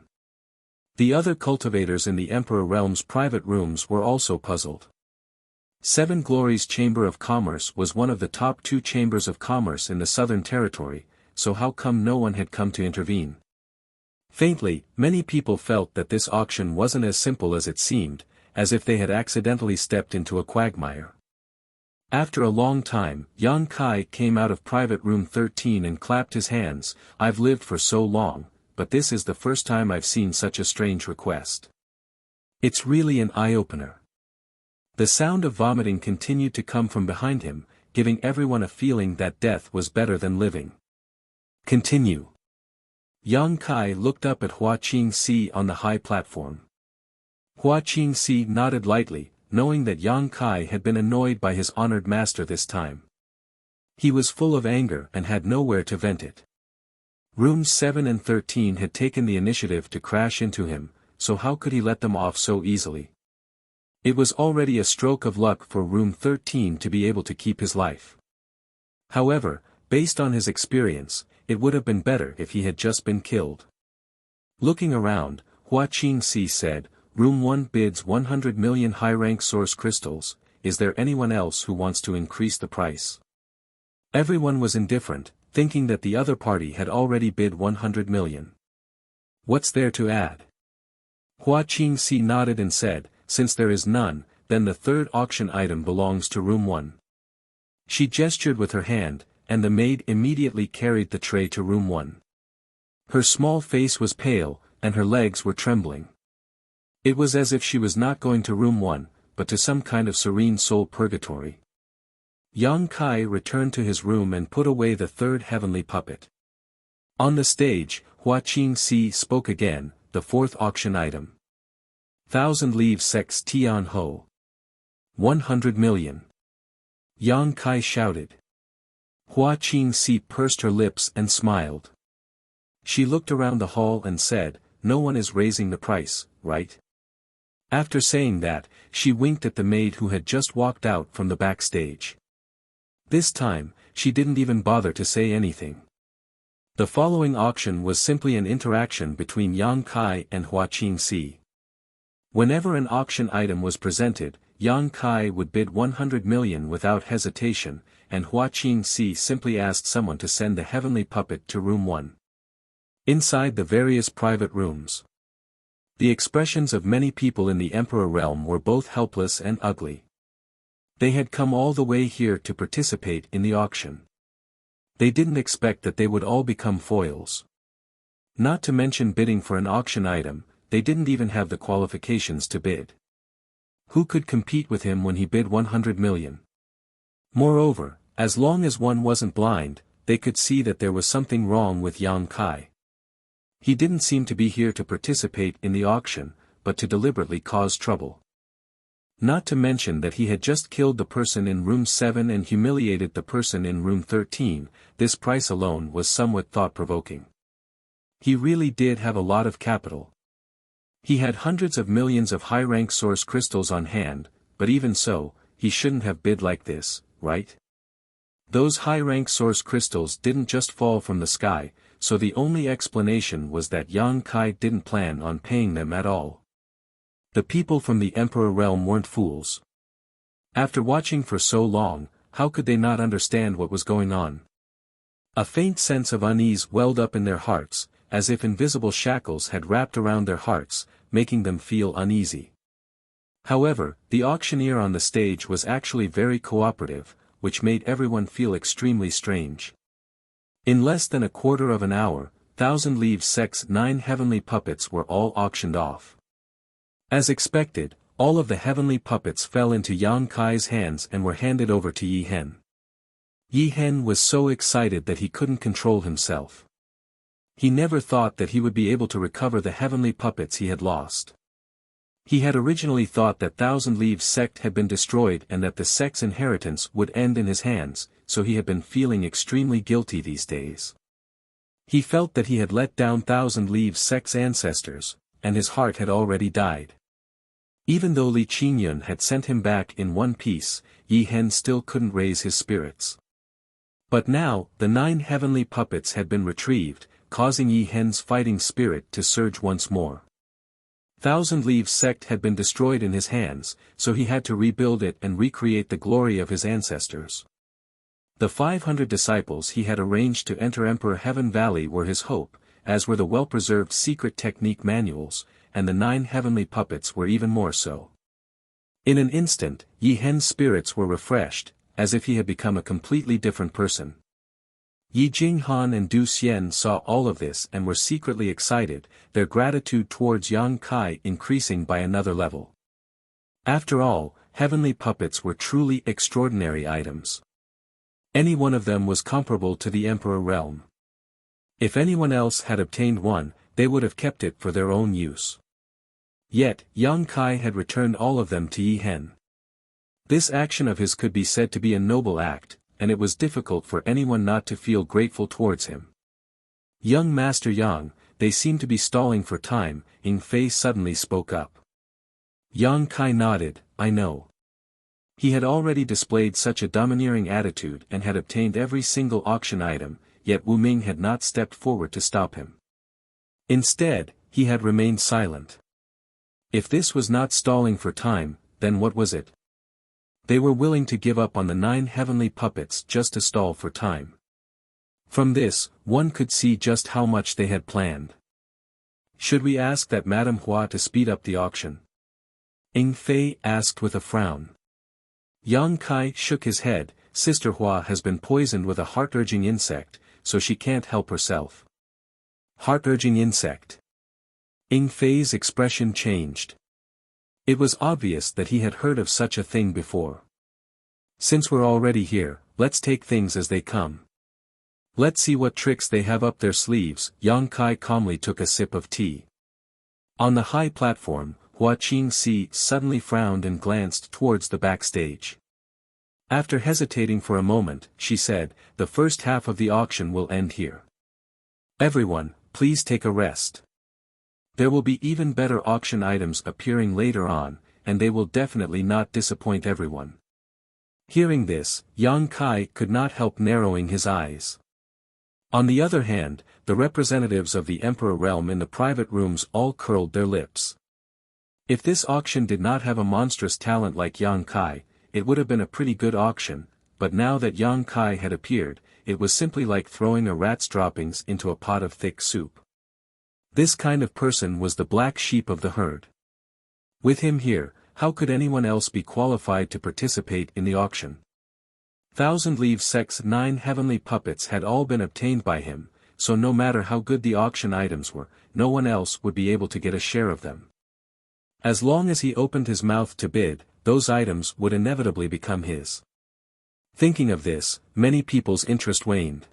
The other cultivators in the Emperor Realm's private rooms were also puzzled. Seven Glories Chamber of Commerce was one of the top 2 chambers of commerce in the Southern Territory, so how come no one had come to intervene? Faintly, many people felt that this auction wasn't as simple as it seemed, as if they had accidentally stepped into a quagmire. After a long time, Yang Kai came out of private room 13 and clapped his hands. "I've lived for so long, but this is the first time I've seen such a strange request. It's really an eye-opener." The sound of vomiting continued to come from behind him, giving everyone a feeling that death was better than living. Continue. Yang Kai looked up at Hua Qingxi on the high platform. Hua Qingxi nodded lightly, knowing that Yang Kai had been annoyed by his honored master this time. He was full of anger and had nowhere to vent it. Rooms 7 and 13 had taken the initiative to crash into him, so how could he let them off so easily? It was already a stroke of luck for room 13 to be able to keep his life. However, based on his experience, it would have been better if he had just been killed. Looking around, Hua Qingxi said, "Room 1 bids 100 million high-rank source crystals. Is there anyone else who wants to increase the price?" Everyone was indifferent, thinking that the other party had already bid 100 million. "What's there to add?" Hua Qingxi nodded and said, "Since there is none, then the third auction item belongs to room 1. She gestured with her hand, and the maid immediately carried the tray to room 1. Her small face was pale, and her legs were trembling. It was as if she was not going to room 1, but to some kind of serene soul purgatory. Yang Kai returned to his room and put away the third heavenly puppet. On the stage, Hua Qingxi spoke again, "The fourth auction item. 1,000 leaves sex Tian Ho. 100 million. Yang Kai shouted. Hua Qingxi pursed her lips and smiled. She looked around the hall and said, "No one is raising the price, right?" After saying that, she winked at the maid who had just walked out from the backstage. This time, she didn't even bother to say anything. The following auction was simply an interaction between Yang Kai and Hua Qingxi. Whenever an auction item was presented, Yang Kai would bid 100 million without hesitation, and Hua Qingxi simply asked someone to send the heavenly puppet to room 1. Inside the various private rooms, the expressions of many people in the Emperor realm were both helpless and ugly. They had come all the way here to participate in the auction. They didn't expect that they would all become foils. Not to mention bidding for an auction item, they didn't even have the qualifications to bid. Who could compete with him when he bid 100 million? Moreover, as long as one wasn't blind, they could see that there was something wrong with Yang Kai. He didn't seem to be here to participate in the auction, but to deliberately cause trouble. Not to mention that he had just killed the person in room 7 and humiliated the person in room 13, this price alone was somewhat thought-provoking. He really did have a lot of capital. He had hundreds of millions of high-rank source crystals on hand, but even so, he shouldn't have bid like this, right? Those high-rank source crystals didn't just fall from the sky, so the only explanation was that Yang Kai didn't plan on paying them at all. The people from the Emperor realm weren't fools. After watching for so long, how could they not understand what was going on? A faint sense of unease welled up in their hearts, as if invisible shackles had wrapped around their hearts, making them feel uneasy. However, the auctioneer on the stage was actually very cooperative, which made everyone feel extremely strange. In less than a quarter of an hour, 1,000 leaves sex 9 heavenly puppets were all auctioned off. As expected, all of the heavenly puppets fell into Yang Kai's hands and were handed over to Yi Hen. Yi Hen was so excited that he couldn't control himself. He never thought that he would be able to recover the heavenly puppets he had lost. He had originally thought that 1,000 Leaves sect had been destroyed and that the sect's inheritance would end in his hands, so he had been feeling extremely guilty these days. He felt that he had let down Thousand Leaves Sect's ancestors, and his heart had already died. Even though Li Qingyun had sent him back in one piece, Yi Hen still couldn't raise his spirits. But now, the 9 heavenly puppets had been retrieved, causing Yi Hen's fighting spirit to surge once more. Thousand Leaves Sect had been destroyed in his hands, so he had to rebuild it and recreate the glory of his ancestors. The 500 disciples he had arranged to enter Emperor Heaven Valley were his hope, as were the well-preserved secret technique manuals, and the 9 heavenly puppets were even more so. In an instant, Yi Hen's spirits were refreshed, as if he had become a completely different person. Yi Jinghan and Du Xian saw all of this and were secretly excited, their gratitude towards Yang Kai increasing by another level. After all, heavenly puppets were truly extraordinary items. Any one of them was comparable to the Emperor realm. If anyone else had obtained one, they would have kept it for their own use. Yet, Yang Kai had returned all of them to Yi Hen. This action of his could be said to be a noble act, and it was difficult for anyone not to feel grateful towards him. Young Master Yang, they seem to be stalling for time, Ying Fei suddenly spoke up. Yang Kai nodded, I know. He had already displayed such a domineering attitude and had obtained every single auction item, yet Wu Ming had not stepped forward to stop him. Instead, he had remained silent. If this was not stalling for time, then what was it? They were willing to give up on the 9 heavenly puppets just to stall for time. From this, one could see just how much they had planned. Should we ask that Madame Hua to speed up the auction? Ying Fei asked with a frown. Yang Kai shook his head, Sister Hua has been poisoned with a heart-urging insect, so she can't help herself. Heart-urging insect. Ying Fei's expression changed. It was obvious that he had heard of such a thing before. Since we're already here, let's take things as they come. Let's see what tricks they have up their sleeves. Yang Kai calmly took a sip of tea. On the high platform, Hua Qingxi suddenly frowned and glanced towards the backstage. After hesitating for a moment, she said, the first half of the auction will end here. Everyone, please take a rest. There will be even better auction items appearing later on, and they will definitely not disappoint everyone. Hearing this, Yang Kai could not help narrowing his eyes. On the other hand, the representatives of the Emperor realm in the private rooms all curled their lips. If this auction did not have a monstrous talent like Yang Kai, it would have been a pretty good auction, but now that Yang Kai had appeared, it was simply like throwing a rat's droppings into a pot of thick soup. This kind of person was the black sheep of the herd. With him here, how could anyone else be qualified to participate in the auction? Thousand Leaves Sect's 9 heavenly puppets had all been obtained by him, so no matter how good the auction items were, no one else would be able to get a share of them. As long as he opened his mouth to bid, those items would inevitably become his. Thinking of this, many people's interest waned.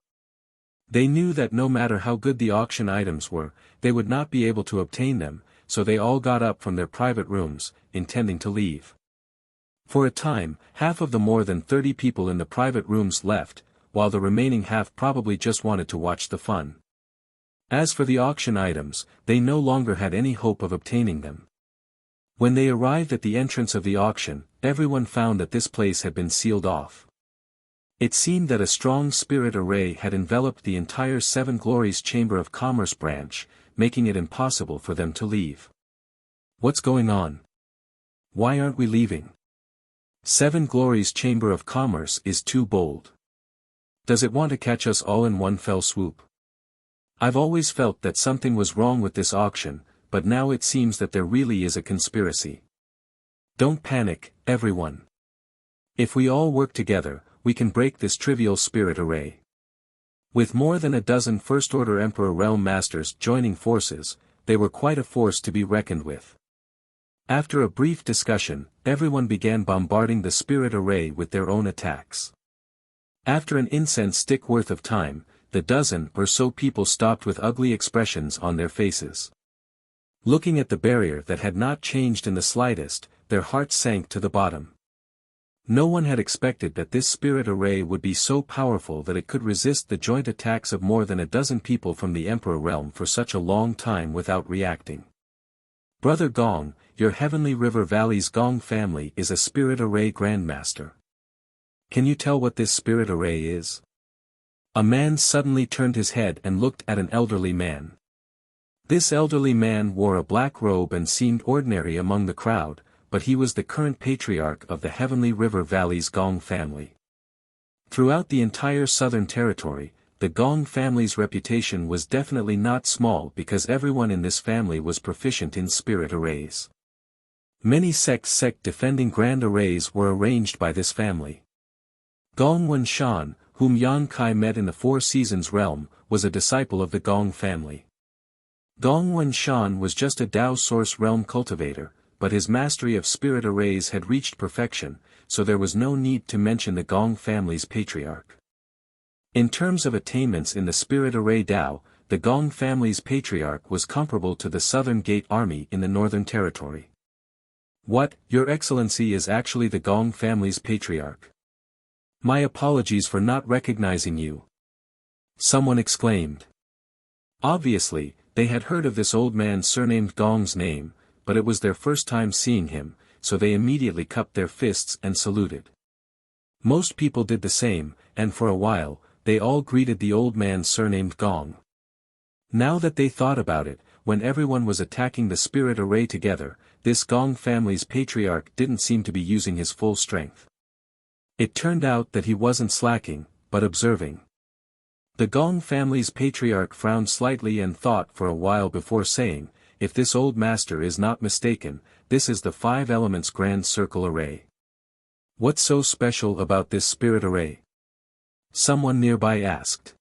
They knew that no matter how good the auction items were, they would not be able to obtain them, so they all got up from their private rooms, intending to leave. For a time, half of the more than 30 people in the private rooms left, while the remaining half probably just wanted to watch the fun. As for the auction items, they no longer had any hope of obtaining them. When they arrived at the entrance of the auction, everyone found that this place had been sealed off. It seemed that a strong spirit array had enveloped the entire 7 Glories Chamber of Commerce branch, making it impossible for them to leave. What's going on? Why aren't we leaving? 7 Glories Chamber of Commerce is too bold. Does it want to catch us all in one fell swoop? I've always felt that something was wrong with this auction, but now it seems that there really is a conspiracy. Don't panic, everyone. If we all work together, we can break this trivial spirit array. With more than a dozen First-Order Emperor Realm Masters joining forces, they were quite a force to be reckoned with. After a brief discussion, everyone began bombarding the spirit array with their own attacks. After an incense stick worth of time, the dozen or so people stopped with ugly expressions on their faces. Looking at the barrier that had not changed in the slightest, their hearts sank to the bottom. No one had expected that this spirit array would be so powerful that it could resist the joint attacks of more than a dozen people from the Emperor realm for such a long time without reacting. Brother Gong, your Heavenly River Valley's Gong family is a spirit array grandmaster. Can you tell what this spirit array is? A man suddenly turned his head and looked at an elderly man. This elderly man wore a black robe and seemed ordinary among the crowd, but he was the current patriarch of the Heavenly River Valley's Gong family. Throughout the entire Southern Territory, the Gong family's reputation was definitely not small because everyone in this family was proficient in spirit arrays. Many sect defending grand arrays were arranged by this family. Gong Wenshan, whom Yan Kai met in the Four Seasons realm, was a disciple of the Gong family. Gong Wenshan was just a Dao Source realm cultivator, but his mastery of spirit arrays had reached perfection, so there was no need to mention the Gong family's patriarch. In terms of attainments in the spirit array Dao, the Gong family's patriarch was comparable to the Southern Gate Army in the Northern Territory. What, Your Excellency is actually the Gong family's patriarch? My apologies for not recognizing you. Someone exclaimed. Obviously, they had heard of this old man surnamed Gong's name, but it was their first time seeing him, so they immediately cupped their fists and saluted. Most people did the same, and for a while, they all greeted the old man surnamed Gong. Now that they thought about it, when everyone was attacking the spirit array together, this Gong family's patriarch didn't seem to be using his full strength. It turned out that he wasn't slacking, but observing. The Gong family's patriarch frowned slightly and thought for a while before saying, if this old master is not mistaken, this is the 5 elements grand circle array. What's so special about this spirit array? Someone nearby asked.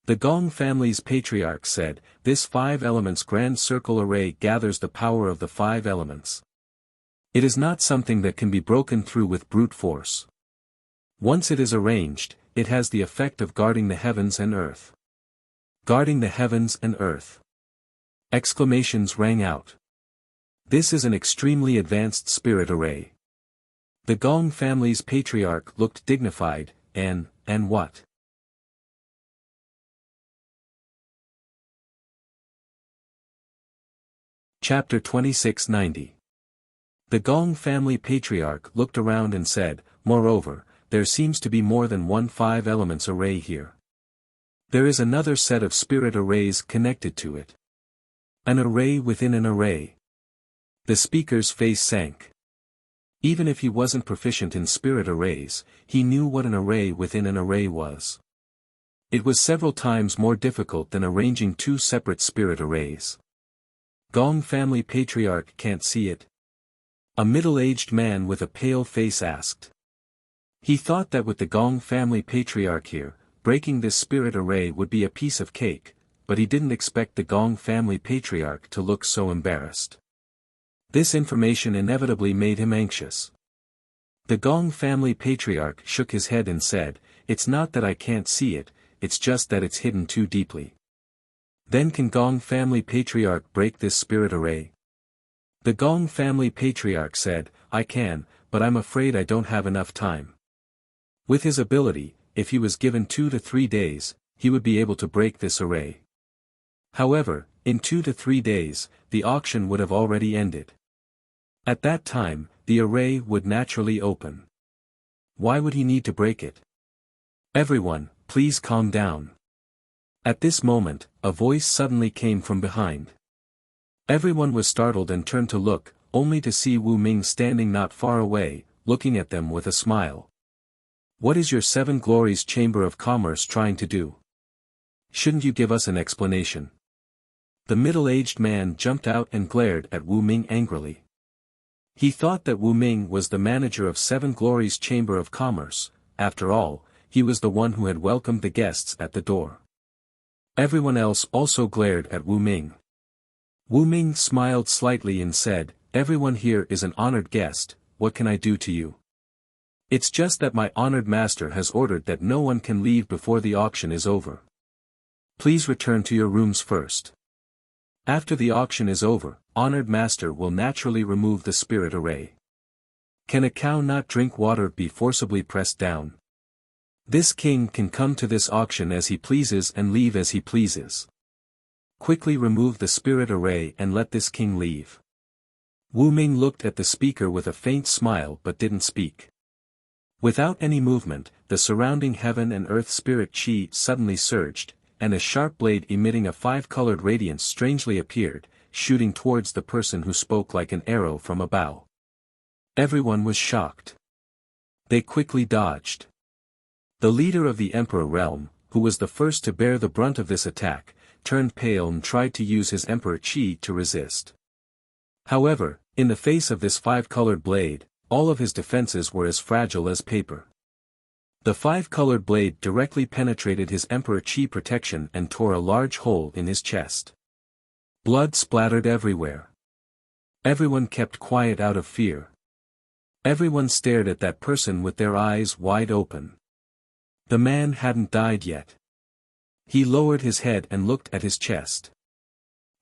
The Gong family's patriarch said, this 5 elements grand circle array gathers the power of the 5 elements. It is not something that can be broken through with brute force. Once it is arranged, it has the effect of guarding the heavens and earth. Guarding the heavens and earth. Exclamations rang out. This is an extremely advanced spirit array. The Gong family's patriarch looked dignified, and what? Chapter 2690. The Gong family patriarch looked around and said, moreover, there seems to be more than one 5 elements array here. There is another set of spirit arrays connected to it. An array within an array. The speaker's face sank. Even if he wasn't proficient in spirit arrays, he knew what an array within an array was. It was several times more difficult than arranging 2 separate spirit arrays. Gong family patriarch can't see it? A middle-aged man with a pale face asked. He thought that with the Gong family patriarch here, breaking this spirit array would be a piece of cake, but he didn't expect the Gong family patriarch to look so embarrassed. This information inevitably made him anxious. The Gong family patriarch shook his head and said, it's not that I can't see it, it's just that it's hidden too deeply. Then can Gong family patriarch break this spirit array? The Gong family patriarch said, I can, but I'm afraid I don't have enough time. With his ability, if he was given 2 to 3 days, he would be able to break this array. However, in 2 to 3 days, the auction would have already ended. At that time, the array would naturally open. Why would he need to break it? Everyone, please calm down. At this moment, a voice suddenly came from behind. Everyone was startled and turned to look, only to see Wu Ming standing not far away, looking at them with a smile. What is your 7 Glories Chamber of Commerce trying to do? Shouldn't you give us an explanation? The middle-aged man jumped out and glared at Wu Ming angrily. He thought that Wu Ming was the manager of 7 Glories Chamber of Commerce. After all, he was the one who had welcomed the guests at the door. Everyone else also glared at Wu Ming. Wu Ming smiled slightly and said, everyone here is an honored guest, what can I do to you? It's just that my honored master has ordered that no one can leave before the auction is over. Please return to your rooms first. After the auction is over, honored master will naturally remove the spirit array. Can a cow not drink water be forcibly pressed down? This king can come to this auction as he pleases and leave as he pleases. Quickly remove the spirit array and let this king leave. Wu Ming looked at the speaker with a faint smile but didn't speak. Without any movement, the surrounding heaven and earth spirit chi suddenly surged, and a sharp blade emitting a five-colored radiance strangely appeared, shooting towards the person who spoke like an arrow from a bow. Everyone was shocked. They quickly dodged. The leader of the Emperor realm, who was the first to bear the brunt of this attack, turned pale and tried to use his Emperor Chi to resist. However, in the face of this five-colored blade, all of his defenses were as fragile as paper. The five-colored blade directly penetrated his Emperor Chi protection and tore a large hole in his chest. Blood splattered everywhere. Everyone kept quiet out of fear. Everyone stared at that person with their eyes wide open. The man hadn't died yet. He lowered his head and looked at his chest.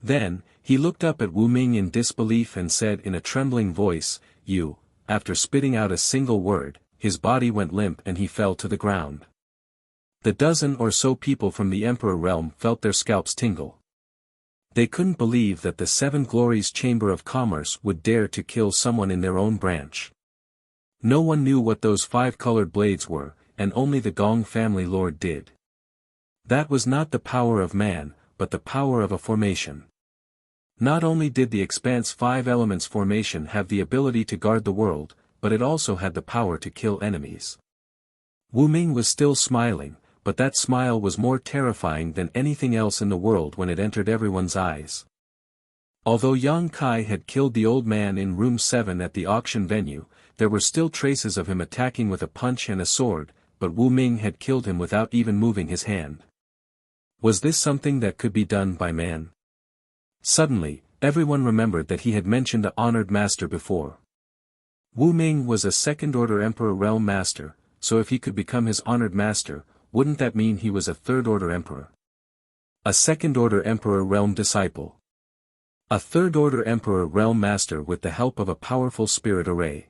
Then, he looked up at Wu Ming in disbelief and said in a trembling voice, "You." After spitting out a single word, his body went limp and he fell to the ground. The dozen or so people from the Emperor realm felt their scalps tingle. They couldn't believe that the Seven Glories Chamber of Commerce would dare to kill someone in their own branch. No one knew what those five-colored blades were, and only the Gong family lord did. That was not the power of man, but the power of a formation. Not only did the Expanse Five Elements formation have the ability to guard the world, but it also had the power to kill enemies. Wu Ming was still smiling, but that smile was more terrifying than anything else in the world when it entered everyone's eyes. Although Yang Kai had killed the old man in room 7 at the auction venue, there were still traces of him attacking with a punch and a sword, but Wu Ming had killed him without even moving his hand. Was this something that could be done by man? Suddenly, everyone remembered that he had mentioned a honored master before. Wu Ming was a second-order Emperor Realm Master, so if he could become his honored master, wouldn't that mean he was a third-order Emperor? A second-order Emperor Realm Disciple. A third-order Emperor Realm Master with the help of a powerful spirit array.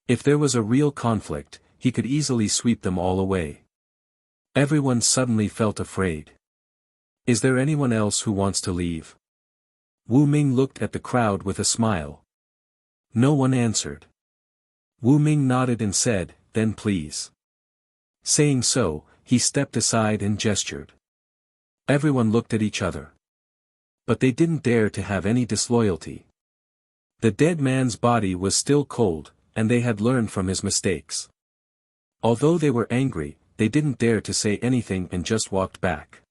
If there was a real conflict, he could easily sweep them all away. Everyone suddenly felt afraid. Is there anyone else who wants to leave? Wu Ming looked at the crowd with a smile. No one answered. Wu Ming nodded and said, "Then please." Saying so, he stepped aside and gestured. Everyone looked at each other. But they didn't dare to have any disloyalty. The dead man's body was still cold, and they had learned from his mistakes. Although they were angry, they didn't dare to say anything and just walked back.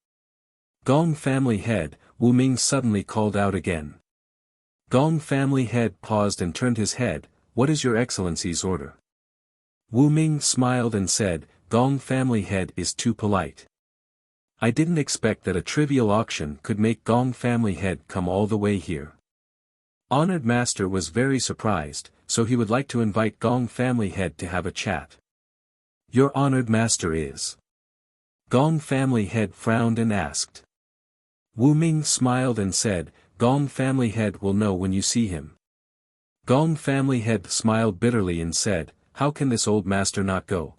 Gong family head, Wu Ming suddenly called out again. Gong family head paused and turned his head. "What is your excellency's order?" Wu Ming smiled and said, "Gong family head is too polite. I didn't expect that a trivial auction could make Gong family head come all the way here." Honored Master was very surprised, so he would like to invite Gong family head to have a chat. "Your honored master is?" Gong family head frowned and asked. Wu Ming smiled and said, "Gong family head will know when you see him." Gong family head smiled bitterly and said, "How can this old master not go?"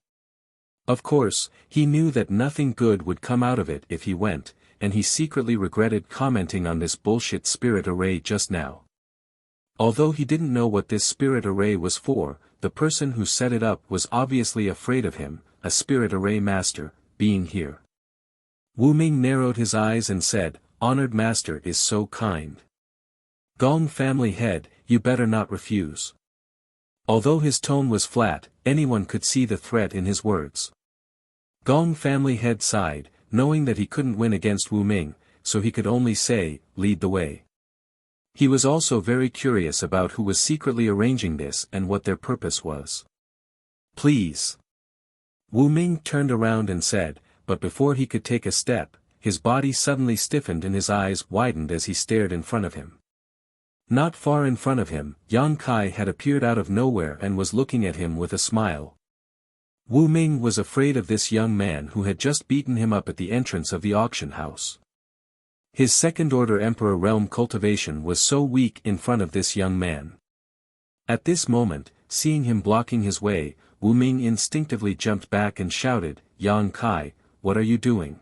Of course, he knew that nothing good would come out of it if he went, and he secretly regretted commenting on this bullshit spirit array just now. Although he didn't know what this spirit array was for, the person who set it up was obviously afraid of him, a spirit array master, being here. Wu Ming narrowed his eyes and said, "Honored master is so kind. Gong family head, you better not refuse." Although his tone was flat, anyone could see the threat in his words. Gong family head sighed, knowing that he couldn't win against Wu Ming, so he could only say, "Lead the way." He was also very curious about who was secretly arranging this and what their purpose was. "Please." Wu Ming turned around and said, but before he could take a step, his body suddenly stiffened and his eyes widened as he stared in front of him. Not far in front of him, Yang Kai had appeared out of nowhere and was looking at him with a smile. Wu Ming was afraid of this young man who had just beaten him up at the entrance of the auction house. His second-order Emperor realm cultivation was so weak in front of this young man. At this moment, seeing him blocking his way, Wu Ming instinctively jumped back and shouted, "Yang Kai, what are you doing?"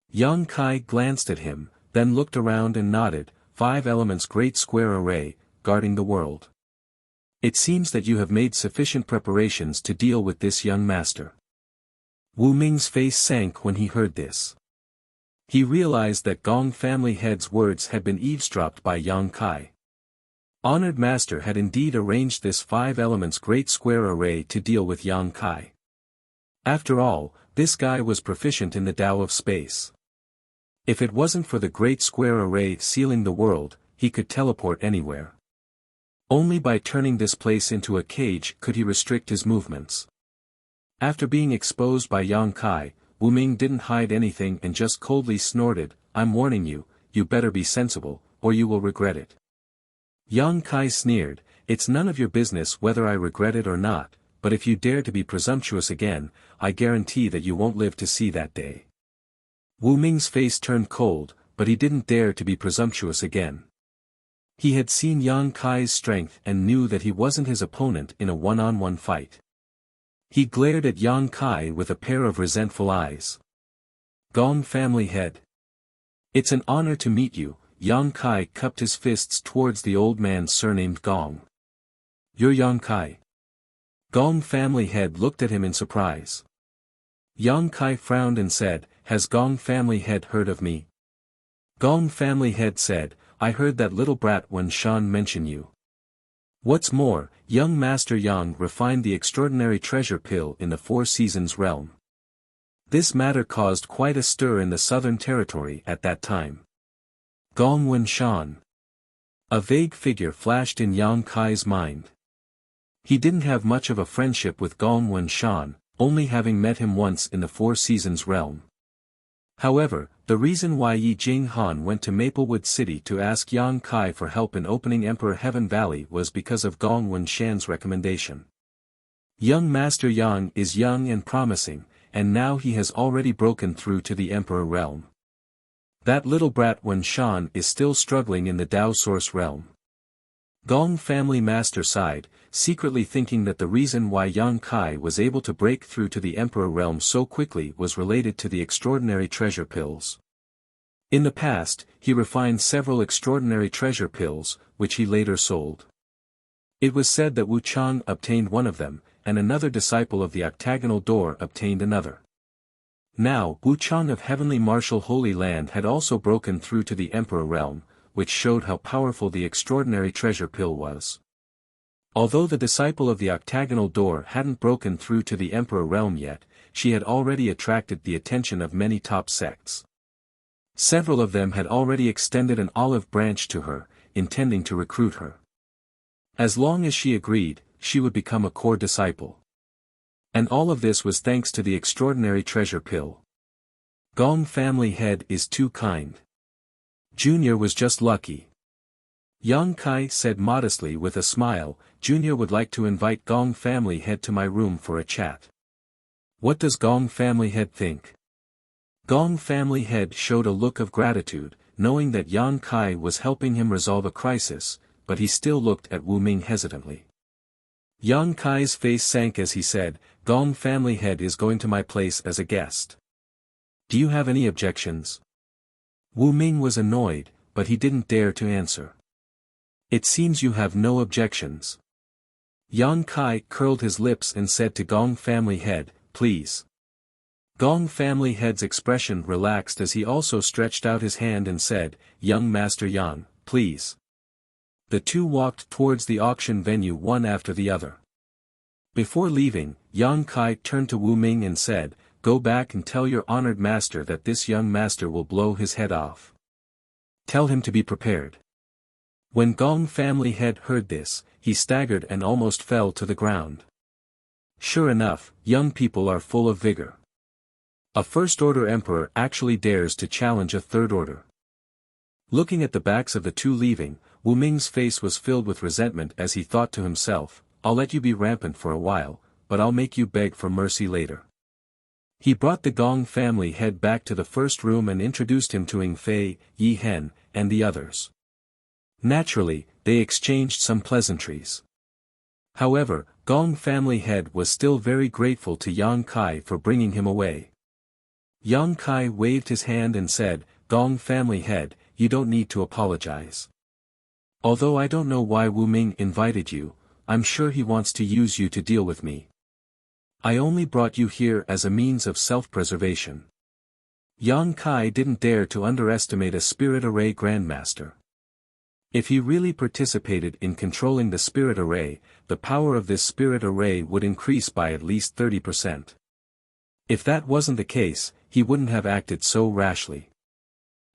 Yang Kai glanced at him, then looked around and nodded, "5 elements great square array, guarding the world. It seems that you have made sufficient preparations to deal with this young master." Wu Ming's face sank when he heard this. He realized that Gong family head's words had been eavesdropped by Yang Kai. Honored Master had indeed arranged this 5 elements great square array to deal with Yang Kai. After all, this guy was proficient in the Tao of space. If it wasn't for the great square array sealing the world, he could teleport anywhere. Only by turning this place into a cage could he restrict his movements. After being exposed by Yang Kai, Wu Ming didn't hide anything and just coldly snorted, "I'm warning you, you better be sensible, or you will regret it." Yang Kai sneered, "It's none of your business whether I regret it or not, but if you dare to be presumptuous again, I guarantee that you won't live to see that day." Wu Ming's face turned cold, but he didn't dare to be presumptuous again. He had seen Yang Kai's strength and knew that he wasn't his opponent in a one-on-one fight. He glared at Yang Kai with a pair of resentful eyes. "Gong family head. It's an honor to meet you." Yang Kai cupped his fists towards the old man surnamed Gong. "You're Yang Kai?" Gong family head looked at him in surprise. Yang Kai frowned and said, "Has Gong family head heard of me?" Gong family head said, "I heard that little brat Wen Shan mention you. What's more, young Master Yang refined the extraordinary treasure pill in the 4 Seasons realm." This matter caused quite a stir in the southern territory at that time. Gong Wen Shan. A vague figure flashed in Yang Kai's mind. He didn't have much of a friendship with Gong Wen Shan, only having met him once in the 4 Seasons realm. However, the reason why Yi Jing Han went to Maplewood City to ask Yang Kai for help in opening Emperor Heaven Valley was because of Gong Wen Shan's recommendation. Young Master Yang is young and promising, and now he has already broken through to the Emperor realm. That little brat Wen Shan is still struggling in the Tao Source realm. Gong family master sighed, secretly thinking that the reason why Yang Kai was able to break through to the Emperor realm so quickly was related to the extraordinary treasure pills. In the past, he refined several extraordinary treasure pills, which he later sold. It was said that Wu Chang obtained one of them, and another disciple of the octagonal door obtained another. Now, Wu Chang of Heavenly Martial Holy Land had also broken through to the Emperor realm, which showed how powerful the extraordinary treasure pill was. Although the disciple of the octagonal door hadn't broken through to the Emperor realm yet, she had already attracted the attention of many top sects. Several of them had already extended an olive branch to her, intending to recruit her. As long as she agreed, she would become a core disciple. And all of this was thanks to the extraordinary treasure pill. Gong family head is too kind. Junior was just lucky. Yang Kai said modestly with a smile, "Junior would like to invite Gong family head to my room for a chat." What does Gong family head think? Gong family head showed a look of gratitude, knowing that Yang Kai was helping him resolve a crisis, but he still looked at Wu Ming hesitantly. Yang Kai's face sank as he said, "Gong family head is going to my place as a guest. Do you have any objections?" Wu Ming was annoyed, but he didn't dare to answer. "It seems you have no objections." Yang Kai curled his lips and said to Gong family head, "Please." Gong family head's expression relaxed as he also stretched out his hand and said, "Young Master Yang, please." The two walked towards the auction venue one after the other. Before leaving, Yang Kai turned to Wu Ming and said, "Go back and tell your honored master that this young master will blow his head off. Tell him to be prepared." When Gong family head heard this, he staggered and almost fell to the ground. Sure enough, young people are full of vigor. A first-order emperor actually dares to challenge a third-order. Looking at the backs of the two leaving, Wu Ming's face was filled with resentment as he thought to himself, "I'll let you be rampant for a while, but I'll make you beg for mercy later." He brought the Gong family head back to the first room and introduced him to Ing Fei, Yi Hen, and the others. Naturally, they exchanged some pleasantries. However, Gong family head was still very grateful to Yang Kai for bringing him away. Yang Kai waved his hand and said, "Gong family head, you don't need to apologize. Although I don't know why Wu Ming invited you, I'm sure he wants to use you to deal with me. I only brought you here as a means of self-preservation." Yang Kai didn't dare to underestimate a spirit array grandmaster. If he really participated in controlling the spirit array, the power of this spirit array would increase by at least 30%. If that wasn't the case, he wouldn't have acted so rashly.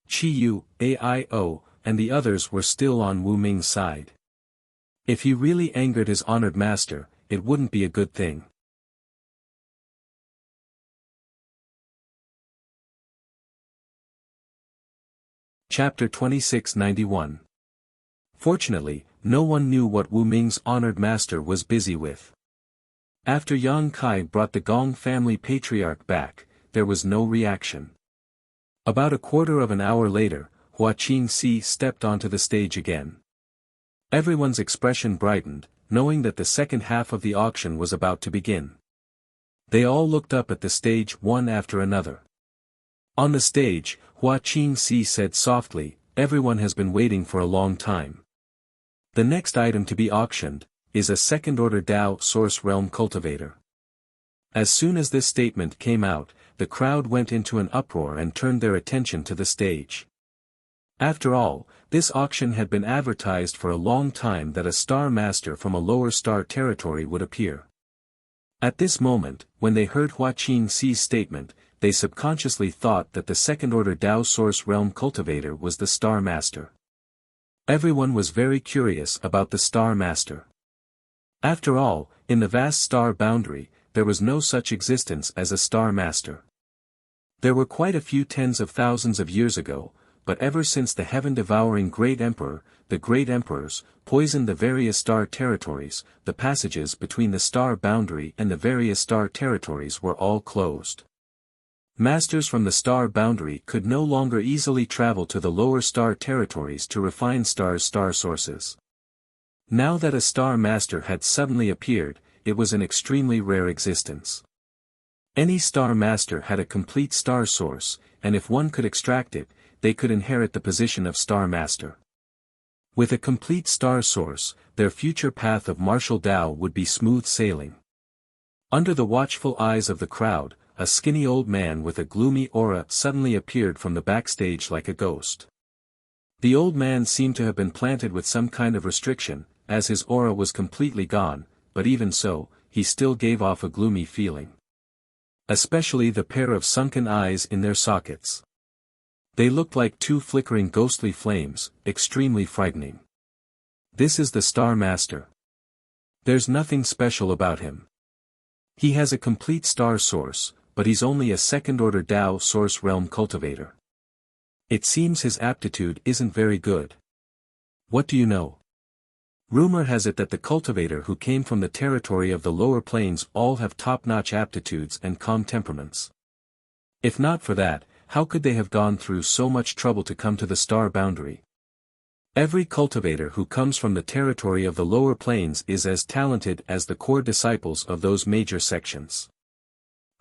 Chi Yu, Aio, and the others were still on Wu Ming's side. If he really angered his honored master, it wouldn't be a good thing. Chapter 2691. Fortunately, no one knew what Wu Ming's honored master was busy with. After Yang Kai brought the Gong family patriarch back, there was no reaction. About a quarter of an hour later, Hua Qingxi stepped onto the stage again. Everyone's expression brightened, knowing that the second half of the auction was about to begin. They all looked up at the stage one after another. On the stage, Hua Qingxi said softly, "Everyone has been waiting for a long time. The next item to be auctioned is a second-order Dao Source Realm Cultivator." As soon as this statement came out, the crowd went into an uproar and turned their attention to the stage. After all, this auction had been advertised for a long time that a star master from a lower star territory would appear. At this moment, when they heard Hua Qingxi's statement, they subconsciously thought that the second-order Dao Source Realm Cultivator was the Star Master. Everyone was very curious about the Star Master. After all, in the vast star boundary, there was no such existence as a Star Master. There were quite a few tens of thousands of years ago, but ever since the heaven-devouring Great Emperor, the Great Emperors, poisoned the various star territories, the passages between the star boundary and the various star territories were all closed. Masters from the star boundary could no longer easily travel to the lower star territories to refine stars' star sources. Now that a star master had suddenly appeared, it was an extremely rare existence. Any star master had a complete star source, and if one could extract it, they could inherit the position of star master. With a complete star source, their future path of martial Dao would be smooth sailing. Under the watchful eyes of the crowd, a skinny old man with a gloomy aura suddenly appeared from the backstage like a ghost. The old man seemed to have been planted with some kind of restriction, as his aura was completely gone, but even so, he still gave off a gloomy feeling. Especially the pair of sunken eyes in their sockets. They looked like two flickering ghostly flames, extremely frightening. This is the Star Master. There's nothing special about him. He has a complete star source, but he's only a second-order Dao Source Realm Cultivator. It seems his aptitude isn't very good. What do you know? Rumor has it that the cultivator who came from the territory of the lower planes all have top-notch aptitudes and calm temperaments. If not for that, how could they have gone through so much trouble to come to the star boundary? Every cultivator who comes from the territory of the lower planes is as talented as the core disciples of those major sections.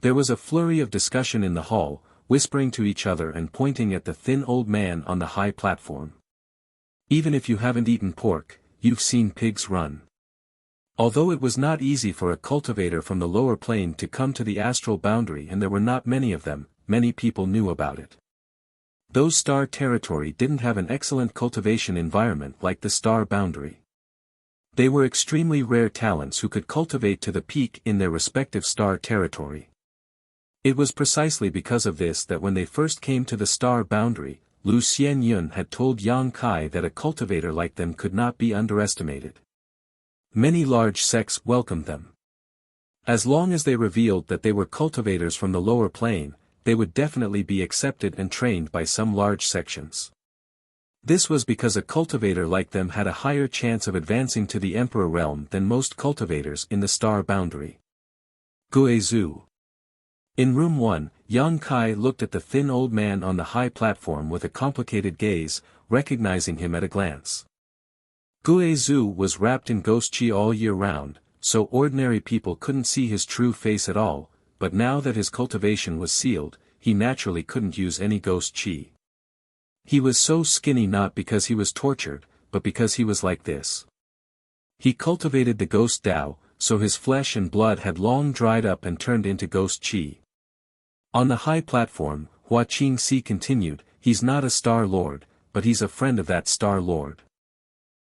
There was a flurry of discussion in the hall, whispering to each other and pointing at the thin old man on the high platform. Even if you haven't eaten pork, you've seen pigs run. Although it was not easy for a cultivator from the lower plane to come to the astral boundary and there were not many of them, many people knew about it. Those star territory didn't have an excellent cultivation environment like the star boundary. They were extremely rare talents who could cultivate to the peak in their respective star territory. It was precisely because of this that when they first came to the star boundary, Lu Xianyun had told Yang Kai that a cultivator like them could not be underestimated. Many large sects welcomed them. As long as they revealed that they were cultivators from the lower plane, they would definitely be accepted and trained by some large sections. This was because a cultivator like them had a higher chance of advancing to the Emperor realm than most cultivators in the star boundary. Guizhu. In room 1, Yang Kai looked at the thin old man on the high platform with a complicated gaze, recognizing him at a glance. Guizhu was wrapped in ghost chi all year round, so ordinary people couldn't see his true face at all, but now that his cultivation was sealed, he naturally couldn't use any ghost chi. He was so skinny not because he was tortured, but because he was like this. He cultivated the ghost Tao, so his flesh and blood had long dried up and turned into ghost chi. On the high platform, Hua Qingxi continued, he's not a Star Lord, but he's a friend of that Star Lord.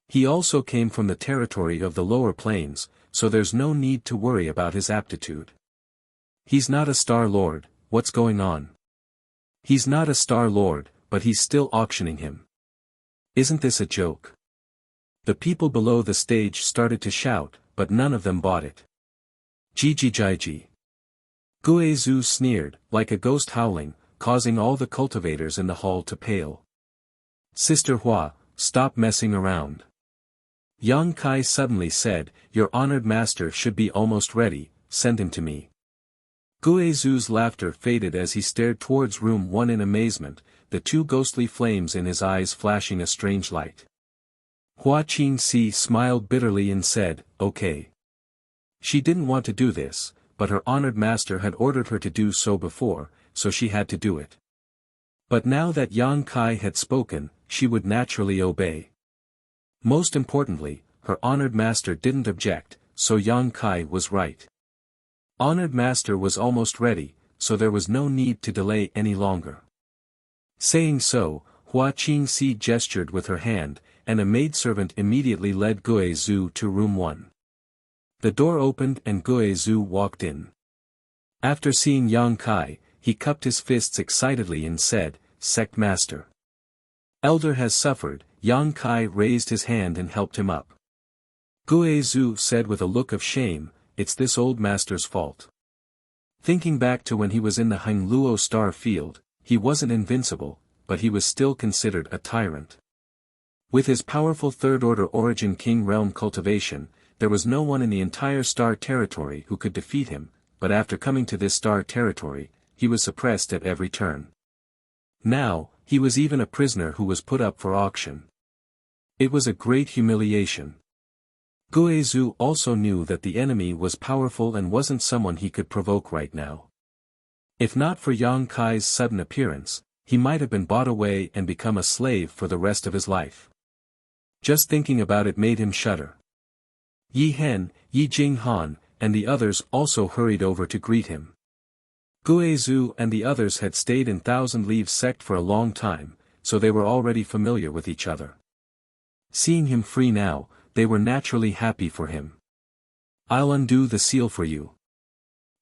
He also came from the territory of the lower planes, so there's no need to worry about his aptitude. He's not a Star Lord, what's going on? He's not a Star Lord, but he's still auctioning him. Isn't this a joke? The people below the stage started to shout, but none of them bought it. Jiji. Guizhu sneered, like a ghost howling, causing all the cultivators in the hall to pale. Sister Hua, stop messing around. Yang Kai suddenly said, your honored master should be almost ready, send him to me. Guizhu's laughter faded as he stared towards room 1 in amazement, the two ghostly flames in his eyes flashing a strange light. Hua Qingxi smiled bitterly and said, okay. She didn't want to do this, but her honored master had ordered her to do so before, so she had to do it. But now that Yang Kai had spoken, she would naturally obey. Most importantly, her honored master didn't object, so Yang Kai was right. Honored master was almost ready, so there was no need to delay any longer. Saying so, Hua Qingxi gestured with her hand, and a maidservant immediately led Guizhu to room 1. The door opened and Guizhu walked in. After seeing Yang Kai, he cupped his fists excitedly and said, Sect Master. Elder has suffered. Yang Kai raised his hand and helped him up. Guizhu said with a look of shame, it's this old master's fault. Thinking back to when he was in the Hangluo star field, he wasn't invincible, but he was still considered a tyrant. With his powerful third-order origin king realm cultivation, there was no one in the entire star territory who could defeat him, but after coming to this star territory, he was suppressed at every turn. Now, he was even a prisoner who was put up for auction. It was a great humiliation. Guizhu also knew that the enemy was powerful and wasn't someone he could provoke right now. If not for Yang Kai's sudden appearance, he might have been bought away and become a slave for the rest of his life. Just thinking about it made him shudder. Yi Hen, Yi Jinghan, and the others also hurried over to greet him. Guizhu and the others had stayed in Thousand Leaves sect for a long time, so they were already familiar with each other. Seeing him free now, they were naturally happy for him. I'll undo the seal for you.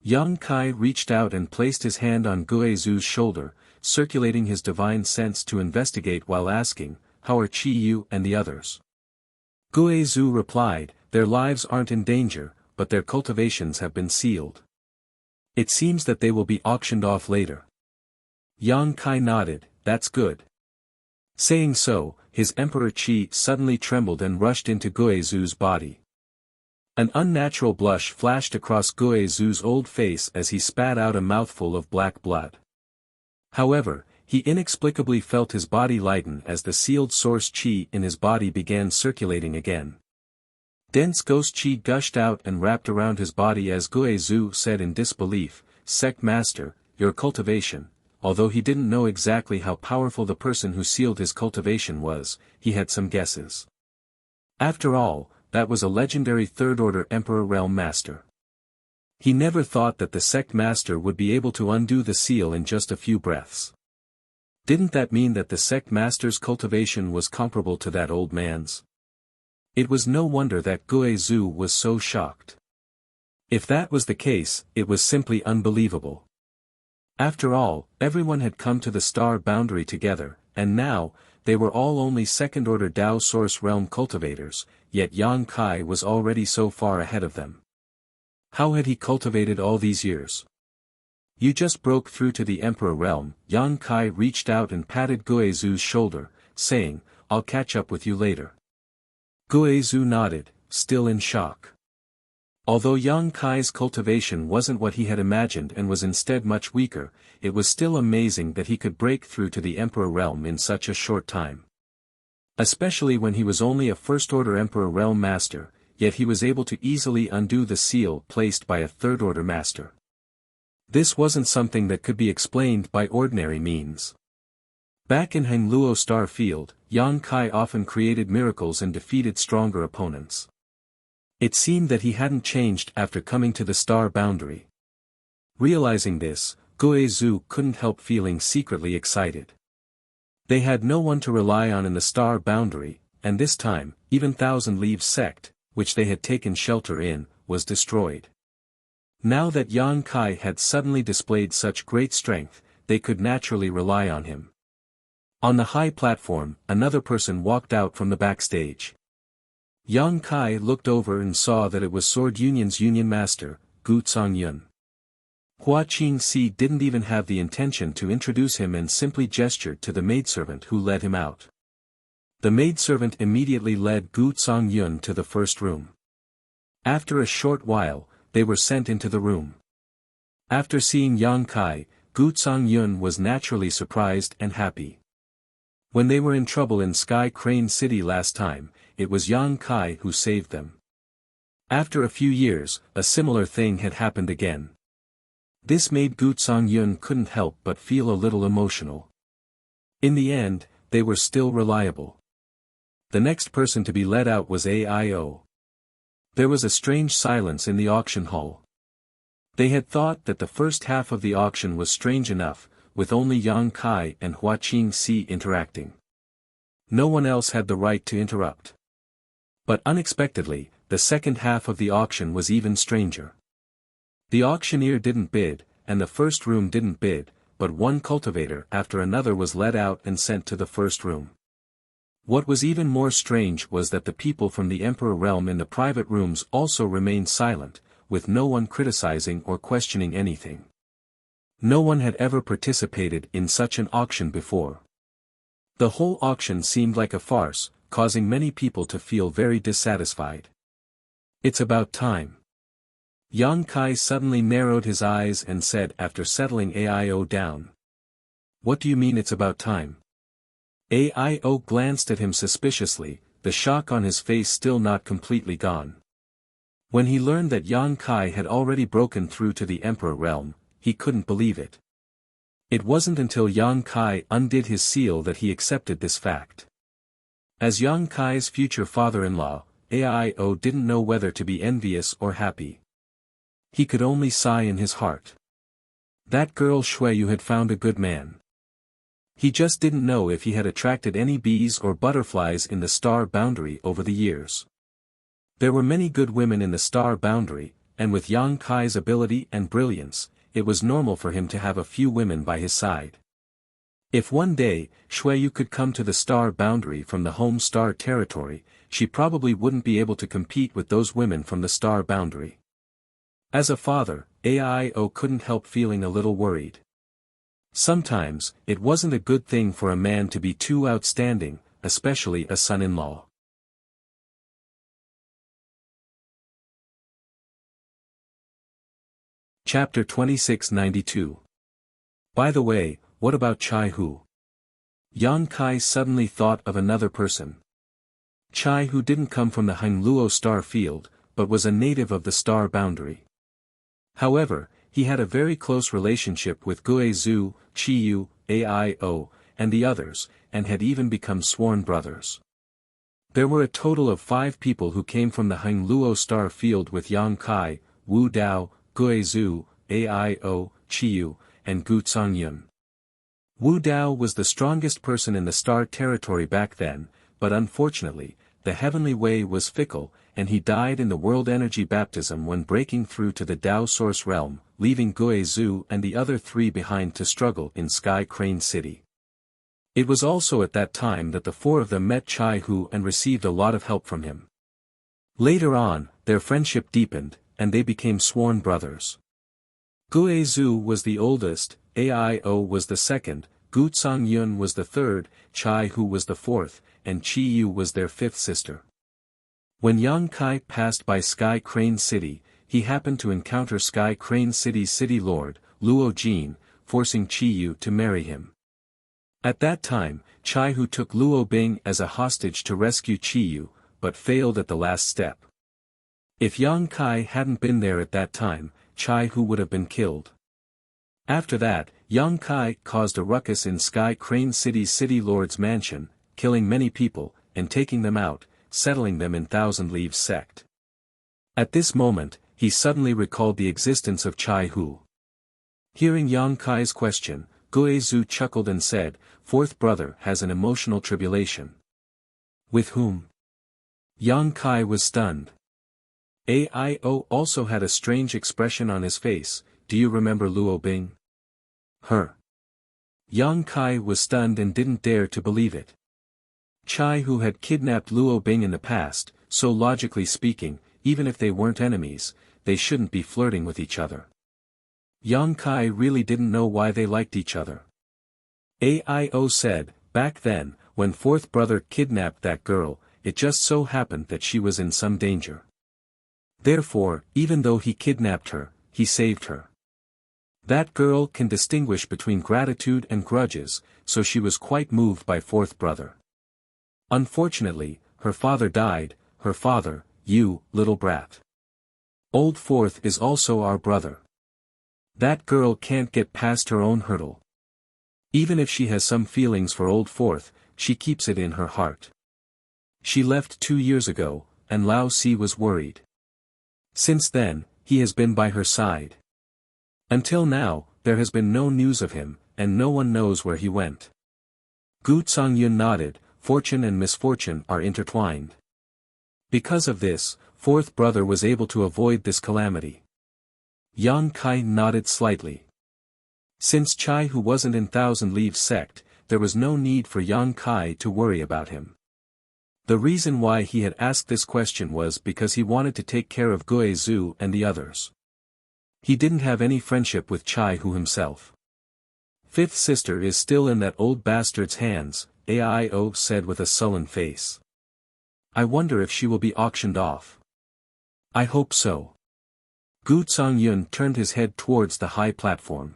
Yang Kai reached out and placed his hand on Guizhu's shoulder, circulating his divine sense to investigate while asking, how are Chi Yu and the others? Guizhu replied, their lives aren't in danger, but their cultivations have been sealed. It seems that they will be auctioned off later. Yang Kai nodded, that's good. Saying so, his Emperor Qi suddenly trembled and rushed into Guizhu's body. An unnatural blush flashed across Guizhu's old face as he spat out a mouthful of black blood. However, he inexplicably felt his body lighten as the sealed source Qi in his body began circulating again. Dense ghost Qi gushed out and wrapped around his body as Guizhu said in disbelief, Sect Master, your cultivation. Although he didn't know exactly how powerful the person who sealed his cultivation was, he had some guesses. After all, that was a legendary third-order Emperor Realm Master. He never thought that the Sect Master would be able to undo the seal in just a few breaths. Didn't that mean that the Sect Master's cultivation was comparable to that old man's? It was no wonder that Guizhu was so shocked. If that was the case, it was simply unbelievable. After all, everyone had come to the star boundary together, and now, they were all only second-order Dao Source Realm cultivators, yet Yang Kai was already so far ahead of them. How had he cultivated all these years? You just broke through to the Emperor Realm. Yang Kai reached out and patted Guizhu's shoulder, saying, I'll catch up with you later. Guizhu nodded, still in shock. Although Yang Kai's cultivation wasn't what he had imagined and was instead much weaker, it was still amazing that he could break through to the Emperor Realm in such a short time. Especially when he was only a first-order Emperor Realm Master, yet he was able to easily undo the seal placed by a third-order master. This wasn't something that could be explained by ordinary means. Back in Hangluo Star Field, Yang Kai often created miracles and defeated stronger opponents. It seemed that he hadn't changed after coming to the star boundary. Realizing this, Guizhou couldn't help feeling secretly excited. They had no one to rely on in the star boundary, and this time, even Thousand Leaves sect, which they had taken shelter in, was destroyed. Now that Yang Kai had suddenly displayed such great strength, they could naturally rely on him. On the high platform, another person walked out from the backstage. Yang Kai looked over and saw that it was Sword Union's Union Master, Gu Zongyun. Hua Qingxi didn't even have the intention to introduce him and simply gestured to the maidservant who led him out. The maidservant immediately led Gu Zongyun to the first room. After a short while, they were sent into the room. After seeing Yang Kai, Gu Zongyun was naturally surprised and happy. When they were in trouble in Sky Crane City last time, it was Yang Kai who saved them. After a few years, a similar thing had happened again. This made Gu Zongyun couldn't help but feel a little emotional. In the end, they were still reliable. The next person to be let out was AIO. There was a strange silence in the auction hall. They had thought that the first half of the auction was strange enough, with only Yang Kai and Hua Qingxi interacting. No one else had the right to interrupt. But unexpectedly, the second half of the auction was even stranger. The auctioneer didn't bid, and the first room didn't bid, but one cultivator after another was led out and sent to the first room. What was even more strange was that the people from the Emperor realm in the private rooms also remained silent, with no one criticizing or questioning anything. No one had ever participated in such an auction before. The whole auction seemed like a farce, causing many people to feel very dissatisfied. It's about time. Yang Kai suddenly narrowed his eyes and said after settling AIO down. What do you mean it's about time? AIO glanced at him suspiciously, the shock on his face still not completely gone. When he learned that Yang Kai had already broken through to the Emperor realm, he couldn't believe it. It wasn't until Yang Kai undid his seal that he accepted this fact. As Yang Kai's future father-in-law, AIO didn't know whether to be envious or happy. He could only sigh in his heart. That girl Shuiyu had found a good man. He just didn't know if he had attracted any bees or butterflies in the star boundary over the years. There were many good women in the star boundary, and with Yang Kai's ability and brilliance, it was normal for him to have a few women by his side. If one day, Shuiyu could come to the star boundary from the home star territory, she probably wouldn't be able to compete with those women from the star boundary. As a father, AIO couldn't help feeling a little worried. Sometimes, it wasn't a good thing for a man to be too outstanding, especially a son-in-law. Chapter 2692. By the way, what about Chai Hu? Yang Kai suddenly thought of another person. Chai Hu didn't come from the Hangluo star field, but was a native of the star boundary. However, he had a very close relationship with Guizhou, Qiyu, AIO, and the others, and had even become sworn brothers. There were a total of 5 people who came from the Hangluo star field with Yang Kai, Wu Dao, Guizhou, AIO, Qiyu, and Gu Zongyun. Wu Dao was the strongest person in the star territory back then, but unfortunately, the heavenly way was fickle, and he died in the world energy baptism when breaking through to the Dao source realm, leaving Guizhou and the other 3 behind to struggle in Sky Crane City. It was also at that time that the 4 of them met Chai Hu and received a lot of help from him. Later on, their friendship deepened, and they became sworn brothers. Guizhou was the oldest, AIO was the second, Gu Zongyun was the third, Chai Hu was the fourth, and Qiyu was their 5th sister. When Yang Kai passed by Sky Crane City, he happened to encounter Sky Crane City's city lord, Luo Jin, forcing Qiyu to marry him. At that time, Chai Hu took Luo Bing as a hostage to rescue Qiyu, but failed at the last step. If Yang Kai hadn't been there at that time, Chai Hu would have been killed. After that, Yang Kai caused a ruckus in Sky Crane City's City Lord's mansion, killing many people, and taking them out, settling them in Thousand Leaves sect. At this moment, he suddenly recalled the existence of Chai Hu. Hearing Yang Kai's question, Guizhu chuckled and said, "Fourth brother has an emotional tribulation." With whom? Yang Kai was stunned. Aio also had a strange expression on his face. "Do you remember Luo Bing?" Her. Yang Kai was stunned and didn't dare to believe it. Chai Hu had kidnapped Luo Bing in the past, so logically speaking, even if they weren't enemies, they shouldn't be flirting with each other. Yang Kai really didn't know why they liked each other. Aio said, "Back then, when fourth brother kidnapped that girl, it just so happened that she was in some danger. Therefore, even though he kidnapped her, he saved her. That girl can distinguish between gratitude and grudges, so she was quite moved by fourth brother. Unfortunately, her father died, her father, you, little brat. Old fourth is also our brother. That girl can't get past her own hurdle. Even if she has some feelings for old fourth, she keeps it in her heart. She left 2 years ago, and Lao Si was worried. Since then, he has been by her side. Until now, there has been no news of him, and no one knows where he went." Gu Songyun nodded. Fortune and misfortune are intertwined. Because of this, fourth brother was able to avoid this calamity. Yang Kai nodded slightly. Since Chai Hu wasn't in Thousand Leaves sect, there was no need for Yang Kai to worry about him. The reason why he had asked this question was because he wanted to take care of Guizhu and the others. He didn't have any friendship with Chai Hu himself. "Fifth sister is still in that old bastard's hands," Aio said with a sullen face. "I wonder if she will be auctioned off." "I hope so." Gu Songyun turned his head towards the high platform.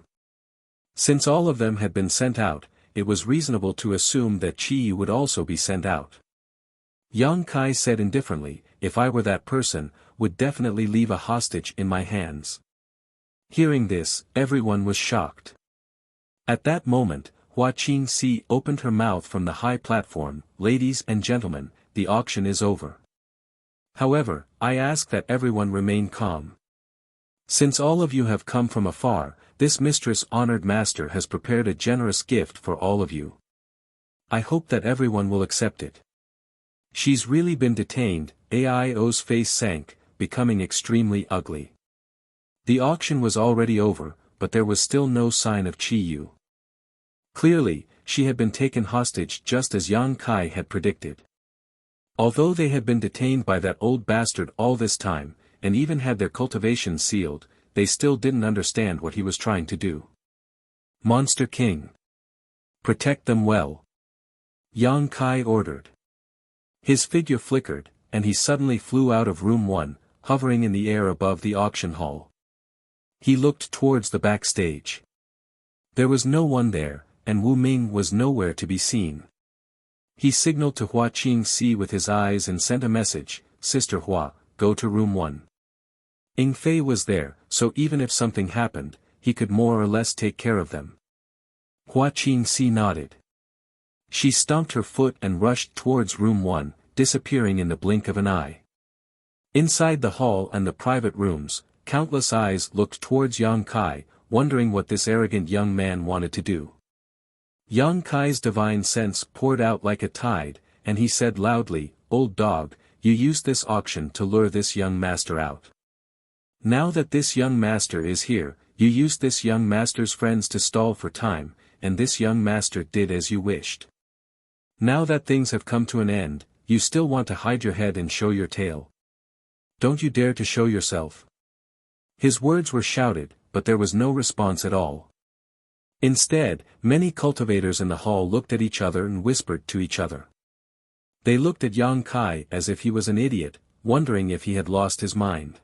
Since all of them had been sent out, it was reasonable to assume that Chi would also be sent out. Yang Kai said indifferently, "If I were that person, would definitely leave a hostage in my hands." Hearing this, everyone was shocked. At that moment, Hua Qingxi opened her mouth from the high platform. "Ladies and gentlemen, the auction is over. However, I ask that everyone remain calm. Since all of you have come from afar, this mistress honored master has prepared a generous gift for all of you. I hope that everyone will accept it. She's really been detained." Aio's face sank, becoming extremely ugly. The auction was already over, but there was still no sign of Chiyu. Clearly, she had been taken hostage just as Yang Kai had predicted. Although they had been detained by that old bastard all this time, and even had their cultivation sealed, they still didn't understand what he was trying to do. "Monster King. Protect them well," Yang Kai ordered. His figure flickered, and he suddenly flew out of room 1, hovering in the air above the auction hall. He looked towards the backstage. There was no one there, and Wu Ming was nowhere to be seen. He signaled to Hua Qingxi with his eyes and sent a message, "Sister Hua, go to room 1. Ying Fei was there, so even if something happened, he could more or less take care of them." Hua Qingxi nodded. She stomped her foot and rushed towards room 1, disappearing in the blink of an eye. Inside the hall and the private rooms, countless eyes looked towards Yang Kai, wondering what this arrogant young man wanted to do. Yang Kai's divine sense poured out like a tide, and he said loudly, "Old dog, you used this auction to lure this young master out. Now that this young master is here, you used this young master's friends to stall for time, and this young master did as you wished. Now that things have come to an end, you still want to hide your head and show your tail. Don't you dare to show yourself." His words were shouted, but there was no response at all. Instead, many cultivators in the hall looked at each other and whispered to each other. They looked at Yang Kai as if he was an idiot, wondering if he had lost his mind.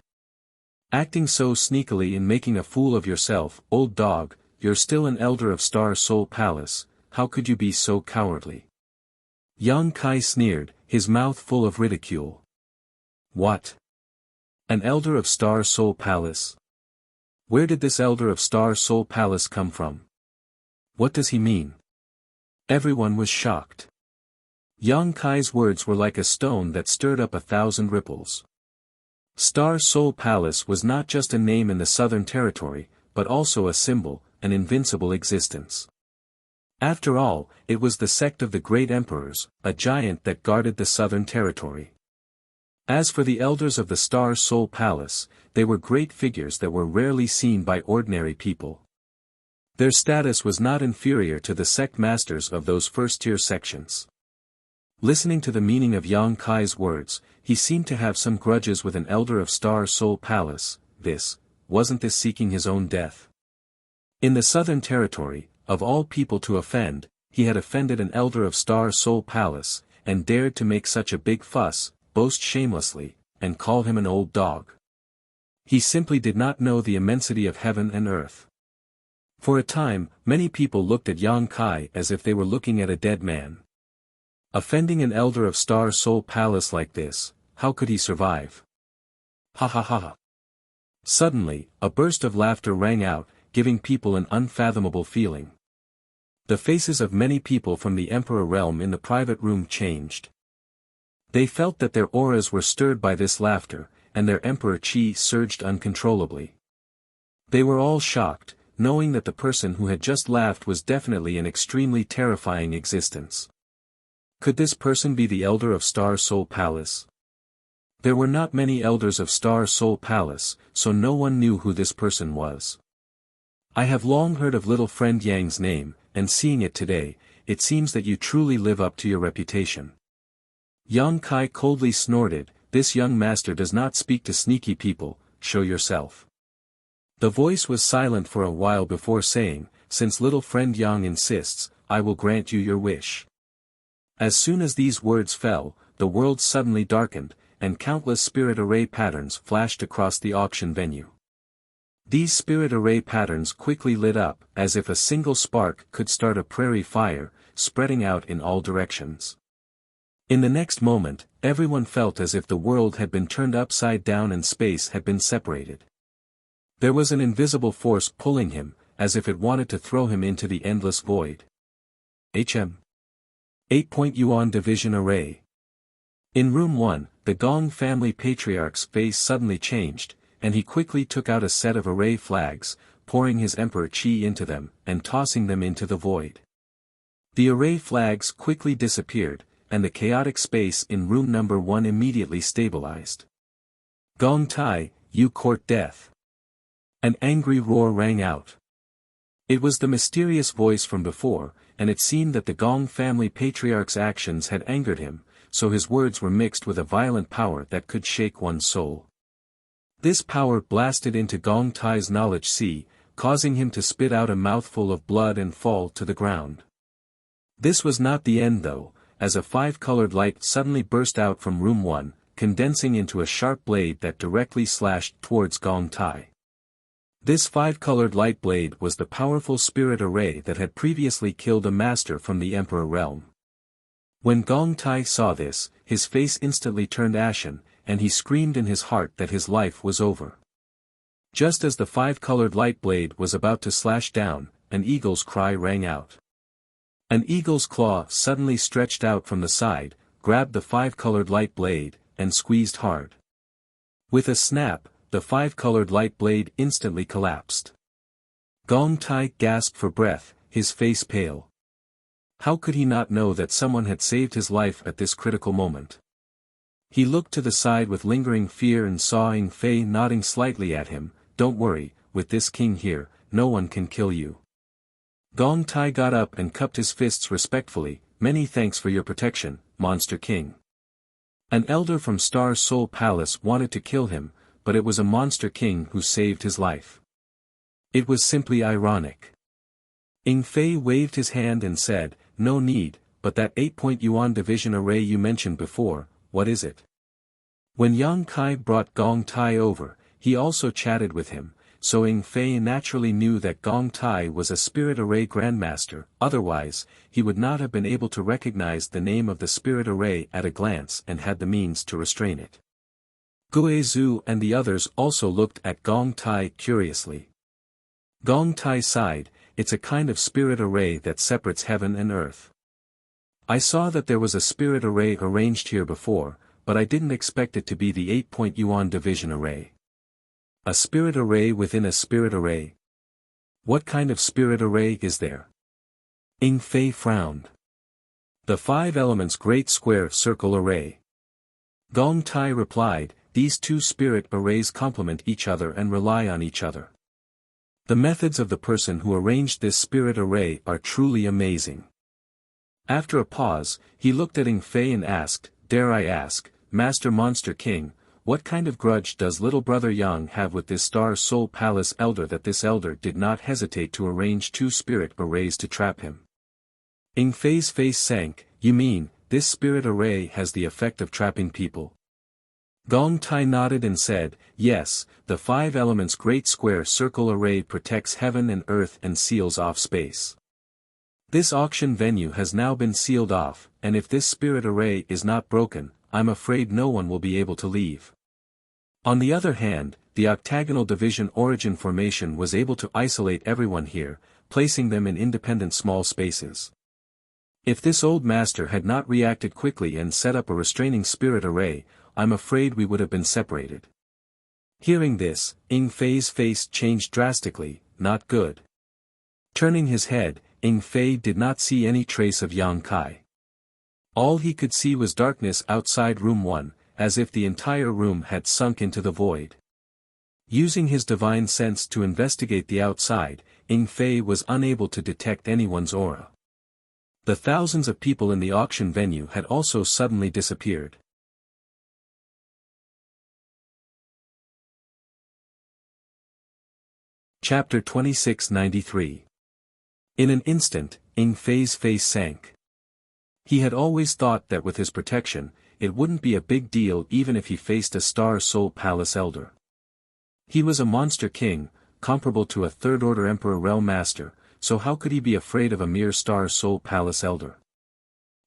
"Acting so sneakily and making a fool of yourself, old dog, you're still an elder of Star Soul Palace, how could you be so cowardly?" Yang Kai sneered, his mouth full of ridicule. "What? An elder of Star Soul Palace? Where did this elder of Star Soul Palace come from? What does he mean? Everyone was shocked. Yang Kai's words were like a stone that stirred up 1,000 ripples. Star Soul Palace was not just a name in the Southern Territory, but also a symbol, an invincible existence. After all, it was the sect of the Great Emperors, a giant that guarded the Southern Territory. As for the elders of the Star Soul Palace, they were great figures that were rarely seen by ordinary people. Their status was not inferior to the sect masters of those first-tier sections. Listening to the meaning of Yang Kai's words, he seemed to have some grudges with an elder of Star Soul Palace. Wasn't this seeking his own death? In the Southern Territory, of all people to offend, he had offended an elder of Star Soul Palace, and dared to make such a big fuss, boast shamelessly, and call him an old dog. He simply did not know the immensity of heaven and earth. For a time, many people looked at Yang Kai as if they were looking at a dead man. Offending an elder of Star Soul Palace like this, how could he survive? Ha ha ha ha. Suddenly, a burst of laughter rang out, giving people an unfathomable feeling. The faces of many people from the Emperor realm in the private room changed. They felt that their auras were stirred by this laughter, and their Emperor Qi surged uncontrollably. They were all shocked, knowing that the person who had just laughed was definitely an extremely terrifying existence. Could this person be the elder of Star Soul Palace? There were not many elders of Star Soul Palace, so no one knew who this person was. I have long heard of little friend Yang's name, and seeing it today, it seems that you truly live up to your reputation. Yang Kai coldly snorted, "This young master does not speak to sneaky people, show yourself." The voice was silent for a while before saying, "Since little friend Yang insists, I will grant you your wish." As soon as these words fell, the world suddenly darkened, and countless spirit array patterns flashed across the auction venue. These spirit array patterns quickly lit up, as if a single spark could start a prairie fire, spreading out in all directions. In the next moment, everyone felt as if the world had been turned upside down and space had been separated. There was an invisible force pulling him, as if it wanted to throw him into the endless void. 8-point Yuan Division Array. In Room 1, the Gong family patriarch's face suddenly changed, and he quickly took out a set of array flags, pouring his Emperor Qi into them, and tossing them into the void. The array flags quickly disappeared, and the chaotic space in room number 1 immediately stabilized. "Gong Tai, you court death." An angry roar rang out. It was the mysterious voice from before, and it seemed that the Gong family patriarch's actions had angered him, so his words were mixed with a violent power that could shake one's soul. This power blasted into Gong Tai's knowledge sea, causing him to spit out a mouthful of blood and fall to the ground. This was not the end though, as a 5-colored light suddenly burst out from room 1, condensing into a sharp blade that directly slashed towards Gong Tai. This 5-colored light blade was the powerful spirit array that had previously killed a master from the Emperor realm. When Gong Tai saw this, his face instantly turned ashen, and he screamed in his heart that his life was over. Just as the 5-colored light blade was about to slash down, an eagle's cry rang out. An eagle's claw suddenly stretched out from the side, grabbed the 5-colored light blade, and squeezed hard. With a snap, the 5-colored light blade instantly collapsed. Gong Tai gasped for breath, his face pale. How could he not know that someone had saved his life at this critical moment? He looked to the side with lingering fear and saw Ing Fei nodding slightly at him. "Don't worry, with this king here, no one can kill you." Gong Tai got up and cupped his fists respectfully. "Many thanks for your protection, Monster King." An elder from Star Soul Palace wanted to kill him, but it was a Monster King who saved his life. It was simply ironic. Ing Fei waved his hand and said, "No need, but that 8-point Yuan Division Array you mentioned before, what is it?" When Yang Kai brought Gong Tai over, he also chatted with him, so Ing Fei naturally knew that Gong Tai was a Spirit Array Grandmaster, otherwise, he would not have been able to recognize the name of the Spirit Array at a glance and had the means to restrain it. Guizhu and the others also looked at Gong Tai curiously. Gong Tai sighed, "It's a kind of spirit array that separates heaven and earth. I saw that there was a spirit array arranged here before, but I didn't expect it to be the 8-point yuan division array. A spirit array within a spirit array? What kind of spirit array is there?" Ing Fei frowned. "The 5 elements Great Square Circle Array." Gong Tai replied, "These 2 spirit arrays complement each other and rely on each other. The methods of the person who arranged this spirit array are truly amazing." After a pause, he looked at Ing Fei and asked, "Dare I ask, Master Monster King, what kind of grudge does little brother Yang have with this Star Soul Palace elder that this elder did not hesitate to arrange 2 spirit arrays to trap him?" Ing Fei's face sank. "You mean, this spirit array has the effect of trapping people?" Gong Tai nodded and said, "Yes, the 5 elements Great Square Circle Array protects heaven and earth and seals off space. This auction venue has now been sealed off, and if this spirit array is not broken, I'm afraid no one will be able to leave. On the other hand, the octagonal division origin formation was able to isolate everyone here, placing them in independent small spaces. If this old master had not reacted quickly and set up a restraining spirit array, I'm afraid we would have been separated." Hearing this, Ing Fei's face changed drastically. "Not good." Turning his head, Ing Fei did not see any trace of Yang Kai. All he could see was darkness outside room 1, as if the entire room had sunk into the void. Using his divine sense to investigate the outside, Ing Fei was unable to detect anyone's aura. The thousands of people in the auction venue had also suddenly disappeared. Chapter 2693. In an instant, Ing Fei's face sank. He had always thought that with his protection, it wouldn't be a big deal even if he faced a Star Soul Palace elder. He was a monster king, comparable to a third-order Emperor Realm Master, so how could he be afraid of a mere Star Soul Palace elder?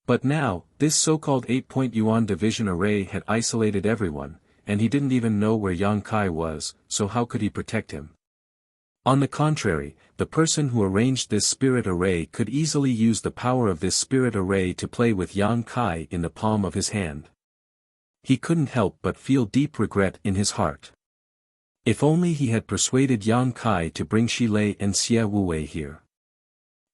But now, this so-called 8-point yuan division array had isolated everyone, and he didn't even know where Yang Kai was, so how could he protect him? On the contrary, the person who arranged this spirit array could easily use the power of this spirit array to play with Yang Kai in the palm of his hand. He couldn't help but feel deep regret in his heart. If only he had persuaded Yang Kai to bring Shilei and Xie Wuwei here.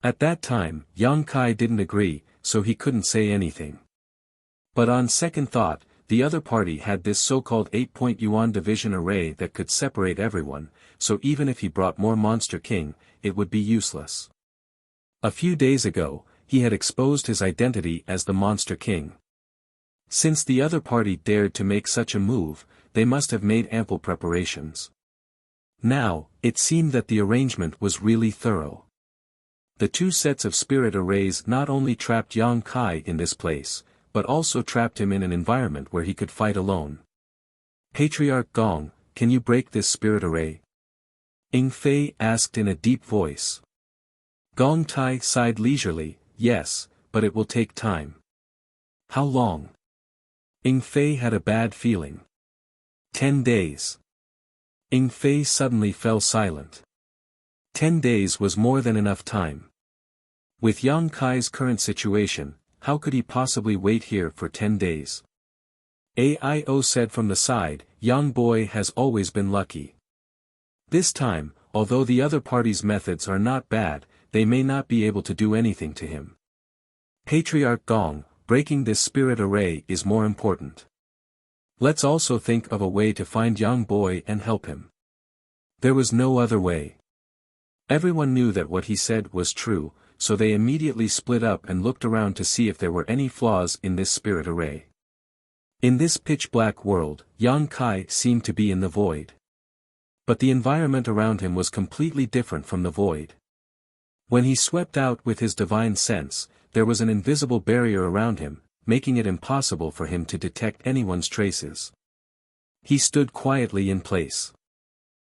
At that time, Yang Kai didn't agree, so he couldn't say anything. But on second thought, the other party had this so-called 8-point yuan division array that could separate everyone, so even if he brought more Monster King, it would be useless. A few days ago, he had exposed his identity as the Monster King. Since the other party dared to make such a move, they must have made ample preparations. Now, it seemed that the arrangement was really thorough. The 2 sets of spirit arrays not only trapped Yang Kai in this place, but also trapped him in an environment where he could fight alone. "Patriarch Gong, can you break this spirit array?" Ing Fei asked in a deep voice. Gong Tai sighed leisurely, "Yes, but it will take time." "How long?" Ing Fei had a bad feeling. 10 days. Ing Fei suddenly fell silent. 10 days was more than enough time. With Yang Kai's current situation, how could he possibly wait here for 10 days? Aio said from the side, "Young boy has always been lucky. This time, although the other party's methods are not bad, they may not be able to do anything to him. Patriarch Gong, breaking this spirit array is more important. Let's also think of a way to find young boy and help him." There was no other way. Everyone knew that what he said was true, so they immediately split up and looked around to see if there were any flaws in this spirit array. In this pitch-black world, Yang Kai seemed to be in the void. But the environment around him was completely different from the void. When he swept out with his divine sense, there was an invisible barrier around him, making it impossible for him to detect anyone's traces. He stood quietly in place.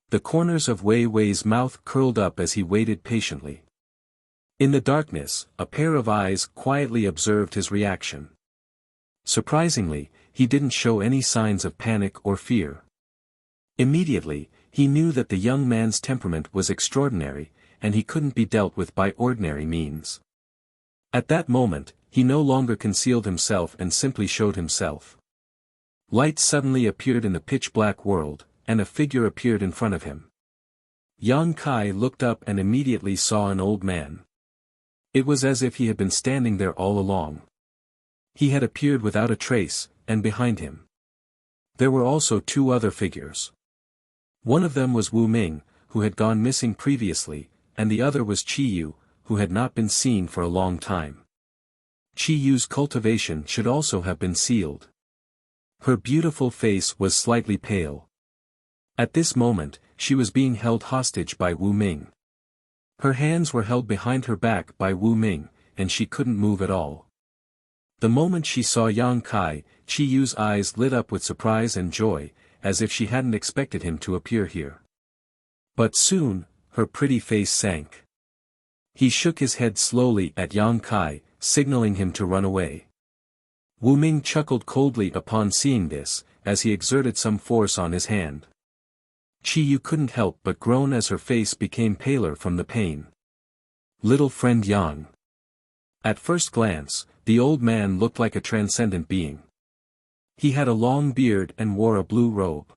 The corners of Wei Wei's mouth curled up as he waited patiently. In the darkness, a pair of eyes quietly observed his reaction. Surprisingly, he didn't show any signs of panic or fear. Immediately, he knew that the young man's temperament was extraordinary, and he couldn't be dealt with by ordinary means. At that moment, he no longer concealed himself and simply showed himself. Light suddenly appeared in the pitch-black world, and a figure appeared in front of him. Yang Kai looked up and immediately saw an old man. It was as if he had been standing there all along. He had appeared without a trace, and behind him there were also two other figures. One of them was Wu Ming, who had gone missing previously, and the other was Qi Yu, who had not been seen for a long time. Qi Yu's cultivation should also have been sealed. Her beautiful face was slightly pale. At this moment, she was being held hostage by Wu Ming. Her hands were held behind her back by Wu Ming, and she couldn't move at all. The moment she saw Yang Kai, Qi Yu's eyes lit up with surprise and joy, as if she hadn't expected him to appear here. But soon, her pretty face sank. He shook his head slowly at Yang Kai, signaling him to run away. Wu Ming chuckled coldly upon seeing this, as he exerted some force on his hand. Qi Yu couldn't help but groan as her face became paler from the pain. Little friend Yang. At first glance, the old man looked like a transcendent being. He had a long beard and wore a blue robe.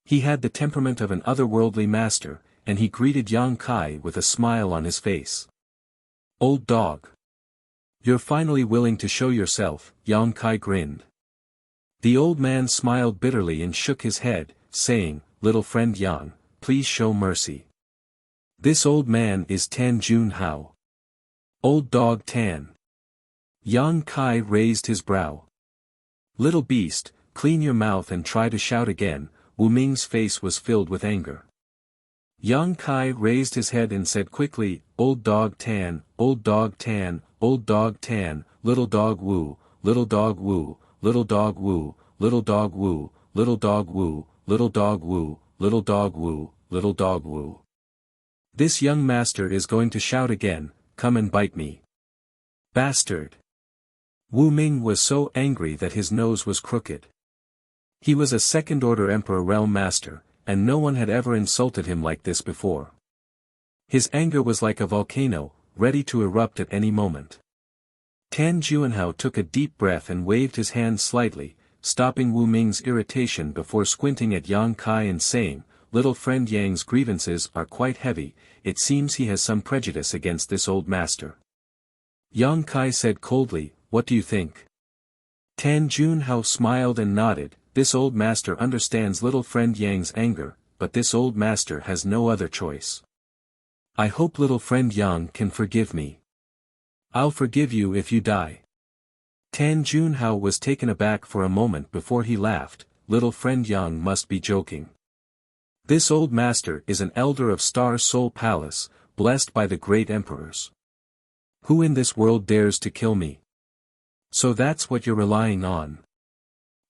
He had the temperament of an otherworldly master, and he greeted Yang Kai with a smile on his face. Old dog. You're finally willing to show yourself, Yang Kai grinned. The old man smiled bitterly and shook his head, saying, Little friend Yang, please show mercy. This old man is Tan Junhao. Old dog Tan. Yang Kai raised his brow. Little beast, clean your mouth and try to shout again. Wu Ming's face was filled with anger. Yang Kai raised his head and said quickly, Old dog Tan, Old dog Tan, Old dog Tan, Little dog Wu, Little dog Wu, Little dog Wu, Little dog Wu, Little dog Wu, Little dog Wu, Little dog Wu, Little dog Wu. This young master is going to shout again, come and bite me. Bastard. Wu Ming was so angry that his nose was crooked. He was a second-order Emperor Realm Master, and no one had ever insulted him like this before. His anger was like a volcano, ready to erupt at any moment. Tan Junhao took a deep breath and waved his hand slightly, stopping Wu Ming's irritation before squinting at Yang Kai and saying, Little friend Yang's grievances are quite heavy, it seems he has some prejudice against this old master. Yang Kai said coldly, What do you think? Tan Junhao smiled and nodded, This old master understands little friend Yang's anger, but this old master has no other choice. I hope little friend Yang can forgive me. I'll forgive you if you die. Tan Junhao was taken aback for a moment before he laughed, Little friend Yang must be joking. This old master is an elder of Star Soul Palace, blessed by the great emperors. Who in this world dares to kill me? So that's what you're relying on.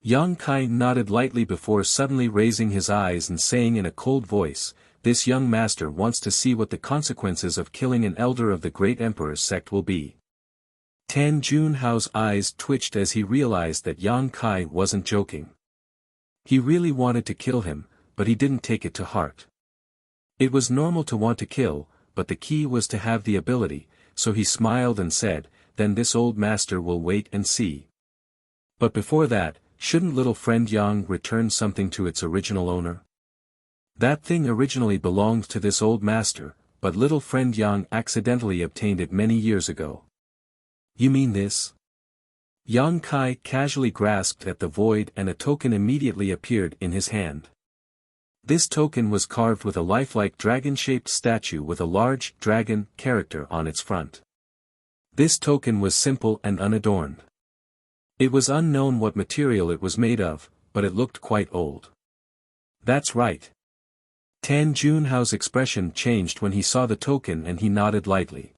Yang Kai nodded lightly before suddenly raising his eyes and saying in a cold voice, This young master wants to see what the consequences of killing an elder of the great emperor's sect will be. Tan Junhao's eyes twitched as he realized that Yang Kai wasn't joking. He really wanted to kill him, but he didn't take it to heart. It was normal to want to kill, but the key was to have the ability, so he smiled and said, Then this old master will wait and see. But before that, shouldn't little friend Yang return something to its original owner? That thing originally belonged to this old master, but little friend Yang accidentally obtained it many years ago. You mean this? Yang Kai casually grasped at the void and a token immediately appeared in his hand. This token was carved with a lifelike dragon-shaped statue with a large dragon character on its front. This token was simple and unadorned. It was unknown what material it was made of, but it looked quite old. That's right. Tan Junhao's expression changed when he saw the token and he nodded lightly.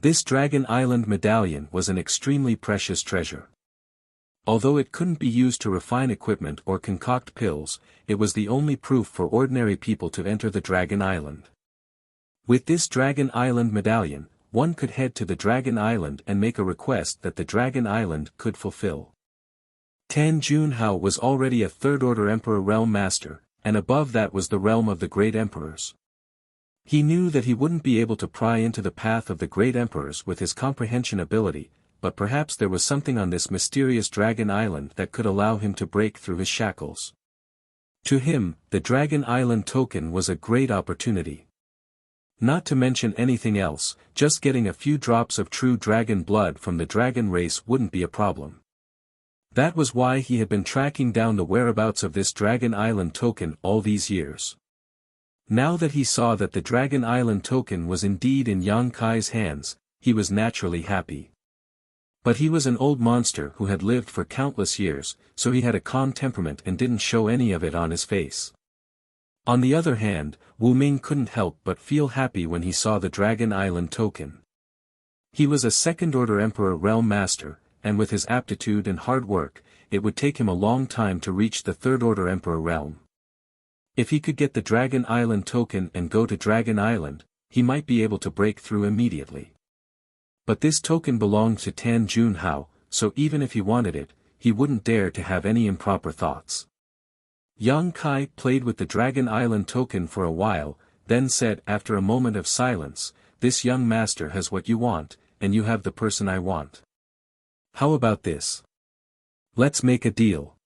This Dragon Island medallion was an extremely precious treasure. Although it couldn't be used to refine equipment or concoct pills, it was the only proof for ordinary people to enter the Dragon Island. With this Dragon Island medallion, one could head to the Dragon Island and make a request that the Dragon Island could fulfill. Tan Junhao was already a third-order Emperor Realm Master, and above that was the realm of the Great Emperors. He knew that he wouldn't be able to pry into the path of the Great Emperors with his comprehension ability, but perhaps there was something on this mysterious Dragon Island that could allow him to break through his shackles. To him, the Dragon Island token was a great opportunity. Not to mention anything else, just getting a few drops of true dragon blood from the dragon race wouldn't be a problem. That was why he had been tracking down the whereabouts of this Dragon Island token all these years. Now that he saw that the Dragon Island token was indeed in Yang Kai's hands, he was naturally happy. But he was an old monster who had lived for countless years, so he had a calm temperament and didn't show any of it on his face. On the other hand, Wu Ming couldn't help but feel happy when he saw the Dragon Island token. He was a second-order Emperor Realm Master, and with his aptitude and hard work, it would take him a long time to reach the third-order Emperor realm. If he could get the Dragon Island token and go to Dragon Island, he might be able to break through immediately. But this token belonged to Tan Junhao, so even if he wanted it, he wouldn't dare to have any improper thoughts. Yang Kai played with the Dragon Island token for a while, then said after a moment of silence, "This young master has what you want, and you have the person I want. How about this? Let's make a deal."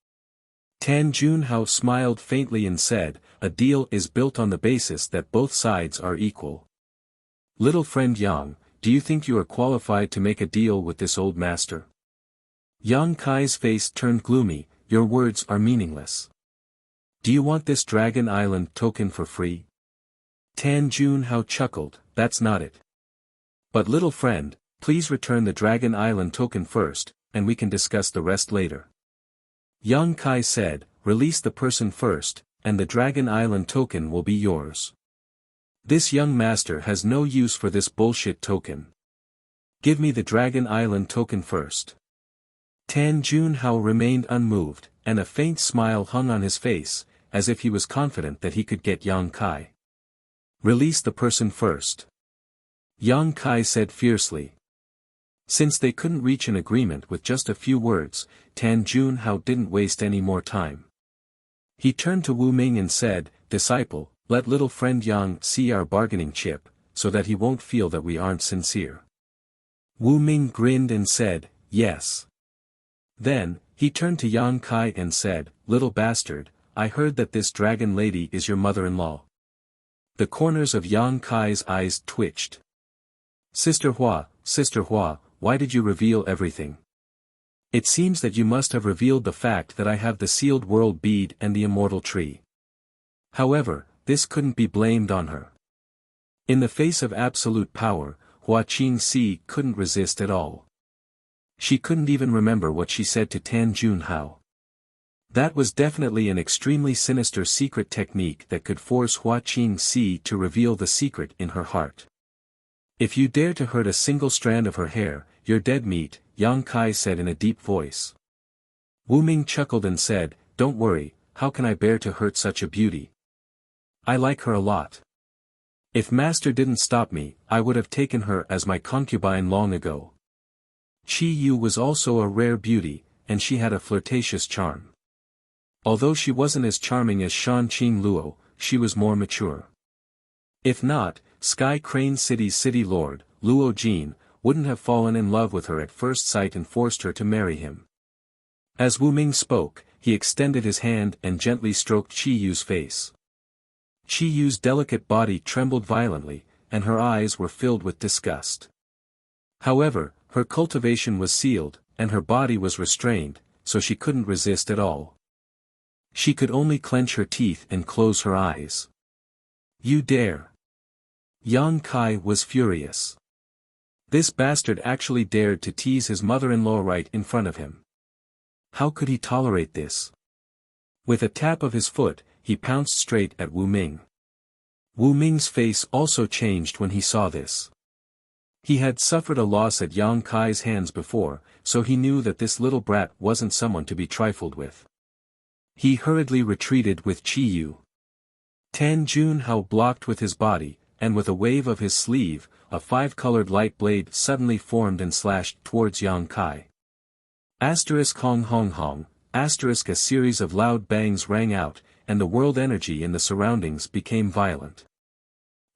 Tan Junhao smiled faintly and said, "A deal is built on the basis that both sides are equal. Little friend Yang, do you think you are qualified to make a deal with this old master?" Yang Kai's face turned gloomy. "Your words are meaningless. Do you want this Dragon Island token for free?" Tan Junhao chuckled, "That's not it. But little friend, please return the Dragon Island token first, and we can discuss the rest later." Yang Kai said, "Release the person first, and the Dragon Island token will be yours. This young master has no use for this bullshit token. Give me the Dragon Island token first." Tan Junhao remained unmoved, and a faint smile hung on his face, as if he was confident that he could get Yang Kai. "Release the person first," Yang Kai said fiercely. Since they couldn't reach an agreement with just a few words, Tan Junhao didn't waste any more time. He turned to Wu Ming and said, "Disciple, let little friend Yang see our bargaining chip, so that he won't feel that we aren't sincere." Wu Ming grinned and said, "Yes." Then, he turned to Yang Kai and said, "Little bastard, I heard that this dragon lady is your mother-in-law." The corners of Yang Kai's eyes twitched. Sister Hua, why did you reveal everything? It seems that you must have revealed the fact that I have the sealed world bead and the immortal tree." However, this couldn't be blamed on her. In the face of absolute power, Hua Qingxi couldn't resist at all. She couldn't even remember what she said to Tan Junhao. That was definitely an extremely sinister secret technique that could force Hua Qingxi to reveal the secret in her heart. "If you dare to hurt a single strand of her hair, you're dead meat," Yang Kai said in a deep voice. Wu Ming chuckled and said, "Don't worry, how can I bear to hurt such a beauty? I like her a lot. If Master didn't stop me, I would have taken her as my concubine long ago." Qi Yu was also a rare beauty, and she had a flirtatious charm. Although she wasn't as charming as Shan Qing Luo, she was more mature. If not, Sky Crane City's city lord, Luo Jin, wouldn't have fallen in love with her at first sight and forced her to marry him. As Wu Ming spoke, he extended his hand and gently stroked Qi Yu's face. Qi Yu's delicate body trembled violently, and her eyes were filled with disgust. However, her cultivation was sealed, and her body was restrained, so she couldn't resist at all. She could only clench her teeth and close her eyes. "You dare!" Yang Kai was furious. This bastard actually dared to tease his mother-in-law right in front of him. How could he tolerate this? With a tap of his foot, he pounced straight at Wu Ming. Wu Ming's face also changed when he saw this. He had suffered a loss at Yang Kai's hands before, so he knew that this little brat wasn't someone to be trifled with. He hurriedly retreated with Qi Yu. Tan Junhao blocked with his body, and with a wave of his sleeve, a five-colored light blade suddenly formed and slashed towards Yang Kai. Hong Hong Hong, A series of loud bangs rang out, and the world energy in the surroundings became violent.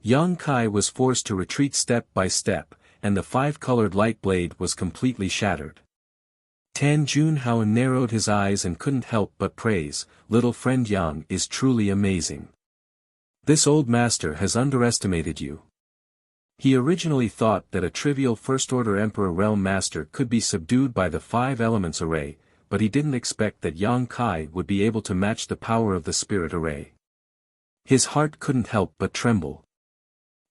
Yang Kai was forced to retreat step by step, and the five-colored light blade was completely shattered. Tan Junhao narrowed his eyes and couldn't help but praise, "Little friend Yang is truly amazing. This old master has underestimated you." He originally thought that a trivial First-Order Emperor Realm Master could be subdued by the Five Elements Array, but he didn't expect that Yang Kai would be able to match the power of the Spirit Array. His heart couldn't help but tremble.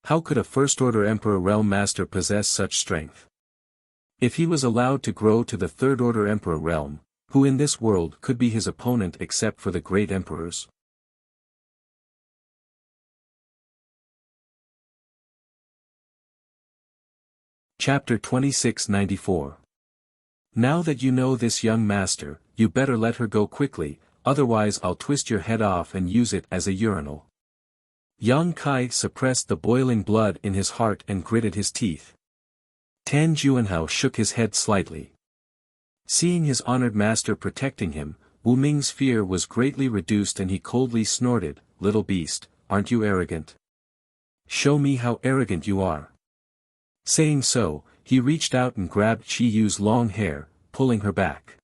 How could a First-Order Emperor Realm Master possess such strength? If he was allowed to grow to the Third-Order Emperor Realm, who in this world could be his opponent except for the great emperors? Chapter 2694. Now that you know this young master, you better let her go quickly, otherwise I'll twist your head off and use it as a urinal. Yang Kai suppressed the boiling blood in his heart and gritted his teeth. Tan Junhao shook his head slightly. Seeing his honored master protecting him, Wu Ming's fear was greatly reduced and he coldly snorted, "Little beast, aren't you arrogant? Show me how arrogant you are." Saying so, he reached out and grabbed Chi Yu's long hair, pulling her back.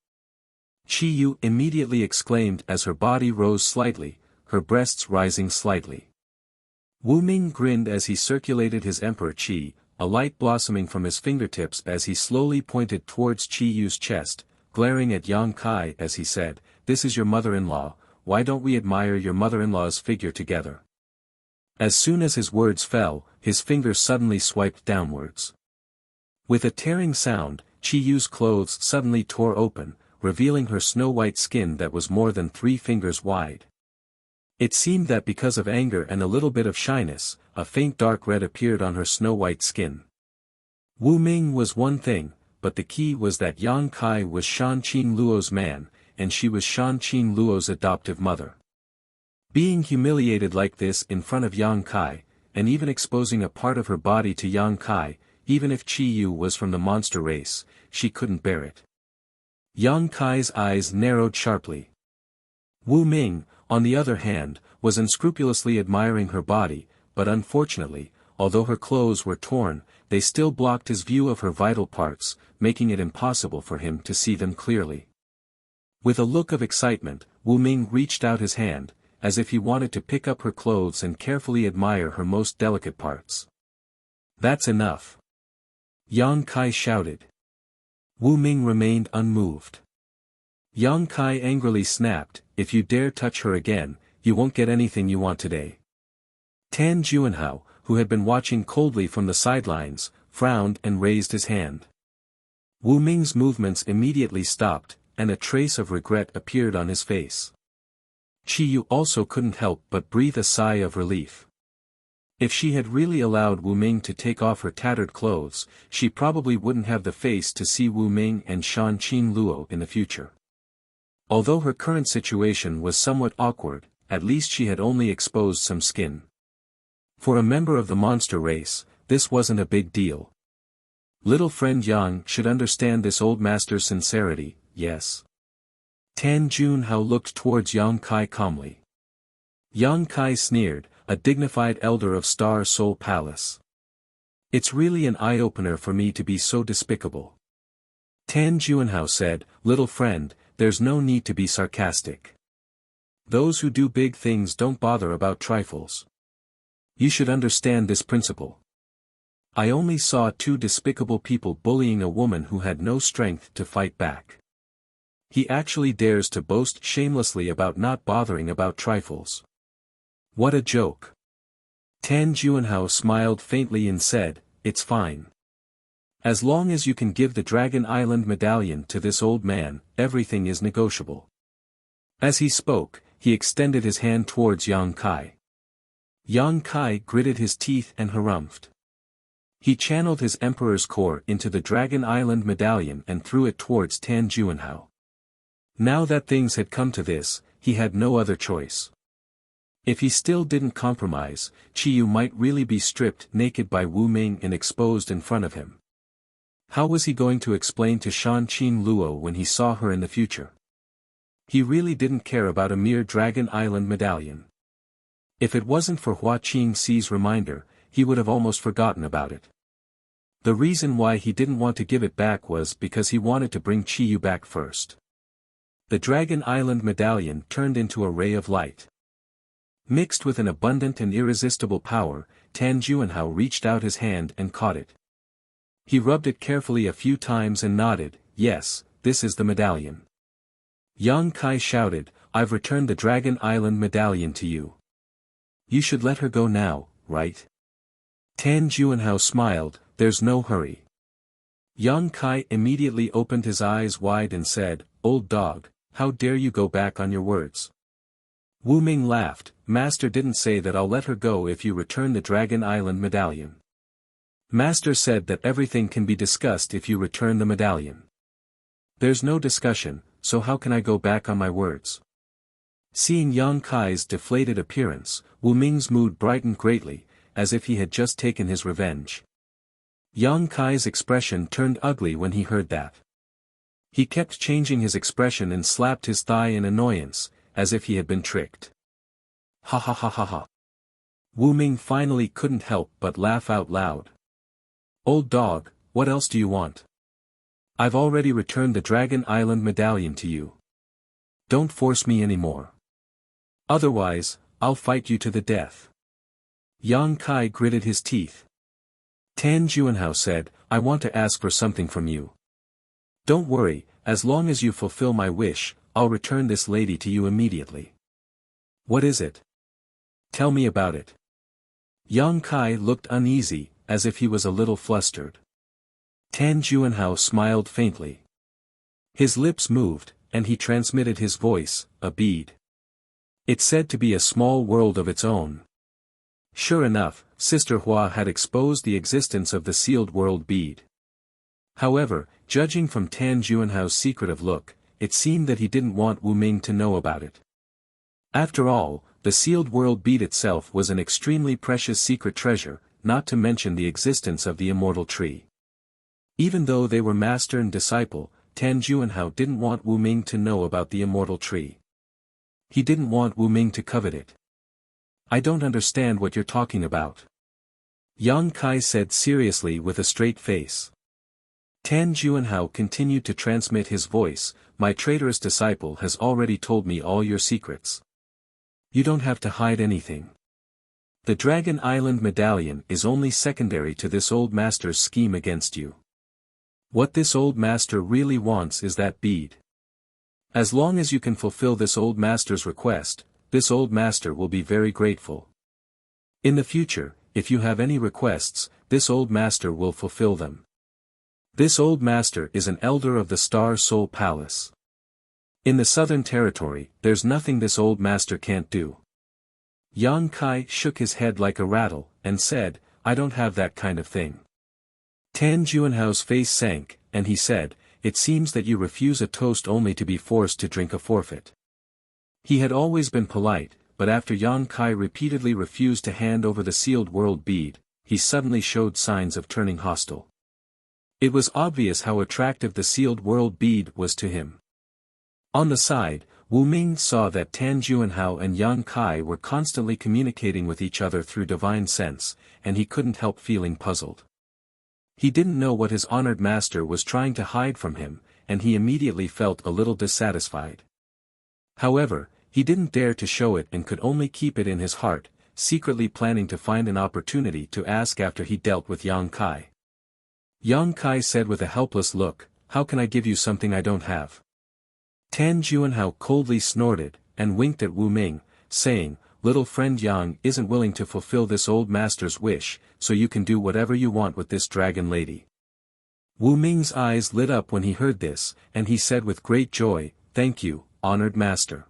Chi Yu immediately exclaimed as her body rose slightly, her breasts rising slightly. Wu Ming grinned as he circulated his Emperor Qi, a light blossoming from his fingertips as he slowly pointed towards Chi Yu's chest, glaring at Yang Kai as he said, "This is your mother-in-law, why don't we admire your mother-in-law's figure together?" As soon as his words fell, his fingers suddenly swiped downwards. With a tearing sound, Chi Yu's clothes suddenly tore open, revealing her snow-white skin that was more than 3 fingers wide. It seemed that because of anger and a little bit of shyness, a faint dark red appeared on her snow-white skin. Wu Ming was one thing, but the key was that Yang Kai was Shan Qin Luo's man, and she was Shan Qin Luo's adoptive mother. Being humiliated like this in front of Yang Kai, and even exposing a part of her body to Yang Kai, even if Chi Yu was from the monster race, she couldn't bear it. Yang Kai's eyes narrowed sharply. Wu Ming, on the other hand, was unscrupulously admiring her body, but unfortunately, although her clothes were torn, they still blocked his view of her vital parts, making it impossible for him to see them clearly. With a look of excitement, Wu Ming reached out his hand, as if he wanted to pick up her clothes and carefully admire her most delicate parts. "That's enough!" Yang Kai shouted. Wu Ming remained unmoved. Yang Kai angrily snapped, "If you dare touch her again, you won't get anything you want today." Tan Junhao, who had been watching coldly from the sidelines, frowned and raised his hand. Wu Ming's movements immediately stopped, and a trace of regret appeared on his face. Chi Yu also couldn't help but breathe a sigh of relief. If she had really allowed Wu Ming to take off her tattered clothes, she probably wouldn't have the face to see Wu Ming and Shan Qin Luo in the future. Although her current situation was somewhat awkward, at least she had only exposed some skin. For a member of the monster race, this wasn't a big deal. Little friend Yang should understand this old master's sincerity, yes. Tan Junhao looked towards Yang Kai calmly. Yang Kai sneered, a dignified elder of Star Soul Palace. "It's really an eye-opener for me to be so despicable." Tan Junhao said, "Little friend, there's no need to be sarcastic. Those who do big things don't bother about trifles. You should understand this principle. I only saw 2 despicable people bullying a woman who had no strength to fight back. He actually dares to boast shamelessly about not bothering about trifles. What a joke." Tan Junhao smiled faintly and said, "It's fine. As long as you can give the Dragon Island medallion to this old man, everything is negotiable." As he spoke, he extended his hand towards Yang Kai. Yang Kai gritted his teeth and harumphed. He channeled his Emperor's core into the Dragon Island medallion and threw it towards Tan Junhao. Now that things had come to this, he had no other choice. If he still didn't compromise, Chi Yu might really be stripped naked by Wu Ming and exposed in front of him. How was he going to explain to Shan Qin Luo when he saw her in the future? He really didn't care about a mere Dragon Island medallion. If it wasn't for Hua Qingxi's reminder, he would have almost forgotten about it. The reason why he didn't want to give it back was because he wanted to bring Qiyu back first. The Dragon Island medallion turned into a ray of light. Mixed with an abundant and irresistible power, Tan Juanhao reached out his hand and caught it. He rubbed it carefully a few times and nodded, "Yes, this is the medallion." Yang Kai shouted, "I've returned the Dragon Island medallion to you. You should let her go now, right?" Tan Juanhao smiled, "There's no hurry." Yang Kai immediately opened his eyes wide and said, "Old dog, how dare you go back on your words?" Wu Ming laughed, "Master didn't say that I'll let her go if you return the Dragon Island medallion. Master said that everything can be discussed if you return the medallion. There's no discussion, so how can I go back on my words?" Seeing Yang Kai's deflated appearance, Wu Ming's mood brightened greatly, as if he had just taken his revenge. Yang Kai's expression turned ugly when he heard that. He kept changing his expression and slapped his thigh in annoyance, as if he had been tricked. Ha ha ha ha ha. Wu Ming finally couldn't help but laugh out loud. "Old dog, what else do you want? I've already returned the Dragon Island medallion to you. Don't force me anymore. Otherwise, I'll fight you to the death." Yang Kai gritted his teeth. Tan Juanhao said, "I want to ask for something from you. Don't worry, as long as you fulfill my wish, I'll return this lady to you immediately." "What is it? Tell me about it." Yang Kai looked uneasy, as if he was a little flustered. Tan Juanhao smiled faintly. His lips moved, and he transmitted his voice, "A bead. It's said to be a small world of its own." Sure enough, Sister Hua had exposed the existence of the sealed world bead. However, judging from Tan Juanhao's secretive look, it seemed that he didn't want Wu Ming to know about it. After all, the sealed world bead itself was an extremely precious secret treasure, not to mention the existence of the immortal tree. Even though they were master and disciple, Tan Juanhao didn't want Wu Ming to know about the immortal tree. He didn't want Wu Ming to covet it. "I don't understand what you're talking about," Yang Kai said seriously with a straight face. Tan Juanhao continued to transmit his voice, "My traitorous disciple has already told me all your secrets. You don't have to hide anything. The Dragon Island medallion is only secondary to this old master's scheme against you. What this old master really wants is that bead. As long as you can fulfill this old master's request, this old master will be very grateful. In the future, if you have any requests, this old master will fulfill them. This old master is an elder of the Star Soul Palace. In the Southern Territory, there's nothing this old master can't do." Yang Kai shook his head like a rattle, and said, "I don't have that kind of thing." Tan Juanhao's face sank, and he said, "It seems that you refuse a toast only to be forced to drink a forfeit." He had always been polite, but after Yang Kai repeatedly refused to hand over the sealed world bead, he suddenly showed signs of turning hostile. It was obvious how attractive the sealed world bead was to him. On the side, Wu Ming saw that Tan Juanhao and Yang Kai were constantly communicating with each other through divine sense, and he couldn't help feeling puzzled. He didn't know what his honored master was trying to hide from him, and he immediately felt a little dissatisfied. However, he didn't dare to show it and could only keep it in his heart, secretly planning to find an opportunity to ask after he dealt with Yang Kai. Yang Kai said with a helpless look, "How can I give you something I don't have?" Tan Juanhao coldly snorted, and winked at Wu Ming, saying, "Little friend Yang isn't willing to fulfill this old master's wish, so you can do whatever you want with this dragon lady." Wu Ming's eyes lit up when he heard this, and he said with great joy, "Thank you, honored master."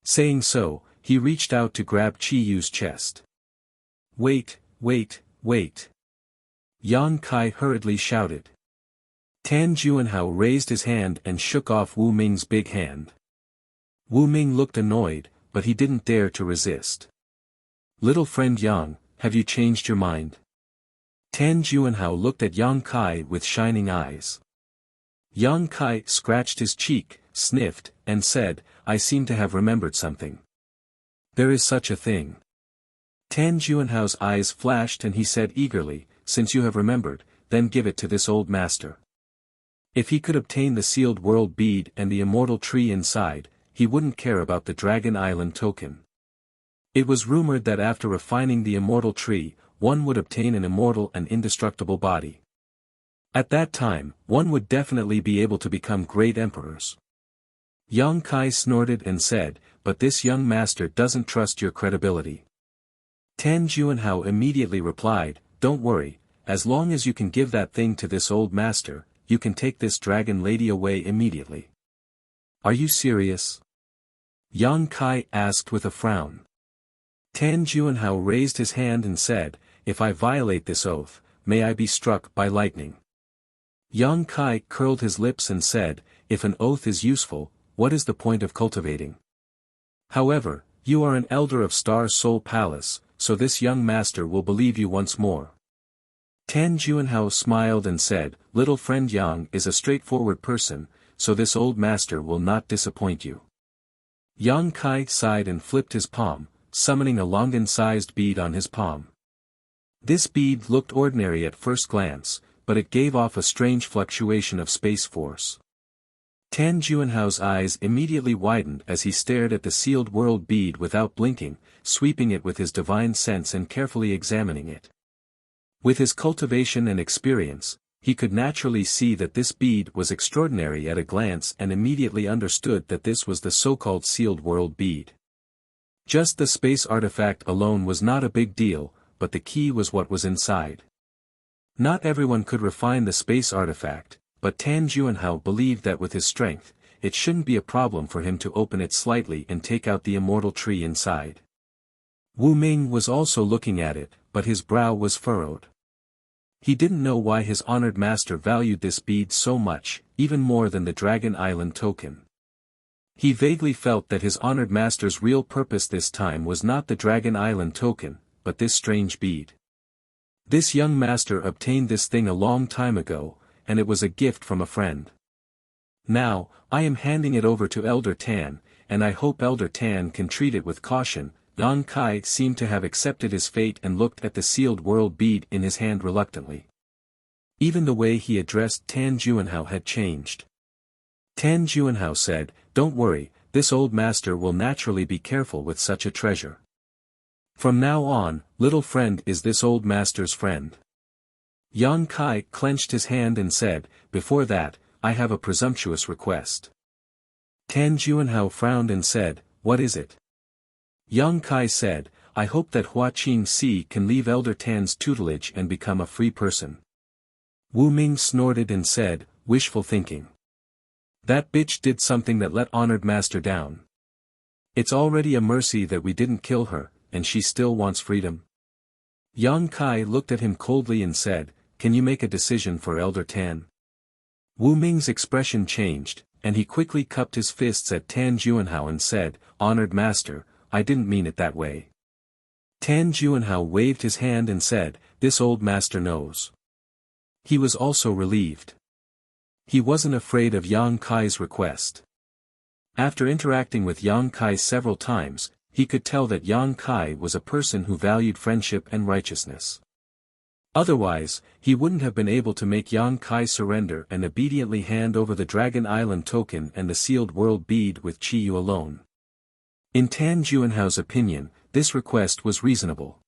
Saying so, he reached out to grab Qiyu's chest. "Wait, wait, wait!" Yang Kai hurriedly shouted. Tan Juanhao raised his hand and shook off Wu Ming's big hand. Wu Ming looked annoyed, but he didn't dare to resist. "Little friend Yang, have you changed your mind?" Tan Juanhao looked at Yang Kai with shining eyes. Yang Kai scratched his cheek, sniffed, and said, I seem to have remembered something. There is such a thing. Tan Juanhao's eyes flashed and he said eagerly, since you have remembered, then give it to this old master. If he could obtain the sealed world bead and the immortal tree inside, he wouldn't care about the Dragon Island token. It was rumored that after refining the immortal tree, one would obtain an immortal and indestructible body. At that time, one would definitely be able to become great emperors. Yang Kai snorted and said, but this young master doesn't trust your credibility. Tan Juanhao immediately replied, don't worry, as long as you can give that thing to this old master, you can take this dragon lady away immediately. Are you serious? Yang Kai asked with a frown. Tan Juanhao raised his hand and said, if I violate this oath, may I be struck by lightning. Yang Kai curled his lips and said, if an oath is useful, what is the point of cultivating? However, you are an elder of Star Soul Palace, so this young master will believe you once more. Tan Juanhao smiled and said, little friend Yang is a straightforward person, so this old master will not disappoint you. Yang Kai sighed and flipped his palm, summoning a Longan-sized bead on his palm. This bead looked ordinary at first glance, but it gave off a strange fluctuation of space force. Tan Juanhao's eyes immediately widened as he stared at the sealed world bead without blinking, sweeping it with his divine sense and carefully examining it. With his cultivation and experience, he could naturally see that this bead was extraordinary at a glance and immediately understood that this was the so-called sealed world bead. Just the space artifact alone was not a big deal, but the key was what was inside. Not everyone could refine the space artifact, but Tan Juanhao believed that with his strength, it shouldn't be a problem for him to open it slightly and take out the immortal tree inside. Wu Ming was also looking at it, but his brow was furrowed. He didn't know why his honored master valued this bead so much, even more than the Dragon Island token. He vaguely felt that his honored master's real purpose this time was not the Dragon Island token, but this strange bead. This young master obtained this thing a long time ago, and it was a gift from a friend. Now, I am handing it over to Elder Tan, and I hope Elder Tan can treat it with caution. Yang Kai seemed to have accepted his fate and looked at the sealed world bead in his hand reluctantly. Even the way he addressed Tan Juanhao had changed. Tan Juanhao said, don't worry, this old master will naturally be careful with such a treasure. From now on, little friend is this old master's friend. Yang Kai clenched his hand and said, before that, I have a presumptuous request. Tan Juanhao frowned and said, what is it? Yang Kai said, I hope that Hua Qingxi can leave Elder Tan's tutelage and become a free person. Wu Ming snorted and said, wishful thinking. That bitch did something that let honored master down. It's already a mercy that we didn't kill her, and she still wants freedom. Yang Kai looked at him coldly and said, can you make a decision for Elder Tan? Wu Ming's expression changed, and he quickly cupped his fists at Tan Juanhao and said, honored master, I didn't mean it that way. Tan Juanhao waved his hand and said, this old master knows. He was also relieved. He wasn't afraid of Yang Kai's request. After interacting with Yang Kai several times, he could tell that Yang Kai was a person who valued friendship and righteousness. Otherwise, he wouldn't have been able to make Yang Kai surrender and obediently hand over the Dragon Island token and the sealed world bead with Qiyu alone. In Tan Juanhao's opinion, this request was reasonable.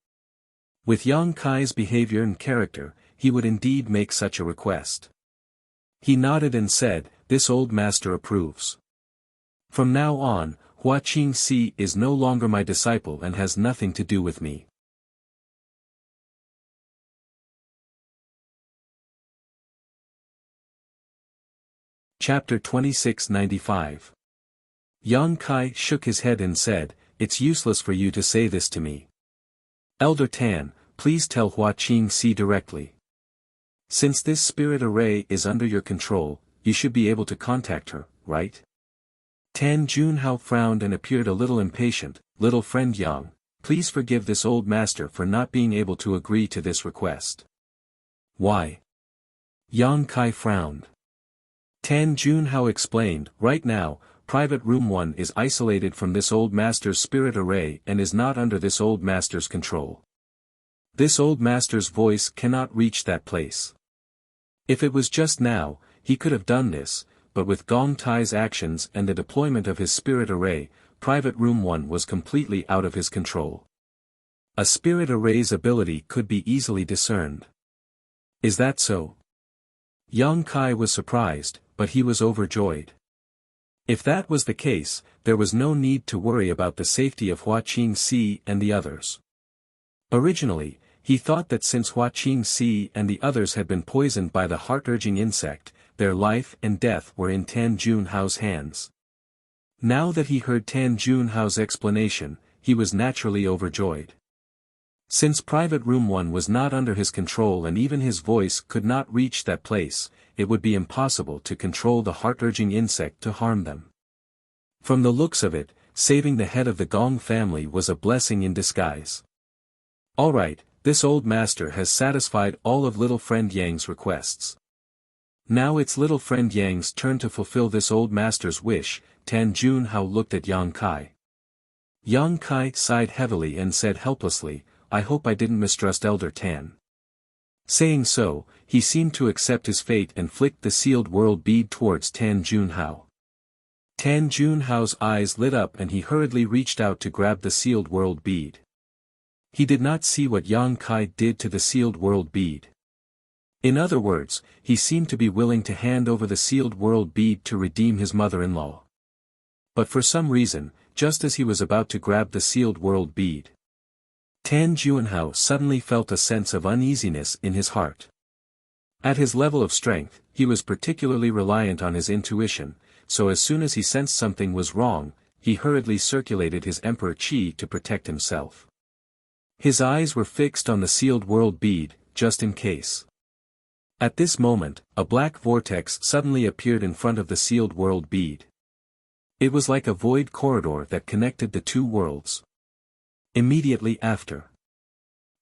With Yang Kai's behavior and character, he would indeed make such a request. He nodded and said, this old master approves. From now on, Hua Qingxi is no longer my disciple and has nothing to do with me. Chapter 2695. Yang Kai shook his head and said, it's useless for you to say this to me. Elder Tan, please tell Hua Qingxi directly. Since this spirit array is under your control, you should be able to contact her, right? Tan Juanhao frowned and appeared a little impatient. Little friend Yang, please forgive this old master for not being able to agree to this request. Why? Yang Kai frowned. Tan Junhao explained, right now, Private Room 1 is isolated from this old master's spirit array and is not under this old master's control. This old master's voice cannot reach that place. If it was just now, he could have done this, but with Gong Tai's actions and the deployment of his spirit array, Private Room 1 was completely out of his control. A spirit array's ability could be easily discerned. Is that so? Yang Kai was surprised, but he was overjoyed. If that was the case, there was no need to worry about the safety of Hua Qingxi and the others. Originally, he thought that since Hua Qingxi and the others had been poisoned by the heart-urging insect, their life and death were in Tan Junhao's hands. Now that he heard Tan Junhao's explanation, he was naturally overjoyed. Since Private Room 1 was not under his control and even his voice could not reach that place, it would be impossible to control the heart-urging insect to harm them. From the looks of it, saving the head of the Gong family was a blessing in disguise. Alright, this old master has satisfied all of little friend Yang's requests. Now it's little friend Yang's turn to fulfill this old master's wish. Tan Junhao looked at Yang Kai. Yang Kai sighed heavily and said helplessly, I hope I didn't mistrust Elder Tan. Saying so, he seemed to accept his fate and flicked the sealed world bead towards Tan Junhao. Tan Junhao's eyes lit up and he hurriedly reached out to grab the sealed world bead. He did not see what Yang Kai did to the sealed world bead. In other words, he seemed to be willing to hand over the sealed world bead to redeem his mother-in-law. But for some reason, just as he was about to grab the sealed world bead, Tan Junhao suddenly felt a sense of uneasiness in his heart. At his level of strength, he was particularly reliant on his intuition, so as soon as he sensed something was wrong, he hurriedly circulated his Emperor Qi to protect himself. His eyes were fixed on the sealed world bead, just in case. At this moment, a black vortex suddenly appeared in front of the sealed world bead. It was like a void corridor that connected the two worlds. Immediately after,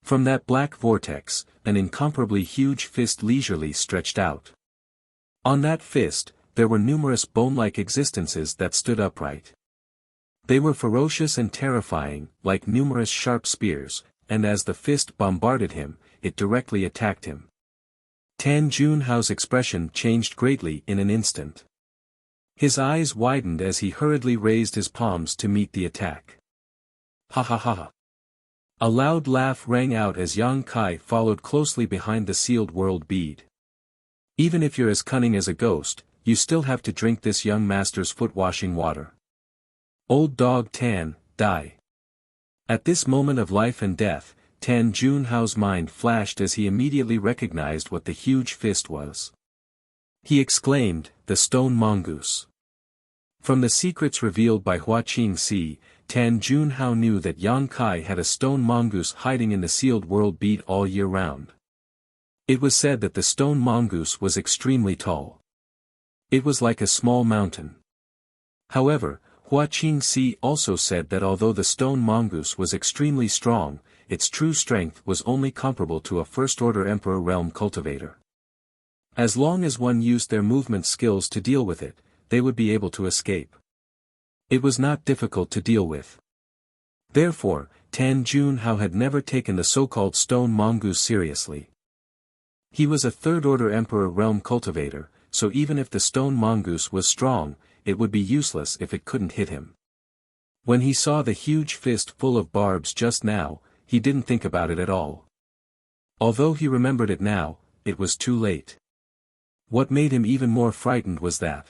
from that black vortex, an incomparably huge fist leisurely stretched out. On that fist, there were numerous bone-like existences that stood upright. They were ferocious and terrifying, like numerous sharp spears, and as the fist bombarded him, it directly attacked him. Tan Junhao's expression changed greatly in an instant. His eyes widened as he hurriedly raised his palms to meet the attack. Ha ha ha. A loud laugh rang out as Yang Kai followed closely behind the sealed world bead. Even if you're as cunning as a ghost, you still have to drink this young master's foot-washing water. Old dog Tan, die. At this moment of life and death, Tan Junhao's mind flashed as he immediately recognized what the huge fist was. He exclaimed, the stone mongoose. From the secrets revealed by Hua Qingxi, Tan Junhao knew that Yang Kai had a stone mongoose hiding in the sealed world bead all year round. It was said that the stone mongoose was extremely tall. It was like a small mountain. However, Hua Qingxi also said that although the stone mongoose was extremely strong, its true strength was only comparable to a first-order Emperor realm cultivator. As long as one used their movement skills to deal with it, they would be able to escape. It was not difficult to deal with. Therefore, Tan Junhao had never taken the so-called stone mongoose seriously. He was a third-order Emperor realm cultivator, so even if the stone mongoose was strong, it would be useless if it couldn't hit him. When he saw the huge fist full of barbs just now, he didn't think about it at all. Although he remembered it now, it was too late. What made him even more frightened was that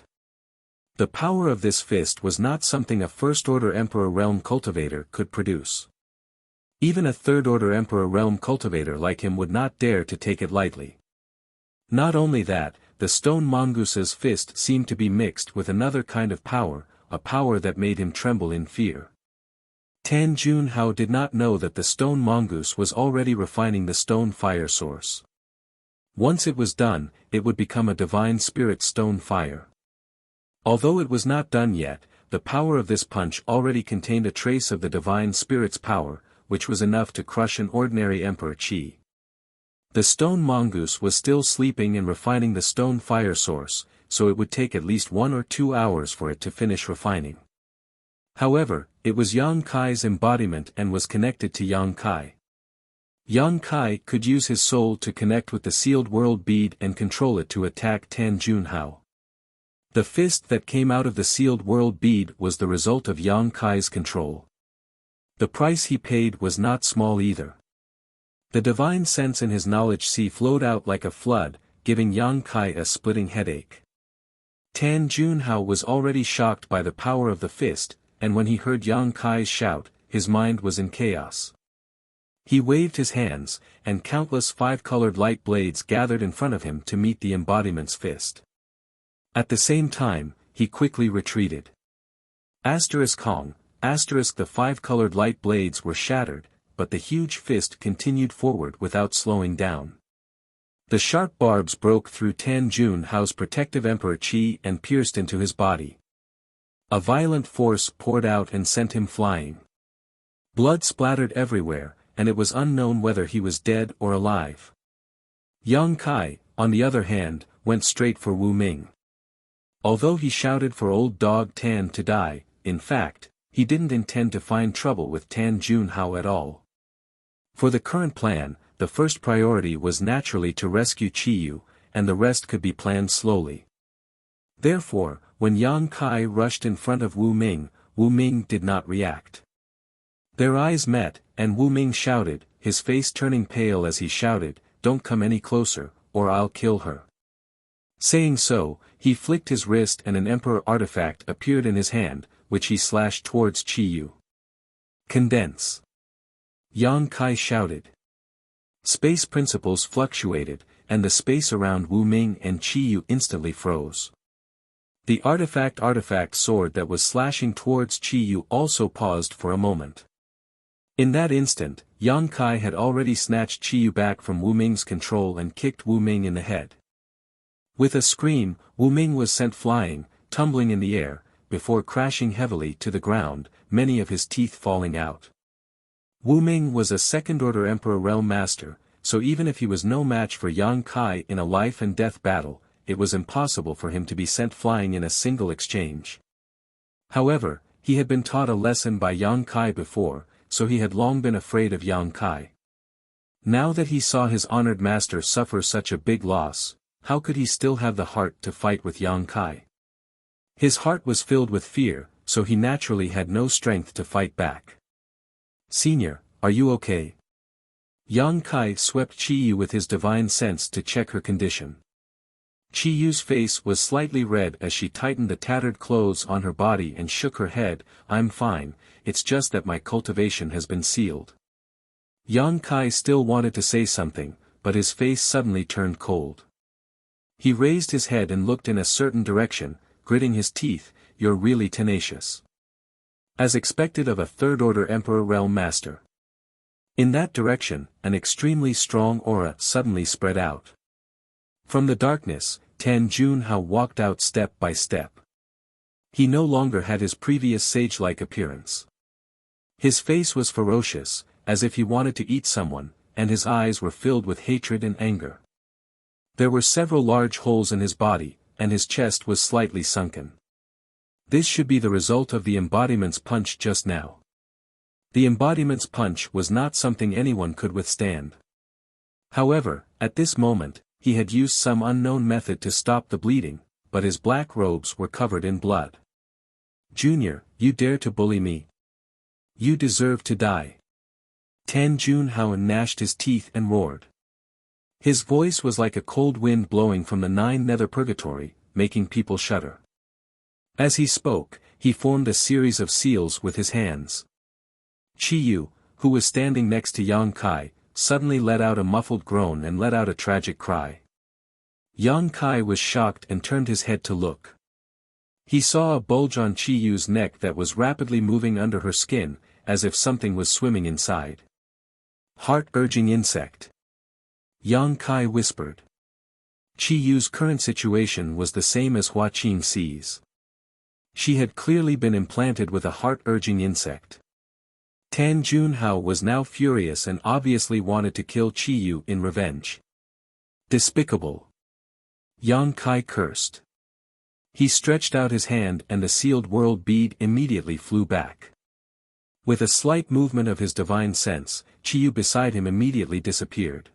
the power of this fist was not something a first-order Emperor realm cultivator could produce. Even a third-order Emperor realm cultivator like him would not dare to take it lightly. Not only that, the stone mongoose's fist seemed to be mixed with another kind of power, a power that made him tremble in fear. Tan Junhao did not know that the stone mongoose was already refining the stone fire source. Once it was done, it would become a divine spirit stone fire. Although it was not done yet, the power of this punch already contained a trace of the divine spirit's power, which was enough to crush an ordinary Emperor Qi. The stone mongoose was still sleeping and refining the stone fire source, so it would take at least 1 or 2 hours for it to finish refining. However, it was Yang Kai's embodiment and was connected to Yang Kai. Yang Kai could use his soul to connect with the sealed world bead and control it to attack Tan Junhao. The fist that came out of the sealed world bead was the result of Yang Kai's control. The price he paid was not small either. The divine sense in his knowledge sea flowed out like a flood, giving Yang Kai a splitting headache. Tan Junhao was already shocked by the power of the fist, and when he heard Yang Kai's shout, his mind was in chaos. He waved his hands, and countless 5-colored light blades gathered in front of him to meet the embodiment's fist. At the same time, he quickly retreated. Kong, the 5-colored light blades were shattered, but the huge fist continued forward without slowing down. The sharp barbs broke through Tan Junhao's protective emperor chi and pierced into his body. A violent force poured out and sent him flying. Blood splattered everywhere, and it was unknown whether he was dead or alive. Yang Kai, on the other hand, went straight for Wu Ming. Although he shouted for old dog Tan to die, in fact, he didn't intend to find trouble with Tan Junhao at all. For the current plan, the first priority was naturally to rescue Chiyu, and the rest could be planned slowly. Therefore, when Yang Kai rushed in front of Wu Ming did not react. Their eyes met, and Wu Ming shouted, his face turning pale as he shouted, "Don't come any closer, or I'll kill her." Saying so, he flicked his wrist and an emperor artifact appeared in his hand, which he slashed towards Chiyu. "Condense!" Yang Kai shouted. Space principles fluctuated, and the space around Wu Ming and Chiyu instantly froze. The artifact sword that was slashing towards Chiyu also paused for a moment. In that instant, Yang Kai had already snatched Chiyu back from Wu Ming's control and kicked Wu Ming in the head. With a scream, Wu Ming was sent flying, tumbling in the air, before crashing heavily to the ground, many of his teeth falling out. Wu Ming was a second-order Emperor Realm Master, so even if he was no match for Yang Kai in a life-and-death battle, it was impossible for him to be sent flying in a single exchange. However, he had been taught a lesson by Yang Kai before, so he had long been afraid of Yang Kai. Now that he saw his honored master suffer such a big loss, how could he still have the heart to fight with Yang Kai? His heart was filled with fear, so he naturally had no strength to fight back. "Senior, are you okay?" Yang Kai swept Chiyu with his divine sense to check her condition. Chiyu's face was slightly red as she tightened the tattered clothes on her body and shook her head. "I'm fine, it's just that my cultivation has been sealed." Yang Kai still wanted to say something, but his face suddenly turned cold. He raised his head and looked in a certain direction, gritting his teeth. "You're really tenacious." As expected of a third-order Emperor Realm Master. In that direction, an extremely strong aura suddenly spread out. From the darkness, Tan Junhao walked out step by step. He no longer had his previous sage-like appearance. His face was ferocious, as if he wanted to eat someone, and his eyes were filled with hatred and anger. There were several large holes in his body, and his chest was slightly sunken. This should be the result of the embodiment's punch just now. The embodiment's punch was not something anyone could withstand. However, at this moment, he had used some unknown method to stop the bleeding, but his black robes were covered in blood. "Junior, you dare to bully me? You deserve to die." Tan Junhao gnashed his teeth and roared. His voice was like a cold wind blowing from the 9 nether purgatory, making people shudder. As he spoke, he formed a series of seals with his hands. Chiyu, who was standing next to Yang Kai, suddenly let out a muffled groan and let out a tragic cry. Yang Kai was shocked and turned his head to look. He saw a bulge on Chiyu's neck that was rapidly moving under her skin, as if something was swimming inside. "Heart-urging insect," Yang Kai whispered. Chiyu's current situation was the same as Hua Qing Ci's. She had clearly been implanted with a heart-urging insect. Tan Junhao was now furious and obviously wanted to kill Chiyu in revenge. "Despicable!" Yang Kai cursed. He stretched out his hand and the sealed world bead immediately flew back. With a slight movement of his divine sense, Chiyu beside him immediately disappeared.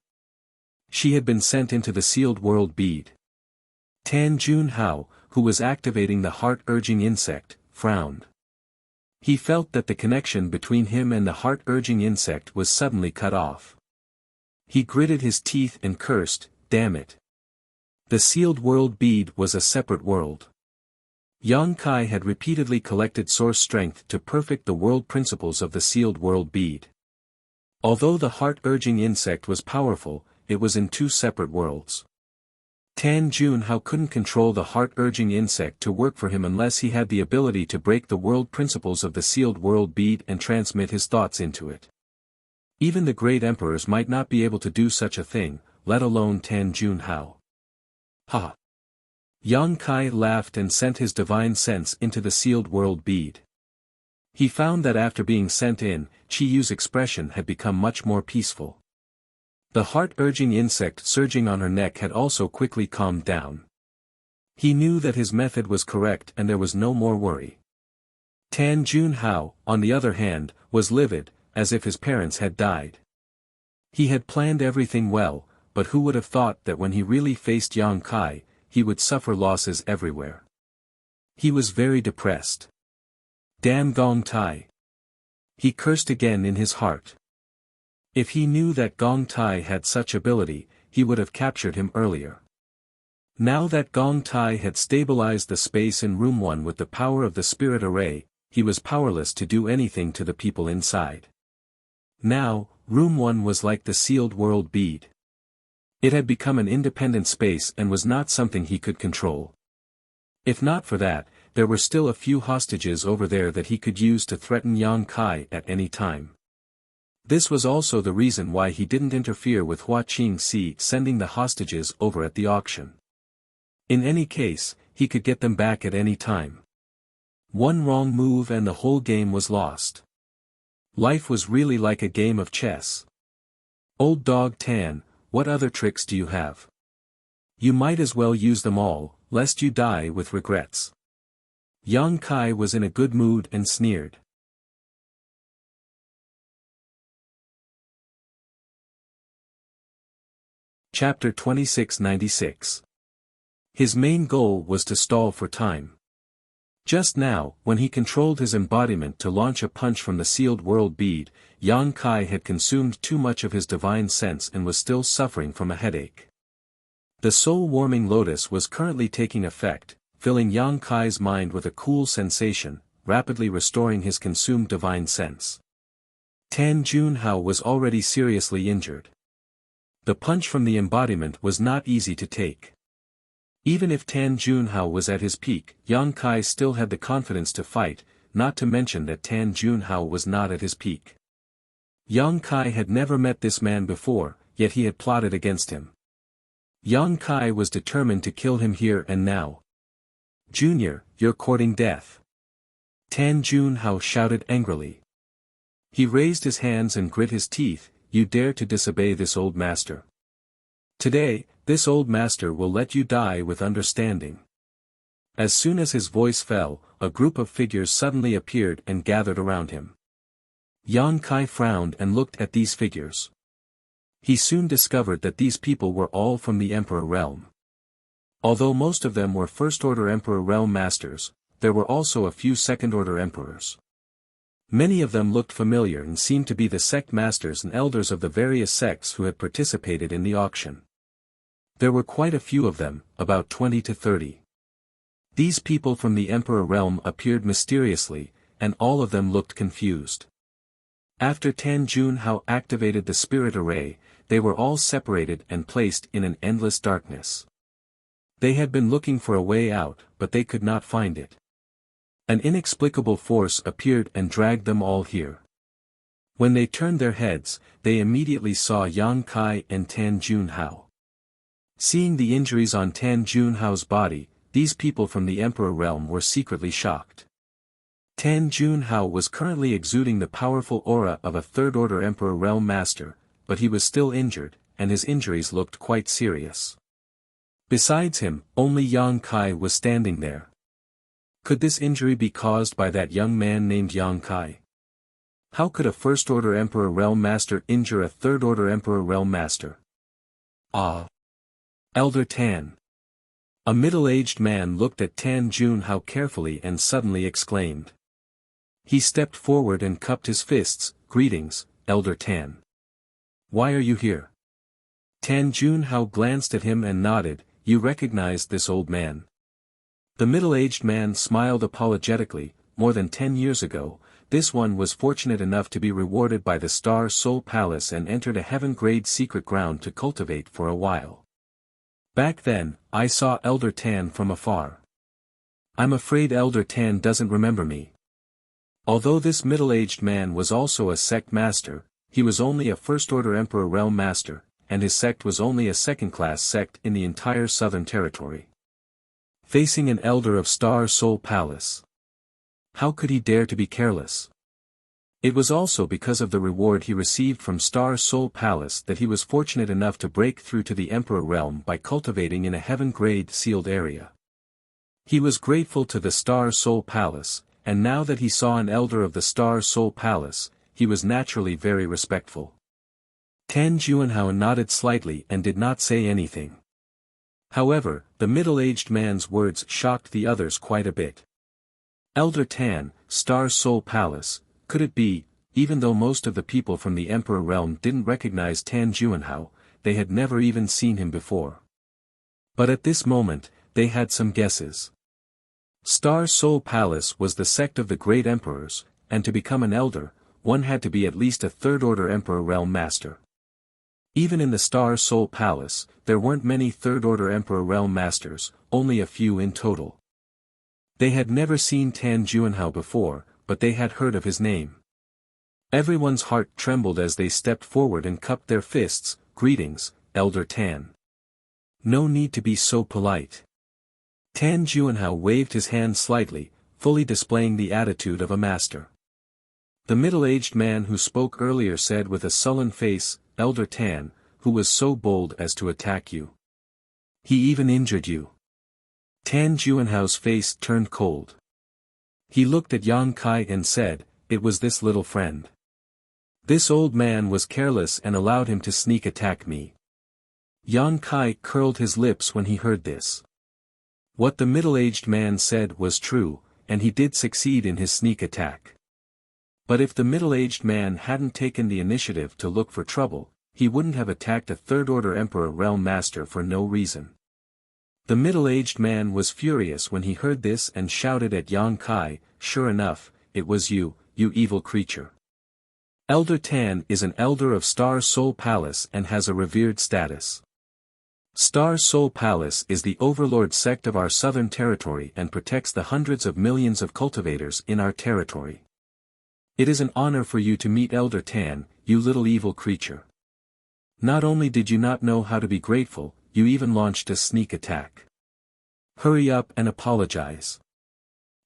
She had been sent into the sealed world bead. Tan Junhao, who was activating the heart-urging insect, frowned. He felt that the connection between him and the heart-urging insect was suddenly cut off. He gritted his teeth and cursed, "Damn it." The sealed world bead was a separate world. Yang Kai had repeatedly collected source strength to perfect the world principles of the sealed world bead. Although the heart-urging insect was powerful, it was in two separate worlds. Tan Junhao couldn't control the heart-urging insect to work for him unless he had the ability to break the world principles of the sealed world bead and transmit his thoughts into it. Even the great emperors might not be able to do such a thing, let alone Tan Junhao. Ha! Yang Kai laughed and sent his divine sense into the sealed world bead. He found that after being sent in, Chiyu's expression had become much more peaceful. The heart-urging insect surging on her neck had also quickly calmed down. He knew that his method was correct and there was no more worry. Tan Junhao, on the other hand, was livid, as if his parents had died. He had planned everything well, but who would have thought that when he really faced Yang Kai, he would suffer losses everywhere. He was very depressed. Damn Gong Tai! He cursed again in his heart. If he knew that Gong Tai had such ability, he would have captured him earlier. Now that Gong Tai had stabilized the space in Room 1 with the power of the spirit array, he was powerless to do anything to the people inside. Now, Room 1 was like the sealed world bead. It had become an independent space and was not something he could control. If not for that, there were still a few hostages over there that he could use to threaten Yang Kai at any time. This was also the reason why he didn't interfere with Hua Qingxi sending the hostages over at the auction. In any case, he could get them back at any time. One wrong move and the whole game was lost. Life was really like a game of chess. Old dog Tan, what other tricks do you have? You might as well use them all, lest you die with regrets. Yang Kai was in a good mood and sneered. Chapter 2696. His main goal was to stall for time. Just now, when he controlled his embodiment to launch a punch from the sealed world bead, Yang Kai had consumed too much of his divine sense and was still suffering from a headache. The soul-warming lotus was currently taking effect, filling Yang Kai's mind with a cool sensation, rapidly restoring his consumed divine sense. Tan Junhao was already seriously injured. The punch from the embodiment was not easy to take. Even if Tan Junhao was at his peak, Yang Kai still had the confidence to fight, not to mention that Tan Junhao was not at his peak. Yang Kai had never met this man before, yet he had plotted against him. Yang Kai was determined to kill him here and now. "Junior, you're courting death." Tan Junhao shouted angrily. He raised his hands and grit his teeth. "You dare to disobey this old master. Today, this old master will let you die with understanding." As soon as his voice fell, a group of figures suddenly appeared and gathered around him. Yang Kai frowned and looked at these figures. He soon discovered that these people were all from the Emperor realm. Although most of them were first-order Emperor realm masters, there were also a few second-order emperors. Many of them looked familiar and seemed to be the sect masters and elders of the various sects who had participated in the auction. There were quite a few of them, about 20 to 30. These people from the Emperor realm appeared mysteriously, and all of them looked confused. After Tan Junhao activated the spirit array, they were all separated and placed in an endless darkness. They had been looking for a way out, but they could not find it. An inexplicable force appeared and dragged them all here. When they turned their heads, they immediately saw Yang Kai and Tan Junhao. Seeing the injuries on Tan Junhao's body, these people from the Emperor realm were secretly shocked. Tan Junhao was currently exuding the powerful aura of a third-order Emperor realm master, but he was still injured, and his injuries looked quite serious. Besides him, only Yang Kai was standing there. Could this injury be caused by that young man named Yang Kai? How could a First-Order Emperor Realm Master injure a Third-Order Emperor Realm Master? Ah! Elder Tan. A middle-aged man looked at Tan Junhao carefully and suddenly exclaimed. He stepped forward and cupped his fists. Greetings, Elder Tan. Why are you here? Tan Junhao glanced at him and nodded. You recognized this old man. The middle-aged man smiled apologetically. More than 10 years ago, this one was fortunate enough to be rewarded by the Star Soul Palace and entered a heaven-grade secret ground to cultivate for a while. Back then, I saw Elder Tan from afar. I'm afraid Elder Tan doesn't remember me. Although this middle-aged man was also a sect master, he was only a First-Order Emperor Realm Master, and his sect was only a second-class sect in the entire Southern Territory. Facing an elder of Star Soul Palace. How could he dare to be careless? It was also because of the reward he received from Star Soul Palace that he was fortunate enough to break through to the Emperor Realm by cultivating in a heaven-grade sealed area. He was grateful to the Star Soul Palace, and now that he saw an elder of the Star Soul Palace, he was naturally very respectful. Tan Junhao nodded slightly and did not say anything. However, the middle-aged man's words shocked the others quite a bit. Elder Tan, Star Soul Palace, could it be? Even though most of the people from the Emperor Realm didn't recognize Tan Junhao, they had never even seen him before. But at this moment, they had some guesses. Star Soul Palace was the sect of the great emperors, and to become an elder, one had to be at least a Third-Order Emperor Realm Master. Even in the Star Soul Palace, there weren't many Third-Order Emperor Realm Masters, only a few in total. They had never seen Tan Junhao before, but they had heard of his name. Everyone's heart trembled as they stepped forward and cupped their fists. Greetings, Elder Tan. No need to be so polite. Tan Junhao waved his hand slightly, fully displaying the attitude of a master. The middle-aged man who spoke earlier said with a sullen face, Elder Tan, who was so bold as to attack you? He even injured you. Tan Junhao's face turned cold. He looked at Yang Kai and said, it was this little friend. This old man was careless and allowed him to sneak attack me. Yang Kai curled his lips when he heard this. What the middle-aged man said was true, and he did succeed in his sneak attack. But if the middle-aged man hadn't taken the initiative to look for trouble, he wouldn't have attacked a Third-Order Emperor Realm Master for no reason. The middle-aged man was furious when he heard this and shouted at Yang Kai, sure enough, it was you, you evil creature. Elder Tan is an elder of Star Soul Palace and has a revered status. Star Soul Palace is the overlord sect of our Southern Territory and protects the hundreds of millions of cultivators in our territory. It is an honor for you to meet Elder Tan, you little evil creature. Not only did you not know how to be grateful, you even launched a sneak attack. Hurry up and apologize.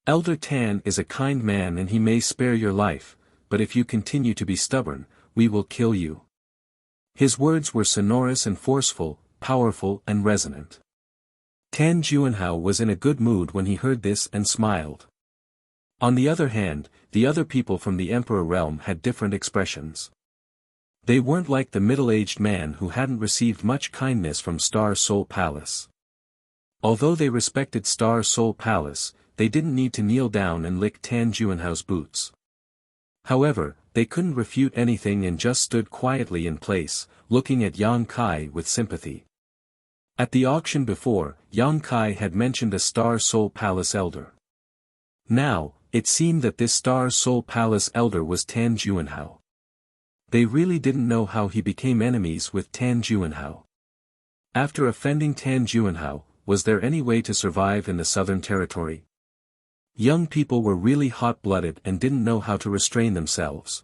Elder Tan is a kind man and he may spare your life, but if you continue to be stubborn, we will kill you. His words were sonorous and forceful, powerful and resonant. Tan Junhao was in a good mood when he heard this and smiled. On the other hand, the other people from the Emperor Realm had different expressions. They weren't like the middle-aged man who hadn't received much kindness from Star Soul Palace. Although they respected Star Soul Palace, they didn't need to kneel down and lick Tan Junhao's boots. However, they couldn't refute anything and just stood quietly in place, looking at Yang Kai with sympathy. At the auction before, Yang Kai had mentioned a Star Soul Palace elder. Now, it seemed that this Star Soul Palace elder was Tan Junhao. They really didn't know how he became enemies with Tan Junhao. After offending Tan Junhao, was there any way to survive in the Southern Territory? Young people were really hot-blooded and didn't know how to restrain themselves.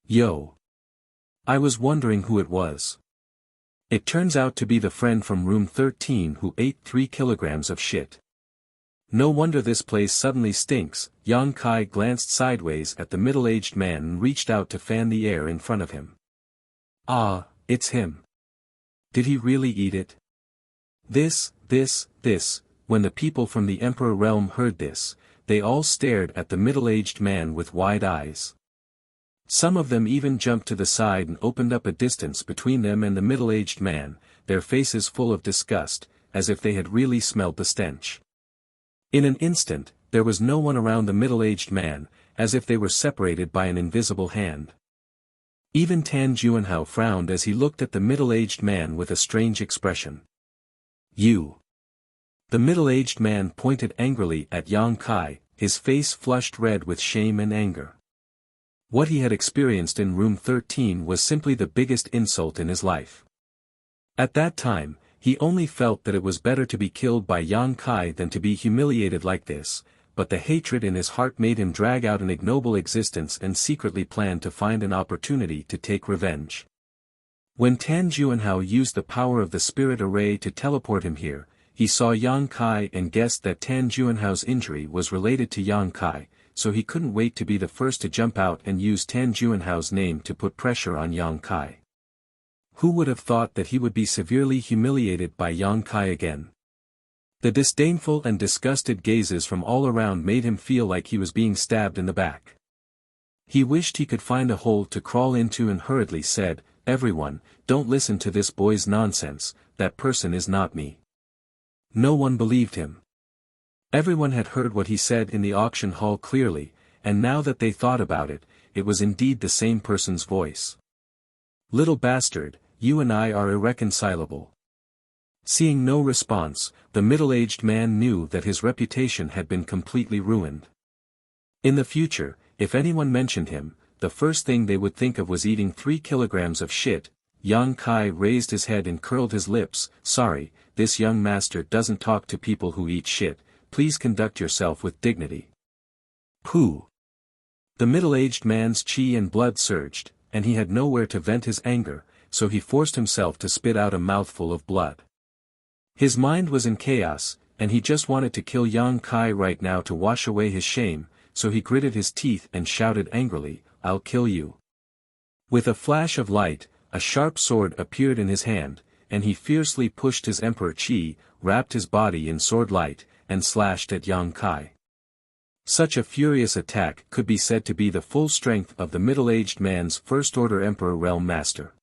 Yo! I was wondering who it was. It turns out to be the friend from room 13 who ate 3 kilograms of shit. No wonder this place suddenly stinks. Yang Kai glanced sideways at the middle-aged man and reached out to fan the air in front of him. Ah, it's him. Did he really eat it? This, when the people from the Emperor realm heard this, they all stared at the middle-aged man with wide eyes. Some of them even jumped to the side and opened up a distance between them and the middle-aged man, their faces full of disgust, as if they had really smelled the stench. In an instant, there was no one around the middle-aged man, as if they were separated by an invisible hand. Even Tan Juanhao frowned as he looked at the middle-aged man with a strange expression. "You." The middle-aged man pointed angrily at Yang Kai, his face flushed red with shame and anger. What he had experienced in room 13 was simply the biggest insult in his life. At that time, he only felt that it was better to be killed by Yang Kai than to be humiliated like this, but the hatred in his heart made him drag out an ignoble existence and secretly plan to find an opportunity to take revenge. When Tan Juanhao used the power of the spirit array to teleport him here, he saw Yang Kai and guessed that Tan Juanhao's injury was related to Yang Kai, so he couldn't wait to be the first to jump out and use Tan Juanhao's name to put pressure on Yang Kai. Who would have thought that he would be severely humiliated by Yang Kai again? The disdainful and disgusted gazes from all around made him feel like he was being stabbed in the back. He wished he could find a hole to crawl into and hurriedly said, "Everyone, don't listen to this boy's nonsense, that person is not me." No one believed him. Everyone had heard what he said in the auction hall clearly, and now that they thought about it, it was indeed the same person's voice. "Little bastard, you and I are irreconcilable." Seeing no response, the middle-aged man knew that his reputation had been completely ruined. In the future, if anyone mentioned him, the first thing they would think of was eating 3 kilograms of shit. Yang Kai raised his head and curled his lips. "Sorry, this young master doesn't talk to people who eat shit, please conduct yourself with dignity." Pooh! The middle-aged man's chi and blood surged, and he had nowhere to vent his anger, so he forced himself to spit out a mouthful of blood. His mind was in chaos, and he just wanted to kill Yang Kai right now to wash away his shame, so he gritted his teeth and shouted angrily, "I'll kill you." With a flash of light, a sharp sword appeared in his hand, and he fiercely pushed his emperor chi, wrapped his body in sword light, and slashed at Yang Kai. Such a furious attack could be said to be the full strength of the middle-aged man's first-order Emperor Realm Master.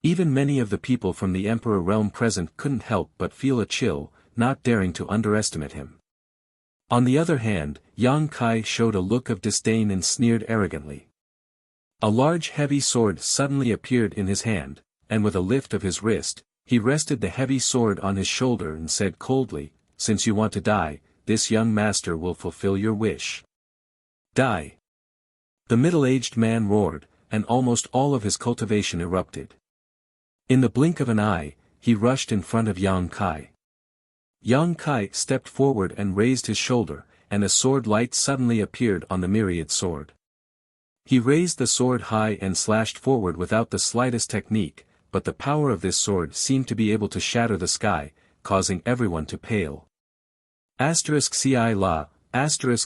Even many of the people from the Emperor Realm present couldn't help but feel a chill, not daring to underestimate him. On the other hand, Yang Kai showed a look of disdain and sneered arrogantly. A large heavy sword suddenly appeared in his hand, and with a lift of his wrist, he rested the heavy sword on his shoulder and said coldly, "Since you want to die, this young master will fulfill your wish. Die!" The middle-aged man roared, and almost all of his cultivation erupted. In the blink of an eye, he rushed in front of Yang Kai. Yang Kai stepped forward and raised his shoulder, and a sword light suddenly appeared on the myriad sword. He raised the sword high and slashed forward without the slightest technique, but the power of this sword seemed to be able to shatter the sky, causing everyone to pale. Ci la,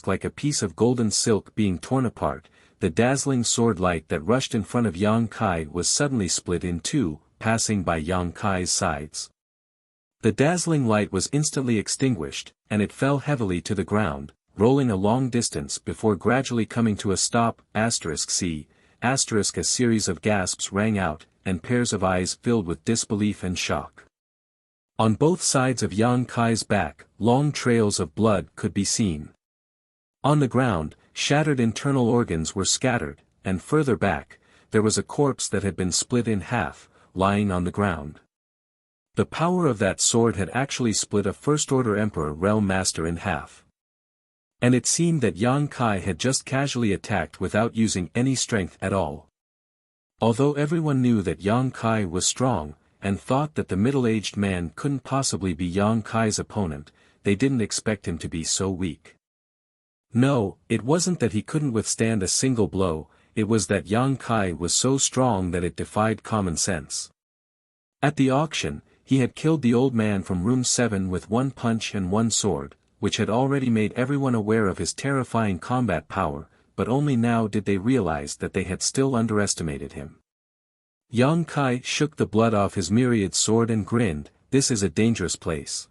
like a piece of golden silk being torn apart, the dazzling sword light that rushed in front of Yang Kai was suddenly split in two, passing by Yang Kai's sides. The dazzling light was instantly extinguished, and it fell heavily to the ground, rolling a long distance before gradually coming to a stop. A series of gasps rang out, and pairs of eyes filled with disbelief and shock. On both sides of Yang Kai's back, long trails of blood could be seen. On the ground, shattered internal organs were scattered, and further back, there was a corpse that had been split in half, lying on the ground. The power of that sword had actually split a first-order Emperor Realm Master in half. And it seemed that Yang Kai had just casually attacked without using any strength at all. Although everyone knew that Yang Kai was strong, and thought that the middle-aged man couldn't possibly be Yang Kai's opponent, they didn't expect him to be so weak. No, it wasn't that he couldn't withstand a single blow, it was that Yang Kai was so strong that it defied common sense. At the auction, he had killed the old man from room 7 with one punch and one sword, which had already made everyone aware of his terrifying combat power, but only now did they realize that they had still underestimated him. Yang Kai shook the blood off his myriad sword and grinned, "This is a dangerous place.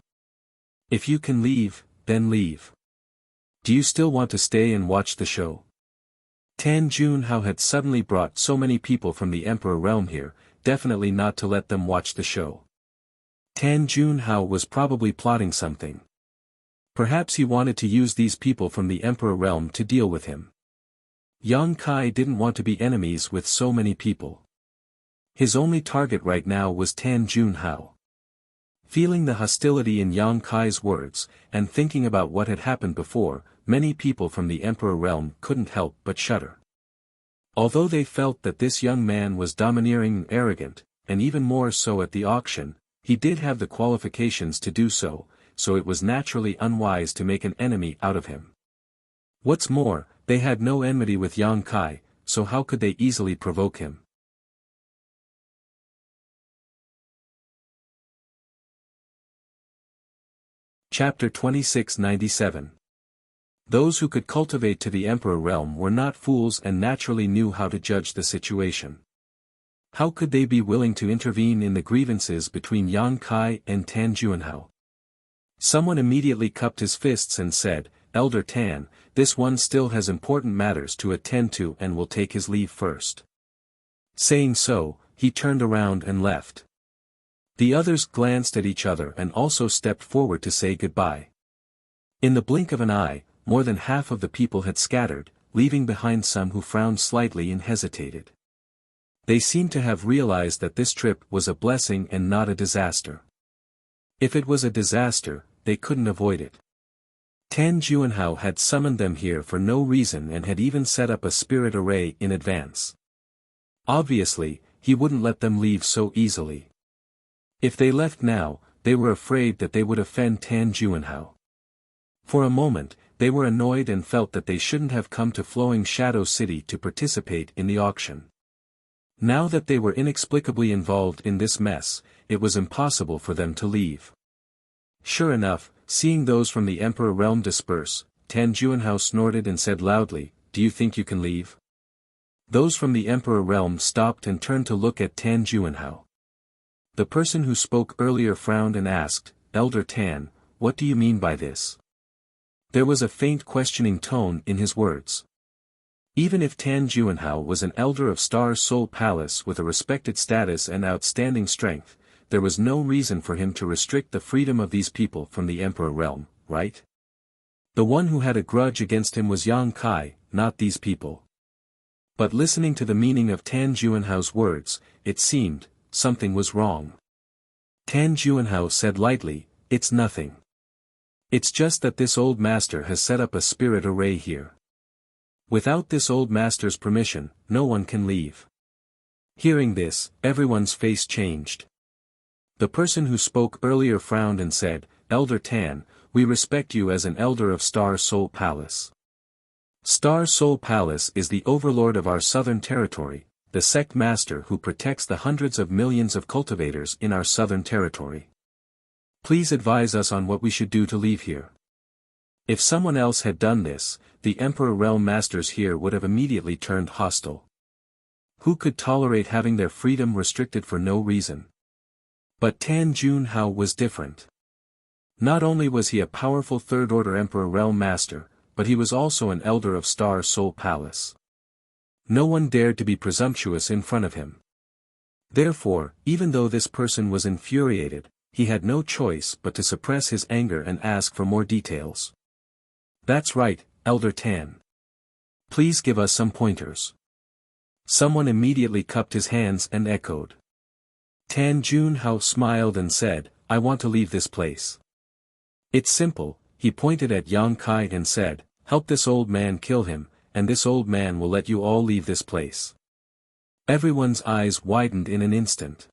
If you can leave, then leave. Do you still want to stay and watch the show? Tan Junhao had suddenly brought so many people from the Emperor realm here, definitely not to let them watch the show. Tan Junhao was probably plotting something. Perhaps he wanted to use these people from the Emperor realm to deal with him. Yang Kai didn't want to be enemies with so many people. His only target right now was Tan Junhao. Feeling the hostility in Yang Kai's words, and thinking about what had happened before, many people from the Emperor realm couldn't help but shudder. Although they felt that this young man was domineering and arrogant, and even more so at the auction, he did have the qualifications to do so, so it was naturally unwise to make an enemy out of him. What's more, they had no enmity with Yang Kai, so how could they easily provoke him? Chapter 2697. Those who could cultivate to the Emperor realm were not fools and naturally knew how to judge the situation. How could they be willing to intervene in the grievances between Yang Kai and Tan Junhao? Someone immediately cupped his fists and said, "Elder Tan, this one still has important matters to attend to and will take his leave first." Saying so, he turned around and left. The others glanced at each other and also stepped forward to say goodbye. In the blink of an eye, more than half of the people had scattered, leaving behind some who frowned slightly and hesitated. They seemed to have realized that this trip was a blessing and not a disaster. If it was a disaster, they couldn't avoid it. Tan Junhao had summoned them here for no reason and had even set up a spirit array in advance. Obviously, he wouldn't let them leave so easily. If they left now, they were afraid that they would offend Tan Junhao. For a moment, they were annoyed and felt that they shouldn't have come to Flowing Shadow City to participate in the auction. Now that they were inexplicably involved in this mess, it was impossible for them to leave. Sure enough, seeing those from the Emperor realm disperse, Tan Junhao snorted and said loudly, "Do you think you can leave?" Those from the Emperor realm stopped and turned to look at Tan Junhao. The person who spoke earlier frowned and asked, "Elder Tan, what do you mean by this?" There was a faint questioning tone in his words. Even if Tan Junhao was an elder of Star Soul Palace with a respected status and outstanding strength, there was no reason for him to restrict the freedom of these people from the Emperor realm, right? The one who had a grudge against him was Yang Kai, not these people. But listening to the meaning of Tan Junhao's words, it seemed, something was wrong. Tan Junhao said lightly, "It's nothing. It's just that this old master has set up a spirit array here. Without this old master's permission, no one can leave." Hearing this, everyone's face changed. The person who spoke earlier frowned and said, "Elder Tan, we respect you as an elder of Star Soul Palace. Star Soul Palace is the overlord of our southern territory, the sect master who protects the hundreds of millions of cultivators in our southern territory. Please advise us on what we should do to leave here." If someone else had done this, the Emperor Realm Masters here would have immediately turned hostile. Who could tolerate having their freedom restricted for no reason? But Tan Junhao was different. Not only was he a powerful third-order Emperor Realm Master, but he was also an elder of Star Soul Palace. No one dared to be presumptuous in front of him. Therefore, even though this person was infuriated, he had no choice but to suppress his anger and ask for more details. "That's right, Elder Tan. Please give us some pointers." Someone immediately cupped his hands and echoed. Tan Junhao smiled and said, "I want to leave this place. It's simple." He pointed at Yang Kai and said, "Help this old man kill him, and this old man will let you all leave this place." Everyone's eyes widened in an instant.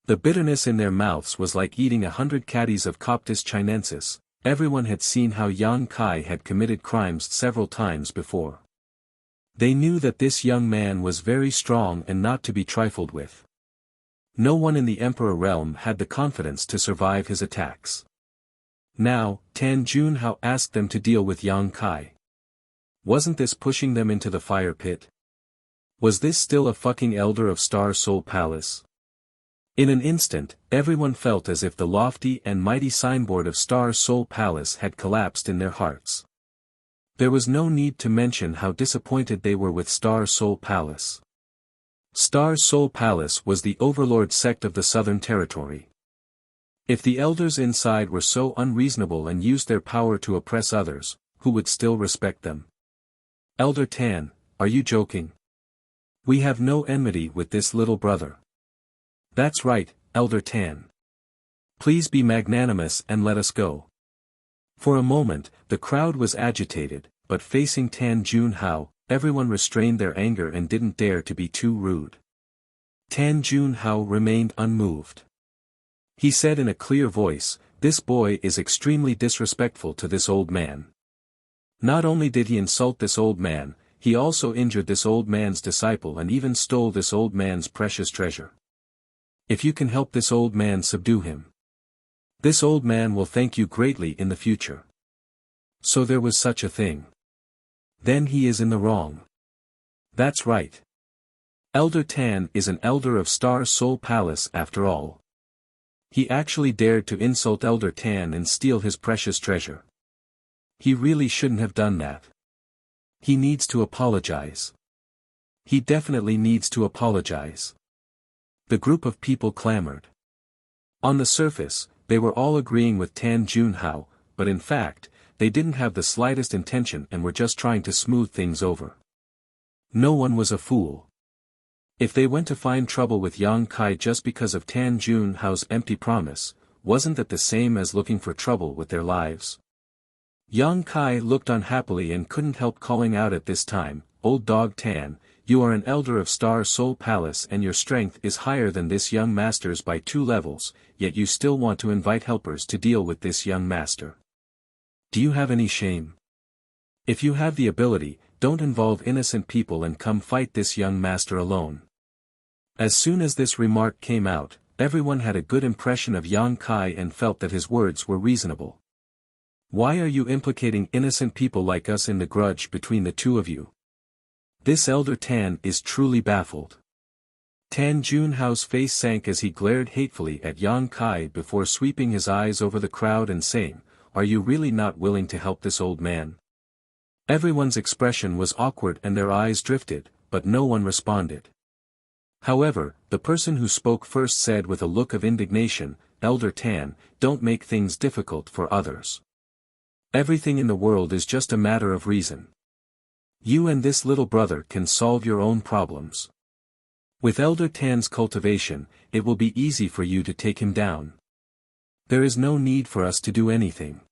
The bitterness in their mouths was like eating 100 caddies of Coptis chinensis. Everyone had seen how Yang Kai had committed crimes several times before. They knew that this young man was very strong and not to be trifled with. No one in the Emperor realm had the confidence to survive his attacks. Now, Tan Junhao asked them to deal with Yang Kai. Wasn't this pushing them into the fire pit? Was this still a fucking elder of Star Soul Palace? In an instant, everyone felt as if the lofty and mighty signboard of Star Soul Palace had collapsed in their hearts. There was no need to mention how disappointed they were with Star Soul Palace. Star Soul Palace was the overlord sect of the Southern Territory. If the elders inside were so unreasonable and used their power to oppress others, who would still respect them? Elder Tan, are you joking? We have no enmity with this little brother. That's right, Elder Tan. Please be magnanimous and let us go. For a moment, the crowd was agitated, but facing Tan Junhao, everyone restrained their anger and didn't dare to be too rude. Tan Junhao remained unmoved. He said in a clear voice, "This boy is extremely disrespectful to this old man. Not only did he insult this old man, he also injured this old man's disciple and even stole this old man's precious treasure. If you can help this old man subdue him, this old man will thank you greatly in the future." So there was such a thing. Then he is in the wrong. That's right. Elder Tan is an elder of Star Soul Palace after all. He actually dared to insult Elder Tan and steal his precious treasure. He really shouldn't have done that. He needs to apologize. He definitely needs to apologize. The group of people clamored. On the surface, they were all agreeing with Tan Junhao, but in fact, they didn't have the slightest intention and were just trying to smooth things over. No one was a fool. If they went to find trouble with Yang Kai just because of Tan Junhao's empty promise, wasn't that the same as looking for trouble with their lives? Yang Kai looked unhappily and couldn't help calling out at this time, "Old dog Tan, you are an elder of Star Soul Palace and your strength is higher than this young master's by 2 levels, yet you still want to invite helpers to deal with this young master. Do you have any shame? If you have the ability, don't involve innocent people and come fight this young master alone." As soon as this remark came out, everyone had a good impression of Yang Kai and felt that his words were reasonable. Why are you implicating innocent people like us in the grudge between the two of you? This Elder Tan is truly baffled. Tan Junhao's face sank as he glared hatefully at Yang Kai before sweeping his eyes over the crowd and saying, "Are you really not willing to help this old man?" Everyone's expression was awkward and their eyes drifted, but no one responded. However, the person who spoke first said with a look of indignation, "Elder Tan, don't make things difficult for others. Everything in the world is just a matter of reason. You and this little brother can solve your own problems. With Elder Tan's cultivation, it will be easy for you to take him down. There is no need for us to do anything."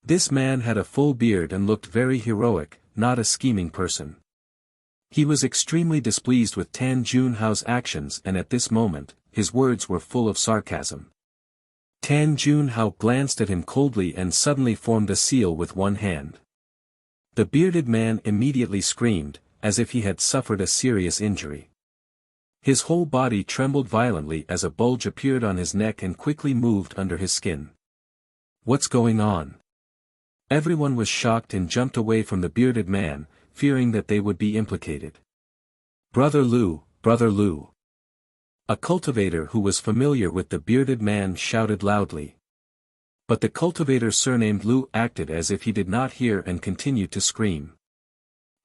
This man had a full beard and looked very heroic, not a scheming person. He was extremely displeased with Tan Junhao's actions and at this moment, his words were full of sarcasm. Tan Junhao glanced at him coldly and suddenly formed a seal with one hand. The bearded man immediately screamed, as if he had suffered a serious injury. His whole body trembled violently as a bulge appeared on his neck and quickly moved under his skin. What's going on? Everyone was shocked and jumped away from the bearded man, fearing that they would be implicated. Brother Lu, Brother Lu. A cultivator who was familiar with the bearded man shouted loudly. But the cultivator surnamed Lu acted as if he did not hear and continued to scream.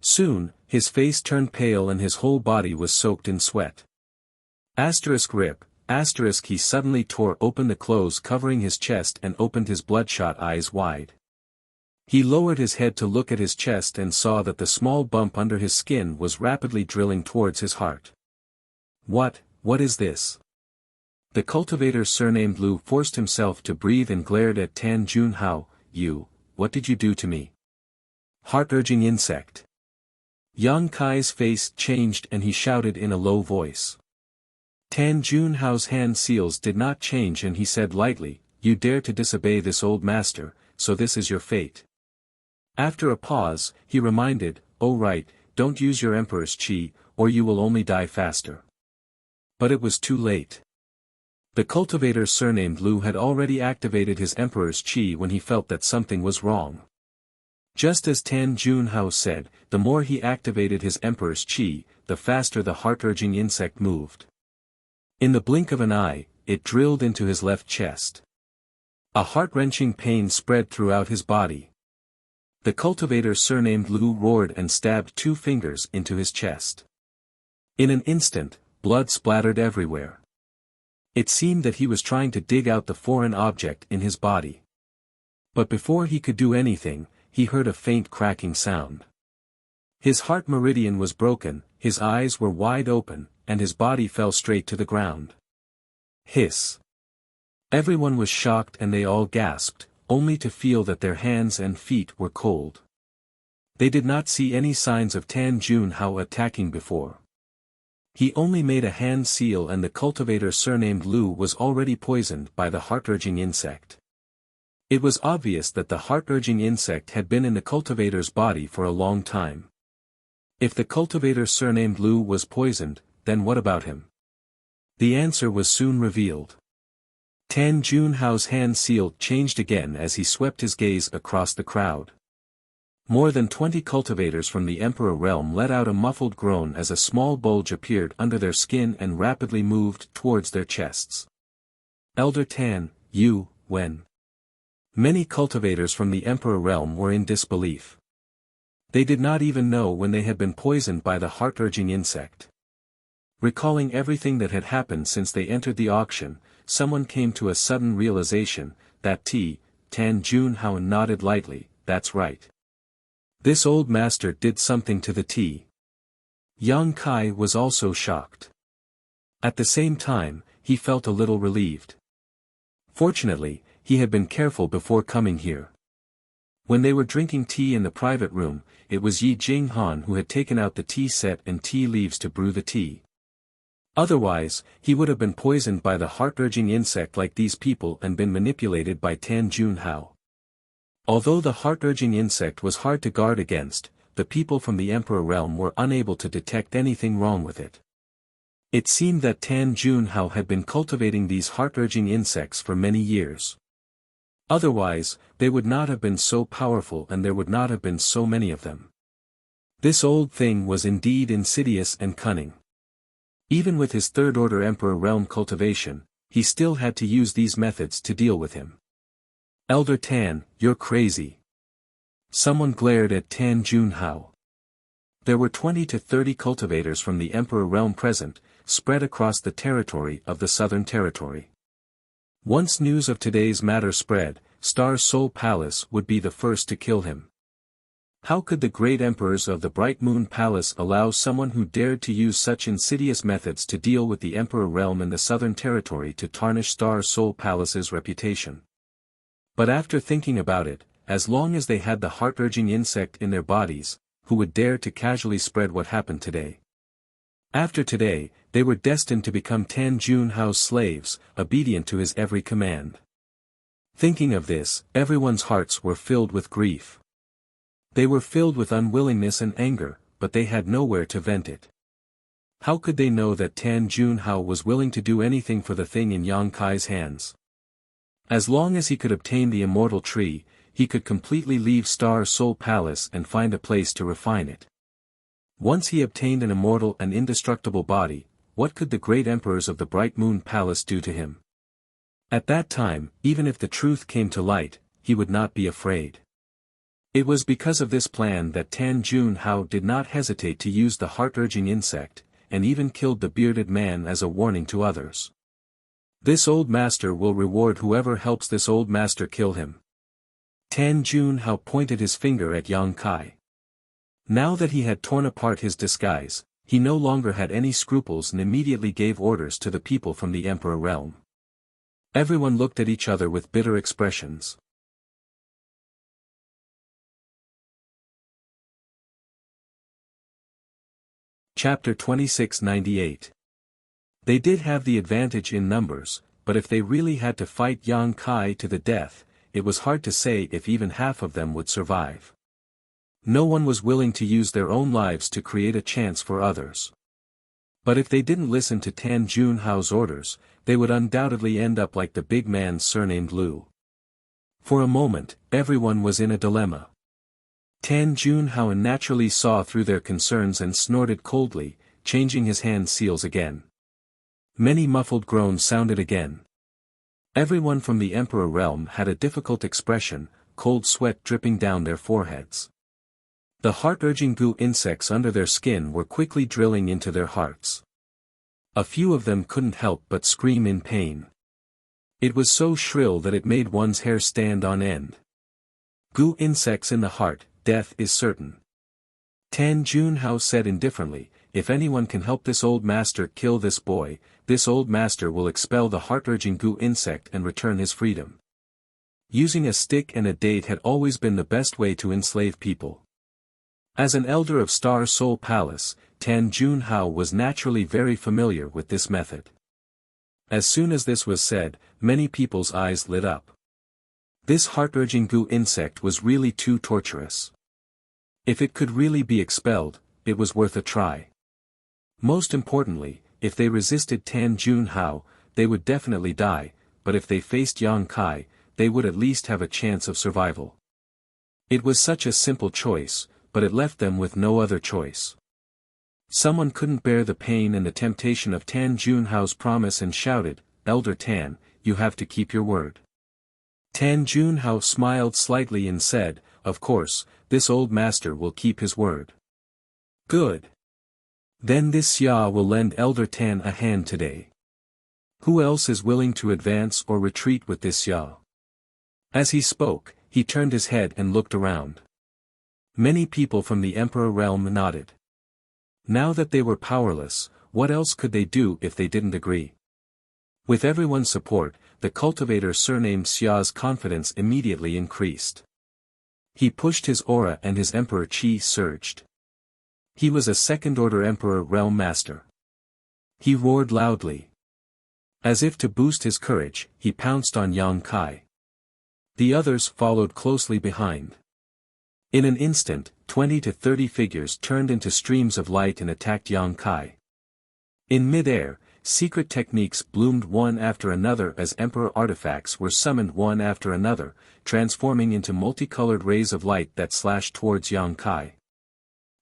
Soon, his face turned pale and his whole body was soaked in sweat. Rip, he suddenly tore open the clothes covering his chest and opened his bloodshot eyes wide. He lowered his head to look at his chest and saw that the small bump under his skin was rapidly drilling towards his heart. What is this? The cultivator surnamed Lu forced himself to breathe and glared at Tan Junhao. What did you do to me? Heart-urging insect. Yang Kai's face changed and he shouted in a low voice. Tan Junhao's hand seals did not change and he said lightly, "You dare to disobey this old master, so this is your fate." After a pause, he reminded, "Oh right, don't use your Emperor's Qi, or you will only die faster." But it was too late. The cultivator surnamed Lu had already activated his Emperor's Qi when he felt that something was wrong. Just as Tan Junhao said, the more he activated his Emperor's Qi, the faster the heart-urging insect moved. In the blink of an eye, it drilled into his left chest. A heart-wrenching pain spread throughout his body. The cultivator surnamed Lu roared and stabbed 2 fingers into his chest. In an instant, blood splattered everywhere. It seemed that he was trying to dig out the foreign object in his body. But before he could do anything, he heard a faint cracking sound. His heart meridian was broken, his eyes were wide open, and his body fell straight to the ground. Hiss. Everyone was shocked and they all gasped, only to feel that their hands and feet were cold. They did not see any signs of Tan Junhao attacking before. He only made a hand seal and the cultivator surnamed Lu was already poisoned by the heart-urging insect. It was obvious that the heart-urging insect had been in the cultivator's body for a long time. If the cultivator surnamed Lu was poisoned, then what about him? The answer was soon revealed. Tan Junhao's hand seal changed again as he swept his gaze across the crowd. More than 20 cultivators from the Emperor realm let out a muffled groan as a small bulge appeared under their skin and rapidly moved towards their chests. Elder Tan, you, when? Many cultivators from the Emperor realm were in disbelief. They did not even know when they had been poisoned by the heart-urging insect. Recalling everything that had happened since they entered the auction, someone came to a sudden realization, that Tan Junhao nodded lightly, that's right. This old master did something to the tea. Yang Kai was also shocked. At the same time, he felt a little relieved. Fortunately, he had been careful before coming here. When they were drinking tea in the private room, it was Yi Jinghan who had taken out the tea set and tea leaves to brew the tea. Otherwise, he would have been poisoned by the heart-urging insect like these people and been manipulated by Tan Junhao. Although the heart-urging insect was hard to guard against, the people from the Emperor realm were unable to detect anything wrong with it. It seemed that Tan Junhao had been cultivating these heart-urging insects for many years. Otherwise, they would not have been so powerful and there would not have been so many of them. This old thing was indeed insidious and cunning. Even with his third-order Emperor realm cultivation, he still had to use these methods to deal with him. Elder Tan, you're crazy. Someone glared at Tan Junhao. There were 20 to 30 cultivators from the Emperor realm present, spread across the territory of the Southern Territory. Once news of today's matter spread, Star Soul Palace would be the first to kill him. How could the great emperors of the Bright Moon Palace allow someone who dared to use such insidious methods to deal with the Emperor realm in the Southern Territory to tarnish Star Soul Palace's reputation? But after thinking about it, as long as they had the heart-urging insect in their bodies, who would dare to casually spread what happened today? After today, they were destined to become Tan Junhao's slaves, obedient to his every command. Thinking of this, everyone's hearts were filled with grief. They were filled with unwillingness and anger, but they had nowhere to vent it. How could they know that Tan Junhao was willing to do anything for the thing in Yang Kai's hands? As long as he could obtain the immortal tree, he could completely leave Star Soul Palace and find a place to refine it. Once he obtained an immortal and indestructible body, what could the great emperors of the Bright Moon Palace do to him? At that time, even if the truth came to light, he would not be afraid. It was because of this plan that Tan Junhao did not hesitate to use the heart-urging insect, and even killed the bearded man as a warning to others. This old master will reward whoever helps this old master kill him. Tan Junhao pointed his finger at Yang Kai. Now that he had torn apart his disguise, he no longer had any scruples and immediately gave orders to the people from the Emperor realm. Everyone looked at each other with bitter expressions. Chapter 2698. They did have the advantage in numbers, but if they really had to fight Yang Kai to the death, it was hard to say if even half of them would survive. No one was willing to use their own lives to create a chance for others. But if they didn't listen to Tan Junhao's orders, they would undoubtedly end up like the big man surnamed Lu. For a moment, everyone was in a dilemma. Tan Junhao naturally saw through their concerns and snorted coldly, changing his hand seals again. Many muffled groans sounded again. Everyone from the Emperor realm had a difficult expression, cold sweat dripping down their foreheads. The heart-urging goo insects under their skin were quickly drilling into their hearts. A few of them couldn't help but scream in pain. It was so shrill that it made one's hair stand on end. Goo insects in the heart, death is certain. Tan Junhao said indifferently, if anyone can help this old master kill this boy, this old master will expel the heart-urging goo insect and return his freedom. Using a stick and a date had always been the best way to enslave people. As an elder of Star Soul Palace, Tan Junhao was naturally very familiar with this method. As soon as this was said, many people's eyes lit up. This heart-urging goo insect was really too torturous. If it could really be expelled, it was worth a try. Most importantly, if they resisted Tan Junhao, they would definitely die, but if they faced Yang Kai, they would at least have a chance of survival. It was such a simple choice, but it left them with no other choice. Someone couldn't bear the pain and the temptation of Tan Junhao's promise and shouted, "Elder Tan, you have to keep your word." Tan Junhao smiled slightly and said, "Of course, this old master will keep his word." "Good. Then this Xia will lend Elder Tan a hand today. Who else is willing to advance or retreat with this Xia?" As he spoke, he turned his head and looked around. Many people from the Emperor realm nodded. Now that they were powerless, what else could they do if they didn't agree? With everyone's support, the cultivator surnamed Xia's confidence immediately increased. He pushed his aura and his emperor chi surged. He was a second-order Emperor realm master. He roared loudly. As if to boost his courage, he pounced on Yang Kai. The others followed closely behind. In an instant, 20 to 30 figures turned into streams of light and attacked Yang Kai. In mid-air, secret techniques bloomed one after another as Emperor artifacts were summoned one after another, transforming into multicolored rays of light that slashed towards Yang Kai.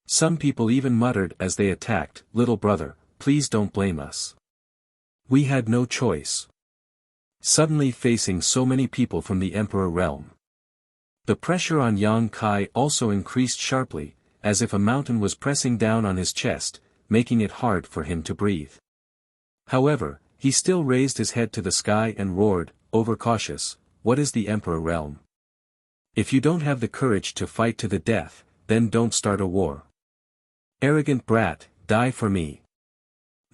Some people even muttered as they attacked, "Little brother, please don't blame us. We had no choice." Suddenly facing so many people from the Emperor realm. The pressure on Yang Kai also increased sharply, as if a mountain was pressing down on his chest, making it hard for him to breathe. However, he still raised his head to the sky and roared, "Overcautious, what is the Emperor realm? If you don't have the courage to fight to the death, then don't start a war. Arrogant brat, die for me."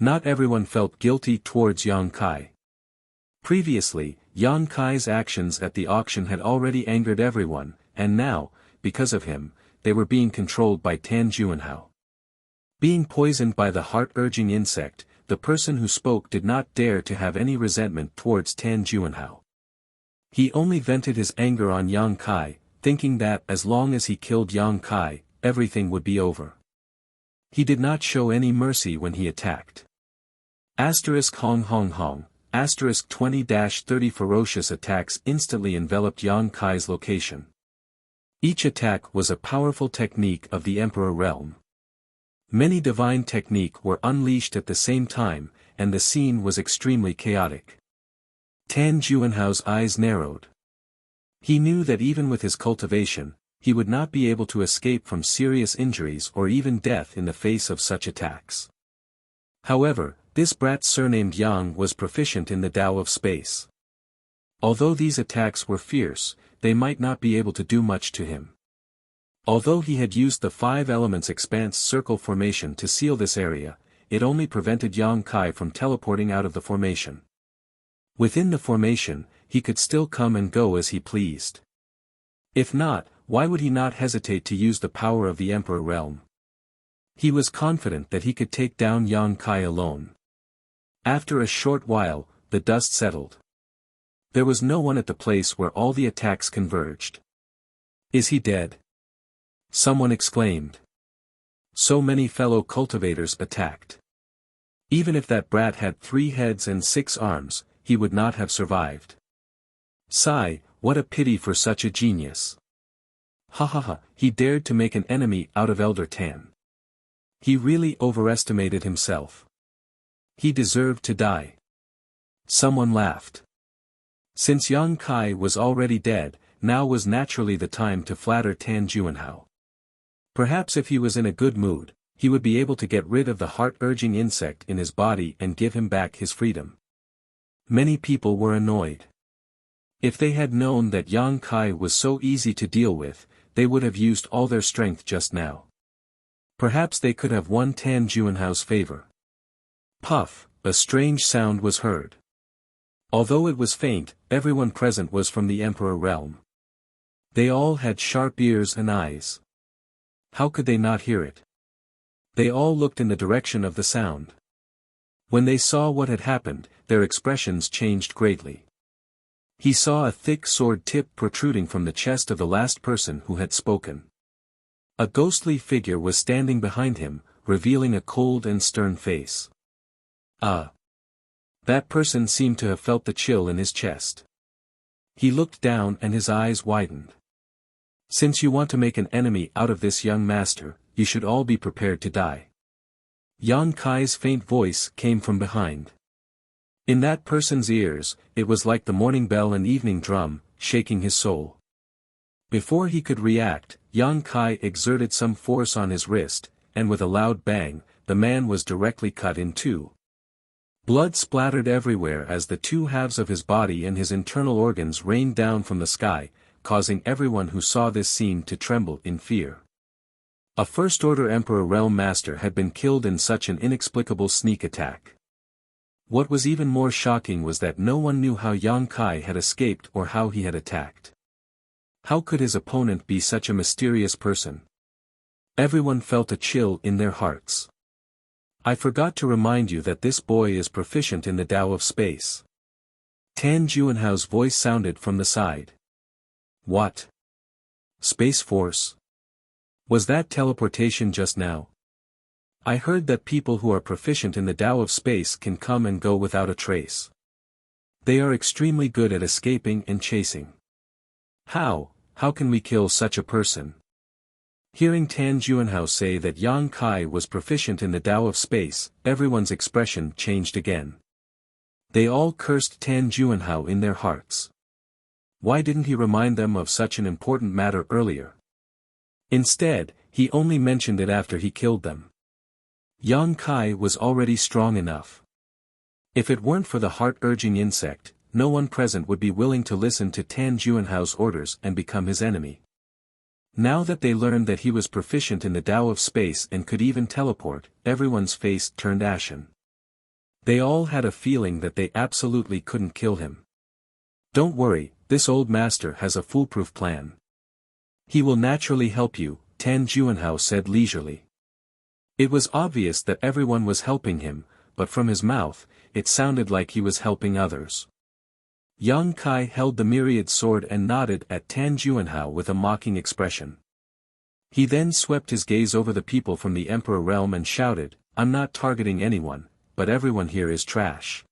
Not everyone felt guilty towards Yang Kai. Previously, Yang Kai's actions at the auction had already angered everyone, and now, because of him, they were being controlled by Tan Junhao. Being poisoned by the heart-urging insect, the person who spoke did not dare to have any resentment towards Tan Junhao. He only vented his anger on Yang Kai, thinking that as long as he killed Yang Kai, everything would be over. He did not show any mercy when he attacked. Hong Hong Hong. 20-30 ferocious attacks instantly enveloped Yang Kai's location. Each attack was a powerful technique of the Emperor realm. Many divine techniques were unleashed at the same time, and the scene was extremely chaotic. Tan Junhao's eyes narrowed. He knew that even with his cultivation, he would not be able to escape from serious injuries or even death in the face of such attacks. However, this brat surnamed Yang was proficient in the Tao of space. Although these attacks were fierce, they might not be able to do much to him. Although he had used the 5 elements expanse circle formation to seal this area, it only prevented Yang Kai from teleporting out of the formation. Within the formation, he could still come and go as he pleased. If not, why would he not hesitate to use the power of the Emperor realm? He was confident that he could take down Yang Kai alone. After a short while, the dust settled. There was no one at the place where all the attacks converged. "Is he dead?" someone exclaimed. So many fellow cultivators attacked. Even if that brat had 3 heads and 6 arms, he would not have survived. Sigh, what a pity for such a genius. Ha ha ha, he dared to make an enemy out of Elder Tan. He really overestimated himself. He deserved to die. Someone laughed. Since Yang Kai was already dead, now was naturally the time to flatter Tan Juanhao. Perhaps if he was in a good mood, he would be able to get rid of the heart-urging insect in his body and give him back his freedom. Many people were annoyed. If they had known that Yang Kai was so easy to deal with, they would have used all their strength just now. Perhaps they could have won Tan Juanhao's favor. Puff, a strange sound was heard. Although it was faint, everyone present was from the Emperor realm. They all had sharp ears and eyes. How could they not hear it? They all looked in the direction of the sound. When they saw what had happened, their expressions changed greatly. He saw a thick sword tip protruding from the chest of the last person who had spoken. A ghostly figure was standing behind him, revealing a cold and stern face. That person seemed to have felt the chill in his chest. He looked down and his eyes widened. Since you want to make an enemy out of this young master, you should all be prepared to die. Yang Kai's faint voice came from behind. In that person's ears, it was like the morning bell and evening drum, shaking his soul. Before he could react, Yang Kai exerted some force on his wrist, and with a loud bang, the man was directly cut in two. Blood splattered everywhere as the two halves of his body and his internal organs rained down from the sky, causing everyone who saw this scene to tremble in fear. A First-Order Emperor Realm Master had been killed in such an inexplicable sneak attack. What was even more shocking was that no one knew how Yang Kai had escaped or how he had attacked. How could his opponent be such a mysterious person? Everyone felt a chill in their hearts. I forgot to remind you that this boy is proficient in the Tao of Space. Tan Juanhao's voice sounded from the side. What? Space Force? Was that teleportation just now? I heard that people who are proficient in the Tao of Space can come and go without a trace. They are extremely good at escaping and chasing. How can we kill such a person? Hearing Tan Juanhao say that Yang Kai was proficient in the Tao of Space, everyone's expression changed again. They all cursed Tan Juanhao in their hearts. Why didn't he remind them of such an important matter earlier? Instead, he only mentioned it after he killed them. Yang Kai was already strong enough. If it weren't for the heart-urging insect, no one present would be willing to listen to Tan Juanhao's orders and become his enemy. Now that they learned that he was proficient in the Tao of Space and could even teleport, everyone's face turned ashen. They all had a feeling that they absolutely couldn't kill him. Don't worry, this old master has a foolproof plan. He will naturally help you, Tan Juanhao said leisurely. It was obvious that everyone was helping him, but from his mouth, it sounded like he was helping others. Yang Kai held the myriad sword and nodded at Tan Juanhao with a mocking expression. He then swept his gaze over the people from the Emperor realm and shouted, I'm not targeting anyone, but everyone here is trash.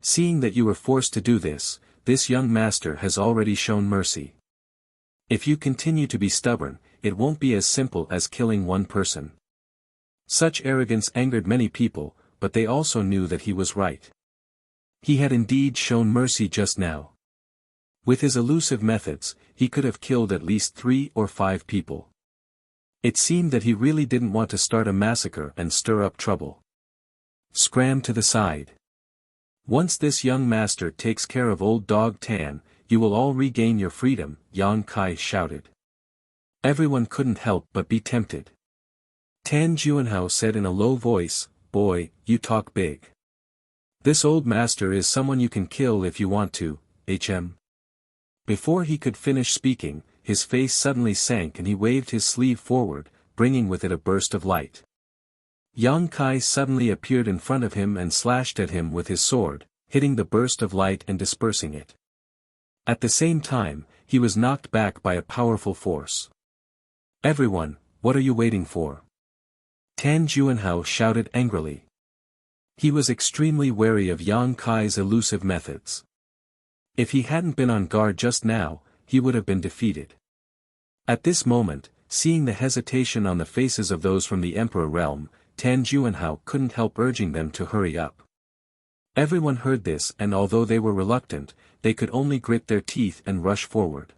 Seeing that you were forced to do this young master has already shown mercy. If you continue to be stubborn, it won't be as simple as killing one person. Such arrogance angered many people, but they also knew that he was right. He had indeed shown mercy just now. With his elusive methods, he could have killed at least 3 or 5 people. It seemed that he really didn't want to start a massacre and stir up trouble. Scram to the side. Once this young master takes care of old dog Tan, you will all regain your freedom, Yang Kai shouted. Everyone couldn't help but be tempted. Tan Juanhao said in a low voice, Boy, you talk big. This old master is someone you can kill if you want to, HM. Before he could finish speaking, his face suddenly sank and he waved his sleeve forward, bringing with it a burst of light. Yang Kai suddenly appeared in front of him and slashed at him with his sword, hitting the burst of light and dispersing it. At the same time, he was knocked back by a powerful force. Everyone, what are you waiting for? Tan Juanhao shouted angrily. He was extremely wary of Yang Kai's elusive methods. If he hadn't been on guard just now, he would have been defeated. At this moment, seeing the hesitation on the faces of those from the Emperor realm, Tan Juanhao couldn't help urging them to hurry up. Everyone heard this, and although they were reluctant, they could only grit their teeth and rush forward.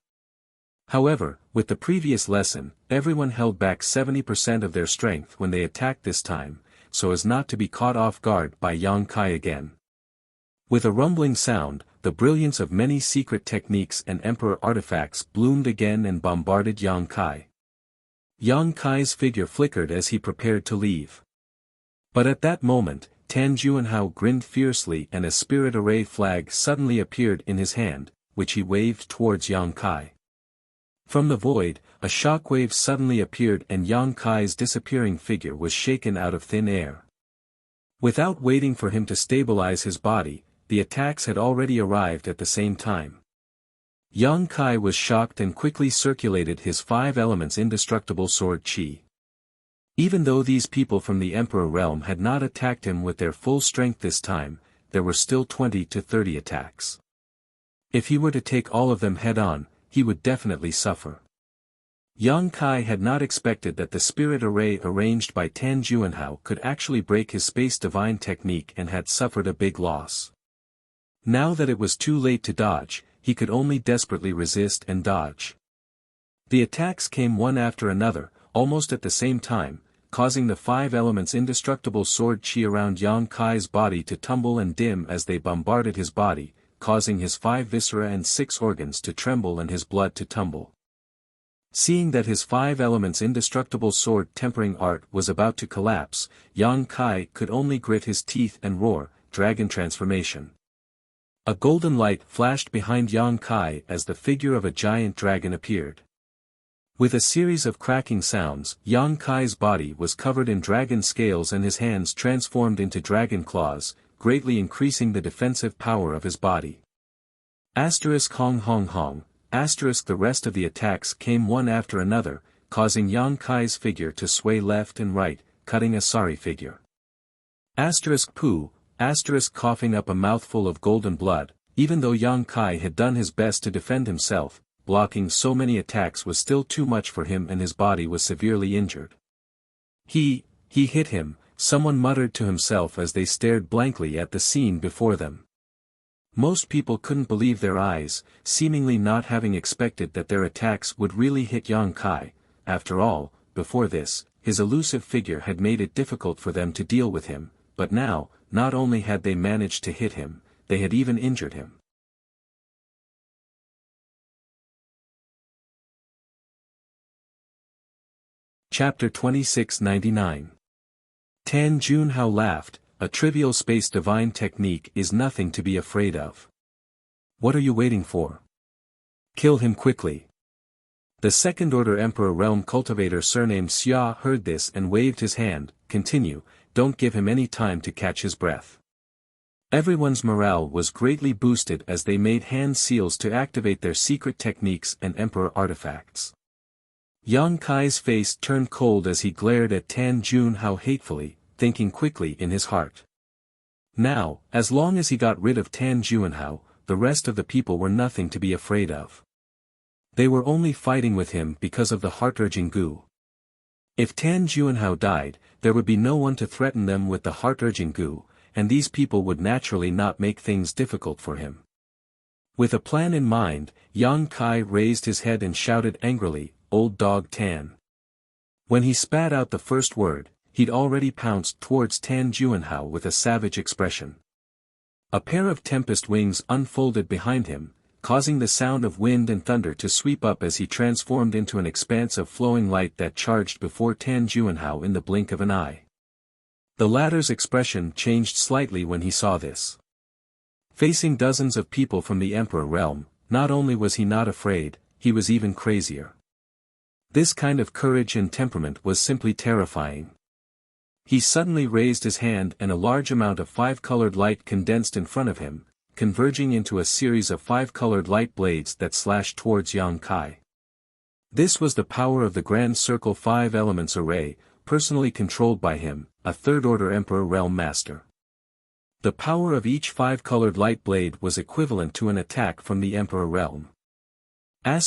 However, with the previous lesson, everyone held back 70% of their strength when they attacked this time, so as not to be caught off guard by Yang Kai again. With a rumbling sound, the brilliance of many secret techniques and emperor artifacts bloomed again and bombarded Yang Kai. Yang Kai's figure flickered as he prepared to leave. But at that moment, Tan Juanhao grinned fiercely and a spirit array flag suddenly appeared in his hand, which he waved towards Yang Kai. From the void, a shockwave suddenly appeared and Yang Kai's disappearing figure was shaken out of thin air. Without waiting for him to stabilize his body, the attacks had already arrived at the same time. Yang Kai was shocked and quickly circulated his 5 elements indestructible sword qi. Even though these people from the Emperor realm had not attacked him with their full strength this time, there were still 20 to 30 attacks. If he were to take all of them head-on, he would definitely suffer. Yang Kai had not expected that the spirit array arranged by Tan Juanhao could actually break his space divine technique and had suffered a big loss. Now that it was too late to dodge, he could only desperately resist and dodge. The attacks came one after another, almost at the same time, causing the 5 elements indestructible sword qi around Yang Kai's body to tumble and dim as they bombarded his body, causing his 5 viscera and 6 organs to tremble and his blood to tumble. Seeing that his 5 elements indestructible sword tempering art was about to collapse, Yang Kai could only grit his teeth and roar, dragon transformation. A golden light flashed behind Yang Kai as the figure of a giant dragon appeared. With a series of cracking sounds, Yang Kai's body was covered in dragon scales and his hands transformed into dragon claws, greatly increasing the defensive power of his body. Hong Hong Hong, the rest of the attacks came one after another, causing Yang Kai's figure to sway left and right, cutting a sorry figure. Poo, coughing up a mouthful of golden blood, even though Yang Kai had done his best to defend himself, blocking so many attacks was still too much for him and his body was severely injured. He hit him, someone muttered to himself as they stared blankly at the scene before them. Most people couldn't believe their eyes, seemingly not having expected that their attacks would really hit Yang Kai. After all, before this, his elusive figure had made it difficult for them to deal with him, but now, not only had they managed to hit him, they had even injured him. Chapter 2699. Tan Juanhao laughed, a trivial space divine technique is nothing to be afraid of. What are you waiting for? Kill him quickly. The second-order Emperor Realm cultivator surnamed Xia heard this and waved his hand. Continue, don't give him any time to catch his breath. Everyone's morale was greatly boosted as they made hand seals to activate their secret techniques and Emperor artifacts. Yang Kai's face turned cold as he glared at Tan Juanhao hatefully, thinking quickly in his heart. Now, as long as he got rid of Tan Juanhao, the rest of the people were nothing to be afraid of. They were only fighting with him because of the heart-urging goo. If Tan Juanhao died, there would be no one to threaten them with the heart-urging goo, and these people would naturally not make things difficult for him. With a plan in mind, Yang Kai raised his head and shouted angrily, "Old dog Tan." When he spat out the first word, he'd already pounced towards Tan Juanhao with a savage expression. A pair of tempest wings unfolded behind him, causing the sound of wind and thunder to sweep up as he transformed into an expanse of flowing light that charged before Tan Juanhao in the blink of an eye. The latter's expression changed slightly when he saw this. Facing dozens of people from the Emperor realm, not only was he not afraid, he was even crazier. This kind of courage and temperament was simply terrifying. He suddenly raised his hand and a large amount of 5-colored light condensed in front of him, converging into a series of 5-colored light blades that slashed towards Yang Kai. This was the power of the Grand Circle 5 Elements Array, personally controlled by him, a third-order Emperor Realm Master. The power of each 5-colored light blade was equivalent to an attack from the Emperor Realm. Chi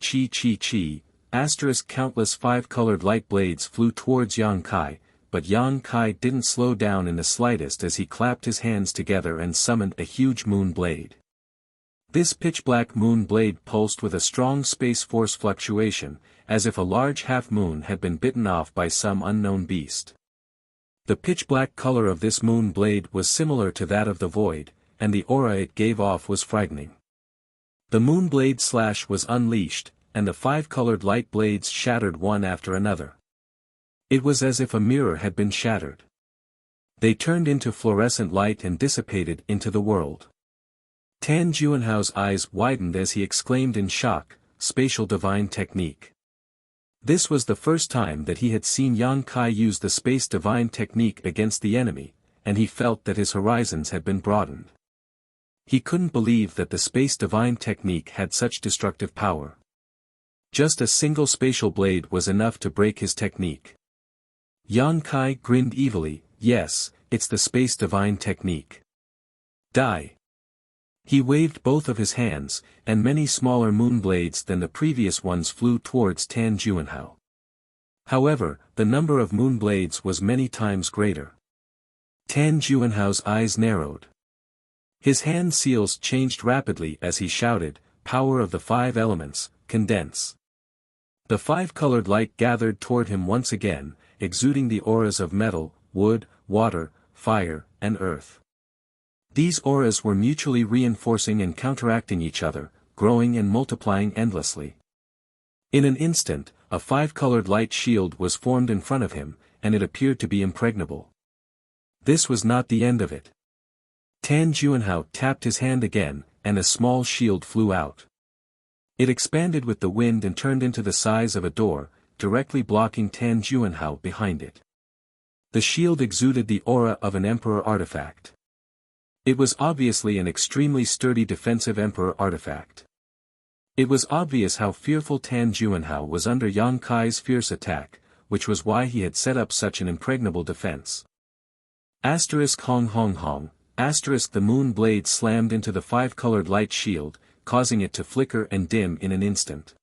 chi chi chi, countless 5-colored light blades flew towards Yang Kai, but Yang Kai didn't slow down in the slightest as he clapped his hands together and summoned a huge moon blade. This pitch-black moon blade pulsed with a strong space force fluctuation, as if a large half-moon had been bitten off by some unknown beast. The pitch-black color of this moon blade was similar to that of the void, and the aura it gave off was frightening. The moon blade slash was unleashed, and the 5 colored light blades shattered one after another. It was as if a mirror had been shattered. They turned into fluorescent light and dissipated into the world. Tan Juanhao's eyes widened as he exclaimed in shock, "Spatial divine technique." This was the first time that he had seen Yang Kai use the space divine technique against the enemy, and he felt that his horizons had been broadened. He couldn't believe that the space divine technique had such destructive power. Just a single spatial blade was enough to break his technique. Yang Kai grinned evilly, "Yes, it's the space divine technique. Die." He waved both of his hands, and many smaller moon blades than the previous ones flew towards Tan Juanhao. However, the number of moon blades was many times greater. Tan Juanhao's eyes narrowed. His hand seals changed rapidly as he shouted, "Power of the 5 elements, condense." The 5-colored light gathered toward him once again, exuding the auras of metal, wood, water, fire, and earth. These auras were mutually reinforcing and counteracting each other, growing and multiplying endlessly. In an instant, a 5-colored light shield was formed in front of him, and it appeared to be impregnable. This was not the end of it. Tan Juanhao tapped his hand again, and a small shield flew out. It expanded with the wind and turned into the size of a door, directly blocking Tan Juanhao behind it. The shield exuded the aura of an emperor artifact. It was obviously an extremely sturdy defensive emperor artifact. It was obvious how fearful Tan Juanhao was under Yang Kai's fierce attack, which was why he had set up such an impregnable defense. Hong Hong Hong, the moon blade slammed into the 5-colored light shield, causing it to flicker and dim in an instant.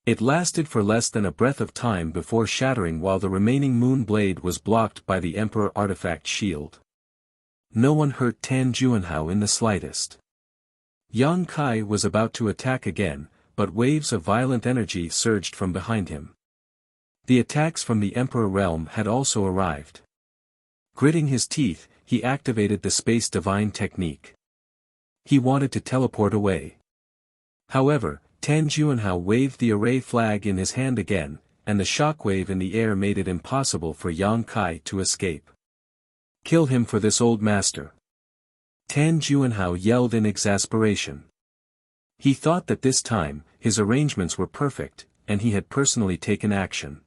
It lasted for less than a breath of time before shattering while the remaining moon blade was blocked by the Emperor artifact shield. No one hurt Tan Juanhao in the slightest. Yang Kai was about to attack again, but waves of violent energy surged from behind him. The attacks from the Emperor realm had also arrived. Gritting his teeth, he activated the space divine technique. He wanted to teleport away. However, Tan Juanhao waved the array flag in his hand again, and the shockwave in the air made it impossible for Yang Kai to escape. "Kill him for this old master!" Tan Juanhao yelled in exasperation. He thought that this time, his arrangements were perfect, and he had personally taken action.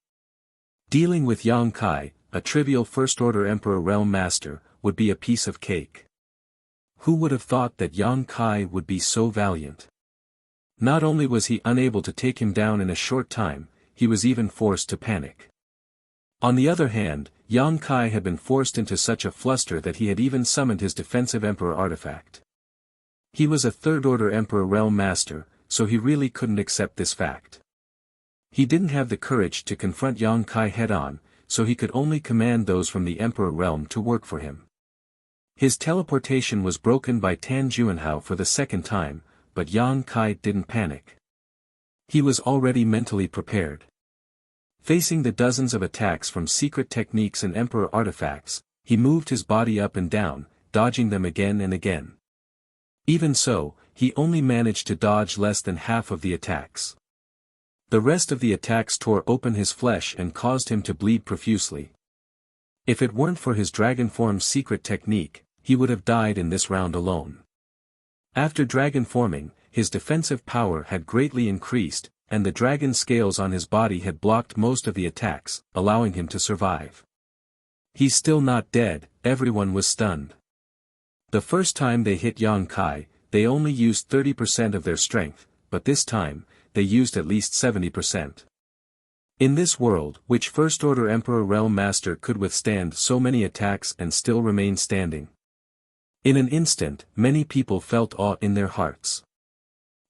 Dealing with Yang Kai, a trivial first-order Emperor Realm Master, would be a piece of cake. Who would have thought that Yang Kai would be so valiant? Not only was he unable to take him down in a short time, he was even forced to panic. On the other hand, Yang Kai had been forced into such a fluster that he had even summoned his defensive Emperor artifact. He was a third-order Emperor Realm Master, so he really couldn't accept this fact. He didn't have the courage to confront Yang Kai head-on, so he could only command those from the Emperor realm to work for him. His teleportation was broken by Tan Juanhao for the second time, but Yang Kai didn't panic. He was already mentally prepared. Facing the dozens of attacks from secret techniques and Emperor artifacts, he moved his body up and down, dodging them again and again. Even so, he only managed to dodge less than half of the attacks. The rest of the attacks tore open his flesh and caused him to bleed profusely. If it weren't for his dragon form secret technique, he would have died in this round alone. After dragon forming, his defensive power had greatly increased, and the dragon scales on his body had blocked most of the attacks, allowing him to survive. He's still not dead, everyone was stunned. The first time they hit Yang Kai, they only used 30% of their strength, but this time, they used at least 70%. In this world, which First-Order Emperor Realm Master could withstand so many attacks and still remain standing? In an instant, many people felt awe in their hearts.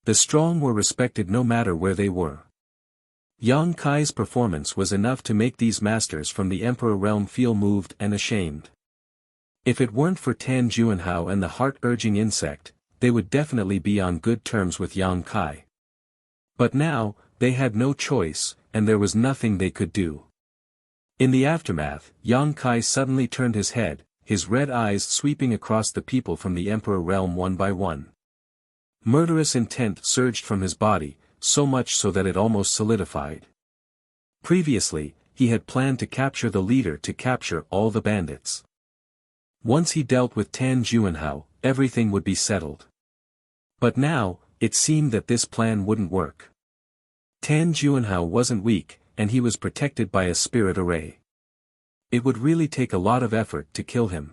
The strong were respected no matter where they were. Yang Kai's performance was enough to make these masters from the Emperor realm feel moved and ashamed. If it weren't for Tan Juanhao and the heart-urging insect, they would definitely be on good terms with Yang Kai. But now, they had no choice, and there was nothing they could do. In the aftermath, Yang Kai suddenly turned his head, his red eyes sweeping across the people from the Emperor realm one by one. Murderous intent surged from his body, so much so that it almost solidified. Previously, he had planned to capture the leader to capture all the bandits. Once he dealt with Tan Juanhao, everything would be settled. But now, it seemed that this plan wouldn't work. Tan Juanhao wasn't weak, and he was protected by a spirit array. It would really take a lot of effort to kill him.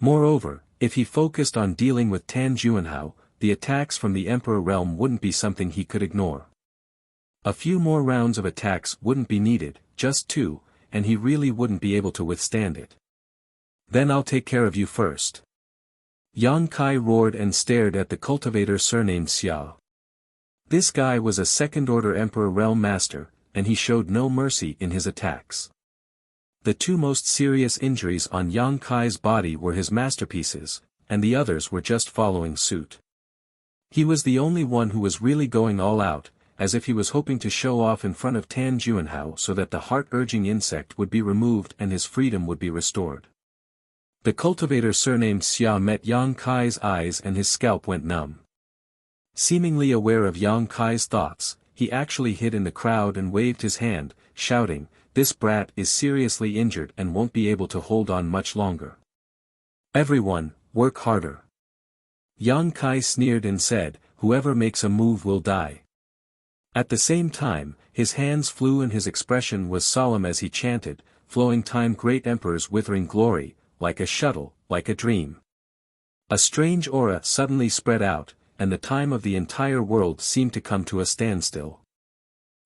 Moreover, if he focused on dealing with Tan Juanhao, the attacks from the Emperor realm wouldn't be something he could ignore. A few more rounds of attacks wouldn't be needed, just 2, and he really wouldn't be able to withstand it. Then I'll take care of you first. Yang Kai roared and stared at the cultivator surnamed Xia. This guy was a second-order Emperor realm master, and he showed no mercy in his attacks. The 2 most serious injuries on Yang Kai's body were his masterpieces, and the others were just following suit. He was the only one who was really going all out, as if he was hoping to show off in front of Tan Juanhao so that the heart-urging insect would be removed and his freedom would be restored. The cultivator surnamed Xia met Yang Kai's eyes and his scalp went numb. Seemingly aware of Yang Kai's thoughts, he actually hid in the crowd and waved his hand, shouting, "This brat is seriously injured and won't be able to hold on much longer. Everyone, work harder." Yang Kai sneered and said, "Whoever makes a move will die." At the same time, his hands flew and his expression was solemn as he chanted, "Flowing time great emperor's withering glory, like a shuttle, like a dream." A strange aura suddenly spread out, and the time of the entire world seemed to come to a standstill.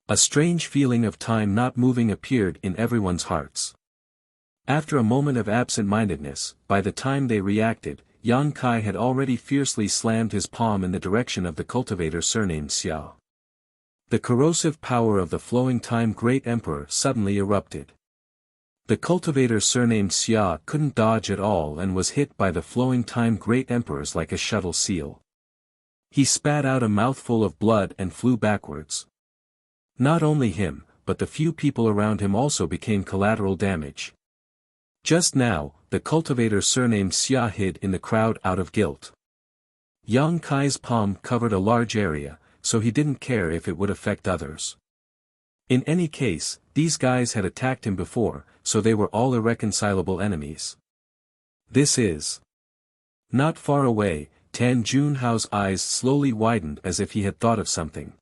A strange feeling of time not moving appeared in everyone's hearts. After a moment of absent-mindedness, by the time they reacted, Yang Kai had already fiercely slammed his palm in the direction of the cultivator surnamed Xia. The corrosive power of the flowing time great emperor suddenly erupted. The cultivator surnamed Xia couldn't dodge at all and was hit by the flowing time great emperors like a shuttle seal. He spat out a mouthful of blood and flew backwards. Not only him, but the few people around him also became collateral damage. Just now, the cultivator surnamed Xia hid in the crowd out of guilt. Yang Kai's palm covered a large area, so he didn't care if it would affect others. In any case, these guys had attacked him before, so they were all irreconcilable enemies. This is. Not far away, Tan Juanhao's eyes slowly widened as if he had thought of something.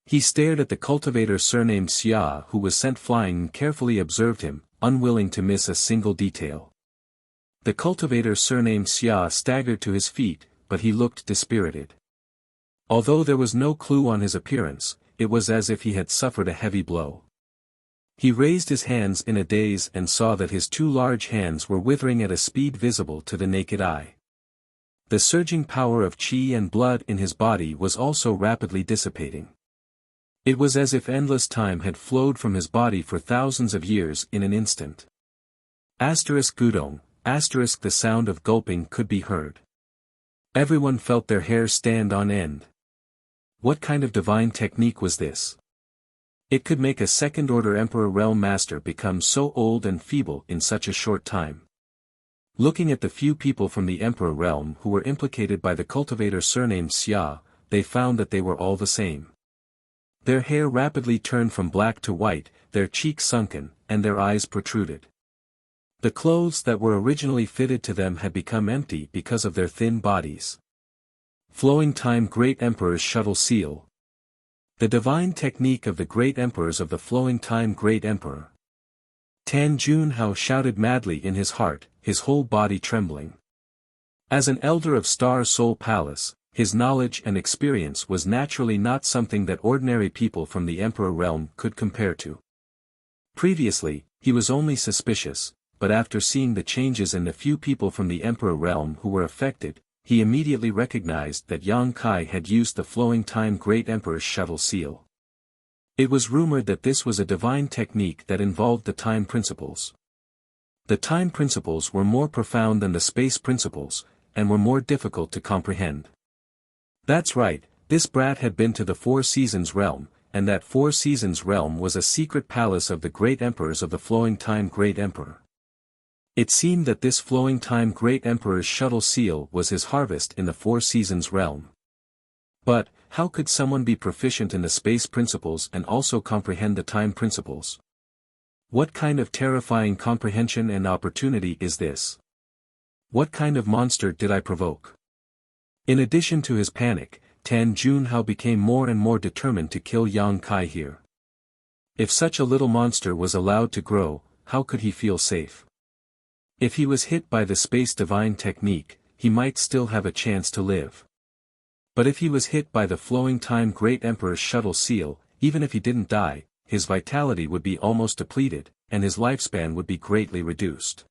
He stared at the cultivator surnamed Xia who was sent flying and carefully observed him, unwilling to miss a single detail. The cultivator surnamed Xia staggered to his feet, but he looked dispirited. Although there was no clue on his appearance, it was as if he had suffered a heavy blow. He raised his hands in a daze and saw that his 2 large hands were withering at a speed visible to the naked eye. The surging power of qi and blood in his body was also rapidly dissipating. It was as if endless time had flowed from his body for thousands of years in an instant. Gudong, the sound of gulping could be heard. Everyone felt their hair stand on end. What kind of divine technique was this? It could make a second-order Emperor realm master become so old and feeble in such a short time. Looking at the few people from the Emperor realm who were implicated by the cultivator surnamed Xia, they found that they were all the same. Their hair rapidly turned from black to white, their cheeks sunken, and their eyes protruded. The clothes that were originally fitted to them had become empty because of their thin bodies. Flowing time great emperor's shuttle seal. The divine technique of the great emperors of the flowing time great emperor. Tan Juanhao shouted madly in his heart, his whole body trembling. As an elder of Star Soul Palace, his knowledge and experience was naturally not something that ordinary people from the Emperor realm could compare to. Previously, he was only suspicious, but after seeing the changes in the few people from the Emperor realm who were affected, he immediately recognized that Yang Kai had used the flowing time great emperor's shuttle seal. It was rumored that this was a divine technique that involved the time principles. The time principles were more profound than the space principles, and were more difficult to comprehend. That's right, this brat had been to the Four Seasons realm, and that Four Seasons realm was a secret palace of the great emperors of the Flowing Time Great Emperor. It seemed that this Flowing Time Great Emperor's shuttle seal was his harvest in the Four Seasons realm. But, how could someone be proficient in the space principles and also comprehend the time principles? What kind of terrifying comprehension and opportunity is this? What kind of monster did I provoke? In addition to his panic, Tan Junhao became more and more determined to kill Yang Kai here. If such a little monster was allowed to grow, how could he feel safe? If he was hit by the space divine technique, he might still have a chance to live. But if he was hit by the Flowing Time Great Emperor's shuttle seal, even if he didn't die, his vitality would be almost depleted, and his lifespan would be greatly reduced.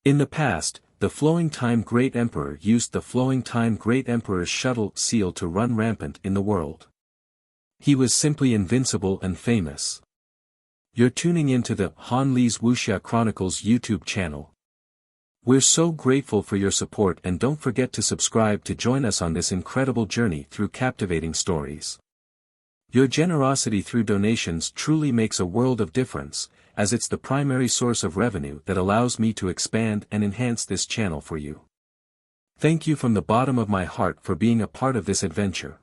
In the past, the Flowing Time Great Emperor used the Flowing Time Great Emperor's shuttle seal to run rampant in the world. He was simply invincible and famous. You're tuning into the Han Li's Wuxia Chronicles YouTube channel. We're so grateful for your support, and don't forget to subscribe to join us on this incredible journey through captivating stories. Your generosity through donations truly makes a world of difference, as it's the primary source of revenue that allows me to expand and enhance this channel for you. Thank you from the bottom of my heart for being a part of this adventure.